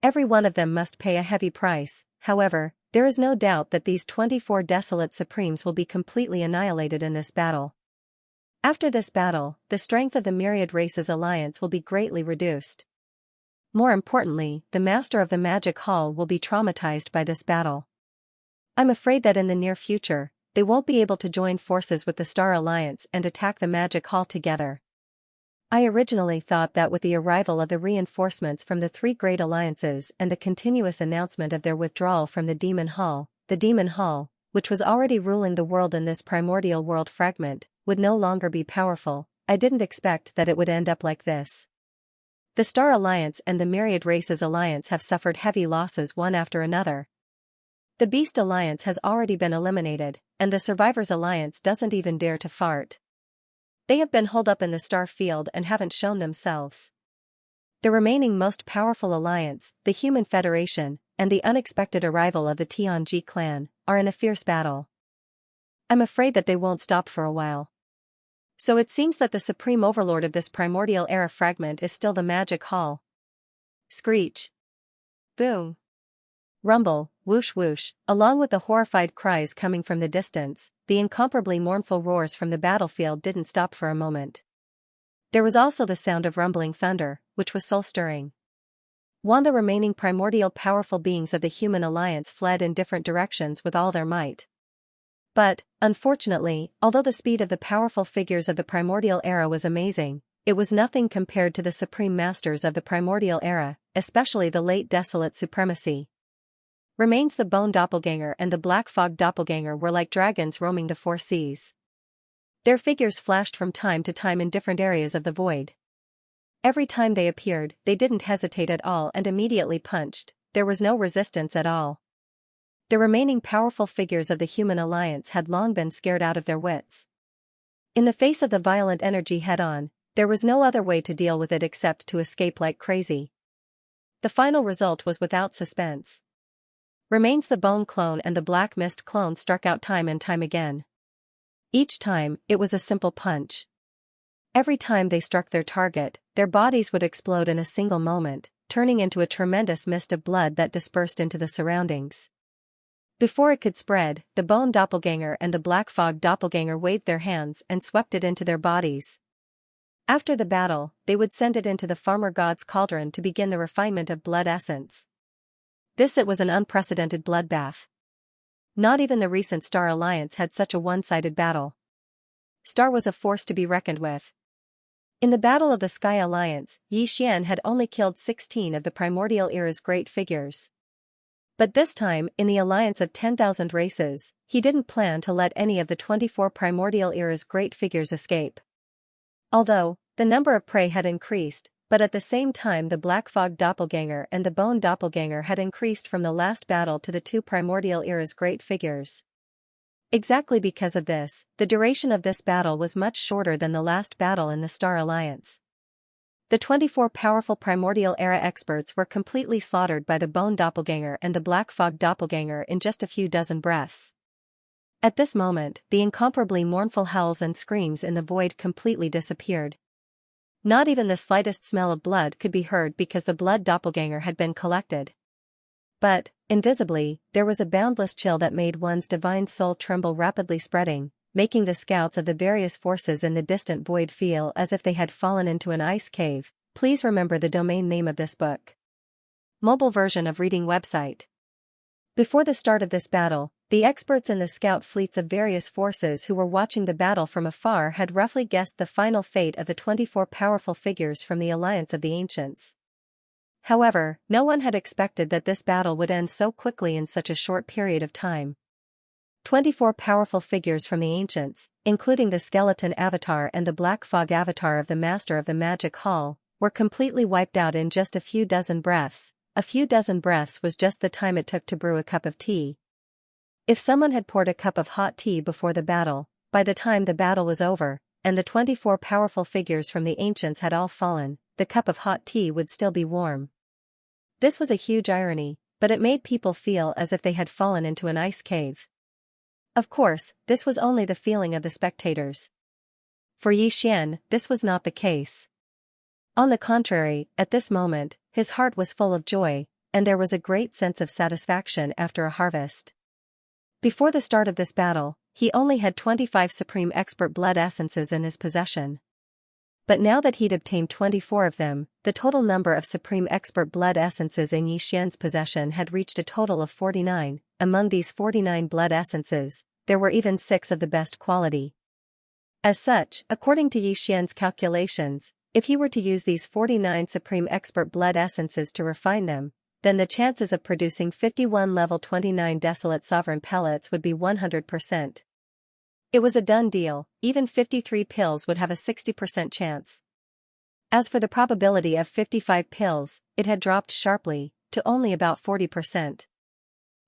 Every one of them must pay a heavy price. However, there is no doubt that these 24 Desolate Supremes will be completely annihilated in this battle. After this battle, the strength of the Myriad Races Alliance will be greatly reduced. More importantly, the Master of the Magic Hall will be traumatized by this battle. I'm afraid that in the near future, they won't be able to join forces with the Star Alliance and attack the Magic Hall together. I originally thought that with the arrival of the reinforcements from the 3 great alliances and the continuous announcement of their withdrawal from the Demon Hall, which was already ruling the world in this primordial world fragment, would no longer be powerful. I didn't expect that it would end up like this. The Star Alliance and the Myriad Races Alliance have suffered heavy losses one after another. The Beast Alliance has already been eliminated, and the Survivors Alliance doesn't even dare to fart. They have been holed up in the star field and haven't shown themselves. The remaining most powerful alliance, the Human Federation, and the unexpected arrival of the Tianji clan, are in a fierce battle. I'm afraid that they won't stop for a while. So it seems that the supreme overlord of this primordial era fragment is still the Magic Hall. Screech. Boom. Rumble, whoosh whoosh, along with the horrified cries coming from the distance, the incomparably mournful roars from the battlefield didn't stop for a moment. There was also the sound of rumbling thunder, which was soul-stirring. While the remaining primordial powerful beings of the Human Alliance fled in different directions with all their might. But, unfortunately, although the speed of the powerful figures of the primordial era was amazing, it was nothing compared to the supreme masters of the primordial era, especially the late Desolate Supremacy. Remains the Bone Doppelganger and the Black Fog Doppelganger were like dragons roaming the 4 seas. Their figures flashed from time to time in different areas of the void. Every time they appeared, they didn't hesitate at all and immediately punched. There was no resistance at all. The remaining powerful figures of the Human Alliance had long been scared out of their wits. In the face of the violent energy head-on, there was no other way to deal with it except to escape like crazy. The final result was without suspense. Remains the Bone Clone and the Black Mist Clone struck out time and time again. Each time, it was a simple punch. Every time they struck their target, their bodies would explode in a single moment, turning into a tremendous mist of blood that dispersed into the surroundings. Before it could spread, the Bone Doppelganger and the Black Fog Doppelganger waved their hands and swept it into their bodies. After the battle, they would send it into the Farmer God's cauldron to begin the refinement of blood essence. It was an unprecedented bloodbath. Not even the recent Star Alliance had such a one-sided battle. Star was a force to be reckoned with. In the Battle of the Sky Alliance, Yi Xian had only killed 16 of the primordial era's great figures. But this time, in the alliance of 10,000 races, he didn't plan to let any of the 24 primordial era's great figures escape. Although, the number of prey had increased, but at the same time the Black Fog Doppelganger and the Bone Doppelganger had increased from the last battle to the 2 primordial era's great figures. Exactly because of this, the duration of this battle was much shorter than the last battle in the Star Alliance. The 24 powerful primordial era experts were completely slaughtered by the Bone Doppelganger and the Black Fog Doppelganger in just a few dozen breaths. At this moment, the incomparably mournful howls and screams in the void completely disappeared. Not even the slightest smell of blood could be heard because the blood doppelganger had been collected. But, invisibly, there was a boundless chill that made one's divine soul tremble, rapidly spreading, making the scouts of the various forces in the distant void feel as if they had fallen into an ice cave. Please remember the domain name of this book. Mobile version of reading website. Before the start of this battle, the experts in the scout fleets of various forces who were watching the battle from afar had roughly guessed the final fate of the 24 powerful figures from the Alliance of the Ancients. However, no one had expected that this battle would end so quickly in such a short period of time. 24 powerful figures from the Ancients, including the skeleton avatar and the black fog avatar of the Master of the Magic Hall, were completely wiped out in just a few dozen breaths. A few dozen breaths was just the time it took to brew a cup of tea. If someone had poured a cup of hot tea before the battle, by the time the battle was over, and the 24 powerful figures from the Ancients had all fallen, the cup of hot tea would still be warm. This was a huge irony, but it made people feel as if they had fallen into an ice cave. Of course, this was only the feeling of the spectators. For Yi Xian, this was not the case. On the contrary, at this moment, his heart was full of joy, and there was a great sense of satisfaction after a harvest. Before the start of this battle, he only had 25 supreme expert blood essences in his possession. But now that he'd obtained 24 of them, the total number of supreme expert blood essences in Yi Xian's possession had reached a total of 49. Among these 49 blood essences, there were even 6 of the best quality. As such, according to Yi Xian's calculations, if he were to use these 49 supreme expert blood essences to refine them, then the chances of producing 51 level 29 desolate sovereign pellets would be 100%. It was a done deal. Even 53 pills would have a 60% chance. As for the probability of 55 pills, it had dropped sharply, to only about 40%.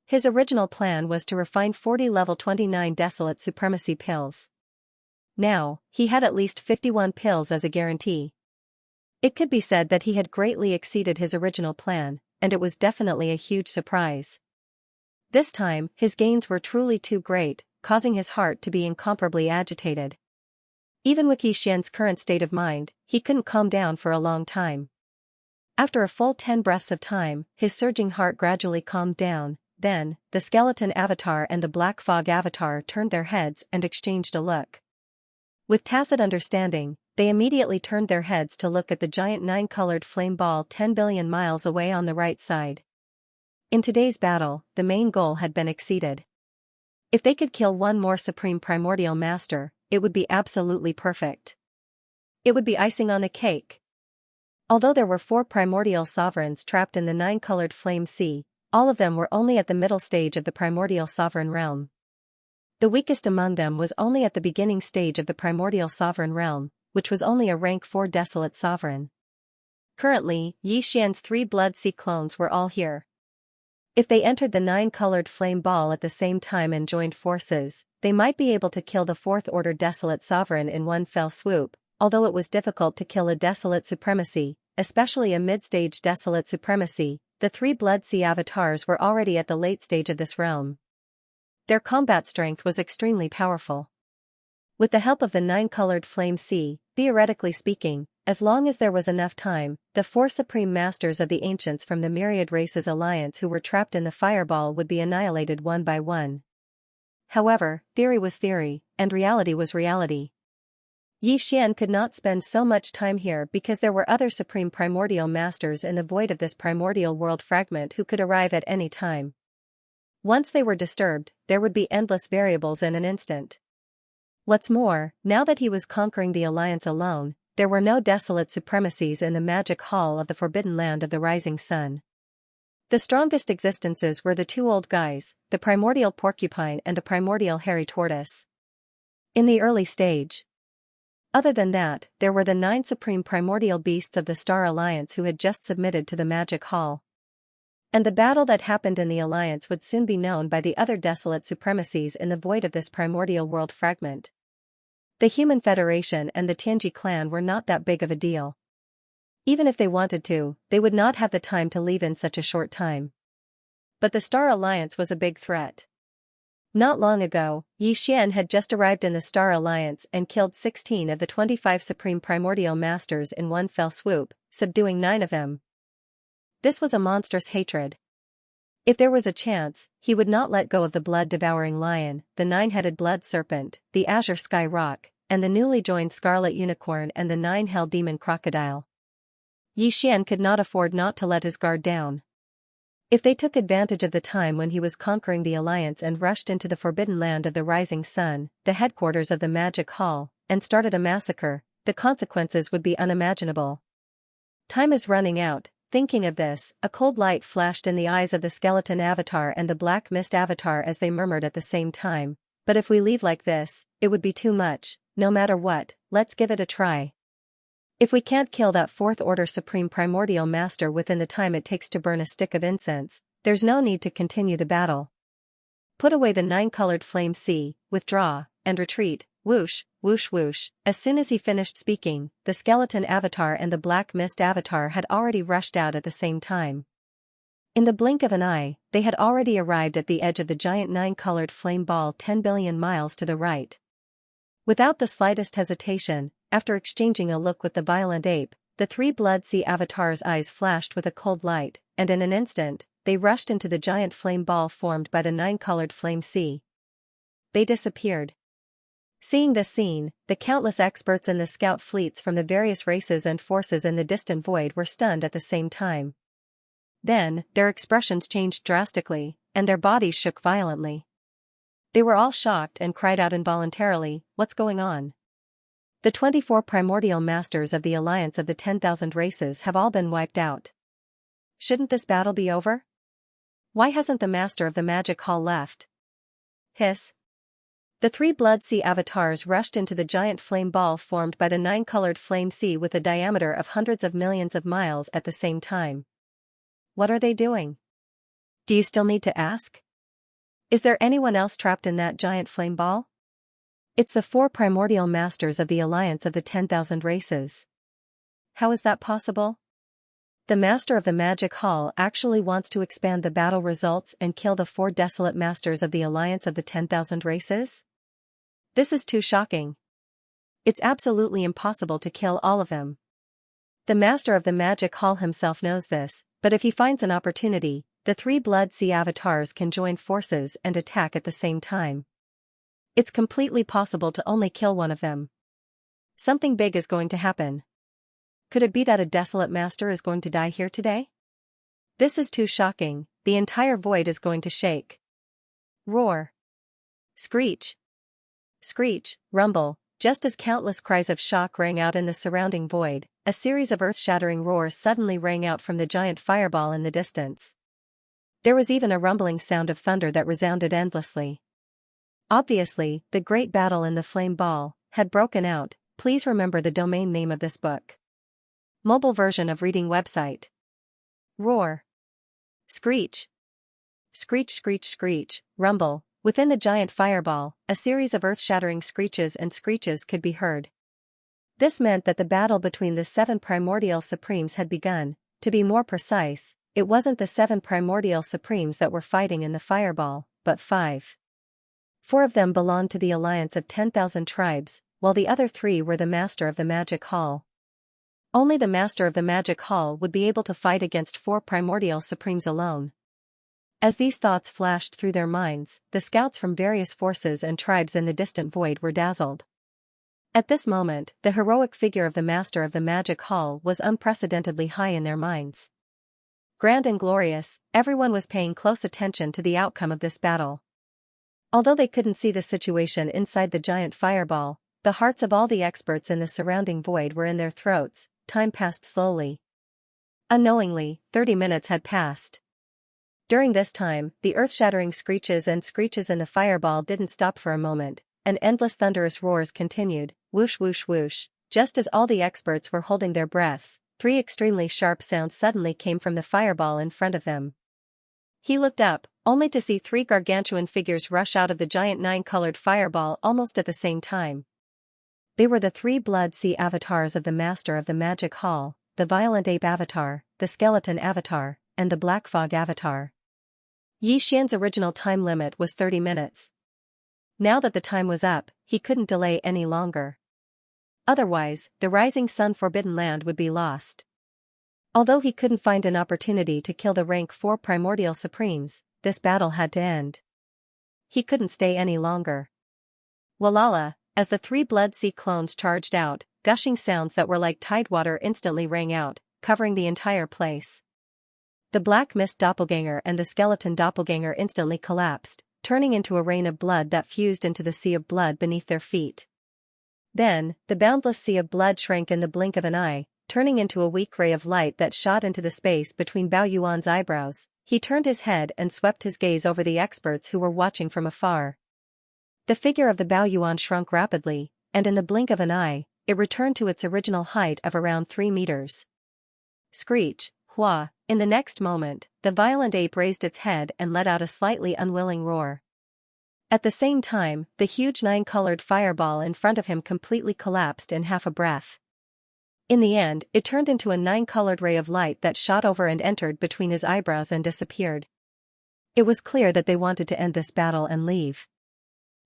His original plan was to refine 40 level 29 desolate supremacy pills. Now, he had at least 51 pills as a guarantee. It could be said that he had greatly exceeded his original plan, and it was definitely a huge surprise. This time, his gains were truly too great, causing his heart to be incomparably agitated. Even with Yi Xian's current state of mind, he couldn't calm down for a long time. After a full 10 breaths of time, his surging heart gradually calmed down. Then, the skeleton avatar and the black fog avatar turned their heads and exchanged a look. With tacit understanding, they immediately turned their heads to look at the giant 9-colored flame ball 10 billion miles away on the right side. In today's battle, the main goal had been exceeded. If they could kill one more supreme primordial master, it would be absolutely perfect. It would be icing on the cake. Although there were 4 primordial sovereigns trapped in the 9-colored flame sea, all of them were only at the middle stage of the primordial sovereign realm. The weakest among them was only at the beginning stage of the primordial sovereign realm, which was only a rank 4 desolate sovereign. Currently, Yi Xian's 3 Blood Sea clones were all here. If they entered the 9-colored flame ball at the same time and joined forces, they might be able to kill the 4th-order desolate sovereign in one fell swoop. Although it was difficult to kill a desolate supremacy, especially a mid-stage desolate supremacy, the 3 Blood Sea avatars were already at the late stage of this realm. Their combat strength was extremely powerful. With the help of the 9-colored flame sea, theoretically speaking, as long as there was enough time, the 4 supreme masters of the ancients from the myriad races alliance who were trapped in the fireball would be annihilated one by one. However, theory was theory, and reality was reality. Yi Xian could not spend so much time here because there were other supreme primordial masters in the void of this primordial world fragment who could arrive at any time. Once they were disturbed, there would be endless variables in an instant. What's more, now that he was conquering the alliance alone, there were no desolate supremacies in the magic hall of the forbidden land of the rising sun. The strongest existences were the 2 old guys, the primordial porcupine and the primordial hairy tortoise. In the early stage. Other than that, there were the 9 supreme primordial beasts of the Star Alliance who had just submitted to the magic hall. And the battle that happened in the Alliance would soon be known by the other desolate supremacies in the void of this primordial world fragment. The Human Federation and the Tianji clan were not that big of a deal. Even if they wanted to, they would not have the time to leave in such a short time. But the Star Alliance was a big threat. Not long ago, Yi Xian had just arrived in the Star Alliance and killed 16 of the 25 Supreme Primordial Masters in one fell swoop, subduing 9 of them. This was a monstrous hatred. If there was a chance, he would not let go of the blood-devouring lion, the 9-headed blood serpent, the azure sky rock, and the newly joined scarlet unicorn and the 9-hell demon crocodile. Yi Xian could not afford not to let his guard down. If they took advantage of the time when he was conquering the Alliance and rushed into the forbidden land of the rising sun, the headquarters of the Magic Hall, and started a massacre, the consequences would be unimaginable. Time is running out. Thinking of this, a cold light flashed in the eyes of the skeleton avatar and the black mist avatar as they murmured at the same time, "But if we leave like this, it would be too much. No matter what, let's give it a try. If we can't kill that 4th Order Supreme Primordial Master within the time it takes to burn a stick of incense, there's no need to continue the battle. Put away the 9-colored flame sea, withdraw, and retreat." Whoosh, whoosh whoosh. As soon as he finished speaking, the skeleton avatar and the black mist avatar had already rushed out at the same time. In the blink of an eye, they had already arrived at the edge of the giant 9-colored flame ball 10 billion miles to the right. Without the slightest hesitation, after exchanging a look with the violent ape, the 3 Blood Sea avatars' eyes flashed with a cold light, and in an instant, they rushed into the giant flame ball formed by the 9-colored flame sea. They disappeared. Seeing this scene, the countless experts in the scout fleets from the various races and forces in the distant void were stunned at the same time. Then, their expressions changed drastically, and their bodies shook violently. They were all shocked and cried out involuntarily, "What's going on?" The 24 primordial masters of the Alliance of the 10,000 races have all been wiped out. Shouldn't this battle be over? Why hasn't the master of the Magic Hall left? Hiss. The 3 Blood Sea avatars rushed into the giant flame ball formed by the 9-colored flame sea with a diameter of hundreds of millions of miles at the same time. What are they doing? Do you still need to ask? Is there anyone else trapped in that giant flame ball? It's the 4 primordial masters of the Alliance of the 10,000 races. How is that possible? The master of the Magic Hall actually wants to expand the battle results and kill the 4 desolate masters of the Alliance of the 10,000 races? This is too shocking. It's absolutely impossible to kill all of them. The master of the Magic Hall himself knows this, but if he finds an opportunity, the 3 Blood Sea avatars can join forces and attack at the same time. It's completely possible to only kill one of them. Something big is going to happen. Could it be that a desolate master is going to die here today? This is too shocking. The entire void is going to shake. Roar. Screech. Screech, rumble. Just as countless cries of shock rang out in the surrounding void, a series of earth-shattering roars suddenly rang out from the giant fireball in the distance. There was even a rumbling sound of thunder that resounded endlessly. Obviously, the great battle in the flame ball had broken out. Please remember the domain name of this book. Mobile version of reading website. Roar. Screech. Screech, screech, screech, rumble. Within the giant fireball, a series of earth-shattering screeches and screeches could be heard. This meant that the battle between the 7 primordial supremes had begun. To be more precise, it wasn't the 7 primordial supremes that were fighting in the fireball, but 5. 4 of them belonged to the alliance of 10,000 tribes, while the other 3 were the master of the Magic Hall. Only the master of the Magic Hall would be able to fight against 4 primordial supremes alone. As these thoughts flashed through their minds, the scouts from various forces and tribes in the distant void were dazzled. At this moment, the heroic figure of the master of the Magic Hall was unprecedentedly high in their minds. Grand and glorious, everyone was paying close attention to the outcome of this battle. Although they couldn't see the situation inside the giant fireball, the hearts of all the experts in the surrounding void were in their throats. Time passed slowly. Unknowingly, 30 minutes had passed. During this time, the earth-shattering screeches and screeches in the fireball didn't stop for a moment, and endless thunderous roars continued, whoosh whoosh whoosh. Just as all the experts were holding their breaths, 3 extremely sharp sounds suddenly came from the fireball in front of them. He looked up, only to see three gargantuan figures rush out of the giant nine-colored fireball almost at the same time. They were the three Blood Sea avatars of the Master of the Magic Hall, the Violent Ape avatar, the Skeleton avatar, and the Black Fog avatar. Yi Xian's original time limit was 30 minutes. Now that the time was up, he couldn't delay any longer. Otherwise, the Rising Sun Forbidden Land would be lost. Although he couldn't find an opportunity to kill the rank 4 primordial supremes, this battle had to end. He couldn't stay any longer. Walala, as the three Blood Sea clones charged out, gushing sounds that were like tidewater instantly rang out, covering the entire place. The Black Mist doppelganger and the Skeleton doppelganger instantly collapsed, turning into a rain of blood that fused into the sea of blood beneath their feet. Then, the boundless sea of blood shrank in the blink of an eye, turning into a weak ray of light that shot into the space between Bao Yuan's eyebrows. He turned his head and swept his gaze over the experts who were watching from afar. The figure of the Bao Yuan shrunk rapidly, and in the blink of an eye, it returned to its original height of around 3 meters. Screech, Hua, in the next moment, the violent ape raised its head and let out a slightly unwilling roar. At the same time, the huge 9-colored fireball in front of him completely collapsed in half a breath. In the end, it turned into a 9-colored ray of light that shot over and entered between his eyebrows and disappeared. It was clear that they wanted to end this battle and leave.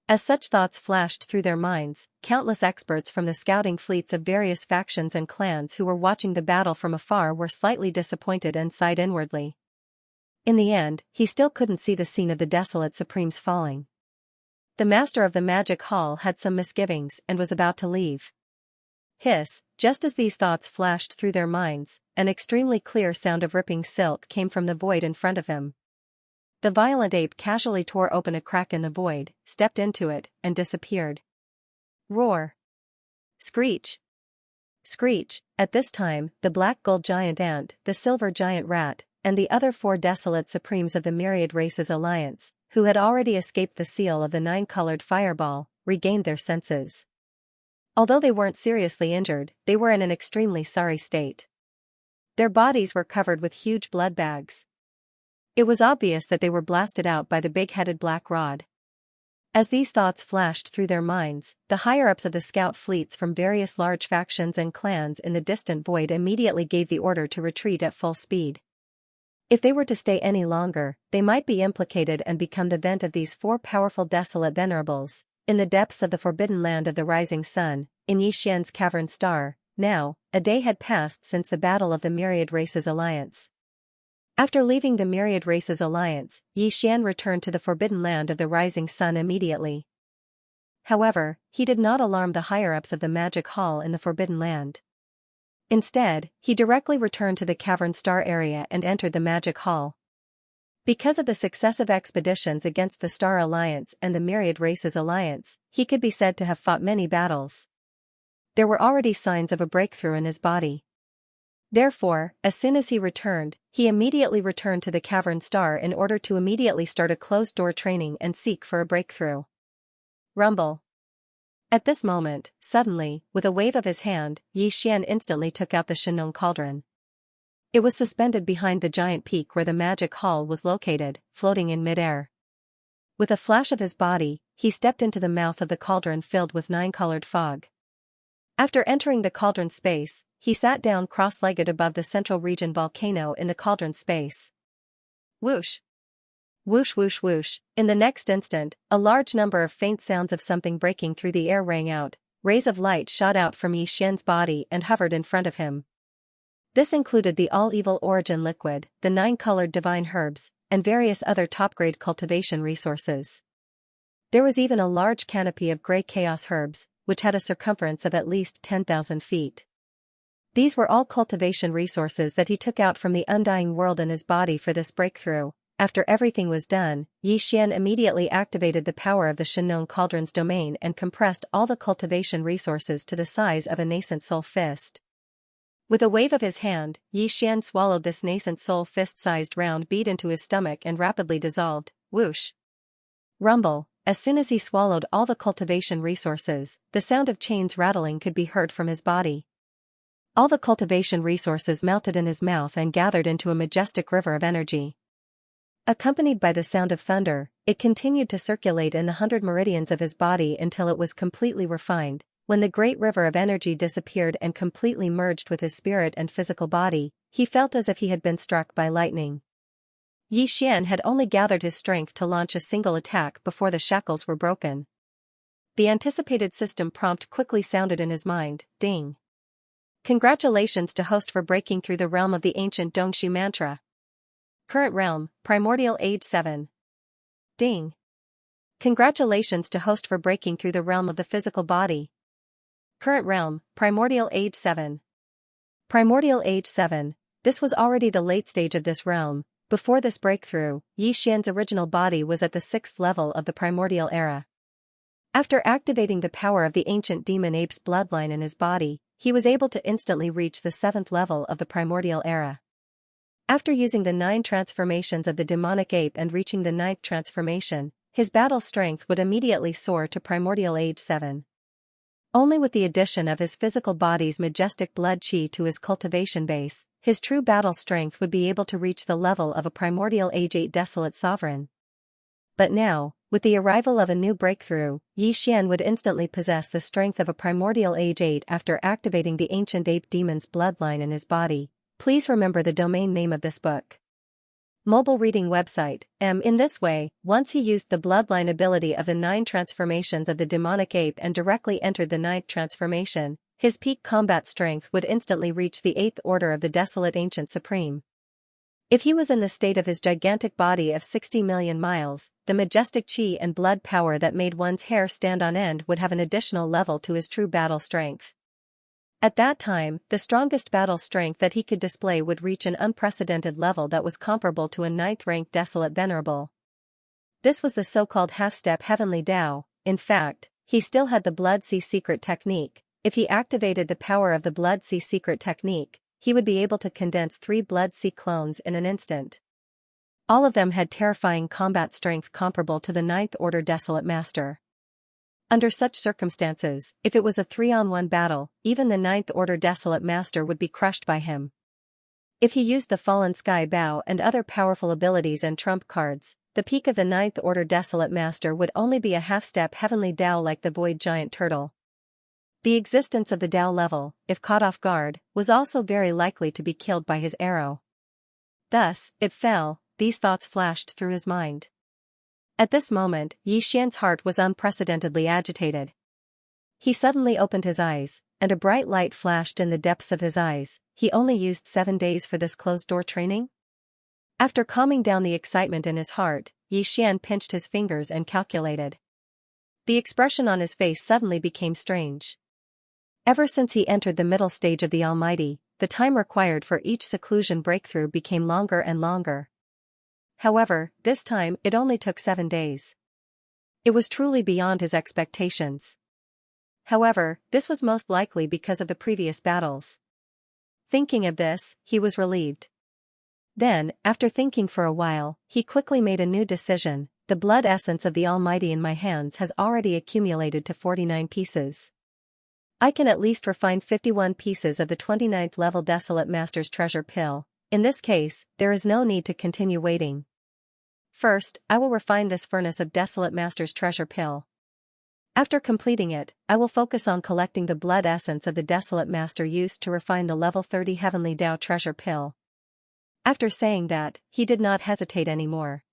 As such thoughts flashed through their minds, countless experts from the scouting fleets of various factions and clans who were watching the battle from afar were slightly disappointed and sighed inwardly. In the end, he still couldn't see the scene of the desolate Supremes falling. The Master of the Magic Hall had some misgivings and was about to leave. Hiss, just as these thoughts flashed through their minds, an extremely clear sound of ripping silk came from the void in front of him. The violent ape casually tore open a crack in the void, stepped into it, and disappeared. Roar! Screech! Screech! At this time, the black gold giant ant, the silver giant rat, and the other 4 desolate supremes of the Myriad Races Alliance, who had already escaped the seal of the 9-colored fireball, regained their senses. Although they weren't seriously injured, they were in an extremely sorry state. Their bodies were covered with huge blood bags. It was obvious that they were blasted out by the big-headed black rod. As these thoughts flashed through their minds, the higher-ups of the scout fleets from various large factions and clans in the distant void immediately gave the order to retreat at full speed. If they were to stay any longer, they might be implicated and become the vent of these 4 powerful desolate venerables, in the depths of the forbidden land of the rising sun, in Yi Xian's cavern star. Now, a day had passed since the battle of the Myriad Races Alliance. After leaving the Myriad Races Alliance, Yi Xian returned to the forbidden land of the rising sun immediately. However, he did not alarm the higher-ups of the Magic Hall in the forbidden land. Instead, he directly returned to the cavern star area and entered the Magic Hall. Because of the successive expeditions against the Star Alliance and the Myriad Races Alliance, he could be said to have fought many battles. There were already signs of a breakthrough in his body. Therefore, as soon as he returned, he immediately returned to the cavern star in order to immediately start a closed-door training and seek for a breakthrough. Rumble. At this moment, suddenly, with a wave of his hand, Yi Xian instantly took out the Xianxia cauldron. It was suspended behind the giant peak where the Magic Hall was located, floating in midair. With a flash of his body, he stepped into the mouth of the cauldron filled with 9-colored fog. After entering the cauldron space, he sat down cross-legged above the central region volcano in the cauldron space. Whoosh! Whoosh whoosh whoosh. In the next instant, a large number of faint sounds of something breaking through the air rang out. Rays of light shot out from Yi Xian's body and hovered in front of him. This included the all-evil origin liquid, the 9-colored divine herbs, and various other top-grade cultivation resources. There was even a large canopy of gray chaos herbs, which had a circumference of at least 10,000 feet. These were all cultivation resources that he took out from the undying world in his body for this breakthrough. After everything was done, Yi Xian immediately activated the power of the Xianxia cauldron's domain and compressed all the cultivation resources to the size of a nascent soul fist. With a wave of his hand, Yi Xian swallowed this nascent soul fist-sized round bead into his stomach and rapidly dissolved. Whoosh! Rumble! As soon as he swallowed all the cultivation resources, the sound of chains rattling could be heard from his body. All the cultivation resources melted in his mouth and gathered into a majestic river of energy. Accompanied by the sound of thunder, it continued to circulate in the 100 meridians of his body until it was completely refined. When the great river of energy disappeared and completely merged with his spirit and physical body, he felt as if he had been struck by lightning. Yi Xian had only gathered his strength to launch a single attack before the shackles were broken. The anticipated system prompt quickly sounded in his mind, ding. Congratulations to host for breaking through the realm of the ancient Dongshu mantra. Current realm, Primordial Age 7. Ding. Congratulations to host for breaking through the realm of the physical body. Current realm, Primordial Age 7. Primordial Age 7. This was already the late stage of this realm. Before this breakthrough, Yi Xian's original body was at the 6th level of the primordial era. After activating the power of the ancient demon ape's bloodline in his body, he was able to instantly reach the 7th level of the primordial era. After using the 9 transformations of the demonic ape and reaching the 9th transformation, his battle strength would immediately soar to primordial age 7. Only with the addition of his physical body's majestic blood qi to his cultivation base, his true battle strength would be able to reach the level of a primordial age 8 desolate sovereign. But now, with the arrival of a new breakthrough, Yi Xian would instantly possess the strength of a primordial age 8 after activating the ancient ape demon's bloodline in his body. Please remember the domain name of this book. Mobile reading website, In this way, once he used the bloodline ability of the 9 transformations of the demonic ape and directly entered the 9th transformation, his peak combat strength would instantly reach the 8th order of the desolate ancient supreme. If he was in the state of his gigantic body of 60 million miles, the majestic qi and blood power that made one's hair stand on end would have an additional level to his true battle strength. At that time, the strongest battle strength that he could display would reach an unprecedented level that was comparable to a 9th-ranked desolate venerable. This was the so-called half-step heavenly Tao. In fact, he still had the Blood Sea secret technique. If he activated the power of the Blood Sea secret technique, he would be able to condense 3 Blood Sea clones in an instant. All of them had terrifying combat strength comparable to the 9th order desolate master. Under such circumstances, if it was a 3-on-1 battle, even the 9th order desolate master would be crushed by him. If he used the fallen sky bow and other powerful abilities and trump cards, the peak of the 9th order desolate master would only be a half-step heavenly Tao like the void giant turtle. The existence of the Tao level, if caught off guard, was also very likely to be killed by his arrow. Thus, it fell, these thoughts flashed through his mind. At this moment, Yi Xian's heart was unprecedentedly agitated. He suddenly opened his eyes, and a bright light flashed in the depths of his eyes. He only used 7 days for this closed-door training? After calming down the excitement in his heart, Yi Xian pinched his fingers and calculated. The expression on his face suddenly became strange. Ever since he entered the middle stage of the Almighty, the time required for each seclusion breakthrough became longer and longer. However, this time it only took 7 days. It was truly beyond his expectations. However, this was most likely because of the previous battles. Thinking of this, he was relieved. Then, after thinking for a while, he quickly made a new decision. The blood essence of the Almighty in my hands has already accumulated to 49 pieces. I can at least refine 51 pieces of the 29th level Desolate Master's treasure pill. In this case, there is no need to continue waiting. First, I will refine this furnace of Desolate Master's treasure pill. After completing it, I will focus on collecting the blood essence of the Desolate Master used to refine the level 30 Heavenly Tao treasure pill. After saying that, he did not hesitate anymore.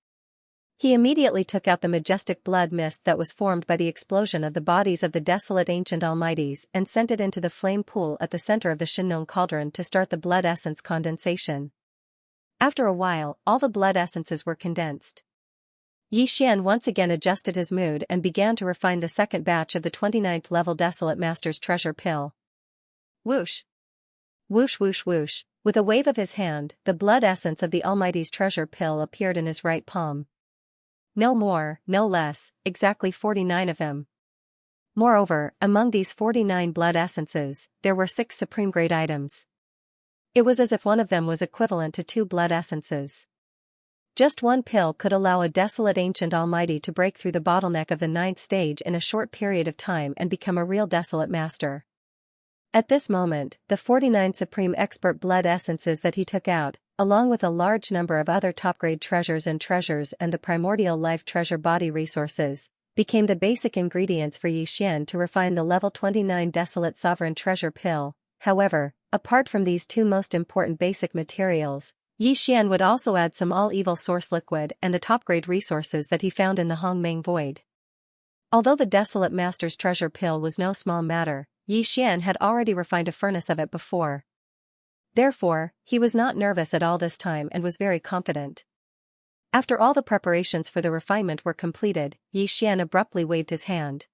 He immediately took out the majestic blood mist that was formed by the explosion of the bodies of the desolate ancient almighties and sent it into the flame pool at the center of the Shinnon cauldron to start the blood essence condensation. After a while, all the blood essences were condensed. Yi Xian once again adjusted his mood and began to refine the second batch of the 29th level Desolate Master's treasure pill. Whoosh! Whoosh whoosh whoosh! With a wave of his hand, the blood essence of the Almighty's treasure pill appeared in his right palm. No more, no less, exactly 49 of them. Moreover, among these 49 blood essences, there were 6 supreme-grade items. It was as if one of them was equivalent to 2 blood essences. Just one pill could allow a desolate ancient almighty to break through the bottleneck of the 9th stage in a short period of time and become a real desolate master. At this moment, the 49 supreme expert blood essences that he took out, along with a large number of other top-grade treasures and the primordial life treasure body resources, became the basic ingredients for Xian to refine the level 29 Desolate Sovereign Treasure Pill. However, apart from these two most important basic materials, Xian would also add some all-evil source liquid and the top-grade resources that he found in the Hongmeng Void. Although the Desolate Master's Treasure Pill was no small matter, Xian had already refined a furnace of it before. Therefore, he was not nervous at all this time and was very confident. After all the preparations for the refinement were completed, Xian abruptly waved his hand.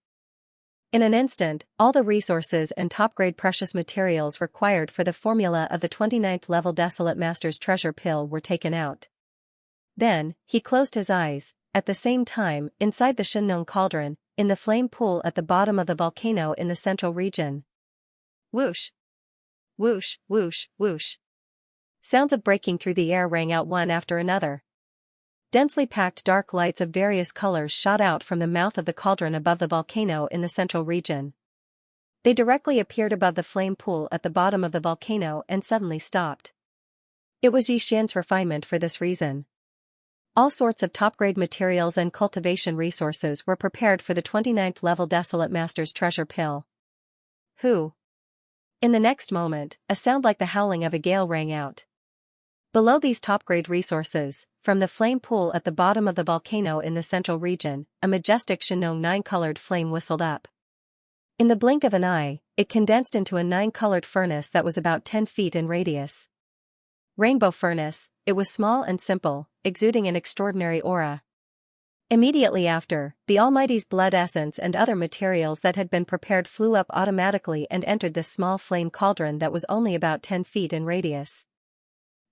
In an instant, all the resources and top-grade precious materials required for the formula of the 29th level Desolate Master's Treasure Pill were taken out. Then, he closed his eyes. At the same time, inside the Xianxia cauldron, in the flame pool at the bottom of the volcano in the central region. Whoosh! Whoosh, whoosh, whoosh. Sounds of breaking through the air rang out one after another. Densely packed dark lights of various colors shot out from the mouth of the cauldron above the volcano in the central region. They directly appeared above the flame pool at the bottom of the volcano and suddenly stopped. It was Xian's refinement for this reason. All sorts of top-grade materials and cultivation resources were prepared for the 29th level Desolate Master's Treasure Pill. Who? In the next moment, a sound like the howling of a gale rang out. Below these top-grade resources, from the flame pool at the bottom of the volcano in the central region, a majestic Xianxia 9-colored flame whistled up. In the blink of an eye, it condensed into a 9-colored furnace that was about 10 feet in radius. Rainbow furnace, it was small and simple, exuding an extraordinary aura. Immediately after, the Almighty's blood essence and other materials that had been prepared flew up automatically and entered this small flame cauldron that was only about 10 feet in radius.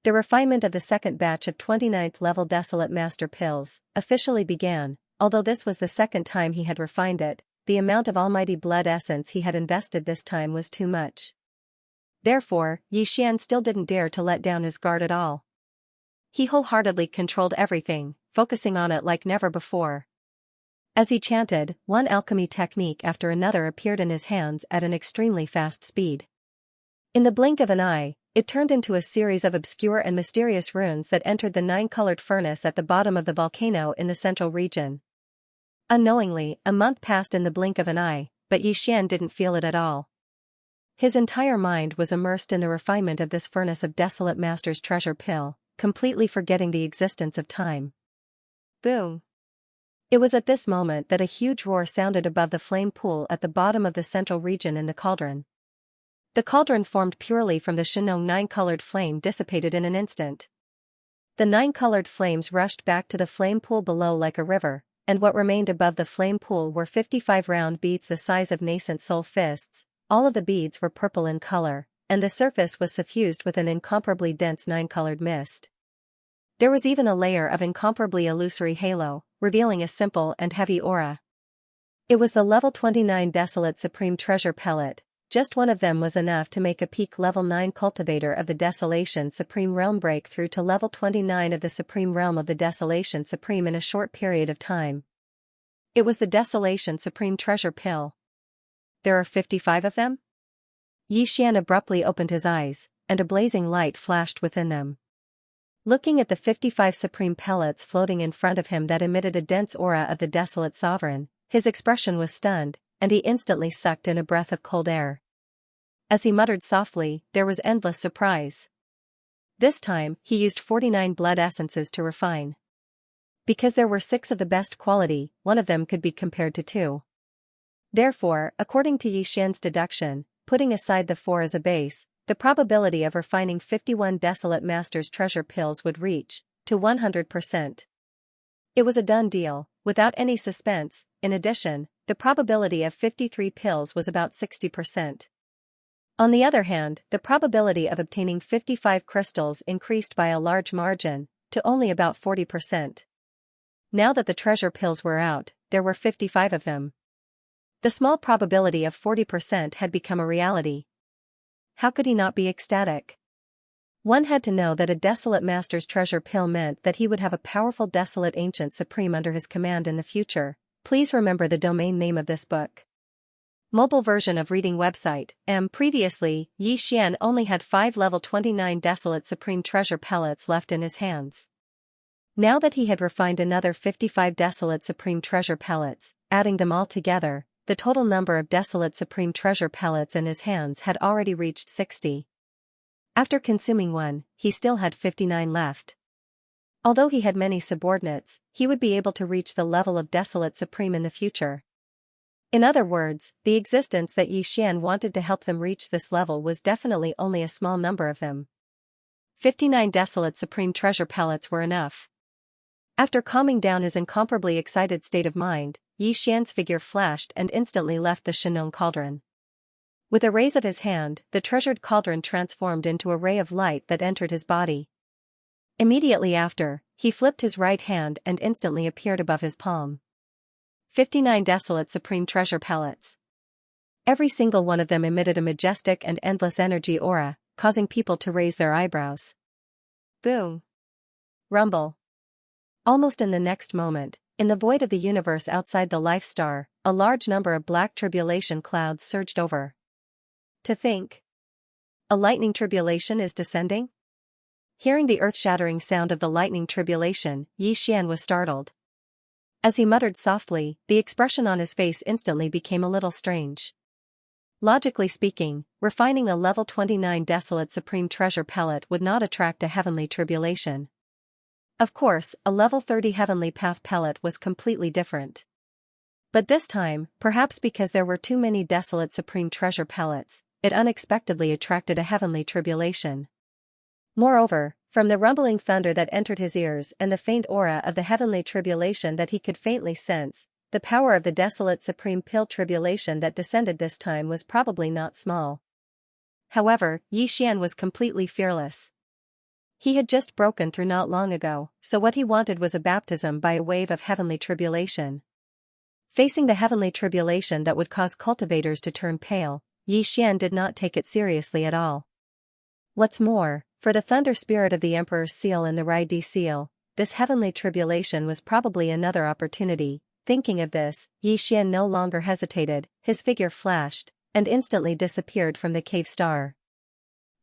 The refinement of the second batch of 29th level Desolate Master Pills officially began. Although this was the second time he had refined it, the amount of almighty blood essence he had invested this time was too much. Therefore, Xian still didn't dare to let down his guard at all. He wholeheartedly controlled everything, focusing on it like never before. As he chanted, one alchemy technique after another appeared in his hands at an extremely fast speed. In the blink of an eye, it turned into a series of obscure and mysterious runes that entered the 9-colored furnace at the bottom of the volcano in the central region. Unknowingly, a month passed in the blink of an eye, but Xian didn't feel it at all. His entire mind was immersed in the refinement of this furnace of Desolate Master's Treasure Pill, completely forgetting the existence of time. Boom! It was at this moment that a huge roar sounded above the flame pool at the bottom of the central region in the cauldron. The cauldron formed purely from the Xianxia 9-colored flame dissipated in an instant. The 9-colored flames rushed back to the flame pool below like a river, and what remained above the flame pool were 55 round beads the size of nascent soul fists. All of the beads were purple in color, and the surface was suffused with an incomparably dense 9-colored mist. There was even a layer of incomparably illusory halo, revealing a simple and heavy aura. It was the level 29 Desolate Supreme Treasure Pellet. Just one of them was enough to make a peak level 9 cultivator of the Desolation Supreme Realm break through to level 29 of the Supreme Realm of the Desolation Supreme in a short period of time. It was the Desolation Supreme Treasure Pill. There are 55 of them? Xian abruptly opened his eyes, and a blazing light flashed within them. Looking at the 55 supreme pellets floating in front of him that emitted a dense aura of the Desolate Sovereign, his expression was stunned, and he instantly sucked in a breath of cold air. As he muttered softly, there was endless surprise. This time, he used 49 blood essences to refine. Because there were 6 of the best quality, one of them could be compared to 2. Therefore, according to Xian's deduction, putting aside the 4 as a base, the probability of refining 51 Desolate Master's Treasure Pills would reach to 100%. It was a done deal, without any suspense. In addition, the probability of 53 pills was about 60%. On the other hand, the probability of obtaining 55 crystals increased by a large margin, to only about 40%. Now that the treasure pills were out, there were 55 of them. The small probability of 40% had become a reality. How could he not be ecstatic? One had to know that a Desolate Master's Treasure Pill meant that he would have a powerful Desolate Ancient Supreme under his command in the future. Please remember the domain name of this book. Mobile version of reading website. Previously, Yi Xian only had 5 level 29 Desolate Supreme Treasure pellets left in his hands. Now that he had refined another 55 Desolate Supreme Treasure pellets, adding them all together, the total number of Desolate Supreme Treasure pellets in his hands had already reached 60. After consuming one, he still had 59 left. Although he had many subordinates, he would be able to reach the level of Desolate Supreme in the future. In other words, the existence that Yi Xian wanted to help them reach this level was definitely only a small number of them. 59 Desolate Supreme Treasure pellets were enough. After calming down his incomparably excited state of mind, Yi Xian's figure flashed and instantly left the Shenong cauldron. With a raise of his hand, the treasured cauldron transformed into a ray of light that entered his body. Immediately after, he flipped his right hand and instantly appeared above his palm. 59 Desolate Supreme Treasure pellets. Every single one of them emitted a majestic and endless energy aura, causing people to raise their eyebrows. Boom! Rumble! Almost in the next moment, in the void of the universe outside the Life Star, a large number of black tribulation clouds surged over. To think, a lightning tribulation is descending? Hearing the earth-shattering sound of the lightning tribulation, Yi Xian was startled. As he muttered softly, the expression on his face instantly became a little strange. Logically speaking, refining a level 29 Desolate Supreme Treasure pellet would not attract a heavenly tribulation. Of course, a level 30 Heavenly Path pellet was completely different. But this time, perhaps because there were too many Desolate Supreme Treasure pellets, it unexpectedly attracted a heavenly tribulation. Moreover, from the rumbling thunder that entered his ears and the faint aura of the heavenly tribulation that he could faintly sense, the power of the Desolate Supreme Pill tribulation that descended this time was probably not small. However, Yi Xian was completely fearless. He had just broken through not long ago, so what he wanted was a baptism by a wave of heavenly tribulation. Facing the heavenly tribulation that would cause cultivators to turn pale, Yi Xian did not take it seriously at all. What's more, for the thunder spirit of the Emperor's seal and the Rai-Di seal, this heavenly tribulation was probably another opportunity. Thinking of this, Yi Xian no longer hesitated, his figure flashed, and instantly disappeared from the cave star.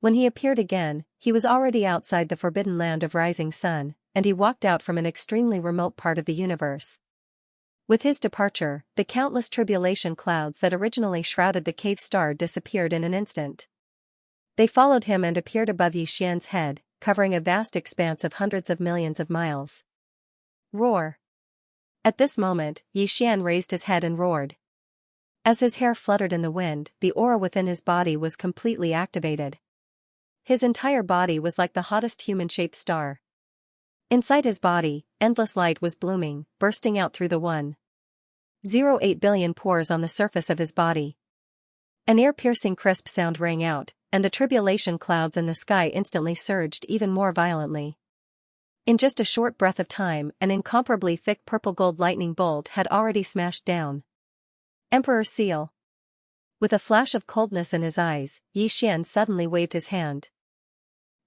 When he appeared again, he was already outside the forbidden land of Rising Sun, and he walked out from an extremely remote part of the universe. With his departure, the countless tribulation clouds that originally shrouded the cave star disappeared in an instant. They followed him and appeared above Yi Xian's head, covering a vast expanse of hundreds of millions of miles. Roar! At this moment, Yi Xian raised his head and roared. As his hair fluttered in the wind, the aura within his body was completely activated. His entire body was like the hottest human-shaped star. Inside his body, endless light was blooming, bursting out through the 1.08 billion pores on the surface of his body. An ear-piercing crisp sound rang out, and the tribulation clouds in the sky instantly surged even more violently. In just a short breath of time, an incomparably thick purple-gold lightning bolt had already smashed down. Emperor's seal. With a flash of coldness in his eyes, Yi Xian suddenly waved his hand.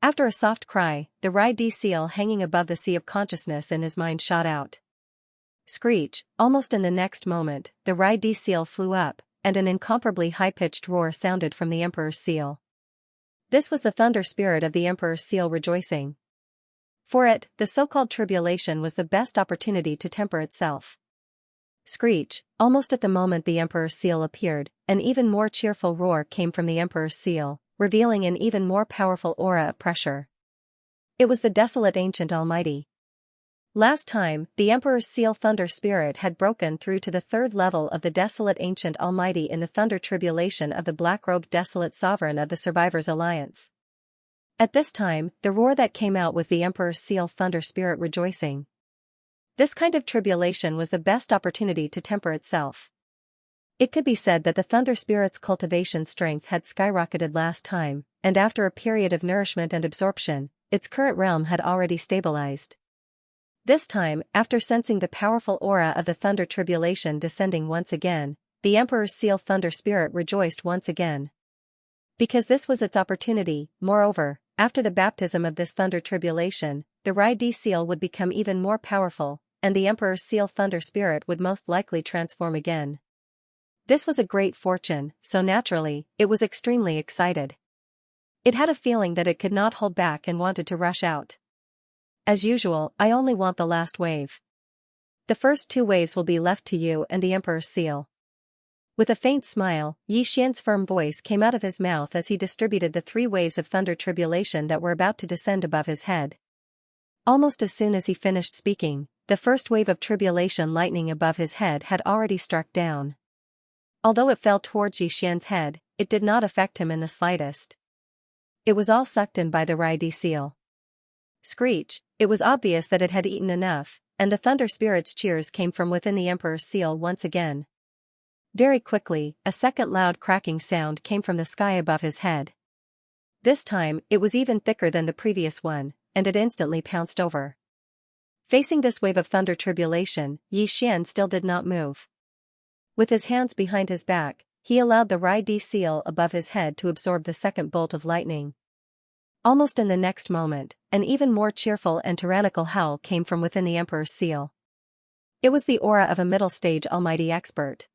After a soft cry, the Rai-Di seal hanging above the sea of consciousness in his mind shot out. Screech! Almost in the next moment, the Rai-Di seal flew up, and an incomparably high-pitched roar sounded from the Emperor's seal. This was the thunder spirit of the Emperor's seal rejoicing. For it, the so-called tribulation was the best opportunity to temper itself. Screech! Almost at the moment the Emperor's seal appeared, an even more cheerful roar came from the Emperor's seal, revealing an even more powerful aura of pressure. It was the desolate ancient almighty. Last time, the Emperor's seal thunder spirit had broken through to the third level of the desolate ancient almighty in the thunder tribulation of the black-robed desolate sovereign of the Survivors Alliance. At this time, the roar that came out was the Emperor's seal thunder spirit rejoicing. This kind of tribulation was the best opportunity to temper itself. It could be said that the thunder spirit's cultivation strength had skyrocketed last time, and after a period of nourishment and absorption, its current realm had already stabilized. This time, after sensing the powerful aura of the thunder tribulation descending once again, the Emperor's seal thunder spirit rejoiced once again. Because this was its opportunity, moreover, after the baptism of this thunder tribulation, the Rai-Di seal would become even more powerful, and the Emperor's seal thunder spirit would most likely transform again. This was a great fortune, so naturally, it was extremely excited. It had a feeling that it could not hold back and wanted to rush out. As usual, I only want the last wave. The first 2 waves will be left to you and the Emperor's seal. With a faint smile, Xian's firm voice came out of his mouth as he distributed the 3 waves of thunder tribulation that were about to descend above his head. Almost as soon as he finished speaking, the first wave of tribulation lightning above his head had already struck down. Although it fell towards Xian's head, it did not affect him in the slightest. It was all sucked in by the Raidi seal. Screech, it was obvious that it had eaten enough, and the Thunder Spirit's cheers came from within the Emperor's seal once again. Very quickly, a second loud cracking sound came from the sky above his head. This time, it was even thicker than the previous one, and it instantly pounced over. Facing this wave of thunder tribulation, Xian still did not move. With his hands behind his back, he allowed the Raidi seal above his head to absorb the second bolt of lightning. Almost in the next moment, an even more cheerful and tyrannical howl came from within the Emperor's seal. It was the aura of a middle-stage almighty expert.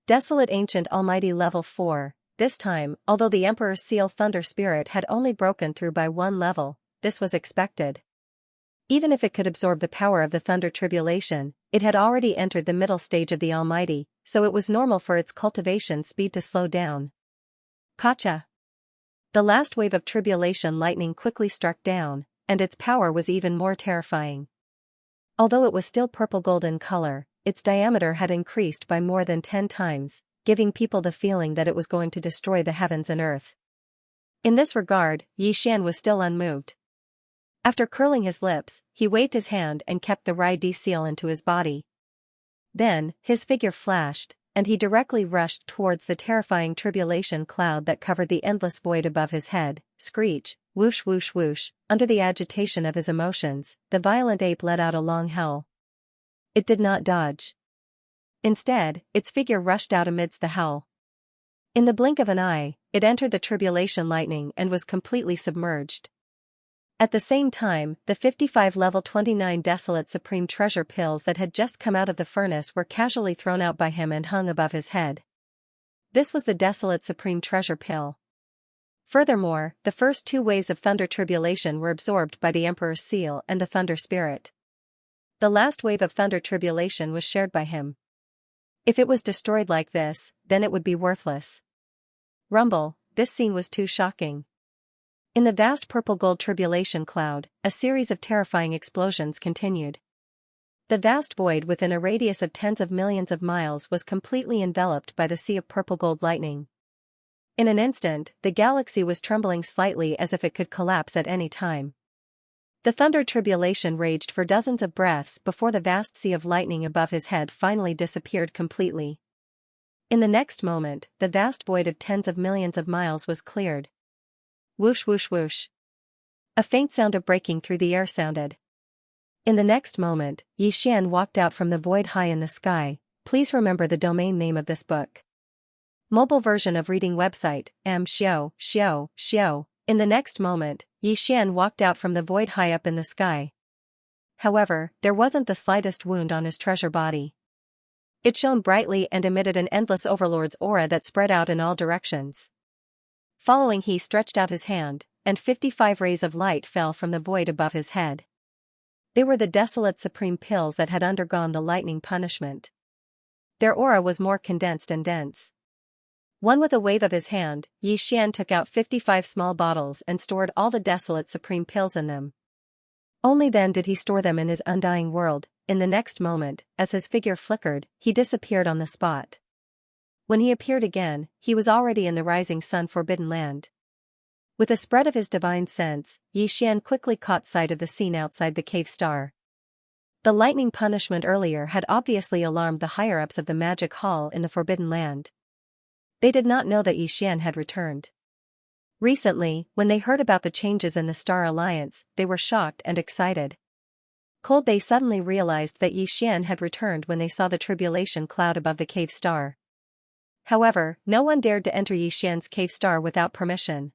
Desolate Ancient Almighty Level 4, this time, although the Emperor's seal Thunder Spirit had only broken through by 1 level, this was expected. Even if it could absorb the power of the Thunder Tribulation, it had already entered the middle stage of the Almighty, so it was normal for its cultivation speed to slow down. Gotcha! The last wave of tribulation lightning quickly struck down, and its power was even more terrifying. Although it was still purple-gold in color, its diameter had increased by more than 10 times, giving people the feeling that it was going to destroy the heavens and earth. In this regard, Xian was still unmoved. After curling his lips, he waved his hand and kept the Raidi seal into his body. Then, his figure flashed, and he directly rushed towards the terrifying tribulation cloud that covered the endless void above his head. Screech, whoosh whoosh whoosh, under the agitation of his emotions, the violent ape let out a long howl. It did not dodge. Instead, its figure rushed out amidst the howl. In the blink of an eye, it entered the tribulation lightning and was completely submerged. At the same time, the 55 level 29 desolate supreme treasure pills that had just come out of the furnace were casually thrown out by him and hung above his head. This was the desolate supreme treasure pill. Furthermore, the first 2 waves of thunder tribulation were absorbed by the Emperor's seal and the Thunder Spirit. The last wave of thunder tribulation was shared by him. If it was destroyed like this, then it would be worthless. Rumble, this scene was too shocking. In the vast purple-gold tribulation cloud, a series of terrifying explosions continued. The vast void within a radius of tens of millions of miles was completely enveloped by the sea of purple-gold lightning. In an instant, the galaxy was trembling slightly as if it could collapse at any time. The thunder tribulation raged for dozens of breaths before the vast sea of lightning above his head finally disappeared completely. In the next moment, the vast void of tens of millions of miles was cleared. Whoosh whoosh whoosh. A faint sound of breaking through the air sounded. In the next moment, Xian walked out from the void high in the sky. Please remember the domain name of this book. Mobile version of reading website, Xiao. In the next moment, Xian walked out from the void high up in the sky. However, there wasn't the slightest wound on his treasure body. It shone brightly and emitted an endless overlord's aura that spread out in all directions. Following, he stretched out his hand, and 55 rays of light fell from the void above his head. They were the desolate supreme pills that had undergone the lightning punishment. Their aura was more condensed and dense. One with a wave of his hand, Xian took out 55 small bottles and stored all the desolate supreme pills in them. Only then did he store them in his undying world. In the next moment, as his figure flickered, he disappeared on the spot. When he appeared again, he was already in the rising sun forbidden land. With a spread of his divine sense, Xian quickly caught sight of the scene outside the cave star. The lightning punishment earlier had obviously alarmed the higher-ups of the magic hall in the forbidden land. They did not know that Xian had returned. Recently, when they heard about the changes in the Star Alliance, they were shocked and excited. Cold, they suddenly realized that Xian had returned when they saw the tribulation cloud above the cave star. However, no one dared to enter Xian's cave star without permission.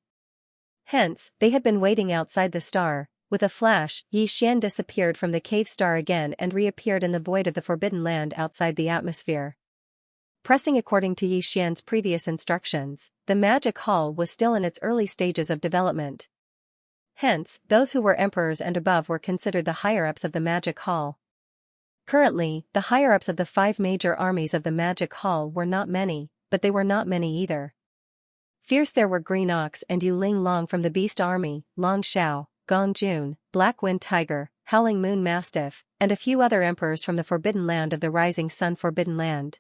Hence, they had been waiting outside the star. With a flash, Xian disappeared from the cave star again and reappeared in the void of the forbidden land outside the atmosphere. Pressing according to Yi Xian's previous instructions, the magic hall was still in its early stages of development. Hence, those who were emperors and above were considered the higher-ups of the magic hall. Currently, the higher-ups of the 5 major armies of the magic hall were not many, but they were not many either. Fierce there were Green Ox and Yu Ling Long from the Beast Army, Long Xiao, Gong Jun, Black Wind Tiger, Howling Moon Mastiff, and a few other emperors from the Forbidden Land of the Rising Sun Forbidden Land.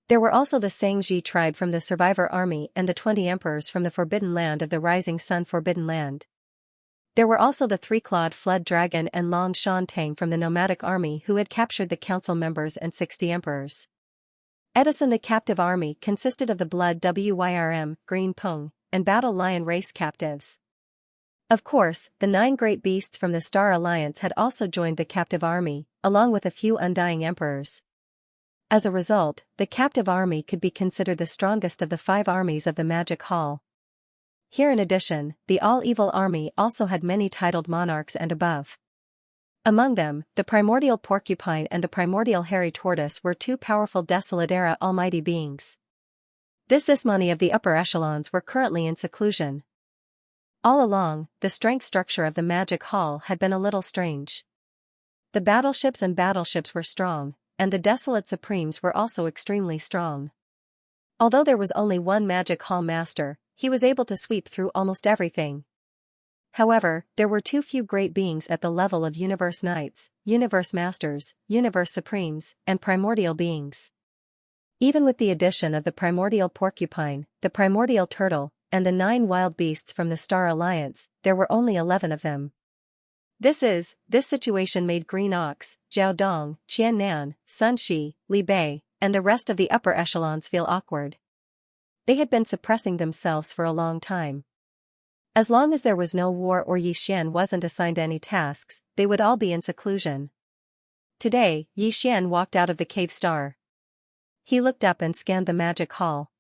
There were also the Xianxia tribe from the Survivor Army and the 20 emperors from the Forbidden Land of the Rising Sun Forbidden Land. There were also the 3-clawed Flood Dragon and Long Shan Tang from the Nomadic Army who had captured the council members and 60 emperors. Edison the captive army consisted of the Blood Wyrm, Green Pung, and Battle Lion race captives. Of course, the 9 great beasts from the Star Alliance had also joined the captive army, along with a few undying emperors. As a result, the captive army could be considered the strongest of the 5 armies of the Magic Hall. Here in addition, the All-Evil army also had many titled monarchs and above. Among them, the Primordial Porcupine and the Primordial Hairy Tortoise were 2 powerful Desolate-era almighty beings. This Ismani of the upper echelons were currently in seclusion. All along, the strength structure of the Magic Hall had been a little strange. The battleships were strong, and the Desolate Supremes were also extremely strong. Although there was only one Magic Hall master, he was able to sweep through almost everything. However, there were too few great beings at the level of Universe Knights, Universe Masters, Universe Supremes, and Primordial Beings. Even with the addition of the Primordial Porcupine, the Primordial Turtle, and the 9 wild beasts from the Star Alliance, there were only 11 of them. This situation made Green Ox, Zhao Dong, Qian Nan, Sun Shi, Li Bei, and the rest of the upper echelons feel awkward. They had been suppressing themselves for a long time. As long as there was no war or Yi Xian wasn't assigned any tasks, they would all be in seclusion. Today, Yi Xian walked out of the cave star. He looked up and scanned the magic hall.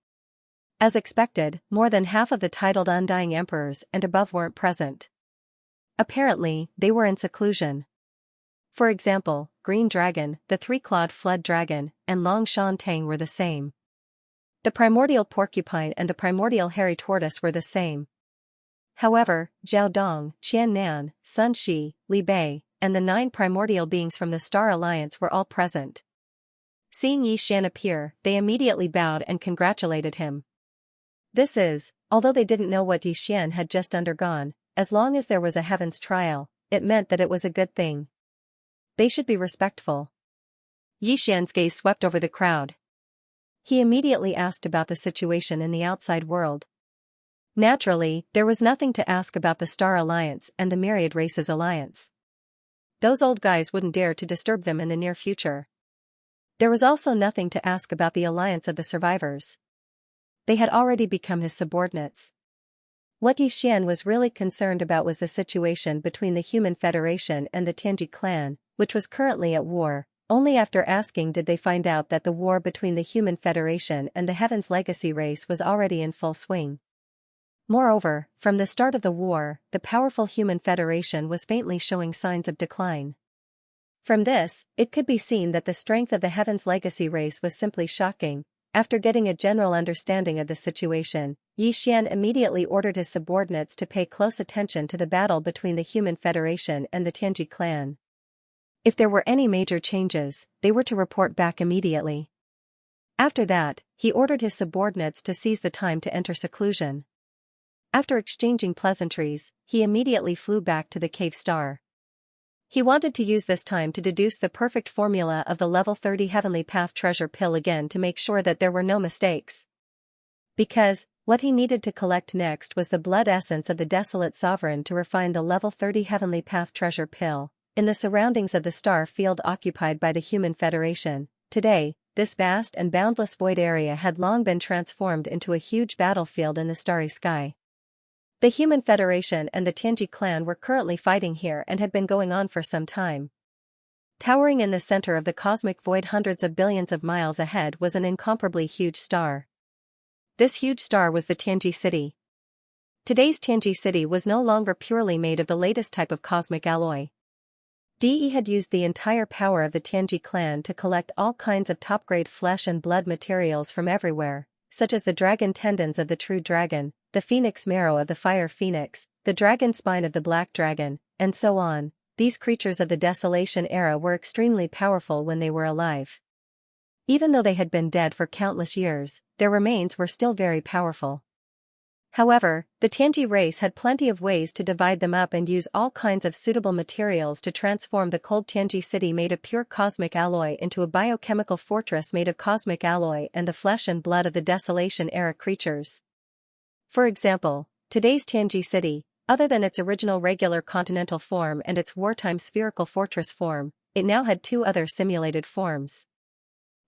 As expected, more than half of the titled undying emperors and above weren't present. Apparently, they were in seclusion. For example, Green Dragon, the 3-clawed Flood Dragon, and Long Shan Tang were the same. The Primordial Porcupine and the Primordial Hairy Tortoise were the same. However, Zhao Dong, Qian Nan, Sun Shi, Li Bei, and the 9 primordial beings from the Star Alliance were all present. Seeing Yi Xian appear, they immediately bowed and congratulated him. Although they didn't know what Yi Xian had just undergone, as long as there was a heaven's trial, it meant that it was a good thing. They should be respectful. Yi Xian's gaze swept over the crowd. He immediately asked about the situation in the outside world. Naturally, there was nothing to ask about the Star Alliance and the Myriad Races Alliance. Those old guys wouldn't dare to disturb them in the near future. There was also nothing to ask about the alliance of the survivors. They had already become his subordinates. What Yi Xian was really concerned about was the situation between the Human Federation and the Tianji clan, which was currently at war. Only after asking did they find out that the war between the Human Federation and the Heaven's Legacy race was already in full swing. Moreover, from the start of the war, the powerful Human Federation was faintly showing signs of decline. From this, it could be seen that the strength of the Heaven's Legacy race was simply shocking. After getting a general understanding of the situation, Yi Xian immediately ordered his subordinates to pay close attention to the battle between the Human Federation and the Tianji clan. If there were any major changes, they were to report back immediately. After that, he ordered his subordinates to seize the time to enter seclusion. After exchanging pleasantries, he immediately flew back to the cave star. He wanted to use this time to deduce the perfect formula of the level 30 Heavenly Path treasure pill again to make sure that there were no mistakes. Because, what he needed to collect next was the blood essence of the Desolate Sovereign to refine the level 30 Heavenly Path treasure pill, in the surroundings of the star field occupied by the Human Federation. Today, this vast and boundless void area had long been transformed into a huge battlefield in the starry sky. The Human Federation and the Tianji clan were currently fighting here and had been going on for some time. Towering in the center of the cosmic void hundreds of billions of miles ahead was an incomparably huge star. This huge star was the Tianji City. Today's Tianji City was no longer purely made of the latest type of cosmic alloy. De had used the entire power of the Tianji clan to collect all kinds of top-grade flesh and blood materials from everywhere, such as the dragon tendons of the true dragon, the phoenix marrow of the fire phoenix, the dragon spine of the black dragon, and so on. These creatures of the Desolation era were extremely powerful when they were alive. Even though they had been dead for countless years, their remains were still very powerful. However, the Tianji race had plenty of ways to divide them up and use all kinds of suitable materials to transform the cold Tianji city made of pure cosmic alloy into a biochemical fortress made of cosmic alloy and the flesh and blood of the Desolation-era creatures. For example, today's Tianji city, other than its original regular continental form and its wartime spherical fortress form, it now had two other simulated forms.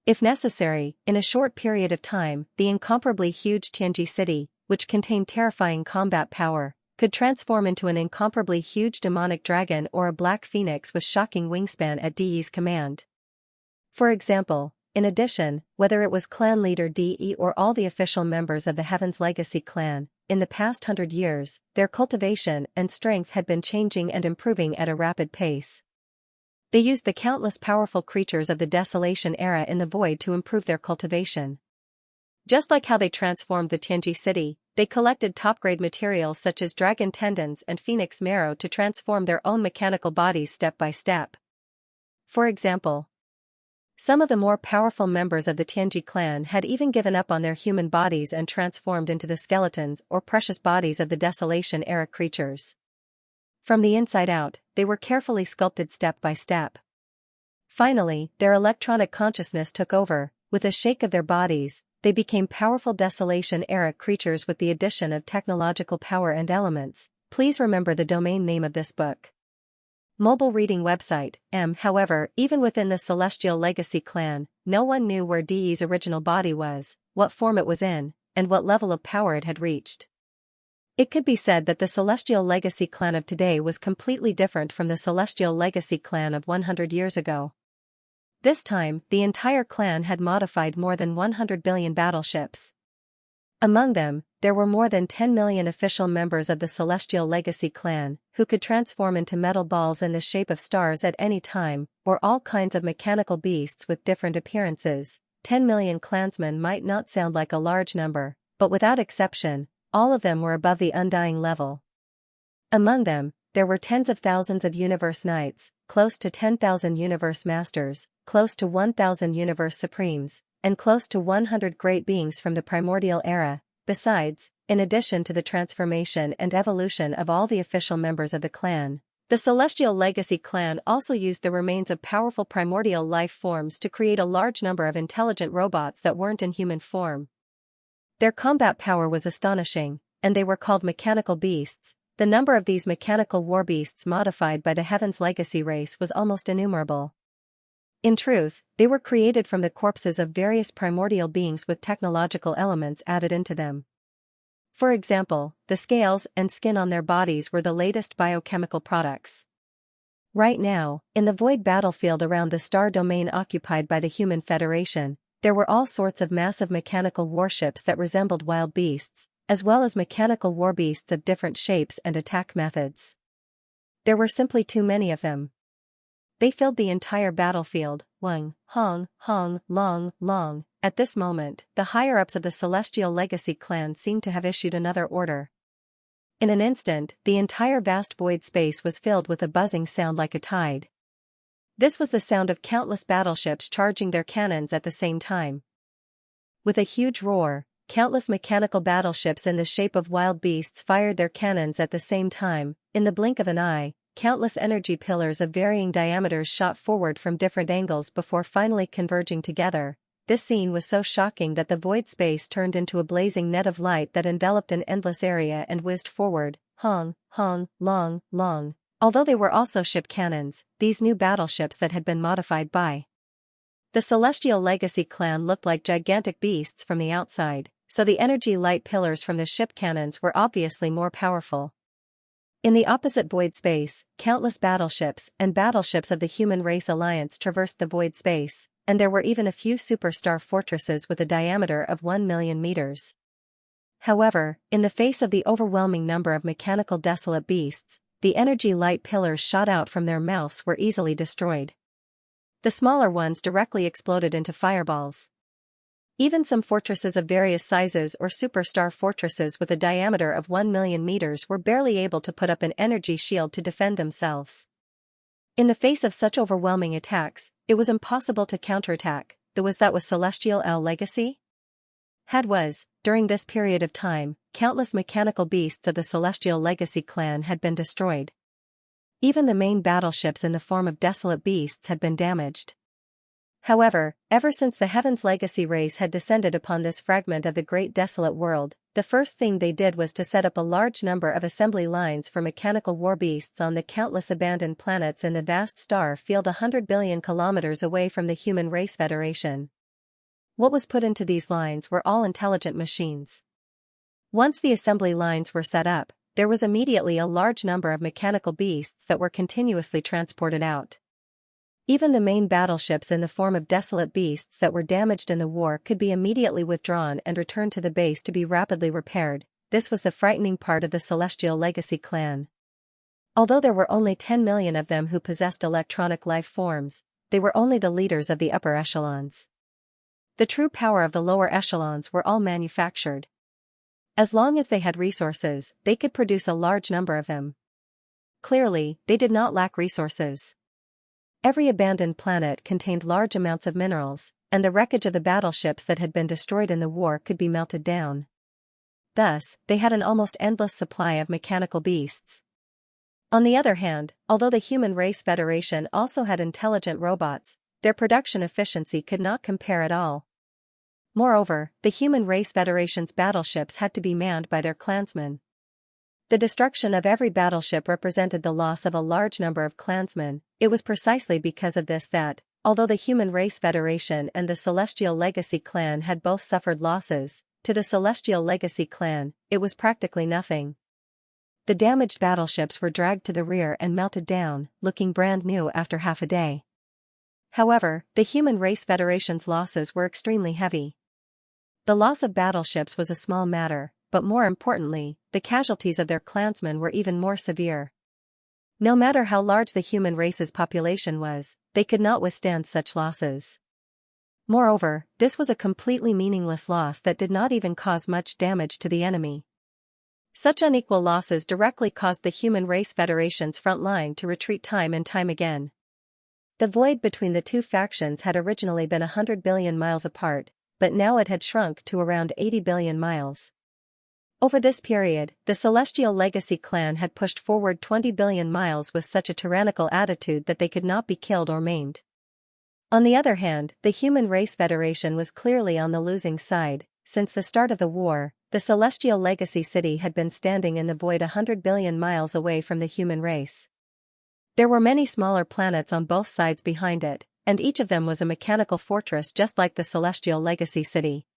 If necessary, in a short period of time, the incomparably huge Tianji city, which contained terrifying combat power, could transform into an incomparably huge demonic dragon or a black phoenix with shocking wingspan at De's command. For example, in addition, whether it was clan leader De or all the official members of the Heaven's Legacy clan, in the past 100 years, their cultivation and strength had been changing and improving at a rapid pace. They used the countless powerful creatures of the Desolation era in the void to improve their cultivation. Just like how they transformed the Tianji city, they collected top-grade materials such as dragon tendons and phoenix marrow to transform their own mechanical bodies step by step. For example, some of the more powerful members of the Tianji clan had even given up on their human bodies and transformed into the skeletons or precious bodies of the Desolation-era creatures. From the inside out, they were carefully sculpted step by step. Finally, their electronic consciousness took over. With a shake of their bodies, they became powerful Desolation-era creatures with the addition of technological power and elements. Please remember the domain name of this book. Mobile reading website, However, even within the Celestial Legacy clan, no one knew where De's original body was, what form it was in, and what level of power it had reached. It could be said that the Celestial Legacy clan of today was completely different from the Celestial Legacy clan of 100 years ago. This time, the entire clan had modified more than 100 billion battleships. Among them, there were more than 10 million official members of the Celestial Legacy clan, who could transform into metal balls in the shape of stars at any time, or all kinds of mechanical beasts with different appearances. 10 million clansmen might not sound like a large number, but without exception, all of them were above the undying level. Among them, there were tens of thousands of Universe Knights, close to 10,000 Universe Masters, close to 1,000 Universe Supremes, and close to 100 great beings from the primordial era. Besides, in addition to the transformation and evolution of all the official members of the clan, the Celestial Legacy clan also used the remains of powerful primordial life forms to create a large number of intelligent robots that weren't in human form. Their combat power was astonishing, and they were called mechanical beasts. The number of these mechanical war beasts modified by the Heaven's Legacy race was almost innumerable. In truth, they were created from the corpses of various primordial beings with technological elements added into them. For example, the scales and skin on their bodies were the latest biochemical products. Right now, in the void battlefield around the star domain occupied by the Human Federation, there were all sorts of massive mechanical warships that resembled wild beasts, as well as mechanical war beasts of different shapes and attack methods. There were simply too many of them. They filled the entire battlefield. Wang, Hong, Long, Long. At this moment, the higher-ups of the Celestial Legacy clan seemed to have issued another order. In an instant, the entire vast void space was filled with a buzzing sound like a tide. This was the sound of countless battleships charging their cannons at the same time. With a huge roar, countless mechanical battleships in the shape of wild beasts fired their cannons at the same time. In the blink of an eye, countless energy pillars of varying diameters shot forward from different angles before finally converging together. This scene was so shocking that the void space turned into a blazing net of light that enveloped an endless area and whizzed forward. Hong, Long. Although they were also ship cannons, these new battleships that had been modified by the Celestial Legacy clan looked like gigantic beasts from the outside, so the energy light pillars from the ship cannons were obviously more powerful. In the opposite void space, countless battleships and battleships of the Human Race Alliance traversed the void space, and there were even a few superstar fortresses with a diameter of 1 million meters. However, in the face of the overwhelming number of mechanical desolate beasts, the energy light pillars shot out from their mouths were easily destroyed. The smaller ones directly exploded into fireballs. Even some fortresses of various sizes or superstar fortresses with a diameter of 1 million meters were barely able to put up an energy shield to defend themselves. In the face of such overwhelming attacks, it was impossible to counterattack. That was Celestial legacy? During this period of time, countless mechanical beasts of the Celestial Legacy clan had been destroyed. Even the main battleships in the form of desolate beasts had been damaged. However, ever since the Heaven's Legacy race had descended upon this fragment of the great desolate world, the first thing they did was to set up a large number of assembly lines for mechanical war beasts on the countless abandoned planets in the vast star field 100 billion kilometers away from the Human Race Federation. What was put into these lines were all intelligent machines. Once the assembly lines were set up, there was immediately a large number of mechanical beasts that were continuously transported out. Even the main battleships in the form of desolate beasts that were damaged in the war could be immediately withdrawn and returned to the base to be rapidly repaired. This was the frightening part of the Celestial Legacy clan. Although there were only 10 million of them who possessed electronic life forms, they were only the leaders of the upper echelons. The true power of the lower echelons were all manufactured. As long as they had resources, they could produce a large number of them. Clearly, they did not lack resources. Every abandoned planet contained large amounts of minerals, and the wreckage of the battleships that had been destroyed in the war could be melted down. Thus, they had an almost endless supply of mechanical beasts. On the other hand, although the Human Race Federation also had intelligent robots, their production efficiency could not compare at all. Moreover, the Human Race Federation's battleships had to be manned by their clansmen. The destruction of every battleship represented the loss of a large number of clansmen. It was precisely because of this that, although the Human Race Federation and the Celestial Legacy clan had both suffered losses, to the Celestial Legacy clan, it was practically nothing. The damaged battleships were dragged to the rear and melted down, looking brand new after half a day. However, the Human Race Federation's losses were extremely heavy. The loss of battleships was a small matter, but more importantly, the casualties of their clansmen were even more severe. No matter how large the human race's population was, they could not withstand such losses. Moreover, this was a completely meaningless loss that did not even cause much damage to the enemy. Such unequal losses directly caused the Human Race Federation's front line to retreat time and time again. The void between the two factions had originally been 100 billion miles apart, but now it had shrunk to around 80 billion miles. Over this period, the Celestial Legacy clan had pushed forward 20 billion miles with such a tyrannical attitude that they could not be killed or maimed. On the other hand, the Human Race Federation was clearly on the losing side. Since the start of the war, the Celestial Legacy City had been standing in the void 100 billion miles away from the human race. There were many smaller planets on both sides behind it, and each of them was a mechanical fortress just like the Celestial Legacy City.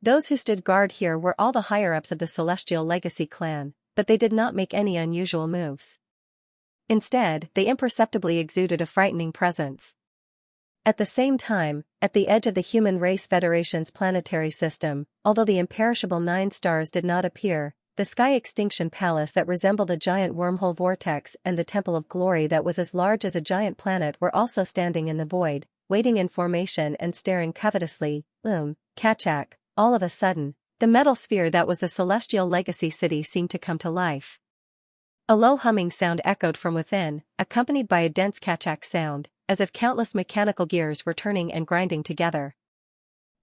Those who stood guard here were all the higher-ups of the Celestial Legacy clan, but they did not make any unusual moves. Instead, they imperceptibly exuded a frightening presence. At the same time, at the edge of the Human Race Federation's planetary system, although the imperishable 9 stars did not appear, the Sky Extinction Palace that resembled a giant wormhole vortex and the Temple of Glory that was as large as a giant planet were also standing in the void, waiting in formation and staring covetously. Kachak. All of a sudden, the metal sphere that was the Celestial Legacy City seemed to come to life. A low humming sound echoed from within, accompanied by a dense Kachak sound, as if countless mechanical gears were turning and grinding together.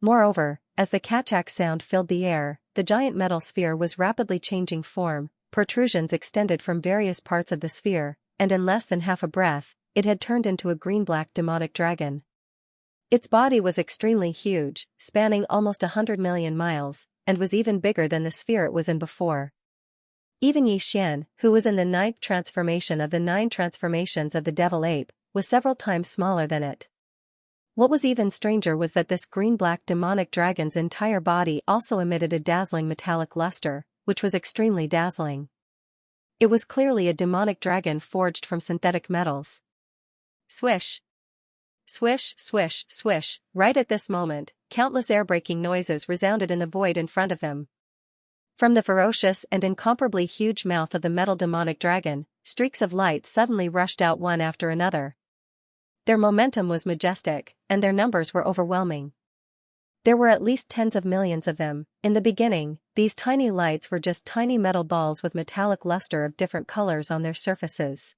Moreover, as the Kachak sound filled the air, the giant metal sphere was rapidly changing form. Protrusions extended from various parts of the sphere, and in less than half a breath, it had turned into a green-black demonic dragon. Its body was extremely huge, spanning almost 100 million miles, and was even bigger than the sphere it was in before. Even Xianxia, who was in the 9th transformation of the 9 transformations of the devil ape, was several times smaller than it. What was even stranger was that this green-black demonic dragon's entire body also emitted a dazzling metallic luster, which was extremely dazzling. It was clearly a demonic dragon forged from synthetic metals. Swish! Swish, swish, swish. Right at this moment, countless air-breaking noises resounded in the void in front of him. From the ferocious and incomparably huge mouth of the metal demonic dragon, streaks of light suddenly rushed out one after another. Their momentum was majestic, and their numbers were overwhelming. There were at least tens of millions of them. In the beginning, these tiny lights were just tiny metal balls with metallic luster of different colors on their surfaces.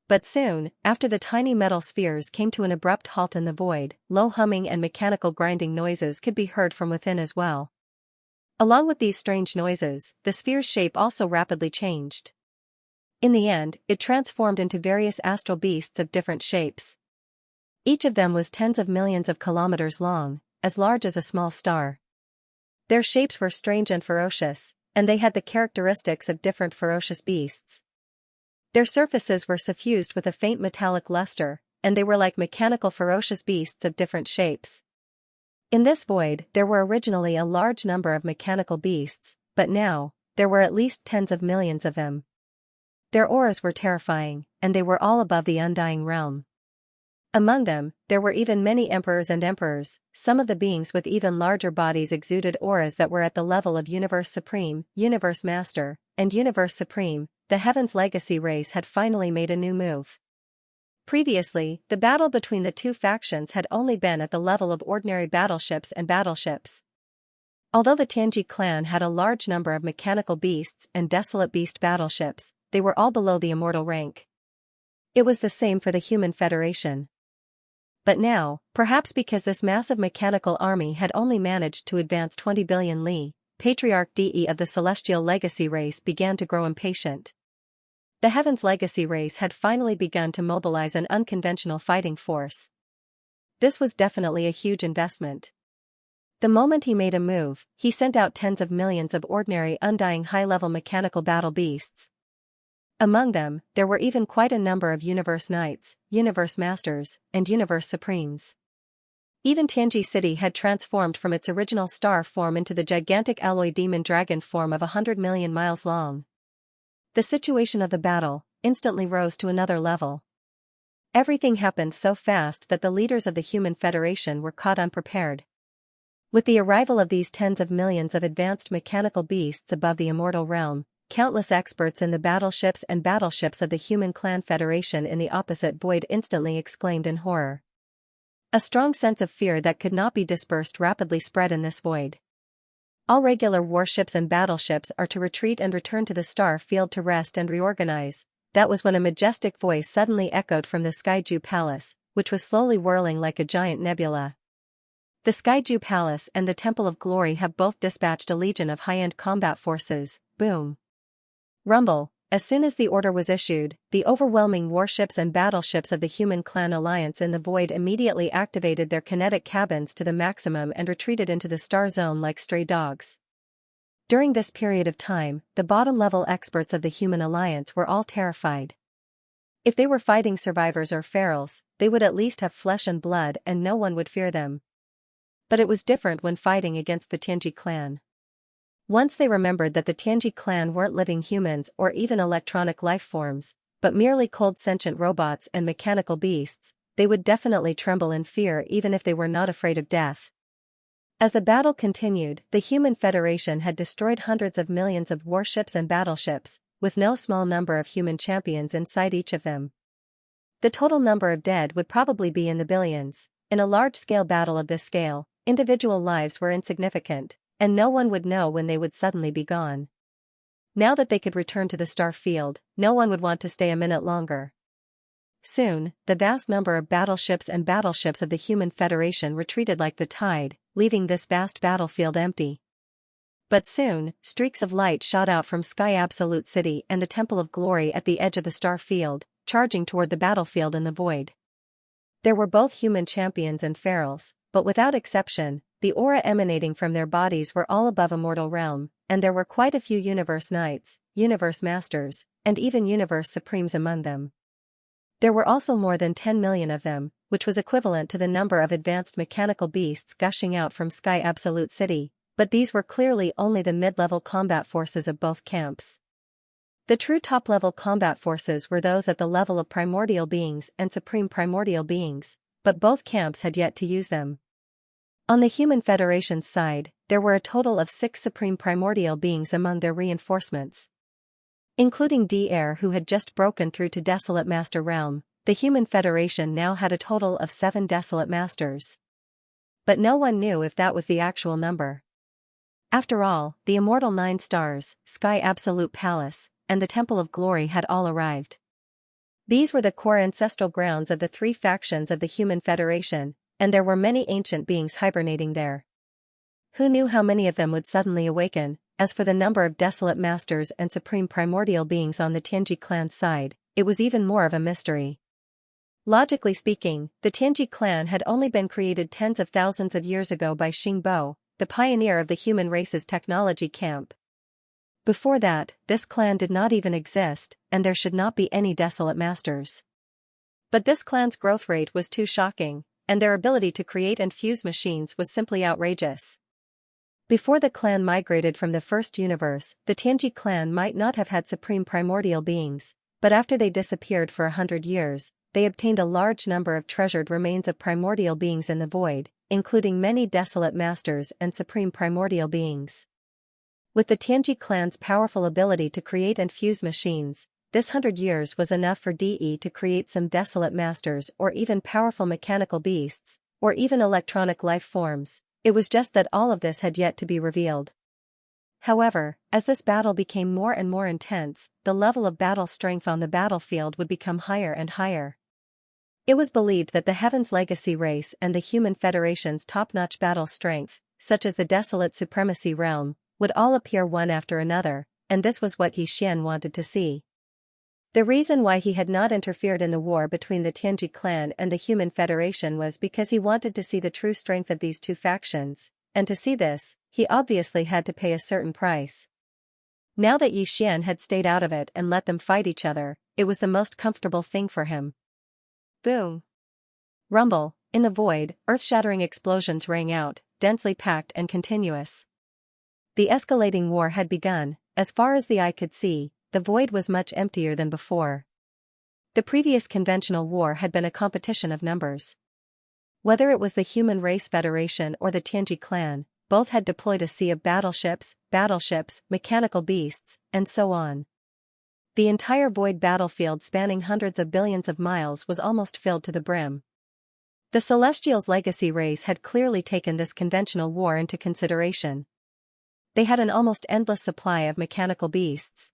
But soon, after the tiny metal spheres came to an abrupt halt in the void, low humming and mechanical grinding noises could be heard from within as well. Along with these strange noises, the sphere's shape also rapidly changed. In the end, it transformed into various astral beasts of different shapes. Each of them was tens of millions of kilometers long, as large as a small star. Their shapes were strange and ferocious, and they had the characteristics of different ferocious beasts. Their surfaces were suffused with a faint metallic luster, and they were like mechanical ferocious beasts of different shapes. In this void, there were originally a large number of mechanical beasts, but now, there were at least tens of millions of them. Their auras were terrifying, and they were all above the undying realm. Among them, there were even many emperors. Some of the beings with even larger bodies exuded auras that were at the level of Universe Supreme, Universe Master, and Universe Supreme. The Heaven's Legacy race had finally made a new move. Previously, the battle between the two factions had only been at the level of ordinary battleships and battleships. Although the Tianji clan had a large number of mechanical beasts and desolate beast battleships, they were all below the immortal rank. It was the same for the Human Federation. But now, perhaps because this massive mechanical army had only managed to advance 20 billion li, Patriarch De of the Celestial Legacy race began to grow impatient. The Heaven's Legacy race had finally begun to mobilize an unconventional fighting force. This was definitely a huge investment. The moment he made a move, he sent out tens of millions of ordinary undying high-level mechanical battle beasts. Among them, there were even quite a number of Universe Knights, Universe Masters, and Universe Supremes. Even Tianji City had transformed from its original star form into the gigantic alloy demon dragon form of 100 million miles long. The situation of the battle instantly rose to another level. Everything happened so fast that the leaders of the Human Federation were caught unprepared. With the arrival of these tens of millions of advanced mechanical beasts above the immortal realm, countless experts in the battleships of the Human Clan Federation in the opposite void instantly exclaimed in horror. A strong sense of fear that could not be dispersed rapidly spread in this void. All regular warships and battleships are to retreat and return to the star field to rest and reorganize. That was when a majestic voice suddenly echoed from the Skyju Palace, which was slowly whirling like a giant nebula. The Skyju Palace and the Temple of Glory have both dispatched a legion of high-end combat forces. Boom. Rumble. As soon as the order was issued, the overwhelming warships and battleships of the Human Clan Alliance in the void immediately activated their kinetic cabins to the maximum and retreated into the star zone like stray dogs. During this period of time, the bottom-level experts of the Human Alliance were all terrified. If they were fighting survivors or ferals, they would at least have flesh and blood and no one would fear them. But it was different when fighting against the Tianji clan. Once they remembered that the Tianji clan weren't living humans or even electronic life forms, but merely cold sentient robots and mechanical beasts, they would definitely tremble in fear even if they were not afraid of death. As the battle continued, the Human Federation had destroyed hundreds of millions of warships and battleships, with no small number of human champions inside each of them. The total number of dead would probably be in the billions. In a large-scale battle of this scale, individual lives were insignificant, and no one would know when they would suddenly be gone. Now that they could return to the star field, no one would want to stay a minute longer. Soon, the vast number of battleships of the Human Federation retreated like the tide, leaving this vast battlefield empty. But soon, streaks of light shot out from Sky Absolute City and the Temple of Glory at the edge of the star field, charging toward the battlefield in the void. There were both human champions and ferals, but without exception, the aura emanating from their bodies were all above immortal realm, and there were quite a few Universe Knights, Universe Masters, and even Universe Supremes among them. There were also more than 10 million of them, which was equivalent to the number of advanced mechanical beasts gushing out from Sky Absolute City, but these were clearly only the mid-level combat forces of both camps. The true top-level combat forces were those at the level of primordial beings and supreme primordial beings, but both camps had yet to use them. On the Human Federation's side, there were a total of 6 supreme primordial beings among their reinforcements. Including D-Air, who had just broken through to Desolate Master Realm, the Human Federation now had a total of 7 Desolate Masters. But no one knew if that was the actual number. After all, the immortal 9 stars, Sky Absolute Palace, and the Temple of Glory had all arrived. These were the core ancestral grounds of the 3 factions of the Human Federation, and there were many ancient beings hibernating there. Who knew how many of them would suddenly awaken? As for the number of Desolate Masters and Supreme Primordial Beings on the Tianji clan's side, it was even more of a mystery. Logically speaking, the Tianji clan had only been created tens of thousands of years ago by Xingbo, the pioneer of the human race's technology camp. Before that, this clan did not even exist, and there should not be any Desolate Masters. But this clan's growth rate was too shocking, and their ability to create and fuse machines was simply outrageous. Before the clan migrated from the first universe, the Tianji clan might not have had supreme primordial beings, but after they disappeared for 100 years, they obtained a large number of treasured remains of primordial beings in the void, including many Desolate Masters and supreme primordial beings. With the Tianji clan's powerful ability to create and fuse machines, this 100 years was enough for DE to create some Desolate Masters or even powerful mechanical beasts, or even electronic life forms. It was just that all of this had yet to be revealed. However, as this battle became more and more intense, the level of battle strength on the battlefield would become higher and higher. It was believed that the Heaven's Legacy race and the Human Federation's top-notch battle strength, such as the Desolate Supremacy Realm, would all appear one after another, and this was what Yi Xian wanted to see. The reason why he had not interfered in the war between the Tianji clan and the Human Federation was because he wanted to see the true strength of these 2 factions, and to see this, he obviously had to pay a certain price. Now that Yi Xian had stayed out of it and let them fight each other, it was the most comfortable thing for him. Boom! Rumble, in the void, earth-shattering explosions rang out, densely packed and continuous. The escalating war had begun. As far as the eye could see, the void was much emptier than before. The previous conventional war had been a competition of numbers. Whether it was the Human Race Federation or the Tianji clan, both had deployed a sea of battleships, mechanical beasts, and so on. The entire void battlefield spanning hundreds of billions of miles was almost filled to the brim. The Celestials' legacy race had clearly taken this conventional war into consideration. They had an almost endless supply of mechanical beasts.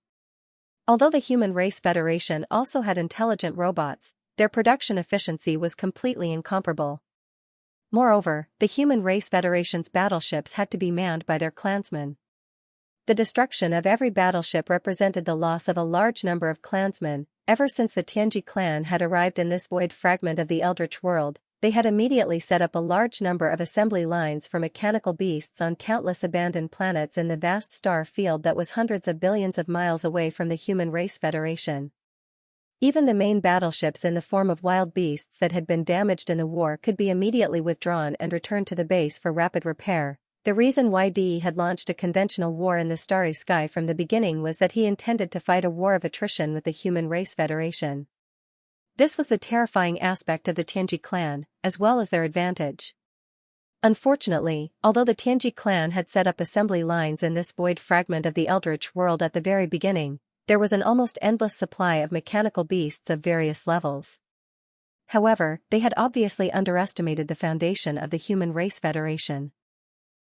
Although the Human Race Federation also had intelligent robots, their production efficiency was completely incomparable. Moreover, the Human Race Federation's battleships had to be manned by their clansmen. The destruction of every battleship represented the loss of a large number of clansmen. Ever since the Tianji clan had arrived in this void fragment of the Eldritch world, they had immediately set up a large number of assembly lines for mechanical beasts on countless abandoned planets in the vast star field that was hundreds of billions of miles away from the Human Race Federation. Even the main battleships in the form of wild beasts that had been damaged in the war could be immediately withdrawn and returned to the base for rapid repair. The reason why DE had launched a conventional war in the starry sky from the beginning was that he intended to fight a war of attrition with the Human Race Federation. This was the terrifying aspect of the Tianji clan, as well as their advantage. Unfortunately, although the Tianji clan had set up assembly lines in this void fragment of the Eldritch world at the very beginning, there was an almost endless supply of mechanical beasts of various levels. However, they had obviously underestimated the foundation of the Human Race Federation.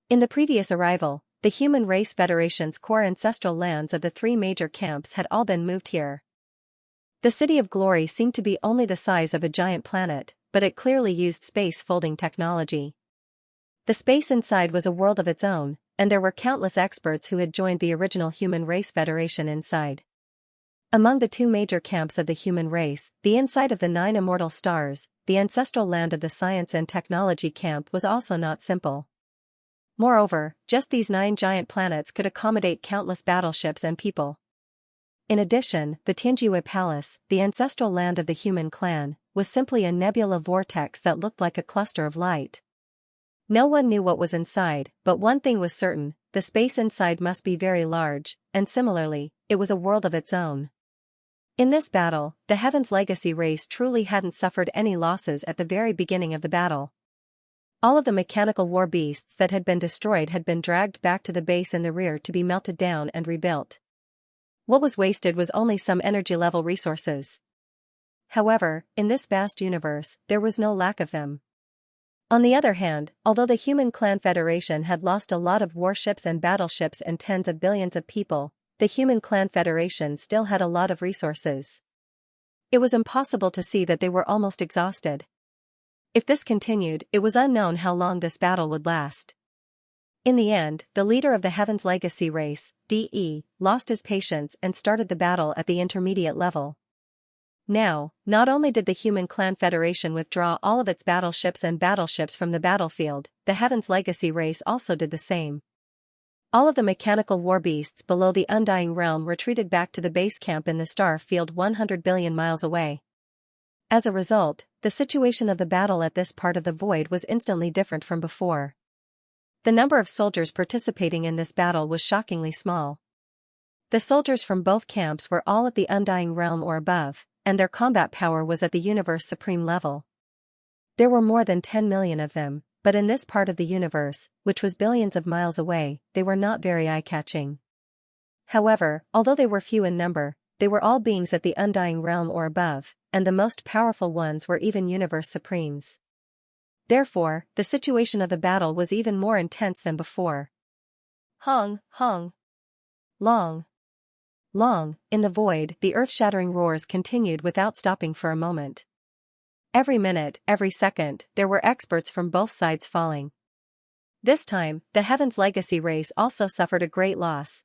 In the previous arrival, the Human Race Federation's core ancestral lands of the 3 major camps had all been moved here. The City of Glory seemed to be only the size of a giant planet, but it clearly used space-folding technology. The space inside was a world of its own, and there were countless experts who had joined the original Human Race Federation inside. Among the 2 major camps of the human race, the inside of the 9 immortal stars, the ancestral land of the science and technology camp, was also not simple. Moreover, just these 9 giant planets could accommodate countless battleships and people. In addition, the Tianjue Palace, the ancestral land of the human clan, was simply a nebula vortex that looked like a cluster of light. No one knew what was inside, but one thing was certain: the space inside must be very large, and similarly, it was a world of its own. In this battle, the Heaven's Legacy race truly hadn't suffered any losses at the very beginning of the battle. All of the mechanical war beasts that had been destroyed had been dragged back to the base in the rear to be melted down and rebuilt. What was wasted was only some energy-level resources. However, in this vast universe, there was no lack of them. On the other hand, although the Human Clan Federation had lost a lot of warships and battleships and tens of billions of people, the Human Clan Federation still had a lot of resources. It was impossible to see that they were almost exhausted. If this continued, it was unknown how long this battle would last. In the end, the leader of the Heaven's Legacy race, DE, lost his patience and started the battle at the intermediate level. Now, not only did the Human Clan Federation withdraw all of its battleships from the battlefield, the Heaven's Legacy race also did the same. All of the mechanical war beasts below the Undying Realm retreated back to the base camp in the star field 100 billion miles away. As a result, the situation of the battle at this part of the void was instantly different from before. The number of soldiers participating in this battle was shockingly small. The soldiers from both camps were all at the Undying Realm or above, and their combat power was at the universe supreme level. There were more than 10 million of them, but in this part of the universe, which was billions of miles away, they were not very eye-catching. However, although they were few in number, they were all beings at the Undying Realm or above, and the most powerful ones were even universe supremes. Therefore, the situation of the battle was even more intense than before. Hong, hong. Long. Long, in the void, the earth-shattering roars continued without stopping for a moment. Every minute, every second, there were experts from both sides falling. This time, the Heaven's Legacy race also suffered a great loss.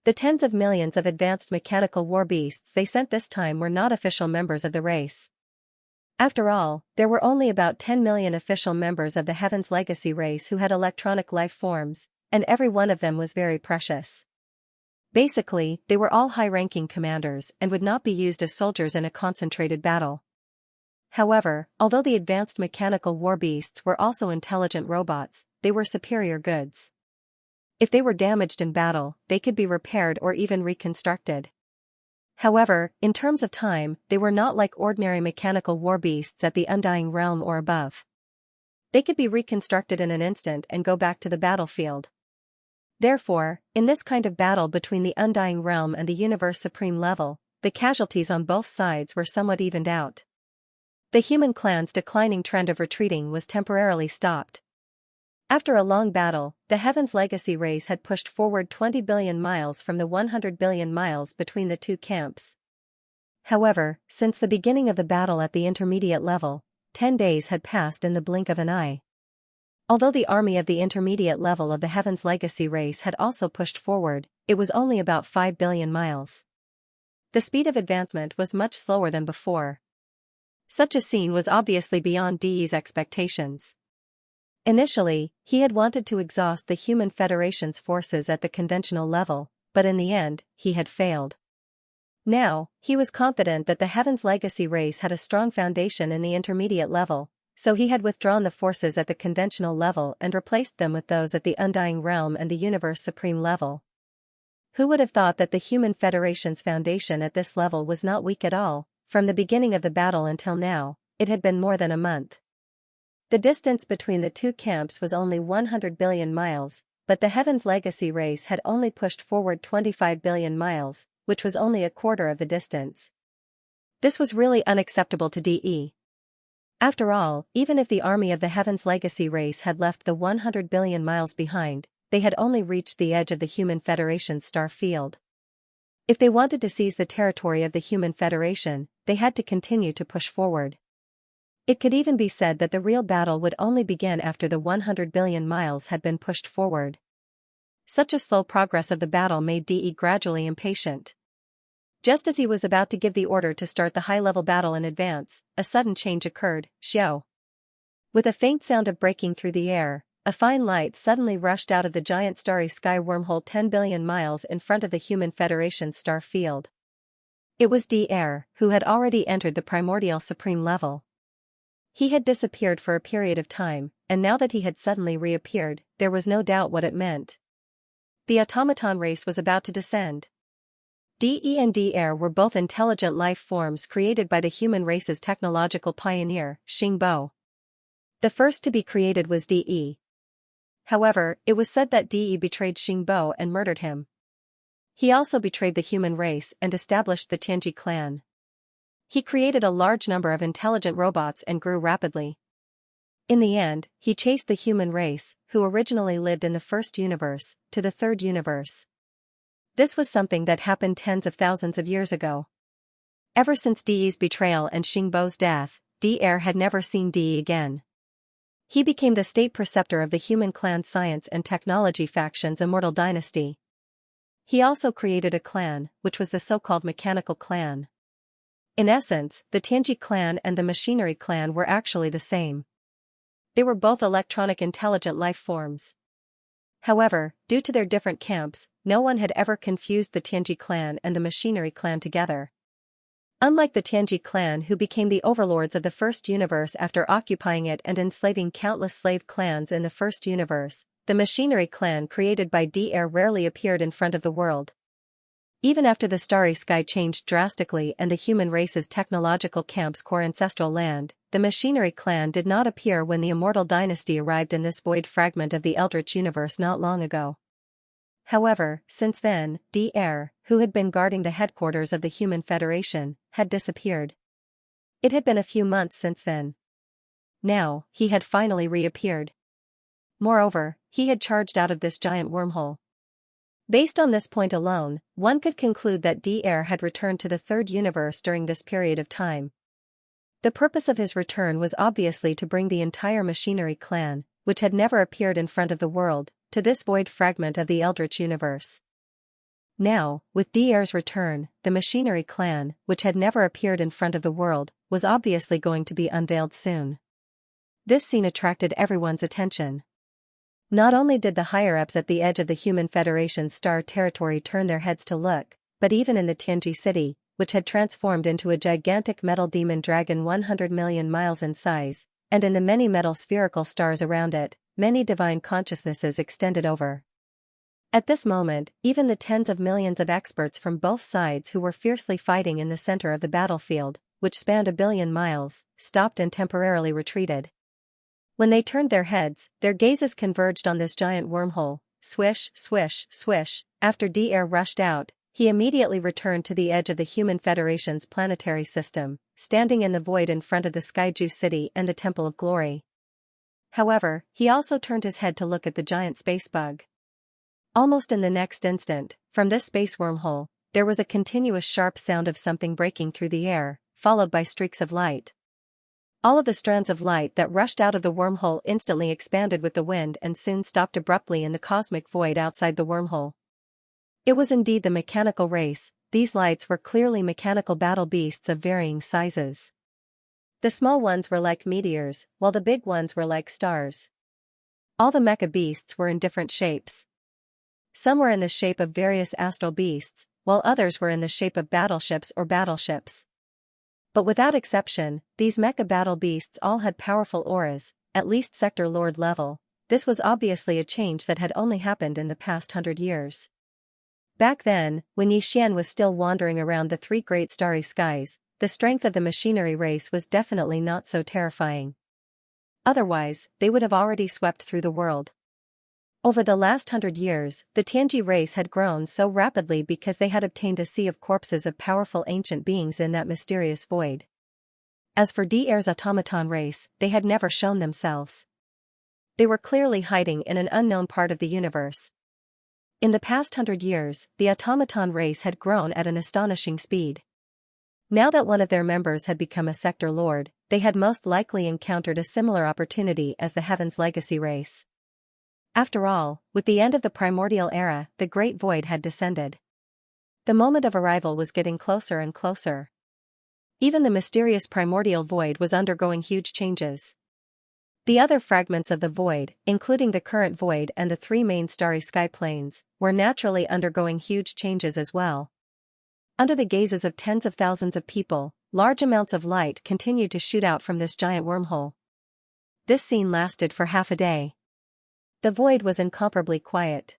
The tens of millions of advanced mechanical war beasts they sent this time were not official members of the race. After all, there were only about 10 million official members of the Heaven's Legacy race who had electronic life forms, and every one of them was very precious. Basically, they were all high-ranking commanders and would not be used as soldiers in a concentrated battle. However, although the advanced mechanical war beasts were also intelligent robots, they were superior goods. If they were damaged in battle, they could be repaired or even reconstructed. However, in terms of time, they were not like ordinary mechanical war beasts at the Undying Realm or above. They could be reconstructed in an instant and go back to the battlefield. Therefore, in this kind of battle between the Undying Realm and the Universe Supreme level, the casualties on both sides were somewhat evened out. The human clan's declining trend of retreating was temporarily stopped. After a long battle, the Heaven's Legacy race had pushed forward 20 billion miles from the 100 billion miles between the two camps. However, since the beginning of the battle at the intermediate level, 10 days had passed in the blink of an eye. Although the army of the intermediate level of the Heaven's Legacy race had also pushed forward, it was only about 5 billion miles. The speed of advancement was much slower than before. Such a scene was obviously beyond DE's expectations. Initially, he had wanted to exhaust the Human Federation's forces at the conventional level, but in the end, he had failed. Now, he was confident that the Heaven's Legacy race had a strong foundation in the intermediate level, so he had withdrawn the forces at the conventional level and replaced them with those at the Undying Realm and the Universe Supreme level. Who would have thought that the Human Federation's foundation at this level was not weak at all? From the beginning of the battle until now, it had been more than a month. The distance between the two camps was only 100 billion miles, but the Heaven's Legacy race had only pushed forward 25 billion miles, which was only a quarter of the distance. This was really unacceptable to DE. After all, even if the army of the Heaven's Legacy race had left the 100 billion miles behind, they had only reached the edge of the Human Federation's star field. If they wanted to seize the territory of the Human Federation, they had to continue to push forward. It could even be said that the real battle would only begin after the 100 billion miles had been pushed forward. Such a slow progress of the battle made DE gradually impatient. Just as he was about to give the order to start the high-level battle in advance, a sudden change occurred. Xiao. With a faint sound of breaking through the air, a fine light suddenly rushed out of the giant starry sky wormhole 10 billion miles in front of the Human Federation's star field. It was DR, who had already entered the primordial supreme level. He had disappeared for a period of time, and now that he had suddenly reappeared, there was no doubt what it meant. The automaton race was about to descend. DE and DR were both intelligent life forms created by the human race's technological pioneer, Xingbo. The first to be created was De. However, it was said that De betrayed Xingbo and murdered him. He also betrayed the human race and established the Tianji clan. He created a large number of intelligent robots and grew rapidly. In the end, he chased the human race, who originally lived in the first universe, to the third universe. This was something that happened tens of thousands of years ago. Ever since De's betrayal and Xingbo's death, De had never seen De again. He became the state preceptor of the human clan science and technology faction's immortal dynasty. He also created a clan, which was the so-called mechanical clan. In essence, the Tianji clan and the machinery clan were actually the same. They were both electronic intelligent life forms. However, due to their different camps, no one had ever confused the Tianji clan and the machinery clan together. Unlike the Tianji clan, who became the overlords of the first universe after occupying it and enslaving countless slave clans in the first universe, the machinery clan created by De rarely appeared in front of the world. Even after the starry sky changed drastically and the human race's technological camp's core ancestral land, the machinery clan did not appear when the immortal dynasty arrived in this void fragment of the Eldritch universe not long ago. However, since then, De, who had been guarding the headquarters of the Human Federation, had disappeared. It had been a few months since then. Now, he had finally reappeared. Moreover, he had charged out of this giant wormhole. Based on this point alone, one could conclude that De had returned to the third universe during this period of time. The purpose of his return was obviously to bring the entire machinery clan, which had never appeared in front of the world, to this void fragment of the Eldritch universe. Now, with De's return, the machinery clan, which had never appeared in front of the world, was obviously going to be unveiled soon. This scene attracted everyone's attention. Not only did the higher-ups at the edge of the Human Federation's star territory turn their heads to look, but even in the Tianji city, which had transformed into a gigantic metal demon dragon 100 million miles in size, and in the many metal spherical stars around it, many divine consciousnesses extended over. At this moment, even the tens of millions of experts from both sides who were fiercely fighting in the center of the battlefield, which spanned 1 billion miles, stopped and temporarily retreated. When they turned their heads, their gazes converged on this giant wormhole. Swish, swish, swish. After De rushed out, he immediately returned to the edge of the Human Federation's planetary system, standing in the void in front of the Skyju City and the Temple of Glory. However, he also turned his head to look at the giant space bug. Almost in the next instant, from this space wormhole, there was a continuous sharp sound of something breaking through the air, followed by streaks of light. All of the strands of light that rushed out of the wormhole instantly expanded with the wind and soon stopped abruptly in the cosmic void outside the wormhole. It was indeed the mechanical race. These lights were clearly mechanical battle beasts of varying sizes. The small ones were like meteors, while the big ones were like stars. All the mecha beasts were in different shapes. Some were in the shape of various astral beasts, while others were in the shape of battleships or battleships. But without exception, these mecha battle beasts all had powerful auras, at least Sector Lord level. This was obviously a change that had only happened in the past 100 years. Back then, when Yixian was still wandering around the three great starry skies, the strength of the machinery race was definitely not so terrifying. Otherwise, they would have already swept through the world. Over the last 100 years, the Tianji race had grown so rapidly because they had obtained a sea of corpses of powerful ancient beings in that mysterious void. As for De's automaton race, they had never shown themselves. They were clearly hiding in an unknown part of the universe. In the past 100 years, the automaton race had grown at an astonishing speed. Now that one of their members had become a sector lord, they had most likely encountered a similar opportunity as the Heaven's Legacy race. After all, with the end of the primordial era, the Great Void had descended. The moment of arrival was getting closer and closer. Even the mysterious primordial void was undergoing huge changes. The other fragments of the void, including the current void and the three main starry sky planes, were naturally undergoing huge changes as well. Under the gazes of tens of thousands of people, large amounts of light continued to shoot out from this giant wormhole. This scene lasted for half a day. The void was incomparably quiet.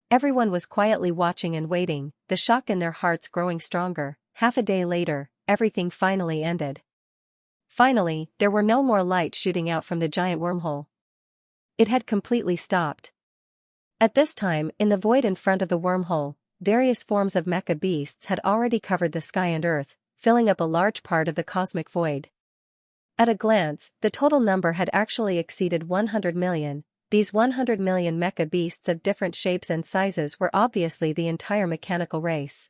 Everyone was quietly watching and waiting, the shock in their hearts growing stronger. Half a day later, everything finally ended. Finally, there were no more lights shooting out from the giant wormhole. It had completely stopped. At this time, in the void in front of the wormhole, various forms of mecha beasts had already covered the sky and earth, filling up a large part of the cosmic void. At a glance, the total number had actually exceeded 100 million. These 100 million mecha beasts of different shapes and sizes were obviously the entire mechanical race.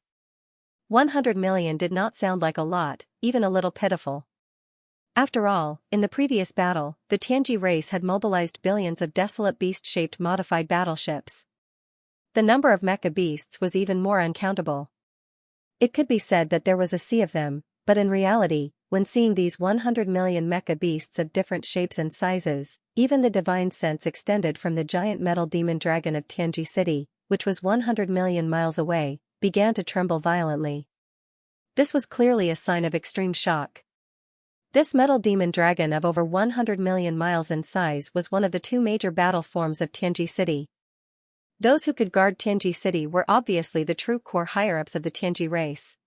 100 million did not sound like a lot, even a little pitiful. After all, in the previous battle, the Tianji race had mobilized billions of desolate beast-shaped modified battleships. The number of mecha beasts was even more uncountable. It could be said that there was a sea of them, but in reality, when seeing these 100 million mecha beasts of different shapes and sizes, even the divine sense extended from the giant metal demon dragon of Tianji City, which was 100 million miles away, began to tremble violently. This was clearly a sign of extreme shock. This metal demon dragon of over 100 million miles in size was one of the two major battle forms of Tianji City. Those who could guard Tianji City were obviously the true core higher-ups of the Tianji race.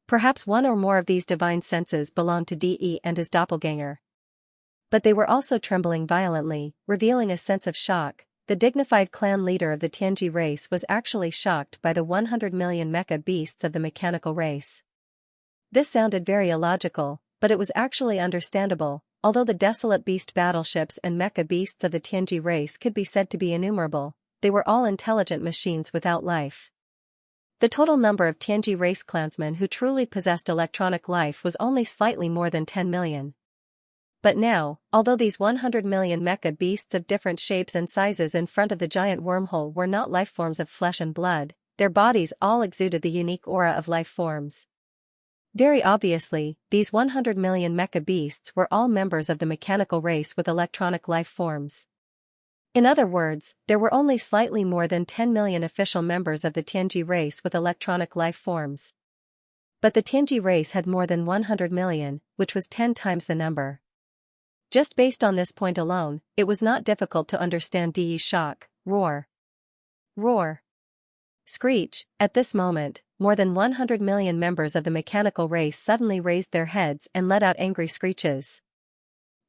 Perhaps one or more of these divine senses belonged to De and his doppelganger. But they were also trembling violently, revealing a sense of shock. The dignified clan leader of the Tianji race was actually shocked by the 100 million mecha beasts of the mechanical race. This sounded very illogical, but it was actually understandable. Although the desolate beast battleships and mecha beasts of the Tianji race could be said to be innumerable, they were all intelligent machines without life. The total number of Tianji race clansmen who truly possessed electronic life was only slightly more than 10 million. But now, although these 100 million mecha beasts of different shapes and sizes in front of the giant wormhole were not life forms of flesh and blood, their bodies all exuded the unique aura of life forms. Very obviously, these 100 million mecha beasts were all members of the mechanical race with electronic life forms. In other words, there were only slightly more than 10 million official members of the Tianji race with electronic life forms. But the Tianji race had more than 100 million, which was 10 times the number. Just based on this point alone, it was not difficult to understand De's shock. Roar. Roar. Screech. At this moment, more than 100 million members of the mechanical race suddenly raised their heads and let out angry screeches.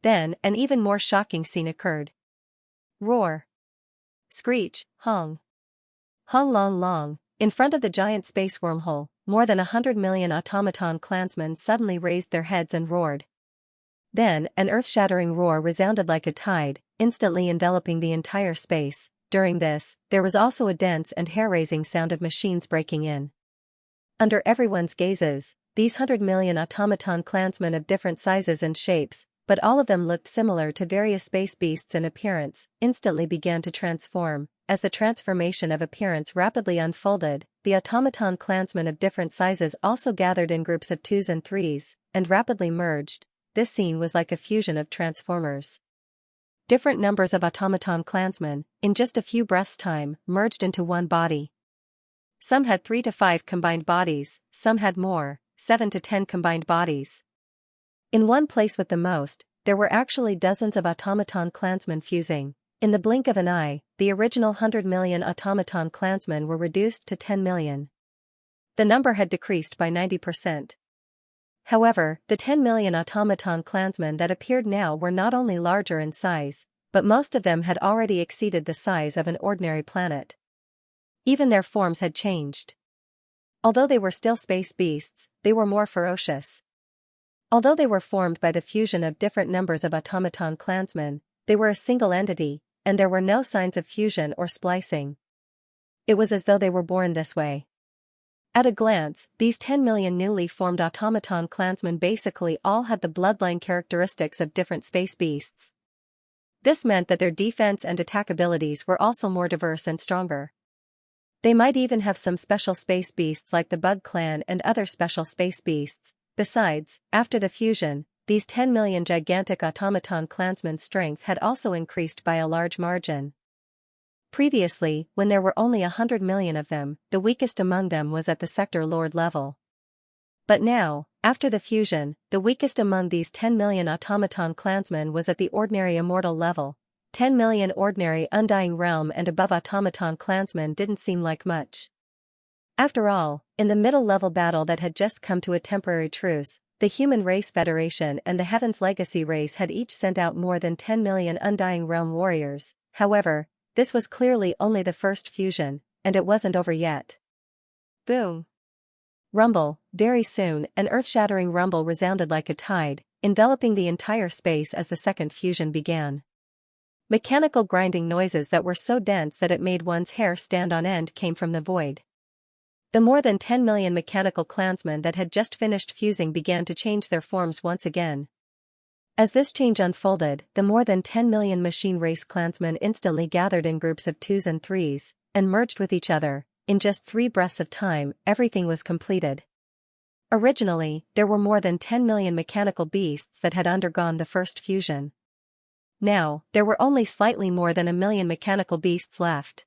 Then, an even more shocking scene occurred. Roar. Screech. Hong. Hong long long. In front of the giant space wormhole, more than 100 million automaton clansmen suddenly raised their heads and roared. Then, an earth-shattering roar resounded like a tide, instantly enveloping the entire space. During this, there was also a dense and hair-raising sound of machines breaking in. Under everyone's gazes, these 100 million automaton clansmen of different sizes and shapes, but all of them looked similar to various space beasts in appearance, instantly began to transform. As the transformation of appearance rapidly unfolded, the automaton clansmen of different sizes also gathered in groups of 2s and 3s, and rapidly merged. This scene was like a fusion of transformers. Different numbers of automaton clansmen, in just a few breaths' time, merged into one body. Some had 3 to 5 combined bodies, some had more, 7 to 10 combined bodies. In one place with the most, there were actually dozens of automaton clansmen fusing. In the blink of an eye, the original 100 million automaton clansmen were reduced to 10 million. The number had decreased by 90%. However, the 10 million automaton clansmen that appeared now were not only larger in size, but most of them had already exceeded the size of an ordinary planet. Even their forms had changed. Although they were still space beasts, they were more ferocious. Although they were formed by the fusion of different numbers of automaton clansmen, they were a single entity, and there were no signs of fusion or splicing. It was as though they were born this way. At a glance, these 10 million newly formed automaton clansmen basically all had the bloodline characteristics of different space beasts. This meant that their defense and attack abilities were also more diverse and stronger. They might even have some special space beasts like the Bug Clan and other special space beasts. Besides, after the fusion, these 10 million gigantic automaton clansmen's strength had also increased by a large margin. Previously, when there were only 100 million of them, the weakest among them was at the Sector Lord level. But now, after the fusion, the weakest among these 10 million automaton clansmen was at the ordinary immortal level. 10 million ordinary undying realm and above automaton clansmen didn't seem like much. After all, in the middle-level battle that had just come to a temporary truce, the Human Race Federation and the Heaven's Legacy race had each sent out more than 10 million Undying Realm warriors. However, this was clearly only the first fusion, and it wasn't over yet. Boom! Rumble. Very soon, an earth-shattering rumble resounded like a tide, enveloping the entire space as the second fusion began. Mechanical grinding noises that were so dense that it made one's hair stand on end came from the void. The more than 10 million mechanical clansmen that had just finished fusing began to change their forms once again. As this change unfolded, the more than 10 million machine race clansmen instantly gathered in groups of 2s and 3s, and merged with each other. In just 3 breaths of time, everything was completed. Originally, there were more than 10 million mechanical beasts that had undergone the first fusion. Now, there were only slightly more than 1 million mechanical beasts left.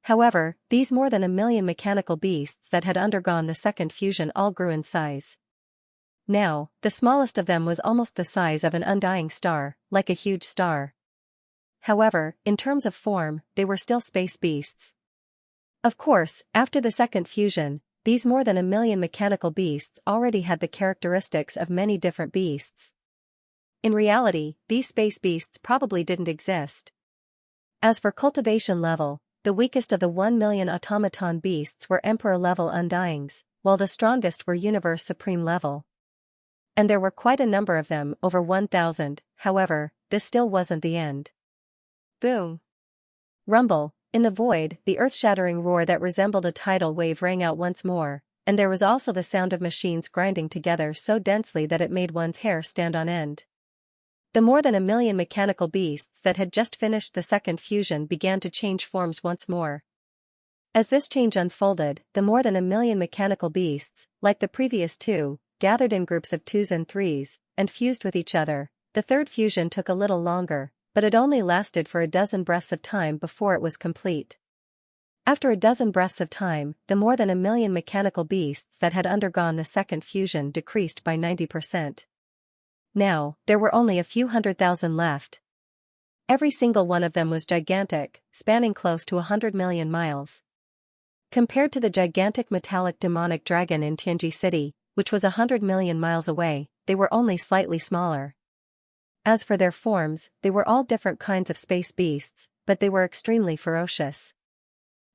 However, these more than 1 million mechanical beasts that had undergone the second fusion all grew in size. Now, the smallest of them was almost the size of an undying star, like a huge star. However, in terms of form, they were still space beasts. Of course, after the second fusion, these more than 1 million mechanical beasts already had the characteristics of many different beasts. In reality, these space beasts probably didn't exist. As for cultivation level, the weakest of the 1 million automaton beasts were Emperor-level Undyings, while the strongest were Universe Supreme level. And there were quite a number of them, over 1,000, however, this still wasn't the end. Boom! Rumble. In the void, the earth-shattering roar that resembled a tidal wave rang out once more, and there was also the sound of machines grinding together so densely that it made one's hair stand on end. The more than 1 million mechanical beasts that had just finished the second fusion began to change forms once more. As this change unfolded, the more than 1 million mechanical beasts, like the previous 2, gathered in groups of 2s and 3s, and fused with each other. The third fusion took a little longer, but it only lasted for a dozen breaths of time before it was complete. After a dozen breaths of time, the more than 1 million mechanical beasts that had undergone the second fusion decreased by 90%. Now, there were only a few 100,000 left. Every single one of them was gigantic, spanning close to 100 million miles. Compared to the gigantic metallic demonic dragon in Xianxia City, which was 100 million miles away, they were only slightly smaller. As for their forms, they were all different kinds of space beasts, but they were extremely ferocious.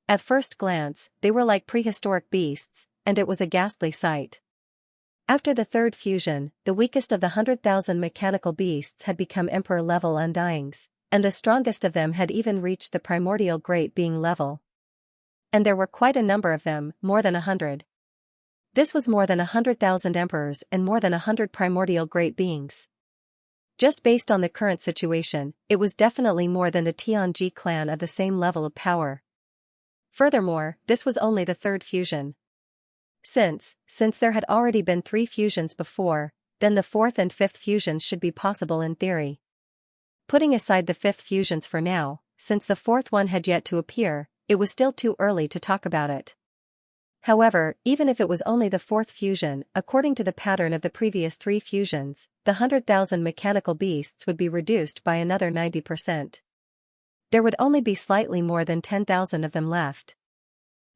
At first glance, they were like prehistoric beasts, and it was a ghastly sight. After the third fusion, the weakest of the 100,000 mechanical beasts had become Emperor-level Undyings, and the strongest of them had even reached the primordial Great Being level. And there were quite a number of them, more than 100. This was more than 100,000 emperors and more than 100 primordial Great Beings. Just based on the current situation, it was definitely more than the Tianji clan of the same level of power. Furthermore, this was only the third fusion. Since there had already been 3 fusions before, then the 4th and 5th fusions should be possible in theory. Putting aside the 5th fusions for now, since the 4th one had yet to appear, it was still too early to talk about it. However, even if it was only the 4th fusion, according to the pattern of the previous 3 fusions, the 100,000 mechanical beasts would be reduced by another 90%. There would only be slightly more than 10,000 of them left.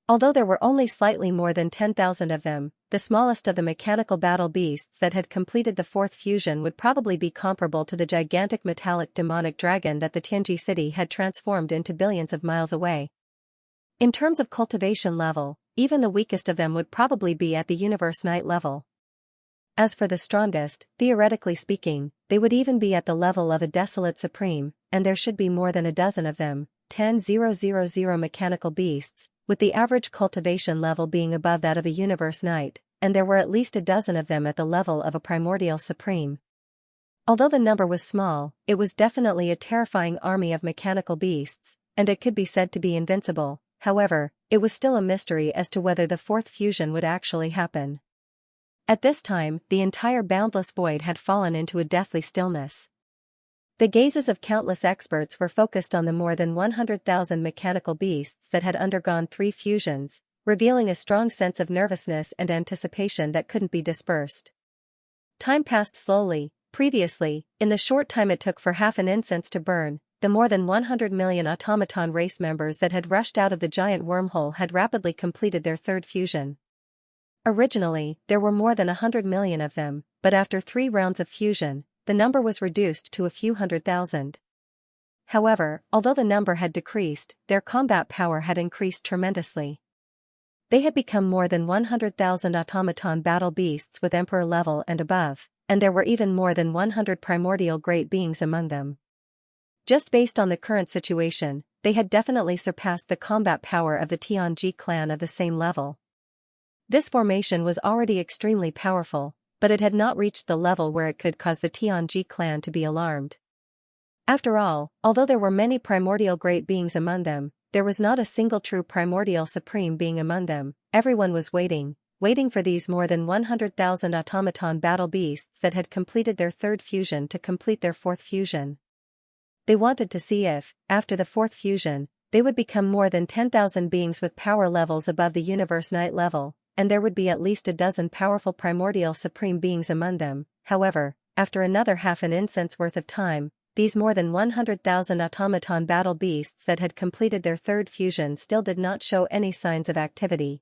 Although there were only slightly more than 10,000 of them, the smallest of the mechanical battle beasts that had completed the 4th fusion would probably be comparable to the gigantic metallic demonic dragon that the Tianji city had transformed into billions of miles away. In terms of cultivation level, even the weakest of them would probably be at the Universe Knight level. As for the strongest, theoretically speaking, they would even be at the level of a Desolate Supreme, and there should be more than a dozen of them, 10,000 mechanical beasts, with the average cultivation level being above that of a Universe Knight, and there were at least a dozen of them at the level of a Primordial Supreme. Although the number was small, it was definitely a terrifying army of mechanical beasts, and it could be said to be invincible. However, it was still a mystery as to whether the 4th fusion would actually happen. At this time, the entire boundless void had fallen into a deathly stillness. The gazes of countless experts were focused on the more than 100,000 mechanical beasts that had undergone 3 fusions, revealing a strong sense of nervousness and anticipation that couldn't be dispersed. Time passed slowly. Previously, in the short time it took for half an incense to burn, the more than 100 million automaton race members that had rushed out of the giant wormhole had rapidly completed their 3rd fusion. Originally, there were more than 100 million of them, but after 3 rounds of fusion, the number was reduced to a few 100,000. However, although the number had decreased, their combat power had increased tremendously. They had become more than 100,000 automaton battle beasts with emperor level and above, and there were even more than 100 primordial great beings among them. Just based on the current situation, they had definitely surpassed the combat power of the Tianji clan of the same level. This formation was already extremely powerful, but it had not reached the level where it could cause the Tianji clan to be alarmed. After all, although there were many primordial great beings among them, there was not a single true primordial supreme being among them. Everyone was waiting for these more than 100,000 automaton battle beasts that had completed their 3rd fusion to complete their 4th fusion. They wanted to see if, after the 4th fusion, they would become more than 10,000 beings with power levels above the universe night level, and there would be at least a dozen powerful primordial supreme beings among them. However, after another half an incense worth of time, these more than 100,000 automaton battle beasts that had completed their 3rd fusion still did not show any signs of activity.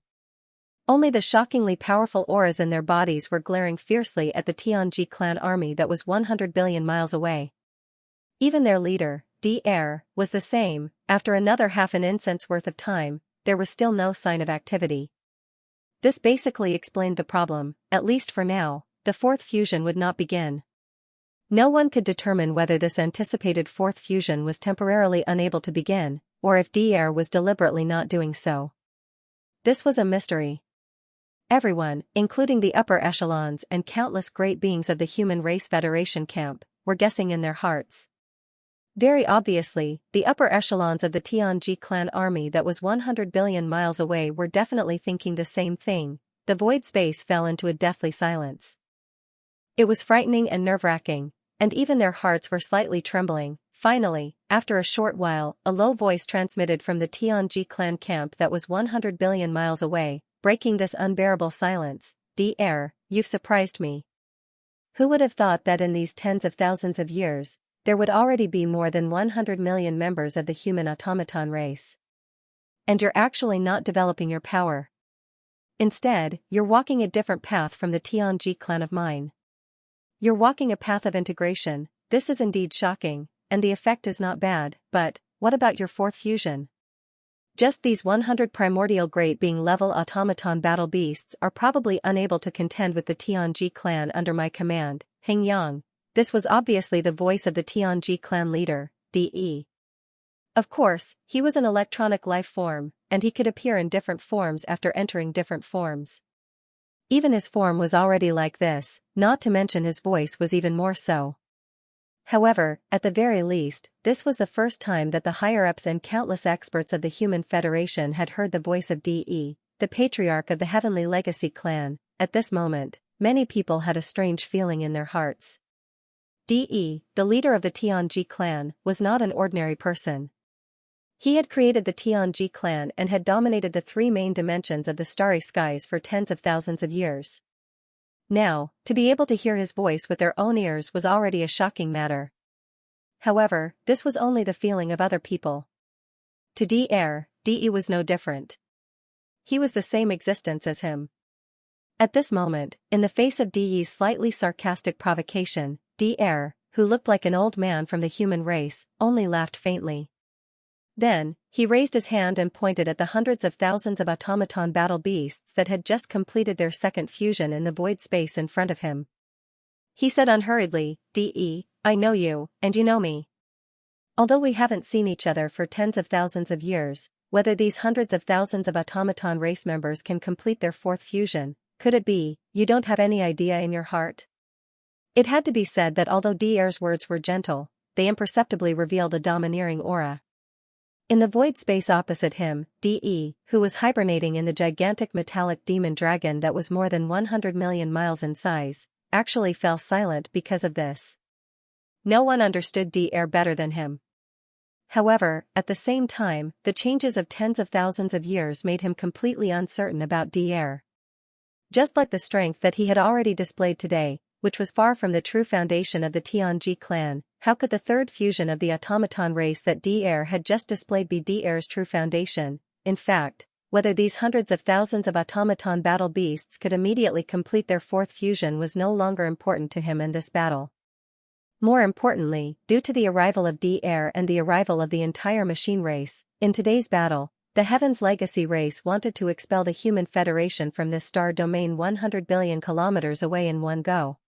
Only the shockingly powerful auras in their bodies were glaring fiercely at the Tianji clan army that was 100 billion miles away. Even their leader, Dr. was the same. After another half an incense worth of time, there was still no sign of activity. This basically explained the problem. At least for now, the 4th fusion would not begin. No one could determine whether this anticipated 4th fusion was temporarily unable to begin, or if Dr. was deliberately not doing so. This was a mystery. Everyone, including the upper echelons and countless great beings of the Human Race Federation camp, were guessing in their hearts. Very obviously, the upper echelons of the Tianji clan army that was 100 billion miles away were definitely thinking the same thing. The void space fell into a deathly silence. It was frightening and nerve-wracking, and even their hearts were slightly trembling. Finally, after a short while, a low voice transmitted from the Tianji clan camp that was 100 billion miles away, breaking this unbearable silence. Dr. You've surprised me. Who would have thought that in these tens of thousands of years, there would already be more than 100 million members of the human automaton race? And you're actually not developing your power. Instead, you're walking a different path from the Tianji clan of mine. You're walking a path of integration. This is indeed shocking, and the effect is not bad, but what about your 4th fusion? Just these 100 primordial great being level automaton battle beasts are probably unable to contend with the Tianji clan under my command. Yang. This was obviously the voice of the Tianji clan leader, De. Of course, he was an electronic life form, and he could appear in different forms after entering different forms. Even his form was already like this, not to mention his voice was even more so. However, at the very least, this was the first time that the higher-ups and countless experts of the Human Federation had heard the voice of De, the patriarch of the Heavenly Legacy clan. At this moment, many people had a strange feeling in their hearts. De, the leader of the Tianji clan, was not an ordinary person. He had created the Tianji clan and had dominated the 3 main dimensions of the starry skies for tens of thousands of years. Now, to be able to hear his voice with their own ears was already a shocking matter. However, this was only the feeling of other people. To Dr. De was no different. He was the same existence as him. At this moment, in the face of De's slightly sarcastic provocation, Dr., who looked like an old man from the human race, only laughed faintly. Then, he raised his hand and pointed at the hundreds of thousands of automaton battle beasts that had just completed their 2nd fusion in the void space in front of him. He said unhurriedly, De, I know you, and you know me. Although we haven't seen each other for tens of thousands of years, whether these hundreds of thousands of automaton race members can complete their 4th fusion, could it be, you don't have any idea in your heart? It had to be said that although Dr's words were gentle, they imperceptibly revealed a domineering aura. In the void space opposite him, De, who was hibernating in the gigantic metallic demon dragon that was more than 100 million miles in size, actually fell silent because of this. No one understood Dr. better than him. However, at the same time, the changes of tens of thousands of years made him completely uncertain about Dr. Just like the strength that he had already displayed today, which was far from the true foundation of the Tianji clan, how could the 3rd fusion of the automaton race that Dr. had just displayed be Dr's true foundation? In fact, whether these hundreds of thousands of automaton battle beasts could immediately complete their fourth fusion was no longer important to him in this battle. More importantly, due to the arrival of D-Air and the arrival of the entire machine race, in today's battle, the Heaven's Legacy race wanted to expel the Human Federation from this star domain 100 billion kilometers away in one go.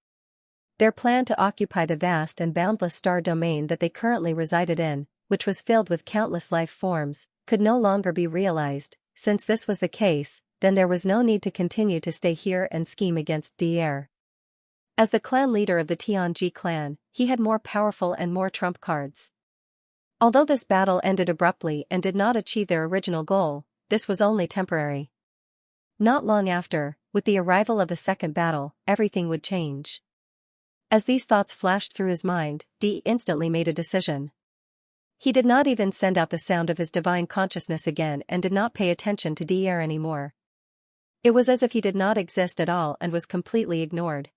Their plan to occupy the vast and boundless star domain that they currently resided in, which was filled with countless life forms, could no longer be realized. Since this was the case, then there was no need to continue to stay here and scheme against D-Air. As the clan leader of the Xianxia clan, he had more powerful and more trump cards. Although this battle ended abruptly and did not achieve their original goal, this was only temporary. Not long after, with the arrival of the second battle, everything would change. As these thoughts flashed through his mind, D instantly made a decision. He did not even send out the sound of his divine consciousness again and did not pay attention to D-Air anymore. It was as if he did not exist at all and was completely ignored.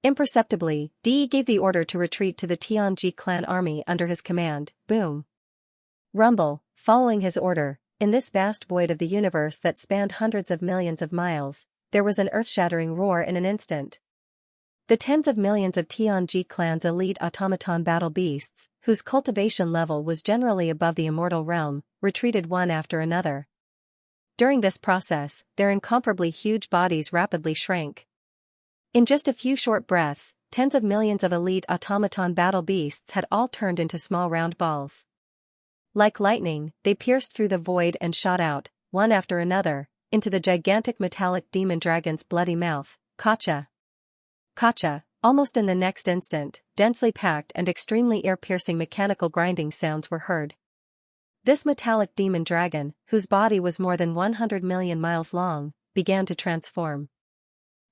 Imperceptibly, D gave the order to retreat to the Xianxia clan army under his command. Boom. Rumble, following his order, in this vast void of the universe that spanned hundreds of millions of miles, there was an earth-shattering roar in an instant. The tens of millions of Xianxia clan's elite automaton battle beasts, whose cultivation level was generally above the immortal realm, retreated one after another. During this process, their incomparably huge bodies rapidly shrank. In just a few short breaths, tens of millions of elite automaton battle beasts had all turned into small round balls. Like lightning, they pierced through the void and shot out, one after another, into the gigantic metallic demon dragon's bloody mouth. Xianxia. Xianxia, almost in the next instant, densely packed and extremely ear-piercing mechanical grinding sounds were heard. This metallic demon dragon, whose body was more than 100 million miles long, began to transform.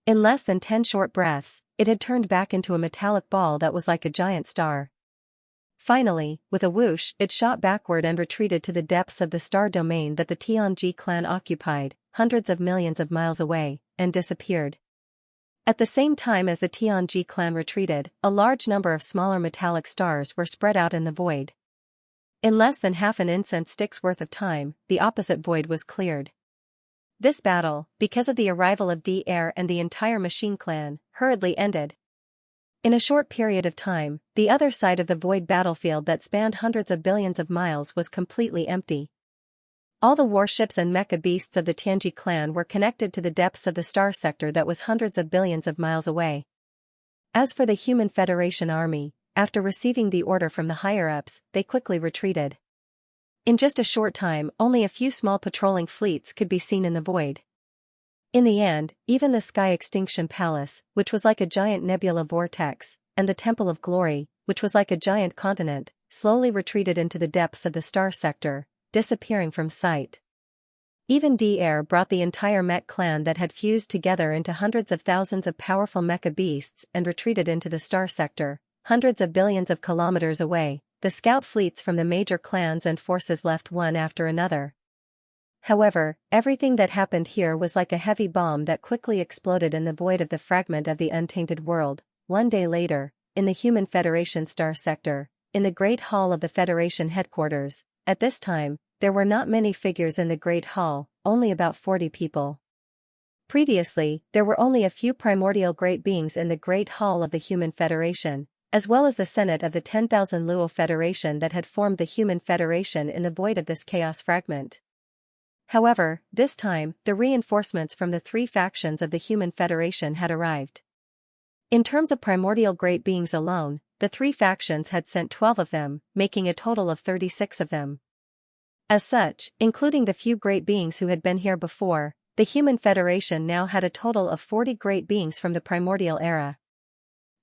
In less than 10 short breaths, it had turned back into a metallic ball that was like a giant star. Finally, with a whoosh, it shot backward and retreated to the depths of the star domain that the Xianxia clan occupied, hundreds of millions of miles away, and disappeared. At the same time as the Xianxia clan retreated, a large number of smaller metallic stars were spread out in the void. In less than half an incense stick's worth of time, the opposite void was cleared. This battle, because of the arrival of D-Air and the entire machine clan, hurriedly ended. In a short period of time, the other side of the void battlefield that spanned hundreds of billions of miles was completely empty. All the warships and mecha beasts of the Xianxia clan were connected to the depths of the star sector that was hundreds of billions of miles away. As for the Human Federation army, after receiving the order from the higher-ups, they quickly retreated. In just a short time, only a few small patrolling fleets could be seen in the void. In the end, even the Sky Extinction Palace, which was like a giant nebula vortex, and the Temple of Glory, which was like a giant continent, slowly retreated into the depths of the star sector, disappearing from sight. Even D-Air brought the entire mech clan that had fused together into hundreds of thousands of powerful mecha beasts and retreated into the star sector, hundreds of billions of kilometers away. The scout fleets from the major clans and forces left one after another. However, everything that happened here was like a heavy bomb that quickly exploded in the void of the fragment of the untainted world. One day later, in the Human Federation star sector, in the Great Hall of the Federation headquarters, at this time, there were not many figures in the Great Hall, only about 40 people. Previously, there were only a few primordial great beings in the Great Hall of the Human Federation, as well as the Senate of the 10,000 Luo Federation that had formed the Human Federation in the void of this chaos fragment. However, this time, the reinforcements from the three factions of the Human Federation had arrived. In terms of primordial great beings alone, the three factions had sent 12 of them, making a total of 36 of them. As such, including the few great beings who had been here before, the Human Federation now had a total of 40 great beings from the primordial era.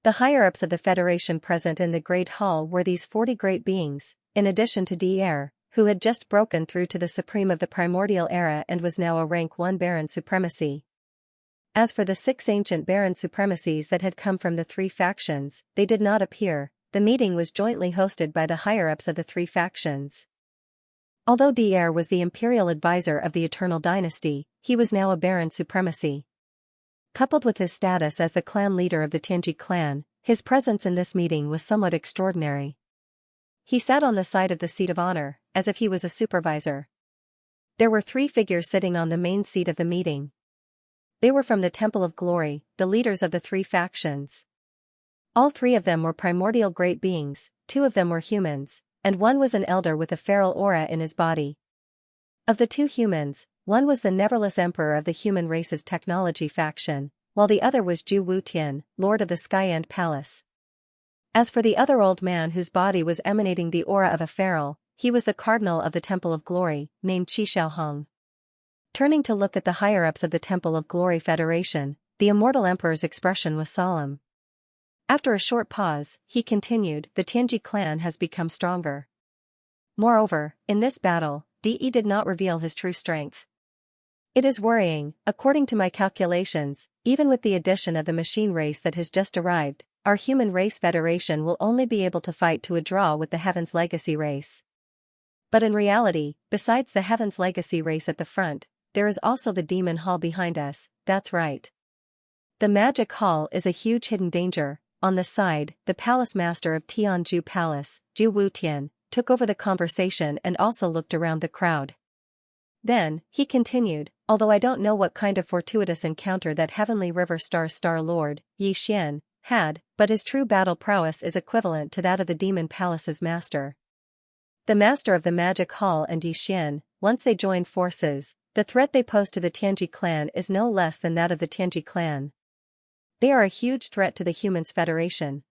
The higher-ups of the Federation present in the Great Hall were these 40 great beings, in addition to D-Air, who had just broken through to the Supreme of the Primordial Era and was now a rank 1 Baron Supremacy. As for the 6 ancient Baron Supremacies that had come from the three factions, they did not appear. The meeting was jointly hosted by the higher-ups of the three factions. Although D-Air was the imperial advisor of the Eternal Dynasty, he was now a Baron Supremacy. Coupled with his status as the clan leader of the Xianxia clan, his presence in this meeting was somewhat extraordinary. He sat on the side of the seat of honor, as if he was a supervisor. There were three figures sitting on the main seat of the meeting. They were from the Temple of Glory, the leaders of the three factions. All three of them were primordial great beings, two of them were humans, and one was an elder with a feral aura in his body. Of the two humans, one was the neverless emperor of the human race's technology faction, while the other was Zhu Wutian, lord of the Sky End Palace. As for the other old man whose body was emanating the aura of a feral, he was the cardinal of the Temple of Glory, named Xianxia. Turning to look at the higher-ups of the Temple of Glory Federation, the immortal emperor's expression was solemn. After a short pause, he continued, "The Tianji clan has become stronger. Moreover, in this battle, De did not reveal his true strength. It is worrying. According to my calculations, even with the addition of the machine race that has just arrived, our human race federation will only be able to fight to a draw with the Heaven's Legacy race. But in reality, besides the Heaven's Legacy race at the front, there is also the Demon Hall behind us, that's right. The Magic Hall is a huge hidden danger." On the side, the palace master of Tianju Palace, Zhu Wutian, took over the conversation and also looked around the crowd. Then, he continued, "Although I don't know what kind of fortuitous encounter that Heavenly River Star Lord, Yi Xian, had, but his true battle prowess is equivalent to that of the Demon Palace's master. The master of the Magic Hall and Yi Xian, once they join forces, the threat they pose to the Tianji clan is no less than that of the Tianji clan. They are a huge threat to the Humans Federation.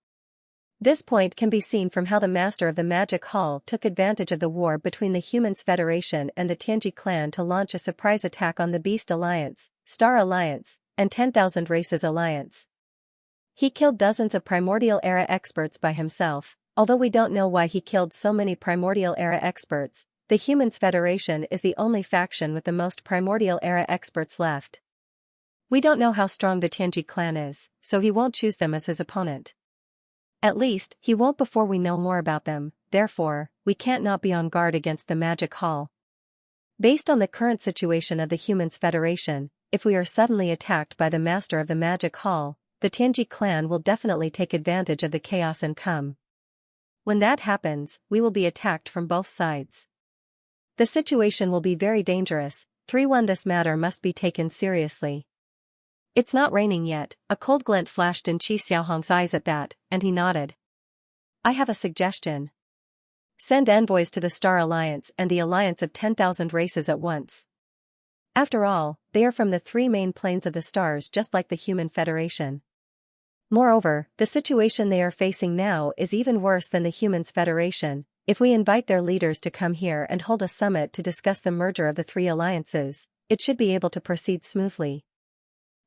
This point can be seen from how the master of the Magic Hall took advantage of the war between the Humans Federation and the Tianji clan to launch a surprise attack on the Beast Alliance, Star Alliance, and 10,000 Races Alliance. He killed dozens of Primordial Era experts by himself. Although we don't know why he killed so many Primordial Era experts, the Humans Federation is the only faction with the most Primordial Era experts left. We don't know how strong the Tianji clan is, so he won't choose them as his opponent. At least, he won't before we know more about them, therefore, we can't not be on guard against the Magic Hall. Based on the current situation of the Humans Federation, if we are suddenly attacked by the master of the Magic Hall, the Tianji clan will definitely take advantage of the chaos and come. When that happens, we will be attacked from both sides. The situation will be very dangerous. 3-1 This matter must be taken seriously." "It's not raining yet," a cold glint flashed in Qi Xiaohong's eyes at that, and he nodded. "I have a suggestion. Send envoys to the Star Alliance and the Alliance of 10,000 Races at once. After all, they are from the three main planes of the stars just like the Human Federation. Moreover, the situation they are facing now is even worse than the Humans Federation. If we invite their leaders to come here and hold a summit to discuss the merger of the three alliances, it should be able to proceed smoothly.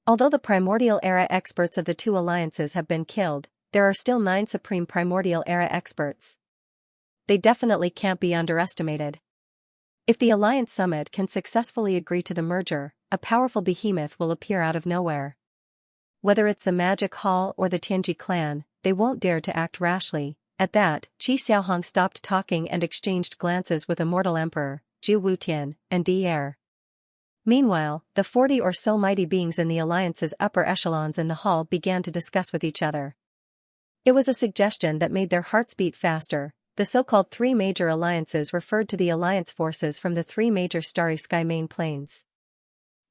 Although the Primordial Era experts of the two alliances have been killed, there are still 9 Supreme Primordial Era experts. They definitely can't be underestimated. If the Alliance Summit can successfully agree to the merger, a powerful behemoth will appear out of nowhere. Whether it's the Magic Hall or the Tianji clan, they won't dare to act rashly." At that, Qi Xiaohong stopped talking and exchanged glances with Immortal Emperor, Zhu Wutian, and Di'er. Meanwhile, the 40 or so mighty beings in the Alliance's upper echelons in the hall began to discuss with each other. It was a suggestion that made their hearts beat faster. The so-called three major alliances referred to the alliance forces from the three major starry sky main planes.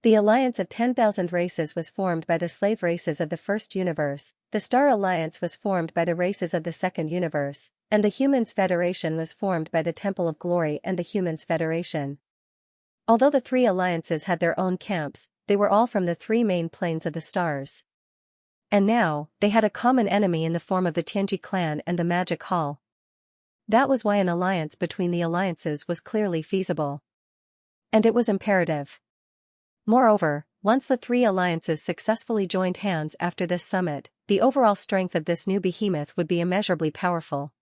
The Alliance of 10,000 Races was formed by the slave races of the first universe, the Star Alliance was formed by the races of the second universe, and the Humans Federation was formed by the Temple of Glory and the Humans Federation. Although the three alliances had their own camps, they were all from the three main planes of the stars. And now, they had a common enemy in the form of the Tianji clan and the Magic Hall. That was why an alliance between the alliances was clearly feasible. And it was imperative. Moreover, once the three alliances successfully joined hands after this summit, the overall strength of this new behemoth would be immeasurably powerful.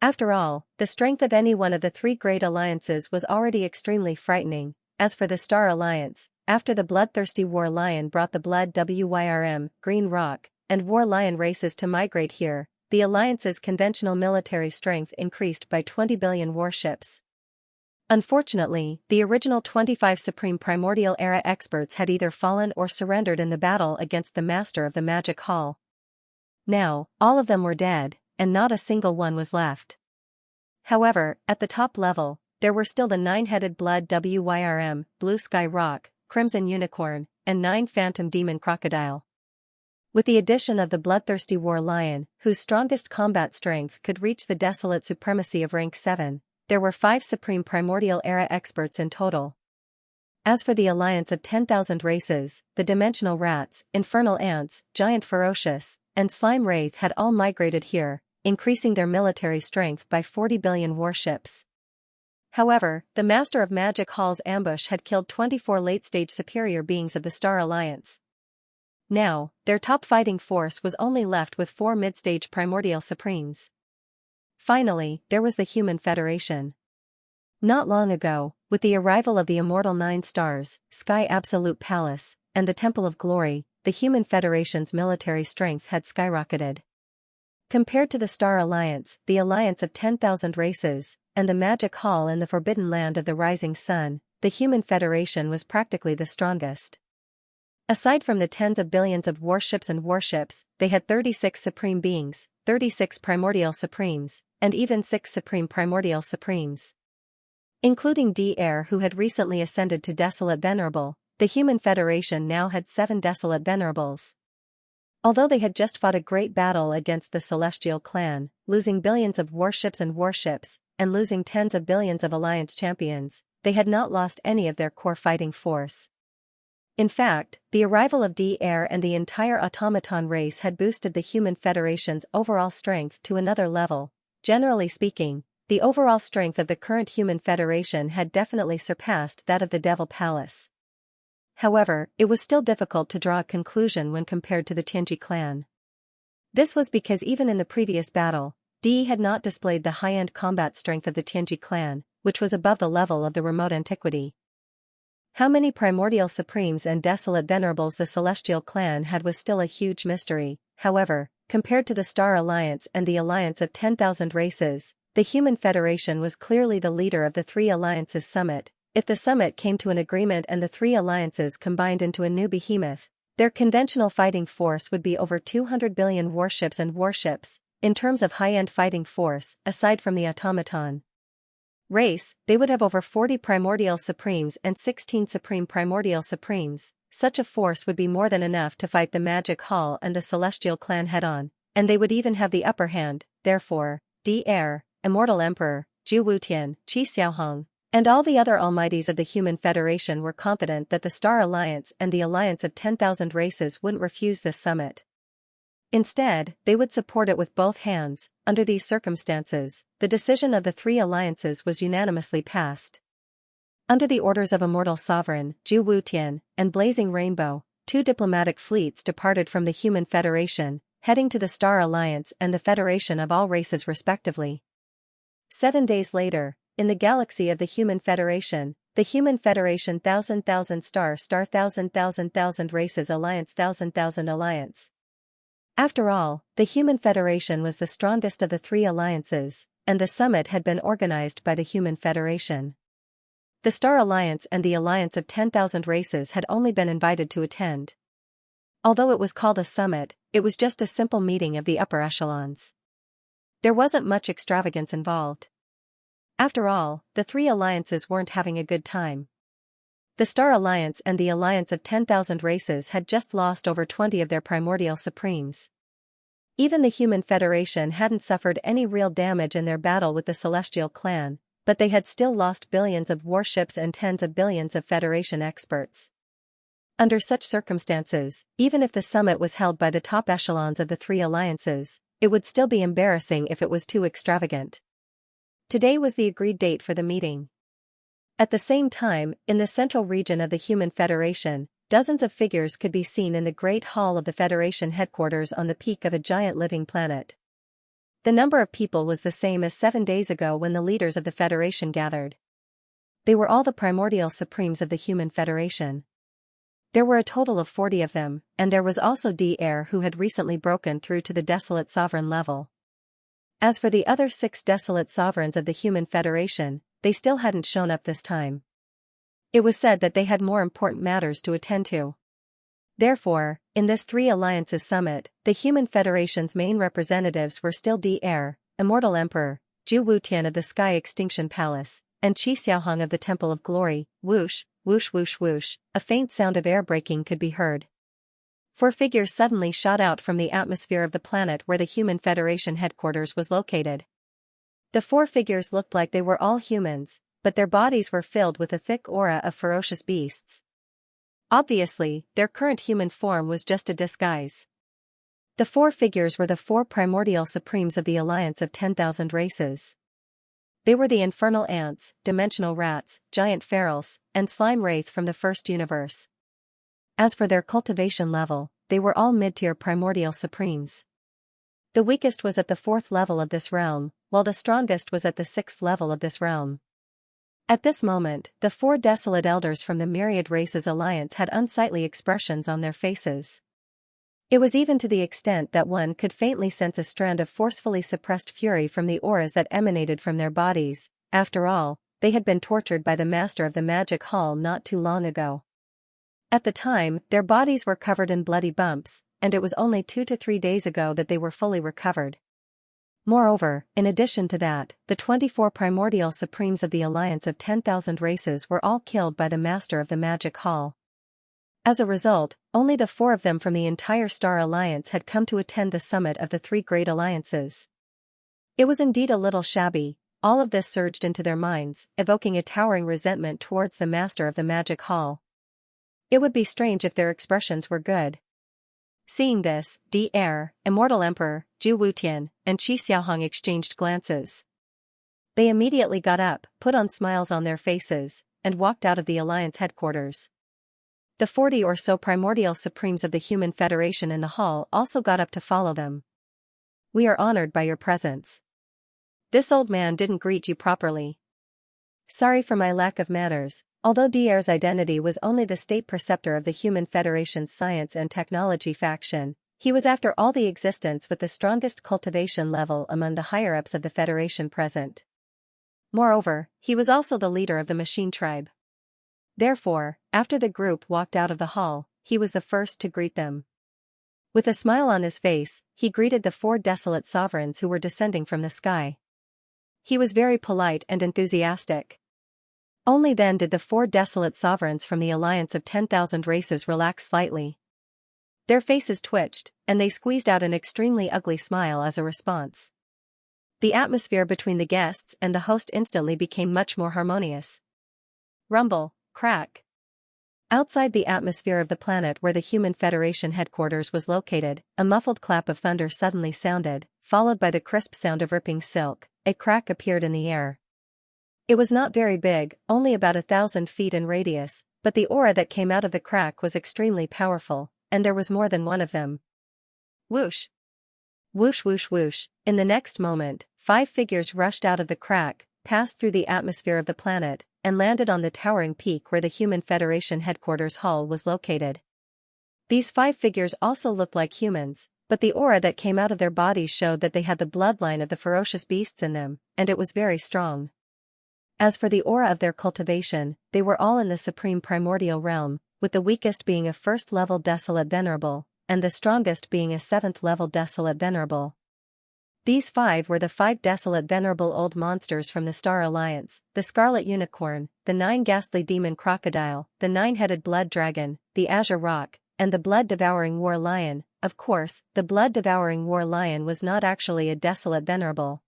After all, the strength of any one of the three great alliances was already extremely frightening. As for the Star Alliance, after the bloodthirsty War Lion brought the Blood Wyrm, Green Rock, and War Lion races to migrate here, the Alliance's conventional military strength increased by 20 billion warships. Unfortunately, the original 25 Supreme Primordial Era experts had either fallen or surrendered in the battle against the Master of the Magic Hall. Now, all of them were dead, and not a single one was left. However, at the top level, there were still the 9-headed blood Wyrm, blue sky rock, crimson unicorn, and 9 phantom demon crocodile. With the addition of the bloodthirsty war lion, whose strongest combat strength could reach the desolate supremacy of rank 7, there were 5 supreme primordial era experts in total. As for the alliance of 10,000 races, the dimensional rats, infernal ants, giant ferocious, and slime wraith had all migrated here, increasing their military strength by 40 billion warships. However, the Master of Magic Hall's ambush had killed 24 late-stage superior beings of the Star Alliance. Now, their top fighting force was only left with 4 mid-stage primordial supremes. Finally, there was the Human Federation. Not long ago, with the arrival of the immortal 9 stars, Sky Absolute Palace, and the Temple of Glory, the Human Federation's military strength had skyrocketed. Compared to the Star Alliance, the alliance of 10,000 races, and the Magic Hall in the Forbidden Land of the Rising Sun, the Human Federation was practically the strongest. Aside from the tens of billions of warships, they had 36 supreme beings, 36 primordial supremes, and even 6 supreme primordial supremes. Including D-Air, who had recently ascended to Desolate Venerable, the Human Federation now had 7 Desolate Venerables. Although they had just fought a great battle against the Celestial Clan, losing billions of warships, and losing tens of billions of Alliance champions, they had not lost any of their core fighting force. In fact, the arrival of D-Air and the entire automaton race had boosted the Human Federation's overall strength to another level. Generally speaking, the overall strength of the current Human Federation had definitely surpassed that of the Devil Palace. However, it was still difficult to draw a conclusion when compared to the Tianji clan. This was because even in the previous battle, D had not displayed the high-end combat strength of the Tianji clan, which was above the level of the remote antiquity. How many primordial supremes and desolate venerables the Celestial Clan had was still a huge mystery. However, compared to the Star Alliance and the alliance of 10,000 races, the Human Federation was clearly the leader of the 3 alliances summit. If the summit came to an agreement and the 3 alliances combined into a new behemoth, their conventional fighting force would be over 200 billion warships. In terms of high-end fighting force, aside from the automaton race, they would have over 40 primordial supremes and 16 supreme primordial supremes. Such a force would be more than enough to fight the Magic Hall and the Celestial Clan head-on, and they would even have the upper hand. Therefore, D-Air, Immortal Emperor, Zhu Wutian, Qi Xiaohong, and all the other almighties of the Human Federation were confident that the Star Alliance and the alliance of 10,000 races wouldn't refuse this summit. Instead, they would support it with both hands. Under these circumstances, the decision of the 3 alliances was unanimously passed. Under the orders of Immortal Sovereign, Zhu Wutian, and Blazing Rainbow, 2 diplomatic fleets departed from the Human Federation, heading to the Star Alliance and the Federation of all races respectively. 7 days later, in the galaxy of the Human Federation, the Human Federation thousand star 1,000 races alliance 1,000 alliance. After all, the Human Federation was the strongest of the 3 alliances, and the summit had been organized by the Human Federation. The Star Alliance and the alliance of 10,000 races had only been invited to attend. Although it was called a summit, it was just a simple meeting of the upper echelons. There wasn't much extravagance involved. After all, the 3 alliances weren't having a good time. The Star Alliance and the alliance of 10,000 races had just lost over 20 of their primordial supremes. Even the Human Federation hadn't suffered any real damage in their battle with the Celestial Clan, but they had still lost billions of warships and tens of billions of Federation experts. Under such circumstances, even if the summit was held by the top echelons of the 3 alliances, it would still be embarrassing if it was too extravagant. Today was the agreed date for the meeting. At the same time, in the central region of the Human Federation, dozens of figures could be seen in the Great Hall of the Federation headquarters on the peak of a giant living planet. The number of people was the same as 7 days ago when the leaders of the Federation gathered. They were all the primordial supremes of the Human Federation. There were a total of 40 of them, and there was also D-Air who had recently broken through to the Desolate Sovereign level. As for the other 6 Desolate Sovereigns of the Human Federation, they still hadn't shown up this time. It was said that they had more important matters to attend to. Therefore, in this 3 alliances summit, the Human Federation's main representatives were still D-Air, Immortal Emperor, Zhu Wutian of the Sky Extinction Palace, and Xiaohong of the Temple of Glory. Whoosh, whoosh whoosh whoosh, a faint sound of air braking could be heard. 4 figures suddenly shot out from the atmosphere of the planet where the Human Federation headquarters was located. The 4 figures looked like they were all humans, but their bodies were filled with a thick aura of ferocious beasts. Obviously, their current human form was just a disguise. The 4 figures were the 4 primordial supremes of the Alliance of 10,000 Races. They were the infernal ants, dimensional rats, giant ferals, and slime wraith from the first universe. As for their cultivation level, they were all mid-tier primordial supremes. The weakest was at the 4th level of this realm, while the strongest was at the 6th level of this realm. At this moment, the 4 desolate elders from the Myriad Races Alliance had unsightly expressions on their faces. It was even to the extent that one could faintly sense a strand of forcefully suppressed fury from the auras that emanated from their bodies. After all, they had been tortured by the master of the magic hall not too long ago. At the time, their bodies were covered in bloody bumps, and it was only 2 to 3 days ago that they were fully recovered. Moreover, in addition to that, the 24 primordial supremes of the Alliance of 10,000 Races were all killed by the master of the magic hall. As a result, only the 4 of them from the entire Star Alliance had come to attend the summit of the 3 great alliances. It was indeed a little shabby. All of this surged into their minds, evoking a towering resentment towards the master of the magic hall. It would be strange if their expressions were good. Seeing this, Dr. Immortal Emperor, Zhu Wutian, and Qi Xiaohong exchanged glances. They immediately got up, put on smiles on their faces, and walked out of the Alliance headquarters. The 40 or so primordial supremes of the Human Federation in the hall also got up to follow them. "We are honored by your presence. This old man didn't greet you properly. Sorry for my lack of manners." Although Dr's identity was only the state preceptor of the Human Federation's Science and Technology faction, he was after all the existence with the strongest cultivation level among the higher-ups of the Federation present. Moreover, he was also the leader of the Machine Tribe. Therefore, after the group walked out of the hall, he was the first to greet them. With a smile on his face, he greeted the 4 desolate sovereigns who were descending from the sky. He was very polite and enthusiastic. Only then did the 4 desolate sovereigns from the Alliance of 10,000 Races relax slightly. Their faces twitched, and they squeezed out an extremely ugly smile as a response. The atmosphere between the guests and the host instantly became much more harmonious. Rumble, crack. Outside the atmosphere of the planet where the Human Federation headquarters was located, a muffled clap of thunder suddenly sounded, followed by the crisp sound of ripping silk. A crack appeared in the air. It was not very big, only about 1,000 feet in radius, but the aura that came out of the crack was extremely powerful, and there was more than one of them. Whoosh! Whoosh whoosh whoosh. In the next moment, 5 figures rushed out of the crack, passed through the atmosphere of the planet, and landed on the towering peak where the Human Federation headquarters hall was located. These 5 figures also looked like humans, but the aura that came out of their bodies showed that they had the bloodline of the ferocious beasts in them, and it was very strong. As for the aura of their cultivation, they were all in the supreme primordial realm, with the weakest being a 1st-level desolate venerable, and the strongest being a 7th-level desolate venerable. These 5 were the 5 desolate venerable old monsters from the Star Alliance: the Scarlet Unicorn, the 9 ghastly demon crocodile, the 9-headed blood dragon, the Azure Rock, and the blood-devouring war lion. Of course, the blood-devouring war lion was not actually a desolate venerable.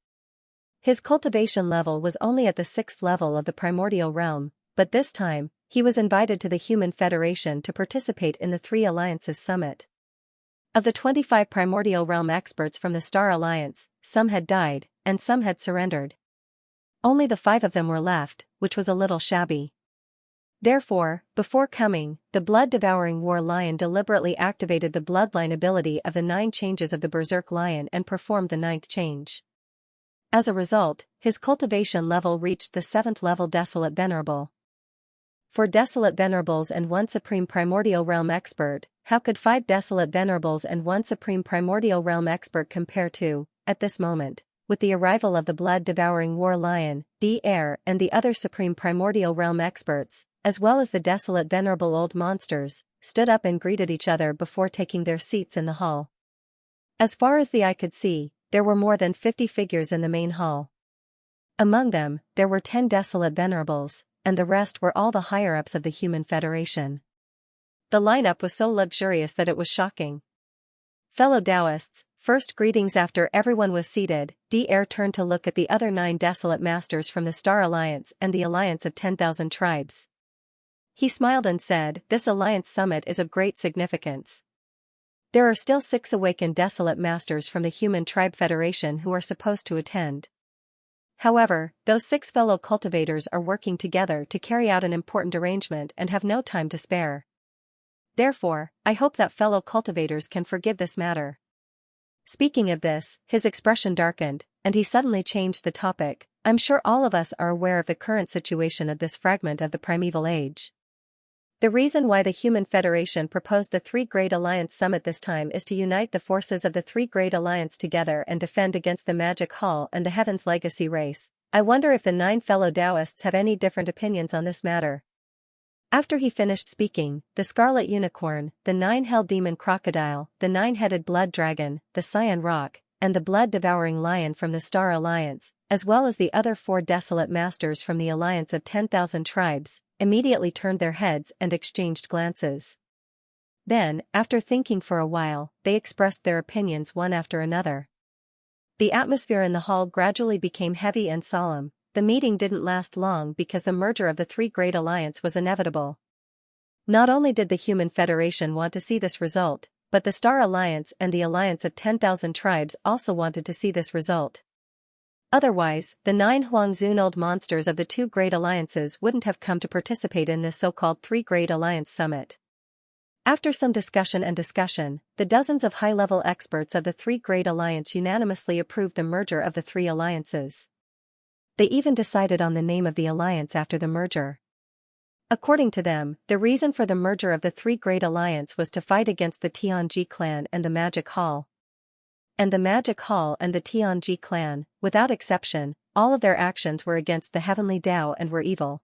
His cultivation level was only at the 6th level of the primordial realm, but this time, he was invited to the Human Federation to participate in the 3 Alliances summit. Of the 25 primordial realm experts from the Star Alliance, some had died, and some had surrendered. Only the 5 of them were left, which was a little shabby. Therefore, before coming, the blood-devouring war lion deliberately activated the bloodline ability of the 9 changes of the Berserk Lion and performed the 9th change. As a result, his cultivation level reached the 7th level desolate venerable. For desolate venerables and 1 supreme primordial realm expert, how could 5 desolate venerables and 1 supreme primordial realm expert compare to, at this moment, with the arrival of the blood-devouring war lion, Dr. and the other supreme primordial realm experts, as well as the desolate venerable old monsters, stood up and greeted each other before taking their seats in the hall. As far as the eye could see, there were more than 50 figures in the main hall. Among them, there were 10 desolate venerables, and the rest were all the higher-ups of the Human Federation. The lineup was so luxurious that it was shocking. Fellow Taoists, first greetings. After everyone was seated, Dr. turned to look at the other 9 desolate masters from the Star Alliance and the Alliance of 10,000 Tribes. He smiled and said, "This Alliance Summit is of great significance. There are still 6 awakened desolate masters from the Human Tribe Federation who are supposed to attend. However, those 6 fellow cultivators are working together to carry out an important arrangement and have no time to spare. Therefore, I hope that fellow cultivators can forgive this matter." Speaking of this, his expression darkened, and he suddenly changed the topic. "I'm sure all of us are aware of the current situation of this fragment of the primeval age. The reason why the Human Federation proposed the 3 Great Alliance Summit this time is to unite the forces of the 3 Great Alliance together and defend against the Magic Hall and the Heaven's Legacy race. I wonder if the 9 fellow Taoists have any different opinions on this matter." After he finished speaking, the Scarlet Unicorn, the 9-Helled Demon Crocodile, the 9-Headed Blood Dragon, the Cyan Roc, and the Blood-Devouring Lion from the Star Alliance, as well as the other 4 desolate masters from the Alliance of 10,000 Tribes, immediately turned their heads and exchanged glances. Then, after thinking for a while, they expressed their opinions one after another. The atmosphere in the hall gradually became heavy and solemn. The meeting didn't last long because the merger of the 3 Great Alliance was inevitable. Not only did the Human Federation want to see this result, but the Star Alliance and the Alliance of 10,000 Tribes also wanted to see this result. Otherwise, the 9 Huangzun old monsters of the 2 Great Alliances wouldn't have come to participate in this so-called 3 Great Alliance Summit. After some discussion, the dozens of high-level experts of the 3 Great Alliance unanimously approved the merger of the 3 alliances. They even decided on the name of the alliance after the merger. According to them, the reason for the merger of the 3 Great Alliance was to fight against the Tianji clan and the Magic Hall. And the Magic Hall and the Tianji clan, without exception, all of their actions were against the Heavenly Tao and were evil.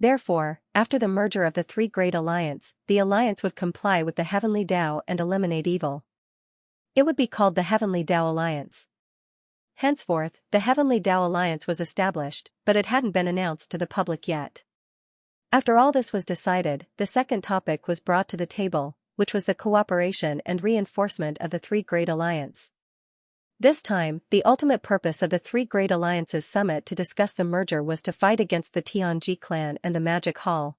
Therefore, after the merger of the 3 Great Alliance, the alliance would comply with the Heavenly Tao and eliminate evil. It would be called the Heavenly Tao Alliance. Henceforth, the Heavenly Tao Alliance was established, but it hadn't been announced to the public yet. After all this was decided, the second topic was brought to the table, which was the cooperation and reinforcement of the 3 Great Alliance. This time, the ultimate purpose of the 3 Great Alliances Summit to discuss the merger was to fight against the Tianji clan and the Magic Hall.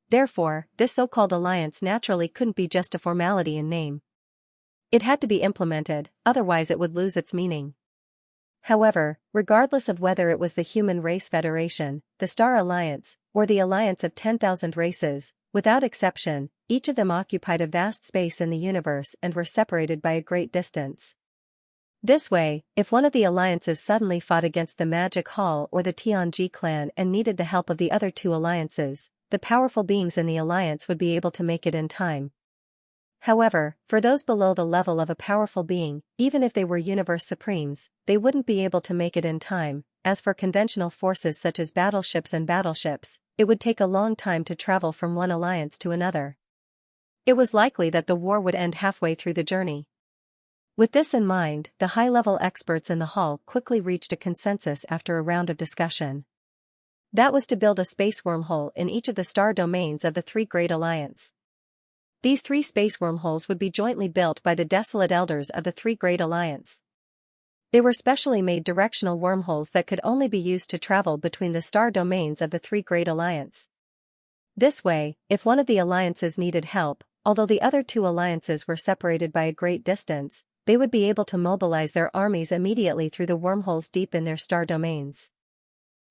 Therefore, this so-called alliance naturally couldn't be just a formality in name. It had to be implemented, otherwise it would lose its meaning. However, regardless of whether it was the Human Race Federation, the Star Alliance, or the Alliance of 10,000 Races, without exception, each of them occupied a vast space in the universe and were separated by a great distance. This way, if one of the alliances suddenly fought against the Magic Hall or the Tianji clan and needed the help of the other 2 alliances, the powerful beings in the alliance would be able to make it in time. However, for those below the level of a powerful being, even if they were universe supremes, they wouldn't be able to make it in time. As for conventional forces such as battleships, it would take a long time to travel from one alliance to another. It was likely that the war would end halfway through the journey. With this in mind, the high-level experts in the hall quickly reached a consensus after a round of discussion. That was to build a space wormhole in each of the star domains of the 3 Great Alliance. These 3 space wormholes would be jointly built by the desolate elders of the 3 Great Alliance. They were specially made directional wormholes that could only be used to travel between the star domains of the 3 Great Alliance. This way, if one of the alliances needed help, although the other 2 alliances were separated by a great distance, they would be able to mobilize their armies immediately through the wormholes deep in their star domains.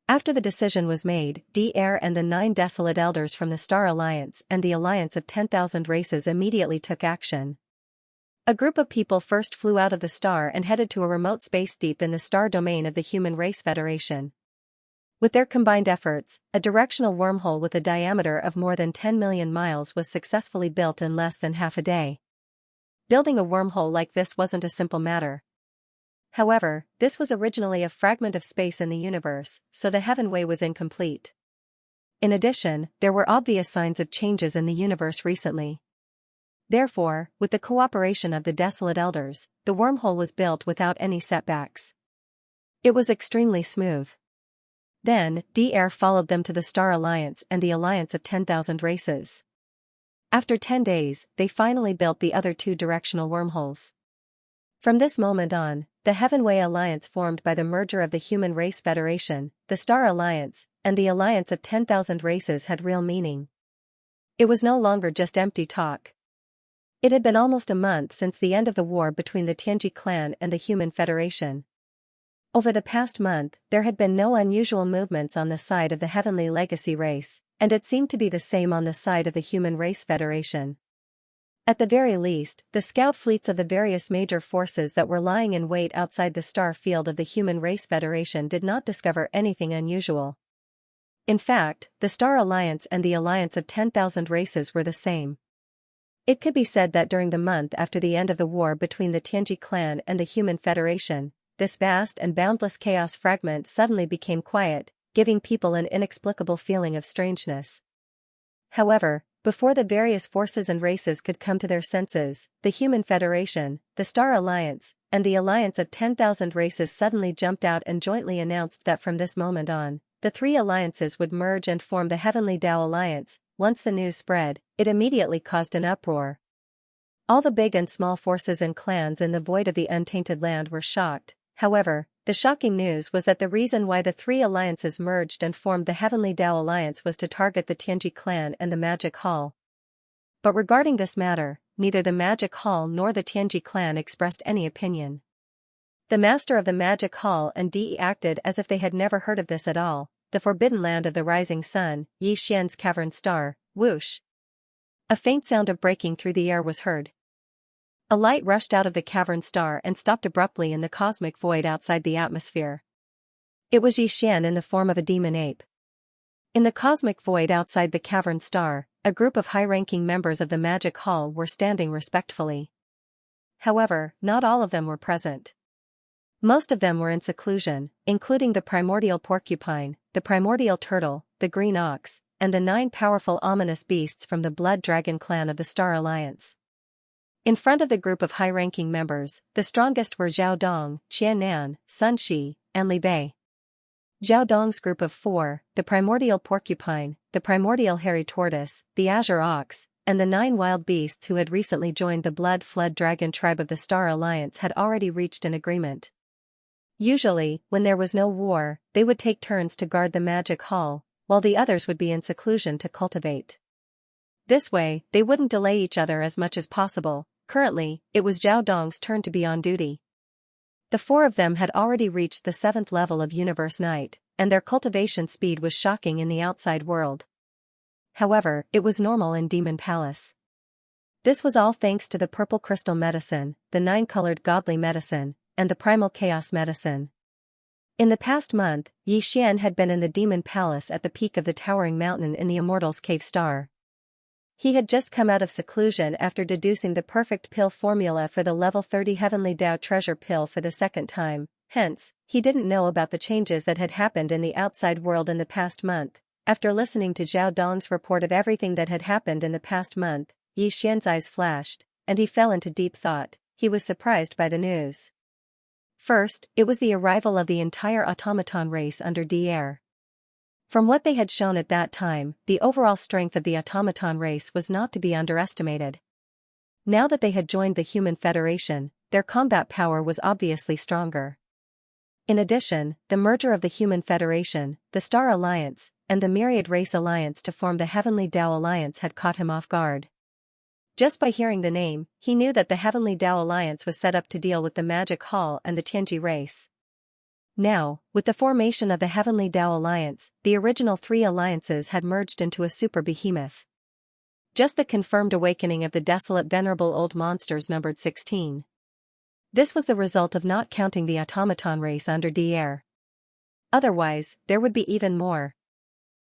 After the decision was made, Dr. and the 9 desolate elders from the Star Alliance and the Alliance of 10,000 Races immediately took action. A group of people first flew out of the star and headed to a remote space deep in the star domain of the Human Race Federation. With their combined efforts, a directional wormhole with a diameter of more than 10 million miles was successfully built in less than half a day. Building a wormhole like this wasn't a simple matter. However, this was originally a fragment of space in the universe, so the Heavenway was incomplete. In addition, there were obvious signs of changes in the universe recently. Therefore, with the cooperation of the desolate elders, the wormhole was built without any setbacks. It was extremely smooth. Then, DR followed them to the Star Alliance and the Alliance of 10,000 Races. After 10 days, they finally built the other two directional wormholes. From this moment on, the Heavenway Alliance formed by the merger of the Human Race Federation, the Star Alliance, and the Alliance of 10,000 Races had real meaning. It was no longer just empty talk. It had been almost a month since the end of the war between the Tianji clan and the Human Federation. Over the past month, there had been no unusual movements on the side of the Heavenly Legacy race, and it seemed to be the same on the side of the Human Race Federation. At the very least, the scout fleets of the various major forces that were lying in wait outside the star field of the Human Race Federation did not discover anything unusual. In fact, the Star Alliance and the Alliance of 10,000 Races were the same. It could be said that during the month after the end of the war between the Tianji clan and the Human Federation, this vast and boundless chaos fragment suddenly became quiet, giving people an inexplicable feeling of strangeness. However, before the various forces and races could come to their senses, the Human Federation, the Star Alliance, and the Alliance of 10,000 Races suddenly jumped out and jointly announced that from this moment on, the three alliances would merge and form the Heavenly Tao Alliance. Once the news spread, it immediately caused an uproar. All the big and small forces and clans in the void of the untainted land were shocked. However, the shocking news was that the reason why the three alliances merged and formed the Heavenly Tao Alliance was to target the Tianji clan and the Magic Hall. But regarding this matter, neither the Magic Hall nor the Tianji clan expressed any opinion. The master of the Magic Hall and De acted as if they had never heard of this at all. The forbidden land of the rising sun, Xianxia's cavern star, whoosh. A faint sound of breaking through the air was heard. A light rushed out of the cavern star and stopped abruptly in the cosmic void outside the atmosphere. It was Xian in the form of a demon ape. In the cosmic void outside the cavern star, a group of high-ranking members of the Magic Hall were standing respectfully. However, not all of them were present. Most of them were in seclusion, including the primordial porcupine, the primordial turtle, the green ox, and the 9 powerful ominous beasts from the Blood Dragon clan of the Star Alliance. In front of the group of high-ranking members, the strongest were Zhao Dong, Qian Nan, Sun Shi, and Li Bei. Zhao Dong's group of 4, the primordial porcupine, the primordial hairy tortoise, the azure ox, and the 9 wild beasts who had recently joined the Blood Flood Dragon tribe of the Star Alliance had already reached an agreement. Usually, when there was no war, they would take turns to guard the Magic Hall, while the others would be in seclusion to cultivate. This way, they wouldn't delay each other as much as possible. Currently, it was Zhao Dong's turn to be on duty. The 4 of them had already reached the 7th level of Universe Night, and their cultivation speed was shocking in the outside world. However, it was normal in Demon Palace. This was all thanks to the purple crystal medicine, the 9-colored godly medicine, and the primal chaos medicine. In the past month, Yi Xian had been in the Demon Palace at the peak of the towering mountain in the Immortals Cave Star. He had just come out of seclusion after deducing the perfect pill formula for the level 30 Heavenly Tao treasure pill for the second time, hence, he didn't know about the changes that had happened in the outside world in the past month. After listening to Zhao Dong's report of everything that had happened in the past month, Yi Xian's eyes flashed, and he fell into deep thought. He was surprised by the news. First, it was the arrival of the entire automaton race under DR. From what they had shown at that time, the overall strength of the automaton race was not to be underestimated. Now that they had joined the Human Federation, their combat power was obviously stronger. In addition, the merger of the Human Federation, the Star Alliance, and the Myriad Race Alliance to form the Heavenly Tao Alliance had caught him off guard. Just by hearing the name, he knew that the Heavenly Tao Alliance was set up to deal with the Magic Hall and the Tianji race. Now, with the formation of the Heavenly Tao Alliance, the original 3 alliances had merged into a super behemoth. Just the confirmed awakening of the desolate venerable old monsters numbered 16. This was the result of not counting the automaton race under DR. Otherwise, there would be even more.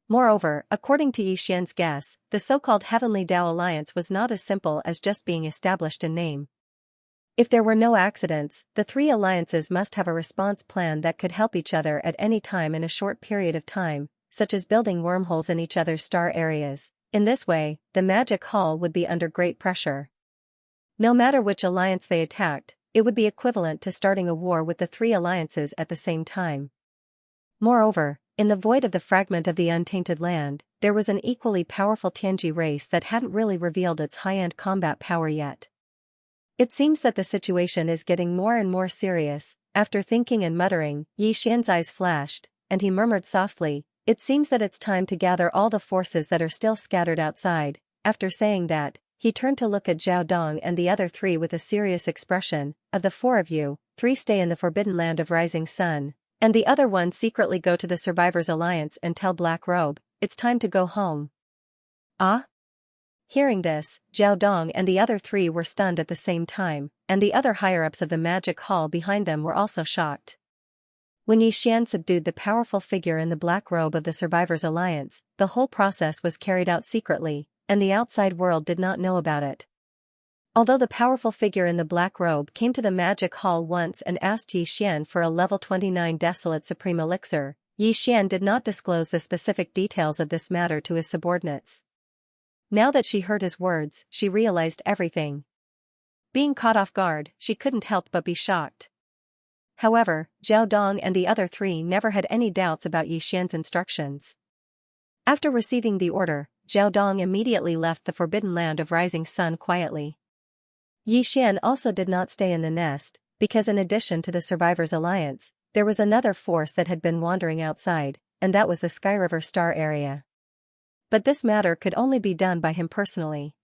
Moreover, according to Yi Xian's guess, the so-called Heavenly Tao Alliance was not as simple as just being established in name. If there were no accidents, the 3 alliances must have a response plan that could help each other at any time in a short period of time, such as building wormholes in each other's star areas. In this way, the Magic Hall would be under great pressure. No matter which alliance they attacked, it would be equivalent to starting a war with the three alliances at the same time. Moreover, in the void of the fragment of the untainted land, there was an equally powerful Tianji race that hadn't really revealed its high-end combat power yet. It seems that the situation is getting more and more serious. After thinking and muttering, Yi Xian's eyes flashed, and he murmured softly, "It seems that it's time to gather all the forces that are still scattered outside." After saying that, he turned to look at Zhao Dong and the other three with a serious expression. "Of the four of you, three stay in the Forbidden Land of Rising Sun, and the other one secretly go to the Survivors Alliance and tell Black Robe, it's time to go home." Ah? Hearing this, Zhao Dong and the other three were stunned at the same time, and the other higher-ups of the magic hall behind them were also shocked. When Yi Xian subdued the powerful figure in the black robe of the Survivors Alliance, the whole process was carried out secretly, and the outside world did not know about it. Although the powerful figure in the black robe came to the magic hall once and asked Yi Xian for a level 29 Desolate Supreme Elixir, Yi Xian did not disclose the specific details of this matter to his subordinates. Now that she heard his words, she realized everything. Being caught off guard, she couldn't help but be shocked. However, Zhao Dong and the other three never had any doubts about Yi Xian's instructions. After receiving the order, Zhao Dong immediately left the Forbidden Land of Rising Sun quietly. Yi Xian also did not stay in the nest, because in addition to the Survivors Alliance, there was another force that had been wandering outside, and that was the Sky River Star area. But this matter could only be done by him personally.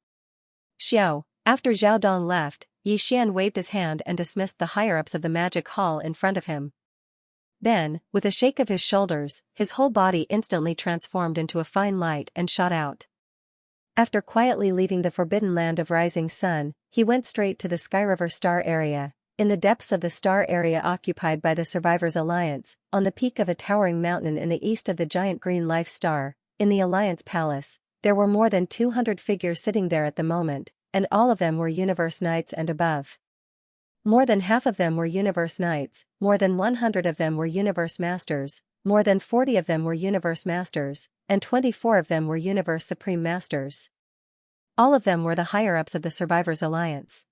Xiao, after Zhao Dong left, Yi Xian waved his hand and dismissed the higher-ups of the magic hall in front of him. Then, with a shake of his shoulders, his whole body instantly transformed into a fine light and shot out. After quietly leaving the Forbidden Land of Rising Sun, he went straight to the Sky River Star area. In the depths of the star area occupied by the Survivors Alliance, on the peak of a towering mountain in the east of the giant green life star, in the Alliance Palace, there were more than 200 figures sitting there at the moment, and all of them were Universe Knights and above. More than half of them were Universe Knights, more than 100 of them were Universe Masters, more than 40 of them were Universe Masters, and 24 of them were Universe Supreme Masters. All of them were the higher-ups of the Survivors Alliance.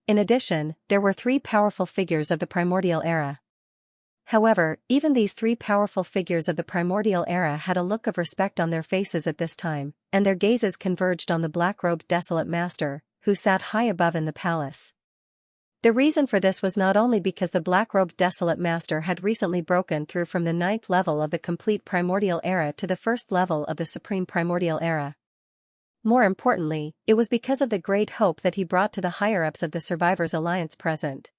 In addition, there were three powerful figures of the Primordial Era. However, even these three powerful figures of the Primordial Era had a look of respect on their faces at this time, and their gazes converged on the black-robed Desolate Master, who sat high above in the palace. The reason for this was not only because the black-robed Desolate Master had recently broken through from the 9th level of the complete Primordial Era to the 1st level of the Supreme Primordial Era. More importantly, it was because of the great hope that he brought to the higher-ups of the Survivors Alliance present.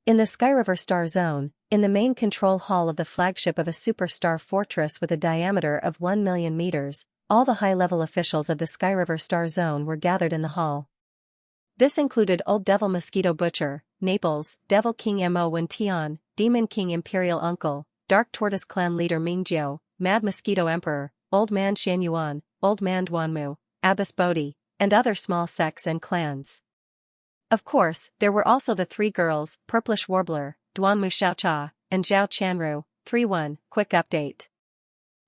In the Sky River Star Zone, in the main control hall of the flagship of a superstar fortress with a diameter of 1 million meters, all the high-level officials of the Sky River Star Zone were gathered in the hall. This included Old Devil Mosquito Butcher, Naples, Devil King Mo Wen Tian, Demon King Imperial Uncle, Dark Tortoise Clan Leader Mingjiu, Mad Mosquito Emperor, Old Man Shan Yuan, Old Man Duanmu, Abbess Bodhi, and other small sects and clans. Of course, there were also the three girls, Purplish Warbler, Duanmu Xiaocha, and Zhao Chanru. 3-1, quick update.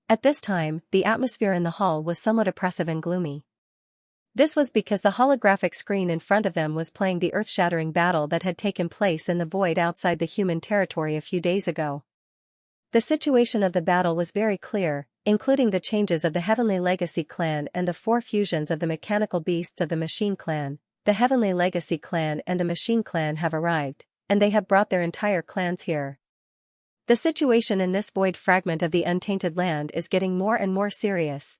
At this time, the atmosphere in the hall was somewhat oppressive and gloomy. This was because the holographic screen in front of them was playing the earth-shattering battle that had taken place in the void outside the human territory a few days ago. The situation of the battle was very clear, including the changes of the Heavenly Legacy clan and the 4 fusions of the mechanical beasts of the Machine clan. The Heavenly Legacy clan and the Machine clan have arrived, and they have brought their entire clans here. The situation in this void fragment of the untainted land is getting more and more serious.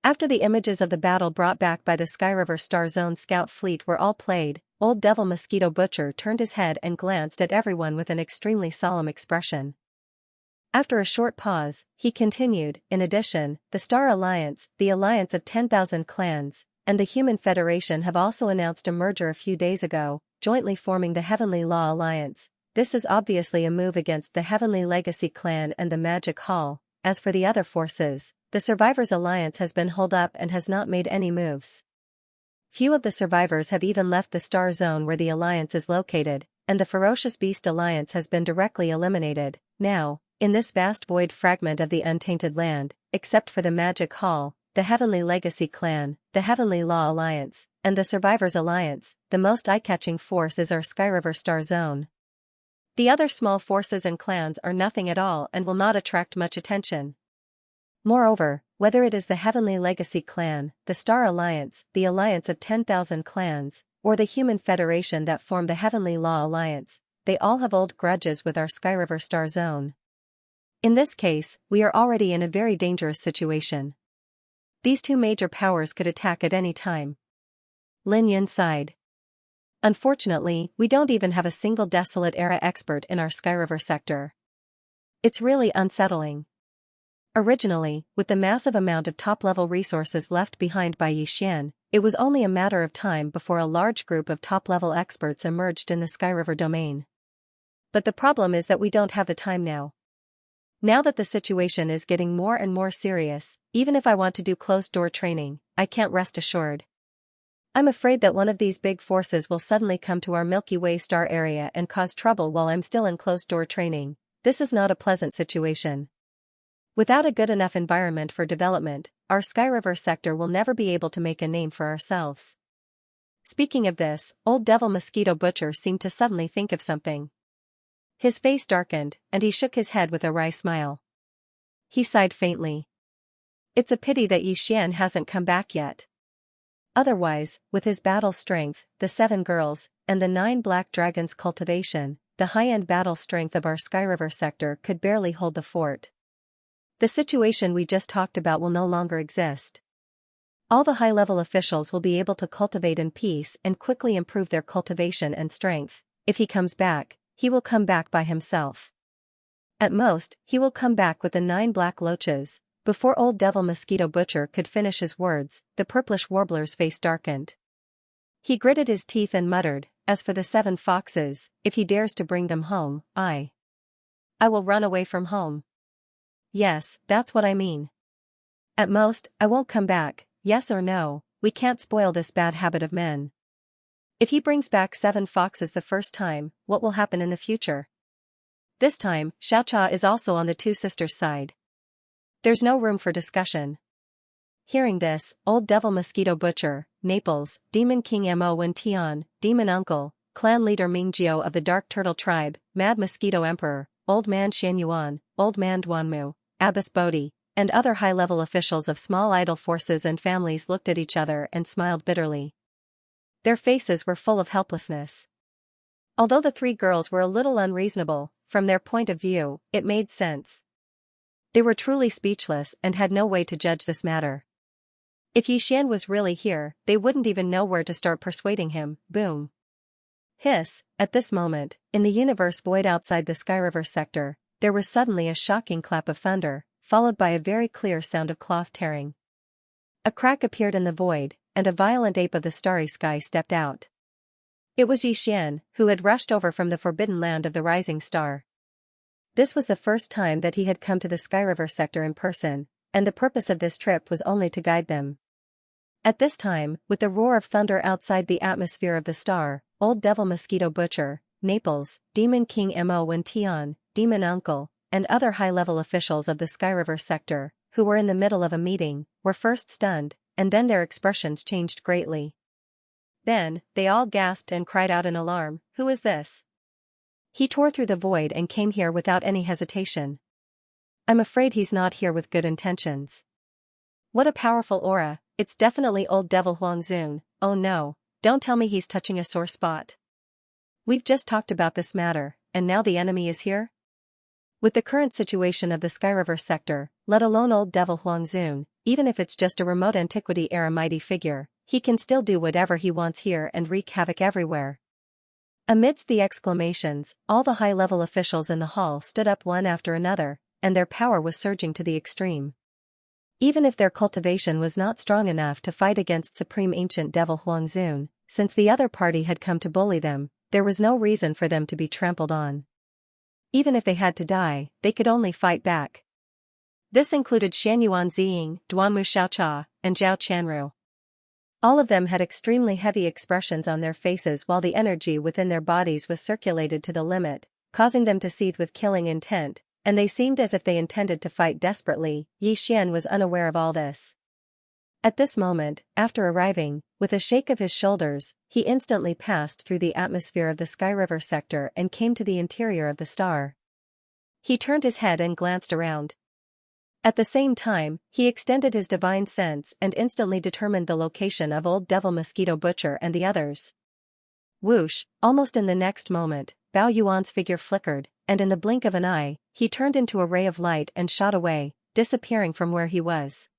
After the images of the battle brought back by the Sky River Star Zone scout fleet were all played, Old Devil Mosquito Butcher turned his head and glanced at everyone with an extremely solemn expression. After a short pause, he continued, in addition, the Star Alliance, the alliance of 10,000 clans, and the Human Federation have also announced a merger a few days ago, jointly forming the Heavenly Law Alliance. This is obviously a move against the Heavenly Legacy clan and the Magic Hall. As for the other forces, the Survivors Alliance has been holed up and has not made any moves. Few of the survivors have even left the Star Zone where the Alliance is located, and the Ferocious Beast Alliance has been directly eliminated. Now, in this vast void fragment of the untainted land, except for the Magic Hall, the Heavenly Legacy Clan, the Heavenly Law Alliance, and the Survivors Alliance, the most eye-catching force is our Skyriver Star Zone. The other small forces and clans are nothing at all and will not attract much attention. Moreover, whether it is the Heavenly Legacy Clan, the Star Alliance, the Alliance of 10,000 clans, or the Human Federation that form the Heavenly Law Alliance, they all have old grudges with our Skyriver Star Zone. In this case, we are already in a very dangerous situation. These two major powers could attack at any time. Lin Yun sighed. Unfortunately, we don't even have a single Desolate Era expert in our Skyriver sector. It's really unsettling. Originally, with the massive amount of top-level resources left behind by Xian, it was only a matter of time before a large group of top-level experts emerged in the Skyriver domain. But the problem is that we don't have the time now. Now that the situation is getting more and more serious, even if I want to do closed-door training, I can't rest assured. I'm afraid that one of these big forces will suddenly come to our Milky Way star area and cause trouble while I'm still in closed-door training. This is not a pleasant situation. Without a good enough environment for development, our Skyriver sector will never be able to make a name for ourselves. Speaking of this, Old Devil Mosquito Butcher seemed to suddenly think of something. His face darkened, and he shook his head with a wry smile. He sighed faintly. It's a pity that Xian hasn't come back yet. Otherwise, with his battle strength, the 7 girls, and the 9 black dragons' cultivation, the high-end battle strength of our Skyriver sector could barely hold the fort. The situation we just talked about will no longer exist. All the high-level officials will be able to cultivate in peace and quickly improve their cultivation and strength. If he comes back, he will come back by himself. At most, he will come back with the 9 black loaches. Before Old Devil Mosquito Butcher could finish his words, the purplish warbler's face darkened. He gritted his teeth and muttered, "As for the 7 foxes, if he dares to bring them home, I will run away from home. Yes, that's what I mean. At most, I won't come back, yes or no, we can't spoil this bad habit of men. If he brings back 7 foxes the first time, what will happen in the future?" This time, Xianxia is also on the 2 sisters' side. There's no room for discussion. Hearing this, Old Devil Mosquito Butcher, Naples, Demon King Mo Wen Tian, Demon Uncle, Clan Leader Mingjiu of the Dark Turtle Tribe, Mad Mosquito Emperor, Old Man Xianyuan, Old Man Duanmu, Abbess Bodhi, and other high-level officials of small idol forces and families looked at each other and smiled bitterly. Their faces were full of helplessness. Although the 3 girls were a little unreasonable, from their point of view, it made sense. They were truly speechless and had no way to judge this matter. If Xian was really here, they wouldn't even know where to start persuading him. Boom. Hiss, at this moment, in the universe void outside the Skyriver sector, there was suddenly a shocking clap of thunder, followed by a very clear sound of cloth tearing. A crack appeared in the void, and a violent ape of the starry sky stepped out. It was Xian, who had rushed over from the forbidden land of the rising star. This was the first time that he had come to the Skyriver sector in person, and the purpose of this trip was only to guide them. At this time, with the roar of thunder outside the atmosphere of the star, Old Devil Mosquito Butcher, Naples, Demon King Mo Wen Tian, Demon Uncle, and other high-level officials of the Skyriver sector, who were in the middle of a meeting, were first stunned, and then their expressions changed greatly. Then, they all gasped and cried out in alarm, "Who is this? He tore through the void and came here without any hesitation. I'm afraid he's not here with good intentions. What a powerful aura, it's definitely Old Devil Huangzun, oh no, don't tell me he's touching a sore spot. We've just talked about this matter, and now the enemy is here?" With the current situation of the Skyriver sector, let alone Old Devil Huangzun, even if it's just a remote antiquity-era mighty figure, he can still do whatever he wants here and wreak havoc everywhere. Amidst the exclamations, all the high-level officials in the hall stood up one after another, and their power was surging to the extreme. Even if their cultivation was not strong enough to fight against Supreme Ancient Devil Huangzun, since the other party had come to bully them, there was no reason for them to be trampled on. Even if they had to die, they could only fight back. This included Xianyuan Ziying, Duanmu Xiaocha, and Zhao Chanru. All of them had extremely heavy expressions on their faces while the energy within their bodies was circulated to the limit, causing them to seethe with killing intent, and they seemed as if they intended to fight desperately. Xian was unaware of all this. At this moment, after arriving, with a shake of his shoulders, he instantly passed through the atmosphere of the Sky River sector and came to the interior of the star. He turned his head and glanced around. At the same time, he extended his divine sense and instantly determined the location of Old Devil Mosquito Butcher and the others. Whoosh, almost in the next moment, Bao Yuan's figure flickered, and in the blink of an eye, he turned into a ray of light and shot away, disappearing from where he was.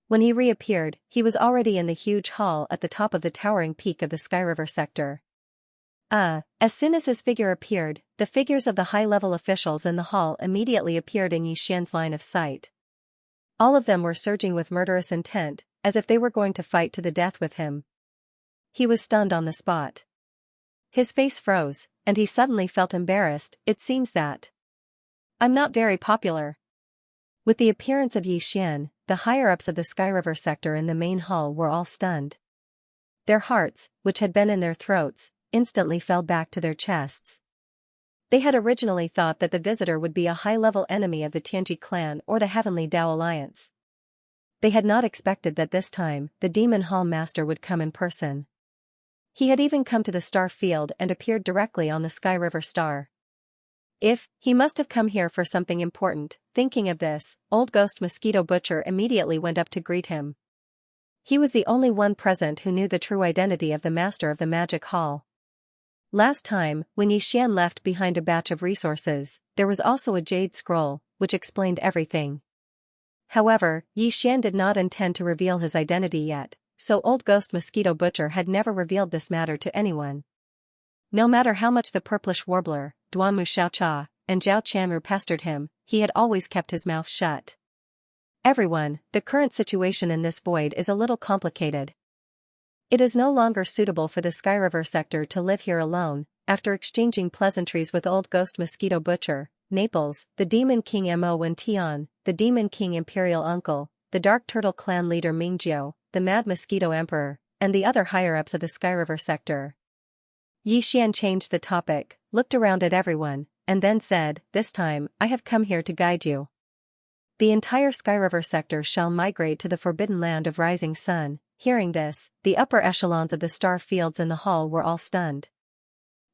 When he reappeared, he was already in the huge hall at the top of the towering peak of the Sky River sector. As soon as his figure appeared, the figures of the high-level officials in the hall immediately appeared in Xianxia's line of sight. All of them were surging with murderous intent, as if they were going to fight to the death with him. He was stunned on the spot. His face froze, and he suddenly felt embarrassed. It seems that I'm not very popular. With the appearance of Xian, the higher-ups of the Sky River sector in the main hall were all stunned. Their hearts, which had been in their throats, instantly fell back to their chests. They had originally thought that the visitor would be a high-level enemy of the Tianji clan or the Heavenly Dao Alliance. They had not expected that this time, the Demon Hall Master would come in person. He had even come to the star field and appeared directly on the Sky River star. He must have come here for something important. Thinking of this, Old Ghost Mosquito Butcher immediately went up to greet him. He was the only one present who knew the true identity of the Master of the Magic Hall. Last time, when Xian left behind a batch of resources, there was also a jade scroll, which explained everything. However, Xian did not intend to reveal his identity yet, so Old Ghost Mosquito Butcher had never revealed this matter to anyone. No matter how much the purplish warbler, Duanmu Xiaocha, and Zhao Chanru pestered him, he had always kept his mouth shut. Everyone, the current situation in this void is a little complicated. It is no longer suitable for the Sky River sector to live here alone. After exchanging pleasantries with Old Ghost Mosquito Butcher, Naples, the Demon King Mo and Tian, the Demon King Imperial Uncle, the Dark Turtle Clan leader Mingjiu, the Mad Mosquito Emperor, and the other higher-ups of the Sky River sector. Xian changed the topic, looked around at everyone, and then said, "This time, I have come here to guide you. The entire Sky River sector shall migrate to the Forbidden Land of Rising Sun." Hearing this, the upper echelons of the star fields in the hall were all stunned.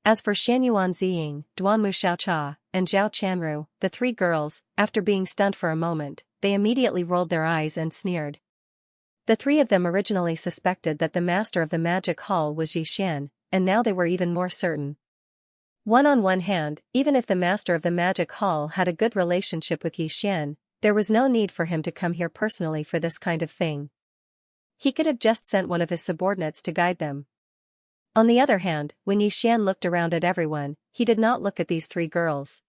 As for Shanyuan Ziying, Duanmu Xiaocha, and Zhao Chanru, the three girls, after being stunned for a moment, they immediately rolled their eyes and sneered. The three of them originally suspected that the master of the magic hall was Xian, and now they were even more certain. On one hand, even if the master of the magic hall had a good relationship with Xian, there was no need for him to come here personally for this kind of thing. He could have just sent one of his subordinates to guide them. On the other hand, when Xian looked around at everyone, he did not look at these three girls.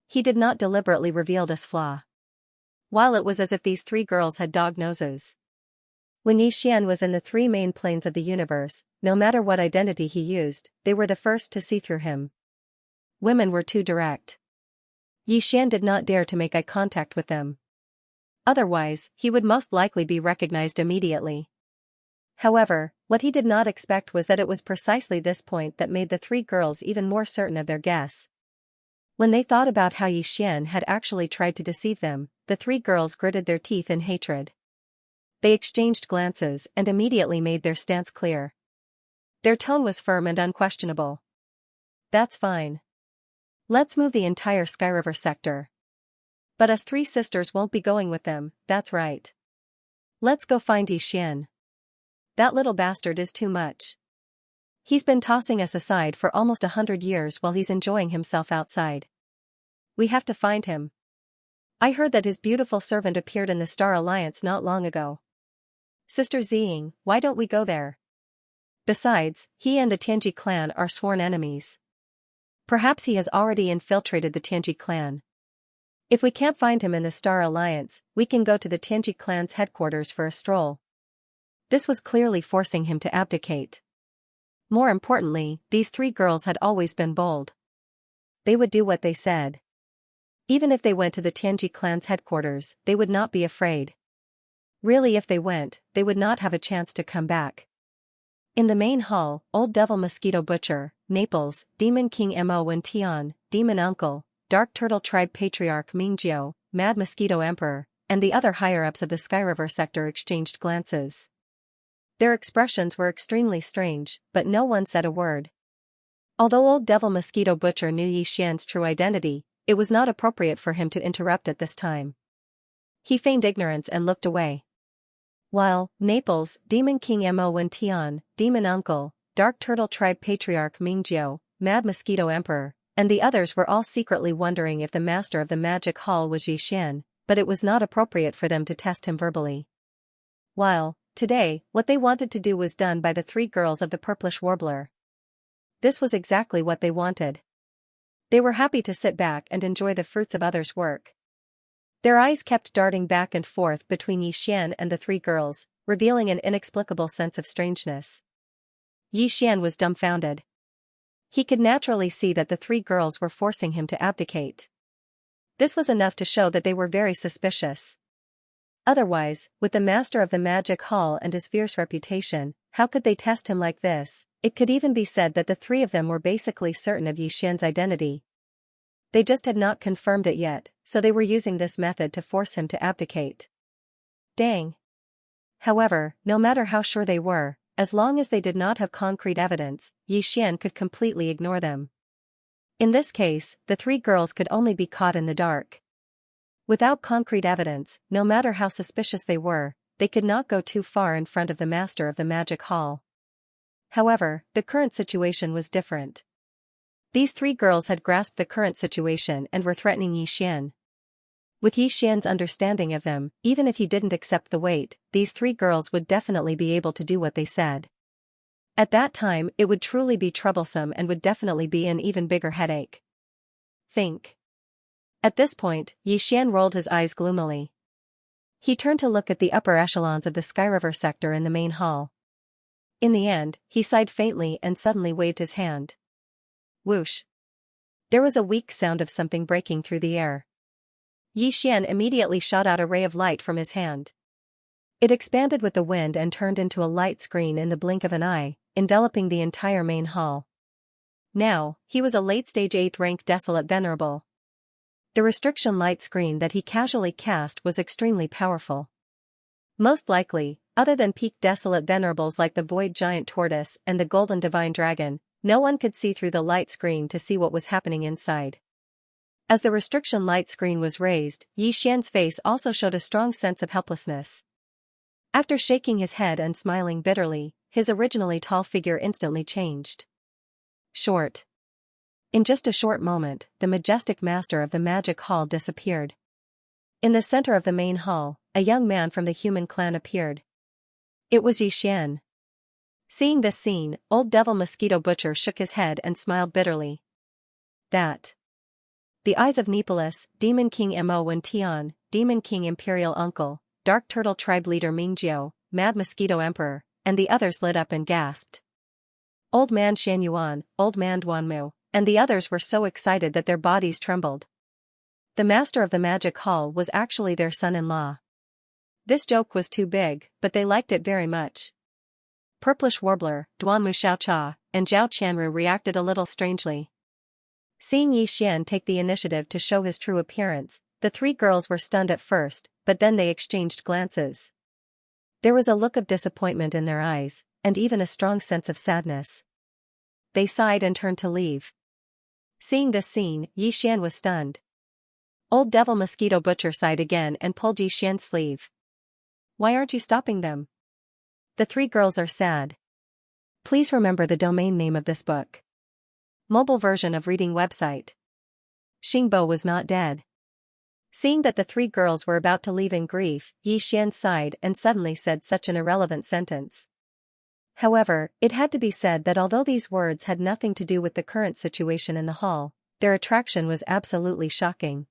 He did not deliberately reveal this flaw. While it was as if these three girls had dog noses. When Xian was in the three main planes of the universe, no matter what identity he used, they were the first to see through him. Women were too direct. Xian did not dare to make eye contact with them. Otherwise, he would most likely be recognized immediately. However, what he did not expect was that it was precisely this point that made the three girls even more certain of their guess. When they thought about how Xian had actually tried to deceive them, the three girls gritted their teeth in hatred. They exchanged glances and immediately made their stance clear. Their tone was firm and unquestionable. "That's fine. Let's move the entire Sky River sector. But us three sisters won't be going with them, that's right. Let's go find Xian. That little bastard is too much. He's been tossing us aside for almost 100 years while he's enjoying himself outside. We have to find him. I heard that his beautiful servant appeared in the Star Alliance not long ago. Sister Ziying, why don't we go there? Besides, he and the Tianji clan are sworn enemies. Perhaps he has already infiltrated the Tianji clan. If we can't find him in the Star Alliance, we can go to the Tianji clan's headquarters for a stroll." This was clearly forcing him to abdicate. More importantly, these three girls had always been bold. They would do what they said. Even if they went to the Tianji clan's headquarters, they would not be afraid. Really, if they went, they would not have a chance to come back. In the main hall, Old Devil Mosquito Butcher, Naples, Demon King Mo and Tian, Demon Uncle, Dark Turtle Tribe Patriarch Mingjiu, Mad Mosquito Emperor, and the other higher-ups of the Skyriver sector exchanged glances. Their expressions were extremely strange, but no one said a word. Although Old Devil Mosquito Butcher knew Yi Xian's true identity, it was not appropriate for him to interrupt at this time. He feigned ignorance and looked away. While Naples, Demon King Mo Wen Tian, Demon Uncle, Dark Turtle Tribe Patriarch Mingjiu, Mad Mosquito Emperor, and the others were all secretly wondering if the master of the magic hall was Yi Xian, but it was not appropriate for them to test him verbally. While, today, what they wanted to do was done by the three girls of the Purplish Warbler. This was exactly what they wanted. They were happy to sit back and enjoy the fruits of others' work. Their eyes kept darting back and forth between Yi Xian and the three girls, revealing an inexplicable sense of strangeness. Yi Xian was dumbfounded. He could naturally see that the three girls were forcing him to abdicate. This was enough to show that they were very suspicious. Otherwise, with the master of the magic hall and his fierce reputation, how could they test him like this? It could even be said that the three of them were basically certain of Yi Xian's identity. They just had not confirmed it yet, so they were using this method to force him to abdicate. Dang. However, no matter how sure they were, as long as they did not have concrete evidence, Yi Xian could completely ignore them. In this case, the three girls could only be caught in the dark. Without concrete evidence, no matter how suspicious they were, they could not go too far in front of the master of the magic hall. However, the current situation was different. These three girls had grasped the current situation and were threatening Yi Xian. With Yi Xian's understanding of them, even if he didn't accept the weight, these three girls would definitely be able to do what they said. At that time, it would truly be troublesome and would definitely be an even bigger headache. Think. At this point, Yi Xian rolled his eyes gloomily. He turned to look at the upper echelons of the Skyriver sector in the main hall. In the end, he sighed faintly and suddenly waved his hand. Whoosh. There was a weak sound of something breaking through the air. Yi Xian immediately shot out a ray of light from his hand. It expanded with the wind and turned into a light screen in the blink of an eye, enveloping the entire main hall. Now, he was a late-stage 8th-rank Desolate Venerable. The restriction light screen that he casually cast was extremely powerful. Most likely, other than peak Desolate Venerables like the Void Giant Tortoise and the Golden Divine Dragon, no one could see through the light screen to see what was happening inside. As the restriction light screen was raised, Yi Xian's face also showed a strong sense of helplessness. After shaking his head and smiling bitterly, his originally tall figure instantly changed. Short. In just a short moment, the majestic master of the magic hall disappeared. In the center of the main hall, a young man from the human clan appeared. It was Yi Xian. Seeing this scene, Old Devil Mosquito Butcher shook his head and smiled bitterly. That. The eyes of Nepolis, Demon King Mo Wen Tian, Demon King Imperial Uncle, Dark Turtle Tribe Leader Mingjiu, Mad Mosquito Emperor, and the others lit up and gasped. Old Man Shan Yuan, Old Man Duanmu, and the others were so excited that their bodies trembled. The master of the magic hall was actually their son-in-law. This joke was too big, but they liked it very much. Purplish Warbler, Duanmu Xiaocha, and Zhao Qianru reacted a little strangely. Seeing Yi Xian take the initiative to show his true appearance, the three girls were stunned at first, but then they exchanged glances. There was a look of disappointment in their eyes, and even a strong sense of sadness. They sighed and turned to leave. Seeing this scene, Yi Xian was stunned. Old Devil Mosquito Butcher sighed again and pulled Yi Xian's sleeve. Why aren't you stopping them? The three girls are sad. Please remember the domain name of this book. Mobile version of reading website. Xingbo was not dead. Seeing that the three girls were about to leave in grief, Yi Xian sighed and suddenly said such an irrelevant sentence. However, it had to be said that although these words had nothing to do with the current situation in the hall, their attraction was absolutely shocking.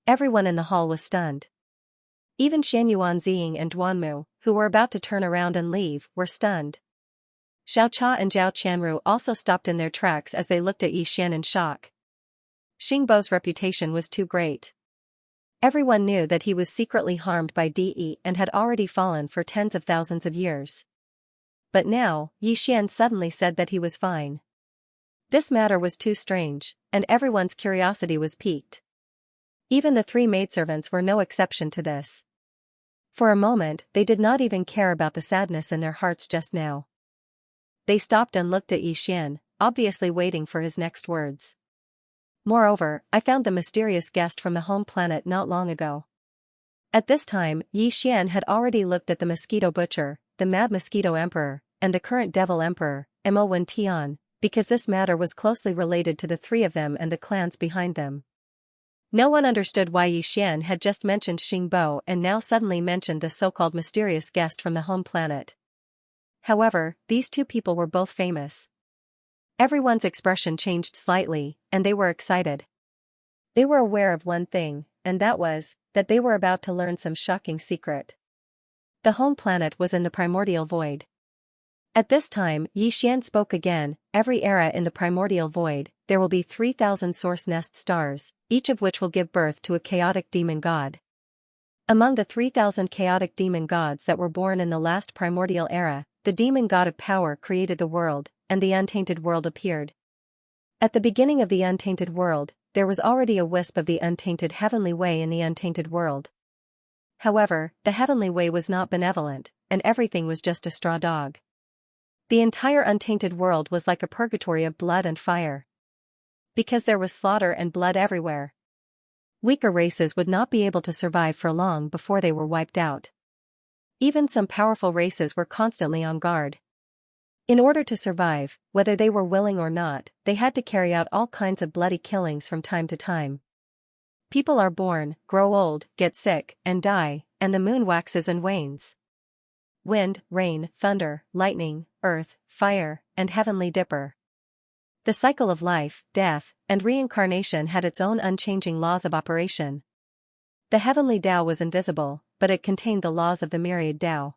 Everyone in the hall was stunned. Even Shan Yuan Ziying and Duanmu, who were about to turn around and leave, were stunned. Xiao Cha and Zhao Qianru also stopped in their tracks as they looked at Yi Xian in shock. Xingbo's reputation was too great. Everyone knew that he was secretly harmed by De and had already fallen for tens of thousands of years. But now, Yi Xian suddenly said that he was fine. This matter was too strange, and everyone's curiosity was piqued. Even the three maidservants were no exception to this. For a moment, they did not even care about the sadness in their hearts just now. They stopped and looked at Xian, obviously waiting for his next words. Moreover, I found the mysterious guest from the home planet not long ago. At this time, Xian had already looked at the mosquito butcher, the mad mosquito emperor, and the current devil emperor, Mo Wen Tian, because this matter was closely related to the three of them and the clans behind them. No one understood why Xian had just mentioned Xingbo and now suddenly mentioned the so-called mysterious guest from the home planet. However, these two people were both famous. Everyone's expression changed slightly, and they were excited. They were aware of one thing, and that was, that they were about to learn some shocking secret. The home planet was in the primordial void. At this time, Xian spoke again. Every era in the primordial void, there will be 3,000 source nest stars, each of which will give birth to a chaotic demon god. Among the 3,000 chaotic demon gods that were born in the last primordial era, the demon god of power created the world, and the untainted world appeared. At the beginning of the untainted world, there was already a wisp of the untainted heavenly way in the untainted world. However, the heavenly way was not benevolent, and everything was just a straw dog. The entire untainted world was like a purgatory of blood and fire. Because there was slaughter and blood everywhere. Weaker races would not be able to survive for long before they were wiped out. Even some powerful races were constantly on guard. In order to survive, whether they were willing or not, they had to carry out all kinds of bloody killings from time to time. People are born, grow old, get sick, and die, and the moon waxes and wanes. Wind, rain, thunder, lightning, earth, fire, and heavenly dipper. The cycle of life, death, and reincarnation had its own unchanging laws of operation. The heavenly Tao was invisible, but it contained the laws of the myriad Tao.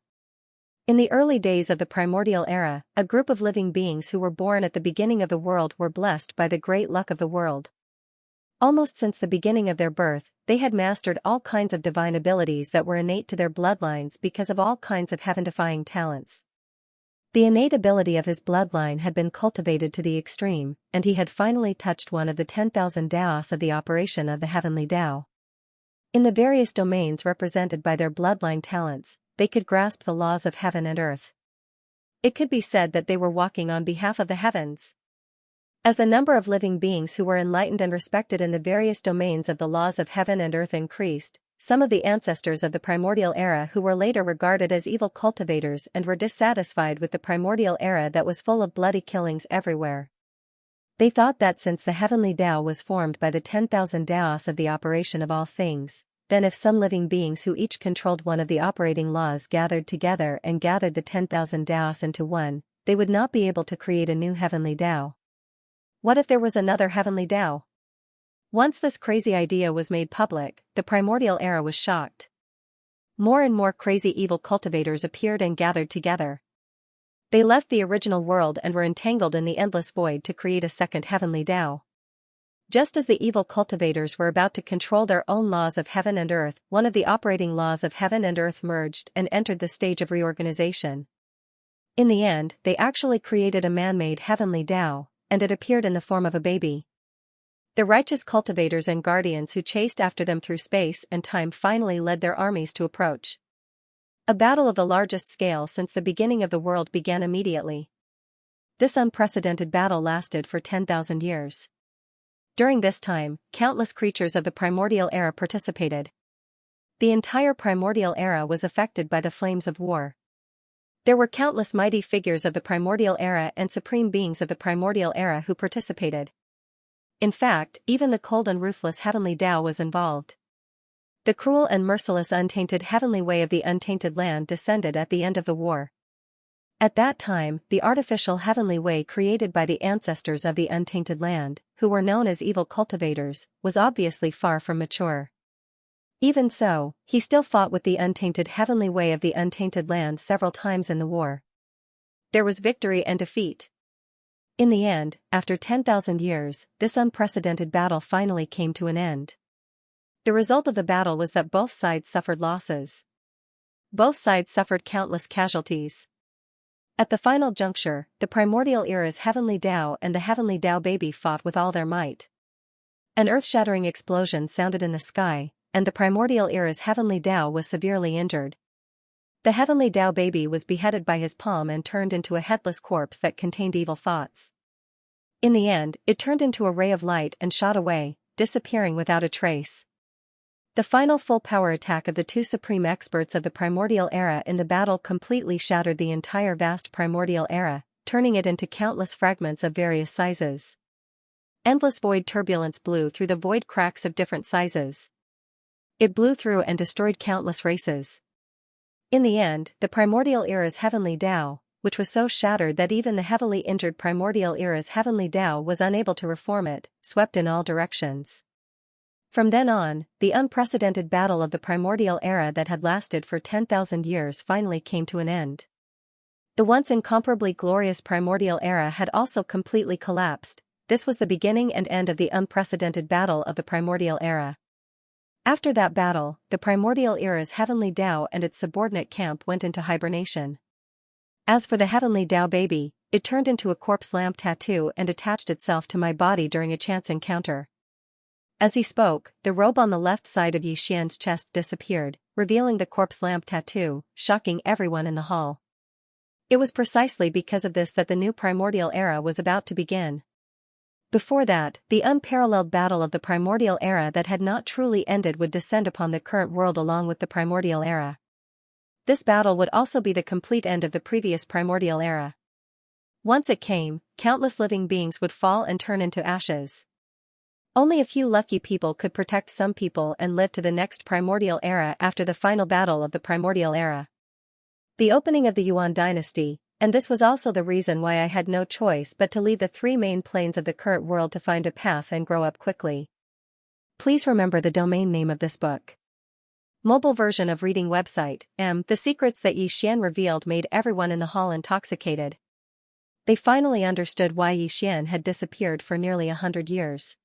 In the early days of the primordial era, a group of living beings who were born at the beginning of the world were blessed by the great luck of the world. Almost since the beginning of their birth, they had mastered all kinds of divine abilities that were innate to their bloodlines because of all kinds of heaven-defying talents. The innate ability of his bloodline had been cultivated to the extreme, and he had finally touched one of the 10,000 Daos of the operation of the heavenly Tao. In the various domains represented by their bloodline talents, they could grasp the laws of heaven and earth. It could be said that they were walking on behalf of the heavens. As the number of living beings who were enlightened and respected in the various domains of the laws of heaven and earth increased, some of the ancestors of the primordial era who were later regarded as evil cultivators and were dissatisfied with the primordial era that was full of bloody killings everywhere. They thought that since the heavenly Tao was formed by the 10,000 Daos of the operation of all things, then if some living beings who each controlled one of the operating laws gathered together and gathered the 10,000 Daos into one, they would not be able to create a new heavenly Tao. What if there was another heavenly Tao? Once this crazy idea was made public, the primordial era was shocked. More and more crazy evil cultivators appeared and gathered together. They left the original world and were entangled in the endless void to create a second heavenly Tao. Just as the evil cultivators were about to control their own laws of heaven and earth, one of the operating laws of heaven and earth merged and entered the stage of reorganization. In the end, they actually created a man-made heavenly Tao, and it appeared in the form of a baby. The righteous cultivators and guardians who chased after them through space and time finally led their armies to approach. A battle of the largest scale since the beginning of the world began immediately. This unprecedented battle lasted for 10,000 years. During this time, countless creatures of the primordial era participated. The entire primordial era was affected by the flames of war. There were countless mighty figures of the primordial era and supreme beings of the primordial era who participated. In fact, even the cold and ruthless heavenly Tao was involved. The cruel and merciless untainted heavenly way of the untainted land descended at the end of the war. At that time, the artificial heavenly way created by the ancestors of the untainted land, who were known as evil cultivators, was obviously far from mature. Even so, he still fought with the untainted heavenly way of the untainted land several times in the war. There was victory and defeat. In the end, after 10,000 years, this unprecedented battle finally came to an end. The result of the battle was that both sides suffered losses. Both sides suffered countless casualties. At the final juncture, the primordial era's heavenly Tao and the heavenly Tao baby fought with all their might. An earth-shattering explosion sounded in the sky, and the primordial era's heavenly Tao was severely injured. The heavenly Tao baby was beheaded by his palm and turned into a headless corpse that contained evil thoughts. In the end, it turned into a ray of light and shot away, disappearing without a trace. The final full-power attack of the two supreme experts of the primordial era in the battle completely shattered the entire vast primordial era, turning it into countless fragments of various sizes. Endless void turbulence blew through the void cracks of different sizes. It blew through and destroyed countless races. In the end, the primordial era's heavenly Tao, which was so shattered that even the heavily injured primordial era's heavenly Tao was unable to reform it, swept in all directions. From then on, the unprecedented battle of the primordial era that had lasted for 10,000 years finally came to an end. The once incomparably glorious primordial era had also completely collapsed. This was the beginning and end of the unprecedented battle of the primordial era. After that battle, the primordial era's heavenly Tao and its subordinate camp went into hibernation. As for the heavenly Tao baby, it turned into a corpse lamp tattoo and attached itself to my body during a chance encounter. As he spoke, the robe on the left side of Xianxia's chest disappeared, revealing the corpse lamp tattoo, shocking everyone in the hall. It was precisely because of this that the new primordial era was about to begin. Before that, the unparalleled battle of the primordial era that had not truly ended would descend upon the current world along with the primordial era. This battle would also be the complete end of the previous primordial era. Once it came, countless living beings would fall and turn into ashes. Only a few lucky people could protect some people and live to the next primordial era after the final battle of the primordial era. The opening of the Yuan dynasty, and this was also the reason why I had no choice but to leave the three main planes of the current world to find a path and grow up quickly. Please remember the domain name of this book. Mobile version of reading website. The secrets that Xian revealed made everyone in the hall intoxicated. They finally understood why Xian had disappeared for nearly 100 years.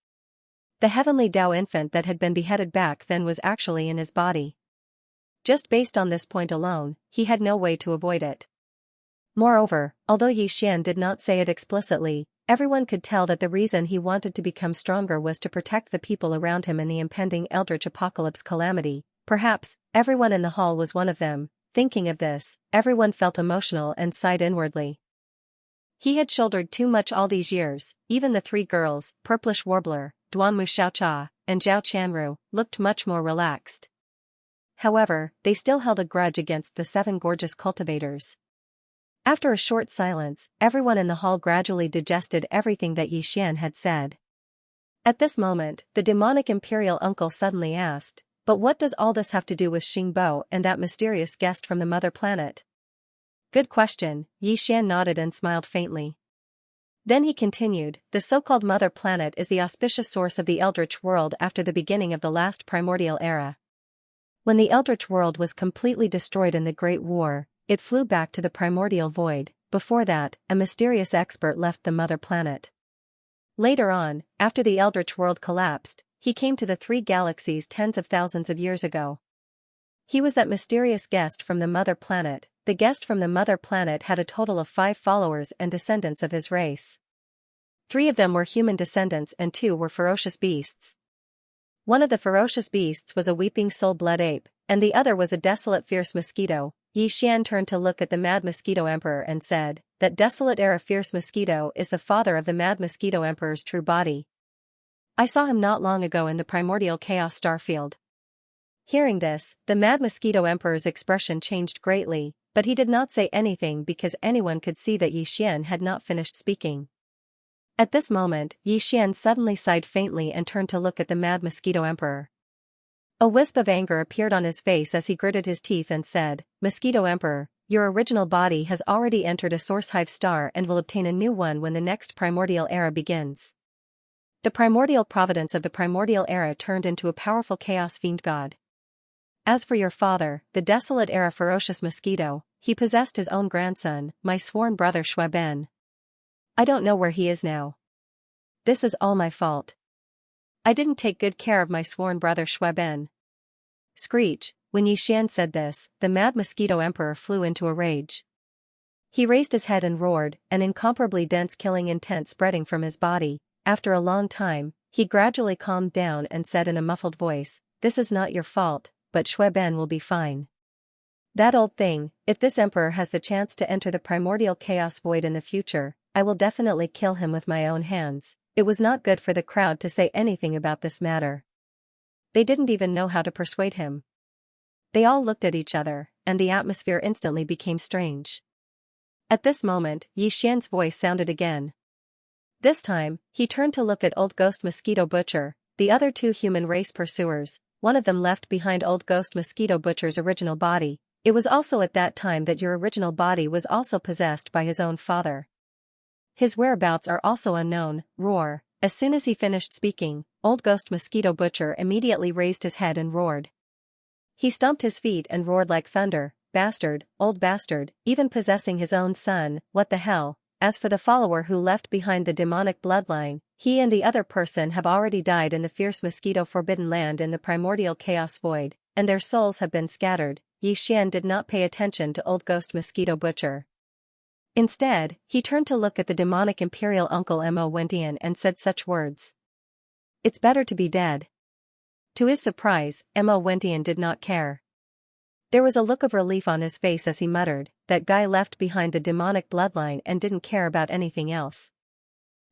The heavenly Tao infant that had been beheaded back then was actually in his body. Just based on this point alone, he had no way to avoid it. Moreover, although Xian did not say it explicitly, everyone could tell that the reason he wanted to become stronger was to protect the people around him in the impending eldritch apocalypse calamity. Perhaps, everyone in the hall was one of them. Thinking of this, everyone felt emotional and sighed inwardly. He had shouldered too much all these years. Even the three girls, Purplish Warbler, Duanmu Xiaocha, and Zhao Chanru, looked much more relaxed. However, they still held a grudge against the 7 gorgeous cultivators. After a short silence, everyone in the hall gradually digested everything that Xian had said. At this moment, the demonic imperial uncle suddenly asked, "But what does all this have to do with Xingbo and that mysterious guest from the mother planet?" "Good question," Xian nodded and smiled faintly. Then he continued, "The so-called mother planet is the auspicious source of the eldritch world after the beginning of the last primordial era. When the eldritch world was completely destroyed in the Great War, it flew back to the primordial void. Before that, a mysterious expert left the mother planet. Later on, after the eldritch world collapsed, he came to the 3 galaxies tens of thousands of years ago. He was that mysterious guest from the mother planet. The guest from the mother planet had a total of 5 followers and descendants of his race. 3 of them were human descendants and 2 were ferocious beasts. One of the ferocious beasts was a weeping soul-blood ape, and the other was a desolate fierce mosquito. Xian turned to look at the Mad Mosquito Emperor and said, "That desolate era fierce mosquito is the father of the Mad Mosquito Emperor's true body. I saw him not long ago in the primordial chaos starfield." Hearing this, the Mad Mosquito Emperor's expression changed greatly, but he did not say anything because anyone could see that Xian had not finished speaking. At this moment, Xian suddenly sighed faintly and turned to look at the Mad Mosquito Emperor. A wisp of anger appeared on his face as he gritted his teeth and said, "Mosquito Emperor, your original body has already entered a source hive star and will obtain a new one when the next primordial era begins." The primordial providence of the primordial era turned into a powerful chaos fiend god. As for your father, the desolate era ferocious mosquito, he possessed his own grandson, my sworn brother Shueben. I don't know where he is now. This is all my fault. I didn't take good care of my sworn brother Shueben. Screech. When Xian said this, the Mad Mosquito Emperor flew into a rage. He raised his head and roared, an incomparably dense killing intent spreading from his body. After a long time, He gradually calmed down and said in a muffled voice, "This is not your fault, but Shui Ben will be fine. That old thing, if this emperor has the chance to enter the primordial chaos void in the future, I will definitely kill him with my own hands." It was not good for the crowd to say anything about this matter. They didn't even know how to persuade him. They all looked at each other, and the atmosphere instantly became strange. At this moment, Yi Xian's voice sounded again. This time, he turned to look at Old Ghost Mosquito Butcher, the other two human race pursuers. One of them left behind Old Ghost Mosquito Butcher's original body. It was also at that time that your original body was also possessed by his own father. His whereabouts are also unknown. Roar. As soon as he finished speaking, Old Ghost Mosquito Butcher immediately raised his head and roared. He stomped his feet and roared like thunder. Bastard, old bastard, even possessing his own son, what the hell? As for the follower who left behind the demonic bloodline, he and the other person have already died in the fierce mosquito forbidden land in the primordial chaos void, and their souls have been scattered. Yi Xian did not pay attention to Old Ghost Mosquito Butcher. Instead, he turned to look at the demonic imperial uncle Mo Wendian and said such words. "It's better to be dead." To his surprise, Mo Wendian did not care. There was a look of relief on his face as he muttered, "That guy left behind the demonic bloodline and didn't care about anything else."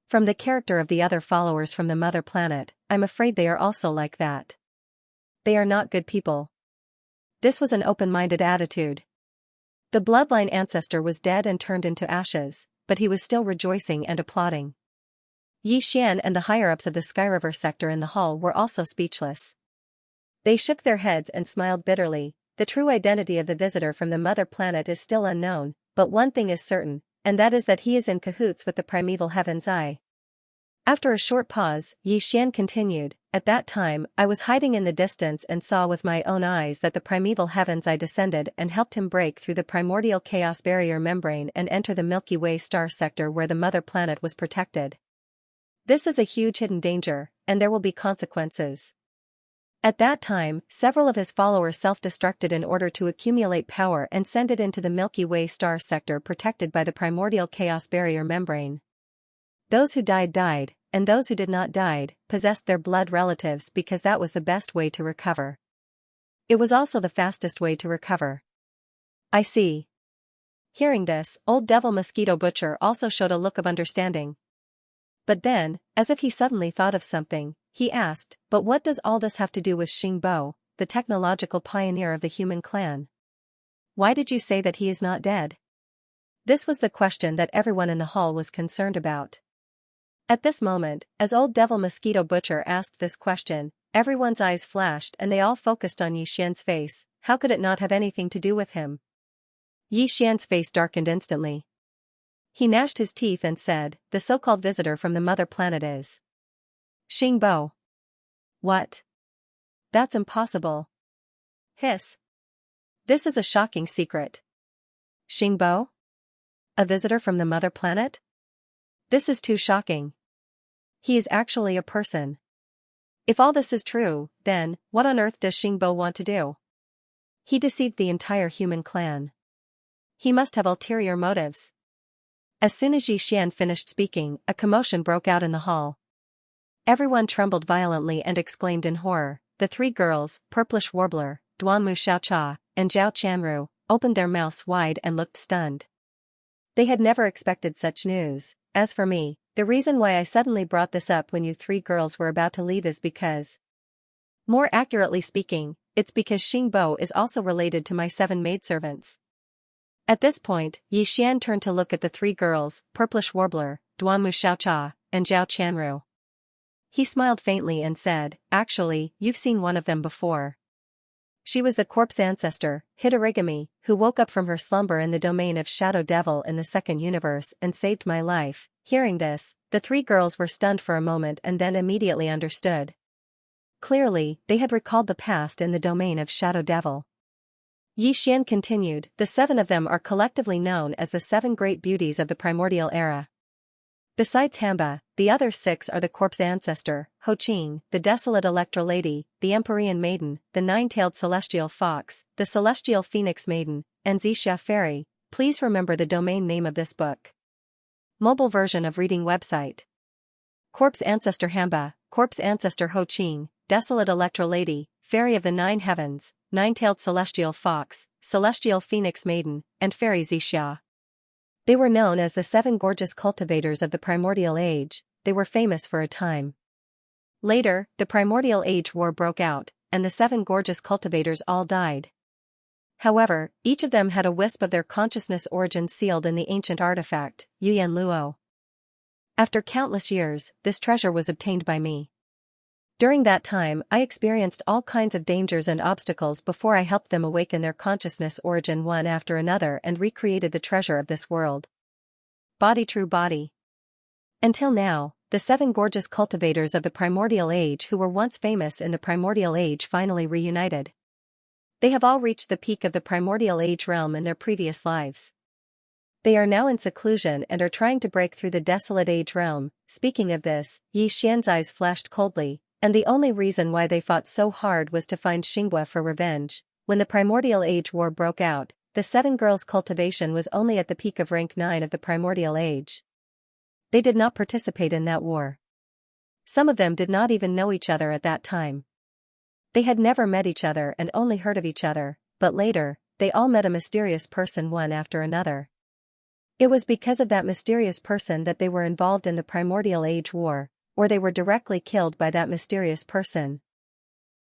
From the character of the other followers from the mother planet, I'm afraid they are also like that. They are not good people. This was an open-minded attitude. The bloodline ancestor was dead and turned into ashes, but he was still rejoicing and applauding. Yi Xian and the higher-ups of the Skyriver sector in the hall were also speechless. They shook their heads and smiled bitterly. The true identity of the visitor from the mother planet is still unknown, but one thing is certain, and that is that he is in cahoots with the primeval Heaven's Eye. After a short pause, Yi Xian continued, "At that time, I was hiding in the distance and saw with my own eyes that the primeval Heaven's Eye descended and helped him break through the primordial chaos barrier membrane and enter the Milky Way star sector where the mother planet was protected. This is a huge hidden danger, and there will be consequences." At that time, several of his followers self-destructed in order to accumulate power and send it into the Milky Way star sector protected by the primordial chaos barrier membrane. Those who died, and those who did not die, possessed their blood relatives because that was the best way to recover. It was also the fastest way to recover. I see. Hearing this, Old Devil Mosquito Butcher also showed a look of understanding. But then, as if he suddenly thought of something, he asked, "But what does all this have to do with Xing Bo, the technological pioneer of the human clan? Why did you say that he is not dead?" This was the question that everyone in the hall was concerned about. At this moment, as Old Devil Mosquito Butcher asked this question, everyone's eyes flashed and they all focused on Yi Xian's face. How could it not have anything to do with him? Yi Xian's face darkened instantly. He gnashed his teeth and said, "The so-called visitor from the mother planet is Xing Bo." What? That's impossible. Hiss. This is a shocking secret. Xing Bo? A visitor from the mother planet? This is too shocking. He is actually a person. If all this is true, then, what on earth does Xing Bo want to do? He deceived the entire human clan. He must have ulterior motives. As soon as Yi Xian finished speaking, a commotion broke out in the hall. Everyone trembled violently and exclaimed in horror. The three girls, Purplish Warbler, Duanmu Xiaocha, and Zhao Chanru, opened their mouths wide and looked stunned. They had never expected such news. As for me, the reason why I suddenly brought this up when you three girls were about to leave is because... More accurately speaking, it's because Xing Bo is also related to my 7 maidservants. At this point, Yi Xian turned to look at the three girls, Purplish Warbler, Duanmu Xiaocha, and Zhao Chanru. He smiled faintly and said, "Actually, you've seen one of them before. She was the corpse ancestor, Hitorigami, who woke up from her slumber in the domain of Shadow Devil in the second universe and saved my life." Hearing this, the three girls were stunned for a moment and then immediately understood. Clearly, they had recalled the past in the domain of Shadow Devil. Yi Xian continued, "The 7 of them are collectively known as the 7 great beauties of the primordial era. Besides Hamba, the other 6 are the corpse ancestor, Ho Qing, the desolate Electra Lady, the Empyrean Maiden, the 9-tailed celestial fox, the celestial phoenix maiden, and Xianxia Fairy." Please remember the domain name of this book. Mobile version of reading website. Corpse Ancestor Hamba, Corpse Ancestor Ho Ching, Desolate Electra Lady, Fairy of the Nine Heavens, Nine-Tailed Celestial Fox, Celestial Phoenix Maiden, and Fairy Xianxia. They were known as the 7 gorgeous cultivators of the primordial age. They were famous for a time. Later, the primordial age war broke out, and the 7 gorgeous cultivators all died. However, each of them had a wisp of their consciousness origin sealed in the ancient artifact, Yuyan Luo. After countless years, this treasure was obtained by me. During that time, I experienced all kinds of dangers and obstacles before I helped them awaken their consciousness origin one after another and recreated the treasure of this world. Body True Body. Until now, the 7 gorgeous cultivators of the primordial age who were once famous in the primordial age finally reunited. They have all reached the peak of the primordial age realm in their previous lives. They are now in seclusion and are trying to break through the desolate age realm. Speaking of this, Yi Xian's eyes flashed coldly, and the only reason why they fought so hard was to find Xinghua for revenge. When the primordial age war broke out, the 7 girls' cultivation was only at the peak of rank 9 of the primordial age. They did not participate in that war. Some of them did not even know each other at that time. They had never met each other and only heard of each other, but later, they all met a mysterious person one after another. It was because of that mysterious person that they were involved in the primordial age war, or they were directly killed by that mysterious person.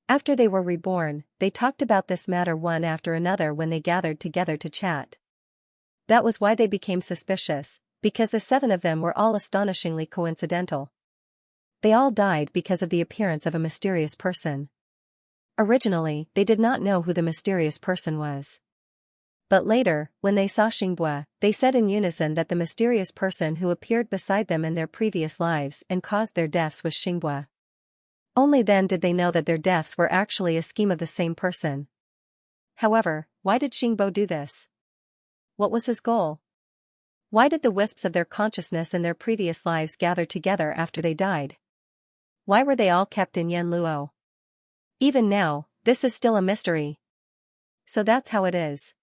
After they were reborn, they talked about this matter one after another when they gathered together to chat. That was why they became suspicious, because the 7 of them were all astonishingly coincidental. They all died because of the appearance of a mysterious person. Originally, they did not know who the mysterious person was. But later, when they saw Xinghua, they said in unison that the mysterious person who appeared beside them in their previous lives and caused their deaths was Xinghua. Only then did they know that their deaths were actually a scheme of the same person. However, why did Xinghua do this? What was his goal? Why did the wisps of their consciousness in their previous lives gather together after they died? Why were they all kept in Yan Luo? Even now, this is still a mystery. So that's how it is.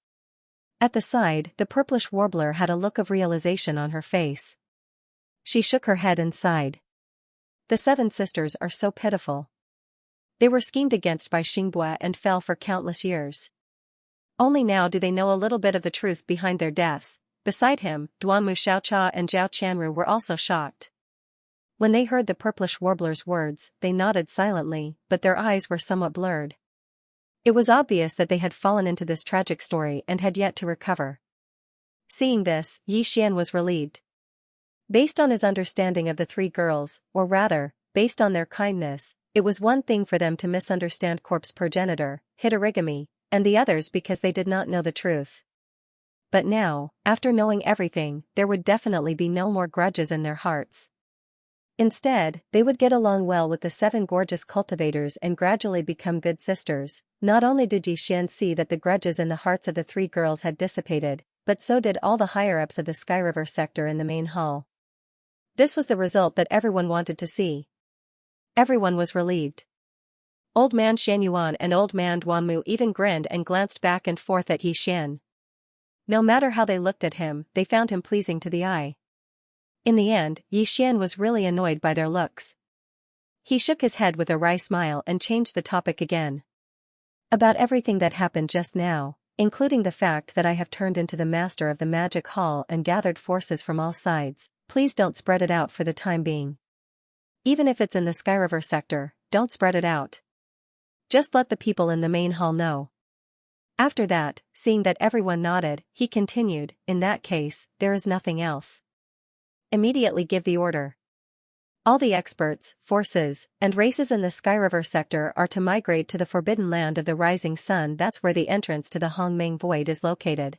At the side, the purplish warbler had a look of realization on her face. She shook her head and sighed. The 7 sisters are so pitiful. They were schemed against by Xinghua and fell for countless years. Only now do they know a little bit of the truth behind their deaths. Beside him, Duanmu Xiaocha and Zhao Qianru were also shocked. When they heard the purplish warbler's words, they nodded silently, but their eyes were somewhat blurred. It was obvious that they had fallen into this tragic story and had yet to recover. Seeing this, Yi Xian was relieved. Based on his understanding of the 3 girls, or rather, based on their kindness, it was one thing for them to misunderstand corpse progenitor, Hitorigami, and the others because they did not know the truth. But now, after knowing everything, there would definitely be no more grudges in their hearts. Instead, they would get along well with the 7 gorgeous cultivators and gradually become good sisters. Not only did Yi Xian see that the grudges in the hearts of the 3 girls had dissipated, but so did all the higher-ups of the Sky River sector in the main hall. This was the result that everyone wanted to see. Everyone was relieved. Old Man Xianyuan and Old Man Duanmu even grinned and glanced back and forth at Yi Xian. No matter how they looked at him, they found him pleasing to the eye. In the end, Yi Xian was really annoyed by their looks. He shook his head with a wry smile and changed the topic again. About everything that happened just now, including the fact that I have turned into the master of the magic hall and gathered forces from all sides, please don't spread it out for the time being. Even if it's in the Sky River sector, don't spread it out. Just let the people in the main hall know. After that, seeing that everyone nodded, he continued, in that case, there is nothing else. Immediately give the order. All the experts, forces, and races in the Sky River sector are to migrate to the Forbidden Land of the Rising Sun. That's where the entrance to the Hongmeng Void is located.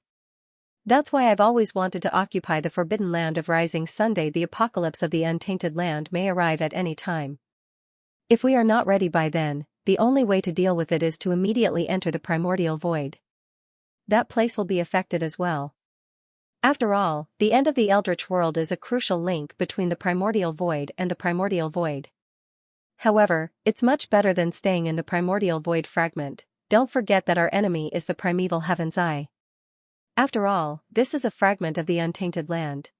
That's why I've always wanted to occupy the Forbidden Land of Rising. Someday the apocalypse of the Untainted Land may arrive at any time. If we are not ready by then, the only way to deal with it is to immediately enter the Primordial Void. That place will be affected as well. After all, the end of the Eldritch world is a crucial link between the Primordial Void and the Primordial Void. However, it's much better than staying in the Primordial Void fragment. Don't forget that our enemy is the Primeval Heaven's Eye. After all, this is a fragment of the Untainted Land.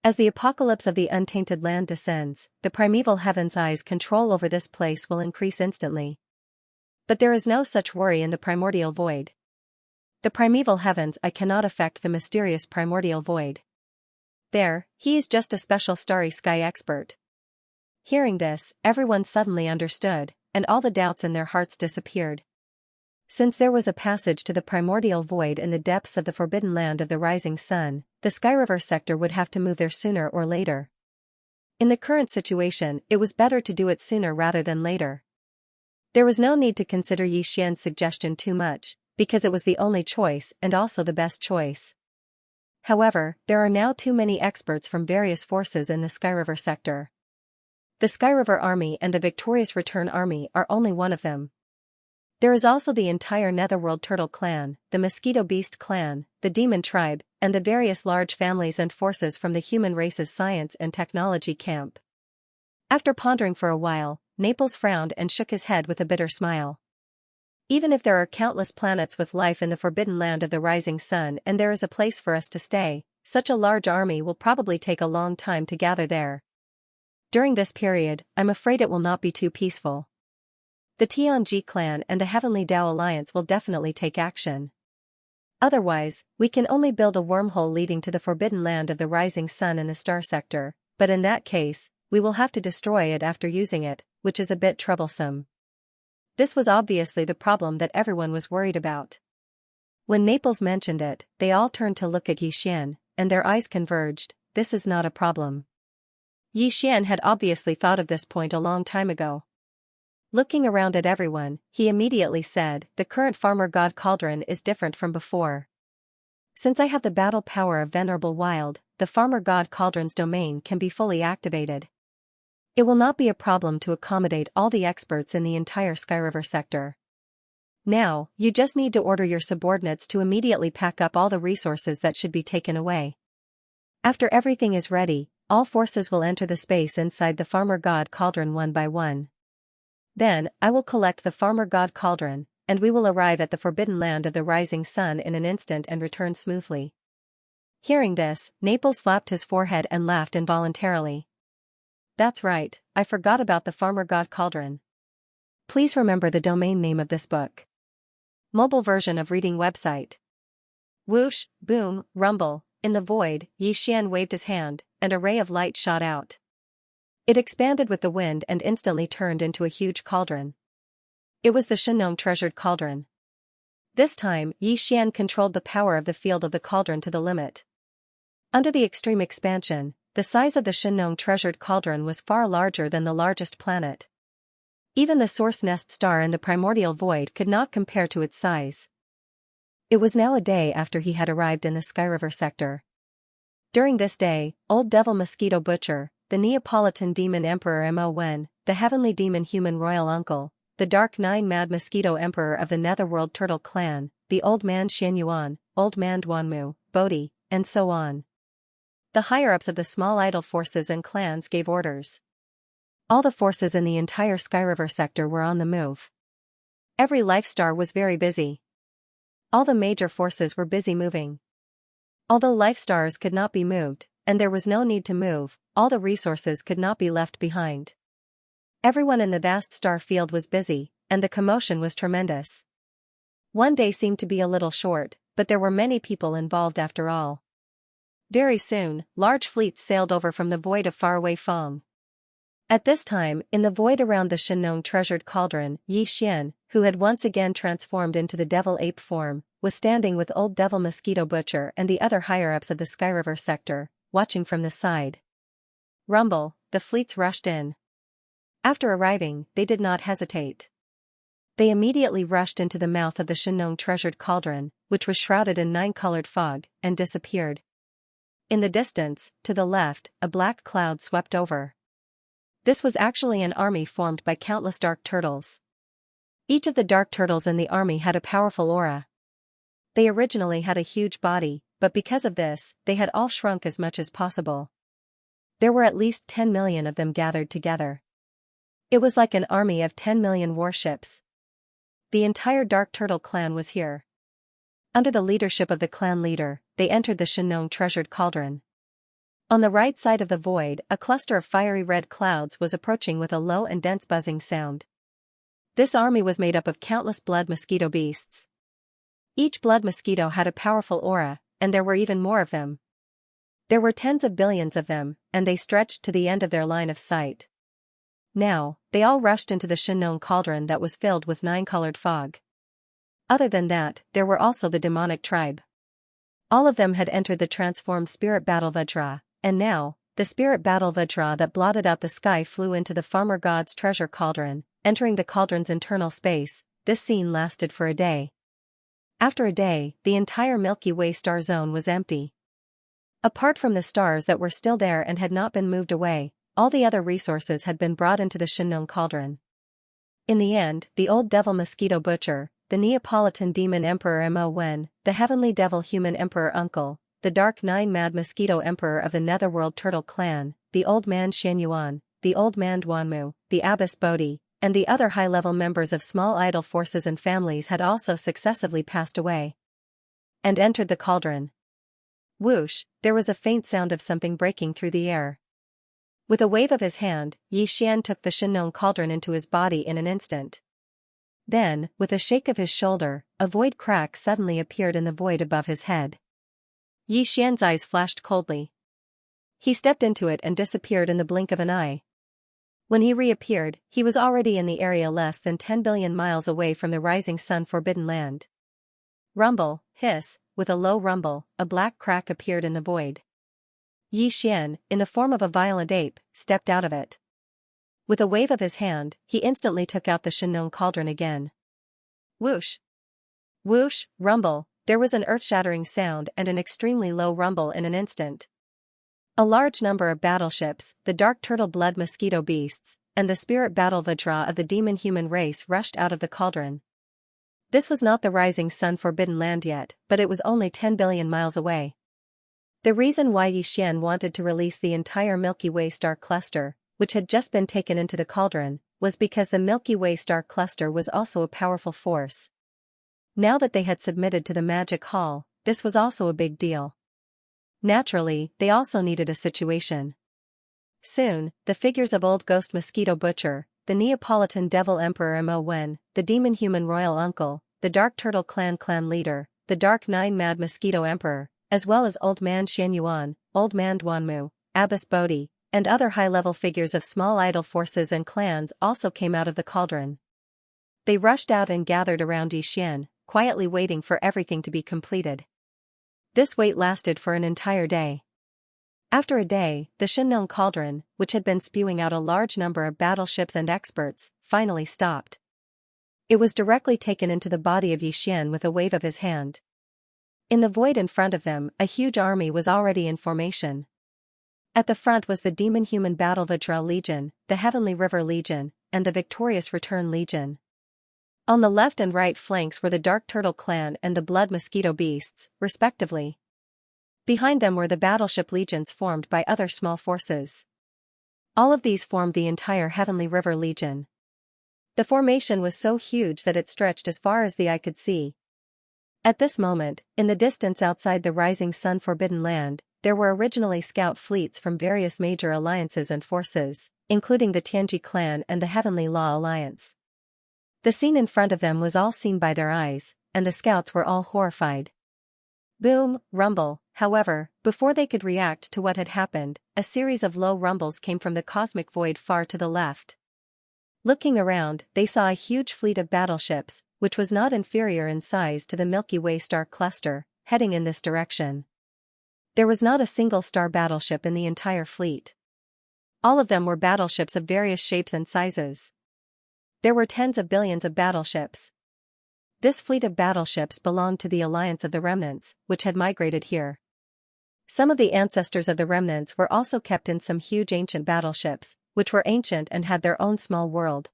As the apocalypse of the untainted land descends, the primeval heaven's eyes control over this place will increase instantly. But there is no such worry in the primordial void. The primeval heavens eye cannot affect the mysterious primordial void. There, he is just a special starry sky expert. Hearing this, everyone suddenly understood, and all the doubts in their hearts disappeared. Since there was a passage to the primordial void in the depths of the forbidden land of the rising sun, the Sky River sector would have to move there sooner or later. In the current situation, it was better to do it sooner rather than later. There was no need to consider Xianxia's suggestion too much, because it was the only choice and also the best choice. However, there are now too many experts from various forces in the Sky River sector. The Sky River Army and the Victorious Return Army are only one of them. There is also the entire Netherworld Turtle Clan, the Mosquito Beast Clan, the Demon Tribe, and the various large families and forces from the human race's science and technology camp. After pondering for a while, Naples frowned and shook his head with a bitter smile. Even if there are countless planets with life in the forbidden land of the rising sun and there is a place for us to stay, such a large army will probably take a long time to gather there. During this period, I'm afraid it will not be too peaceful. The Tianji clan and the Heavenly Tao Alliance will definitely take action. Otherwise, we can only build a wormhole leading to the forbidden land of the rising sun in the star sector, but in that case, we will have to destroy it after using it, which is a bit troublesome. This was obviously the problem that everyone was worried about. When Naples mentioned it, they all turned to look at Yixian, and their eyes converged. This is not a problem. Yixian had obviously thought of this point a long time ago. Looking around at everyone, he immediately said, "The current farmer god cauldron is different from before. Since I have the battle power of Venerable Wild, the farmer god cauldron's domain can be fully activated. It will not be a problem to accommodate all the experts in the entire Sky River sector. Now, you just need to order your subordinates to immediately pack up all the resources that should be taken away. After everything is ready, all forces will enter the space inside the farmer god cauldron one by one. Then, I will collect the farmer god cauldron, and we will arrive at the forbidden land of the rising sun in an instant and return smoothly." Hearing this, Naples slapped his forehead and laughed involuntarily. "That's right, I forgot about the farmer god cauldron. Please remember the domain name of this book." Mobile version of reading website. Whoosh, boom, rumble, in the void, Yixian waved his hand, and a ray of light shot out. It expanded with the wind and instantly turned into a huge cauldron. It was the Shenong treasured cauldron. This time, Yixian controlled the power of the field of the cauldron to the limit. Under the extreme expansion, the size of the Shenong treasured cauldron was far larger than the largest planet. Even the source nest star in the primordial void could not compare to its size. It was now a day after he had arrived in the Sky River sector. During this day, Old Devil Mosquito Butcher, the Neapolitan Demon Emperor Mo Wen, the Heavenly Demon Human Royal Uncle, the Dark Nine Mad Mosquito Emperor of the Netherworld Turtle Clan, the Old Man Xian Yuan, Old Man Duanmu, Bodhi, and so on. The higher-ups of the small idol forces and clans gave orders. All the forces in the entire Sky River sector were on the move. Every life star was very busy. All the major forces were busy moving. Although life stars could not be moved, and there was no need to move, all the resources could not be left behind. Everyone in the vast star field was busy, and the commotion was tremendous. One day seemed to be a little short, but there were many people involved after all. Very soon, large fleets sailed over from the void of faraway Feng. At this time, in the void around the Shenong treasured cauldron, Yixian, who had once again transformed into the devil ape form, was standing with Old Devil Mosquito Butcher and the other higher-ups of the Sky River sector, watching from the side. Rumble, the fleets rushed in. After arriving, they did not hesitate. They immediately rushed into the mouth of the Shenong treasured cauldron, which was shrouded in 9-colored fog, and disappeared. In the distance, to the left, a black cloud swept over. This was actually an army formed by countless dark turtles. Each of the dark turtles in the army had a powerful aura. They originally had a huge body, but because of this, they had all shrunk as much as possible. There were at least 10 million of them gathered together. It was like an army of 10 million warships. The entire Dark Turtle clan was here. Under the leadership of the clan leader, they entered the Shenong treasured cauldron. On the right side of the void, a cluster of fiery red clouds was approaching with a low and dense buzzing sound. This army was made up of countless blood mosquito beasts. Each blood mosquito had a powerful aura, and there were even more of them. There were tens of billions of them, and they stretched to the end of their line of sight. Now, they all rushed into the Xianxia cauldron that was filled with 9-colored fog. Other than that, there were also the demonic tribe. All of them had entered the transformed spirit battle Vajra, and now, the spirit battle Vajra that blotted out the sky flew into the farmer god's treasure cauldron, entering the cauldron's internal space. This scene lasted for a day. After a day, the entire Milky Way star zone was empty. Apart from the stars that were still there and had not been moved away, all the other resources had been brought into the Xianxia cauldron. In the end, the old devil mosquito butcher, the Neapolitan demon emperor Mo Wen, the heavenly devil human emperor Uncle, the dark 9 mad mosquito emperor of the netherworld turtle clan, the old man Xianyuan, the old man Duanmu, the abbess Bodhi, and the other high-level members of small idol forces and families had also successively passed away and entered the cauldron. Whoosh, there was a faint sound of something breaking through the air. With a wave of his hand, Yi Xian took the Xianxia cauldron into his body in an instant. Then, with a shake of his shoulder, a void crack suddenly appeared in the void above his head. Yi Xian's eyes flashed coldly. He stepped into it and disappeared in the blink of an eye. When he reappeared, he was already in the area less than 10 billion miles away from the rising sun forbidden land. Rumble, hiss, with a low rumble, a black crack appeared in the void. Yi Xian, in the form of a violent ape, stepped out of it. With a wave of his hand, he instantly took out the Xianxia cauldron again. Whoosh! Whoosh, rumble, there was an earth-shattering sound and an extremely low rumble in an instant. A large number of battleships, the dark turtle blood mosquito beasts, and the spirit battle Vajra of the demon-human race rushed out of the cauldron. This was not the rising sun forbidden land yet, but it was only 10 billion miles away. The reason why Yi Xian wanted to release the entire Milky Way star cluster, which had just been taken into the cauldron, was because the Milky Way star cluster was also a powerful force. Now that they had submitted to the magic hall, this was also a big deal. Naturally, they also needed a situation. Soon, the figures of old ghost mosquito butcher, the Neapolitan devil emperor Mo Wen, the demon-human royal uncle, the dark turtle clan leader, the dark 9 mad mosquito emperor, as well as old man Xianyuan, old man Duanmu, abbess Bodhi, and other high-level figures of small idol forces and clans also came out of the cauldron. They rushed out and gathered around Yi Xian, quietly waiting for everything to be completed. This wait lasted for an entire day. After a day, the Xianxia cauldron, which had been spewing out a large number of battleships and experts, finally stopped. It was directly taken into the body of Yi Xian with a wave of his hand. In the void in front of them, a huge army was already in formation. At the front was the demon-human battle Vajra Legion, the Heavenly River Legion, and the Victorious Return Legion. On the left and right flanks were the Dark Turtle Clan and the Blood Mosquito Beasts, respectively. Behind them were the battleship legions formed by other small forces. All of these formed the entire Heavenly River Legion. The formation was so huge that it stretched as far as the eye could see. At this moment, in the distance outside the rising sun forbidden land, there were originally scout fleets from various major alliances and forces, including the Tianji clan and the Heavenly Law Alliance. The scene in front of them was all seen by their eyes, and the scouts were all horrified. Boom, rumble, however, before they could react to what had happened, a series of low rumbles came from the cosmic void far to the left. Looking around, they saw a huge fleet of battleships, which was not inferior in size to the Milky Way star cluster, heading in this direction. There was not a single star battleship in the entire fleet. All of them were battleships of various shapes and sizes. There were tens of billions of battleships. This fleet of battleships belonged to the Alliance of the Remnants, which had migrated here. Some of the ancestors of the Remnants were also kept in some huge ancient battleships, which were ancient and had their own small world.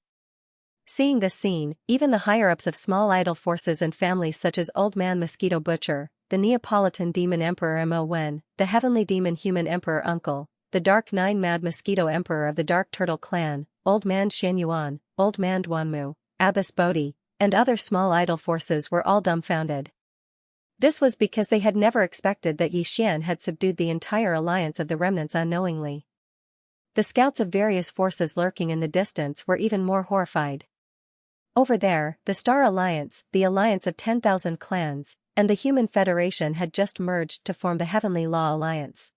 Seeing this scene, even the higher-ups of small idol forces and families such as Old Man Mosquito Butcher, the Neapolitan Demon Emperor Mo Wen, the Heavenly Demon Human Emperor Uncle, the Dark 9 Mad Mosquito Emperor of the Dark Turtle Clan, Old Man Xianyuan, Old Man Duanmu, Abbess Bodhi, and other small idol forces were all dumbfounded. This was because they had never expected that Xian had subdued the entire alliance of the remnants unknowingly. The scouts of various forces lurking in the distance were even more horrified. Over there, the Star Alliance, the alliance of 10,000 clans, and the Human Federation had just merged to form the Heavenly Law Alliance.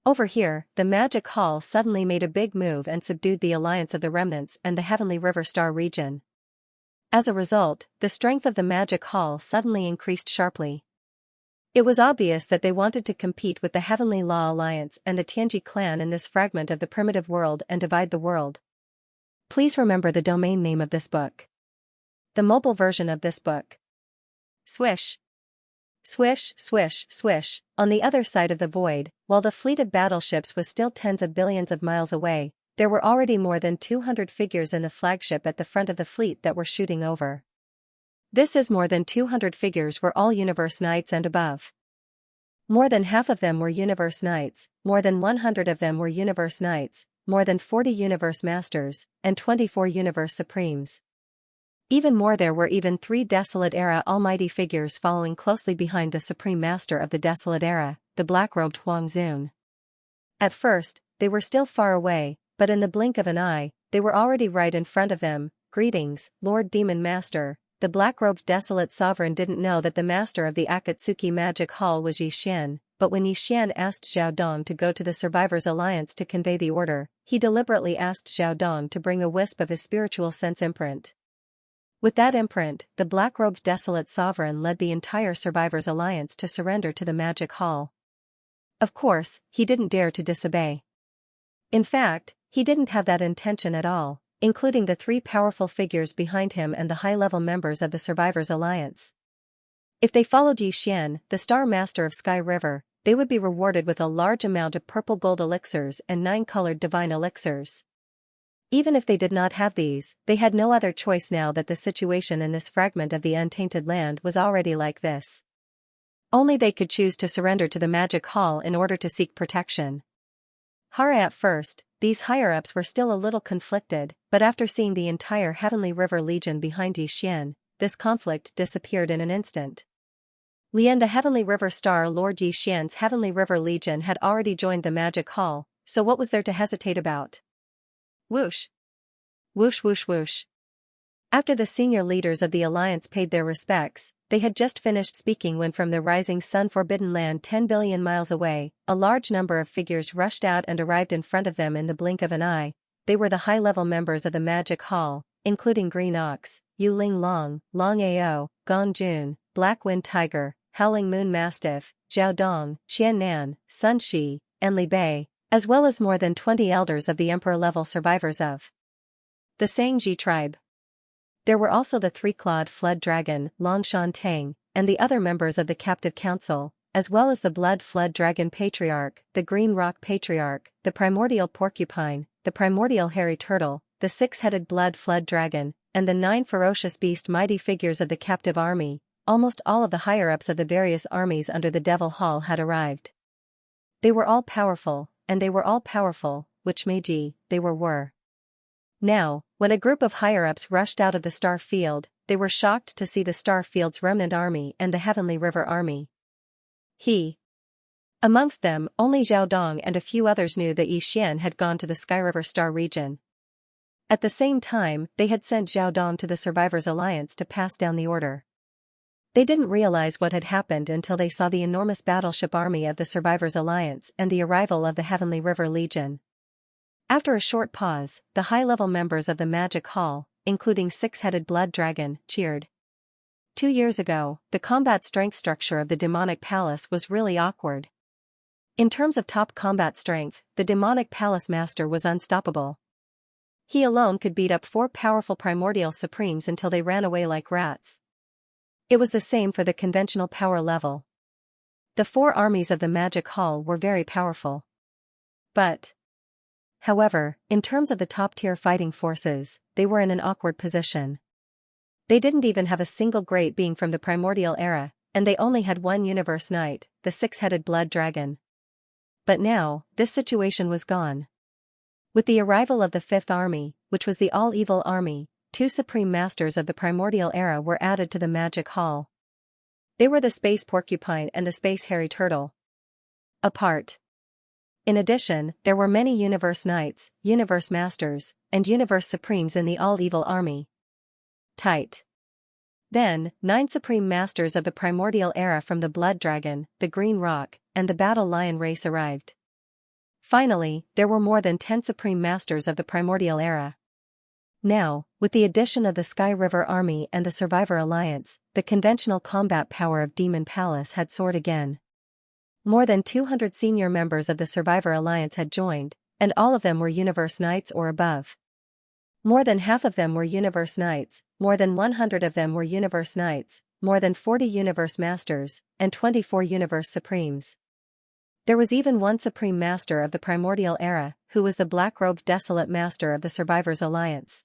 Over here, the Magic Hall suddenly made a big move and subdued the alliance of the remnants and the Heavenly River Star region. As a result, the strength of the Magic Hall suddenly increased sharply. It was obvious that they wanted to compete with the Heavenly Law Alliance and the Tianji clan in this fragment of the primitive world and divide the world. Please remember the domain name of this book. The mobile version of this book. Swish. Swish, swish, swish. On the other side of the void, while the fleet of battleships was still tens of billions of miles away, there were already more than 200 figures in the flagship at the front of the fleet that were shooting over. This is more than 200 figures were all Universe Knights and above. More than half of them were Universe Knights, more than 100 of them were Universe Knights, more than 40 Universe Masters, and 24 Universe Supremes. Even more, there were even 3 Desolate Era Almighty figures following closely behind the Supreme Master of the Desolate Era, the black-robed Huang Zun. At first, they were still far away, but in the blink of an eye, they were already right in front of them. Greetings, Lord Demon Master. The black-robed Desolate Sovereign didn't know that the master of the Akatsuki Magic Hall was Yi Xian, but when Yi Xian asked Zhao Dong to go to the Survivors Alliance to convey the order, he deliberately asked Zhao Dong to bring a wisp of his spiritual sense imprint. With that imprint, the black-robed Desolate Sovereign led the entire Survivors Alliance to surrender to the Magic Hall. Of course, he didn't dare to disobey. In fact, he didn't have that intention at all, including the 3 powerful figures behind him and the high-level members of the Survivors Alliance. If they followed Yi Xian, the Star Master of Sky River, they would be rewarded with a large amount of purple gold elixirs and 9-colored divine elixirs. Even if they did not have these, they had no other choice now that the situation in this fragment of the untainted land was already like this. Only they could choose to surrender to the Magic Hall in order to seek protection. At first, these higher-ups were still a little conflicted, but after seeing the entire Heavenly River Legion behind Yi Xian, this conflict disappeared in an instant. Lian, the Heavenly River Star Lord Yi Xian's Heavenly River Legion, had already joined the Magic Hall, so what was there to hesitate about? Whoosh! Whoosh whoosh whoosh. After the senior leaders of the Alliance paid their respects, they had just finished speaking when from the rising sun forbidden land 10 billion miles away, a large number of figures rushed out and arrived in front of them in the blink of an eye. They were the high-level members of the Magic Hall, including Green Ox, Yu Ling Long, Long Ao, Gong Jun, Black Wind Tiger, Howling Moon Mastiff, Zhao Dong, Qian Nan, Sun Shi, and Li Bei, as well as more than 20 elders of the Emperor-level survivors of the Sangji tribe. There were also the 3-clawed Flood Dragon, Long Shan Tang, and the other members of the Captive Council, as well as the Blood Flood Dragon Patriarch, the Green Rock Patriarch, the Primordial Porcupine, the Primordial Hairy Turtle, the 6-headed Blood Flood Dragon, and the 9 ferocious beast mighty figures of the captive army. Almost all of the higher-ups of the various armies under the Devil Hall had arrived. They were all powerful, and they were all powerful, which Meiji, they were. Now, when a group of higher-ups rushed out of the star field, they were shocked to see the star field's remnant army and the Heavenly River army. Amongst them, only Zhao Dong and a few others knew that Yi Xian had gone to the Sky River Star region. At the same time, they had sent Zhao Dong to the Survivors Alliance to pass down the order. They didn't realize what had happened until they saw the enormous battleship army of the Survivors Alliance and the arrival of the Heavenly River Legion. After a short pause, the high-level members of the Magic Hall, including 6-headed Blood Dragon, cheered. 2 years ago, the combat strength structure of the Demonic Palace was really awkward. In terms of top combat strength, the Demonic Palace Master was unstoppable. He alone could beat up 4 powerful Primordial Supremes until they ran away like rats. It was the same for the conventional power level. The 4 armies of the Magic Hall were very powerful. However, in terms of the top-tier fighting forces, they were in an awkward position. They didn't even have a single great being from the Primordial Era, and they only had 1 Universe Knight, the 6-headed Blood Dragon. But now, this situation was gone. With the arrival of the 5th Army, which was the All-Evil Army, 2 Supreme Masters of the Primordial Era were added to the Magic Hall. They were the space porcupine and the space hairy turtle. Apart. In addition, there were many Universe Knights, Universe Masters, and Universe Supremes in the all-evil army. Tight. Then, 9 Supreme Masters of the Primordial Era from the Blood Dragon, the Green Rock, and the Battle Lion race arrived. Finally, there were more than 10 Supreme Masters of the Primordial Era. Now, with the addition of the Sky River Army and the Survivor Alliance, the conventional combat power of Demon Palace had soared again. More than 200 senior members of the Survivor Alliance had joined, and all of them were Universe Knights or above. More than half of them were Universe Knights, more than 100 of them were Universe Knights, more than 40 Universe Masters, and 24 Universe Supremes. There was even one Supreme Master of the Primordial Era, who was the black-robed Desolate Master of the Survivors Alliance.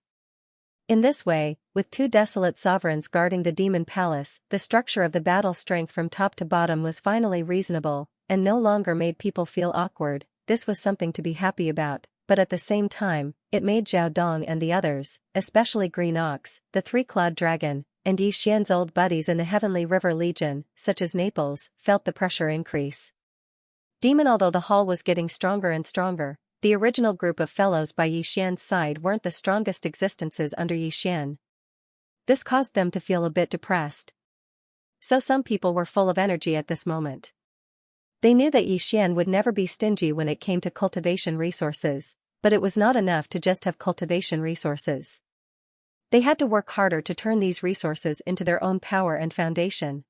In this way, with 2 Desolate Sovereigns guarding the Demon Palace, the structure of the battle strength from top to bottom was finally reasonable, and no longer made people feel awkward. This was something to be happy about, but at the same time, it made Zhao Dong and the others, especially Green Ox, the 3-clawed dragon, and Yi Xian's old buddies in the Heavenly River Legion, such as Naples, felt the pressure increase. Although the hall was getting stronger and stronger, the original group of fellows by Yi Xian's side weren't the strongest existences under Yi Xian. This caused them to feel a bit depressed. So some people were full of energy at this moment. They knew that Yi Xian would never be stingy when it came to cultivation resources, but it was not enough to just have cultivation resources. They had to work harder to turn these resources into their own power and foundation.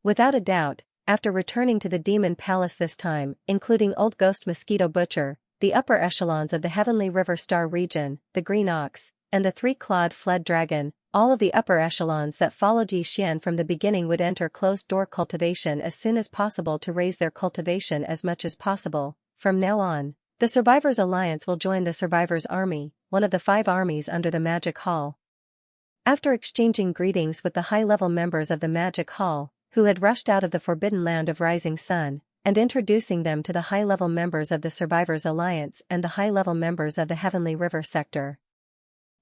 Without a doubt, after returning to the Demon Palace this time, including Old Ghost Mosquito Butcher, the upper echelons of the Heavenly River Star region, the Green Ox, and the 3-clawed Fled Dragon, all of the upper echelons that followed Yi Xian from the beginning would enter closed-door cultivation as soon as possible to raise their cultivation as much as possible. From now on, the Survivors Alliance will join the Survivors Army, one of the 5 armies under the Magic Hall. After exchanging greetings with the high-level members of the Magic Hall, who had rushed out of the Forbidden Land of Rising Sun, and introducing them to the high-level members of the Survivors Alliance and the high-level members of the Heavenly River sector,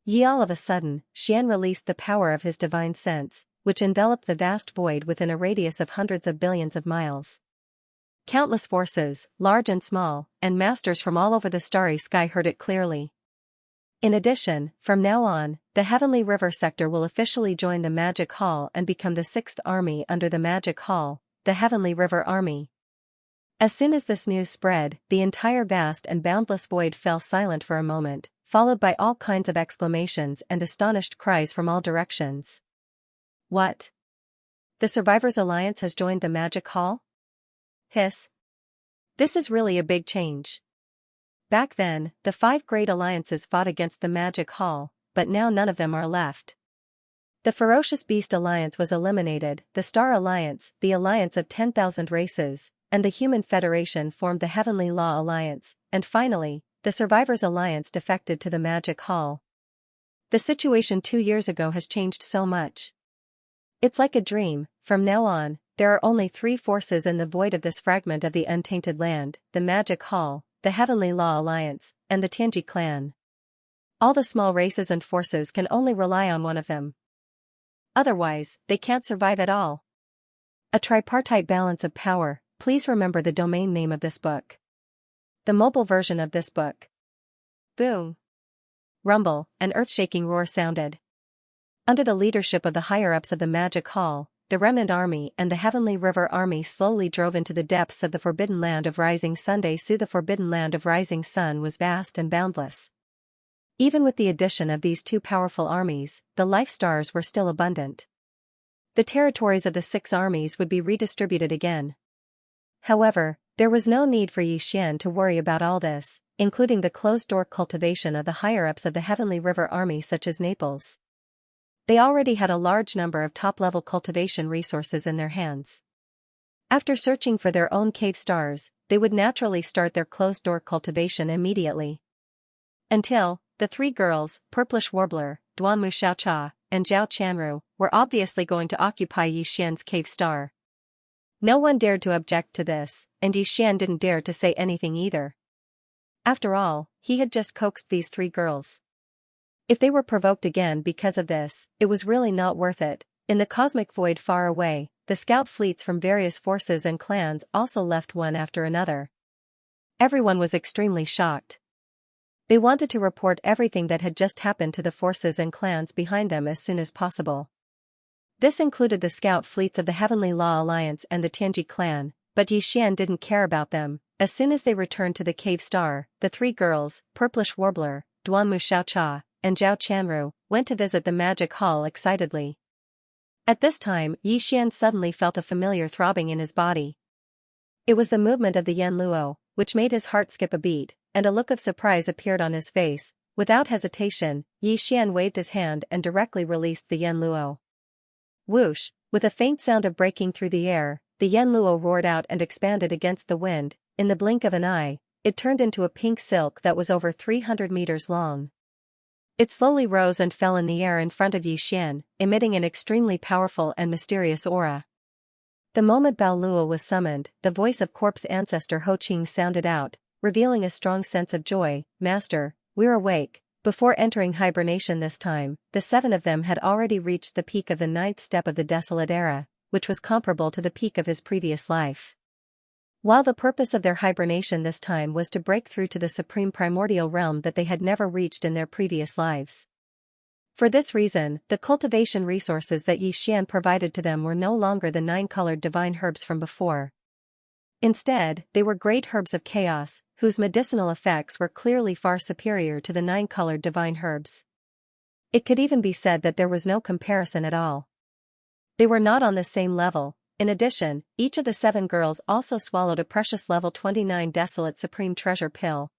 all of a sudden, Xian released the power of his divine sense, which enveloped the vast void within a radius of hundreds of billions of miles. Countless forces, large and small, and masters from all over the starry sky heard it clearly. In addition, from now on, the Heavenly River sector will officially join the Magic Hall and become the 6th army under the Magic Hall, the Heavenly River Army. As soon as this news spread, the entire vast and boundless void fell silent for a moment, followed by all kinds of exclamations and astonished cries from all directions. What? The Survivors Alliance has joined the Magic Hall? Hiss. This is really a big change. Back then, the 5 great alliances fought against the Magic Hall, but now none of them are left. The Ferocious Beast Alliance was eliminated, the Star Alliance, the Alliance of 10,000 races, and the Human Federation formed the Heavenly Law Alliance, and finally, the Survivors Alliance defected to the Magic Hall. The situation 2 years ago has changed so much. It's like a dream. From now on, there are only 3 forces in the void of this fragment of the untainted land, the Magic Hall, the Heavenly Law Alliance, and the Tianji clan. All the small races and forces can only rely on one of them. Otherwise, they can't survive at all. A tripartite balance of power. Please remember the domain name of this book. The mobile version of this book. Boom. Rumble, an earth-shaking roar sounded. Under the leadership of the higher-ups of the Magic Hall, the Remnant Army and the Heavenly River Army slowly drove into the depths of the Forbidden Land of Rising Sun. The Forbidden Land of Rising Sun was vast and boundless. Even with the addition of these 2 powerful armies, the life stars were still abundant. The territories of the 6 armies would be redistributed again. However, there was no need for Yi Xian to worry about all this, including the closed-door cultivation of the higher-ups of the Heavenly River Army such as Naples. They already had a large number of top-level cultivation resources in their hands. After searching for their own cave stars, they would naturally start their closed-door cultivation immediately. Until, the 3 girls, Purplish Warbler, Duanmu Xiaocha, and Zhao Chanru, were obviously going to occupy Yi Xian's cave star. No one dared to object to this, and Yi Xian didn't dare to say anything either. After all, he had just coaxed these 3 girls. If they were provoked again because of this, it was really not worth it, In the cosmic void far away, the scout fleets from various forces and clans also left one after another. Everyone was extremely shocked. They wanted to report everything that had just happened to the forces and clans behind them as soon as possible. This included the scout fleets of the Heavenly Law Alliance and the Tianji clan, but Yixian didn't care about them. As soon as they returned to the cave star, the three girls, Purplish Warbler, Duanmu Xiaocha, and Zhao Chanru, went to visit the magic hall excitedly. At this time, Yixian suddenly felt a familiar throbbing in his body. It was the movement of the Yan Luo, which made his heart skip a beat, and a look of surprise appeared on his face. Without hesitation, Yixian waved his hand and directly released the Yan Luo. Whoosh! With a faint sound of breaking through the air, the Yan Luo roared out and expanded against the wind. In the blink of an eye, it turned into a pink silk that was over 300 meters long. It slowly rose and fell in the air in front of Yixian, emitting an extremely powerful and mysterious aura. The moment Bao Luo was summoned, the voice of Corp's ancestor Ho Qing sounded out, revealing a strong sense of joy. "Master, we're awake." Before entering hibernation this time, the 7 of them had already reached the peak of the 9th step of the Desolate Era, which was comparable to the peak of his previous life. While the purpose of their hibernation this time was to break through to the supreme primordial realm that they had never reached in their previous lives. For this reason, the cultivation resources that Yixian provided to them were no longer the 9-colored divine herbs from before. Instead, they were great herbs of chaos, whose medicinal effects were clearly far superior to the 9-colored divine herbs. It could even be said that there was no comparison at all. They were not on the same level. In addition, each of the 7 girls also swallowed a precious level 29 Desolate Supreme Treasure pill.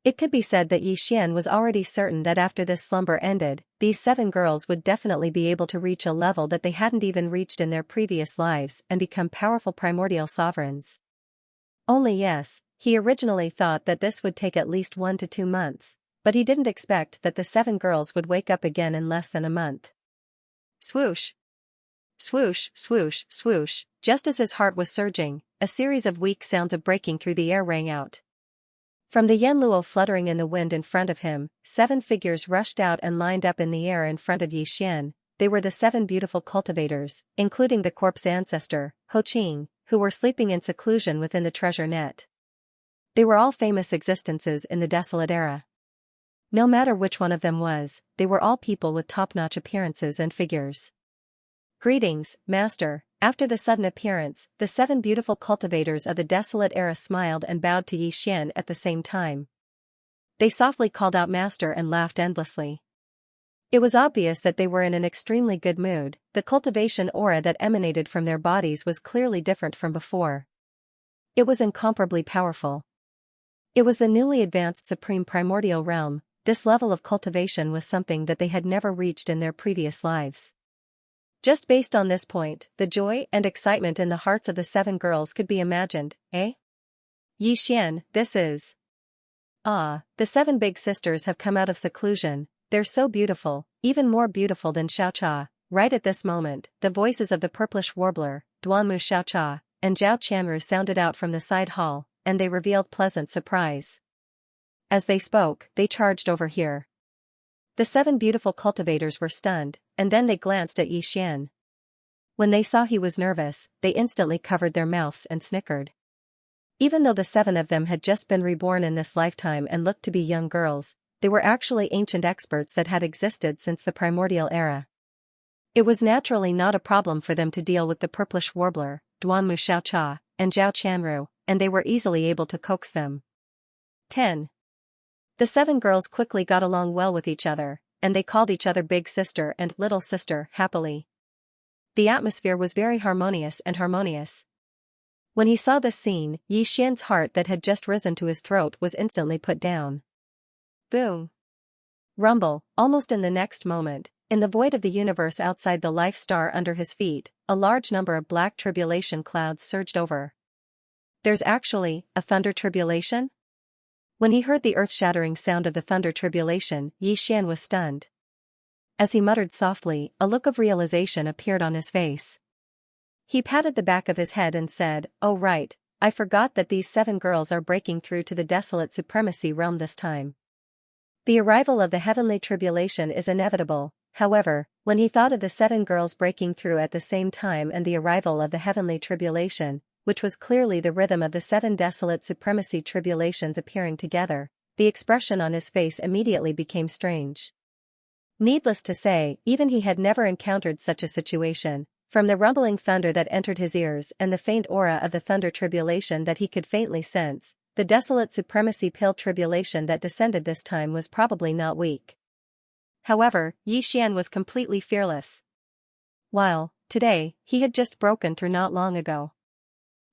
It could be said that Yixian was already certain that after this slumber ended, these 7 girls would definitely be able to reach a level that they hadn't even reached in their previous lives and become powerful primordial sovereigns. Only yes, he originally thought that this would take at least 1 to 2 months, but he didn't expect that the 7 girls would wake up again in less than a month. Swoosh! Swoosh, swoosh, swoosh. Just as his heart was surging, a series of weak sounds of breaking through the air rang out. From the Yan Luo fluttering in the wind in front of him, 7 figures rushed out and lined up in the air in front of Yixian. They were the 7 beautiful cultivators, including the Corp's ancestor, Ho Qing, who were sleeping in seclusion within the treasure net. They were all famous existences in the Desolate Era. No matter which one of them was, they were all people with top-notch appearances and figures. "Greetings, Master." After the sudden appearance, the 7 beautiful cultivators of the Desolate Era smiled and bowed to Yixian at the same time. They softly called out "Master" and laughed endlessly. It was obvious that they were in an extremely good mood. The cultivation aura that emanated from their bodies was clearly different from before. It was incomparably powerful. It was the newly advanced supreme primordial realm. This level of cultivation was something that they had never reached in their previous lives. Just based on this point, the joy and excitement in the hearts of the 7 girls could be imagined, eh? "Yixian, this is..." "Ah, the 7 big sisters have come out of seclusion. They're so beautiful, even more beautiful than Xiaocha." Right at this moment, the voices of the Purplish Warbler, Duanmu Xiaocha, and Zhao Chanru sounded out from the side hall, and they revealed pleasant surprise. As they spoke, they charged over here. The 7 beautiful cultivators were stunned, and then they glanced at Yixian. When they saw he was nervous, they instantly covered their mouths and snickered. Even though the 7 of them had just been reborn in this lifetime and looked to be young girls, they were actually ancient experts that had existed since the primordial era. It was naturally not a problem for them to deal with the Purplish Warbler, Duanmu Xiaocha, and Zhao Chanru, and they were easily able to coax them. 10. The 7 girls quickly got along well with each other, and they called each other big sister and little sister happily. The atmosphere was very harmonious. When he saw this scene, Yixian's heart that had just risen to his throat was instantly put down. Boom! Rumble! Almost in the next moment, in the void of the universe outside the life star under his feet, a large number of black tribulation clouds surged over. "There's actually a thunder tribulation?" When he heard the earth-shattering sound of the thunder tribulation, Yixian was stunned. As he muttered softly, a look of realization appeared on his face. He patted the back of his head and said, "Oh right, I forgot that these 7 girls are breaking through to the Desolate Supremacy realm this time. The arrival of the heavenly tribulation is inevitable. However, When he thought of the 7 girls breaking through at the same time and the arrival of the heavenly tribulation, which was clearly the rhythm of the 7 desolate supremacy tribulations appearing together, the expression on his face immediately became strange. Needless to say, even he had never encountered such a situation. From the rumbling thunder that entered his ears and the faint aura of the thunder tribulation that he could faintly sense, the desolate supremacy pill tribulation that descended this time was probably not weak. However, Xian was completely fearless. While, today, he had just broken through not long ago.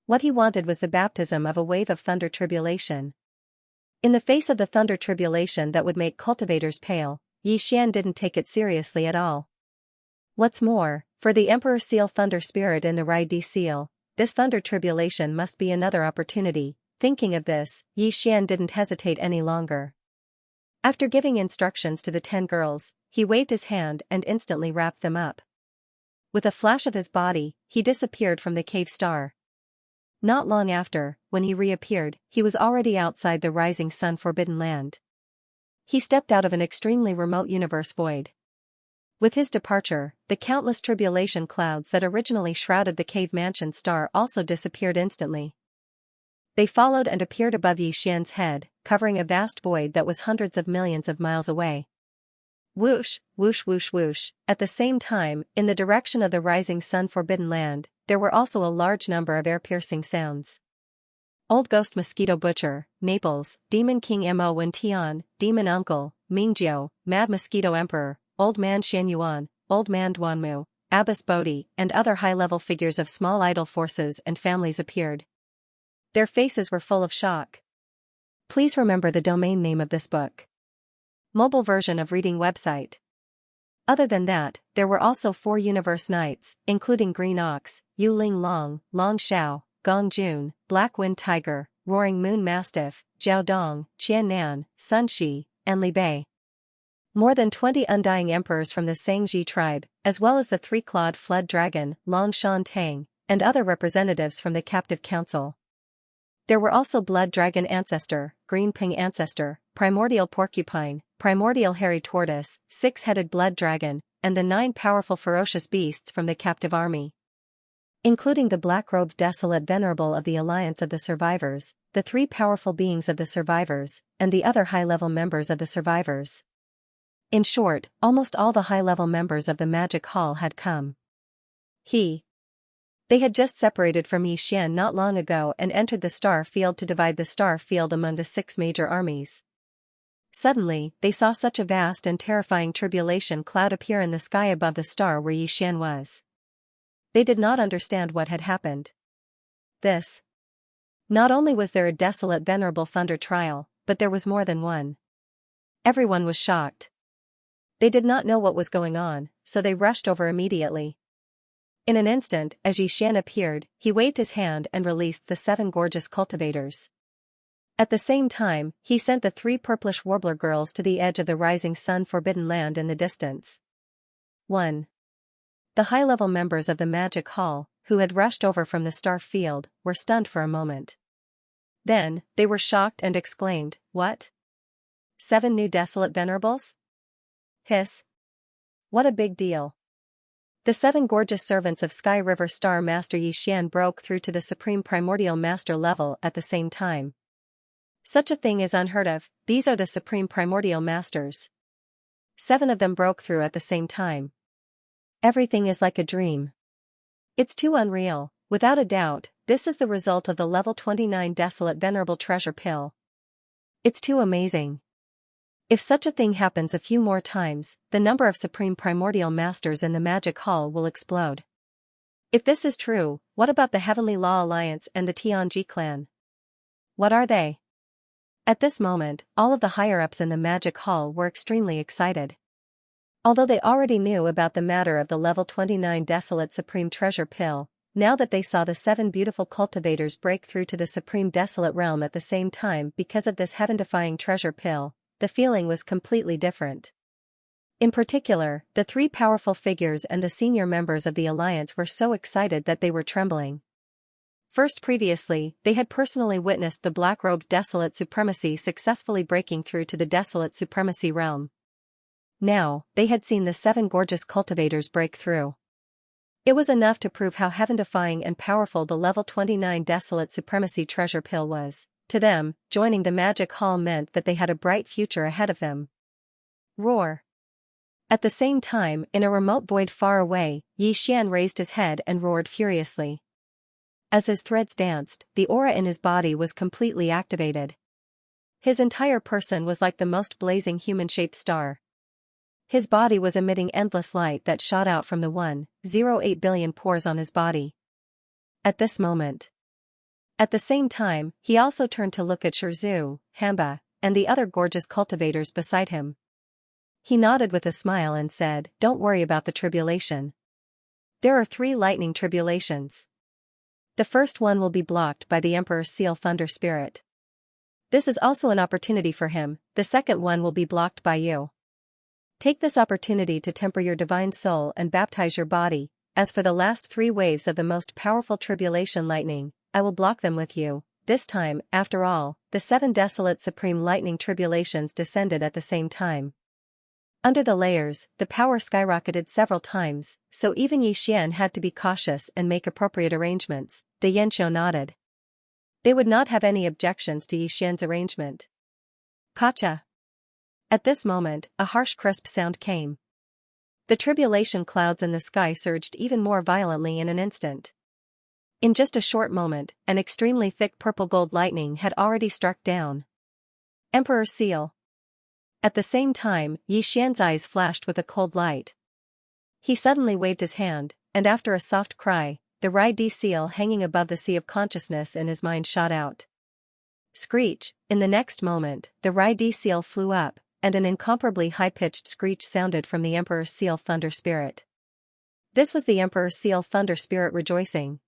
What he wanted was the baptism of a wave of thunder tribulation. In the face of the thunder tribulation that would make cultivators pale, Xian didn't take it seriously at all. What's more, for the Emperor Seal Thunder Spirit in the Rai-D Seal, this thunder tribulation must be another opportunity. Thinking of this, Xian didn't hesitate any longer. After giving instructions to the 10 girls, he waved his hand and instantly wrapped them up. With a flash of his body, he disappeared from the cave star. Not long after, when he reappeared, he was already outside the rising sun forbidden land. He stepped out of an extremely remote universe void. With his departure, the countless tribulation clouds that originally shrouded the cave mansion star also disappeared instantly. They followed and appeared above Xian's head, covering a vast void that was hundreds of millions of miles away. Whoosh, whoosh whoosh whoosh. At the same time, in the direction of the rising sun forbidden land, there were also a large number of air-piercing sounds. Old Ghost Mosquito Butcher, Naples, Demon King Mo Wen Tian, Demon Uncle, Mingjiu, Mad Mosquito Emperor, Old Man Xianyuan, Old Man Duanmu, Abbess Bodhi, and other high-level figures of small idol forces and families appeared. Their faces were full of shock. Please remember the domain name of this book. Mobile version of reading website. Other than that, there were also 4 Universe Knights, including Green Ox, Yu Ling Long, Long Xiao, Gong Jun, Black Wind Tiger, Roaring Moon Mastiff, Jiao Dong, Qian Nan, Sun Shi, and Li Bei. More than 20 undying emperors from the Shangji tribe, as well as the 3-clawed flood dragon, Long Shan Tang, and other representatives from the captive council. There were also Blood Dragon Ancestor, Green Ping Ancestor, Primordial Porcupine, Primordial Hairy Tortoise, 6-headed Blood Dragon, and the 9 powerful ferocious beasts from the captive army. Including the black-robed Desolate Venerable of the Alliance of the Survivors, the 3 powerful beings of the Survivors, and the other high-level members of the Survivors. In short, almost all the high-level members of the Magic Hall had come. They had just separated from Xian not long ago and entered the star field to divide the star field among the 6 major armies. Suddenly, they saw such a vast and terrifying tribulation cloud appear in the sky above the star where Xian was. They did not understand what had happened. Not only was there a desolate venerable thunder trial, but there was more than one. Everyone was shocked. They did not know what was going on, so they rushed over immediately. In an instant, as Xian appeared, he waved his hand and released the 7 gorgeous cultivators. At the same time, he sent the 3 purplish warbler girls to the edge of the rising sun forbidden land in the distance. 1. The high-level members of the Magic Hall, who had rushed over from the star field, were stunned for a moment. Then, they were shocked and exclaimed, "What? 7 new desolate venerables? Hiss. What a big deal." The 7 gorgeous servants of Sky River Star Master Xian broke through to the Supreme Primordial Master level at the same time. Such a thing is unheard of. These are the Supreme Primordial Masters. 7 of them broke through at the same time. Everything is like a dream. It's too unreal. Without a doubt, this is the result of the level 29 Desolate Venerable Treasure Pill. It's too amazing. If such a thing happens a few more times, the number of Supreme Primordial Masters in the Magic Hall will explode. If this is true, what about the Heavenly Law Alliance and the Tianji clan? What are they? At this moment, all of the higher-ups in the Magic Hall were extremely excited. Although they already knew about the matter of the level 29 Desolate Supreme Treasure Pill, now that they saw the 7 beautiful cultivators break through to the Supreme Desolate Realm at the same time because of this heaven-defying treasure pill, the feeling was completely different. In particular, the 3 powerful figures and the senior members of the Alliance were so excited that they were trembling. First, previously, they had personally witnessed the black-robed Desolate Supremacy successfully breaking through to the Desolate Supremacy realm. Now, they had seen the 7 gorgeous cultivators break through. It was enough to prove how heaven-defying and powerful the level 29 Desolate Supremacy treasure pill was. To them, joining the magic hall meant that they had a bright future ahead of them. Roar. At the same time, in a remote void far away, Xian raised his head and roared furiously. As his threads danced, the aura in his body was completely activated. His entire person was like the most blazing human-shaped star. His body was emitting endless light that shot out from the 1.08 billion pores on his body. At this moment. At the same time, he also turned to look at Shizhu, Hamba, and the other gorgeous cultivators beside him. He nodded with a smile and said, "Don't worry about the tribulation. There are 3 lightning tribulations. The first one will be blocked by the Emperor's Seal Thunder Spirit. This is also an opportunity for him. The second one will be blocked by you. Take this opportunity to temper your divine soul and baptize your body. As for the last 3 waves of the most powerful tribulation lightning, I will block them with you." This time, after all, the 7 desolate supreme lightning tribulations descended at the same time. Under the layers, the power skyrocketed several times, so even Xian had to be cautious and make appropriate arrangements. De Yanxiu nodded. They would not have any objections to Xian's arrangement. Kacha. At this moment, a harsh crisp sound came. The tribulation clouds in the sky surged even more violently in an instant. In just a short moment, an extremely thick purple-gold lightning had already struck down. Emperor's Seal. At the same time, Xian's eyes flashed with a cold light. He suddenly waved his hand, and after a soft cry, the Rai-D seal hanging above the sea of consciousness in his mind shot out. Screech. In the next moment, the Rai-D seal flew up, and an incomparably high-pitched screech sounded from the Emperor's Seal Thunder Spirit. This was the Emperor's Seal Thunder Spirit rejoicing.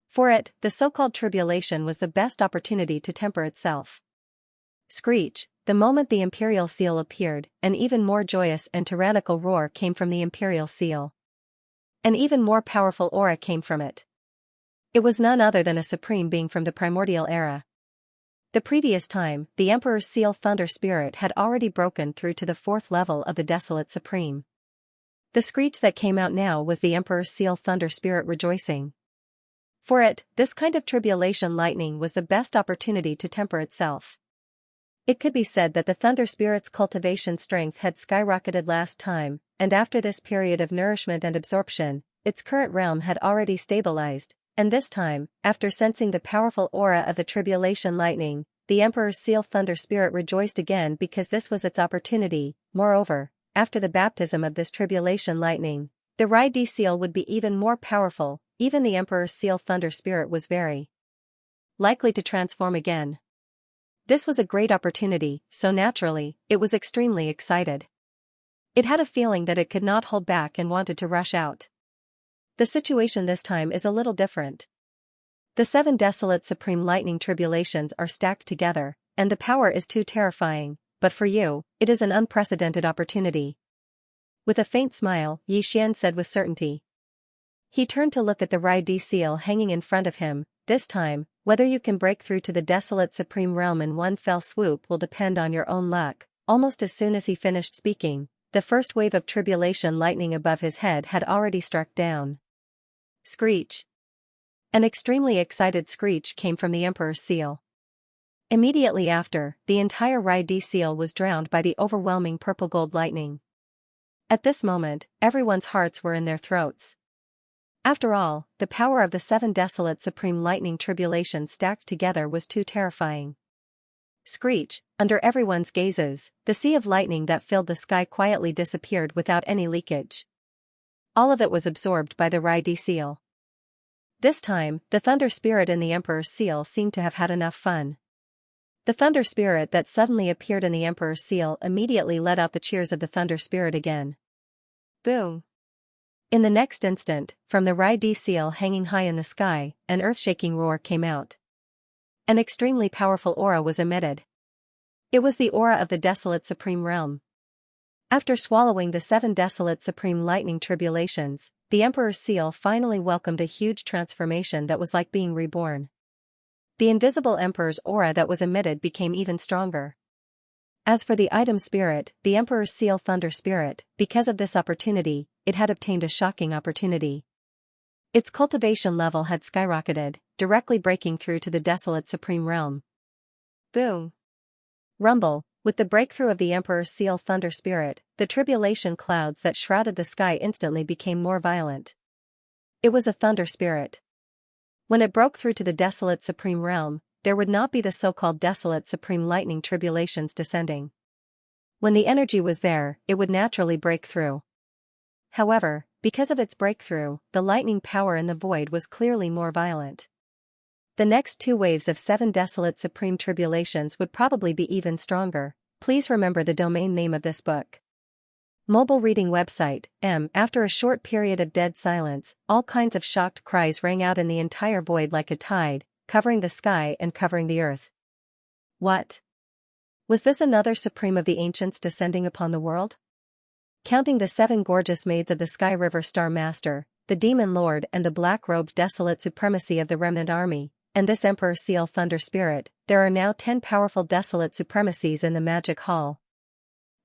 For it, the so-called tribulation was the best opportunity to temper itself. Screech. The moment the Imperial Seal appeared, an even more joyous and tyrannical roar came from the Imperial Seal. An even more powerful aura came from it. It was none other than a supreme being from the primordial era. The previous time, the Emperor's Seal Thunder Spirit had already broken through to the 4th level of the Desolate Supreme. The screech that came out now was the Emperor's Seal Thunder Spirit rejoicing. For it, this kind of tribulation lightning was the best opportunity to temper itself. It could be said that the Thunder Spirit's cultivation strength had skyrocketed last time, and after this period of nourishment and absorption, its current realm had already stabilized, and this time, after sensing the powerful aura of the tribulation lightning, the Emperor's Seal Thunder Spirit rejoiced again because this was its opportunity. Moreover, after the baptism of this tribulation lightning, the Rai-D seal would be even more powerful. Even the Emperor's Seal Thunder Spirit was very likely to transform again. This was a great opportunity, so naturally, it was extremely excited. It had a feeling that it could not hold back and wanted to rush out. The situation this time is a little different. The 7 desolate supreme lightning tribulations are stacked together, and the power is too terrifying, but for you, it is an unprecedented opportunity. With a faint smile, Xian said with certainty. He turned to look at the Rai-D seal hanging in front of him. This time, whether you can break through to the desolate supreme realm in one fell swoop will depend on your own luck. Almost as soon as he finished speaking, the first wave of tribulation lightning above his head had already struck down. Screech. An extremely excited screech came from the Emperor's seal. Immediately after, the entire Rai-D seal was drowned by the overwhelming purple-gold lightning. At this moment, everyone's hearts were in their throats. After all, the power of the 7 desolate supreme lightning tribulation stacked together was too terrifying. Screech. Under everyone's gazes, the sea of lightning that filled the sky quietly disappeared without any leakage. All of it was absorbed by the Rai-D seal. This time, the Thunder Spirit in the Emperor's seal seemed to have had enough fun. The Thunder Spirit that suddenly appeared in the Emperor's seal immediately let out the cheers of the Thunder Spirit again. Boom! In the next instant, from the Rai-D seal hanging high in the sky, an earth-shaking roar came out. An extremely powerful aura was emitted. It was the aura of the Desolate Supreme Realm. After swallowing the 7 desolate supreme lightning tribulations, the Emperor's seal finally welcomed a huge transformation that was like being reborn. The invisible Emperor's aura that was emitted became even stronger. As for the item spirit, the Emperor's Seal Thunder Spirit, because of this opportunity, it had obtained a shocking opportunity. Its cultivation level had skyrocketed, directly breaking through to the desolate Supreme Realm. Boom! Rumble! With the breakthrough of the Emperor's Seal Thunder Spirit, the tribulation clouds that shrouded the sky instantly became more violent. It was a thunder spirit. When it broke through to the desolate Supreme Realm, there would not be the so-called desolate Supreme Lightning tribulations descending. When the energy was there, it would naturally break through. However, because of its breakthrough, the lightning power in the void was clearly more violent. The next 2 waves of 7 desolate Supreme Tribulations would probably be even stronger. Please remember the domain name of this book. Mobile reading website, After a short period of dead silence, all kinds of shocked cries rang out in the entire void like a tide, covering the sky and covering the earth. What? Was this another Supreme of the Ancients descending upon the world? Counting the 7 gorgeous maids of the Sky River Star Master, the Demon Lord and the black-robed desolate supremacy of the Remnant Army, and this Emperor Seal Thunder Spirit, there are now 10 powerful desolate supremacies in the Magic Hall.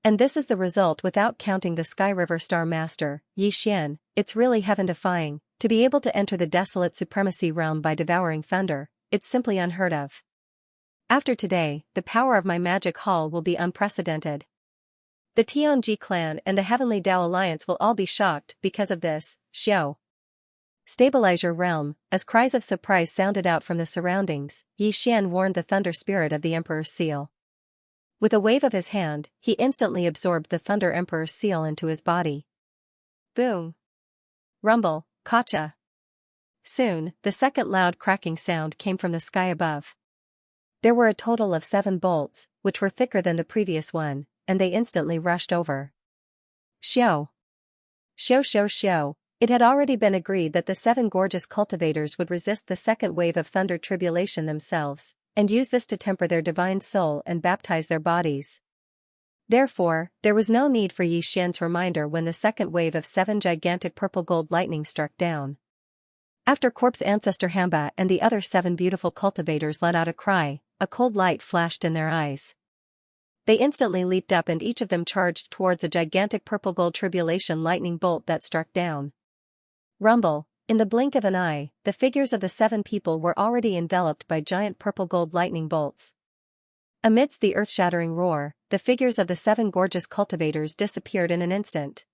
And this is the result without counting the Sky River Star Master, Xianxia. It's really heaven-defying, to be able to enter the desolate supremacy realm by devouring thunder. It's simply unheard of. After today, the power of my Magic Hall will be unprecedented. The Tianji clan and the Heavenly Dao Alliance will all be shocked because of this. Xiao. Stabilize your realm. As cries of surprise sounded out from the surroundings, Xianxia warned the thunder spirit of the Emperor's seal. With a wave of his hand, he instantly absorbed the Thunder Emperor's seal into his body. Boom! Rumble! Kacha! Soon, the second loud cracking sound came from the sky above. There were a total of 7 bolts, which were thicker than the previous one, and they instantly rushed over. Xiao! Xiao xiao xiao! It had already been agreed that the 7 gorgeous cultivators would resist the second wave of thunder tribulation themselves, and use this to temper their divine soul and baptize their bodies. Therefore, there was no need for Xianxia's reminder when the second wave of 7 gigantic purple gold lightning struck down. After Corpse Ancestor Hamba and the other 7 beautiful cultivators let out a cry, a cold light flashed in their eyes. They instantly leaped up and each of them charged towards a gigantic purple gold tribulation lightning bolt that struck down. Rumble! In the blink of an eye, the figures of the 7 people were already enveloped by giant purple gold lightning bolts. Amidst the earth-shattering roar, the figures of the 7 gorgeous cultivators disappeared in an instant.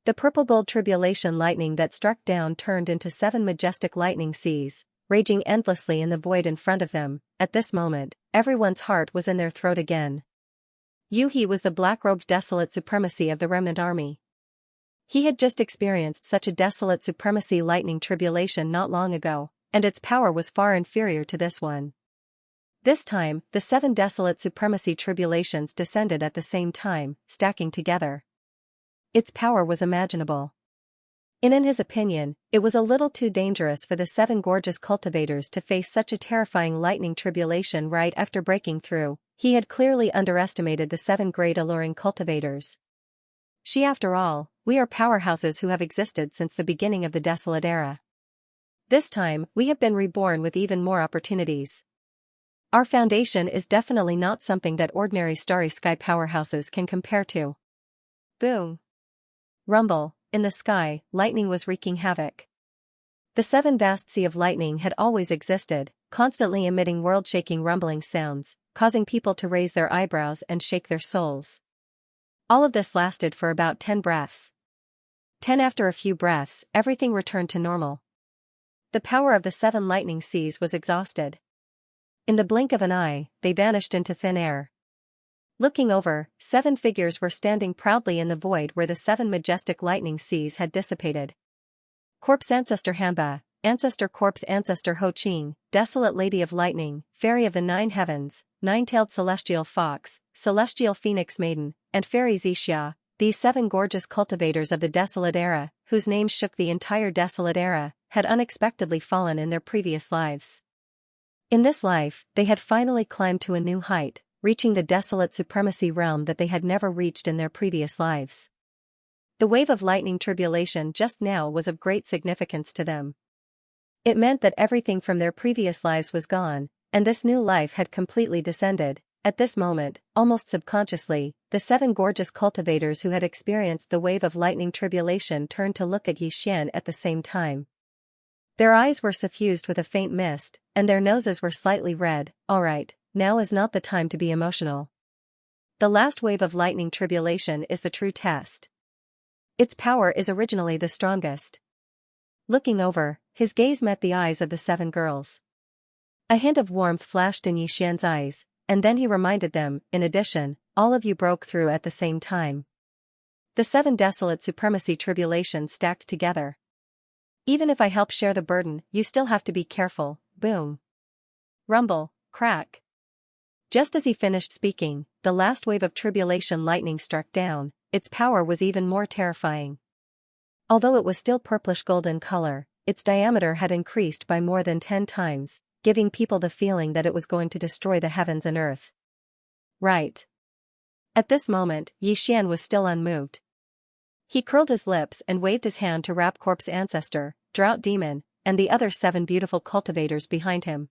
The purple gold tribulation lightning that struck down turned into 7 majestic lightning seas, raging endlessly in the void in front of them. At this moment, everyone's heart was in their throat again. Yuhi was the black-robed desolate supremacy of the Remnant Army. He had just experienced such a desolate supremacy lightning tribulation not long ago, and its power was far inferior to this one. This time, the 7 desolate supremacy tribulations descended at the same time, stacking together. Its power was imaginable. In his opinion, it was a little too dangerous for the 7 gorgeous cultivators to face such a terrifying lightning tribulation right after breaking through. He had clearly underestimated the 7 great alluring cultivators. After all, we are powerhouses who have existed since the beginning of the Desolate Era. This time, we have been reborn with even more opportunities. Our foundation is definitely not something that ordinary starry sky powerhouses can compare to. Boom! Rumble! In the sky, lightning was wreaking havoc. The 7 vast sea of lightning had always existed, constantly emitting world-shaking rumbling sounds, causing people to raise their eyebrows and shake their souls. All of this lasted for about 10 breaths. 10 after a few breaths, everything returned to normal. The power of the 7 lightning seas was exhausted. In the blink of an eye, they vanished into thin air. Looking over, 7 figures were standing proudly in the void where the 7 majestic lightning seas had dissipated. Corpse Ancestor Hamba, Ancestor Corpse Ancestor Ho Ching, Desolate Lady of Lightning, Fairy of the 9 Heavens, 9-tailed Celestial Fox, Celestial Phoenix Maiden, and Fairy Xianxia, these 7 gorgeous cultivators of the Desolate Era, whose names shook the entire Desolate Era, had unexpectedly fallen in their previous lives. In this life, they had finally climbed to a new height, reaching the desolate supremacy realm that they had never reached in their previous lives. The wave of lightning tribulation just now was of great significance to them. It meant that everything from their previous lives was gone, and this new life had completely descended. At this moment, almost subconsciously, the 7 gorgeous cultivators who had experienced the wave of lightning tribulation turned to look at Xian at the same time. Their eyes were suffused with a faint mist, and their noses were slightly red. Alright, now is not the time to be emotional. The last wave of lightning tribulation is the true test. Its power is originally the strongest. Looking over, his gaze met the eyes of the 7 girls. A hint of warmth flashed in Xian's eyes, and then he reminded them, in addition, all of you broke through at the same time. The 7 desolate supremacy tribulations stacked together. Even if I help share the burden, you still have to be careful. Boom. Rumble, crack. Just as he finished speaking, the last wave of tribulation lightning struck down. Its power was even more terrifying. Although it was still purplish golden color, its diameter had increased by more than 10 times, giving people the feeling that it was going to destroy the heavens and earth. Right. At this moment, Xian was still unmoved. He curled his lips and waved his hand to Rap Corp's ancestor, Drought Demon, and the other 7 beautiful cultivators behind him.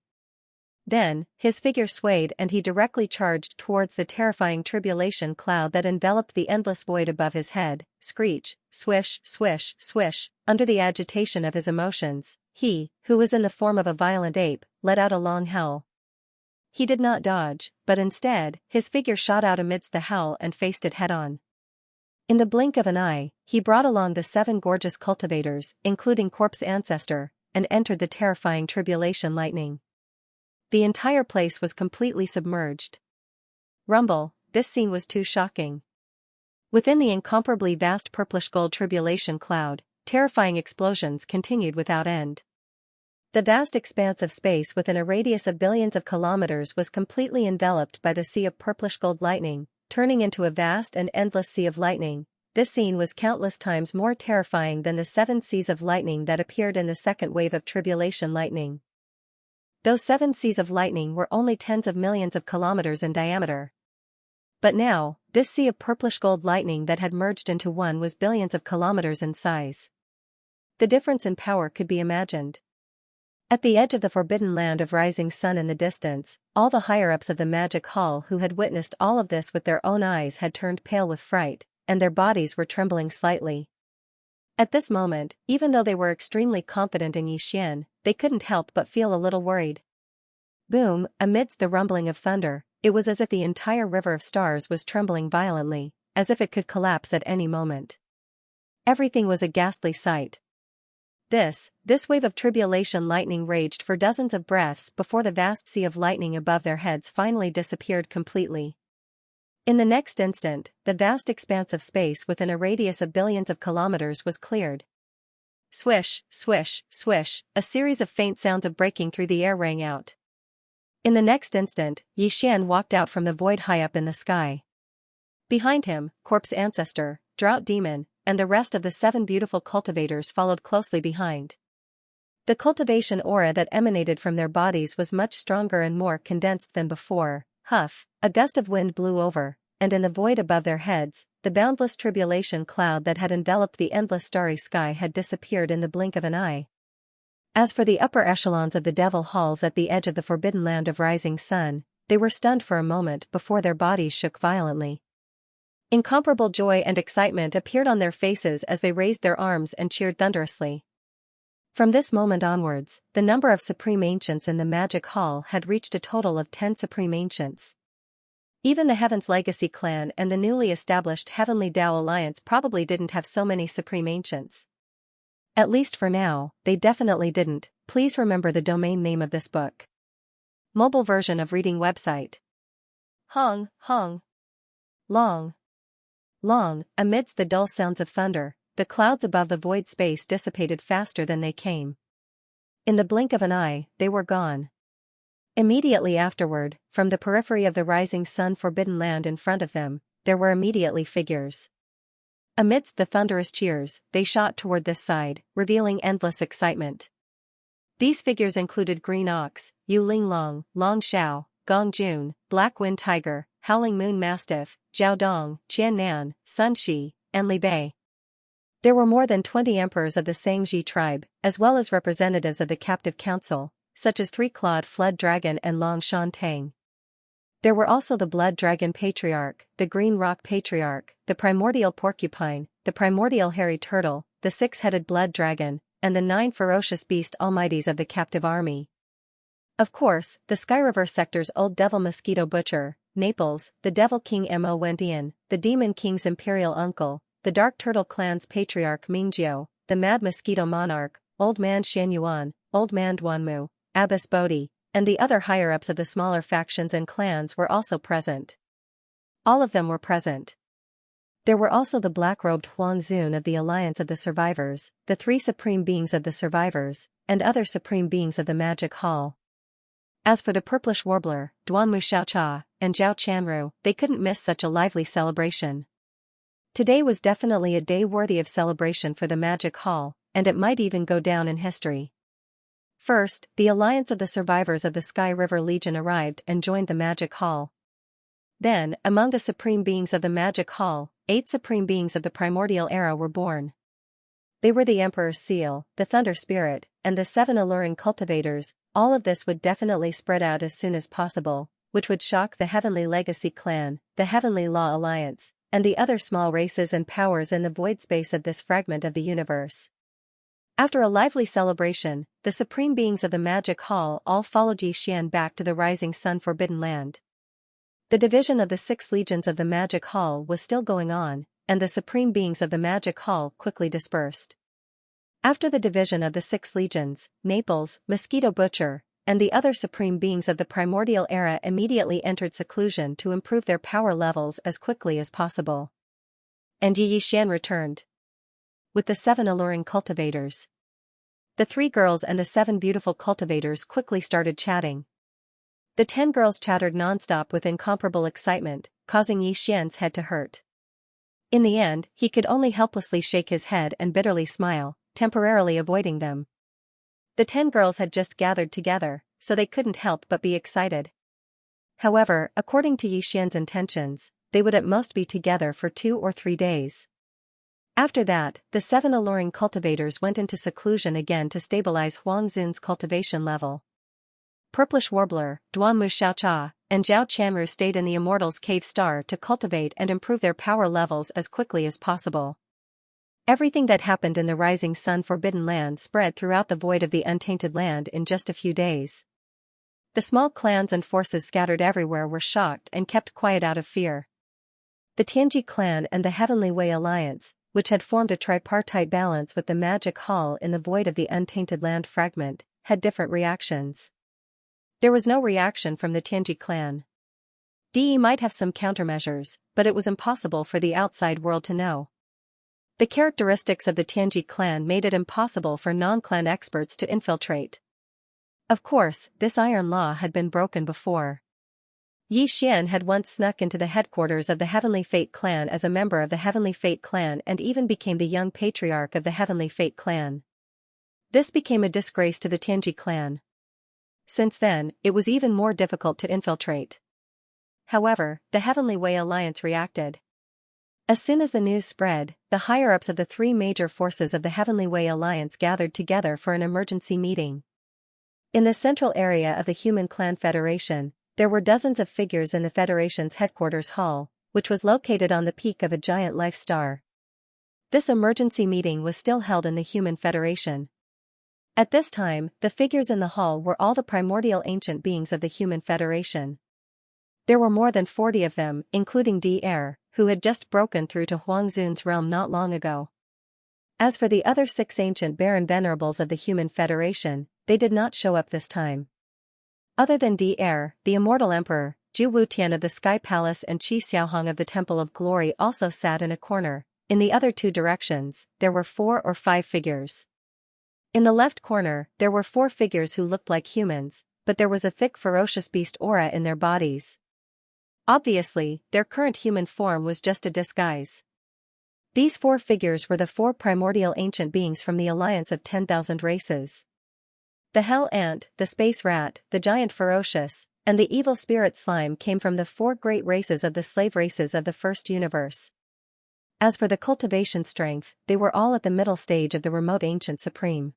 Then, his figure swayed and he directly charged towards the terrifying tribulation cloud that enveloped the endless void above his head. Screech, swish, swish, swish. Under the agitation of his emotions, he, who was in the form of a violent ape, let out a long howl. He did not dodge, but instead, his figure shot out amidst the howl and faced it head-on. In the blink of an eye, he brought along the 7 gorgeous cultivators, including Corp's ancestor, and entered the terrifying tribulation lightning. The entire place was completely submerged. Rumble, this scene was too shocking. Within the incomparably vast purplish gold tribulation cloud, terrifying explosions continued without end. The vast expanse of space within a radius of billions of kilometers was completely enveloped by the sea of purplish gold lightning, turning into a vast and endless sea of lightning. This scene was countless times more terrifying than the 7 seas of lightning that appeared in the second wave of tribulation lightning. Those 7 seas of lightning were only tens of millions of kilometers in diameter. But now, this sea of purplish gold lightning that had merged into one was billions of kilometers in size. The difference in power could be imagined. At the edge of the forbidden land of rising sun in the distance, all the higher-ups of the magic hall who had witnessed all of this with their own eyes had turned pale with fright, and their bodies were trembling slightly. At this moment, even though they were extremely confident in Xian, they couldn't help but feel a little worried. Boom, amidst the rumbling of thunder, it was as if the entire river of stars was trembling violently, as if it could collapse at any moment. Everything was a ghastly sight. This wave of tribulation lightning raged for dozens of breaths before the vast sea of lightning above their heads finally disappeared completely. In the next instant, the vast expanse of space within a radius of billions of kilometers was cleared. Swish, swish, swish, a series of faint sounds of breaking through the air rang out. In the next instant, Xian walked out from the void high up in the sky. Behind him, Corp's ancestor, Drought Demon, and the rest of the 7 beautiful cultivators followed closely behind. The cultivation aura that emanated from their bodies was much stronger and more condensed than before. Huff, a gust of wind blew over, and in the void above their heads, the boundless tribulation cloud that had enveloped the endless starry sky had disappeared in the blink of an eye. As for the upper echelons of the devil halls at the edge of the forbidden land of rising sun, they were stunned for a moment before their bodies shook violently. Incomparable joy and excitement appeared on their faces as they raised their arms and cheered thunderously. From this moment onwards, the number of Supreme Ancients in the Magic Hall had reached a total of 10 Supreme Ancients. Even the Heaven's Legacy clan and the newly established Heavenly Tao Alliance probably didn't have so many Supreme Ancients. At least for now, they definitely didn't. Please remember the domain name of this book. Mobile version of reading website. Hong, hong. Long. Long, amidst the dull sounds of thunder, the clouds above the void space dissipated faster than they came. In the blink of an eye, they were gone. Immediately afterward, from the periphery of the rising sun forbidden land in front of them, there were immediately figures. Amidst the thunderous cheers, they shot toward this side, revealing endless excitement. These figures included Green Ox, Yu Linglong, Long Xiao, Gong Jun, Black Wind Tiger, Howling Moon Mastiff, Zhao Dong, Qian Nan, Sun Shi, and Li Bei. There were more than 20 emperors of the Xianxia tribe, as well as representatives of the captive council, such as Three-Clawed Flood Dragon and Long Shan Tang. There were also the Blood Dragon Patriarch, the Green Rock Patriarch, the Primordial Porcupine, the Primordial Hairy Turtle, the Six-Headed Blood Dragon, and the 9 ferocious beast almighties of the captive army. Of course, the Skyriver sector's Old Devil Mosquito Butcher, Naples, the Devil King Mo Wendian, the Demon King's Imperial Uncle, the Dark Turtle Clan's Patriarch Mingjiu, the Mad Mosquito Monarch, Old Man Xianyuan, Old Man Duanmu, Abbess Bodhi, and the other higher-ups of the smaller factions and clans were also present. All of them were present. There were also the black-robed Huangzun of the Alliance of the Survivors, the 3 supreme beings of the Survivors, and other supreme beings of the Magic Hall. As for the Purplish Warbler, Duanmu Xiaocha, and Zhao Chanru, they couldn't miss such a lively celebration. Today was definitely a day worthy of celebration for the Magic Hall, and it might even go down in history. First, the Alliance of the Survivors of the Sky River Legion arrived and joined the Magic Hall. Then, among the supreme beings of the Magic Hall, 8 supreme beings of the primordial era were born. They were the Emperor's Seal, the Thunder Spirit, and the 7 alluring cultivators. All of this would definitely spread out as soon as possible, which would shock the Heavenly Legacy Clan, the Heavenly Law Alliance, and the other small races and powers in the void space of this fragment of the universe. After a lively celebration, the supreme beings of the Magic Hall all followed Yi Xian back to the Rising Sun Forbidden Land. The division of the 6 legions of the Magic Hall was still going on, and the supreme beings of the Magic Hall quickly dispersed. After the division of the 6 legions, Naples, Mosquito Butcher, and the other supreme beings of the primordial era immediately entered seclusion to improve their power levels as quickly as possible. And Yi Xian returned with the 7 alluring cultivators. The 3 girls and the 7 beautiful cultivators quickly started chatting. The 10 girls chattered nonstop with incomparable excitement, causing Yi Xian's head to hurt. In the end, he could only helplessly shake his head and bitterly smile, temporarily avoiding them. The 10 girls had just gathered together, so they couldn't help but be excited. However, according to Yi Xian's intentions, they would at most be together for 2 or 3 days. After that, the 7 alluring cultivators went into seclusion again to stabilize Huangzun's cultivation level. Purplish Warbler, Duanmu Xiaocha, and Zhao Chanru stayed in the Immortals' Cave Star to cultivate and improve their power levels as quickly as possible. Everything that happened in the Rising Sun Forbidden Land spread throughout the void of the Untainted Land in just a few days. The small clans and forces scattered everywhere were shocked and kept quiet out of fear. The Tianji clan and the Heavenly Way Alliance, which had formed a tripartite balance with the Magic Hall in the void of the Untainted Land fragment, had different reactions. There was no reaction from the Tianji clan. DE might have some countermeasures, but it was impossible for the outside world to know. The characteristics of the Tianji clan made it impossible for non-clan experts to infiltrate. Of course, this iron law had been broken before. Yi Xian had once snuck into the headquarters of the Heavenly Fate clan as a member of the Heavenly Fate clan and even became the young patriarch of the Heavenly Fate clan. This became a disgrace to the Tianji clan. Since then, it was even more difficult to infiltrate. However, the Heavenly Way Alliance reacted. As soon as the news spread, the higher-ups of the 3 major forces of the Heavenly Way Alliance gathered together for an emergency meeting. In the central area of the Human Clan Federation, there were dozens of figures in the Federation's headquarters hall, which was located on the peak of a giant life star. This emergency meeting was still held in the Human Federation. At this time, the figures in the hall were all the primordial ancient beings of the Human Federation. There were more than 40 of them, including Dr. who had just broken through to Huangzun's realm not long ago. As for the other 6 ancient Baron Venerables of the Human Federation, they did not show up this time. Other than Dr. the Immortal Emperor, Zhu Wutian of the Sky Palace and Qi Xiaohong of the Temple of Glory also sat in a corner. In the other 2 directions, there were 4 or 5 figures. In the left corner, there were 4 figures who looked like humans, but there was a thick ferocious beast aura in their bodies. Obviously, their current human form was just a disguise. These 4 figures were the 4 primordial ancient beings from the Alliance of 10,000 races. The Hell Ant, the Space Rat, the Giant Ferocious, and the Evil Spirit Slime came from the 4 great races of the slave races of the First Universe. As for the cultivation strength, they were all at the middle stage of the remote Ancient Supreme.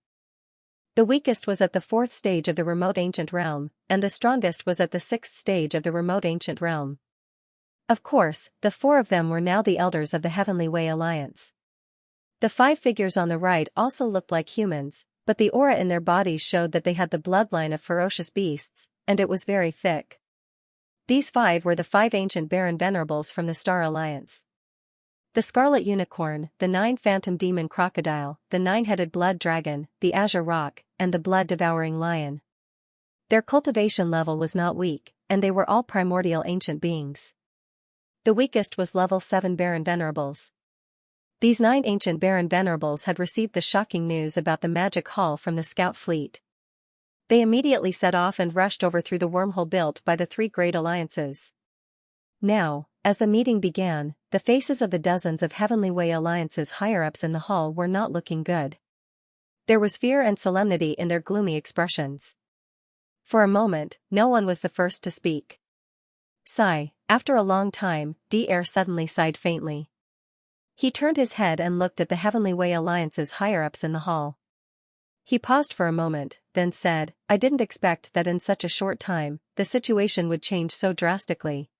The weakest was at the 4th stage of the remote ancient realm, and the strongest was at the 6th stage of the remote ancient realm. Of course, the 4 of them were now the elders of the Heavenly Way Alliance. The 5 figures on the right also looked like humans, but the aura in their bodies showed that they had the bloodline of ferocious beasts, and it was very thick. These 5 were the 5 ancient Baron Venerables from the Star Alliance. The Scarlet Unicorn, the 9 Phantom Demon Crocodile, the 9-headed Blood Dragon, the Azure Rock, and the Blood Devouring Lion. Their cultivation level was not weak, and they were all primordial ancient beings. The weakest was level 7 Baron Venerables. These 9 ancient Baron Venerables had received the shocking news about the magic hall from the scout fleet. They immediately set off and rushed over through the wormhole built by the 3 great alliances. Now, as the meeting began, the faces of the dozens of Heavenly Way Alliance's higher-ups in the hall were not looking good. There was fear and solemnity in their gloomy expressions. For a moment, no one was the first to speak. Sigh, after a long time, Dr. suddenly sighed faintly. He turned his head and looked at the Heavenly Way Alliance's higher-ups in the hall. He paused for a moment, then said, "I didn't expect that in such a short time, the situation would change so drastically."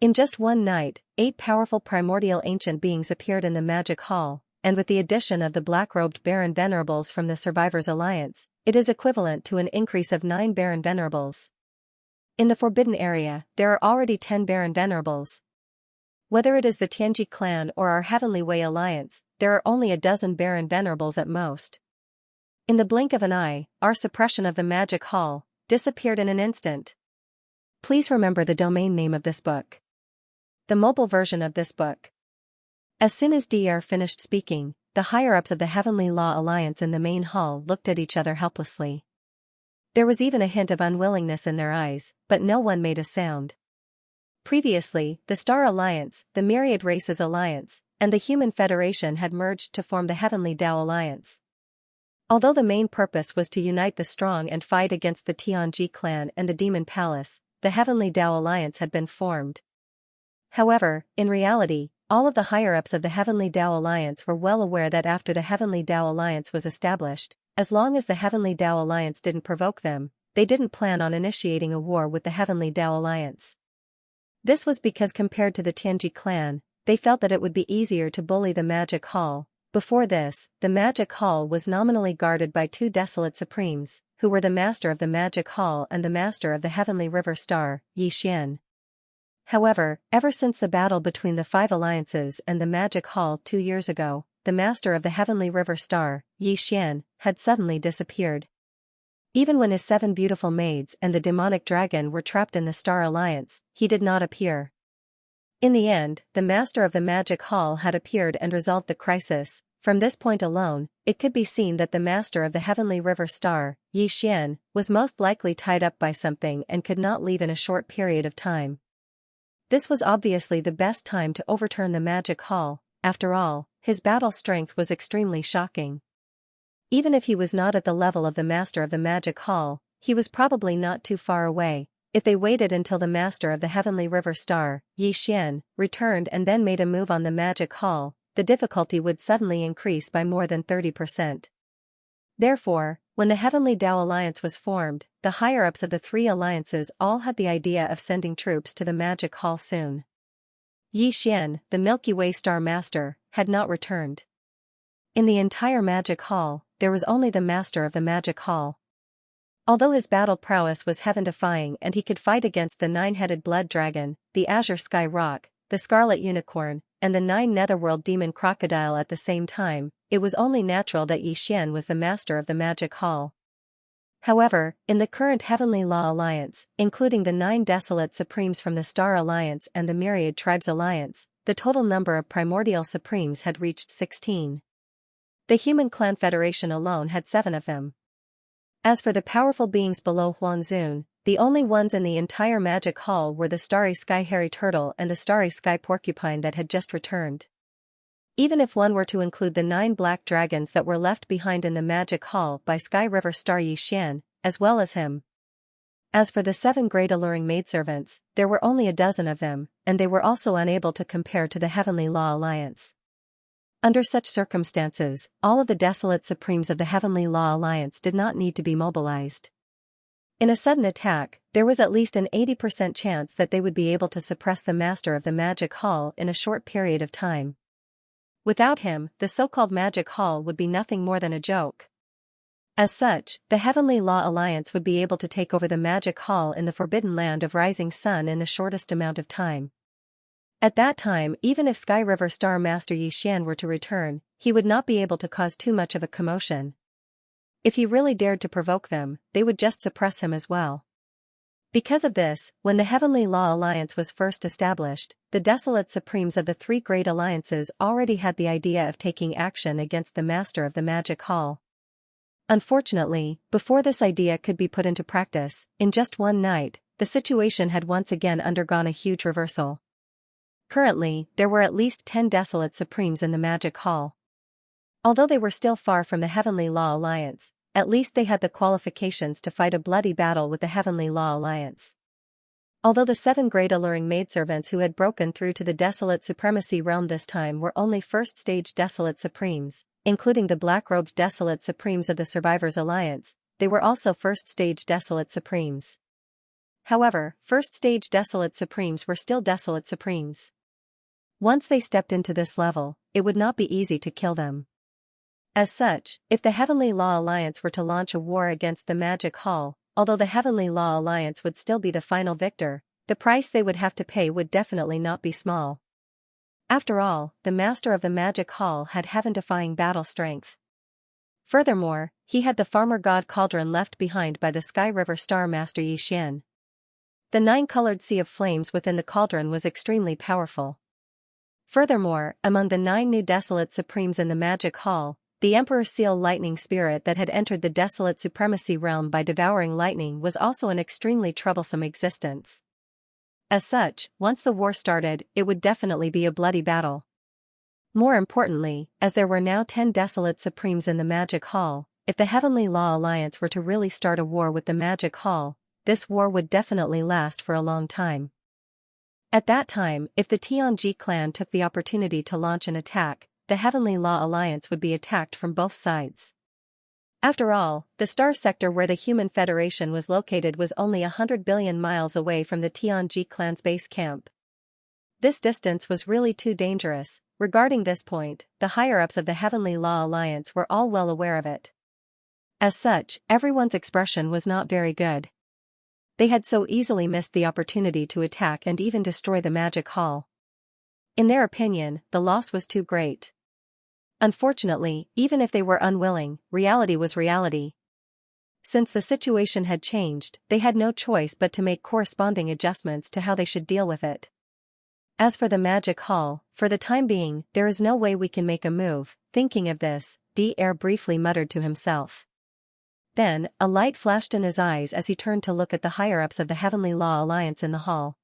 In just one night, 8 powerful primordial ancient beings appeared in the magic hall, and with the addition of the black-robed Baron Venerables from the Survivors Alliance, it is equivalent to an increase of 9 Baron Venerables. In the Forbidden Area, there are already 10 Baron Venerables. Whether it is the Tianji clan or our Heavenly Way Alliance, there are only a dozen Baron Venerables at most. In the blink of an eye, our suppression of the magic hall disappeared in an instant. Please remember the domain name of this book. The mobile version of this book. As soon as Dr. finished speaking, the higher-ups of the Heavenly Law Alliance in the main hall looked at each other helplessly. There was even a hint of unwillingness in their eyes, but no one made a sound. Previously, the Star Alliance, the Myriad Races Alliance, and the Human Federation had merged to form the Heavenly Tao Alliance. Although the main purpose was to unite the strong and fight against the Tianji clan and the Demon Palace, the Heavenly Tao Alliance had been formed. However, in reality, all of the higher-ups of the Heavenly Tao Alliance were well aware that after the Heavenly Tao Alliance was established, as long as the Heavenly Tao Alliance didn't provoke them, they didn't plan on initiating a war with the Heavenly Tao Alliance. This was because compared to the Tianji clan, they felt that it would be easier to bully the Magic Hall. Before this, the Magic Hall was nominally guarded by 2 desolate supremes, who were the Master of the Magic Hall and the Master of the Heavenly River Star, Xianxia. However, ever since the battle between the 5 alliances and the Magic Hall 2 years ago, the Master of the Heavenly River Star, Xianxia, had suddenly disappeared. Even when his 7 beautiful maids and the demonic dragon were trapped in the Star Alliance, he did not appear. In the end, the Master of the Magic Hall had appeared and resolved the crisis. From this point alone, it could be seen that the Master of the Heavenly River Star, Xianxia, was most likely tied up by something and could not leave in a short period of time. This was obviously the best time to overturn the Magic Hall. After all, his battle strength was extremely shocking. Even if he was not at the level of the Master of the Magic Hall, he was probably not too far away. If they waited until the Master of the Heavenly River Star, Xianxia, returned and then made a move on the Magic Hall, the difficulty would suddenly increase by more than 30%. Therefore, when the Heavenly Tao Alliance was formed, the higher-ups of the 3 alliances all had the idea of sending troops to the Magic Hall soon. Xianxia, the Milky Way Star Master, had not returned. In the entire Magic Hall, there was only the Master of the Magic Hall. Although his battle prowess was heaven-defying and he could fight against the 9-headed Blood Dragon, the Azure Sky Rock, the Scarlet Unicorn, and the 9 Netherworld Demon Crocodile at the same time, it was only natural that Xianxia was the Master of the Magic Hall. However, in the current Heavenly Law Alliance, including the 9 Desolate Supremes from the Star Alliance and the Myriad Tribes Alliance, the total number of Primordial Supremes had reached 16. The Human Clan Federation alone had 7 of them. As for the powerful beings below Huangzun, the only ones in the entire Magic Hall were the Starry Sky Hairy Turtle and the Starry Sky Porcupine that had just returned. Even if one were to include the 9 black dragons that were left behind in the Magic Hall by Sky River Star Xianxia, as well as him. As for the 7 great alluring maidservants, there were only a dozen of them, and they were also unable to compare to the Heavenly Law Alliance. Under such circumstances, all of the desolate supremes of the Heavenly Law Alliance did not need to be mobilized. In a sudden attack, there was at least an 80% chance that they would be able to suppress the Master of the Magic Hall in a short period of time. Without him, the so-called Magic Hall would be nothing more than a joke. As such, the Heavenly Law Alliance would be able to take over the Magic Hall in the Forbidden Land of Rising Sun in the shortest amount of time. At that time, even if Sky River Star Master Xian were to return, he would not be able to cause too much of a commotion. If he really dared to provoke them, they would just suppress him as well. Because of this, when the Heavenly Law Alliance was first established, the desolate supremes of the three great alliances already had the idea of taking action against the Master of the Magic Hall. Unfortunately, before this idea could be put into practice, in just one night, the situation had once again undergone a huge reversal. Currently, there were at least 10 desolate supremes in the Magic Hall. Although they were still far from the Heavenly Law Alliance, at least they had the qualifications to fight a bloody battle with the Heavenly Law Alliance. Although the 7 great alluring maidservants who had broken through to the Desolate Supremacy realm this time were only first-stage Desolate Supremes, including the black-robed Desolate Supremes of the Survivors Alliance, they were also first-stage Desolate Supremes. However, first-stage Desolate Supremes were still Desolate Supremes. Once they stepped into this level, it would not be easy to kill them. As such, if the Heavenly Law Alliance were to launch a war against the Magic Hall, although the Heavenly Law Alliance would still be the final victor, the price they would have to pay would definitely not be small. After all, the Master of the Magic Hall had heaven-defying battle strength. Furthermore, he had the Farmer God Cauldron left behind by the Sky River Star Master Xian. The 9-colored sea of flames within the cauldron was extremely powerful. Furthermore, among the 9 new Desolate Supremes in the Magic Hall, the Emperor Seal Lightning Spirit that had entered the Desolate Supremacy realm by devouring lightning was also an extremely troublesome existence. As such, once the war started, it would definitely be a bloody battle. More importantly, as there were now 10 Desolate Supremes in the Magic Hall, if the Heavenly Law Alliance were to really start a war with the Magic Hall, this war would definitely last for a long time. At that time, if the Tianji clan took the opportunity to launch an attack, the Heavenly Law Alliance would be attacked from both sides. After all, the star sector where the Human Federation was located was only 100 billion miles away from the Tianji clan's base camp. This distance was really too dangerous. Regarding this point, the higher-ups of the Heavenly Law Alliance were all well aware of it. As such, everyone's expression was not very good. They had so easily missed the opportunity to attack and even destroy the Magic Hall. In their opinion, the loss was too great. Unfortunately, even if they were unwilling, reality was reality. Since the situation had changed, they had no choice but to make corresponding adjustments to how they should deal with it. As for the Magic Hall, for the time being, there is no way we can make a move. Thinking of this, Dr. briefly muttered to himself. Then, a light flashed in his eyes as he turned to look at the higher-ups of the Heavenly Law Alliance in the hall.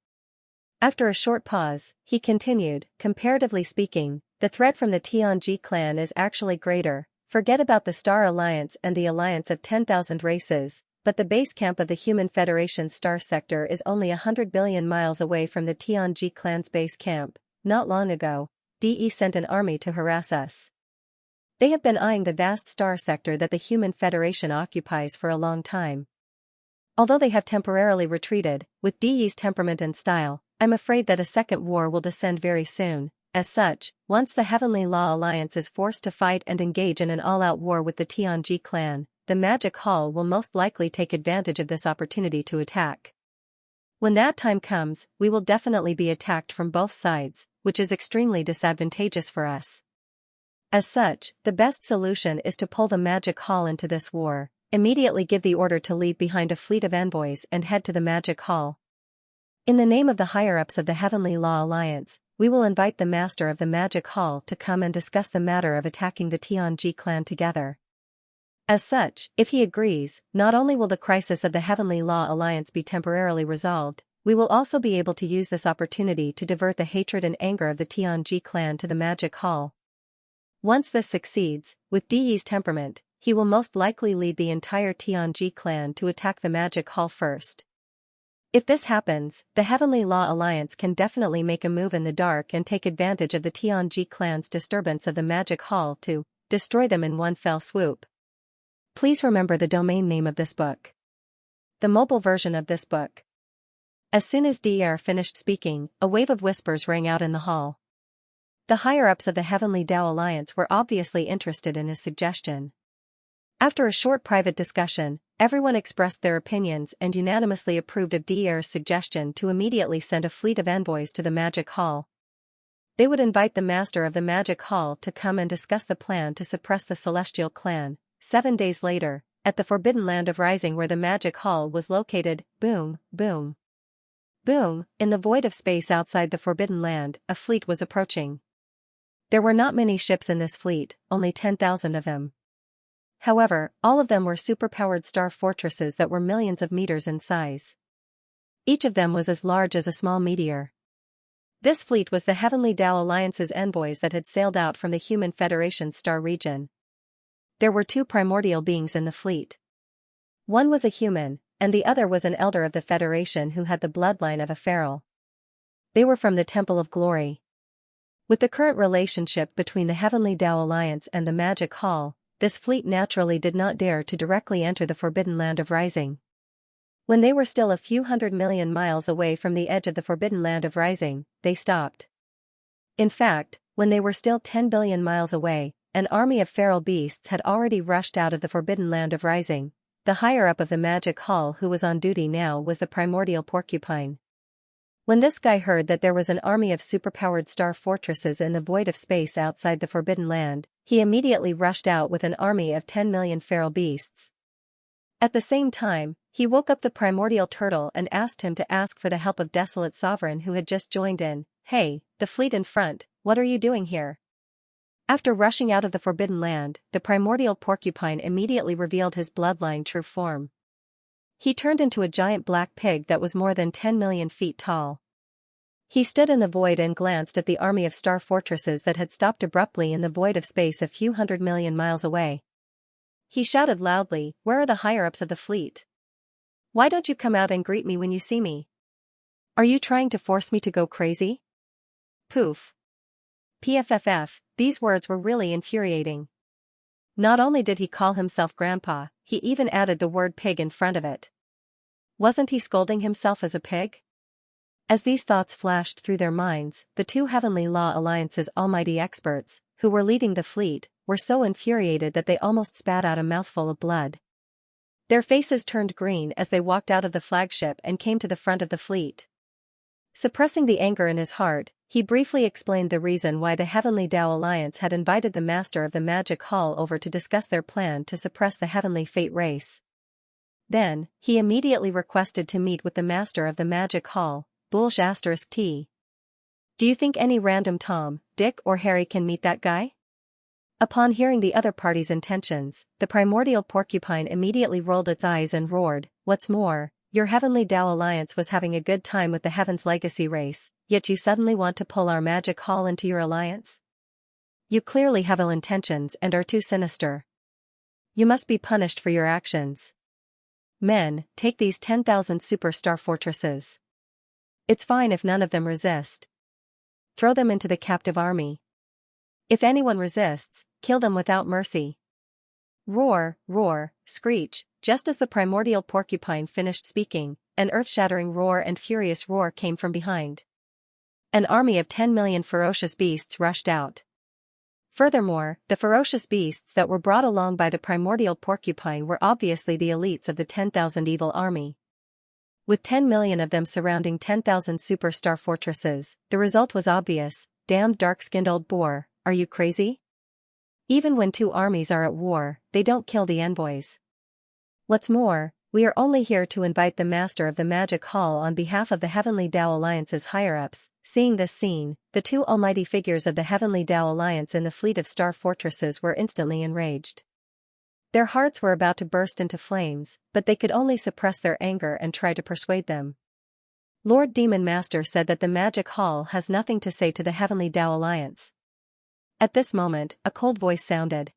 After a short pause, he continued, comparatively speaking, the threat from the Tianji clan is actually greater. Forget about the Star Alliance and the alliance of 10,000 races, but the base camp of the Human Federation's star sector is only 100 billion miles away from the Tianji clan's base camp. Not long ago, DE sent an army to harass us. They have been eyeing the vast star sector that the Human Federation occupies for a long time. Although they have temporarily retreated, with DE's temperament and style, I'm afraid that a second war will descend very soon. As such, once the Heavenly Law Alliance is forced to fight and engage in an all-out war with the Tianji clan, the Magic Hall will most likely take advantage of this opportunity to attack. When that time comes, we will definitely be attacked from both sides, which is extremely disadvantageous for us. As such, the best solution is to pull the Magic Hall into this war, immediately give the order to leave behind a fleet of envoys and head to the Magic Hall. In the name of the higher-ups of the Heavenly Law Alliance, we will invite the Master of the Magic Hall to come and discuss the matter of attacking the Tianji clan together. As such, if he agrees, not only will the crisis of the Heavenly Law Alliance be temporarily resolved, we will also be able to use this opportunity to divert the hatred and anger of the Tianji clan to the Magic Hall. Once this succeeds, with DE's temperament, he will most likely lead the entire Tianji clan to attack the Magic Hall first. If this happens, the Heavenly Law Alliance can definitely make a move in the dark and take advantage of the Tianji clan's disturbance of the Magic Hall to destroy them in one fell swoop. Please remember the domain name of this book. The mobile version of this book. As soon as Dr. finished speaking, a wave of whispers rang out in the hall. The higher-ups of the Heavenly Tao Alliance were obviously interested in his suggestion. After a short private discussion, everyone expressed their opinions and unanimously approved of Dr's suggestion to immediately send a fleet of envoys to the Magic Hall. They would invite the Master of the Magic Hall to come and discuss the plan to suppress the Celestial Clan. 7 days later, at the Forbidden Land of Rising where the Magic Hall was located, boom, boom. Boom, in the void of space outside the Forbidden Land, a fleet was approaching. There were not many ships in this fleet, only 10,000 of them. However, all of them were superpowered star fortresses that were millions of meters in size. Each of them was as large as a small meteor. This fleet was the Heavenly Tao Alliance's envoys that had sailed out from the Human Federation's star region. There were 2 primordial beings in the fleet. One was a human, and the other was an elder of the Federation who had the bloodline of a pharaoh. They were from the Temple of Glory. With the current relationship between the Heavenly Tao Alliance and the Magic Hall, this fleet naturally did not dare to directly enter the Forbidden Land of Rising. When they were still a few 100 million miles away from the edge of the Forbidden Land of Rising, they stopped. In fact, when they were still 10 billion miles away, an army of feral beasts had already rushed out of the Forbidden Land of Rising. The higher-up of the Magic Hall who was on duty now was the primordial porcupine. When this guy heard that there was an army of superpowered star fortresses in the void of space outside the Forbidden Land, he immediately rushed out with an army of 10 million feral beasts. At the same time, he woke up the primordial turtle and asked him to ask for the help of Desolate Sovereign who had just joined in. Hey, the fleet in front, what are you doing here? After rushing out of the Forbidden Land, the primordial porcupine immediately revealed his bloodline true form. He turned into a giant black pig that was more than 10 million feet tall. He stood in the void and glanced at the army of star fortresses that had stopped abruptly in the void of space a few 100 million miles away. He shouted loudly, "Where are the higher-ups of the fleet? Why don't you come out and greet me when you see me? Are you trying to force me to go crazy?" Poof. PFFF, these words were really infuriating. Not only did he call himself Grandpa, he even added the word pig in front of it. Wasn't he scolding himself as a pig? As these thoughts flashed through their minds, the 2 Heavenly Law Alliance's almighty experts, who were leading the fleet, were so infuriated that they almost spat out a mouthful of blood. Their faces turned green as they walked out of the flagship and came to the front of the fleet. Suppressing the anger in his heart, he briefly explained the reason why the Heavenly Tao Alliance had invited the Master of the Magic Hall over to discuss their plan to suppress the Heavenly Fate race. Then, he immediately requested to meet with the Master of the Magic Hall, Bulge*T. Do you think any random Tom, Dick or Harry can meet that guy? Upon hearing the other party's intentions, the primordial porcupine immediately rolled its eyes and roared, "What's more, your Heavenly Tao Alliance was having a good time with the Heaven's Legacy race, yet you suddenly want to pull our Magic Hall into your alliance? You clearly have ill intentions and are too sinister. You must be punished for your actions. Men, take these 10,000 superstar fortresses. It's fine if none of them resist. Throw them into the captive army. If anyone resists, kill them without mercy." Roar, roar, screech. Just as the primordial porcupine finished speaking, an earth-shattering roar and furious roar came from behind. An army of 10 million ferocious beasts rushed out. Furthermore, the ferocious beasts that were brought along by the primordial porcupine were obviously the elites of the 10,000 evil army. With 10 million of them surrounding 10,000 superstar fortresses, the result was obvious. Damned dark-skinned old boar, are you crazy? Even when 2 armies are at war, they don't kill the envoys. What's more, we are only here to invite the Master of the Magic Hall on behalf of the Heavenly Tao Alliance's higher-ups. Seeing this scene, the 2 almighty figures of the Heavenly Tao Alliance in the fleet of star fortresses were instantly enraged. Their hearts were about to burst into flames, but they could only suppress their anger and try to persuade them. Lord Demon Master said that the Magic Hall has nothing to say to the Heavenly Tao Alliance. At this moment, a cold voice sounded.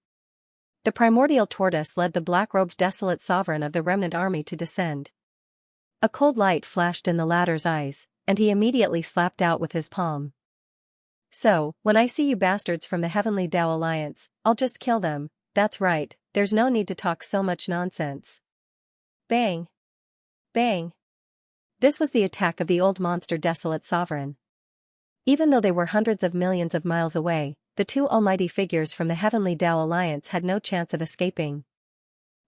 The primordial tortoise led the black-robed Desolate Sovereign of the remnant army to descend. A cold light flashed in the latter's eyes, and he immediately slapped out with his palm. So, when I see you bastards from the Heavenly Tao Alliance, I'll just kill them. That's right, there's no need to talk so much nonsense. Bang! Bang! This was the attack of the old monster desolate sovereign. Even though they were hundreds of millions of miles away, the two almighty figures from the Heavenly Tao Alliance had no chance of escaping.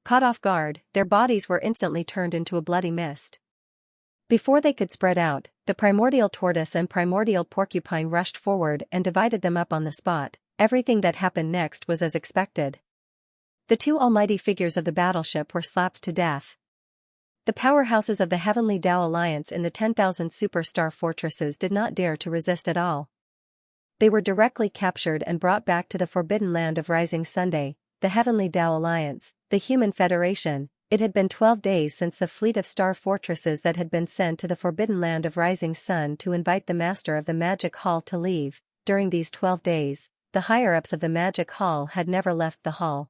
Caught off guard, their bodies were instantly turned into a bloody mist. Before they could spread out, the primordial tortoise and primordial porcupine rushed forward and divided them up on the spot. Everything that happened next was as expected. The two almighty figures of the battleship were slapped to death. The powerhouses of the Heavenly Tao Alliance in the 10,000 superstar fortresses did not dare to resist at all. They were directly captured and brought back to the forbidden land of Rising Sunday, the Heavenly Tao Alliance, the Human Federation. It had been 12 days since the fleet of star fortresses that had been sent to the forbidden land of Rising Sun to invite the master of the Magic Hall to leave. During these 12 days, the higher-ups of the Magic Hall had never left the hall.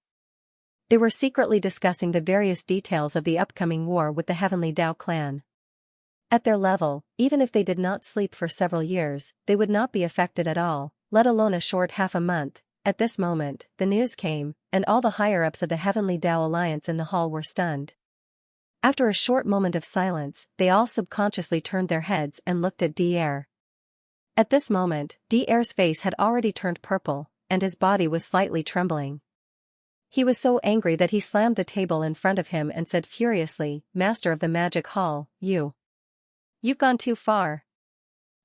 They were secretly discussing the various details of the upcoming war with the Heavenly Tao clan. At their level, even if they did not sleep for several years, they would not be affected at all, let alone a short half a month. At this moment, the news came, and all the higher-ups of the Heavenly Tao Alliance in the hall were stunned. After a short moment of silence, they all subconsciously turned their heads and looked at D'Air. At this moment, D'Air's face had already turned purple, and his body was slightly trembling. He was so angry that he slammed the table in front of him and said furiously, "Master of the Magic Hall, you've gone too far."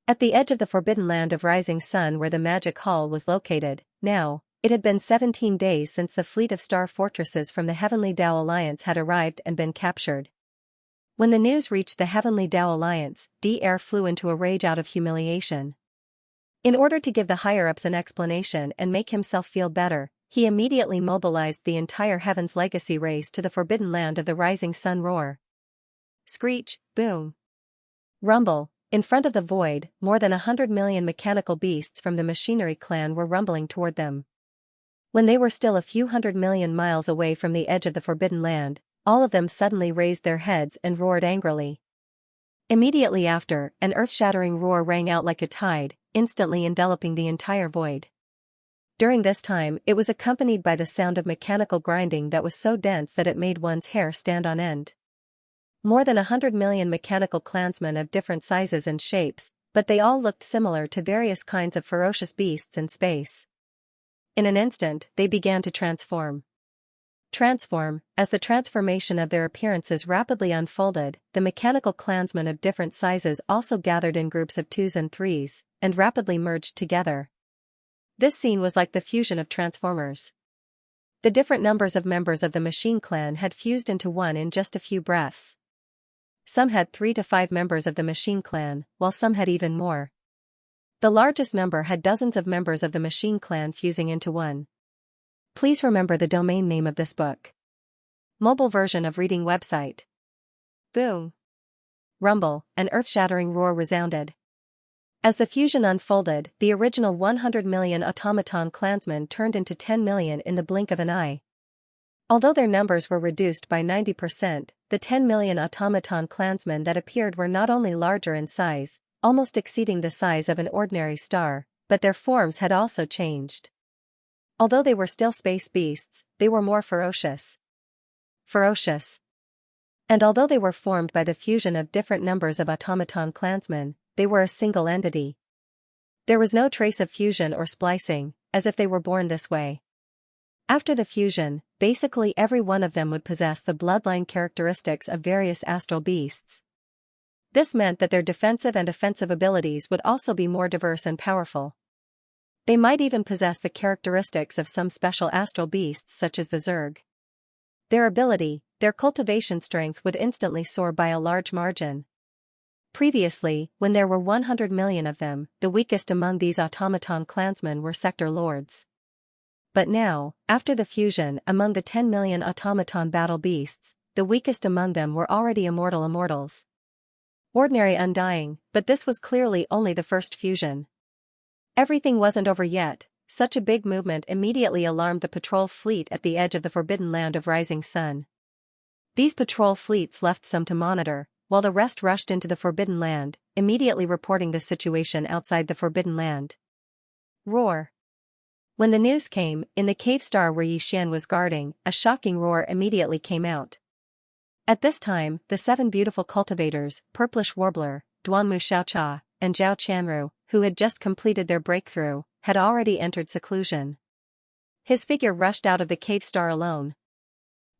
At the edge of the forbidden land of Rising Sun where the Magic Hall was located, now, it had been 17 days since the fleet of star fortresses from the Heavenly Tao Alliance had arrived and been captured. When the news reached the Heavenly Tao Alliance, D'Air flew into a rage out of humiliation. In order to give the higher-ups an explanation and make himself feel better, he immediately mobilized the entire Heaven's Legacy race to the forbidden land of the Rising Sun. Roar! Screech, boom! Rumble! In front of the void, more than 100 million mechanical beasts from the Machinery clan were rumbling toward them. When they were still a few 100 million miles away from the edge of the forbidden land, all of them suddenly raised their heads and roared angrily. Immediately after, an earth-shattering roar rang out like a tide, instantly enveloping the entire void. During this time, it was accompanied by the sound of mechanical grinding that was so dense that it made one's hair stand on end. More than 100 million mechanical clansmen of different sizes and shapes, but they all looked similar to various kinds of ferocious beasts in space. In an instant, they began to transform. As the transformation of their appearances rapidly unfolded, the mechanical clansmen of different sizes also gathered in groups of 2s and 3s, and rapidly merged together. This scene was like the fusion of Transformers. The different numbers of members of the Machine Clan had fused into one in just a few breaths. Some had 3 to 5 members of the Machine Clan, while some had even more. The largest number had dozens of members of the Machine Clan fusing into one. Please remember the domain name of this book. Mobile version of reading website. Boom! Rumble, an earth-shattering roar resounded. As the fusion unfolded, the original 100 million automaton clansmen turned into 10 million in the blink of an eye. Although their numbers were reduced by 90%, the 10 million automaton clansmen that appeared were not only larger in size, almost exceeding the size of an ordinary star, but their forms had also changed. Although they were still space beasts, they were more ferocious. And although they were formed by the fusion of different numbers of automaton clansmen, they were a single entity. There was no trace of fusion or splicing, as if they were born this way. After the fusion, basically every one of them would possess the bloodline characteristics of various astral beasts. This meant that their defensive and offensive abilities would also be more diverse and powerful. They might even possess the characteristics of some special astral beasts such as the Zerg. Their cultivation strength would instantly soar by a large margin. Previously, when there were 100 million of them, the weakest among these automaton clansmen were sector lords. But now, after the fusion among the 10 million automaton battle beasts, the weakest among them were already immortals. Ordinary undying, but this was clearly only the first fusion. Everything wasn't over yet. Such a big movement immediately alarmed the patrol fleet at the edge of the forbidden land of Rising Sun. These patrol fleets left some to monitor, while the rest rushed into the Forbidden Land, immediately reporting the situation outside the Forbidden Land. Roar. When the news came, in the cave star where Xian was guarding, a shocking roar immediately came out. At this time, the 7 beautiful cultivators, Purplish Warbler, Duanmu Xiaocha, and Zhao Qianru, who had just completed their breakthrough, had already entered seclusion. His figure rushed out of the cave star alone.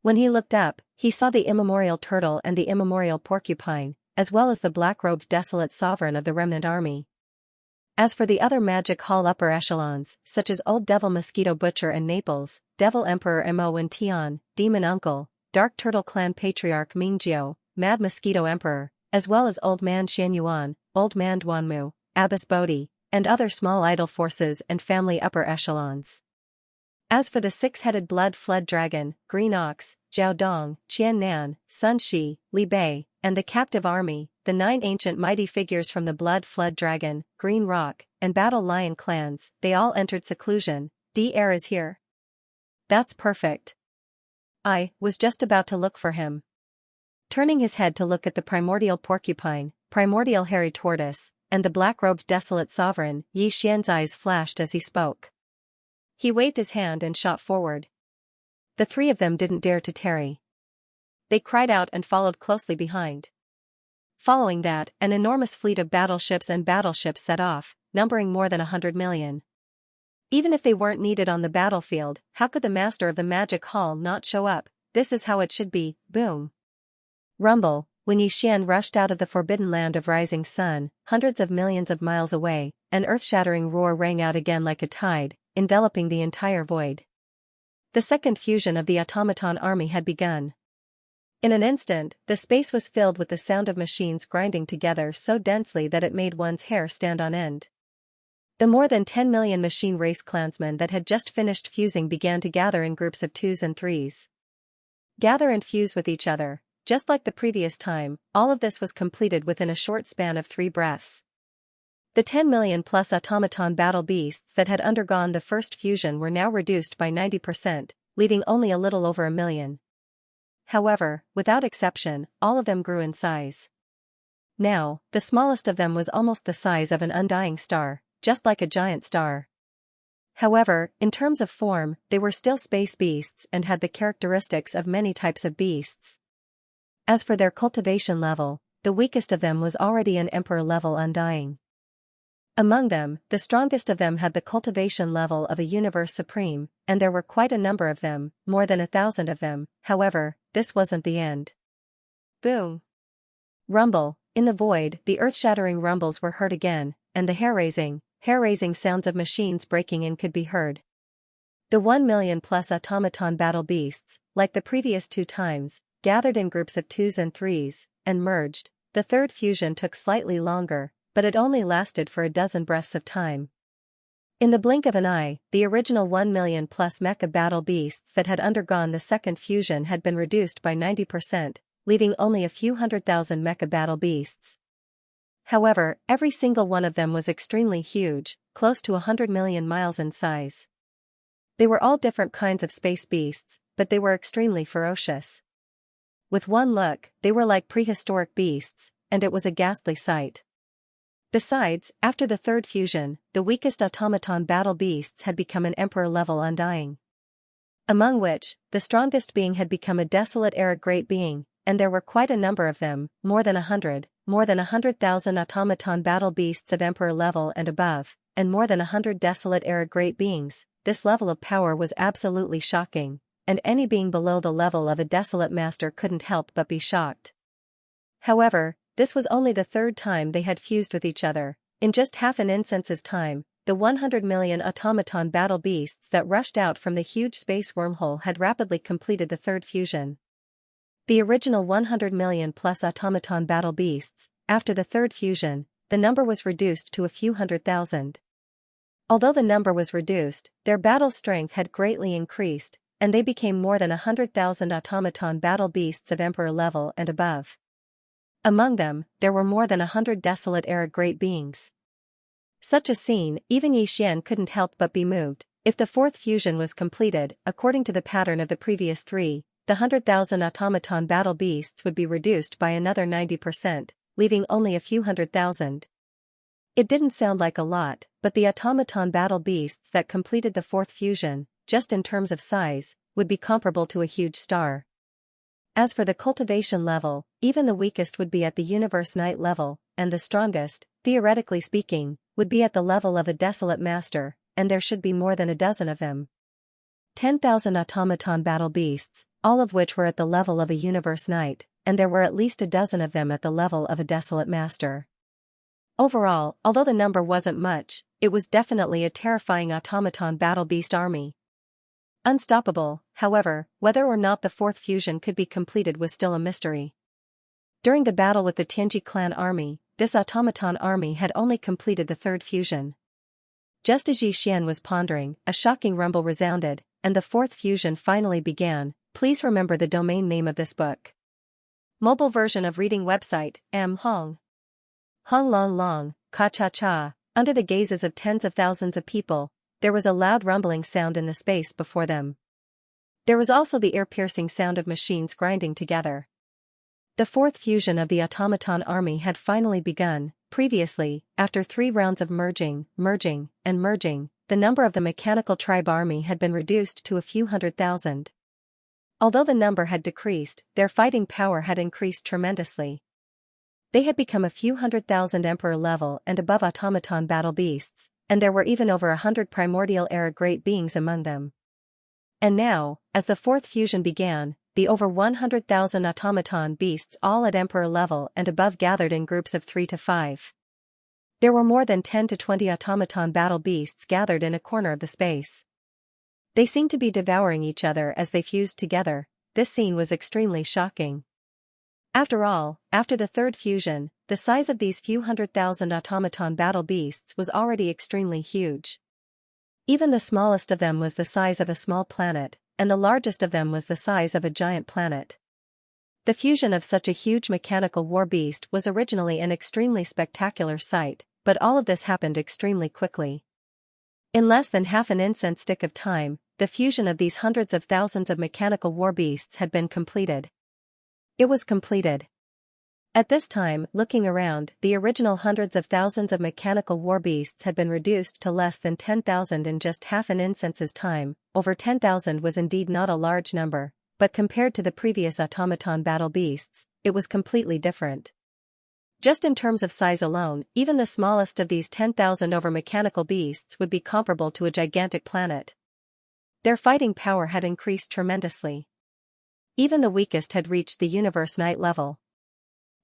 When he looked up, he saw the immemorial turtle and the immemorial porcupine, as well as the black-robed desolate sovereign of the remnant army. As for the other magic hall upper echelons, such as Old Devil Mosquito Butcher and Naples, Devil Emperor Mo and Tian, Demon Uncle, Dark Turtle Clan Patriarch Mingjiu, Mad Mosquito Emperor, as well as Old Man Xianyuan, Old Man Duanmu, Abbess Bodhi, and other small idol forces and family upper echelons. As for the 6-headed blood-fled dragon, Green Ox, Zhao Dong, Qian Nan, Sun Shi, Li Bei, and the captive army, the 9 ancient mighty figures from the blood-fled dragon, Green Rock, and Battle Lion clans, they all entered seclusion. D-Air is here. That's perfect. I was just about to look for him. Turning his head to look at the primordial porcupine, primordial hairy tortoise, and the black-robed desolate sovereign, Yi Xian's eyes flashed as he spoke. He waved his hand and shot forward. The 3 of them didn't dare to tarry. They cried out and followed closely behind. Following that, an enormous fleet of battleships set off, numbering more than 100 million. Even if they weren't needed on the battlefield, how could the master of the magic hall not show up? This is how it should be. Boom. Rumble. When Yi Xian rushed out of the forbidden land of rising sun, hundreds of millions of miles away, an earth-shattering roar rang out again like a tide, enveloping the entire void. The second fusion of the automaton army had begun. In an instant, the space was filled with the sound of machines grinding together so densely that it made one's hair stand on end. The more than 10 million machine race clansmen that had just finished fusing began to gather in groups of 2s and 3s. Gather and fuse with each other. Just like the previous time, all of this was completed within a short span of 3 breaths. The 10 million plus automaton battle beasts that had undergone the first fusion were now reduced by 90%, leaving only a little over 1 million. However, without exception, all of them grew in size. Now, the smallest of them was almost the size of an undying star, just like a giant star. However, in terms of form, they were still space beasts and had the characteristics of many types of beasts. As for their cultivation level, the weakest of them was already an emperor level undying. Among them, the strongest of them had the cultivation level of a universe supreme, and there were quite a number of them, more than 1,000 of them. However, this wasn't the end. Boom. Rumble. In the void, the earth-shattering rumbles were heard again, and the hair-raising sounds of machines breaking in could be heard. The 1 million plus automaton battle beasts, like the previous 2 times, gathered in groups of 2s and 3s, and merged. The third fusion took slightly longer, but it only lasted for a dozen breaths of time. In the blink of an eye, the original 1 million plus mecha battle beasts that had undergone the second fusion had been reduced by 90%, leaving only a few 100,000 mecha battle beasts. However, every single one of them was extremely huge, close to 100 million miles in size. They were all different kinds of space beasts, but they were extremely ferocious. With one look, they were like prehistoric beasts, and it was a ghastly sight. Besides, after the third fusion, the weakest automaton battle beasts had become an emperor-level undying. Among which, the strongest being had become a desolate arid great being, and there were quite a number of them, more than 100,000 automaton battle beasts of emperor level and above, and more than 100 desolate arid great beings. This level of power was absolutely shocking, and any being below the level of a desolate master couldn't help but be shocked. However, this was only the 3rd time they had fused with each other. In just half an instance's time, the 100 million automaton battle beasts that rushed out from the huge space wormhole had rapidly completed the 3rd fusion. The original 100 million plus automaton battle beasts, after the 3rd fusion, the number was reduced to a few 100,000. Although the number was reduced, their battle strength had greatly increased, and they became more than 100,000 automaton battle beasts of emperor level and above. Among them, there were more than 100 desolate arid great beings. Such a scene, even Yi Xian couldn't help but be moved. If the 4th fusion was completed, according to the pattern of the previous 3, the 100,000 automaton battle beasts would be reduced by another 90%, leaving only a few 100,000. It didn't sound like a lot, but the automaton battle beasts that completed the fourth fusion, just in terms of size, would be comparable to a huge star. As for the cultivation level, even the weakest would be at the universe night level, and the strongest, theoretically speaking, would be at the level of a desolate master, and there should be more than a dozen of them. 10,000 automaton battle beasts, all of which were at the level of a universe knight, and there were at least a dozen of them at the level of a desolate master. Overall, although the number wasn't much, it was definitely a terrifying automaton battle beast army. Unstoppable, however, whether or not the fourth fusion could be completed was still a mystery. During the battle with the Tianji clan army, this automaton army had only completed the third fusion. Just as Xianxia was pondering, a shocking rumble resounded, and the fourth fusion finally began. Please remember the domain name of this book. Mobile version of reading website, Hong. Hong Long Long, Ka Cha Cha. Under the gazes of tens of thousands of people, there was a loud rumbling sound in the space before them. There was also the ear-piercing sound of machines grinding together. The fourth fusion of the automaton army had finally begun. Previously, after 3 rounds of merging, the number of the mechanical tribe army had been reduced to a few 100,000. Although the number had decreased, their fighting power had increased tremendously. They had become a few 100,000 emperor level and above automaton battle beasts, and there were even over 100 primordial era great beings among them. And now, as the fourth fusion began, the over 100,000 automaton beasts all at emperor level and above gathered in groups of 3 to 5. There were more than 10 to 20 automaton battle beasts gathered in a corner of the space. They seemed to be devouring each other as they fused together. This scene was extremely shocking. After all, after the third fusion, the size of these few 100,000 automaton battle beasts was already extremely huge. Even the smallest of them was the size of a small planet, and the largest of them was the size of a giant planet. The fusion of such a huge mechanical war beast was originally an extremely spectacular sight, but all of this happened extremely quickly. In less than half an incense stick of time, the fusion of these hundreds of thousands of mechanical war beasts had been completed. It was completed. At this time, looking around, the original hundreds of thousands of mechanical war beasts had been reduced to less than 10,000 in just half an incense's time. Over 10,000 was indeed not a large number, but compared to the previous automaton battle beasts, it was completely different. Just in terms of size alone, even the smallest of these 10,000 over mechanical beasts would be comparable to a gigantic planet. Their fighting power had increased tremendously. Even the weakest had reached the universe night level.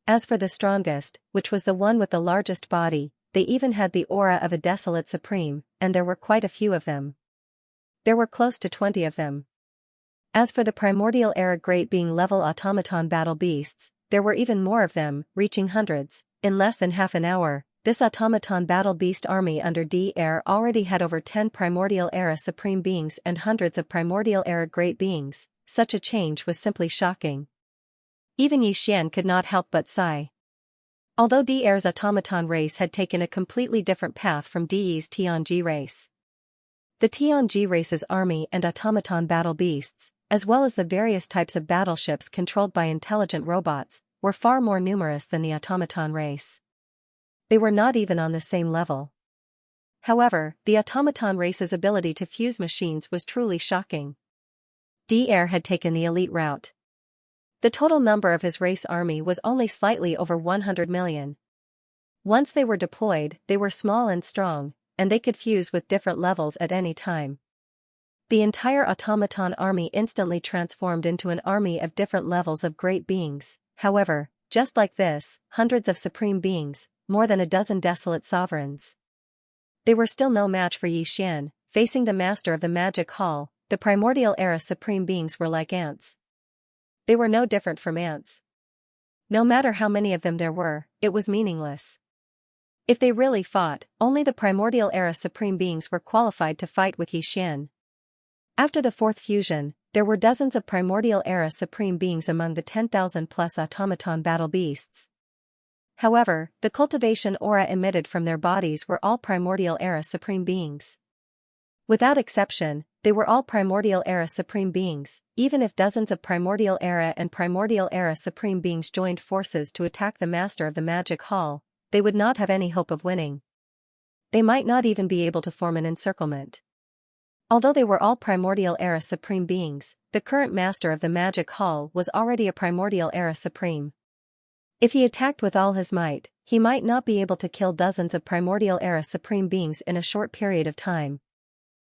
As for the strongest, which was the one with the largest body, they even had the aura of a desolate supreme, and there were quite a few of them. There were close to 20 of them. As for the primordial era great being level automaton battle beasts, there were even more of them, reaching hundreds. In less than half an hour, this automaton battle beast army under D-Air already had over 10 primordial era supreme beings and hundreds of primordial era great beings. Such a change was simply shocking. Even Xianxia could not help but sigh. Although D-Air's automaton race had taken a completely different path from Di's Tianji race. The Tianji race's army and automaton battle beasts, as well as the various types of battleships controlled by intelligent robots, were far more numerous than the automaton race. They were not even on the same level. However, the automaton race's ability to fuse machines was truly shocking. D-Air had taken the elite route. The total number of his race army was only slightly over 100 million. Once they were deployed, they were small and strong, and they could fuse with different levels at any time. The entire automaton army instantly transformed into an army of different levels of great beings. However, just like this, hundreds of supreme beings, more than a dozen desolate sovereigns. They were still no match for Xianxia. Facing the master of the magic hall, the primordial era supreme beings were like ants. They were no different from ants. No matter how many of them there were, it was meaningless. If they really fought, only the primordial era supreme beings were qualified to fight with Xianxia. After the fourth fusion, there were dozens of primordial era supreme beings among the 10,000 plus automaton battle beasts. However, the cultivation aura emitted from their bodies were all primordial era supreme beings. Without exception, they were all Primordial Era Supreme Beings. Even if dozens of Primordial Era and Primordial Era Supreme Beings joined forces to attack the Master of the Magic Hall, they would not have any hope of winning. They might not even be able to form an encirclement. Although they were all Primordial Era Supreme Beings, the current Master of the Magic Hall was already a Primordial Era Supreme. If he attacked with all his might, he might not be able to kill dozens of Primordial Era Supreme Beings in a short period of time.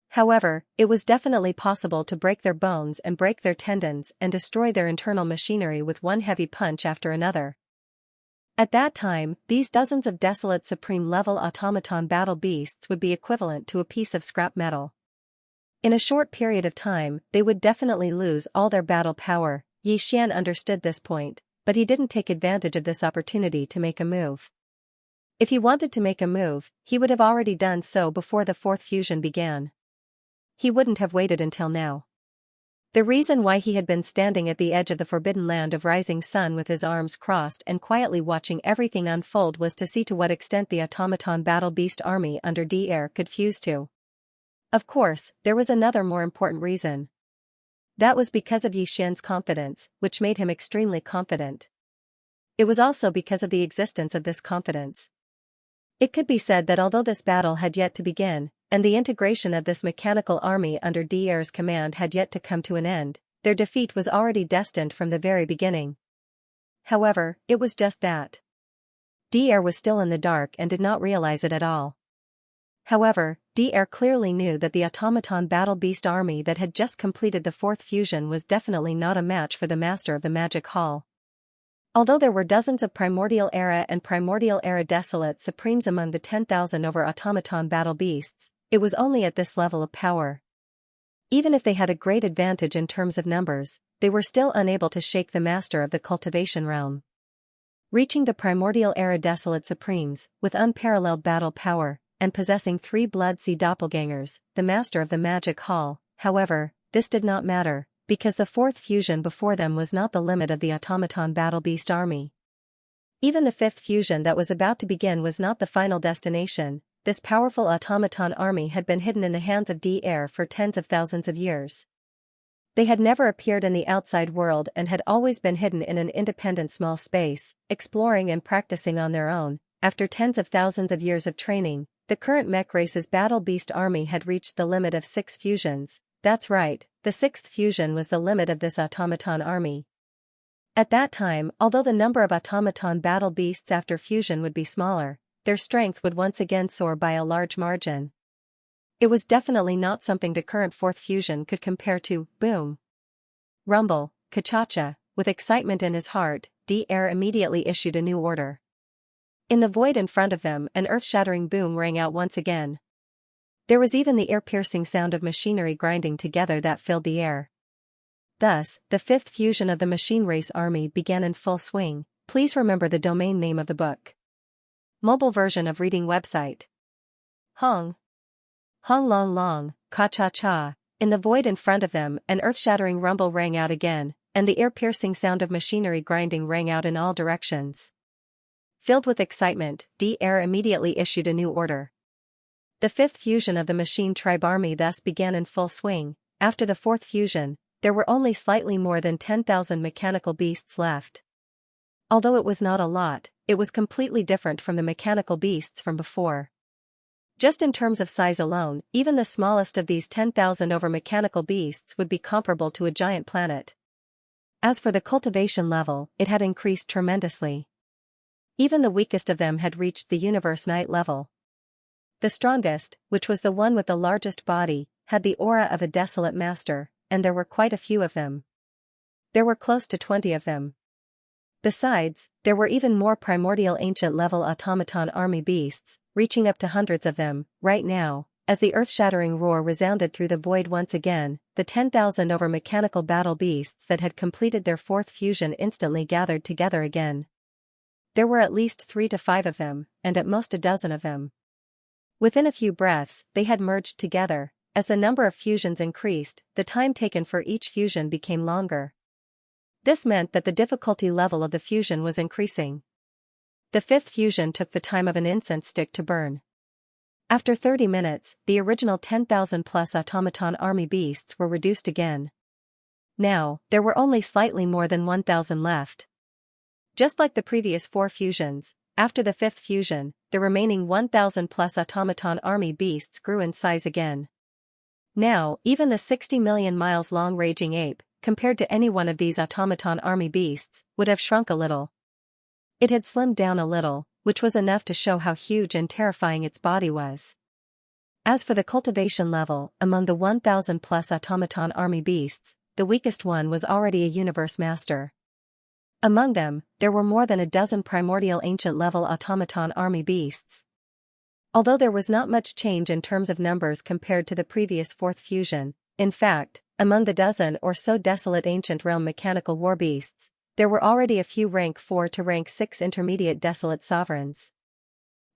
However, it was definitely possible to break their bones and break their tendons and destroy their internal machinery with one heavy punch after another. At that time, these dozens of desolate supreme-level automaton battle beasts would be equivalent to a piece of scrap metal. In a short period of time, they would definitely lose all their battle power. Yi Xian understood this point, but he didn't take advantage of this opportunity to make a move. If he wanted to make a move, he would have already done so before the fourth fusion began. He wouldn't have waited until now. The reason why he had been standing at the edge of the forbidden land of rising sun with his arms crossed and quietly watching everything unfold was to see to what extent the automaton battle beast army under DR could fuse to. Of course, there was another more important reason. That was because of Yi Xian's confidence, which made him extremely confident. It was also because of the existence of this confidence. It could be said that although this battle had yet to begin, and the integration of this mechanical army under DR's command had yet to come to an end, their defeat was already destined from the very beginning. However, it was just that. DR was still in the dark and did not realize it at all. However, DR clearly knew that the automaton battle beast army that had just completed the fourth fusion was definitely not a match for the Master of the Magic Hall. Although there were dozens of Primordial Era and Primordial Era Desolate Supremes among the 10,000 over automaton battle beasts, it was only at this level of power. Even if they had a great advantage in terms of numbers, they were still unable to shake the Master of the Cultivation realm. Reaching the Primordial Era Desolate Supremes, with unparalleled battle power, and possessing 3 Blood Sea doppelgangers, the Master of the Magic Hall, however, this did not matter, because the fourth fusion before them was not the limit of the automaton battle beast army. Even the fifth fusion that was about to begin was not the final destination. This powerful automaton army had been hidden in the hands of DR for tens of thousands of years. They had never appeared in the outside world and had always been hidden in an independent small space, exploring and practicing on their own. After tens of thousands of years of training, the current mech race's battle beast army had reached the limit of 6 fusions. That's right, the 6th fusion was the limit of this automaton army. At that time, although the number of automaton battle beasts after fusion would be smaller, their strength would once again soar by a large margin. It was definitely not something the current fourth fusion could compare to. Boom! Rumble, Xianxia, with excitement in his heart, DR immediately issued a new order. In the void in front of them, an earth-shattering boom rang out once again. There was even the ear-piercing sound of machinery grinding together that filled the air. Thus, the fifth fusion of the machine race army began in full swing. Please remember the domain name of the book. Mobile version of reading website. Hong. Hong long long, Xianxia. In the void in front of them, an earth-shattering rumble rang out again, and the ear-piercing sound of machinery grinding rang out in all directions. Filled with excitement, DR immediately issued a new order. The fifth fusion of the machine tribe army thus began in full swing. After the fourth fusion, there were only slightly more than 10,000 mechanical beasts left. Although it was not a lot, it was completely different from the mechanical beasts from before. Just in terms of size alone, even the smallest of these 10,000 over mechanical beasts would be comparable to a giant planet. As for the cultivation level, it had increased tremendously. Even the weakest of them had reached the universe night level. The strongest, which was the one with the largest body, had the aura of a desolate master, and there were quite a few of them. There were close to 20 of them. Besides, there were even more primordial ancient-level automaton army beasts, reaching up to hundreds of them. Right now, as the earth-shattering roar resounded through the void once again, the 10,000 over mechanical battle beasts that had completed their fourth fusion instantly gathered together again. There were at least 3 to 5 of them, and at most a dozen of them. Within a few breaths, they had merged together. As the number of fusions increased, the time taken for each fusion became longer. This meant that the difficulty level of the fusion was increasing. The fifth fusion took the time of an incense stick to burn. After 30 minutes, the original 10,000-plus automaton army beasts were reduced again. Now, there were only slightly more than 1,000 left. Just like the previous 4 fusions, after the 5th fusion, the remaining 1,000-plus automaton army beasts grew in size again. Now, even the 60 million miles long raging ape, compared to any one of these automaton army beasts, would have shrunk a little. It had slimmed down a little, which was enough to show how huge and terrifying its body was. As for the cultivation level, among the 1,000-plus automaton army beasts, the weakest one was already a universe master. Among them, there were more than a dozen primordial ancient-level automaton army beasts. Although there was not much change in terms of numbers compared to the previous 4th fusion, in fact, among the dozen or so desolate ancient realm mechanical war beasts, there were already a few rank 4 to rank 6 intermediate desolate sovereigns.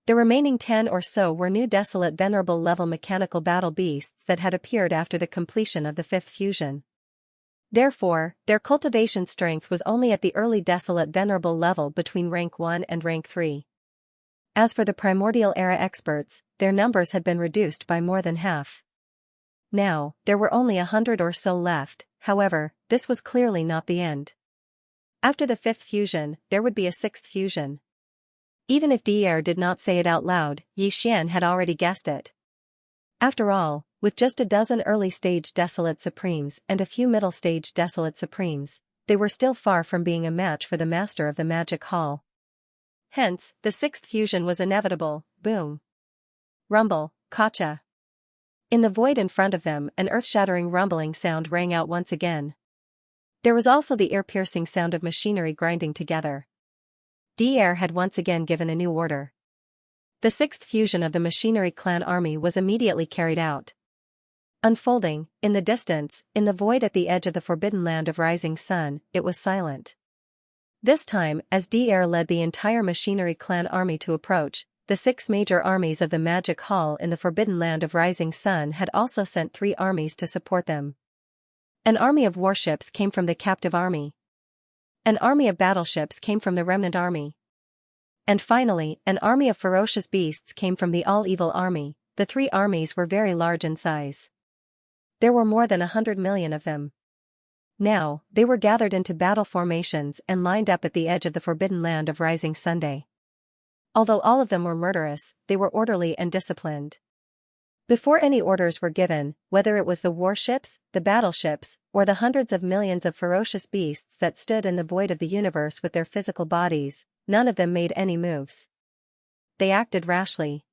The remaining 10 or so were new desolate venerable level mechanical battle beasts that had appeared after the completion of the 5th fusion. Therefore, their cultivation strength was only at the early desolate venerable level between rank 1 and rank 3. As for the primordial era experts, their numbers had been reduced by more than half. Now, there were only 100 or so left. However, this was clearly not the end. After the 5th fusion, there would be a 6th fusion. Even if Dier did not say it out loud, Xian had already guessed it. After all, with just a dozen early-stage Desolate Supremes and a few middle-stage Desolate Supremes, they were still far from being a match for the Master of the Magic Hall. Hence, the 6th fusion was inevitable. Boom. Rumble, Kacha. In the void in front of them, an earth-shattering rumbling sound rang out once again. There was also the ear-piercing sound of machinery grinding together. Dier had once again given a new order. The 6th fusion of the Machinery Clan army was immediately carried out. Unfolding, in the distance, in the void at the edge of the forbidden land of Rising Sun, it was silent. This time, as Dier led the entire Machinery Clan army to approach, the 6 major armies of the Magic Hall in the forbidden land of Rising Sun had also sent 3 armies to support them. An army of warships came from the captive army. An army of battleships came from the remnant army. And finally, an army of ferocious beasts came from the all-evil army. The 3 armies were very large in size. There were more than 100 million of them. Now, they were gathered into battle formations and lined up at the edge of the forbidden land of Rising Sunday. Although all of them were murderous, they were orderly and disciplined. Before any orders were given, whether it was the warships, the battleships, or the hundreds of millions of ferocious beasts that stood in the void of the universe with their physical bodies, none of them made any moves. They acted rashly.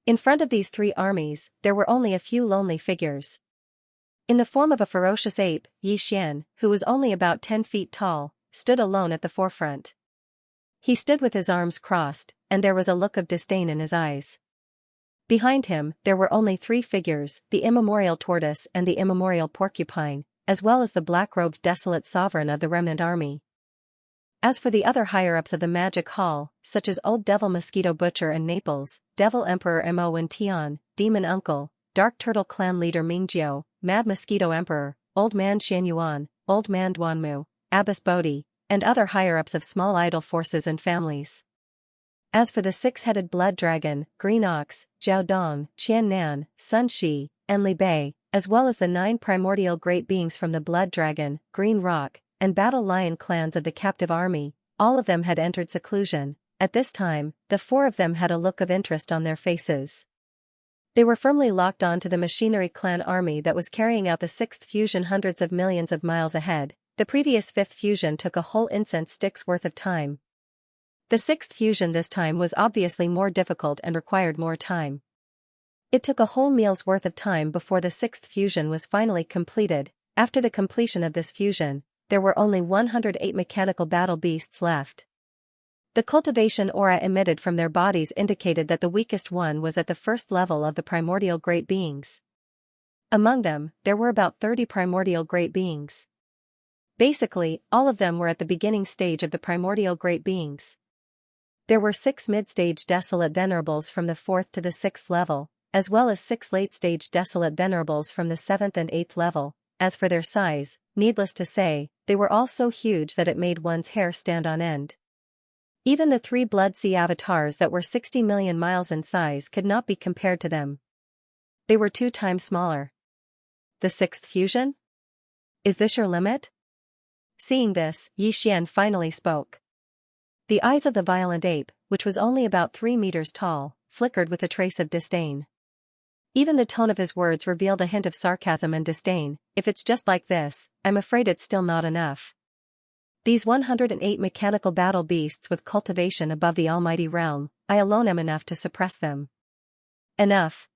In front of these 3 armies, there were only a few lonely figures. In the form of a ferocious ape, Xian, who was only about 10 feet tall, stood alone at the forefront. He stood with his arms crossed, and there was a look of disdain in his eyes. Behind him, there were only 3 figures, the immemorial tortoise and the immemorial porcupine, as well as the black-robed desolate sovereign of the remnant army. As for the other higher-ups of the Magic Hall, such as Old Devil Mosquito Butcher and Naples, Devil Emperor Mo and Tian, Demon Uncle, Dark Turtle Clan Leader Mingjiu, Mad Mosquito Emperor, Old Man Xianyuan, Old Man Duanmu, Abbess Bodhi, and other higher-ups of small idol forces and families. As for the 6-headed blood dragon, Green Ox, Zhao Dong, Qian Nan, Sun Shi, and Li Bei, as well as the 9 primordial great beings from the Blood Dragon, Green Rock, and Battle Lion clans of the captive army, all of them had entered seclusion. At this time, the 4 of them had a look of interest on their faces. They were firmly locked on to the Machinery Clan army that was carrying out the 6th fusion hundreds of millions of miles ahead. The previous 5th fusion took a whole incense stick's worth of time. The 6th fusion this time was obviously more difficult and required more time. It took a whole meal's worth of time before the 6th fusion was finally completed. After the completion of this fusion, there were only 108 mechanical battle beasts left. The cultivation aura emitted from their bodies indicated that the weakest one was at the first level of the primordial great beings. Among them, there were about 30 primordial great beings. Basically, all of them were at the beginning stage of the primordial great beings. There were 6 mid-stage desolate venerables from the 4th to the 6th level, as well as 6 late-stage desolate venerables from the 7th and 8th level. As for their size, needless to say, they were all so huge that it made one's hair stand on end. Even the 3 Blood Sea avatars that were 60 million miles in size could not be compared to them. They were 2 times smaller. The 6th fusion? Is this your limit? Seeing this, Xian finally spoke. The eyes of the violent ape, which was only about 3 meters tall, flickered with a trace of disdain. Even the tone of his words revealed a hint of sarcasm and disdain. If it's just like this, I'm afraid it's still not enough. These 108 mechanical battle beasts with cultivation above the almighty realm, I alone am enough to suppress them. Enough.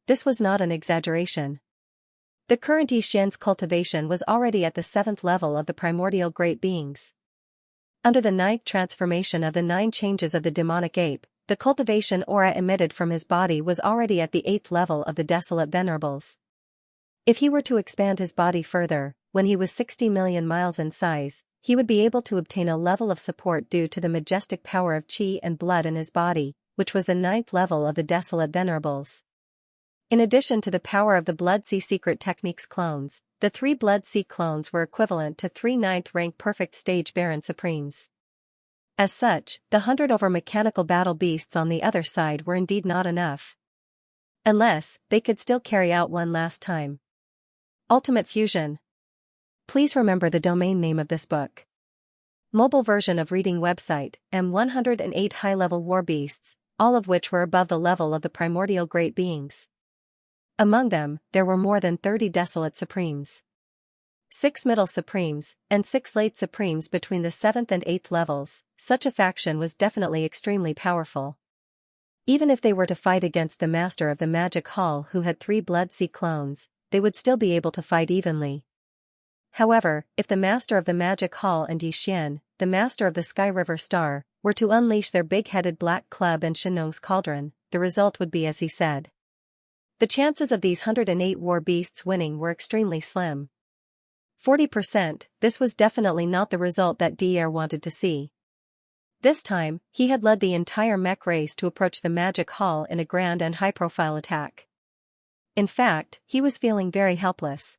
This was not an exaggeration. The current Xian's cultivation was already at the 7th level of the primordial great beings. Under the 9th transformation of the 9 changes of the demonic ape, the cultivation aura emitted from his body was already at the 8th level of the desolate venerables. If he were to expand his body further, when he was 60 million miles in size, he would be able to obtain a level of support due to the majestic power of qi and blood in his body, which was the 9th level of the desolate venerables. In addition to the power of the Blood Sea secret techniques clones, the 3 Blood Sea clones were equivalent to 3 9th rank perfect stage Baron Supremes. As such, the 100 over mechanical battle beasts on the other side were indeed not enough. Unless, they could still carry out one last time. Ultimate Fusion. Please remember the domain name of this book. Mobile version of reading website, M108 high-level war beasts, all of which were above the level of the primordial great beings. Among them, there were more than 30 desolate supremes, 6 middle supremes, and 6 late supremes between the 7th and 8th levels. Such a faction was definitely extremely powerful. Even if they were to fight against the Master of the Magic Hall who had 3 Blood Sea clones, they would still be able to fight evenly. However, if the Master of the Magic Hall and Xian, the Master of the Sky River Star, were to unleash their big-headed black club and Shenong's cauldron, the result would be as he said. The chances of these 108 war beasts winning were extremely slim. 40%, this was definitely not the result that DR wanted to see. This time, he had led the entire mech race to approach the Magic Hall in a grand and high-profile attack. In fact, he was feeling very helpless.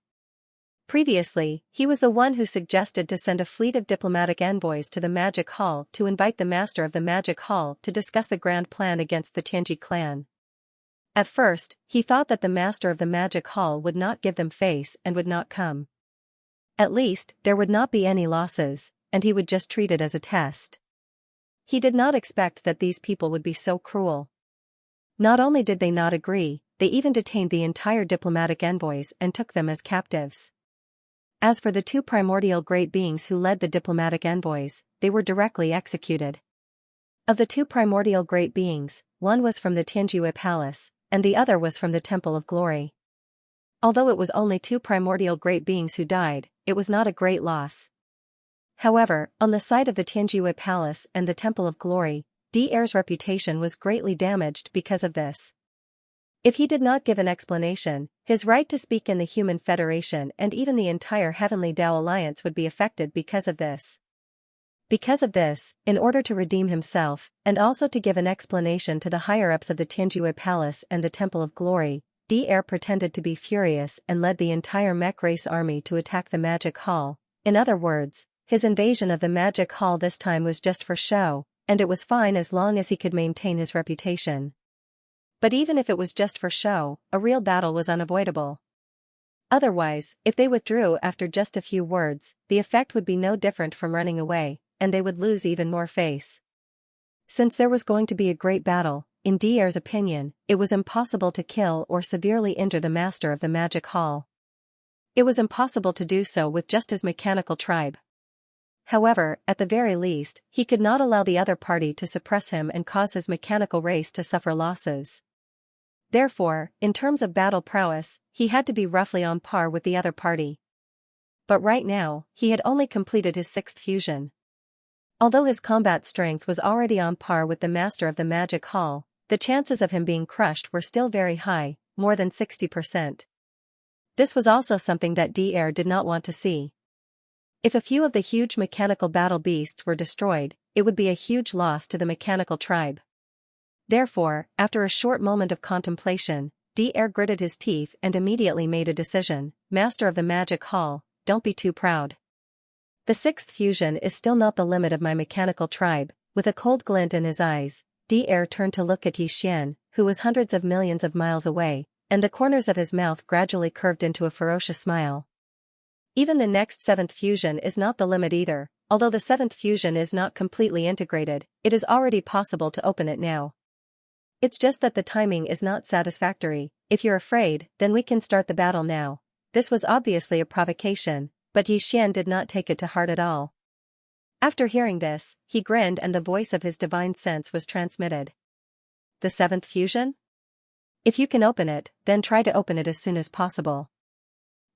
Previously, he was the one who suggested to send a fleet of diplomatic envoys to the Magic Hall to invite the Master of the Magic Hall to discuss the grand plan against the Tianji clan. At first, he thought that the Master of the Magic Hall would not give them face and would not come. At least, there would not be any losses, and he would just treat it as a test. He did not expect that these people would be so cruel. Not only did they not agree, they even detained the entire diplomatic envoys and took them as captives. As for the 2 primordial great beings who led the diplomatic envoys, they were directly executed. Of the 2 primordial great beings, one was from the Tianjue Palace, and the other was from the Temple of Glory. Although it was only 2 primordial great beings who died, it was not a great loss. However, on the side of the Tianjue Palace and the Temple of Glory, DR's reputation was greatly damaged because of this. If he did not give an explanation, his right to speak in the Human Federation and even the entire Heavenly Dao Alliance would be affected because of this. Because of this, in order to redeem himself, and also to give an explanation to the higher-ups of the Tianjue Palace and the Temple of Glory, DR pretended to be furious and led the entire mech race army to attack the Magic Hall. In other words, his invasion of the Magic Hall this time was just for show, and it was fine as long as he could maintain his reputation. But even if it was just for show, a real battle was unavoidable. Otherwise, if they withdrew after just a few words, the effect would be no different from running away, and they would lose even more face. Since there was going to be a great battle, in DR's opinion, it was impossible to kill or severely injure the Master of the Magic Hall. It was impossible to do so with just his mechanical tribe. However, at the very least, he could not allow the other party to suppress him and cause his mechanical race to suffer losses. Therefore, in terms of battle prowess, he had to be roughly on par with the other party. But right now, he had only completed his 6th fusion. Although his combat strength was already on par with the Master of the Magic Hall, the chances of him being crushed were still very high, more than 60%. This was also something that DR did not want to see. If a few of the huge mechanical battle beasts were destroyed, it would be a huge loss to the mechanical tribe. Therefore, after a short moment of contemplation, DR gritted his teeth and immediately made a decision. Master of the Magic Hall, don't be too proud. The 6th fusion is still not the limit of my mechanical tribe, With a cold glint in his eyes, Air turned to look at Xian, who was hundreds of millions of miles away, and the corners of his mouth gradually curved into a ferocious smile. Even the next 7th fusion is not the limit either. Although the 7th fusion is not completely integrated, it is already possible to open it now. It's just that the timing is not satisfactory. If you're afraid, then we can start the battle now. This was obviously a provocation, but Xian did not take it to heart at all. After hearing this, he grinned and the voice of his divine sense was transmitted. The 7th fusion? If you can open it, then try to open it as soon as possible.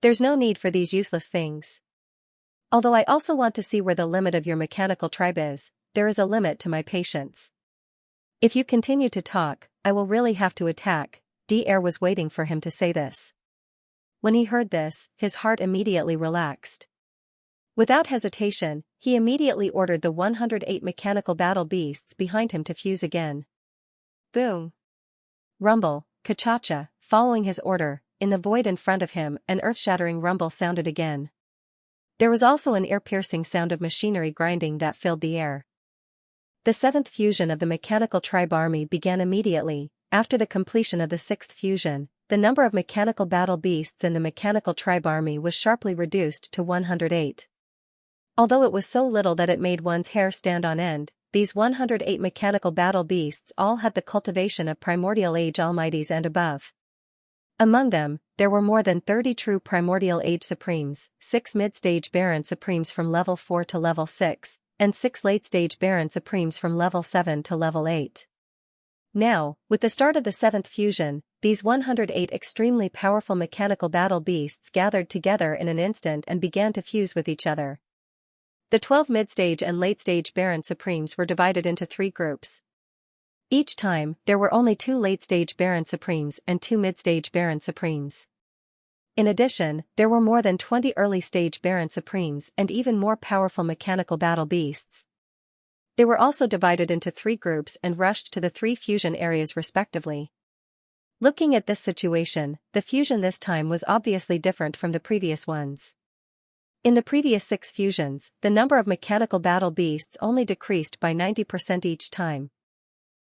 There's no need for these useless things. Although I also want to see where the limit of your mechanical tribe is, there is a limit to my patience. If you continue to talk, I will really have to attack. Air was waiting for him to say this. When he heard this, his heart immediately relaxed. Without hesitation, he immediately ordered the 108 mechanical battle beasts behind him to fuse again. Boom! Rumble, Xianxia, following his order, in the void in front of him an earth-shattering rumble sounded again. There was also an ear-piercing sound of machinery grinding that filled the air. The 7th fusion of the mechanical tribe army began immediately. After the completion of the 6th fusion, the number of mechanical battle beasts in the mechanical tribe army was sharply reduced to 108. Although it was so little that it made one's hair stand on end, these 108 mechanical battle beasts all had the cultivation of primordial age almighties and above. Among them, there were more than 30 true primordial age supremes, 6 mid-stage Baron supremes from level 4 to level 6, and 6 late-stage Baron supremes from level 7 to level 8. Now, with the start of the 7th fusion, these 108 extremely powerful mechanical battle beasts gathered together in an instant and began to fuse with each other. The 12 mid-stage and late-stage Baron Supremes were divided into 3 groups. Each time, there were only 2 late-stage Baron Supremes and 2 mid-stage Baron Supremes. In addition, there were more than 20 early-stage Baron Supremes and even more powerful mechanical battle beasts. They were also divided into 3 groups and rushed to the 3 fusion areas respectively. Looking at this situation, the fusion this time was obviously different from the previous ones. In the previous 6 fusions, the number of mechanical battle beasts only decreased by 90% each time.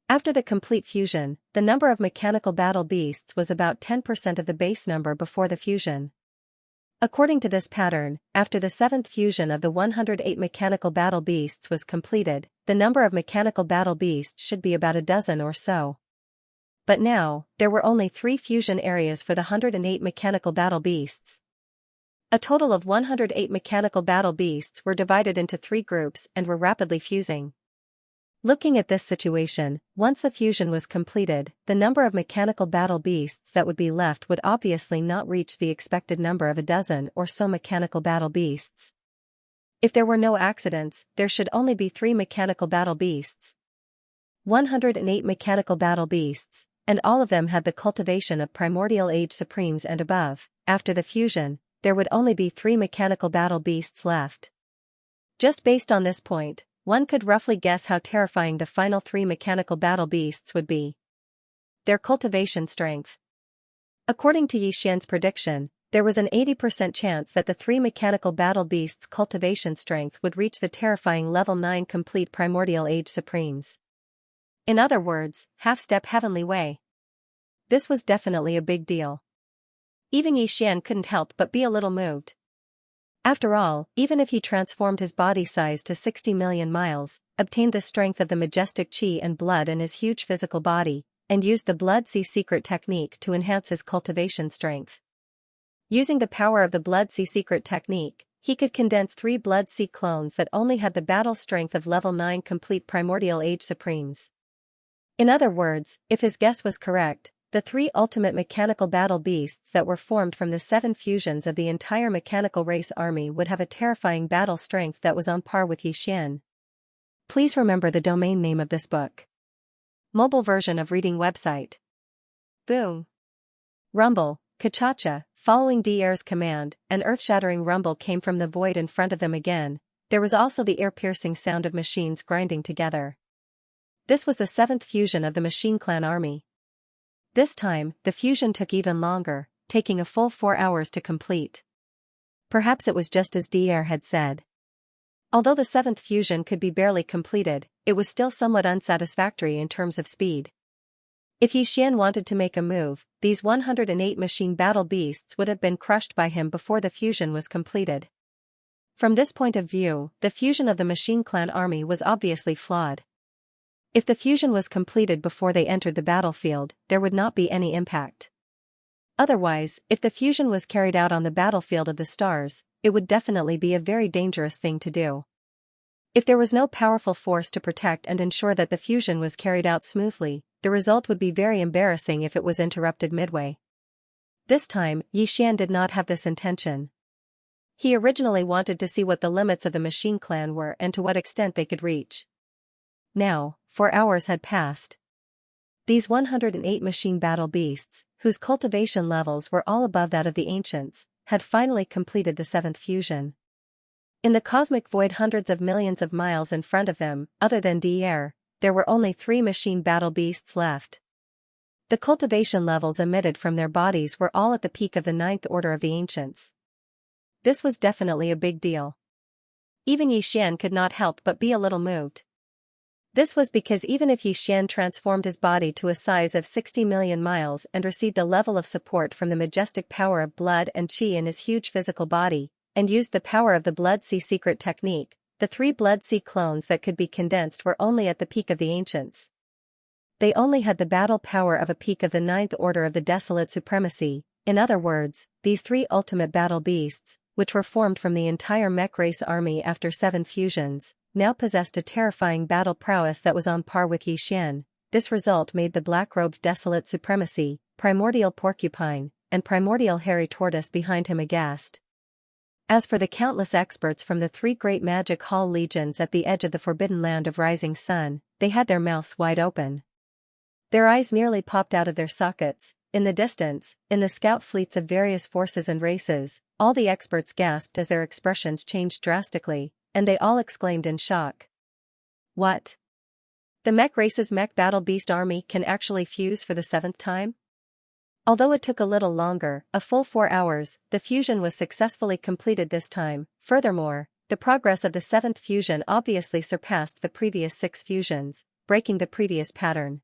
After the complete fusion, the number of mechanical battle beasts was about 10% of the base number before the fusion. According to this pattern, after the 7th fusion of the 108 mechanical battle beasts was completed, the number of mechanical battle beasts should be about a dozen or so. But now, there were only 3 fusion areas for the 108 mechanical battle beasts. A total of 108 mechanical battle beasts were divided into 3 groups and were rapidly fusing. Looking at this situation, once the fusion was completed, the number of mechanical battle beasts that would be left would obviously not reach the expected number of a dozen or so mechanical battle beasts. If there were no accidents, there should only be 3 mechanical battle beasts. 108 mechanical battle beasts, and all of them had the cultivation of primordial age supremes and above. After the fusion, there would only be 3 mechanical battle beasts left. Just based on this point, one could roughly guess how terrifying the final 3 mechanical battle beasts would be. Their cultivation strength. According to Xian's prediction, there was an 80% chance that the 3 mechanical battle beasts' cultivation strength would reach the terrifying level 9 complete primordial age supremes. In other words, half-step heavenly way. This was definitely a big deal. Even Xian couldn't help but be a little moved. After all, even if he transformed his body size to 60 million miles, obtained the strength of the majestic qi and blood in his huge physical body, and used the Blood Sea Secret technique to enhance his cultivation strength. Using the power of the Blood Sea Secret technique, he could condense 3 Blood Sea clones that only had the battle strength of level 9 complete primordial age supremes. In other words, if his guess was correct, the 3 ultimate mechanical battle beasts that were formed from the 7 fusions of the entire mechanical race army would have a terrifying battle strength that was on par with Xian. Please remember the domain name of this book. Mobile version of reading website. Boom. Rumble, Xianxia, following Air's command, an earth-shattering rumble came from the void in front of them again. There was also the ear-piercing sound of machines grinding together. This was the 7th fusion of the Machine Clan army. This time, the fusion took even longer, taking a full 4 hours to complete. Perhaps it was just as Air had said. Although the seventh fusion could be barely completed, it was still somewhat unsatisfactory in terms of speed. If Xian wanted to make a move, these 108 machine battle beasts would have been crushed by him before the fusion was completed. From this point of view, the fusion of the Machine Clan army was obviously flawed. If the fusion was completed before they entered the battlefield, there would not be any impact. Otherwise, if the fusion was carried out on the battlefield of the stars, it would definitely be a very dangerous thing to do. If there was no powerful force to protect and ensure that the fusion was carried out smoothly, the result would be very embarrassing if it was interrupted midway. This time, Xian did not have this intention. He originally wanted to see what the limits of the Machine Clan were and to what extent they could reach. Now, 4 hours had passed. These 108 machine battle beasts, whose cultivation levels were all above that of the ancients, had finally completed the seventh fusion. In the cosmic void hundreds of millions of miles in front of them, other than Dier, there were only 3 machine battle beasts left. The cultivation levels emitted from their bodies were all at the peak of the 9th order of the ancients. This was definitely a big deal. Even Xian could not help but be a little moved. This was because even if Xian transformed his body to a size of 60 million miles and received a level of support from the majestic power of blood and qi in his huge physical body, and used the power of the Blood Sea secret technique, the 3 Blood Sea clones that could be condensed were only at the peak of the ancients. They only had the battle power of a peak of the 9th order of the Desolate Supremacy. In other words, these 3 ultimate battle beasts, which were formed from the entire mech race army after 7 fusions, now possessed a terrifying battle prowess that was on par with Xian. This result made the black-robed Desolate Supremacy, Primordial Porcupine, and Primordial Hairy Tortoise behind him aghast. As for the countless experts from the 3 great magic hall legions at the edge of the forbidden land of Rising Sun, they had their mouths wide open. Their eyes nearly popped out of their sockets. In the distance, in the scout fleets of various forces and races, all the experts gasped as their expressions changed drastically, and they all exclaimed in shock. What? The mech race's mech battle beast army can actually fuse for the 7th time? Although it took a little longer, a full 4 hours, the fusion was successfully completed this time. Furthermore, the progress of the 7th fusion obviously surpassed the previous 6 fusions, breaking the previous pattern.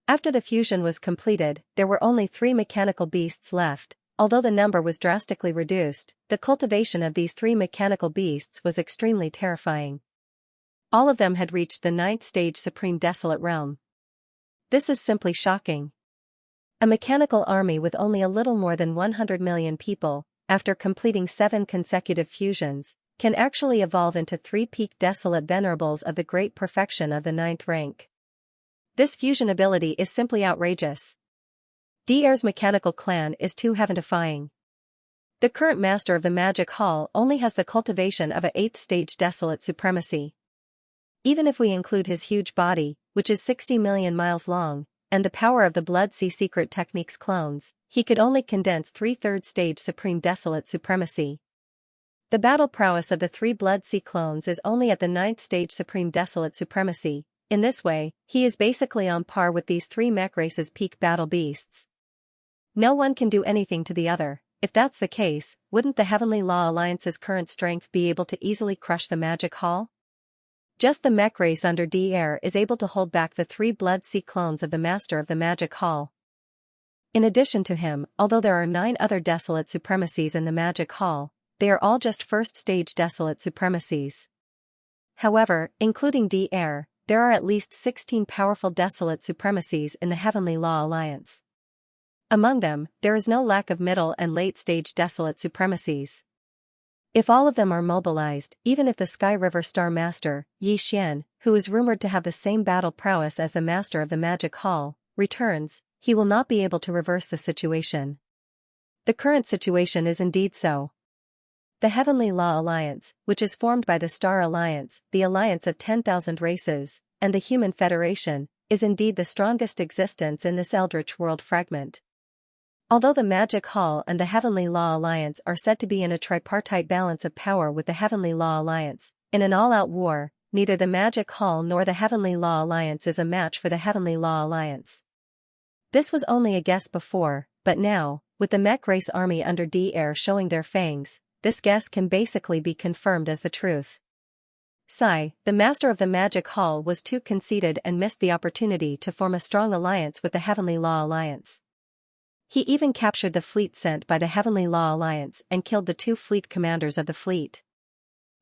After the fusion was completed, there were only 3 mechanical beasts left. Although the number was drastically reduced, the cultivation of these 3 mechanical beasts was extremely terrifying. All of them had reached the 9th stage Supreme Desolate Realm. This is simply shocking. A mechanical army with only a little more than 100 million people, after completing 7 consecutive fusions, can actually evolve into 3 peak Desolate Venerables of the great perfection of the 9th rank. This fusion ability is simply outrageous. Dier's mechanical clan is too heaven-defying. The current master of the Magic Hall only has the cultivation of a 8th stage Desolate Supremacy. Even if we include his huge body, which is 60 million miles long, and the power of the Blood Sea secret techniques clones, he could only condense 3/3 stage Supreme Desolate Supremacy. The battle prowess of the 3 Blood Sea clones is only at the 9th stage Supreme Desolate Supremacy. In this way, he is basically on par with these 3 mech races' peak battle beasts. No one can do anything to the other. If that's the case, wouldn't the Heavenly Law Alliance's current strength be able to easily crush the Magic Hall? Just the mech race under Dier is able to hold back the 3 Blood Sea clones of the Master of the Magic Hall. In addition to him, although there are 9 other Desolate Supremacies in the Magic Hall, they are all just first-stage Desolate Supremacies. However, including Dier, there are at least 16 powerful Desolate Supremacies in the Heavenly Law Alliance. Among them, there is no lack of middle and late-stage Desolate Supremacies. If all of them are mobilized, even if the Sky River Star Master, Xian, who is rumored to have the same battle prowess as the Master of the Magic Hall, returns, he will not be able to reverse the situation. The current situation is indeed so. The Heavenly Law Alliance, which is formed by the Star Alliance, the Alliance of 10,000 races, and the Human Federation, is indeed the strongest existence in this Eldritch world fragment. Although the Magic Hall and the Heavenly Law Alliance are said to be in a tripartite balance of power with the Heavenly Law Alliance, in an all-out war, neither the Magic Hall nor the Heavenly Law Alliance is a match for the Heavenly Law Alliance. This was only a guess before, but now, with the mech race army under Dier showing their fangs, this guess can basically be confirmed as the truth. The master of the magic hall, was too conceited and missed the opportunity to form a strong alliance with the Heavenly Law Alliance. He even captured the fleet sent by the Heavenly Law Alliance and killed the 2 fleet commanders of the fleet.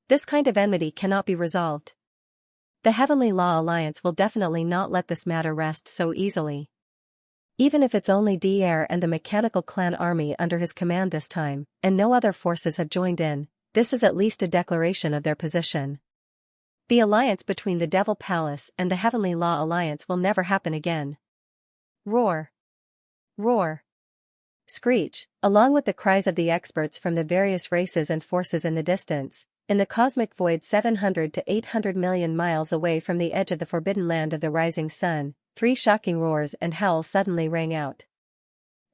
This kind of enmity cannot be resolved. The Heavenly Law Alliance will definitely not let this matter rest so easily. Even if it's only Dier and the mechanical clan army under his command this time, and no other forces have joined in, this is at least a declaration of their position. The alliance between the Devil Palace and the Heavenly Law Alliance will never happen again. Roar! Roar! Screech, along with the cries of the experts from the various races and forces in the distance, in the cosmic void 700 to 800 million miles away from the edge of the forbidden land of the rising sun, 3 shocking roars and howls suddenly rang out.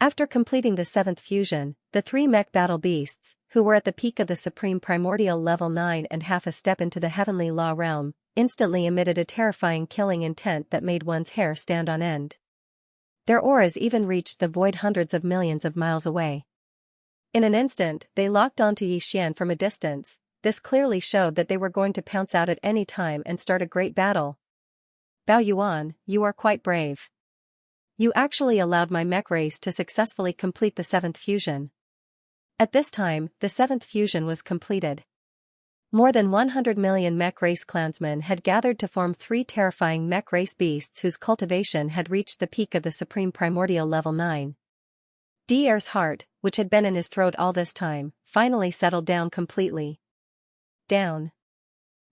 After completing the 7th fusion, the 3 mech battle beasts, who were at the peak of the supreme primordial level 9 and half a step into the Heavenly Law realm, instantly emitted a terrifying killing intent that made one's hair stand on end. Their auras even reached the void hundreds of millions of miles away. In an instant, they locked onto Xianxia from a distance. This clearly showed that they were going to pounce out at any time and start a great battle. Bao Yuan, you are quite brave. You actually allowed my mech race to successfully complete the 7th fusion. At this time, the 7th fusion was completed. More than 100 million mech race clansmen had gathered to form 3 terrifying mech race beasts whose cultivation had reached the peak of the supreme primordial level 9. Dier's heart, which had been in his throat all this time, finally settled down completely. Down.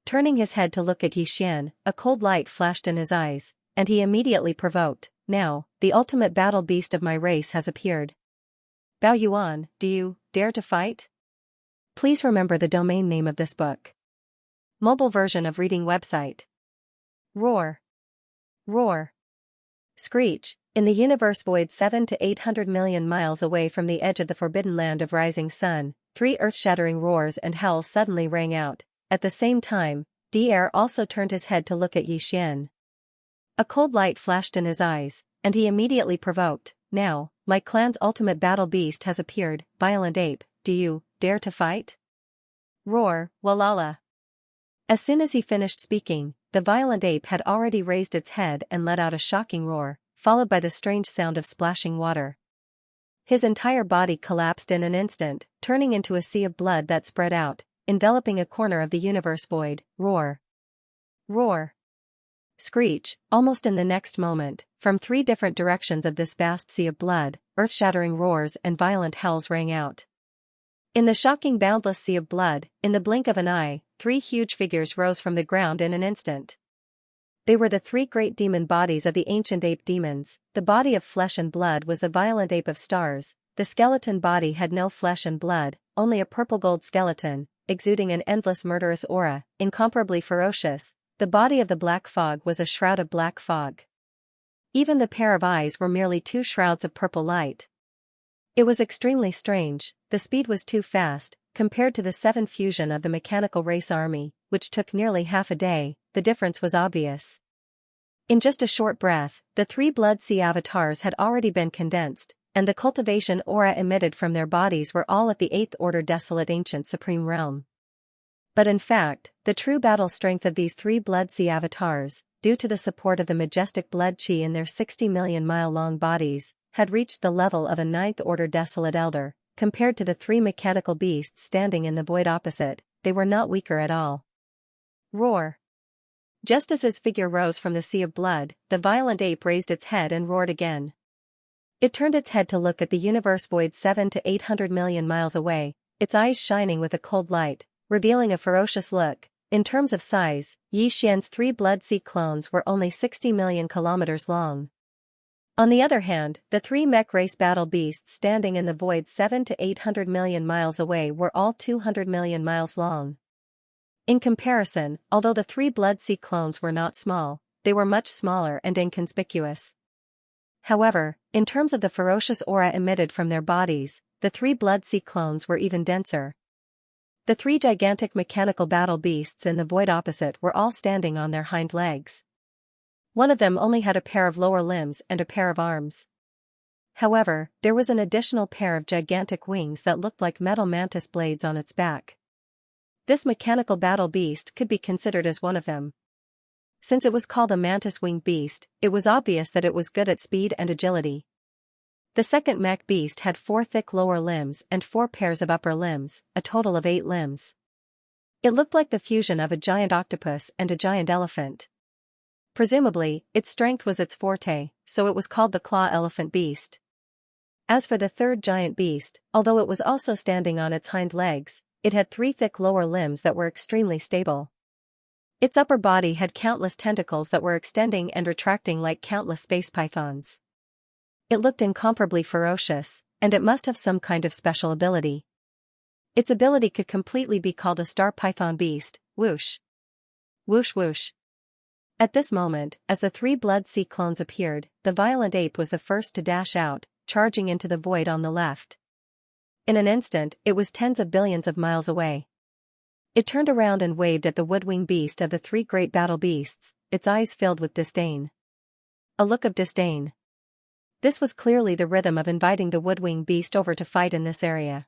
Turning his head to look at Xianxia, a cold light flashed in his eyes, and he immediately provoked, now, the ultimate battle beast of my race has appeared. Bao Yuan, do you dare to fight? Please remember the domain name of this book. Mobile version of reading website. Roar. Roar. Screech, in the universe void 7 to 800 million miles away from the edge of the forbidden land of rising sun, 3 earth-shattering roars and howls suddenly rang out. At the same time, Dier also turned his head to look at Xianxia. A cold light flashed in his eyes, and he immediately provoked, now, my clan's ultimate battle beast has appeared, Violent Ape, do you dare to fight? Roar, Walala. As soon as he finished speaking, the Violent Ape had already raised its head and let out a shocking roar, followed by the strange sound of splashing water. His entire body collapsed in an instant, turning into a sea of blood that spread out, enveloping a corner of the universe void. Roar. Roar. Screech, almost in the next moment, from 3 different directions of this vast sea of blood, earth-shattering roars and violent howls rang out. In the shocking boundless sea of blood, in the blink of an eye, 3 huge figures rose from the ground in an instant. They were the 3 great demon bodies of the ancient ape demons. The body of flesh and blood was the Violent Ape of Stars. The skeleton body had no flesh and blood, only a purple-gold skeleton, exuding an endless murderous aura, incomparably ferocious. The body of the black fog was a shroud of black fog. Even the pair of eyes were merely 2 shrouds of purple light. It was extremely strange. The speed was too fast, compared to the 7 fusion of the mechanical race army, which took nearly half a day. The difference was obvious. In just a short breath, the 3 Blood Sea avatars had already been condensed, and the cultivation aura emitted from their bodies were all at the 8th order desolate ancient supreme realm. But in fact, the true battle strength of these 3 Blood Sea avatars, due to the support of the majestic blood chi in their 60 million mile long bodies, had reached the level of a 9th order desolate elder. Compared to the 3 mechanical beasts standing in the void opposite, they were not weaker at all. Roar. Just as his figure rose from the sea of blood, the Violent Ape raised its head and roared again. It turned its head to look at the universe void 7 to 800 million miles away, its eyes shining with a cold light, revealing a ferocious look. In terms of size, Xianxia's 3 Blood Sea clones were only 60 million kilometers long. On the other hand, the 3 mech race battle beasts standing in the void 7 to 800 million miles away were all 200 million miles long. In comparison, although the 3 Blood Sea clones were not small, they were much smaller and inconspicuous. However, in terms of the ferocious aura emitted from their bodies, the 3 Blood Sea clones were even denser. The 3 gigantic mechanical battle beasts in the void opposite were all standing on their hind legs. One of them only had a pair of lower limbs and a pair of arms. However, there was an additional pair of gigantic wings that looked like metal mantis blades on its back. This mechanical battle beast could be considered as one of them. Since it was called a mantis-winged beast, it was obvious that it was good at speed and agility. The second mech beast had 4 thick lower limbs and 4 pairs of upper limbs, a total of 8 limbs. It looked like the fusion of a giant octopus and a giant elephant. Presumably, its strength was its forte, so it was called the claw elephant beast. As for the third giant beast, although it was also standing on its hind legs, it had 3 thick lower limbs that were extremely stable. Its upper body had countless tentacles that were extending and retracting like countless space pythons. It looked incomparably ferocious, and it must have some kind of special ability. Its ability could completely be called a star python beast, whoosh. Whoosh whoosh. At this moment, as the 3 Blood Sea clones appeared, the violent ape was the first to dash out, charging into the void on the left. In an instant, it was tens of billions of miles away. It turned around and waved at the woodwing beast of the 3 great battle beasts, its eyes filled with disdain. A look of disdain. This was clearly the rhythm of inviting the woodwing beast over to fight in this area.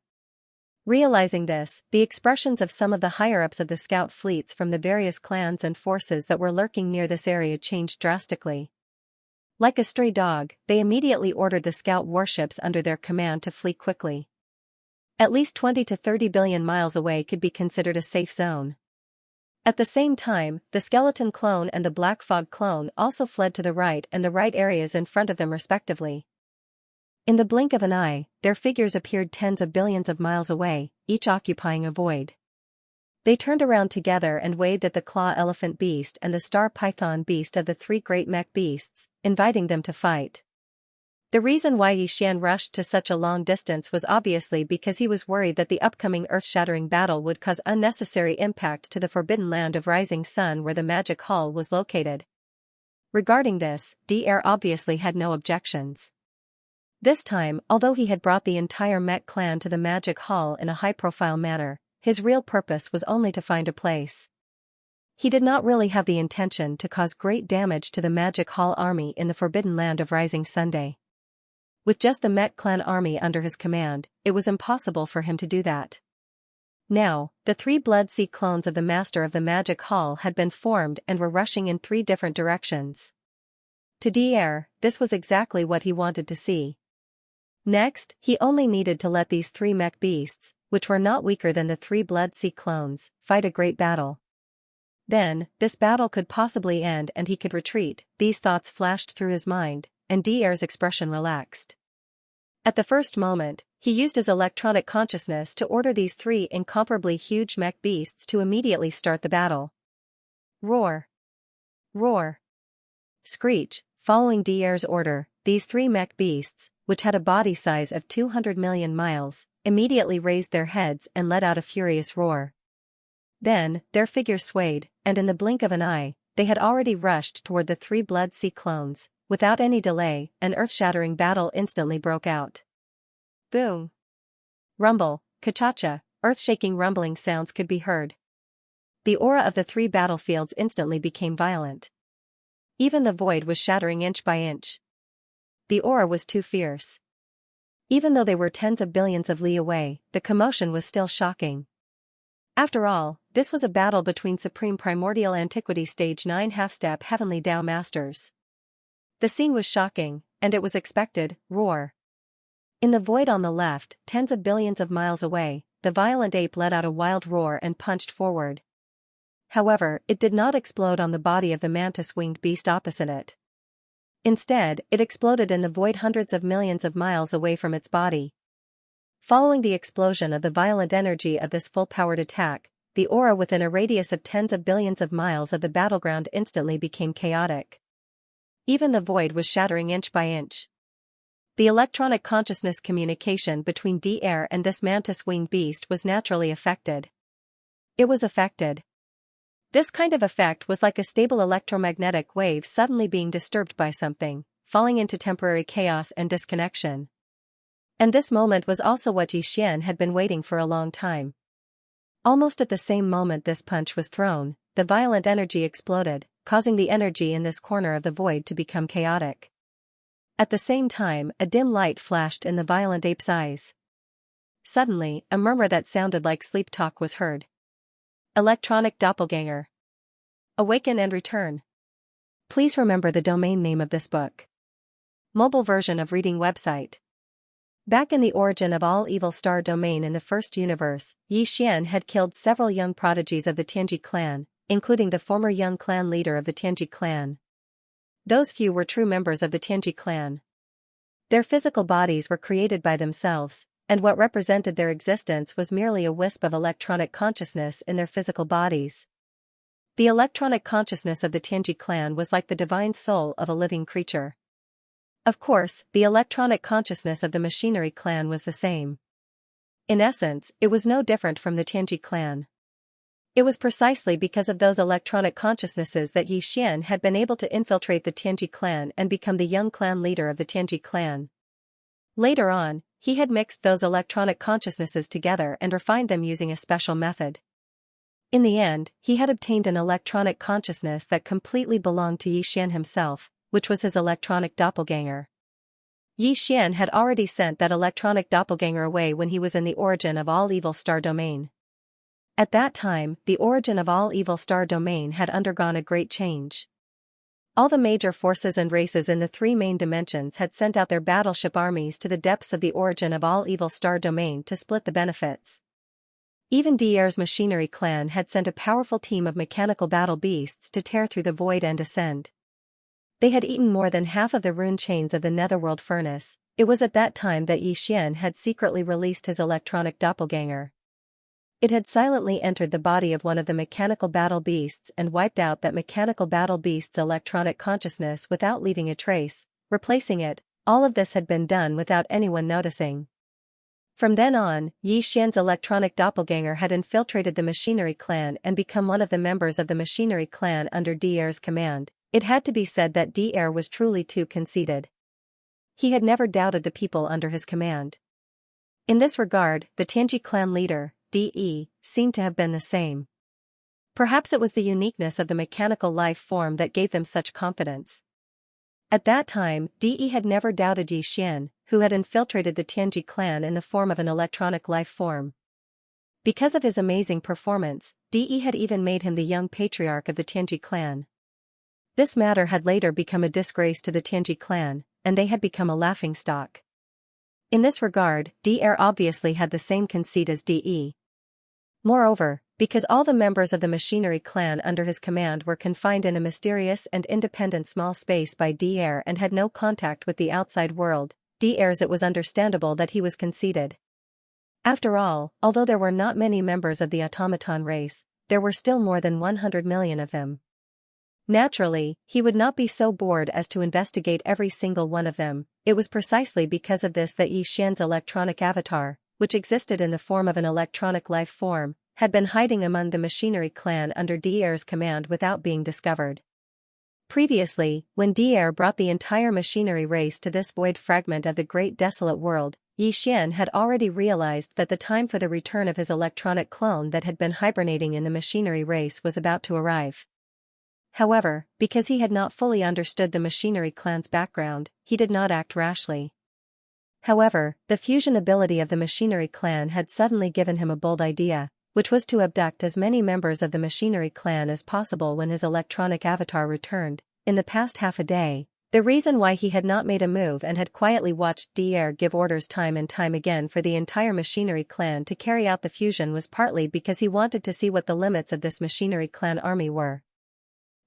Realizing this, the expressions of some of the higher-ups of the scout fleets from the various clans and forces that were lurking near this area changed drastically. Like a stray dog, they immediately ordered the scout warships under their command to flee quickly. At least 20 to 30 billion miles away could be considered a safe zone. At the same time, the skeleton clone and the black fog clone also fled to the right and the right areas in front of them respectively. In the blink of an eye, their figures appeared tens of billions of miles away, each occupying a void. They turned around together and waved at the claw elephant beast and the star python beast of the 3 great mech beasts, inviting them to fight. The reason why Xian rushed to such a long distance was obviously because he was worried that the upcoming earth-shattering battle would cause unnecessary impact to the forbidden land of Rising Sun where the magic hall was located. Regarding this, DR obviously had no objections. This time, although he had brought the entire mech clan to the magic hall in a high-profile manner, his real purpose was only to find a place. He did not really have the intention to cause great damage to the magic hall army in the forbidden land of Rising Sunday. With just the mech clan army under his command, it was impossible for him to do that. Now, the 3 Blood Sea clones of the Master of the Magic Hall had been formed and were rushing in 3 different directions. To DR, this was exactly what he wanted to see. Next, he only needed to let these 3 mech beasts, which were not weaker than the 3 Blood Sea clones, fight a great battle. Then, this battle could possibly end and he could retreat. These thoughts flashed through his mind, and DR's expression relaxed. At the first moment, he used his electronic consciousness to order these 3 incomparably huge mech beasts to immediately start the battle. Roar! Roar! Screech! Following DR's order, these 3 mech beasts, which had a body size of 200 million miles, immediately raised their heads and let out a furious roar. Then, their figures swayed, and in the blink of an eye, they had already rushed toward the 3 Blood Sea clones. Without any delay, an earth-shattering battle instantly broke out. Boom! Rumble, ka-cha-cha, earth-shaking rumbling sounds could be heard. The aura of the 3 battlefields instantly became violent. Even the void was shattering inch by inch. The aura was too fierce. Even though they were tens of billions of li away, the commotion was still shocking. After all, this was a battle between Supreme Primordial Antiquity Stage 9 half-step Heavenly Dao Masters. The scene was shocking, and it was expected. Roar! In the void on the left, tens of billions of miles away, the violent ape let out a wild roar and punched forward. However, it did not explode on the body of the mantis-winged beast opposite it. Instead, it exploded in the void hundreds of millions of miles away from its body. Following the explosion of the violent energy of this full-powered attack, the aura within a radius of tens of billions of miles of the battleground instantly became chaotic. Even the void was shattering inch by inch. The electronic consciousness communication between DR and this mantis-winged beast was naturally affected. It was affected. This kind of effect was like a stable electromagnetic wave suddenly being disturbed by something, falling into temporary chaos and disconnection. And this moment was also what Xian had been waiting for a long time. Almost at the same moment this punch was thrown, the violent energy exploded, causing the energy in this corner of the void to become chaotic. At the same time, a dim light flashed in the violent ape's eyes. Suddenly, a murmur that sounded like sleep talk was heard. Electronic Doppelganger. Awaken and Return. Please remember the domain name of this book. Mobile version of reading website. Back in the origin of all evil star domain in the first universe, Xian had killed several young prodigies of the Tianji clan, including the former young clan leader of the Tianji clan. Those few were true members of the Tianji clan. Their physical bodies were created by themselves, and what represented their existence was merely a wisp of electronic consciousness in their physical bodies. The electronic consciousness of the Tianji clan was like the divine soul of a living creature. Of course, the electronic consciousness of the machinery clan was the same. In essence, it was no different from the Tianji clan. It was precisely because of those electronic consciousnesses that Xian had been able to infiltrate the Tianji clan and become the young clan leader of the Tianji clan. Later on, he had mixed those electronic consciousnesses together and refined them using a special method. In the end, he had obtained an electronic consciousness that completely belonged to Xian himself, which was his electronic doppelganger. Xian had already sent that electronic doppelganger away when he was in the origin of all evil star domain. At that time, the origin of all evil star domain had undergone a great change. All the major forces and races in the three main dimensions had sent out their battleship armies to the depths of the origin of all evil star domain to split the benefits. Even Dier's machinery clan had sent a powerful team of mechanical battle beasts to tear through the void and ascend. They had eaten more than half of the rune chains of the netherworld furnace. It was at that time that Xian had secretly released his electronic doppelganger. It had silently entered the body of one of the mechanical battle beasts and wiped out that mechanical battle beast's electronic consciousness without leaving a trace, replacing it. All of this had been done without anyone noticing. From then on, Xian's electronic doppelganger had infiltrated the machinery clan and become one of the members of the machinery clan under Dier's command. It had to be said that Dier was truly too conceited. He had never doubted the people under his command. In this regard, the Tianji clan leader, De, seemed to have been the same. Perhaps it was the uniqueness of the mechanical life form that gave them such confidence. At that time, De had never doubted Xian, who had infiltrated the Tianji clan in the form of an electronic life form. Because of his amazing performance, De had even made him the young patriarch of the Tianji clan. This matter had later become a disgrace to the Tianji clan, and they had become a laughingstock. In this regard, Dier obviously had the same conceit as De. Moreover, because all the members of the machinery clan under his command were confined in a mysterious and independent small space by Dier and had no contact with the outside world, Dier's it was understandable that he was conceited. After all, although there were not many members of the automaton race, there were still more than 100 million of them. Naturally, he would not be so bored as to investigate every single one of them. It was precisely because of this that Xian's electronic avatar, which existed in the form of an electronic life form, had been hiding among the machinery clan under Dier's command without being discovered. Previously, when Dier brought the entire machinery race to this void fragment of the great desolate world, Xian had already realized that the time for the return of his electronic clone that had been hibernating in the machinery race was about to arrive. However, because he had not fully understood the machinery clan's background, he did not act rashly. However, the fusion ability of the machinery clan had suddenly given him a bold idea, which was to abduct as many members of the machinery clan as possible when his electronic avatar returned. In the past half a day, the reason why he had not made a move and had quietly watched Dier give orders time and time again for the entire machinery clan to carry out the fusion was partly because he wanted to see what the limits of this machinery clan army were.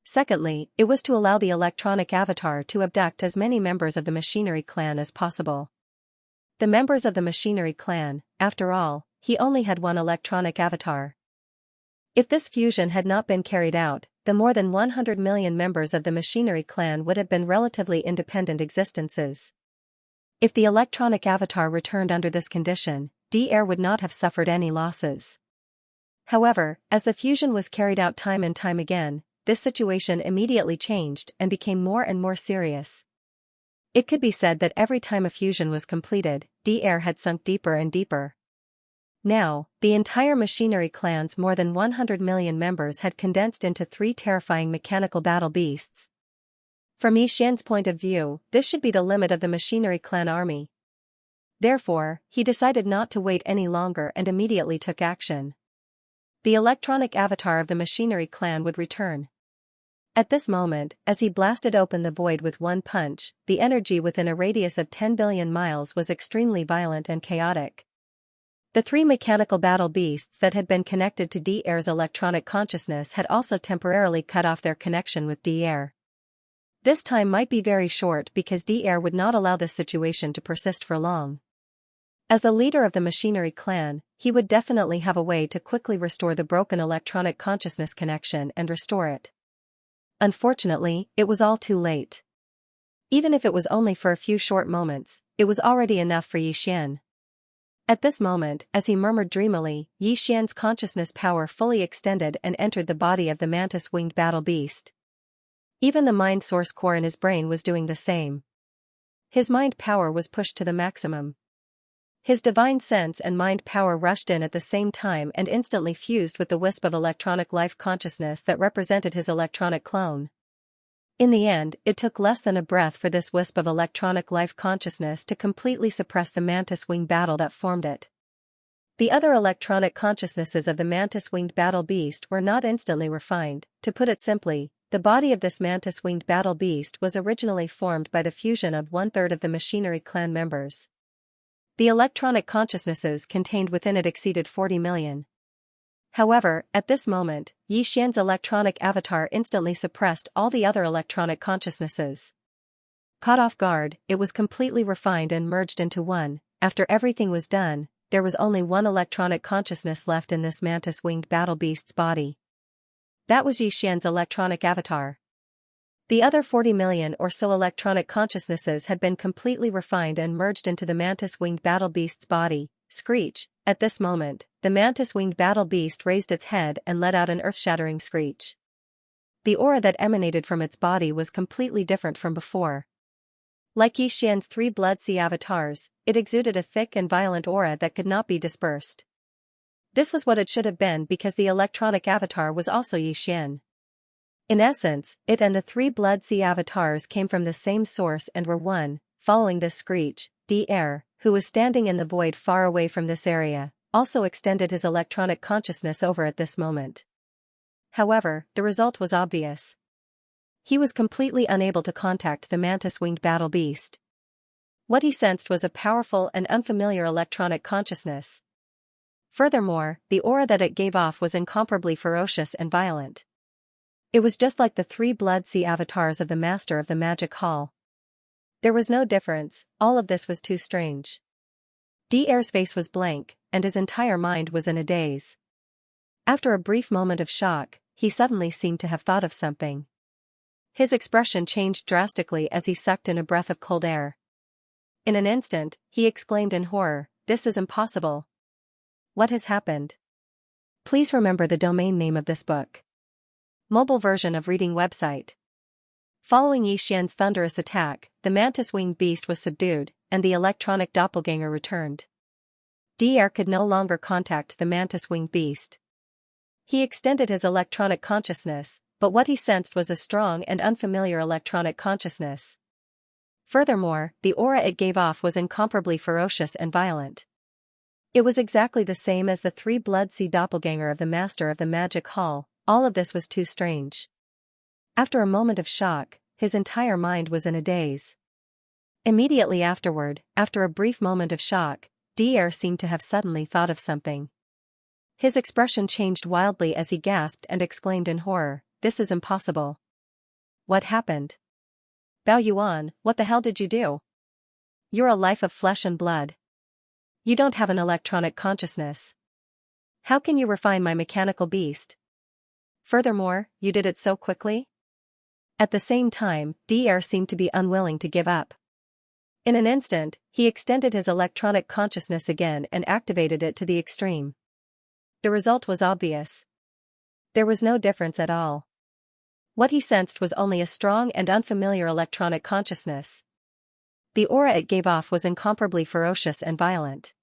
Secondly, it was to allow the electronic avatar to abduct as many members of the machinery clan as possible. The members of the machinery clan, after all, he only had one electronic avatar. If this fusion had not been carried out, the more than 100 million members of the machinery clan would have been relatively independent existences. If the electronic avatar returned under this condition, Dier would not have suffered any losses. However, as the fusion was carried out time and time again, this situation immediately changed and became more and more serious. It could be said that every time a fusion was completed, Dier had sunk deeper and deeper. Now, the entire machinery clan's more than 100 million members had condensed into 3 terrifying mechanical battle beasts. From Xian's point of view, this should be the limit of the machinery clan army. Therefore, he decided not to wait any longer and immediately took action. The electronic avatar of the machinery clan would return. At this moment, as he blasted open the void with one punch, the energy within a radius of 10 billion miles was extremely violent and chaotic. The three mechanical battle beasts that had been connected to D-Air's electronic consciousness had also temporarily cut off their connection with D-Air. This time might be very short because D-Air would not allow this situation to persist for long. As the leader of the machinery clan, he would definitely have a way to quickly restore the broken electronic consciousness connection and restore it. Unfortunately, it was all too late. Even if it was only for a few short moments, it was already enough for Yixian. At this moment, as he murmured dreamily, Yixian's consciousness power fully extended and entered the body of the mantis-winged battle beast. Even the mind source core in his brain was doing the same. His mind power was pushed to the maximum. His divine sense and mind power rushed in at the same time and instantly fused with the wisp of electronic life consciousness that represented his electronic clone. In the end, it took less than a breath for this wisp of electronic life consciousness to completely suppress the mantis-wing battle that formed it. The other electronic consciousnesses of the mantis-winged battle beast were not instantly refined. To put it simply, the body of this mantis-winged battle beast was originally formed by the fusion of 1/3 of the machinery clan members. The electronic consciousnesses contained within it exceeded 40 million. However, at this moment, Yixian's electronic avatar instantly suppressed all the other electronic consciousnesses. Caught off guard, it was completely refined and merged into one. After everything was done, there was only one electronic consciousness left in this mantis-winged battle beast's body. That was Yixian's electronic avatar. The other 40 million or so electronic consciousnesses had been completely refined and merged into the mantis-winged battle beast's body. Screech. At this moment, the mantis-winged battle beast raised its head and let out an earth-shattering screech. The aura that emanated from its body was completely different from before. Like Yixian's three blood sea avatars, it exuded a thick and violent aura that could not be dispersed. This was what it should have been because the electronic avatar was also Yixian. In essence, it and the three blood sea avatars came from the same source and were one. Following this screech, D-Air, who was standing in the void far away from this area, also extended his electronic consciousness over at this moment. However, the result was obvious. He was completely unable to contact the mantis-winged battle beast. What he sensed was a powerful and unfamiliar electronic consciousness. Furthermore, the aura that it gave off was incomparably ferocious and violent. It was just like the three blood sea avatars of the Master of the Magic Hall. There was no difference. All of this was too strange. D-Air's face was blank, and his entire mind was in a daze. After a brief moment of shock, he suddenly seemed to have thought of something. His expression changed drastically as he sucked in a breath of cold air. In an instant, he exclaimed in horror, "This is impossible. What has happened?" Please remember the domain name of this book. Mobile version of reading website. Following Yixian's thunderous attack, the mantis-winged beast was subdued, and the electronic doppelganger returned. D-Air could no longer contact the mantis-winged beast. He extended his electronic consciousness, but what he sensed was a strong and unfamiliar electronic consciousness. Furthermore, the aura it gave off was incomparably ferocious and violent. It was exactly the same as the three blood sea doppelganger of the Master of the Magic Hall. All of this was too strange. After a moment of shock, his entire mind was in a daze. Immediately afterward, after a brief moment of shock, D-Air seemed to have suddenly thought of something. His expression changed wildly as he gasped and exclaimed in horror, "This is impossible. What happened? Bao Yuan, what the hell did you do? You're a life of flesh and blood. You don't have an electronic consciousness. How can you refine my mechanical beast? Furthermore, you did it so quickly?" At the same time, D-Air seemed to be unwilling to give up. In an instant, he extended his electronic consciousness again and activated it to the extreme. The result was obvious. There was no difference at all. What he sensed was only a strong and unfamiliar electronic consciousness. The aura it gave off was incomparably ferocious and violent.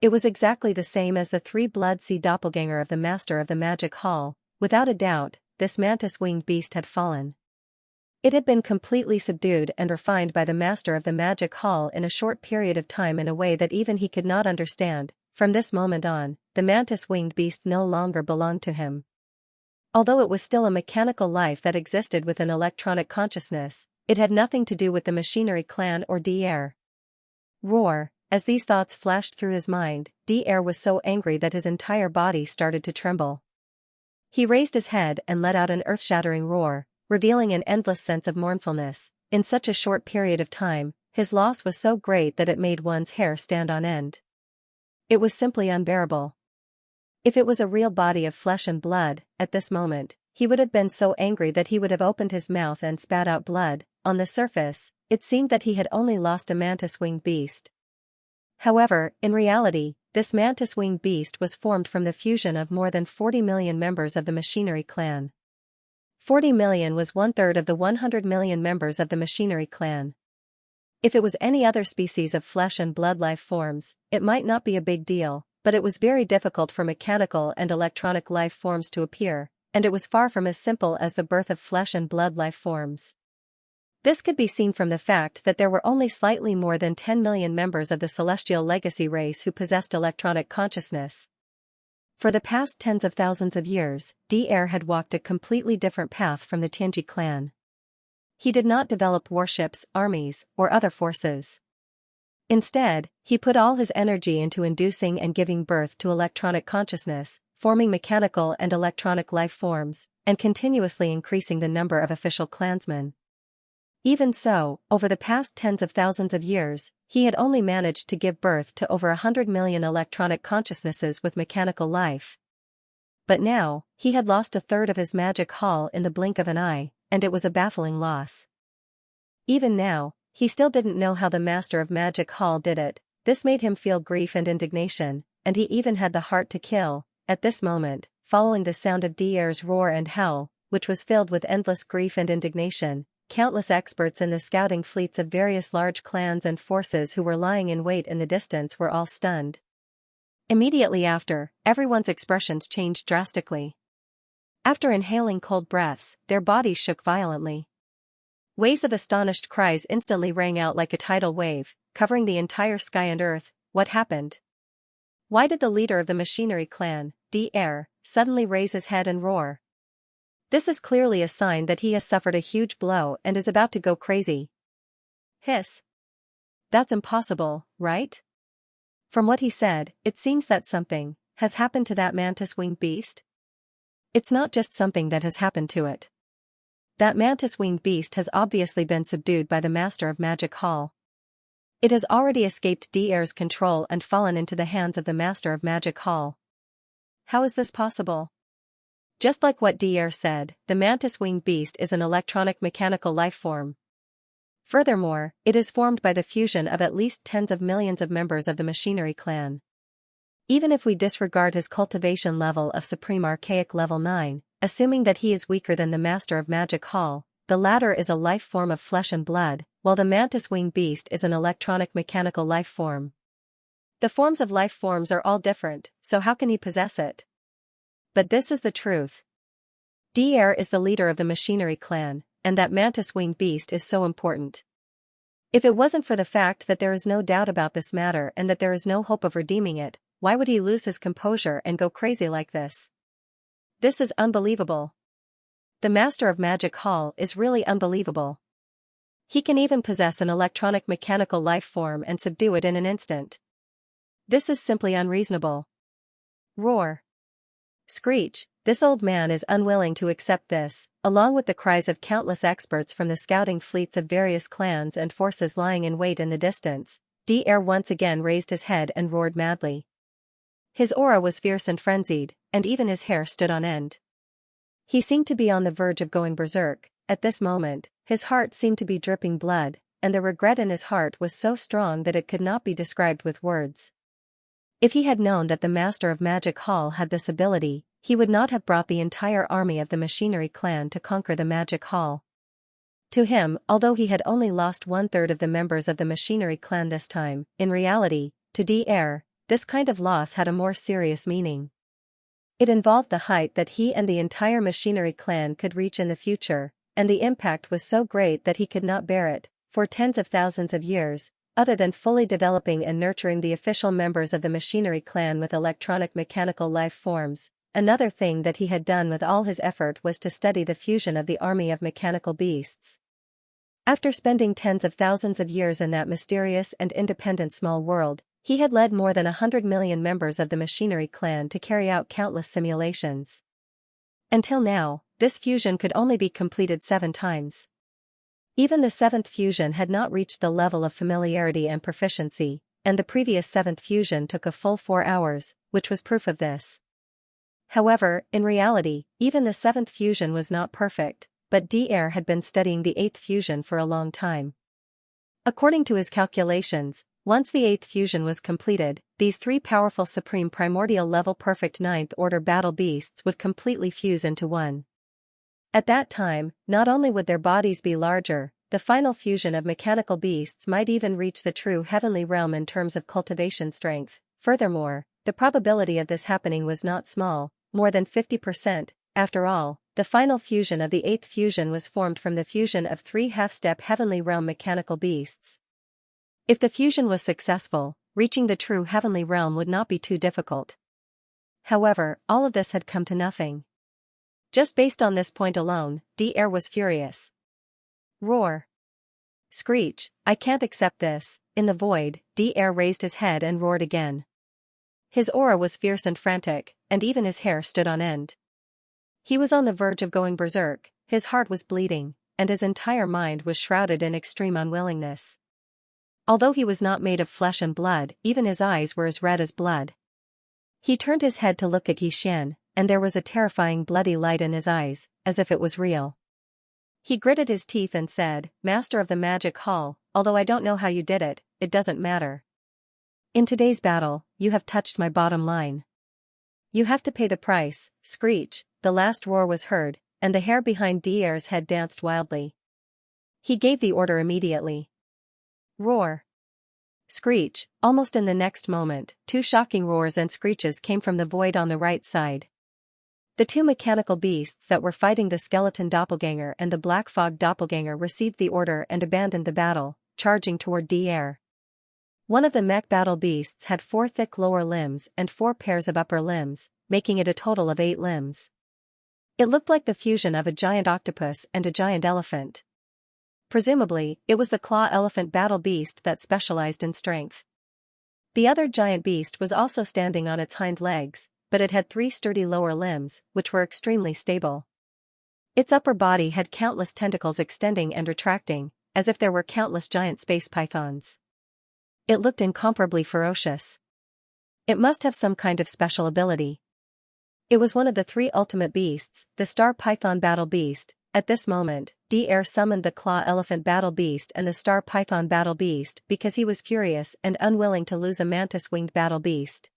It was exactly the same as the three blood sea doppelganger of the Master of the Magic Hall. Without a doubt, this mantis-winged beast had fallen. It had been completely subdued and refined by the Master of the Magic Hall in a short period of time in a way that even he could not understand. From this moment on, the mantis-winged beast no longer belonged to him. Although it was still a mechanical life that existed with an electronic consciousness, it had nothing to do with the machinery clan or DR. Roar. As these thoughts flashed through his mind, DR was so angry that his entire body started to tremble. He raised his head and let out an earth-shattering roar, revealing an endless sense of mournfulness. In such a short period of time, his loss was so great that it made one's hair stand on end. It was simply unbearable. If it was a real body of flesh and blood, at this moment, he would have been so angry that he would have opened his mouth and spat out blood. On the surface, it seemed that he had only lost a mantis-winged beast. However, in reality, this mantis-winged beast was formed from the fusion of more than 40 million members of the machinery clan. 40 million was 1/3 of the 100 million members of the machinery clan. If it was any other species of flesh and blood life forms, it might not be a big deal, but it was very difficult for mechanical and electronic life forms to appear, and it was far from as simple as the birth of flesh and blood life forms. This could be seen from the fact that there were only slightly more than 10 million members of the celestial legacy race who possessed electronic consciousness. For the past tens of thousands of years, DR had walked a completely different path from the Tianji clan. He did not develop warships, armies, or other forces. Instead, he put all his energy into inducing and giving birth to electronic consciousness, forming mechanical and electronic life forms, and continuously increasing the number of official clansmen. Even so, over the past tens of thousands of years, he had only managed to give birth to over 100 million electronic consciousnesses with mechanical life. But now, he had lost 1/3 of his magic hall in the blink of an eye, and it was a baffling loss. Even now, he still didn't know how the Master of Magic Hall did it. This made him feel grief and indignation, and he even had the heart to kill. At this moment, following the sound of DR's roar and howl, which was filled with endless grief and indignation, countless experts in the scouting fleets of various large clans and forces who were lying in wait in the distance were all stunned. Immediately after, everyone's expressions changed drastically. After inhaling cold breaths, their bodies shook violently. Waves of astonished cries instantly rang out like a tidal wave, covering the entire sky and earth. What happened? Why did the leader of the machinery clan, DR, suddenly raise his head and roar? This is clearly a sign that he has suffered a huge blow and is about to go crazy. Hiss. That's impossible, right? From what he said, it seems that something has happened to that mantis-winged beast. It's not just something that has happened to it. That mantis-winged beast has obviously been subdued by the Master of Magic Hall. It has already escaped DR's control and fallen into the hands of the Master of Magic Hall. How is this possible? Just like what DR said, the mantis-winged beast is an electronic mechanical life form. Furthermore, it is formed by the fusion of at least tens of millions of members of the machinery clan. Even if we disregard his cultivation level of Supreme Archaic level 9, assuming that he is weaker than the Master of Magic Hall, the latter is a life form of flesh and blood, while the mantis-winged beast is an electronic mechanical life form. The forms of life forms are all different, so how can he possess it? But this is the truth. DR is the leader of the machinery clan, and that mantis-winged beast is so important. If it wasn't for the fact that there is no doubt about this matter and that there is no hope of redeeming it, why would he lose his composure and go crazy like this? This is unbelievable. The Master of Magic Hall is really unbelievable. He can even possess an electronic mechanical life form and subdue it in an instant. This is simply unreasonable. Roar. Screech. This old man is unwilling to accept this, along with the cries of countless experts from the scouting fleets of various clans and forces lying in wait in the distance. DR once again raised his head and roared madly. His aura was fierce and frenzied, and even his hair stood on end. He seemed to be on the verge of going berserk. At this moment, his heart seemed to be dripping blood, and the regret in his heart was so strong that it could not be described with words. If he had known that the Master of Magic Hall had this ability, he would not have brought the entire army of the machinery clan to conquer the Magic Hall. To him, although he had only lost 1/3 of the members of the machinery clan this time, in reality, to DR, this kind of loss had a more serious meaning. It involved the height that he and the entire machinery clan could reach in the future, and the impact was so great that he could not bear it. For tens of thousands of years, other than fully developing and nurturing the official members of the machinery clan with electronic mechanical life forms, another thing that he had done with all his effort was to study the fusion of the army of mechanical beasts. After spending tens of thousands of years in that mysterious and independent small world, he had led more than 100 million members of the machinery clan to carry out countless simulations. Until now, this fusion could only be completed 7 times. Even the 7th fusion had not reached the level of familiarity and proficiency, and the previous 7th fusion took a full 4 hours, which was proof of this. However, in reality, even the 7th fusion was not perfect, but Dr. had been studying the 8th fusion for a long time. According to his calculations, once the 8th fusion was completed, these 3 powerful supreme primordial level perfect 9th order battle beasts would completely fuse into one. At that time, not only would their bodies be larger, the final fusion of mechanical beasts might even reach the true heavenly realm in terms of cultivation strength. Furthermore, the probability of this happening was not small, more than 50%. After all, the final fusion of the 8th fusion was formed from the fusion of 3 half-step heavenly realm mechanical beasts. If the fusion was successful, reaching the true heavenly realm would not be too difficult. However, all of this had come to nothing. Just based on this point alone, Dr. was furious. Roar. Screech, I can't accept this. In the void, Dr. raised his head and roared again. His aura was fierce and frantic, and even his hair stood on end. He was on the verge of going berserk, his heart was bleeding, and his entire mind was shrouded in extreme unwillingness. Although he was not made of flesh and blood, even his eyes were as red as blood. He turned his head to look at Xianxia, and there was a terrifying bloody light in his eyes, as if it was real. He gritted his teeth and said, Master of the Magic Hall, although I don't know how you did it, it doesn't matter. In today's battle, you have touched my bottom line. You have to pay the price. Screech, the last roar was heard, and the hair behind Dr's head danced wildly. He gave the order immediately. Roar. Screech, almost in the next moment, 2 shocking roars and screeches came from the void on the right side. The 2 mechanical beasts that were fighting the skeleton doppelganger and the black fog doppelganger received the order and abandoned the battle, charging toward Dr. One of the mech battle beasts had 4 thick lower limbs and 4 pairs of upper limbs, making it a total of 8 limbs. It looked like the fusion of a giant octopus and a giant elephant. Presumably, it was the claw elephant battle beast that specialized in strength. The other giant beast was also standing on its hind legs, but it had 3 sturdy lower limbs, which were extremely stable. Its upper body had countless tentacles extending and retracting, as if there were countless giant space pythons. It looked incomparably ferocious. It must have some kind of special ability. It was one of the 3 ultimate beasts, the star python battle beast. At this moment, Dr. summoned the claw elephant battle beast and the star python battle beast because he was furious and unwilling to lose a mantis-winged battle beast.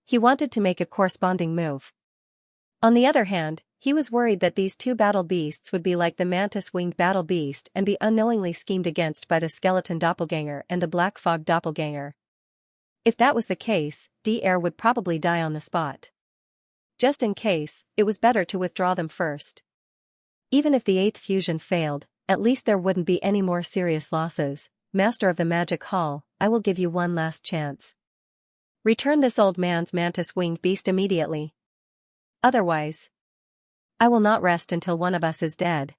He wanted to make a corresponding move. On the other hand, he was worried that these 2 battle beasts would be like the mantis-winged battle beast and be unknowingly schemed against by the skeleton doppelganger and the black fog doppelganger. If that was the case, Dr. would probably die on the spot. Just in case, it was better to withdraw them first. Even if the 8th fusion failed, at least there wouldn't be any more serious losses. Master of the Magic Hall, I will give you one last chance. Return this old man's mantis-winged beast immediately. Otherwise, I will not rest until one of us is dead.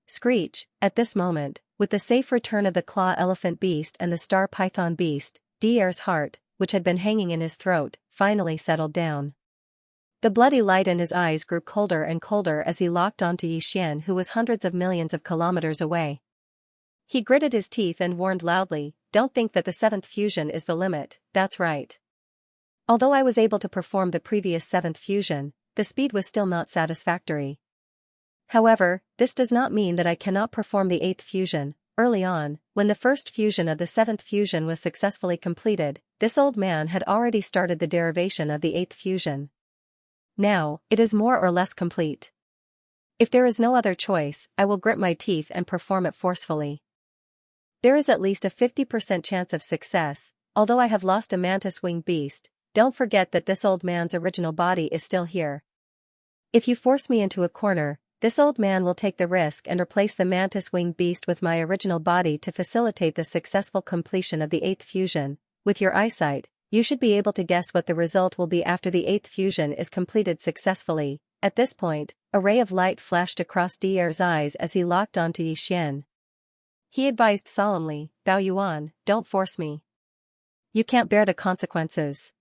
Screech, at this moment, with the safe return of the claw elephant beast and the star python beast, Dr's heart, which had been hanging in his throat, finally settled down. The bloody light in his eyes grew colder and colder as he locked onto Xianxia, who was hundreds of millions of kilometers away. He gritted his teeth and warned loudly, don't think that the 7th fusion is the limit, that's right. Although I was able to perform the previous 7th fusion, the speed was still not satisfactory. However, this does not mean that I cannot perform the 8th fusion. Early on, when the first fusion of the 7th fusion was successfully completed, this old man had already started the derivation of the 8th fusion. Now, it is more or less complete. If there is no other choice, I will grit my teeth and perform it forcefully. There is at least a 50% chance of success, although I have lost a mantis-winged beast. Don't forget that this old man's original body is still here. If you force me into a corner, This old man will take the risk and replace the mantis-winged beast with my original body to facilitate the successful completion of the 8th fusion. With your eyesight, you should be able to guess what the result will be after the 8th fusion is completed successfully. At this point, a ray of light flashed across Dier's eyes as he locked onto Yixian. He advised solemnly, "Bao Yuan, don't force me. You can't bear the consequences."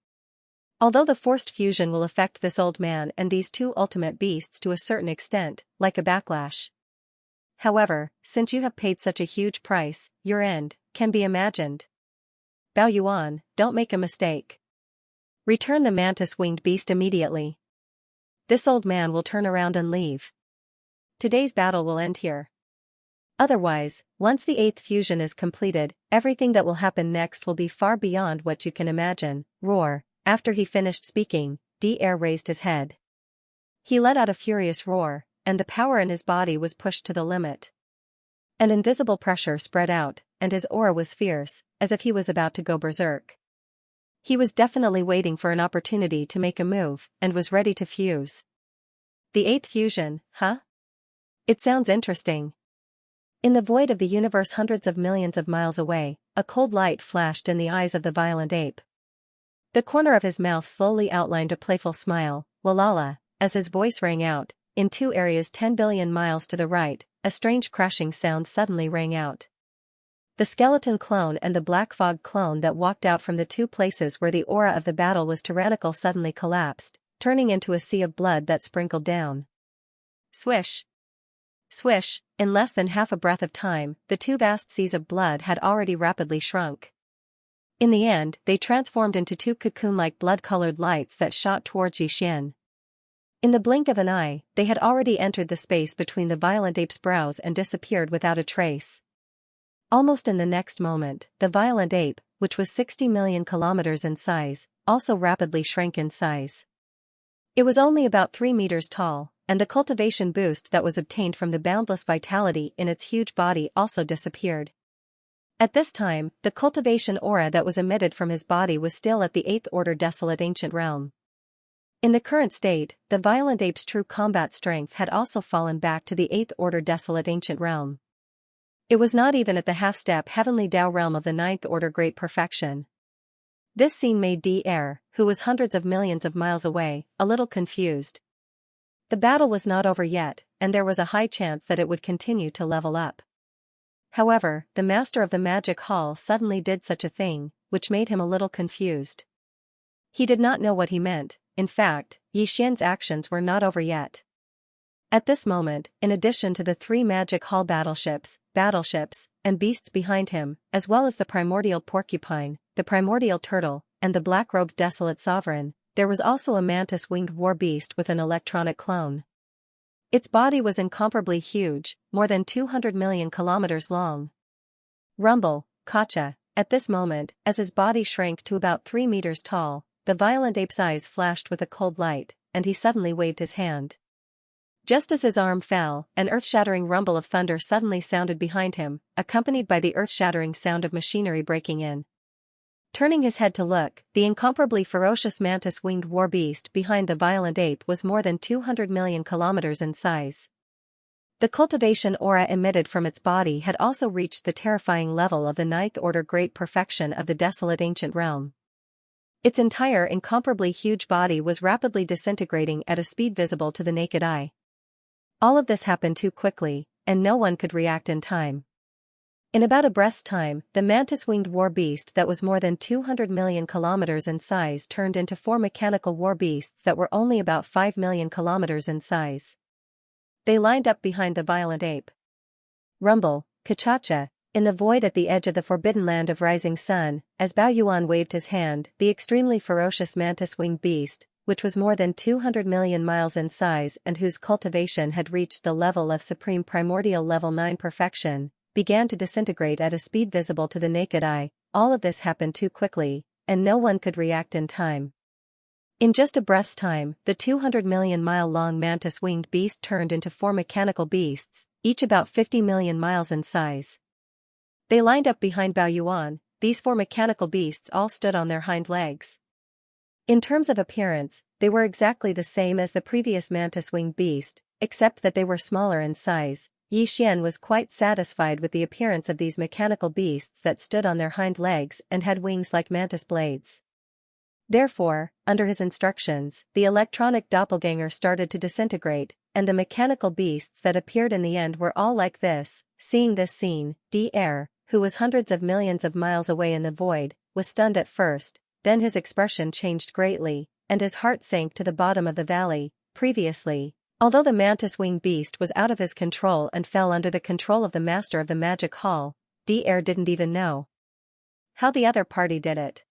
Although the forced fusion will affect this old man and these two ultimate beasts to a certain extent, like a backlash. However, since you have paid such a huge price, your end can be imagined. Bao Yuan, don't make a mistake. Return the mantis-winged beast immediately. This old man will turn around and leave. Today's battle will end here. Otherwise, once the 8th fusion is completed, everything that will happen next will be far beyond what you can imagine. Roar. After he finished speaking, Dier raised his head. He let out a furious roar, and the power in his body was pushed to the limit. An invisible pressure spread out, and his aura was fierce, as if he was about to go berserk. He was definitely waiting for an opportunity to make a move, and was ready to fuse. The 8th fusion, huh? It sounds interesting. In the void of the universe hundreds of millions of miles away, a cold light flashed in the eyes of the violent ape. The corner of his mouth slowly outlined a playful smile, "Walala," as his voice rang out. In 2 areas 10 billion miles to the right, a strange crashing sound suddenly rang out. The skeleton clone and the black fog clone that walked out from the 2 places where the aura of the battle was tyrannical suddenly collapsed, turning into a sea of blood that sprinkled down. Swish! Swish! In less than half a breath of time, the 2 vast seas of blood had already rapidly shrunk. In the end, they transformed into 2 cocoon-like blood-colored lights that shot towards Yixian. In the blink of an eye, they had already entered the space between the violent ape's brows and disappeared without a trace. Almost in the next moment, the violent ape, which was 60 million kilometers in size, also rapidly shrank in size. It was only about 3 meters tall, and the cultivation boost that was obtained from the boundless vitality in its huge body also disappeared. At this time, the cultivation aura that was emitted from his body was still at the 8th order desolate ancient realm. In the current state, the violent ape's true combat strength had also fallen back to the 8th order desolate ancient realm. It was not even at the half-step heavenly Tao realm of the 9th order great perfection. This scene made Dier, who was hundreds of millions of miles away, a little confused. The battle was not over yet, and there was a high chance that it would continue to level up. However, the master of the magic hall suddenly did such a thing, which made him a little confused. He did not know what he meant. In fact, Yixian's actions were not over yet. At this moment, in addition to the 3 magic hall battleships, and beasts behind him, as well as the primordial porcupine, the primordial turtle, and the black-robed desolate sovereign, there was also a mantis-winged war beast with an electronic clone. Its body was incomparably huge, more than 200 million kilometers long. Rumble, Kacha. At this moment, as his body shrank to about 3 meters tall, the violent ape's eyes flashed with a cold light, and he suddenly waved his hand. Just as his arm fell, an earth-shattering rumble of thunder suddenly sounded behind him, accompanied by the earth-shattering sound of machinery breaking in. Turning his head to look, the incomparably ferocious mantis-winged war beast behind the violent ape was more than 200 million kilometers in size. The cultivation aura emitted from its body had also reached the terrifying level of the 9th order great perfection of the desolate ancient realm. Its entire incomparably huge body was rapidly disintegrating at a speed visible to the naked eye. All of this happened too quickly, and no one could react in time. In about a breath's time, the mantis-winged war beast that was more than 200 million kilometers in size turned into 4 mechanical war beasts that were only about 5 million kilometers in size. They lined up behind the violent ape. Rumble, Kachacha. In the void at the edge of the forbidden land of rising sun, as Bao Yuan waved his hand, the extremely ferocious mantis-winged beast, which was more than 200 million miles in size and whose cultivation had reached the level of supreme primordial level 9 perfection, began to disintegrate at a speed visible to the naked eye. All of this happened too quickly, and no one could react in time. In just a breath's time, the 200 million mile long mantis-winged beast turned into 4 mechanical beasts, each about 50 million miles in size. They lined up behind Bao Yuan. These 4 mechanical beasts all stood on their hind legs. In terms of appearance, they were exactly the same as the previous mantis-winged beast, except that they were smaller in size. Xian was quite satisfied with the appearance of these mechanical beasts that stood on their hind legs and had wings like mantis blades. Therefore, under his instructions, the electronic doppelganger started to disintegrate, and the mechanical beasts that appeared in the end were all like this. Seeing this scene, Dr., who was hundreds of millions of miles away in the void, was stunned at first, then his expression changed greatly, and his heart sank to the bottom of the valley. Previously, although the mantis-winged beast was out of his control and fell under the control of the master of the magic hall, Dr. didn't even know how the other party did it.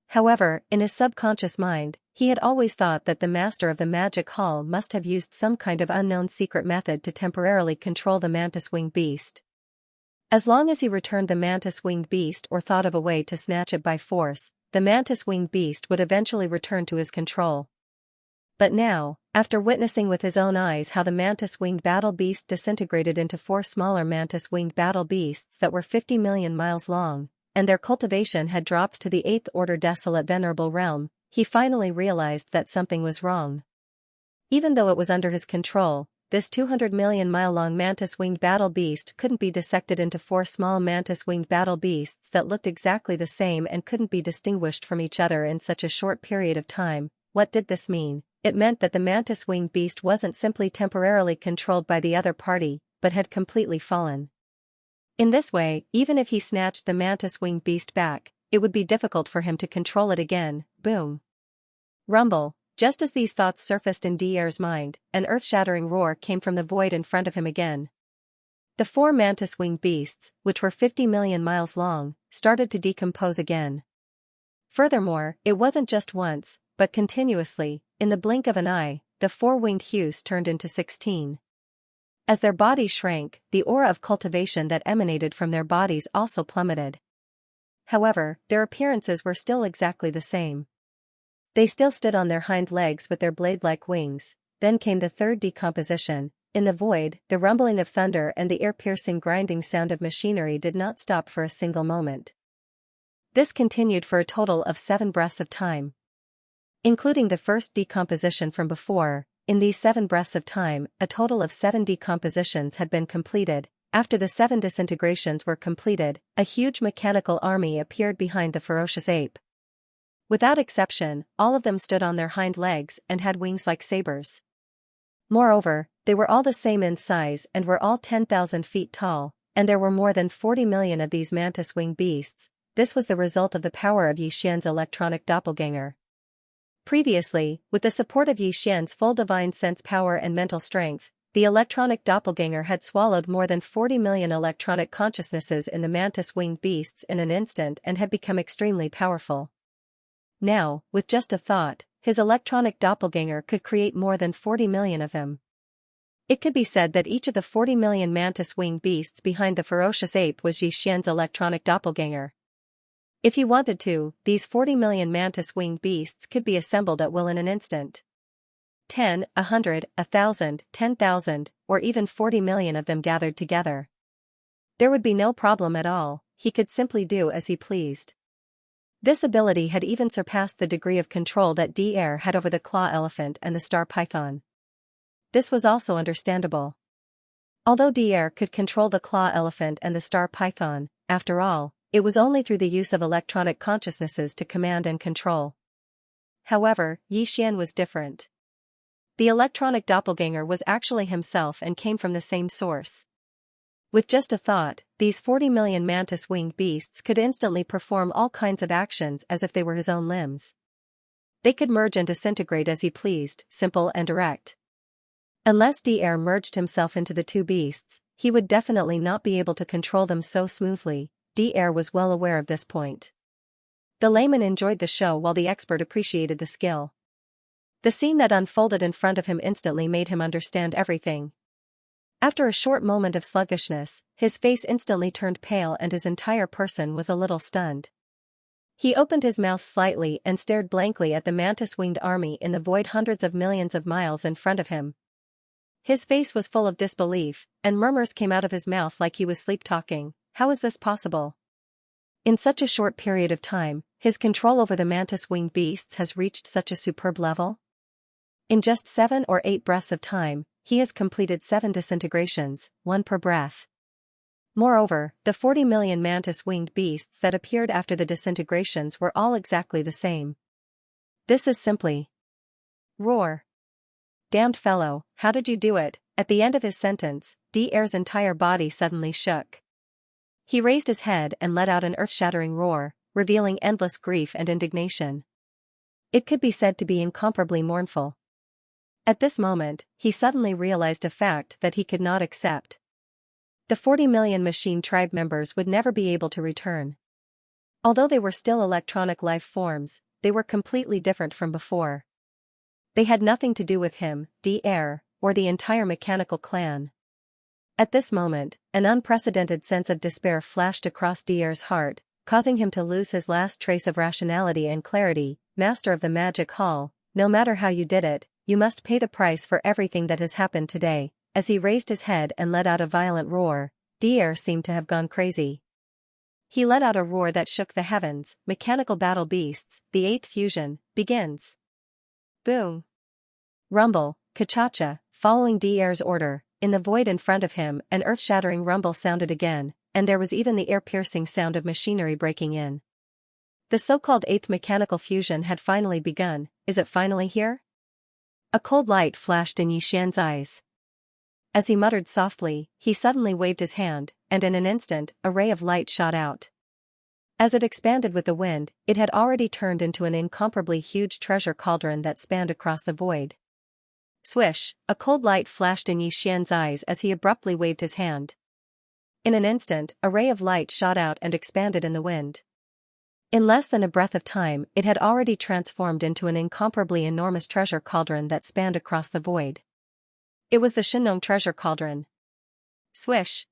However, in his subconscious mind, he had always thought that the master of the magic hall must have used some kind of unknown secret method to temporarily control the mantis-winged beast. As long as he returned the mantis-winged beast or thought of a way to snatch it by force, the mantis-winged beast would eventually return to his control. But now, after witnessing with his own eyes how the mantis-winged battle beast disintegrated into 4 smaller mantis-winged battle beasts that were 50 million miles long, and their cultivation had dropped to the 8th order desolate venerable realm, he finally realized that something was wrong. Even though it was under his control, this 200 million mile long mantis-winged battle beast couldn't be dissected into 4 small mantis-winged battle beasts that looked exactly the same and couldn't be distinguished from each other in such a short period of time. What did this mean? It meant that the mantis-winged beast wasn't simply temporarily controlled by the other party, but had completely fallen. In this way, even if he snatched the mantis-winged beast back, it would be difficult for him to control it again. Boom. Rumble. Just as these thoughts surfaced in Dr's mind, an earth-shattering roar came from the void in front of him again. The 4 mantis-winged beasts, which were 50 million miles long, started to decompose again. Furthermore, it wasn't just once, but continuously. In the blink of an eye, the 4 winged hues turned into 16. As their bodies shrank, the aura of cultivation that emanated from their bodies also plummeted. However, their appearances were still exactly the same. They still stood on their hind legs with their blade-like wings. Then came the 3rd decomposition. In the void, the rumbling of thunder and the ear-piercing grinding sound of machinery did not stop for a single moment. This continued for a total of 7 breaths of time. Including the first decomposition from before, in these 7 breaths of time, a total of 7 decompositions had been completed. After the 7 disintegrations were completed, a huge mechanical army appeared behind the ferocious ape. Without exception, all of them stood on their hind legs and had wings like sabers. Moreover, they were all the same in size and were all 10,000 feet tall, and there were more than 40 million of these mantis-winged beasts. This was the result of the power of Xian's electronic doppelganger. Previously, with the support of Xian's full divine sense power and mental strength, the electronic doppelganger had swallowed more than 40 million electronic consciousnesses in the mantis-winged beasts in an instant and had become extremely powerful. Now, with just a thought, his electronic doppelganger could create more than 40 million of them. It could be said that each of the 40 million mantis-winged beasts behind the ferocious ape was Xian's electronic doppelganger. If he wanted to, these 40 million mantis-winged beasts could be assembled at will in an instant. 10, 100, 1,000, 10,000, or even 40 million of them gathered together. There would be no problem at all. He could simply do as he pleased. This ability had even surpassed the degree of control that Dr. had over the claw elephant and the star python. This was also understandable. Although Dr. could control the claw elephant and the star python, after all, it was only through the use of electronic consciousnesses to command and control. However, Xian was different. The electronic doppelganger was actually himself and came from the same source. With just a thought, these 40 million mantis-winged beasts could instantly perform all kinds of actions as if they were his own limbs. They could merge and disintegrate as he pleased, simple and direct. Unless Dr. merged himself into the 2 beasts, he would definitely not be able to control them so smoothly. Dr. was well aware of this point. The layman enjoyed the show while the expert appreciated the skill. The scene that unfolded in front of him instantly made him understand everything. After a short moment of sluggishness, his face instantly turned pale and his entire person was a little stunned. He opened his mouth slightly and stared blankly at the mantis-winged army in the void hundreds of millions of miles in front of him. His face was full of disbelief, and murmurs came out of his mouth like he was sleep-talking. How is this possible? In such a short period of time, his control over the mantis-winged beasts has reached such a superb level? In just 7 or 8 breaths of time, he has completed 7 disintegrations, 1 per breath. Moreover, the 40 million mantis-winged beasts that appeared after the disintegrations were all exactly the same. This is simply roar. Damned fellow, how did you do it? At the end of his sentence, D'Air's entire body suddenly shook. He raised his head and let out an earth-shattering roar, revealing endless grief and indignation. It could be said to be incomparably mournful. At this moment, he suddenly realized a fact that he could not accept. The 40 million machine tribe members would never be able to return. Although they were still electronic life forms, they were completely different from before. They had nothing to do with him, D'Air, or the entire mechanical clan. At this moment, an unprecedented sense of despair flashed across D'Air's heart, causing him to lose his last trace of rationality and clarity. Master of the Magic Hall, no matter how you did it, you must pay the price for everything that has happened today. As he raised his head and let out a violent roar, D'Air seemed to have gone crazy. He let out a roar that shook the heavens. Mechanical battle beasts, the 8th fusion, begins. Boom. Rumble, Xianxia, following D'Air's order, in the void in front of him an earth-shattering rumble sounded again, and there was even the ear-piercing sound of machinery breaking in. The so-called 8th mechanical fusion had finally begun. Is it finally here? A cold light flashed in Xianxia's eyes. As he muttered softly, he suddenly waved his hand, and in an instant, a ray of light shot out. As it expanded with the wind, it had already turned into an incomparably huge treasure cauldron that spanned across the void. Swish, a cold light flashed in Xianxia's eyes as he abruptly waved his hand. In an instant, a ray of light shot out and expanded in the wind. In less than a breath of time, it had already transformed into an incomparably enormous treasure cauldron that spanned across the void. It was the Shenong treasure cauldron. Swish.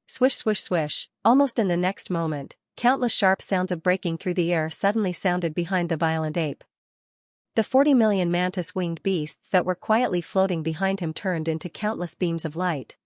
Swish swish swish, almost in the next moment, countless sharp sounds of breaking through the air suddenly sounded behind the violent ape. The 40 million mantis-winged beasts that were quietly floating behind him turned into countless beams of light.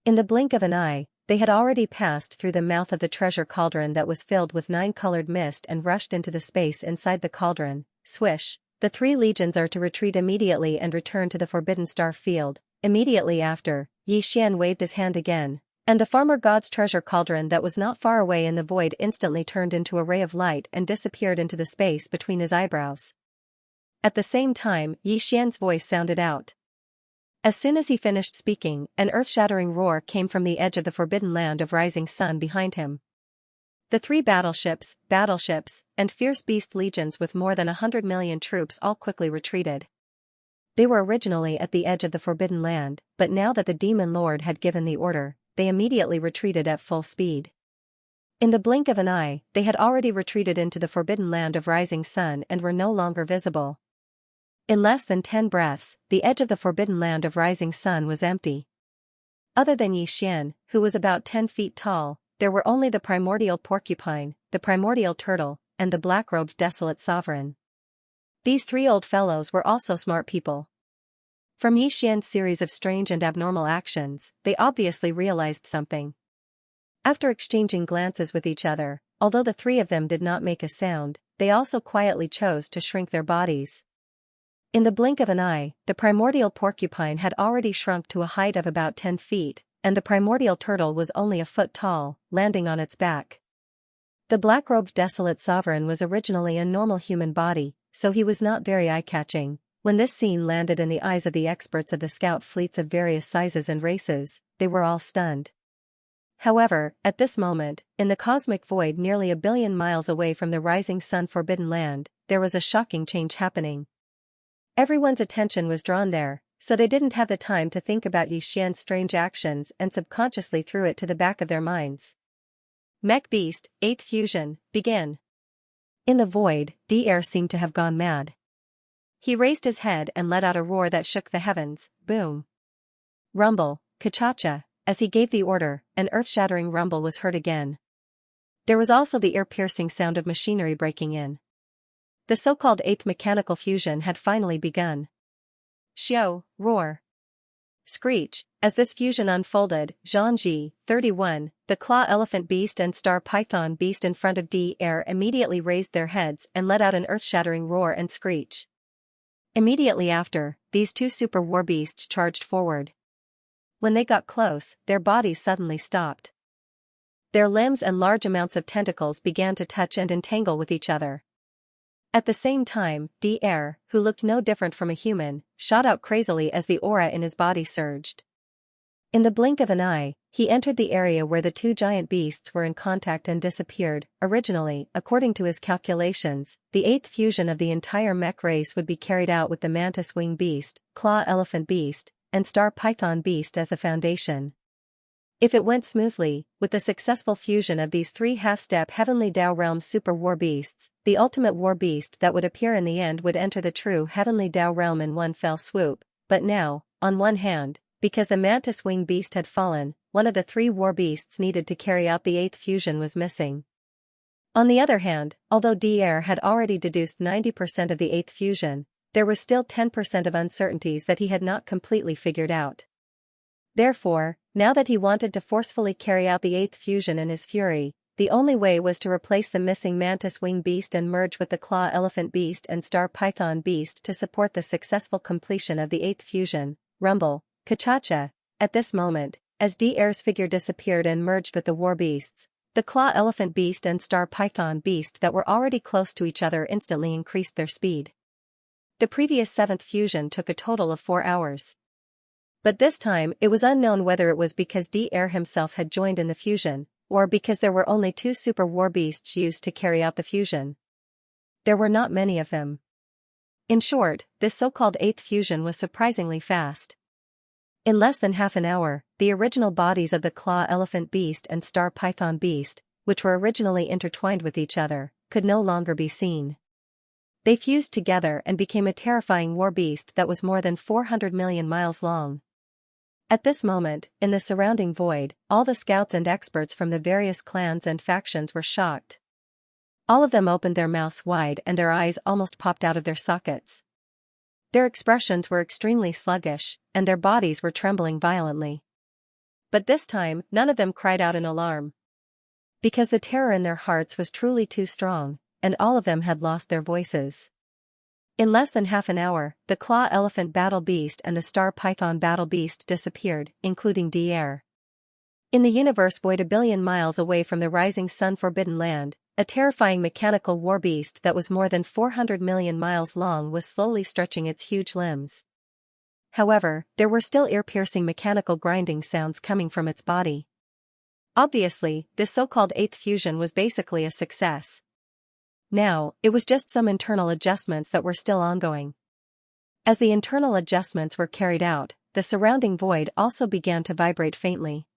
In the blink of an eye, they had already passed through the mouth of the treasure cauldron that was filled with 9-colored mist and rushed into the space inside the cauldron. Swish. The 3 legions are to retreat immediately and return to the Forbidden Star Field. Immediately after, Xian waved his hand again, and the farmer god's treasure cauldron that was not far away in the void instantly turned into a ray of light and disappeared into the space between his eyebrows. At the same time, Xian's voice sounded out. As soon as he finished speaking, an earth-shattering roar came from the edge of the forbidden land of rising sun behind him. The 3 battleships, and fierce beast legions with more than 100 million troops all quickly retreated. They were originally at the edge of the Forbidden Land, but now that the Demon Lord had given the order, they immediately retreated at full speed. In the blink of an eye, they had already retreated into the Forbidden Land of Rising Sun and were no longer visible. In less than 10 breaths, the edge of the Forbidden Land of Rising Sun was empty. Other than Xian, who was about 10 feet tall, there were only the primordial porcupine, the primordial turtle, and the black-robed desolate sovereign. These 3 old fellows were also smart people. From Xian's series of strange and abnormal actions, they obviously realized something. After exchanging glances with each other, although the 3 of them did not make a sound, they also quietly chose to shrink their bodies. In the blink of an eye, the primordial porcupine had already shrunk to a height of about 10 feet, and the primordial turtle was only a foot tall, landing on its back. The black-robed desolate sovereign was originally a normal human body, so he was not very eye-catching. When this scene landed in the eyes of the experts of the scout fleets of various sizes and races, they were all stunned. However, at this moment, in the cosmic void nearly 1 billion miles away from the rising sun forbidden land, there was a shocking change happening. Everyone's attention was drawn there, so they didn't have the time to think about Xian's strange actions and subconsciously threw it to the back of their minds. Mech Beast, 8th Fusion, begin. In the void, D'Air seemed to have gone mad. He raised his head and let out a roar that shook the heavens. Boom. Rumble, Xianxia. As he gave the order, an earth-shattering rumble was heard again. There was also the ear-piercing sound of machinery breaking in. The so-called 8th mechanical fusion had finally begun. Xiao, roar. Screech. As this fusion unfolded, Xianxia, 31, the claw elephant beast and star python beast in front of D'Air immediately raised their heads and let out an earth-shattering roar and screech. Immediately after, these two super war beasts charged forward. When they got close, their bodies suddenly stopped. Their limbs and large amounts of tentacles began to touch and entangle with each other. At the same time, Dr., who looked no different from a human, shot out crazily as the aura in his body surged. In the blink of an eye, he entered the area where the two giant beasts were in contact and disappeared. Originally, according to his calculations, the eighth fusion of the entire mech race would be carried out with the mantis wing beast, claw elephant beast, and star python beast as the foundation. If it went smoothly, with the successful fusion of these three half-step heavenly Tao realm super war beasts, the ultimate war beast that would appear in the end would enter the true heavenly Tao realm in one fell swoop. But now, on one hand, because the mantis wing beast had fallen, one of the three war beasts needed to carry out the eighth fusion was missing. On the other hand, although Dr. had already deduced 90% of the eighth fusion, there was still 10% of uncertainties that he had not completely figured out. Therefore, now that he wanted to forcefully carry out the eighth fusion in his fury, the only way was to replace the missing mantis wing beast and merge with the claw elephant beast and star python beast to support the successful completion of the eighth fusion. Rumble, Xianxia. At this moment, as Dr's figure disappeared and merged with the war beasts, the claw elephant beast and star python beast that were already close to each other instantly increased their speed. The previous seventh fusion took a total of 4 hours. But this time it was unknown whether it was because Dr himself had joined in the fusion, or because there were only 2 super war beasts used to carry out the fusion. There were not many of them. In short, this so-called eighth fusion was surprisingly fast. In less than half an hour, the original bodies of the claw elephant beast and star python beast, which were originally intertwined with each other, could no longer be seen. They fused together and became a terrifying war beast that was more than 400 million miles long. At this moment, in the surrounding void, all the scouts and experts from the various clans and factions were shocked. All of them opened their mouths wide and their eyes almost popped out of their sockets. Their expressions were extremely sluggish, and their bodies were trembling violently. But this time, none of them cried out in alarm. Because the terror in their hearts was truly too strong, and all of them had lost their voices. In less than half an hour, the claw elephant battle beast and the star python battle beast disappeared, including Dr. In the universe void a billion miles away from the rising sun forbidden land, a terrifying mechanical war beast that was more than 400 million miles long was slowly stretching its huge limbs. However, there were still ear-piercing mechanical grinding sounds coming from its body. Obviously, this so-called eighth fusion was basically a success. Now, it was just some internal adjustments that were still ongoing. As the internal adjustments were carried out, the surrounding void also began to vibrate faintly.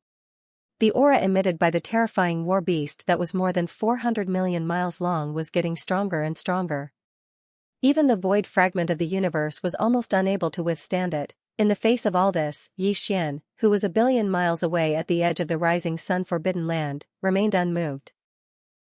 The aura emitted by the terrifying war beast that was more than 400 million miles long was getting stronger and stronger. Even the void fragment of the universe was almost unable to withstand it. In the face of all this, Xianxia, who was a billion miles away at the edge of the rising sun forbidden land, remained unmoved.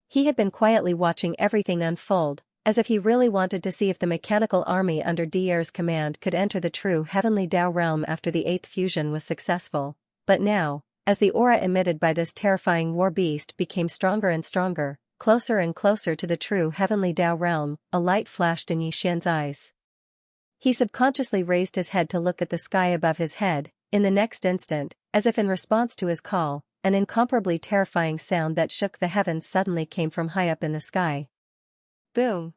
He had been quietly watching everything unfold, as if he really wanted to see if the mechanical army under Dr's command could enter the true heavenly Tao realm after the eighth fusion was successful. But now, as the aura emitted by this terrifying war beast became stronger and stronger, closer and closer to the true heavenly Tao realm, a light flashed in Yixian's eyes. He subconsciously raised his head to look at the sky above his head. In the next instant, as if in response to his call, an incomparably terrifying sound that shook the heavens suddenly came from high up in the sky. Boom!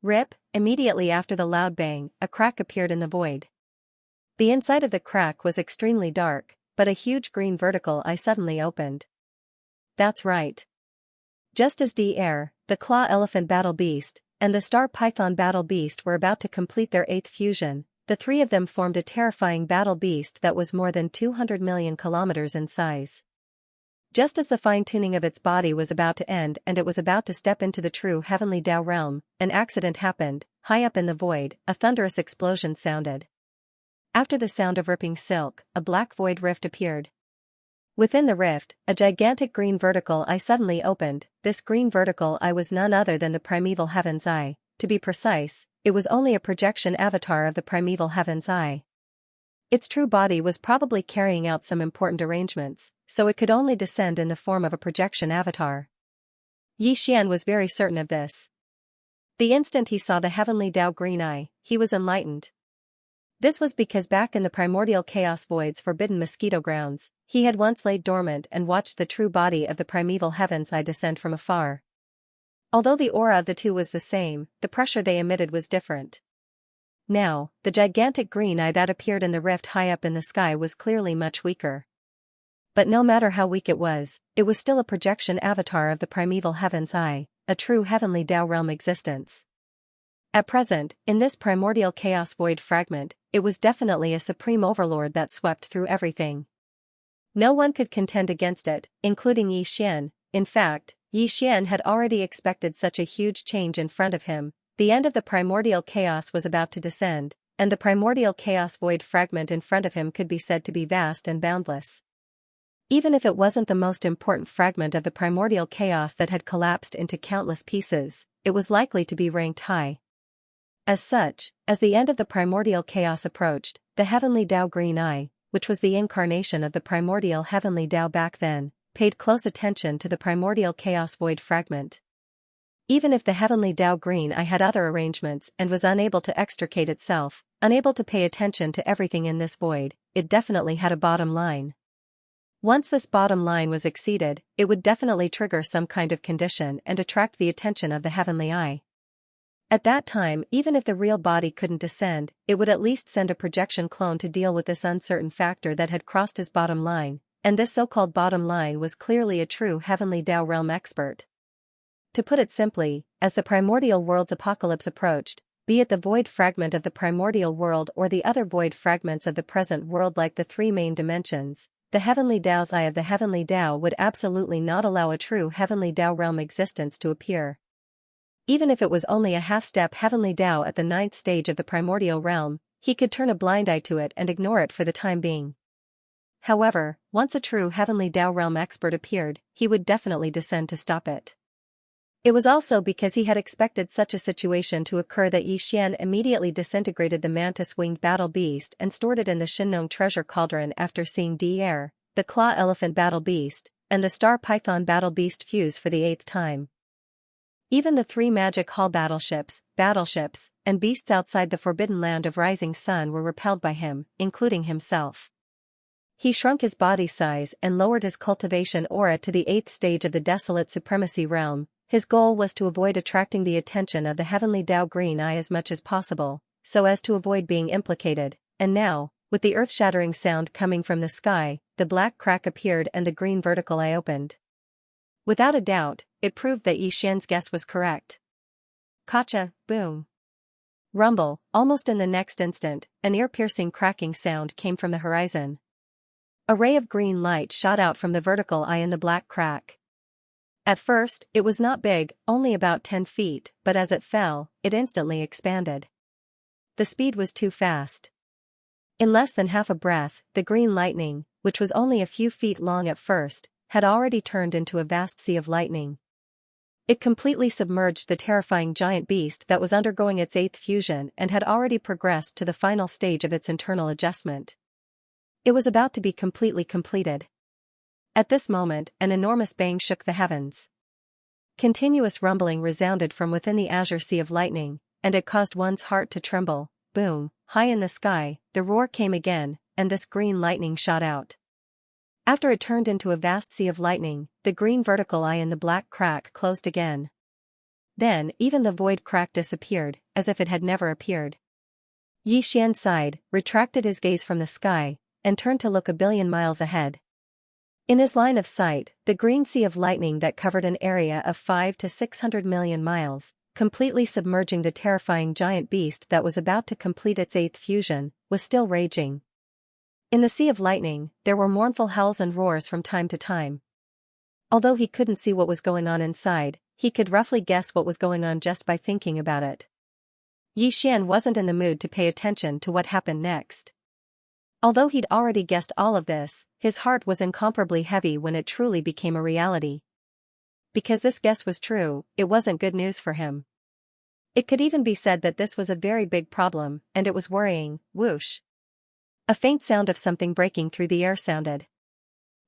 Rip! Immediately after the loud bang, a crack appeared in the void. The inside of the crack was extremely dark, but a huge green vertical eye suddenly opened. That's right. Just as Dr., the claw elephant battle beast, and the star python battle beast were about to complete their eighth fusion, the three of them formed a terrifying battle beast that was more than 200 million kilometers in size. Just as the fine-tuning of its body was about to end and it was about to step into the true heavenly Tao realm, an accident happened. High up in the void, a thunderous explosion sounded. After the sound of ripping silk, a black void rift appeared. Within the rift, a gigantic green vertical eye suddenly opened. This green vertical eye was none other than the primeval heaven's eye. To be precise, it was only a projection avatar of the primeval heaven's eye. Its true body was probably carrying out some important arrangements, so it could only descend in the form of a projection avatar. Yixian was very certain of this. The instant he saw the heavenly Tao green eye, he was enlightened. This was because back in the primordial chaos void's forbidden mosquito grounds, he had once laid dormant and watched the true body of the primeval heaven's eye descend from afar. Although the aura of the two was the same, the pressure they emitted was different. Now, the gigantic green eye that appeared in the rift high up in the sky was clearly much weaker. But no matter how weak it was still a projection avatar of the primeval heaven's eye, a true heavenly Tao realm existence. At present, in this primordial chaos void fragment, it was definitely a supreme overlord that swept through everything. No one could contend against it, including Yi Xian. In fact, Yi Xian had already expected such a huge change in front of him. The end of the primordial chaos was about to descend, and the primordial chaos void fragment in front of him could be said to be vast and boundless. Even if it wasn't the most important fragment of the primordial chaos that had collapsed into countless pieces, it was likely to be ranked high. As such, as the end of the primordial chaos approached, the heavenly Tao green eye, which was the incarnation of the primordial heavenly Tao back then, paid close attention to the primordial chaos void fragment. Even if the heavenly Tao green eye had other arrangements and was unable to extricate itself, unable to pay attention to everything in this void, it definitely had a bottom line. Once this bottom line was exceeded, it would definitely trigger some kind of condition and attract the attention of the heavenly eye. At that time, even if the real body couldn't descend, it would at least send a projection clone to deal with this uncertain factor that had crossed his bottom line, and this so-called bottom line was clearly a true heavenly Tao realm expert. To put it simply, as the primordial world's apocalypse approached, be it the void fragment of the primordial world or the other void fragments of the present world like the three main dimensions, the heavenly Tao's eye of the heavenly Tao would absolutely not allow a true heavenly Tao realm existence to appear. Even if it was only a half-step heavenly Tao at the 9th stage of the primordial realm, he could turn a blind eye to it and ignore it for the time being. However, once a true heavenly Tao realm expert appeared, he would definitely descend to stop it. It was also because he had expected such a situation to occur that Yi Xian immediately disintegrated the mantis-winged battle beast and stored it in the Shinnong treasure cauldron after seeing Air, the claw elephant battle beast, and the star python battle beast fuse for the 8th time. Even the 3 magic hall battleships, and beasts outside the forbidden land of Rising Sun were repelled by him, including himself. He shrunk his body size and lowered his cultivation aura to the 8th stage of the desolate supremacy realm. His goal was to avoid attracting the attention of the heavenly Tao green eye as much as possible, so as to avoid being implicated, and now, with the earth-shattering sound coming from the sky, the black crack appeared and the green vertical eye opened. Without a doubt, it proved that Yi Xian's guess was correct. Kacha, boom. Rumble, almost in the next instant, an ear-piercing cracking sound came from the horizon. A ray of green light shot out from the vertical eye in the black crack. At first, it was not big, only about 10 feet, but as it fell, it instantly expanded. The speed was too fast. In less than half a breath, the green lightning, which was only a few feet long at first, had already turned into a vast sea of lightning. It completely submerged the terrifying giant beast that was undergoing its 8th fusion and had already progressed to the final stage of its internal adjustment. It was about to be completely completed. At this moment, an enormous bang shook the heavens. Continuous rumbling resounded from within the azure sea of lightning, and it caused one's heart to tremble. Boom, high in the sky, the roar came again, and this green lightning shot out. After it turned into a vast sea of lightning, the green vertical eye in the black crack closed again. Then, even the void crack disappeared, as if it had never appeared. Yi Xian sighed, retracted his gaze from the sky, and turned to look a billion miles ahead. In his line of sight, the green sea of lightning that covered an area of 5 to 600 million miles, completely submerging the terrifying giant beast that was about to complete its 8th fusion, was still raging. In the sea of lightning, there were mournful howls and roars from time to time. Although he couldn't see what was going on inside, he could roughly guess what was going on just by thinking about it. Yi Xian wasn't in the mood to pay attention to what happened next. Although he'd already guessed all of this, his heart was incomparably heavy when it truly became a reality. Because this guess was true, it wasn't good news for him. It could even be said that this was a very big problem, and it was worrying. Whoosh. A faint sound of something breaking through the air sounded.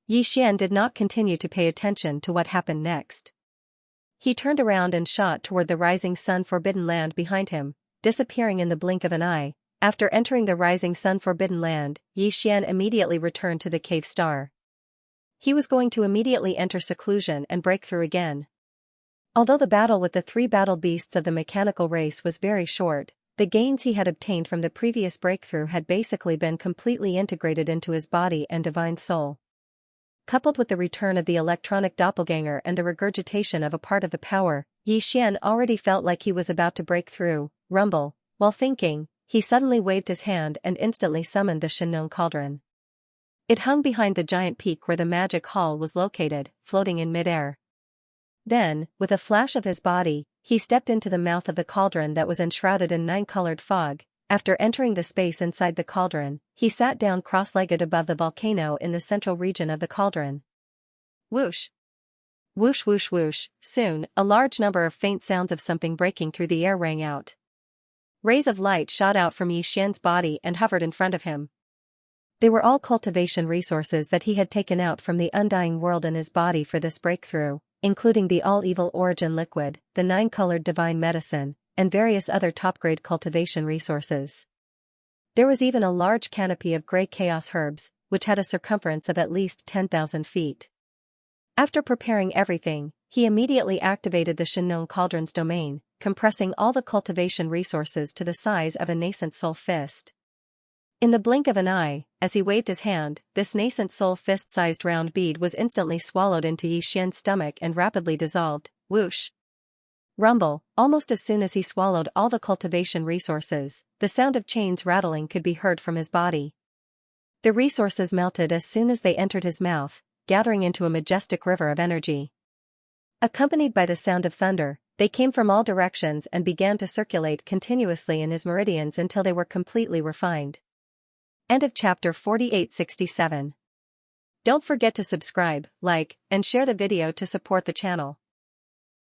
Yi Xian did not continue to pay attention to what happened next. He turned around and shot toward the rising sun forbidden land behind him, disappearing in the blink of an eye. After entering the rising sun forbidden land, Yi Xian immediately returned to the cave star. He was going to immediately enter seclusion and break through again. Although the battle with the 3 battle beasts of the mechanical race was very short, the gains he had obtained from the previous breakthrough had basically been completely integrated into his body and divine soul. Coupled with the return of the electronic doppelganger and the regurgitation of a part of the power, Yi Xian already felt like he was about to break through. Rumble. While thinking, he suddenly waved his hand and instantly summoned the Shinnon cauldron. It hung behind the giant peak where the magic hall was located, floating in midair. Then, with a flash of his body, he stepped into the mouth of the cauldron that was enshrouded in 9-colored fog. After entering the space inside the cauldron, he sat down cross-legged above the volcano in the central region of the cauldron. Whoosh! Whoosh whoosh whoosh. Soon, a large number of faint sounds of something breaking through the air rang out. Rays of light shot out from Yi Xian's body and hovered in front of him. They were all cultivation resources that he had taken out from the undying world in his body for this breakthrough, including the all-evil origin liquid, the 9-colored divine medicine, and various other top-grade cultivation resources. There was even a large canopy of gray chaos herbs, which had a circumference of at least 10,000 feet. After preparing everything, he immediately activated the Shinnon cauldron's domain, compressing all the cultivation resources to the size of a nascent soul fist. In the blink of an eye, as he waved his hand, this nascent soul fist-sized round bead was instantly swallowed into Yi Xian's stomach and rapidly dissolved. Whoosh! Rumble. Almost as soon as he swallowed all the cultivation resources, the sound of chains rattling could be heard from his body. The resources melted as soon as they entered his mouth, gathering into a majestic river of energy. Accompanied by the sound of thunder, they came from all directions and began to circulate continuously in his meridians until they were completely refined. End of chapter 4867. Don't forget to subscribe, like, and share the video to support the channel.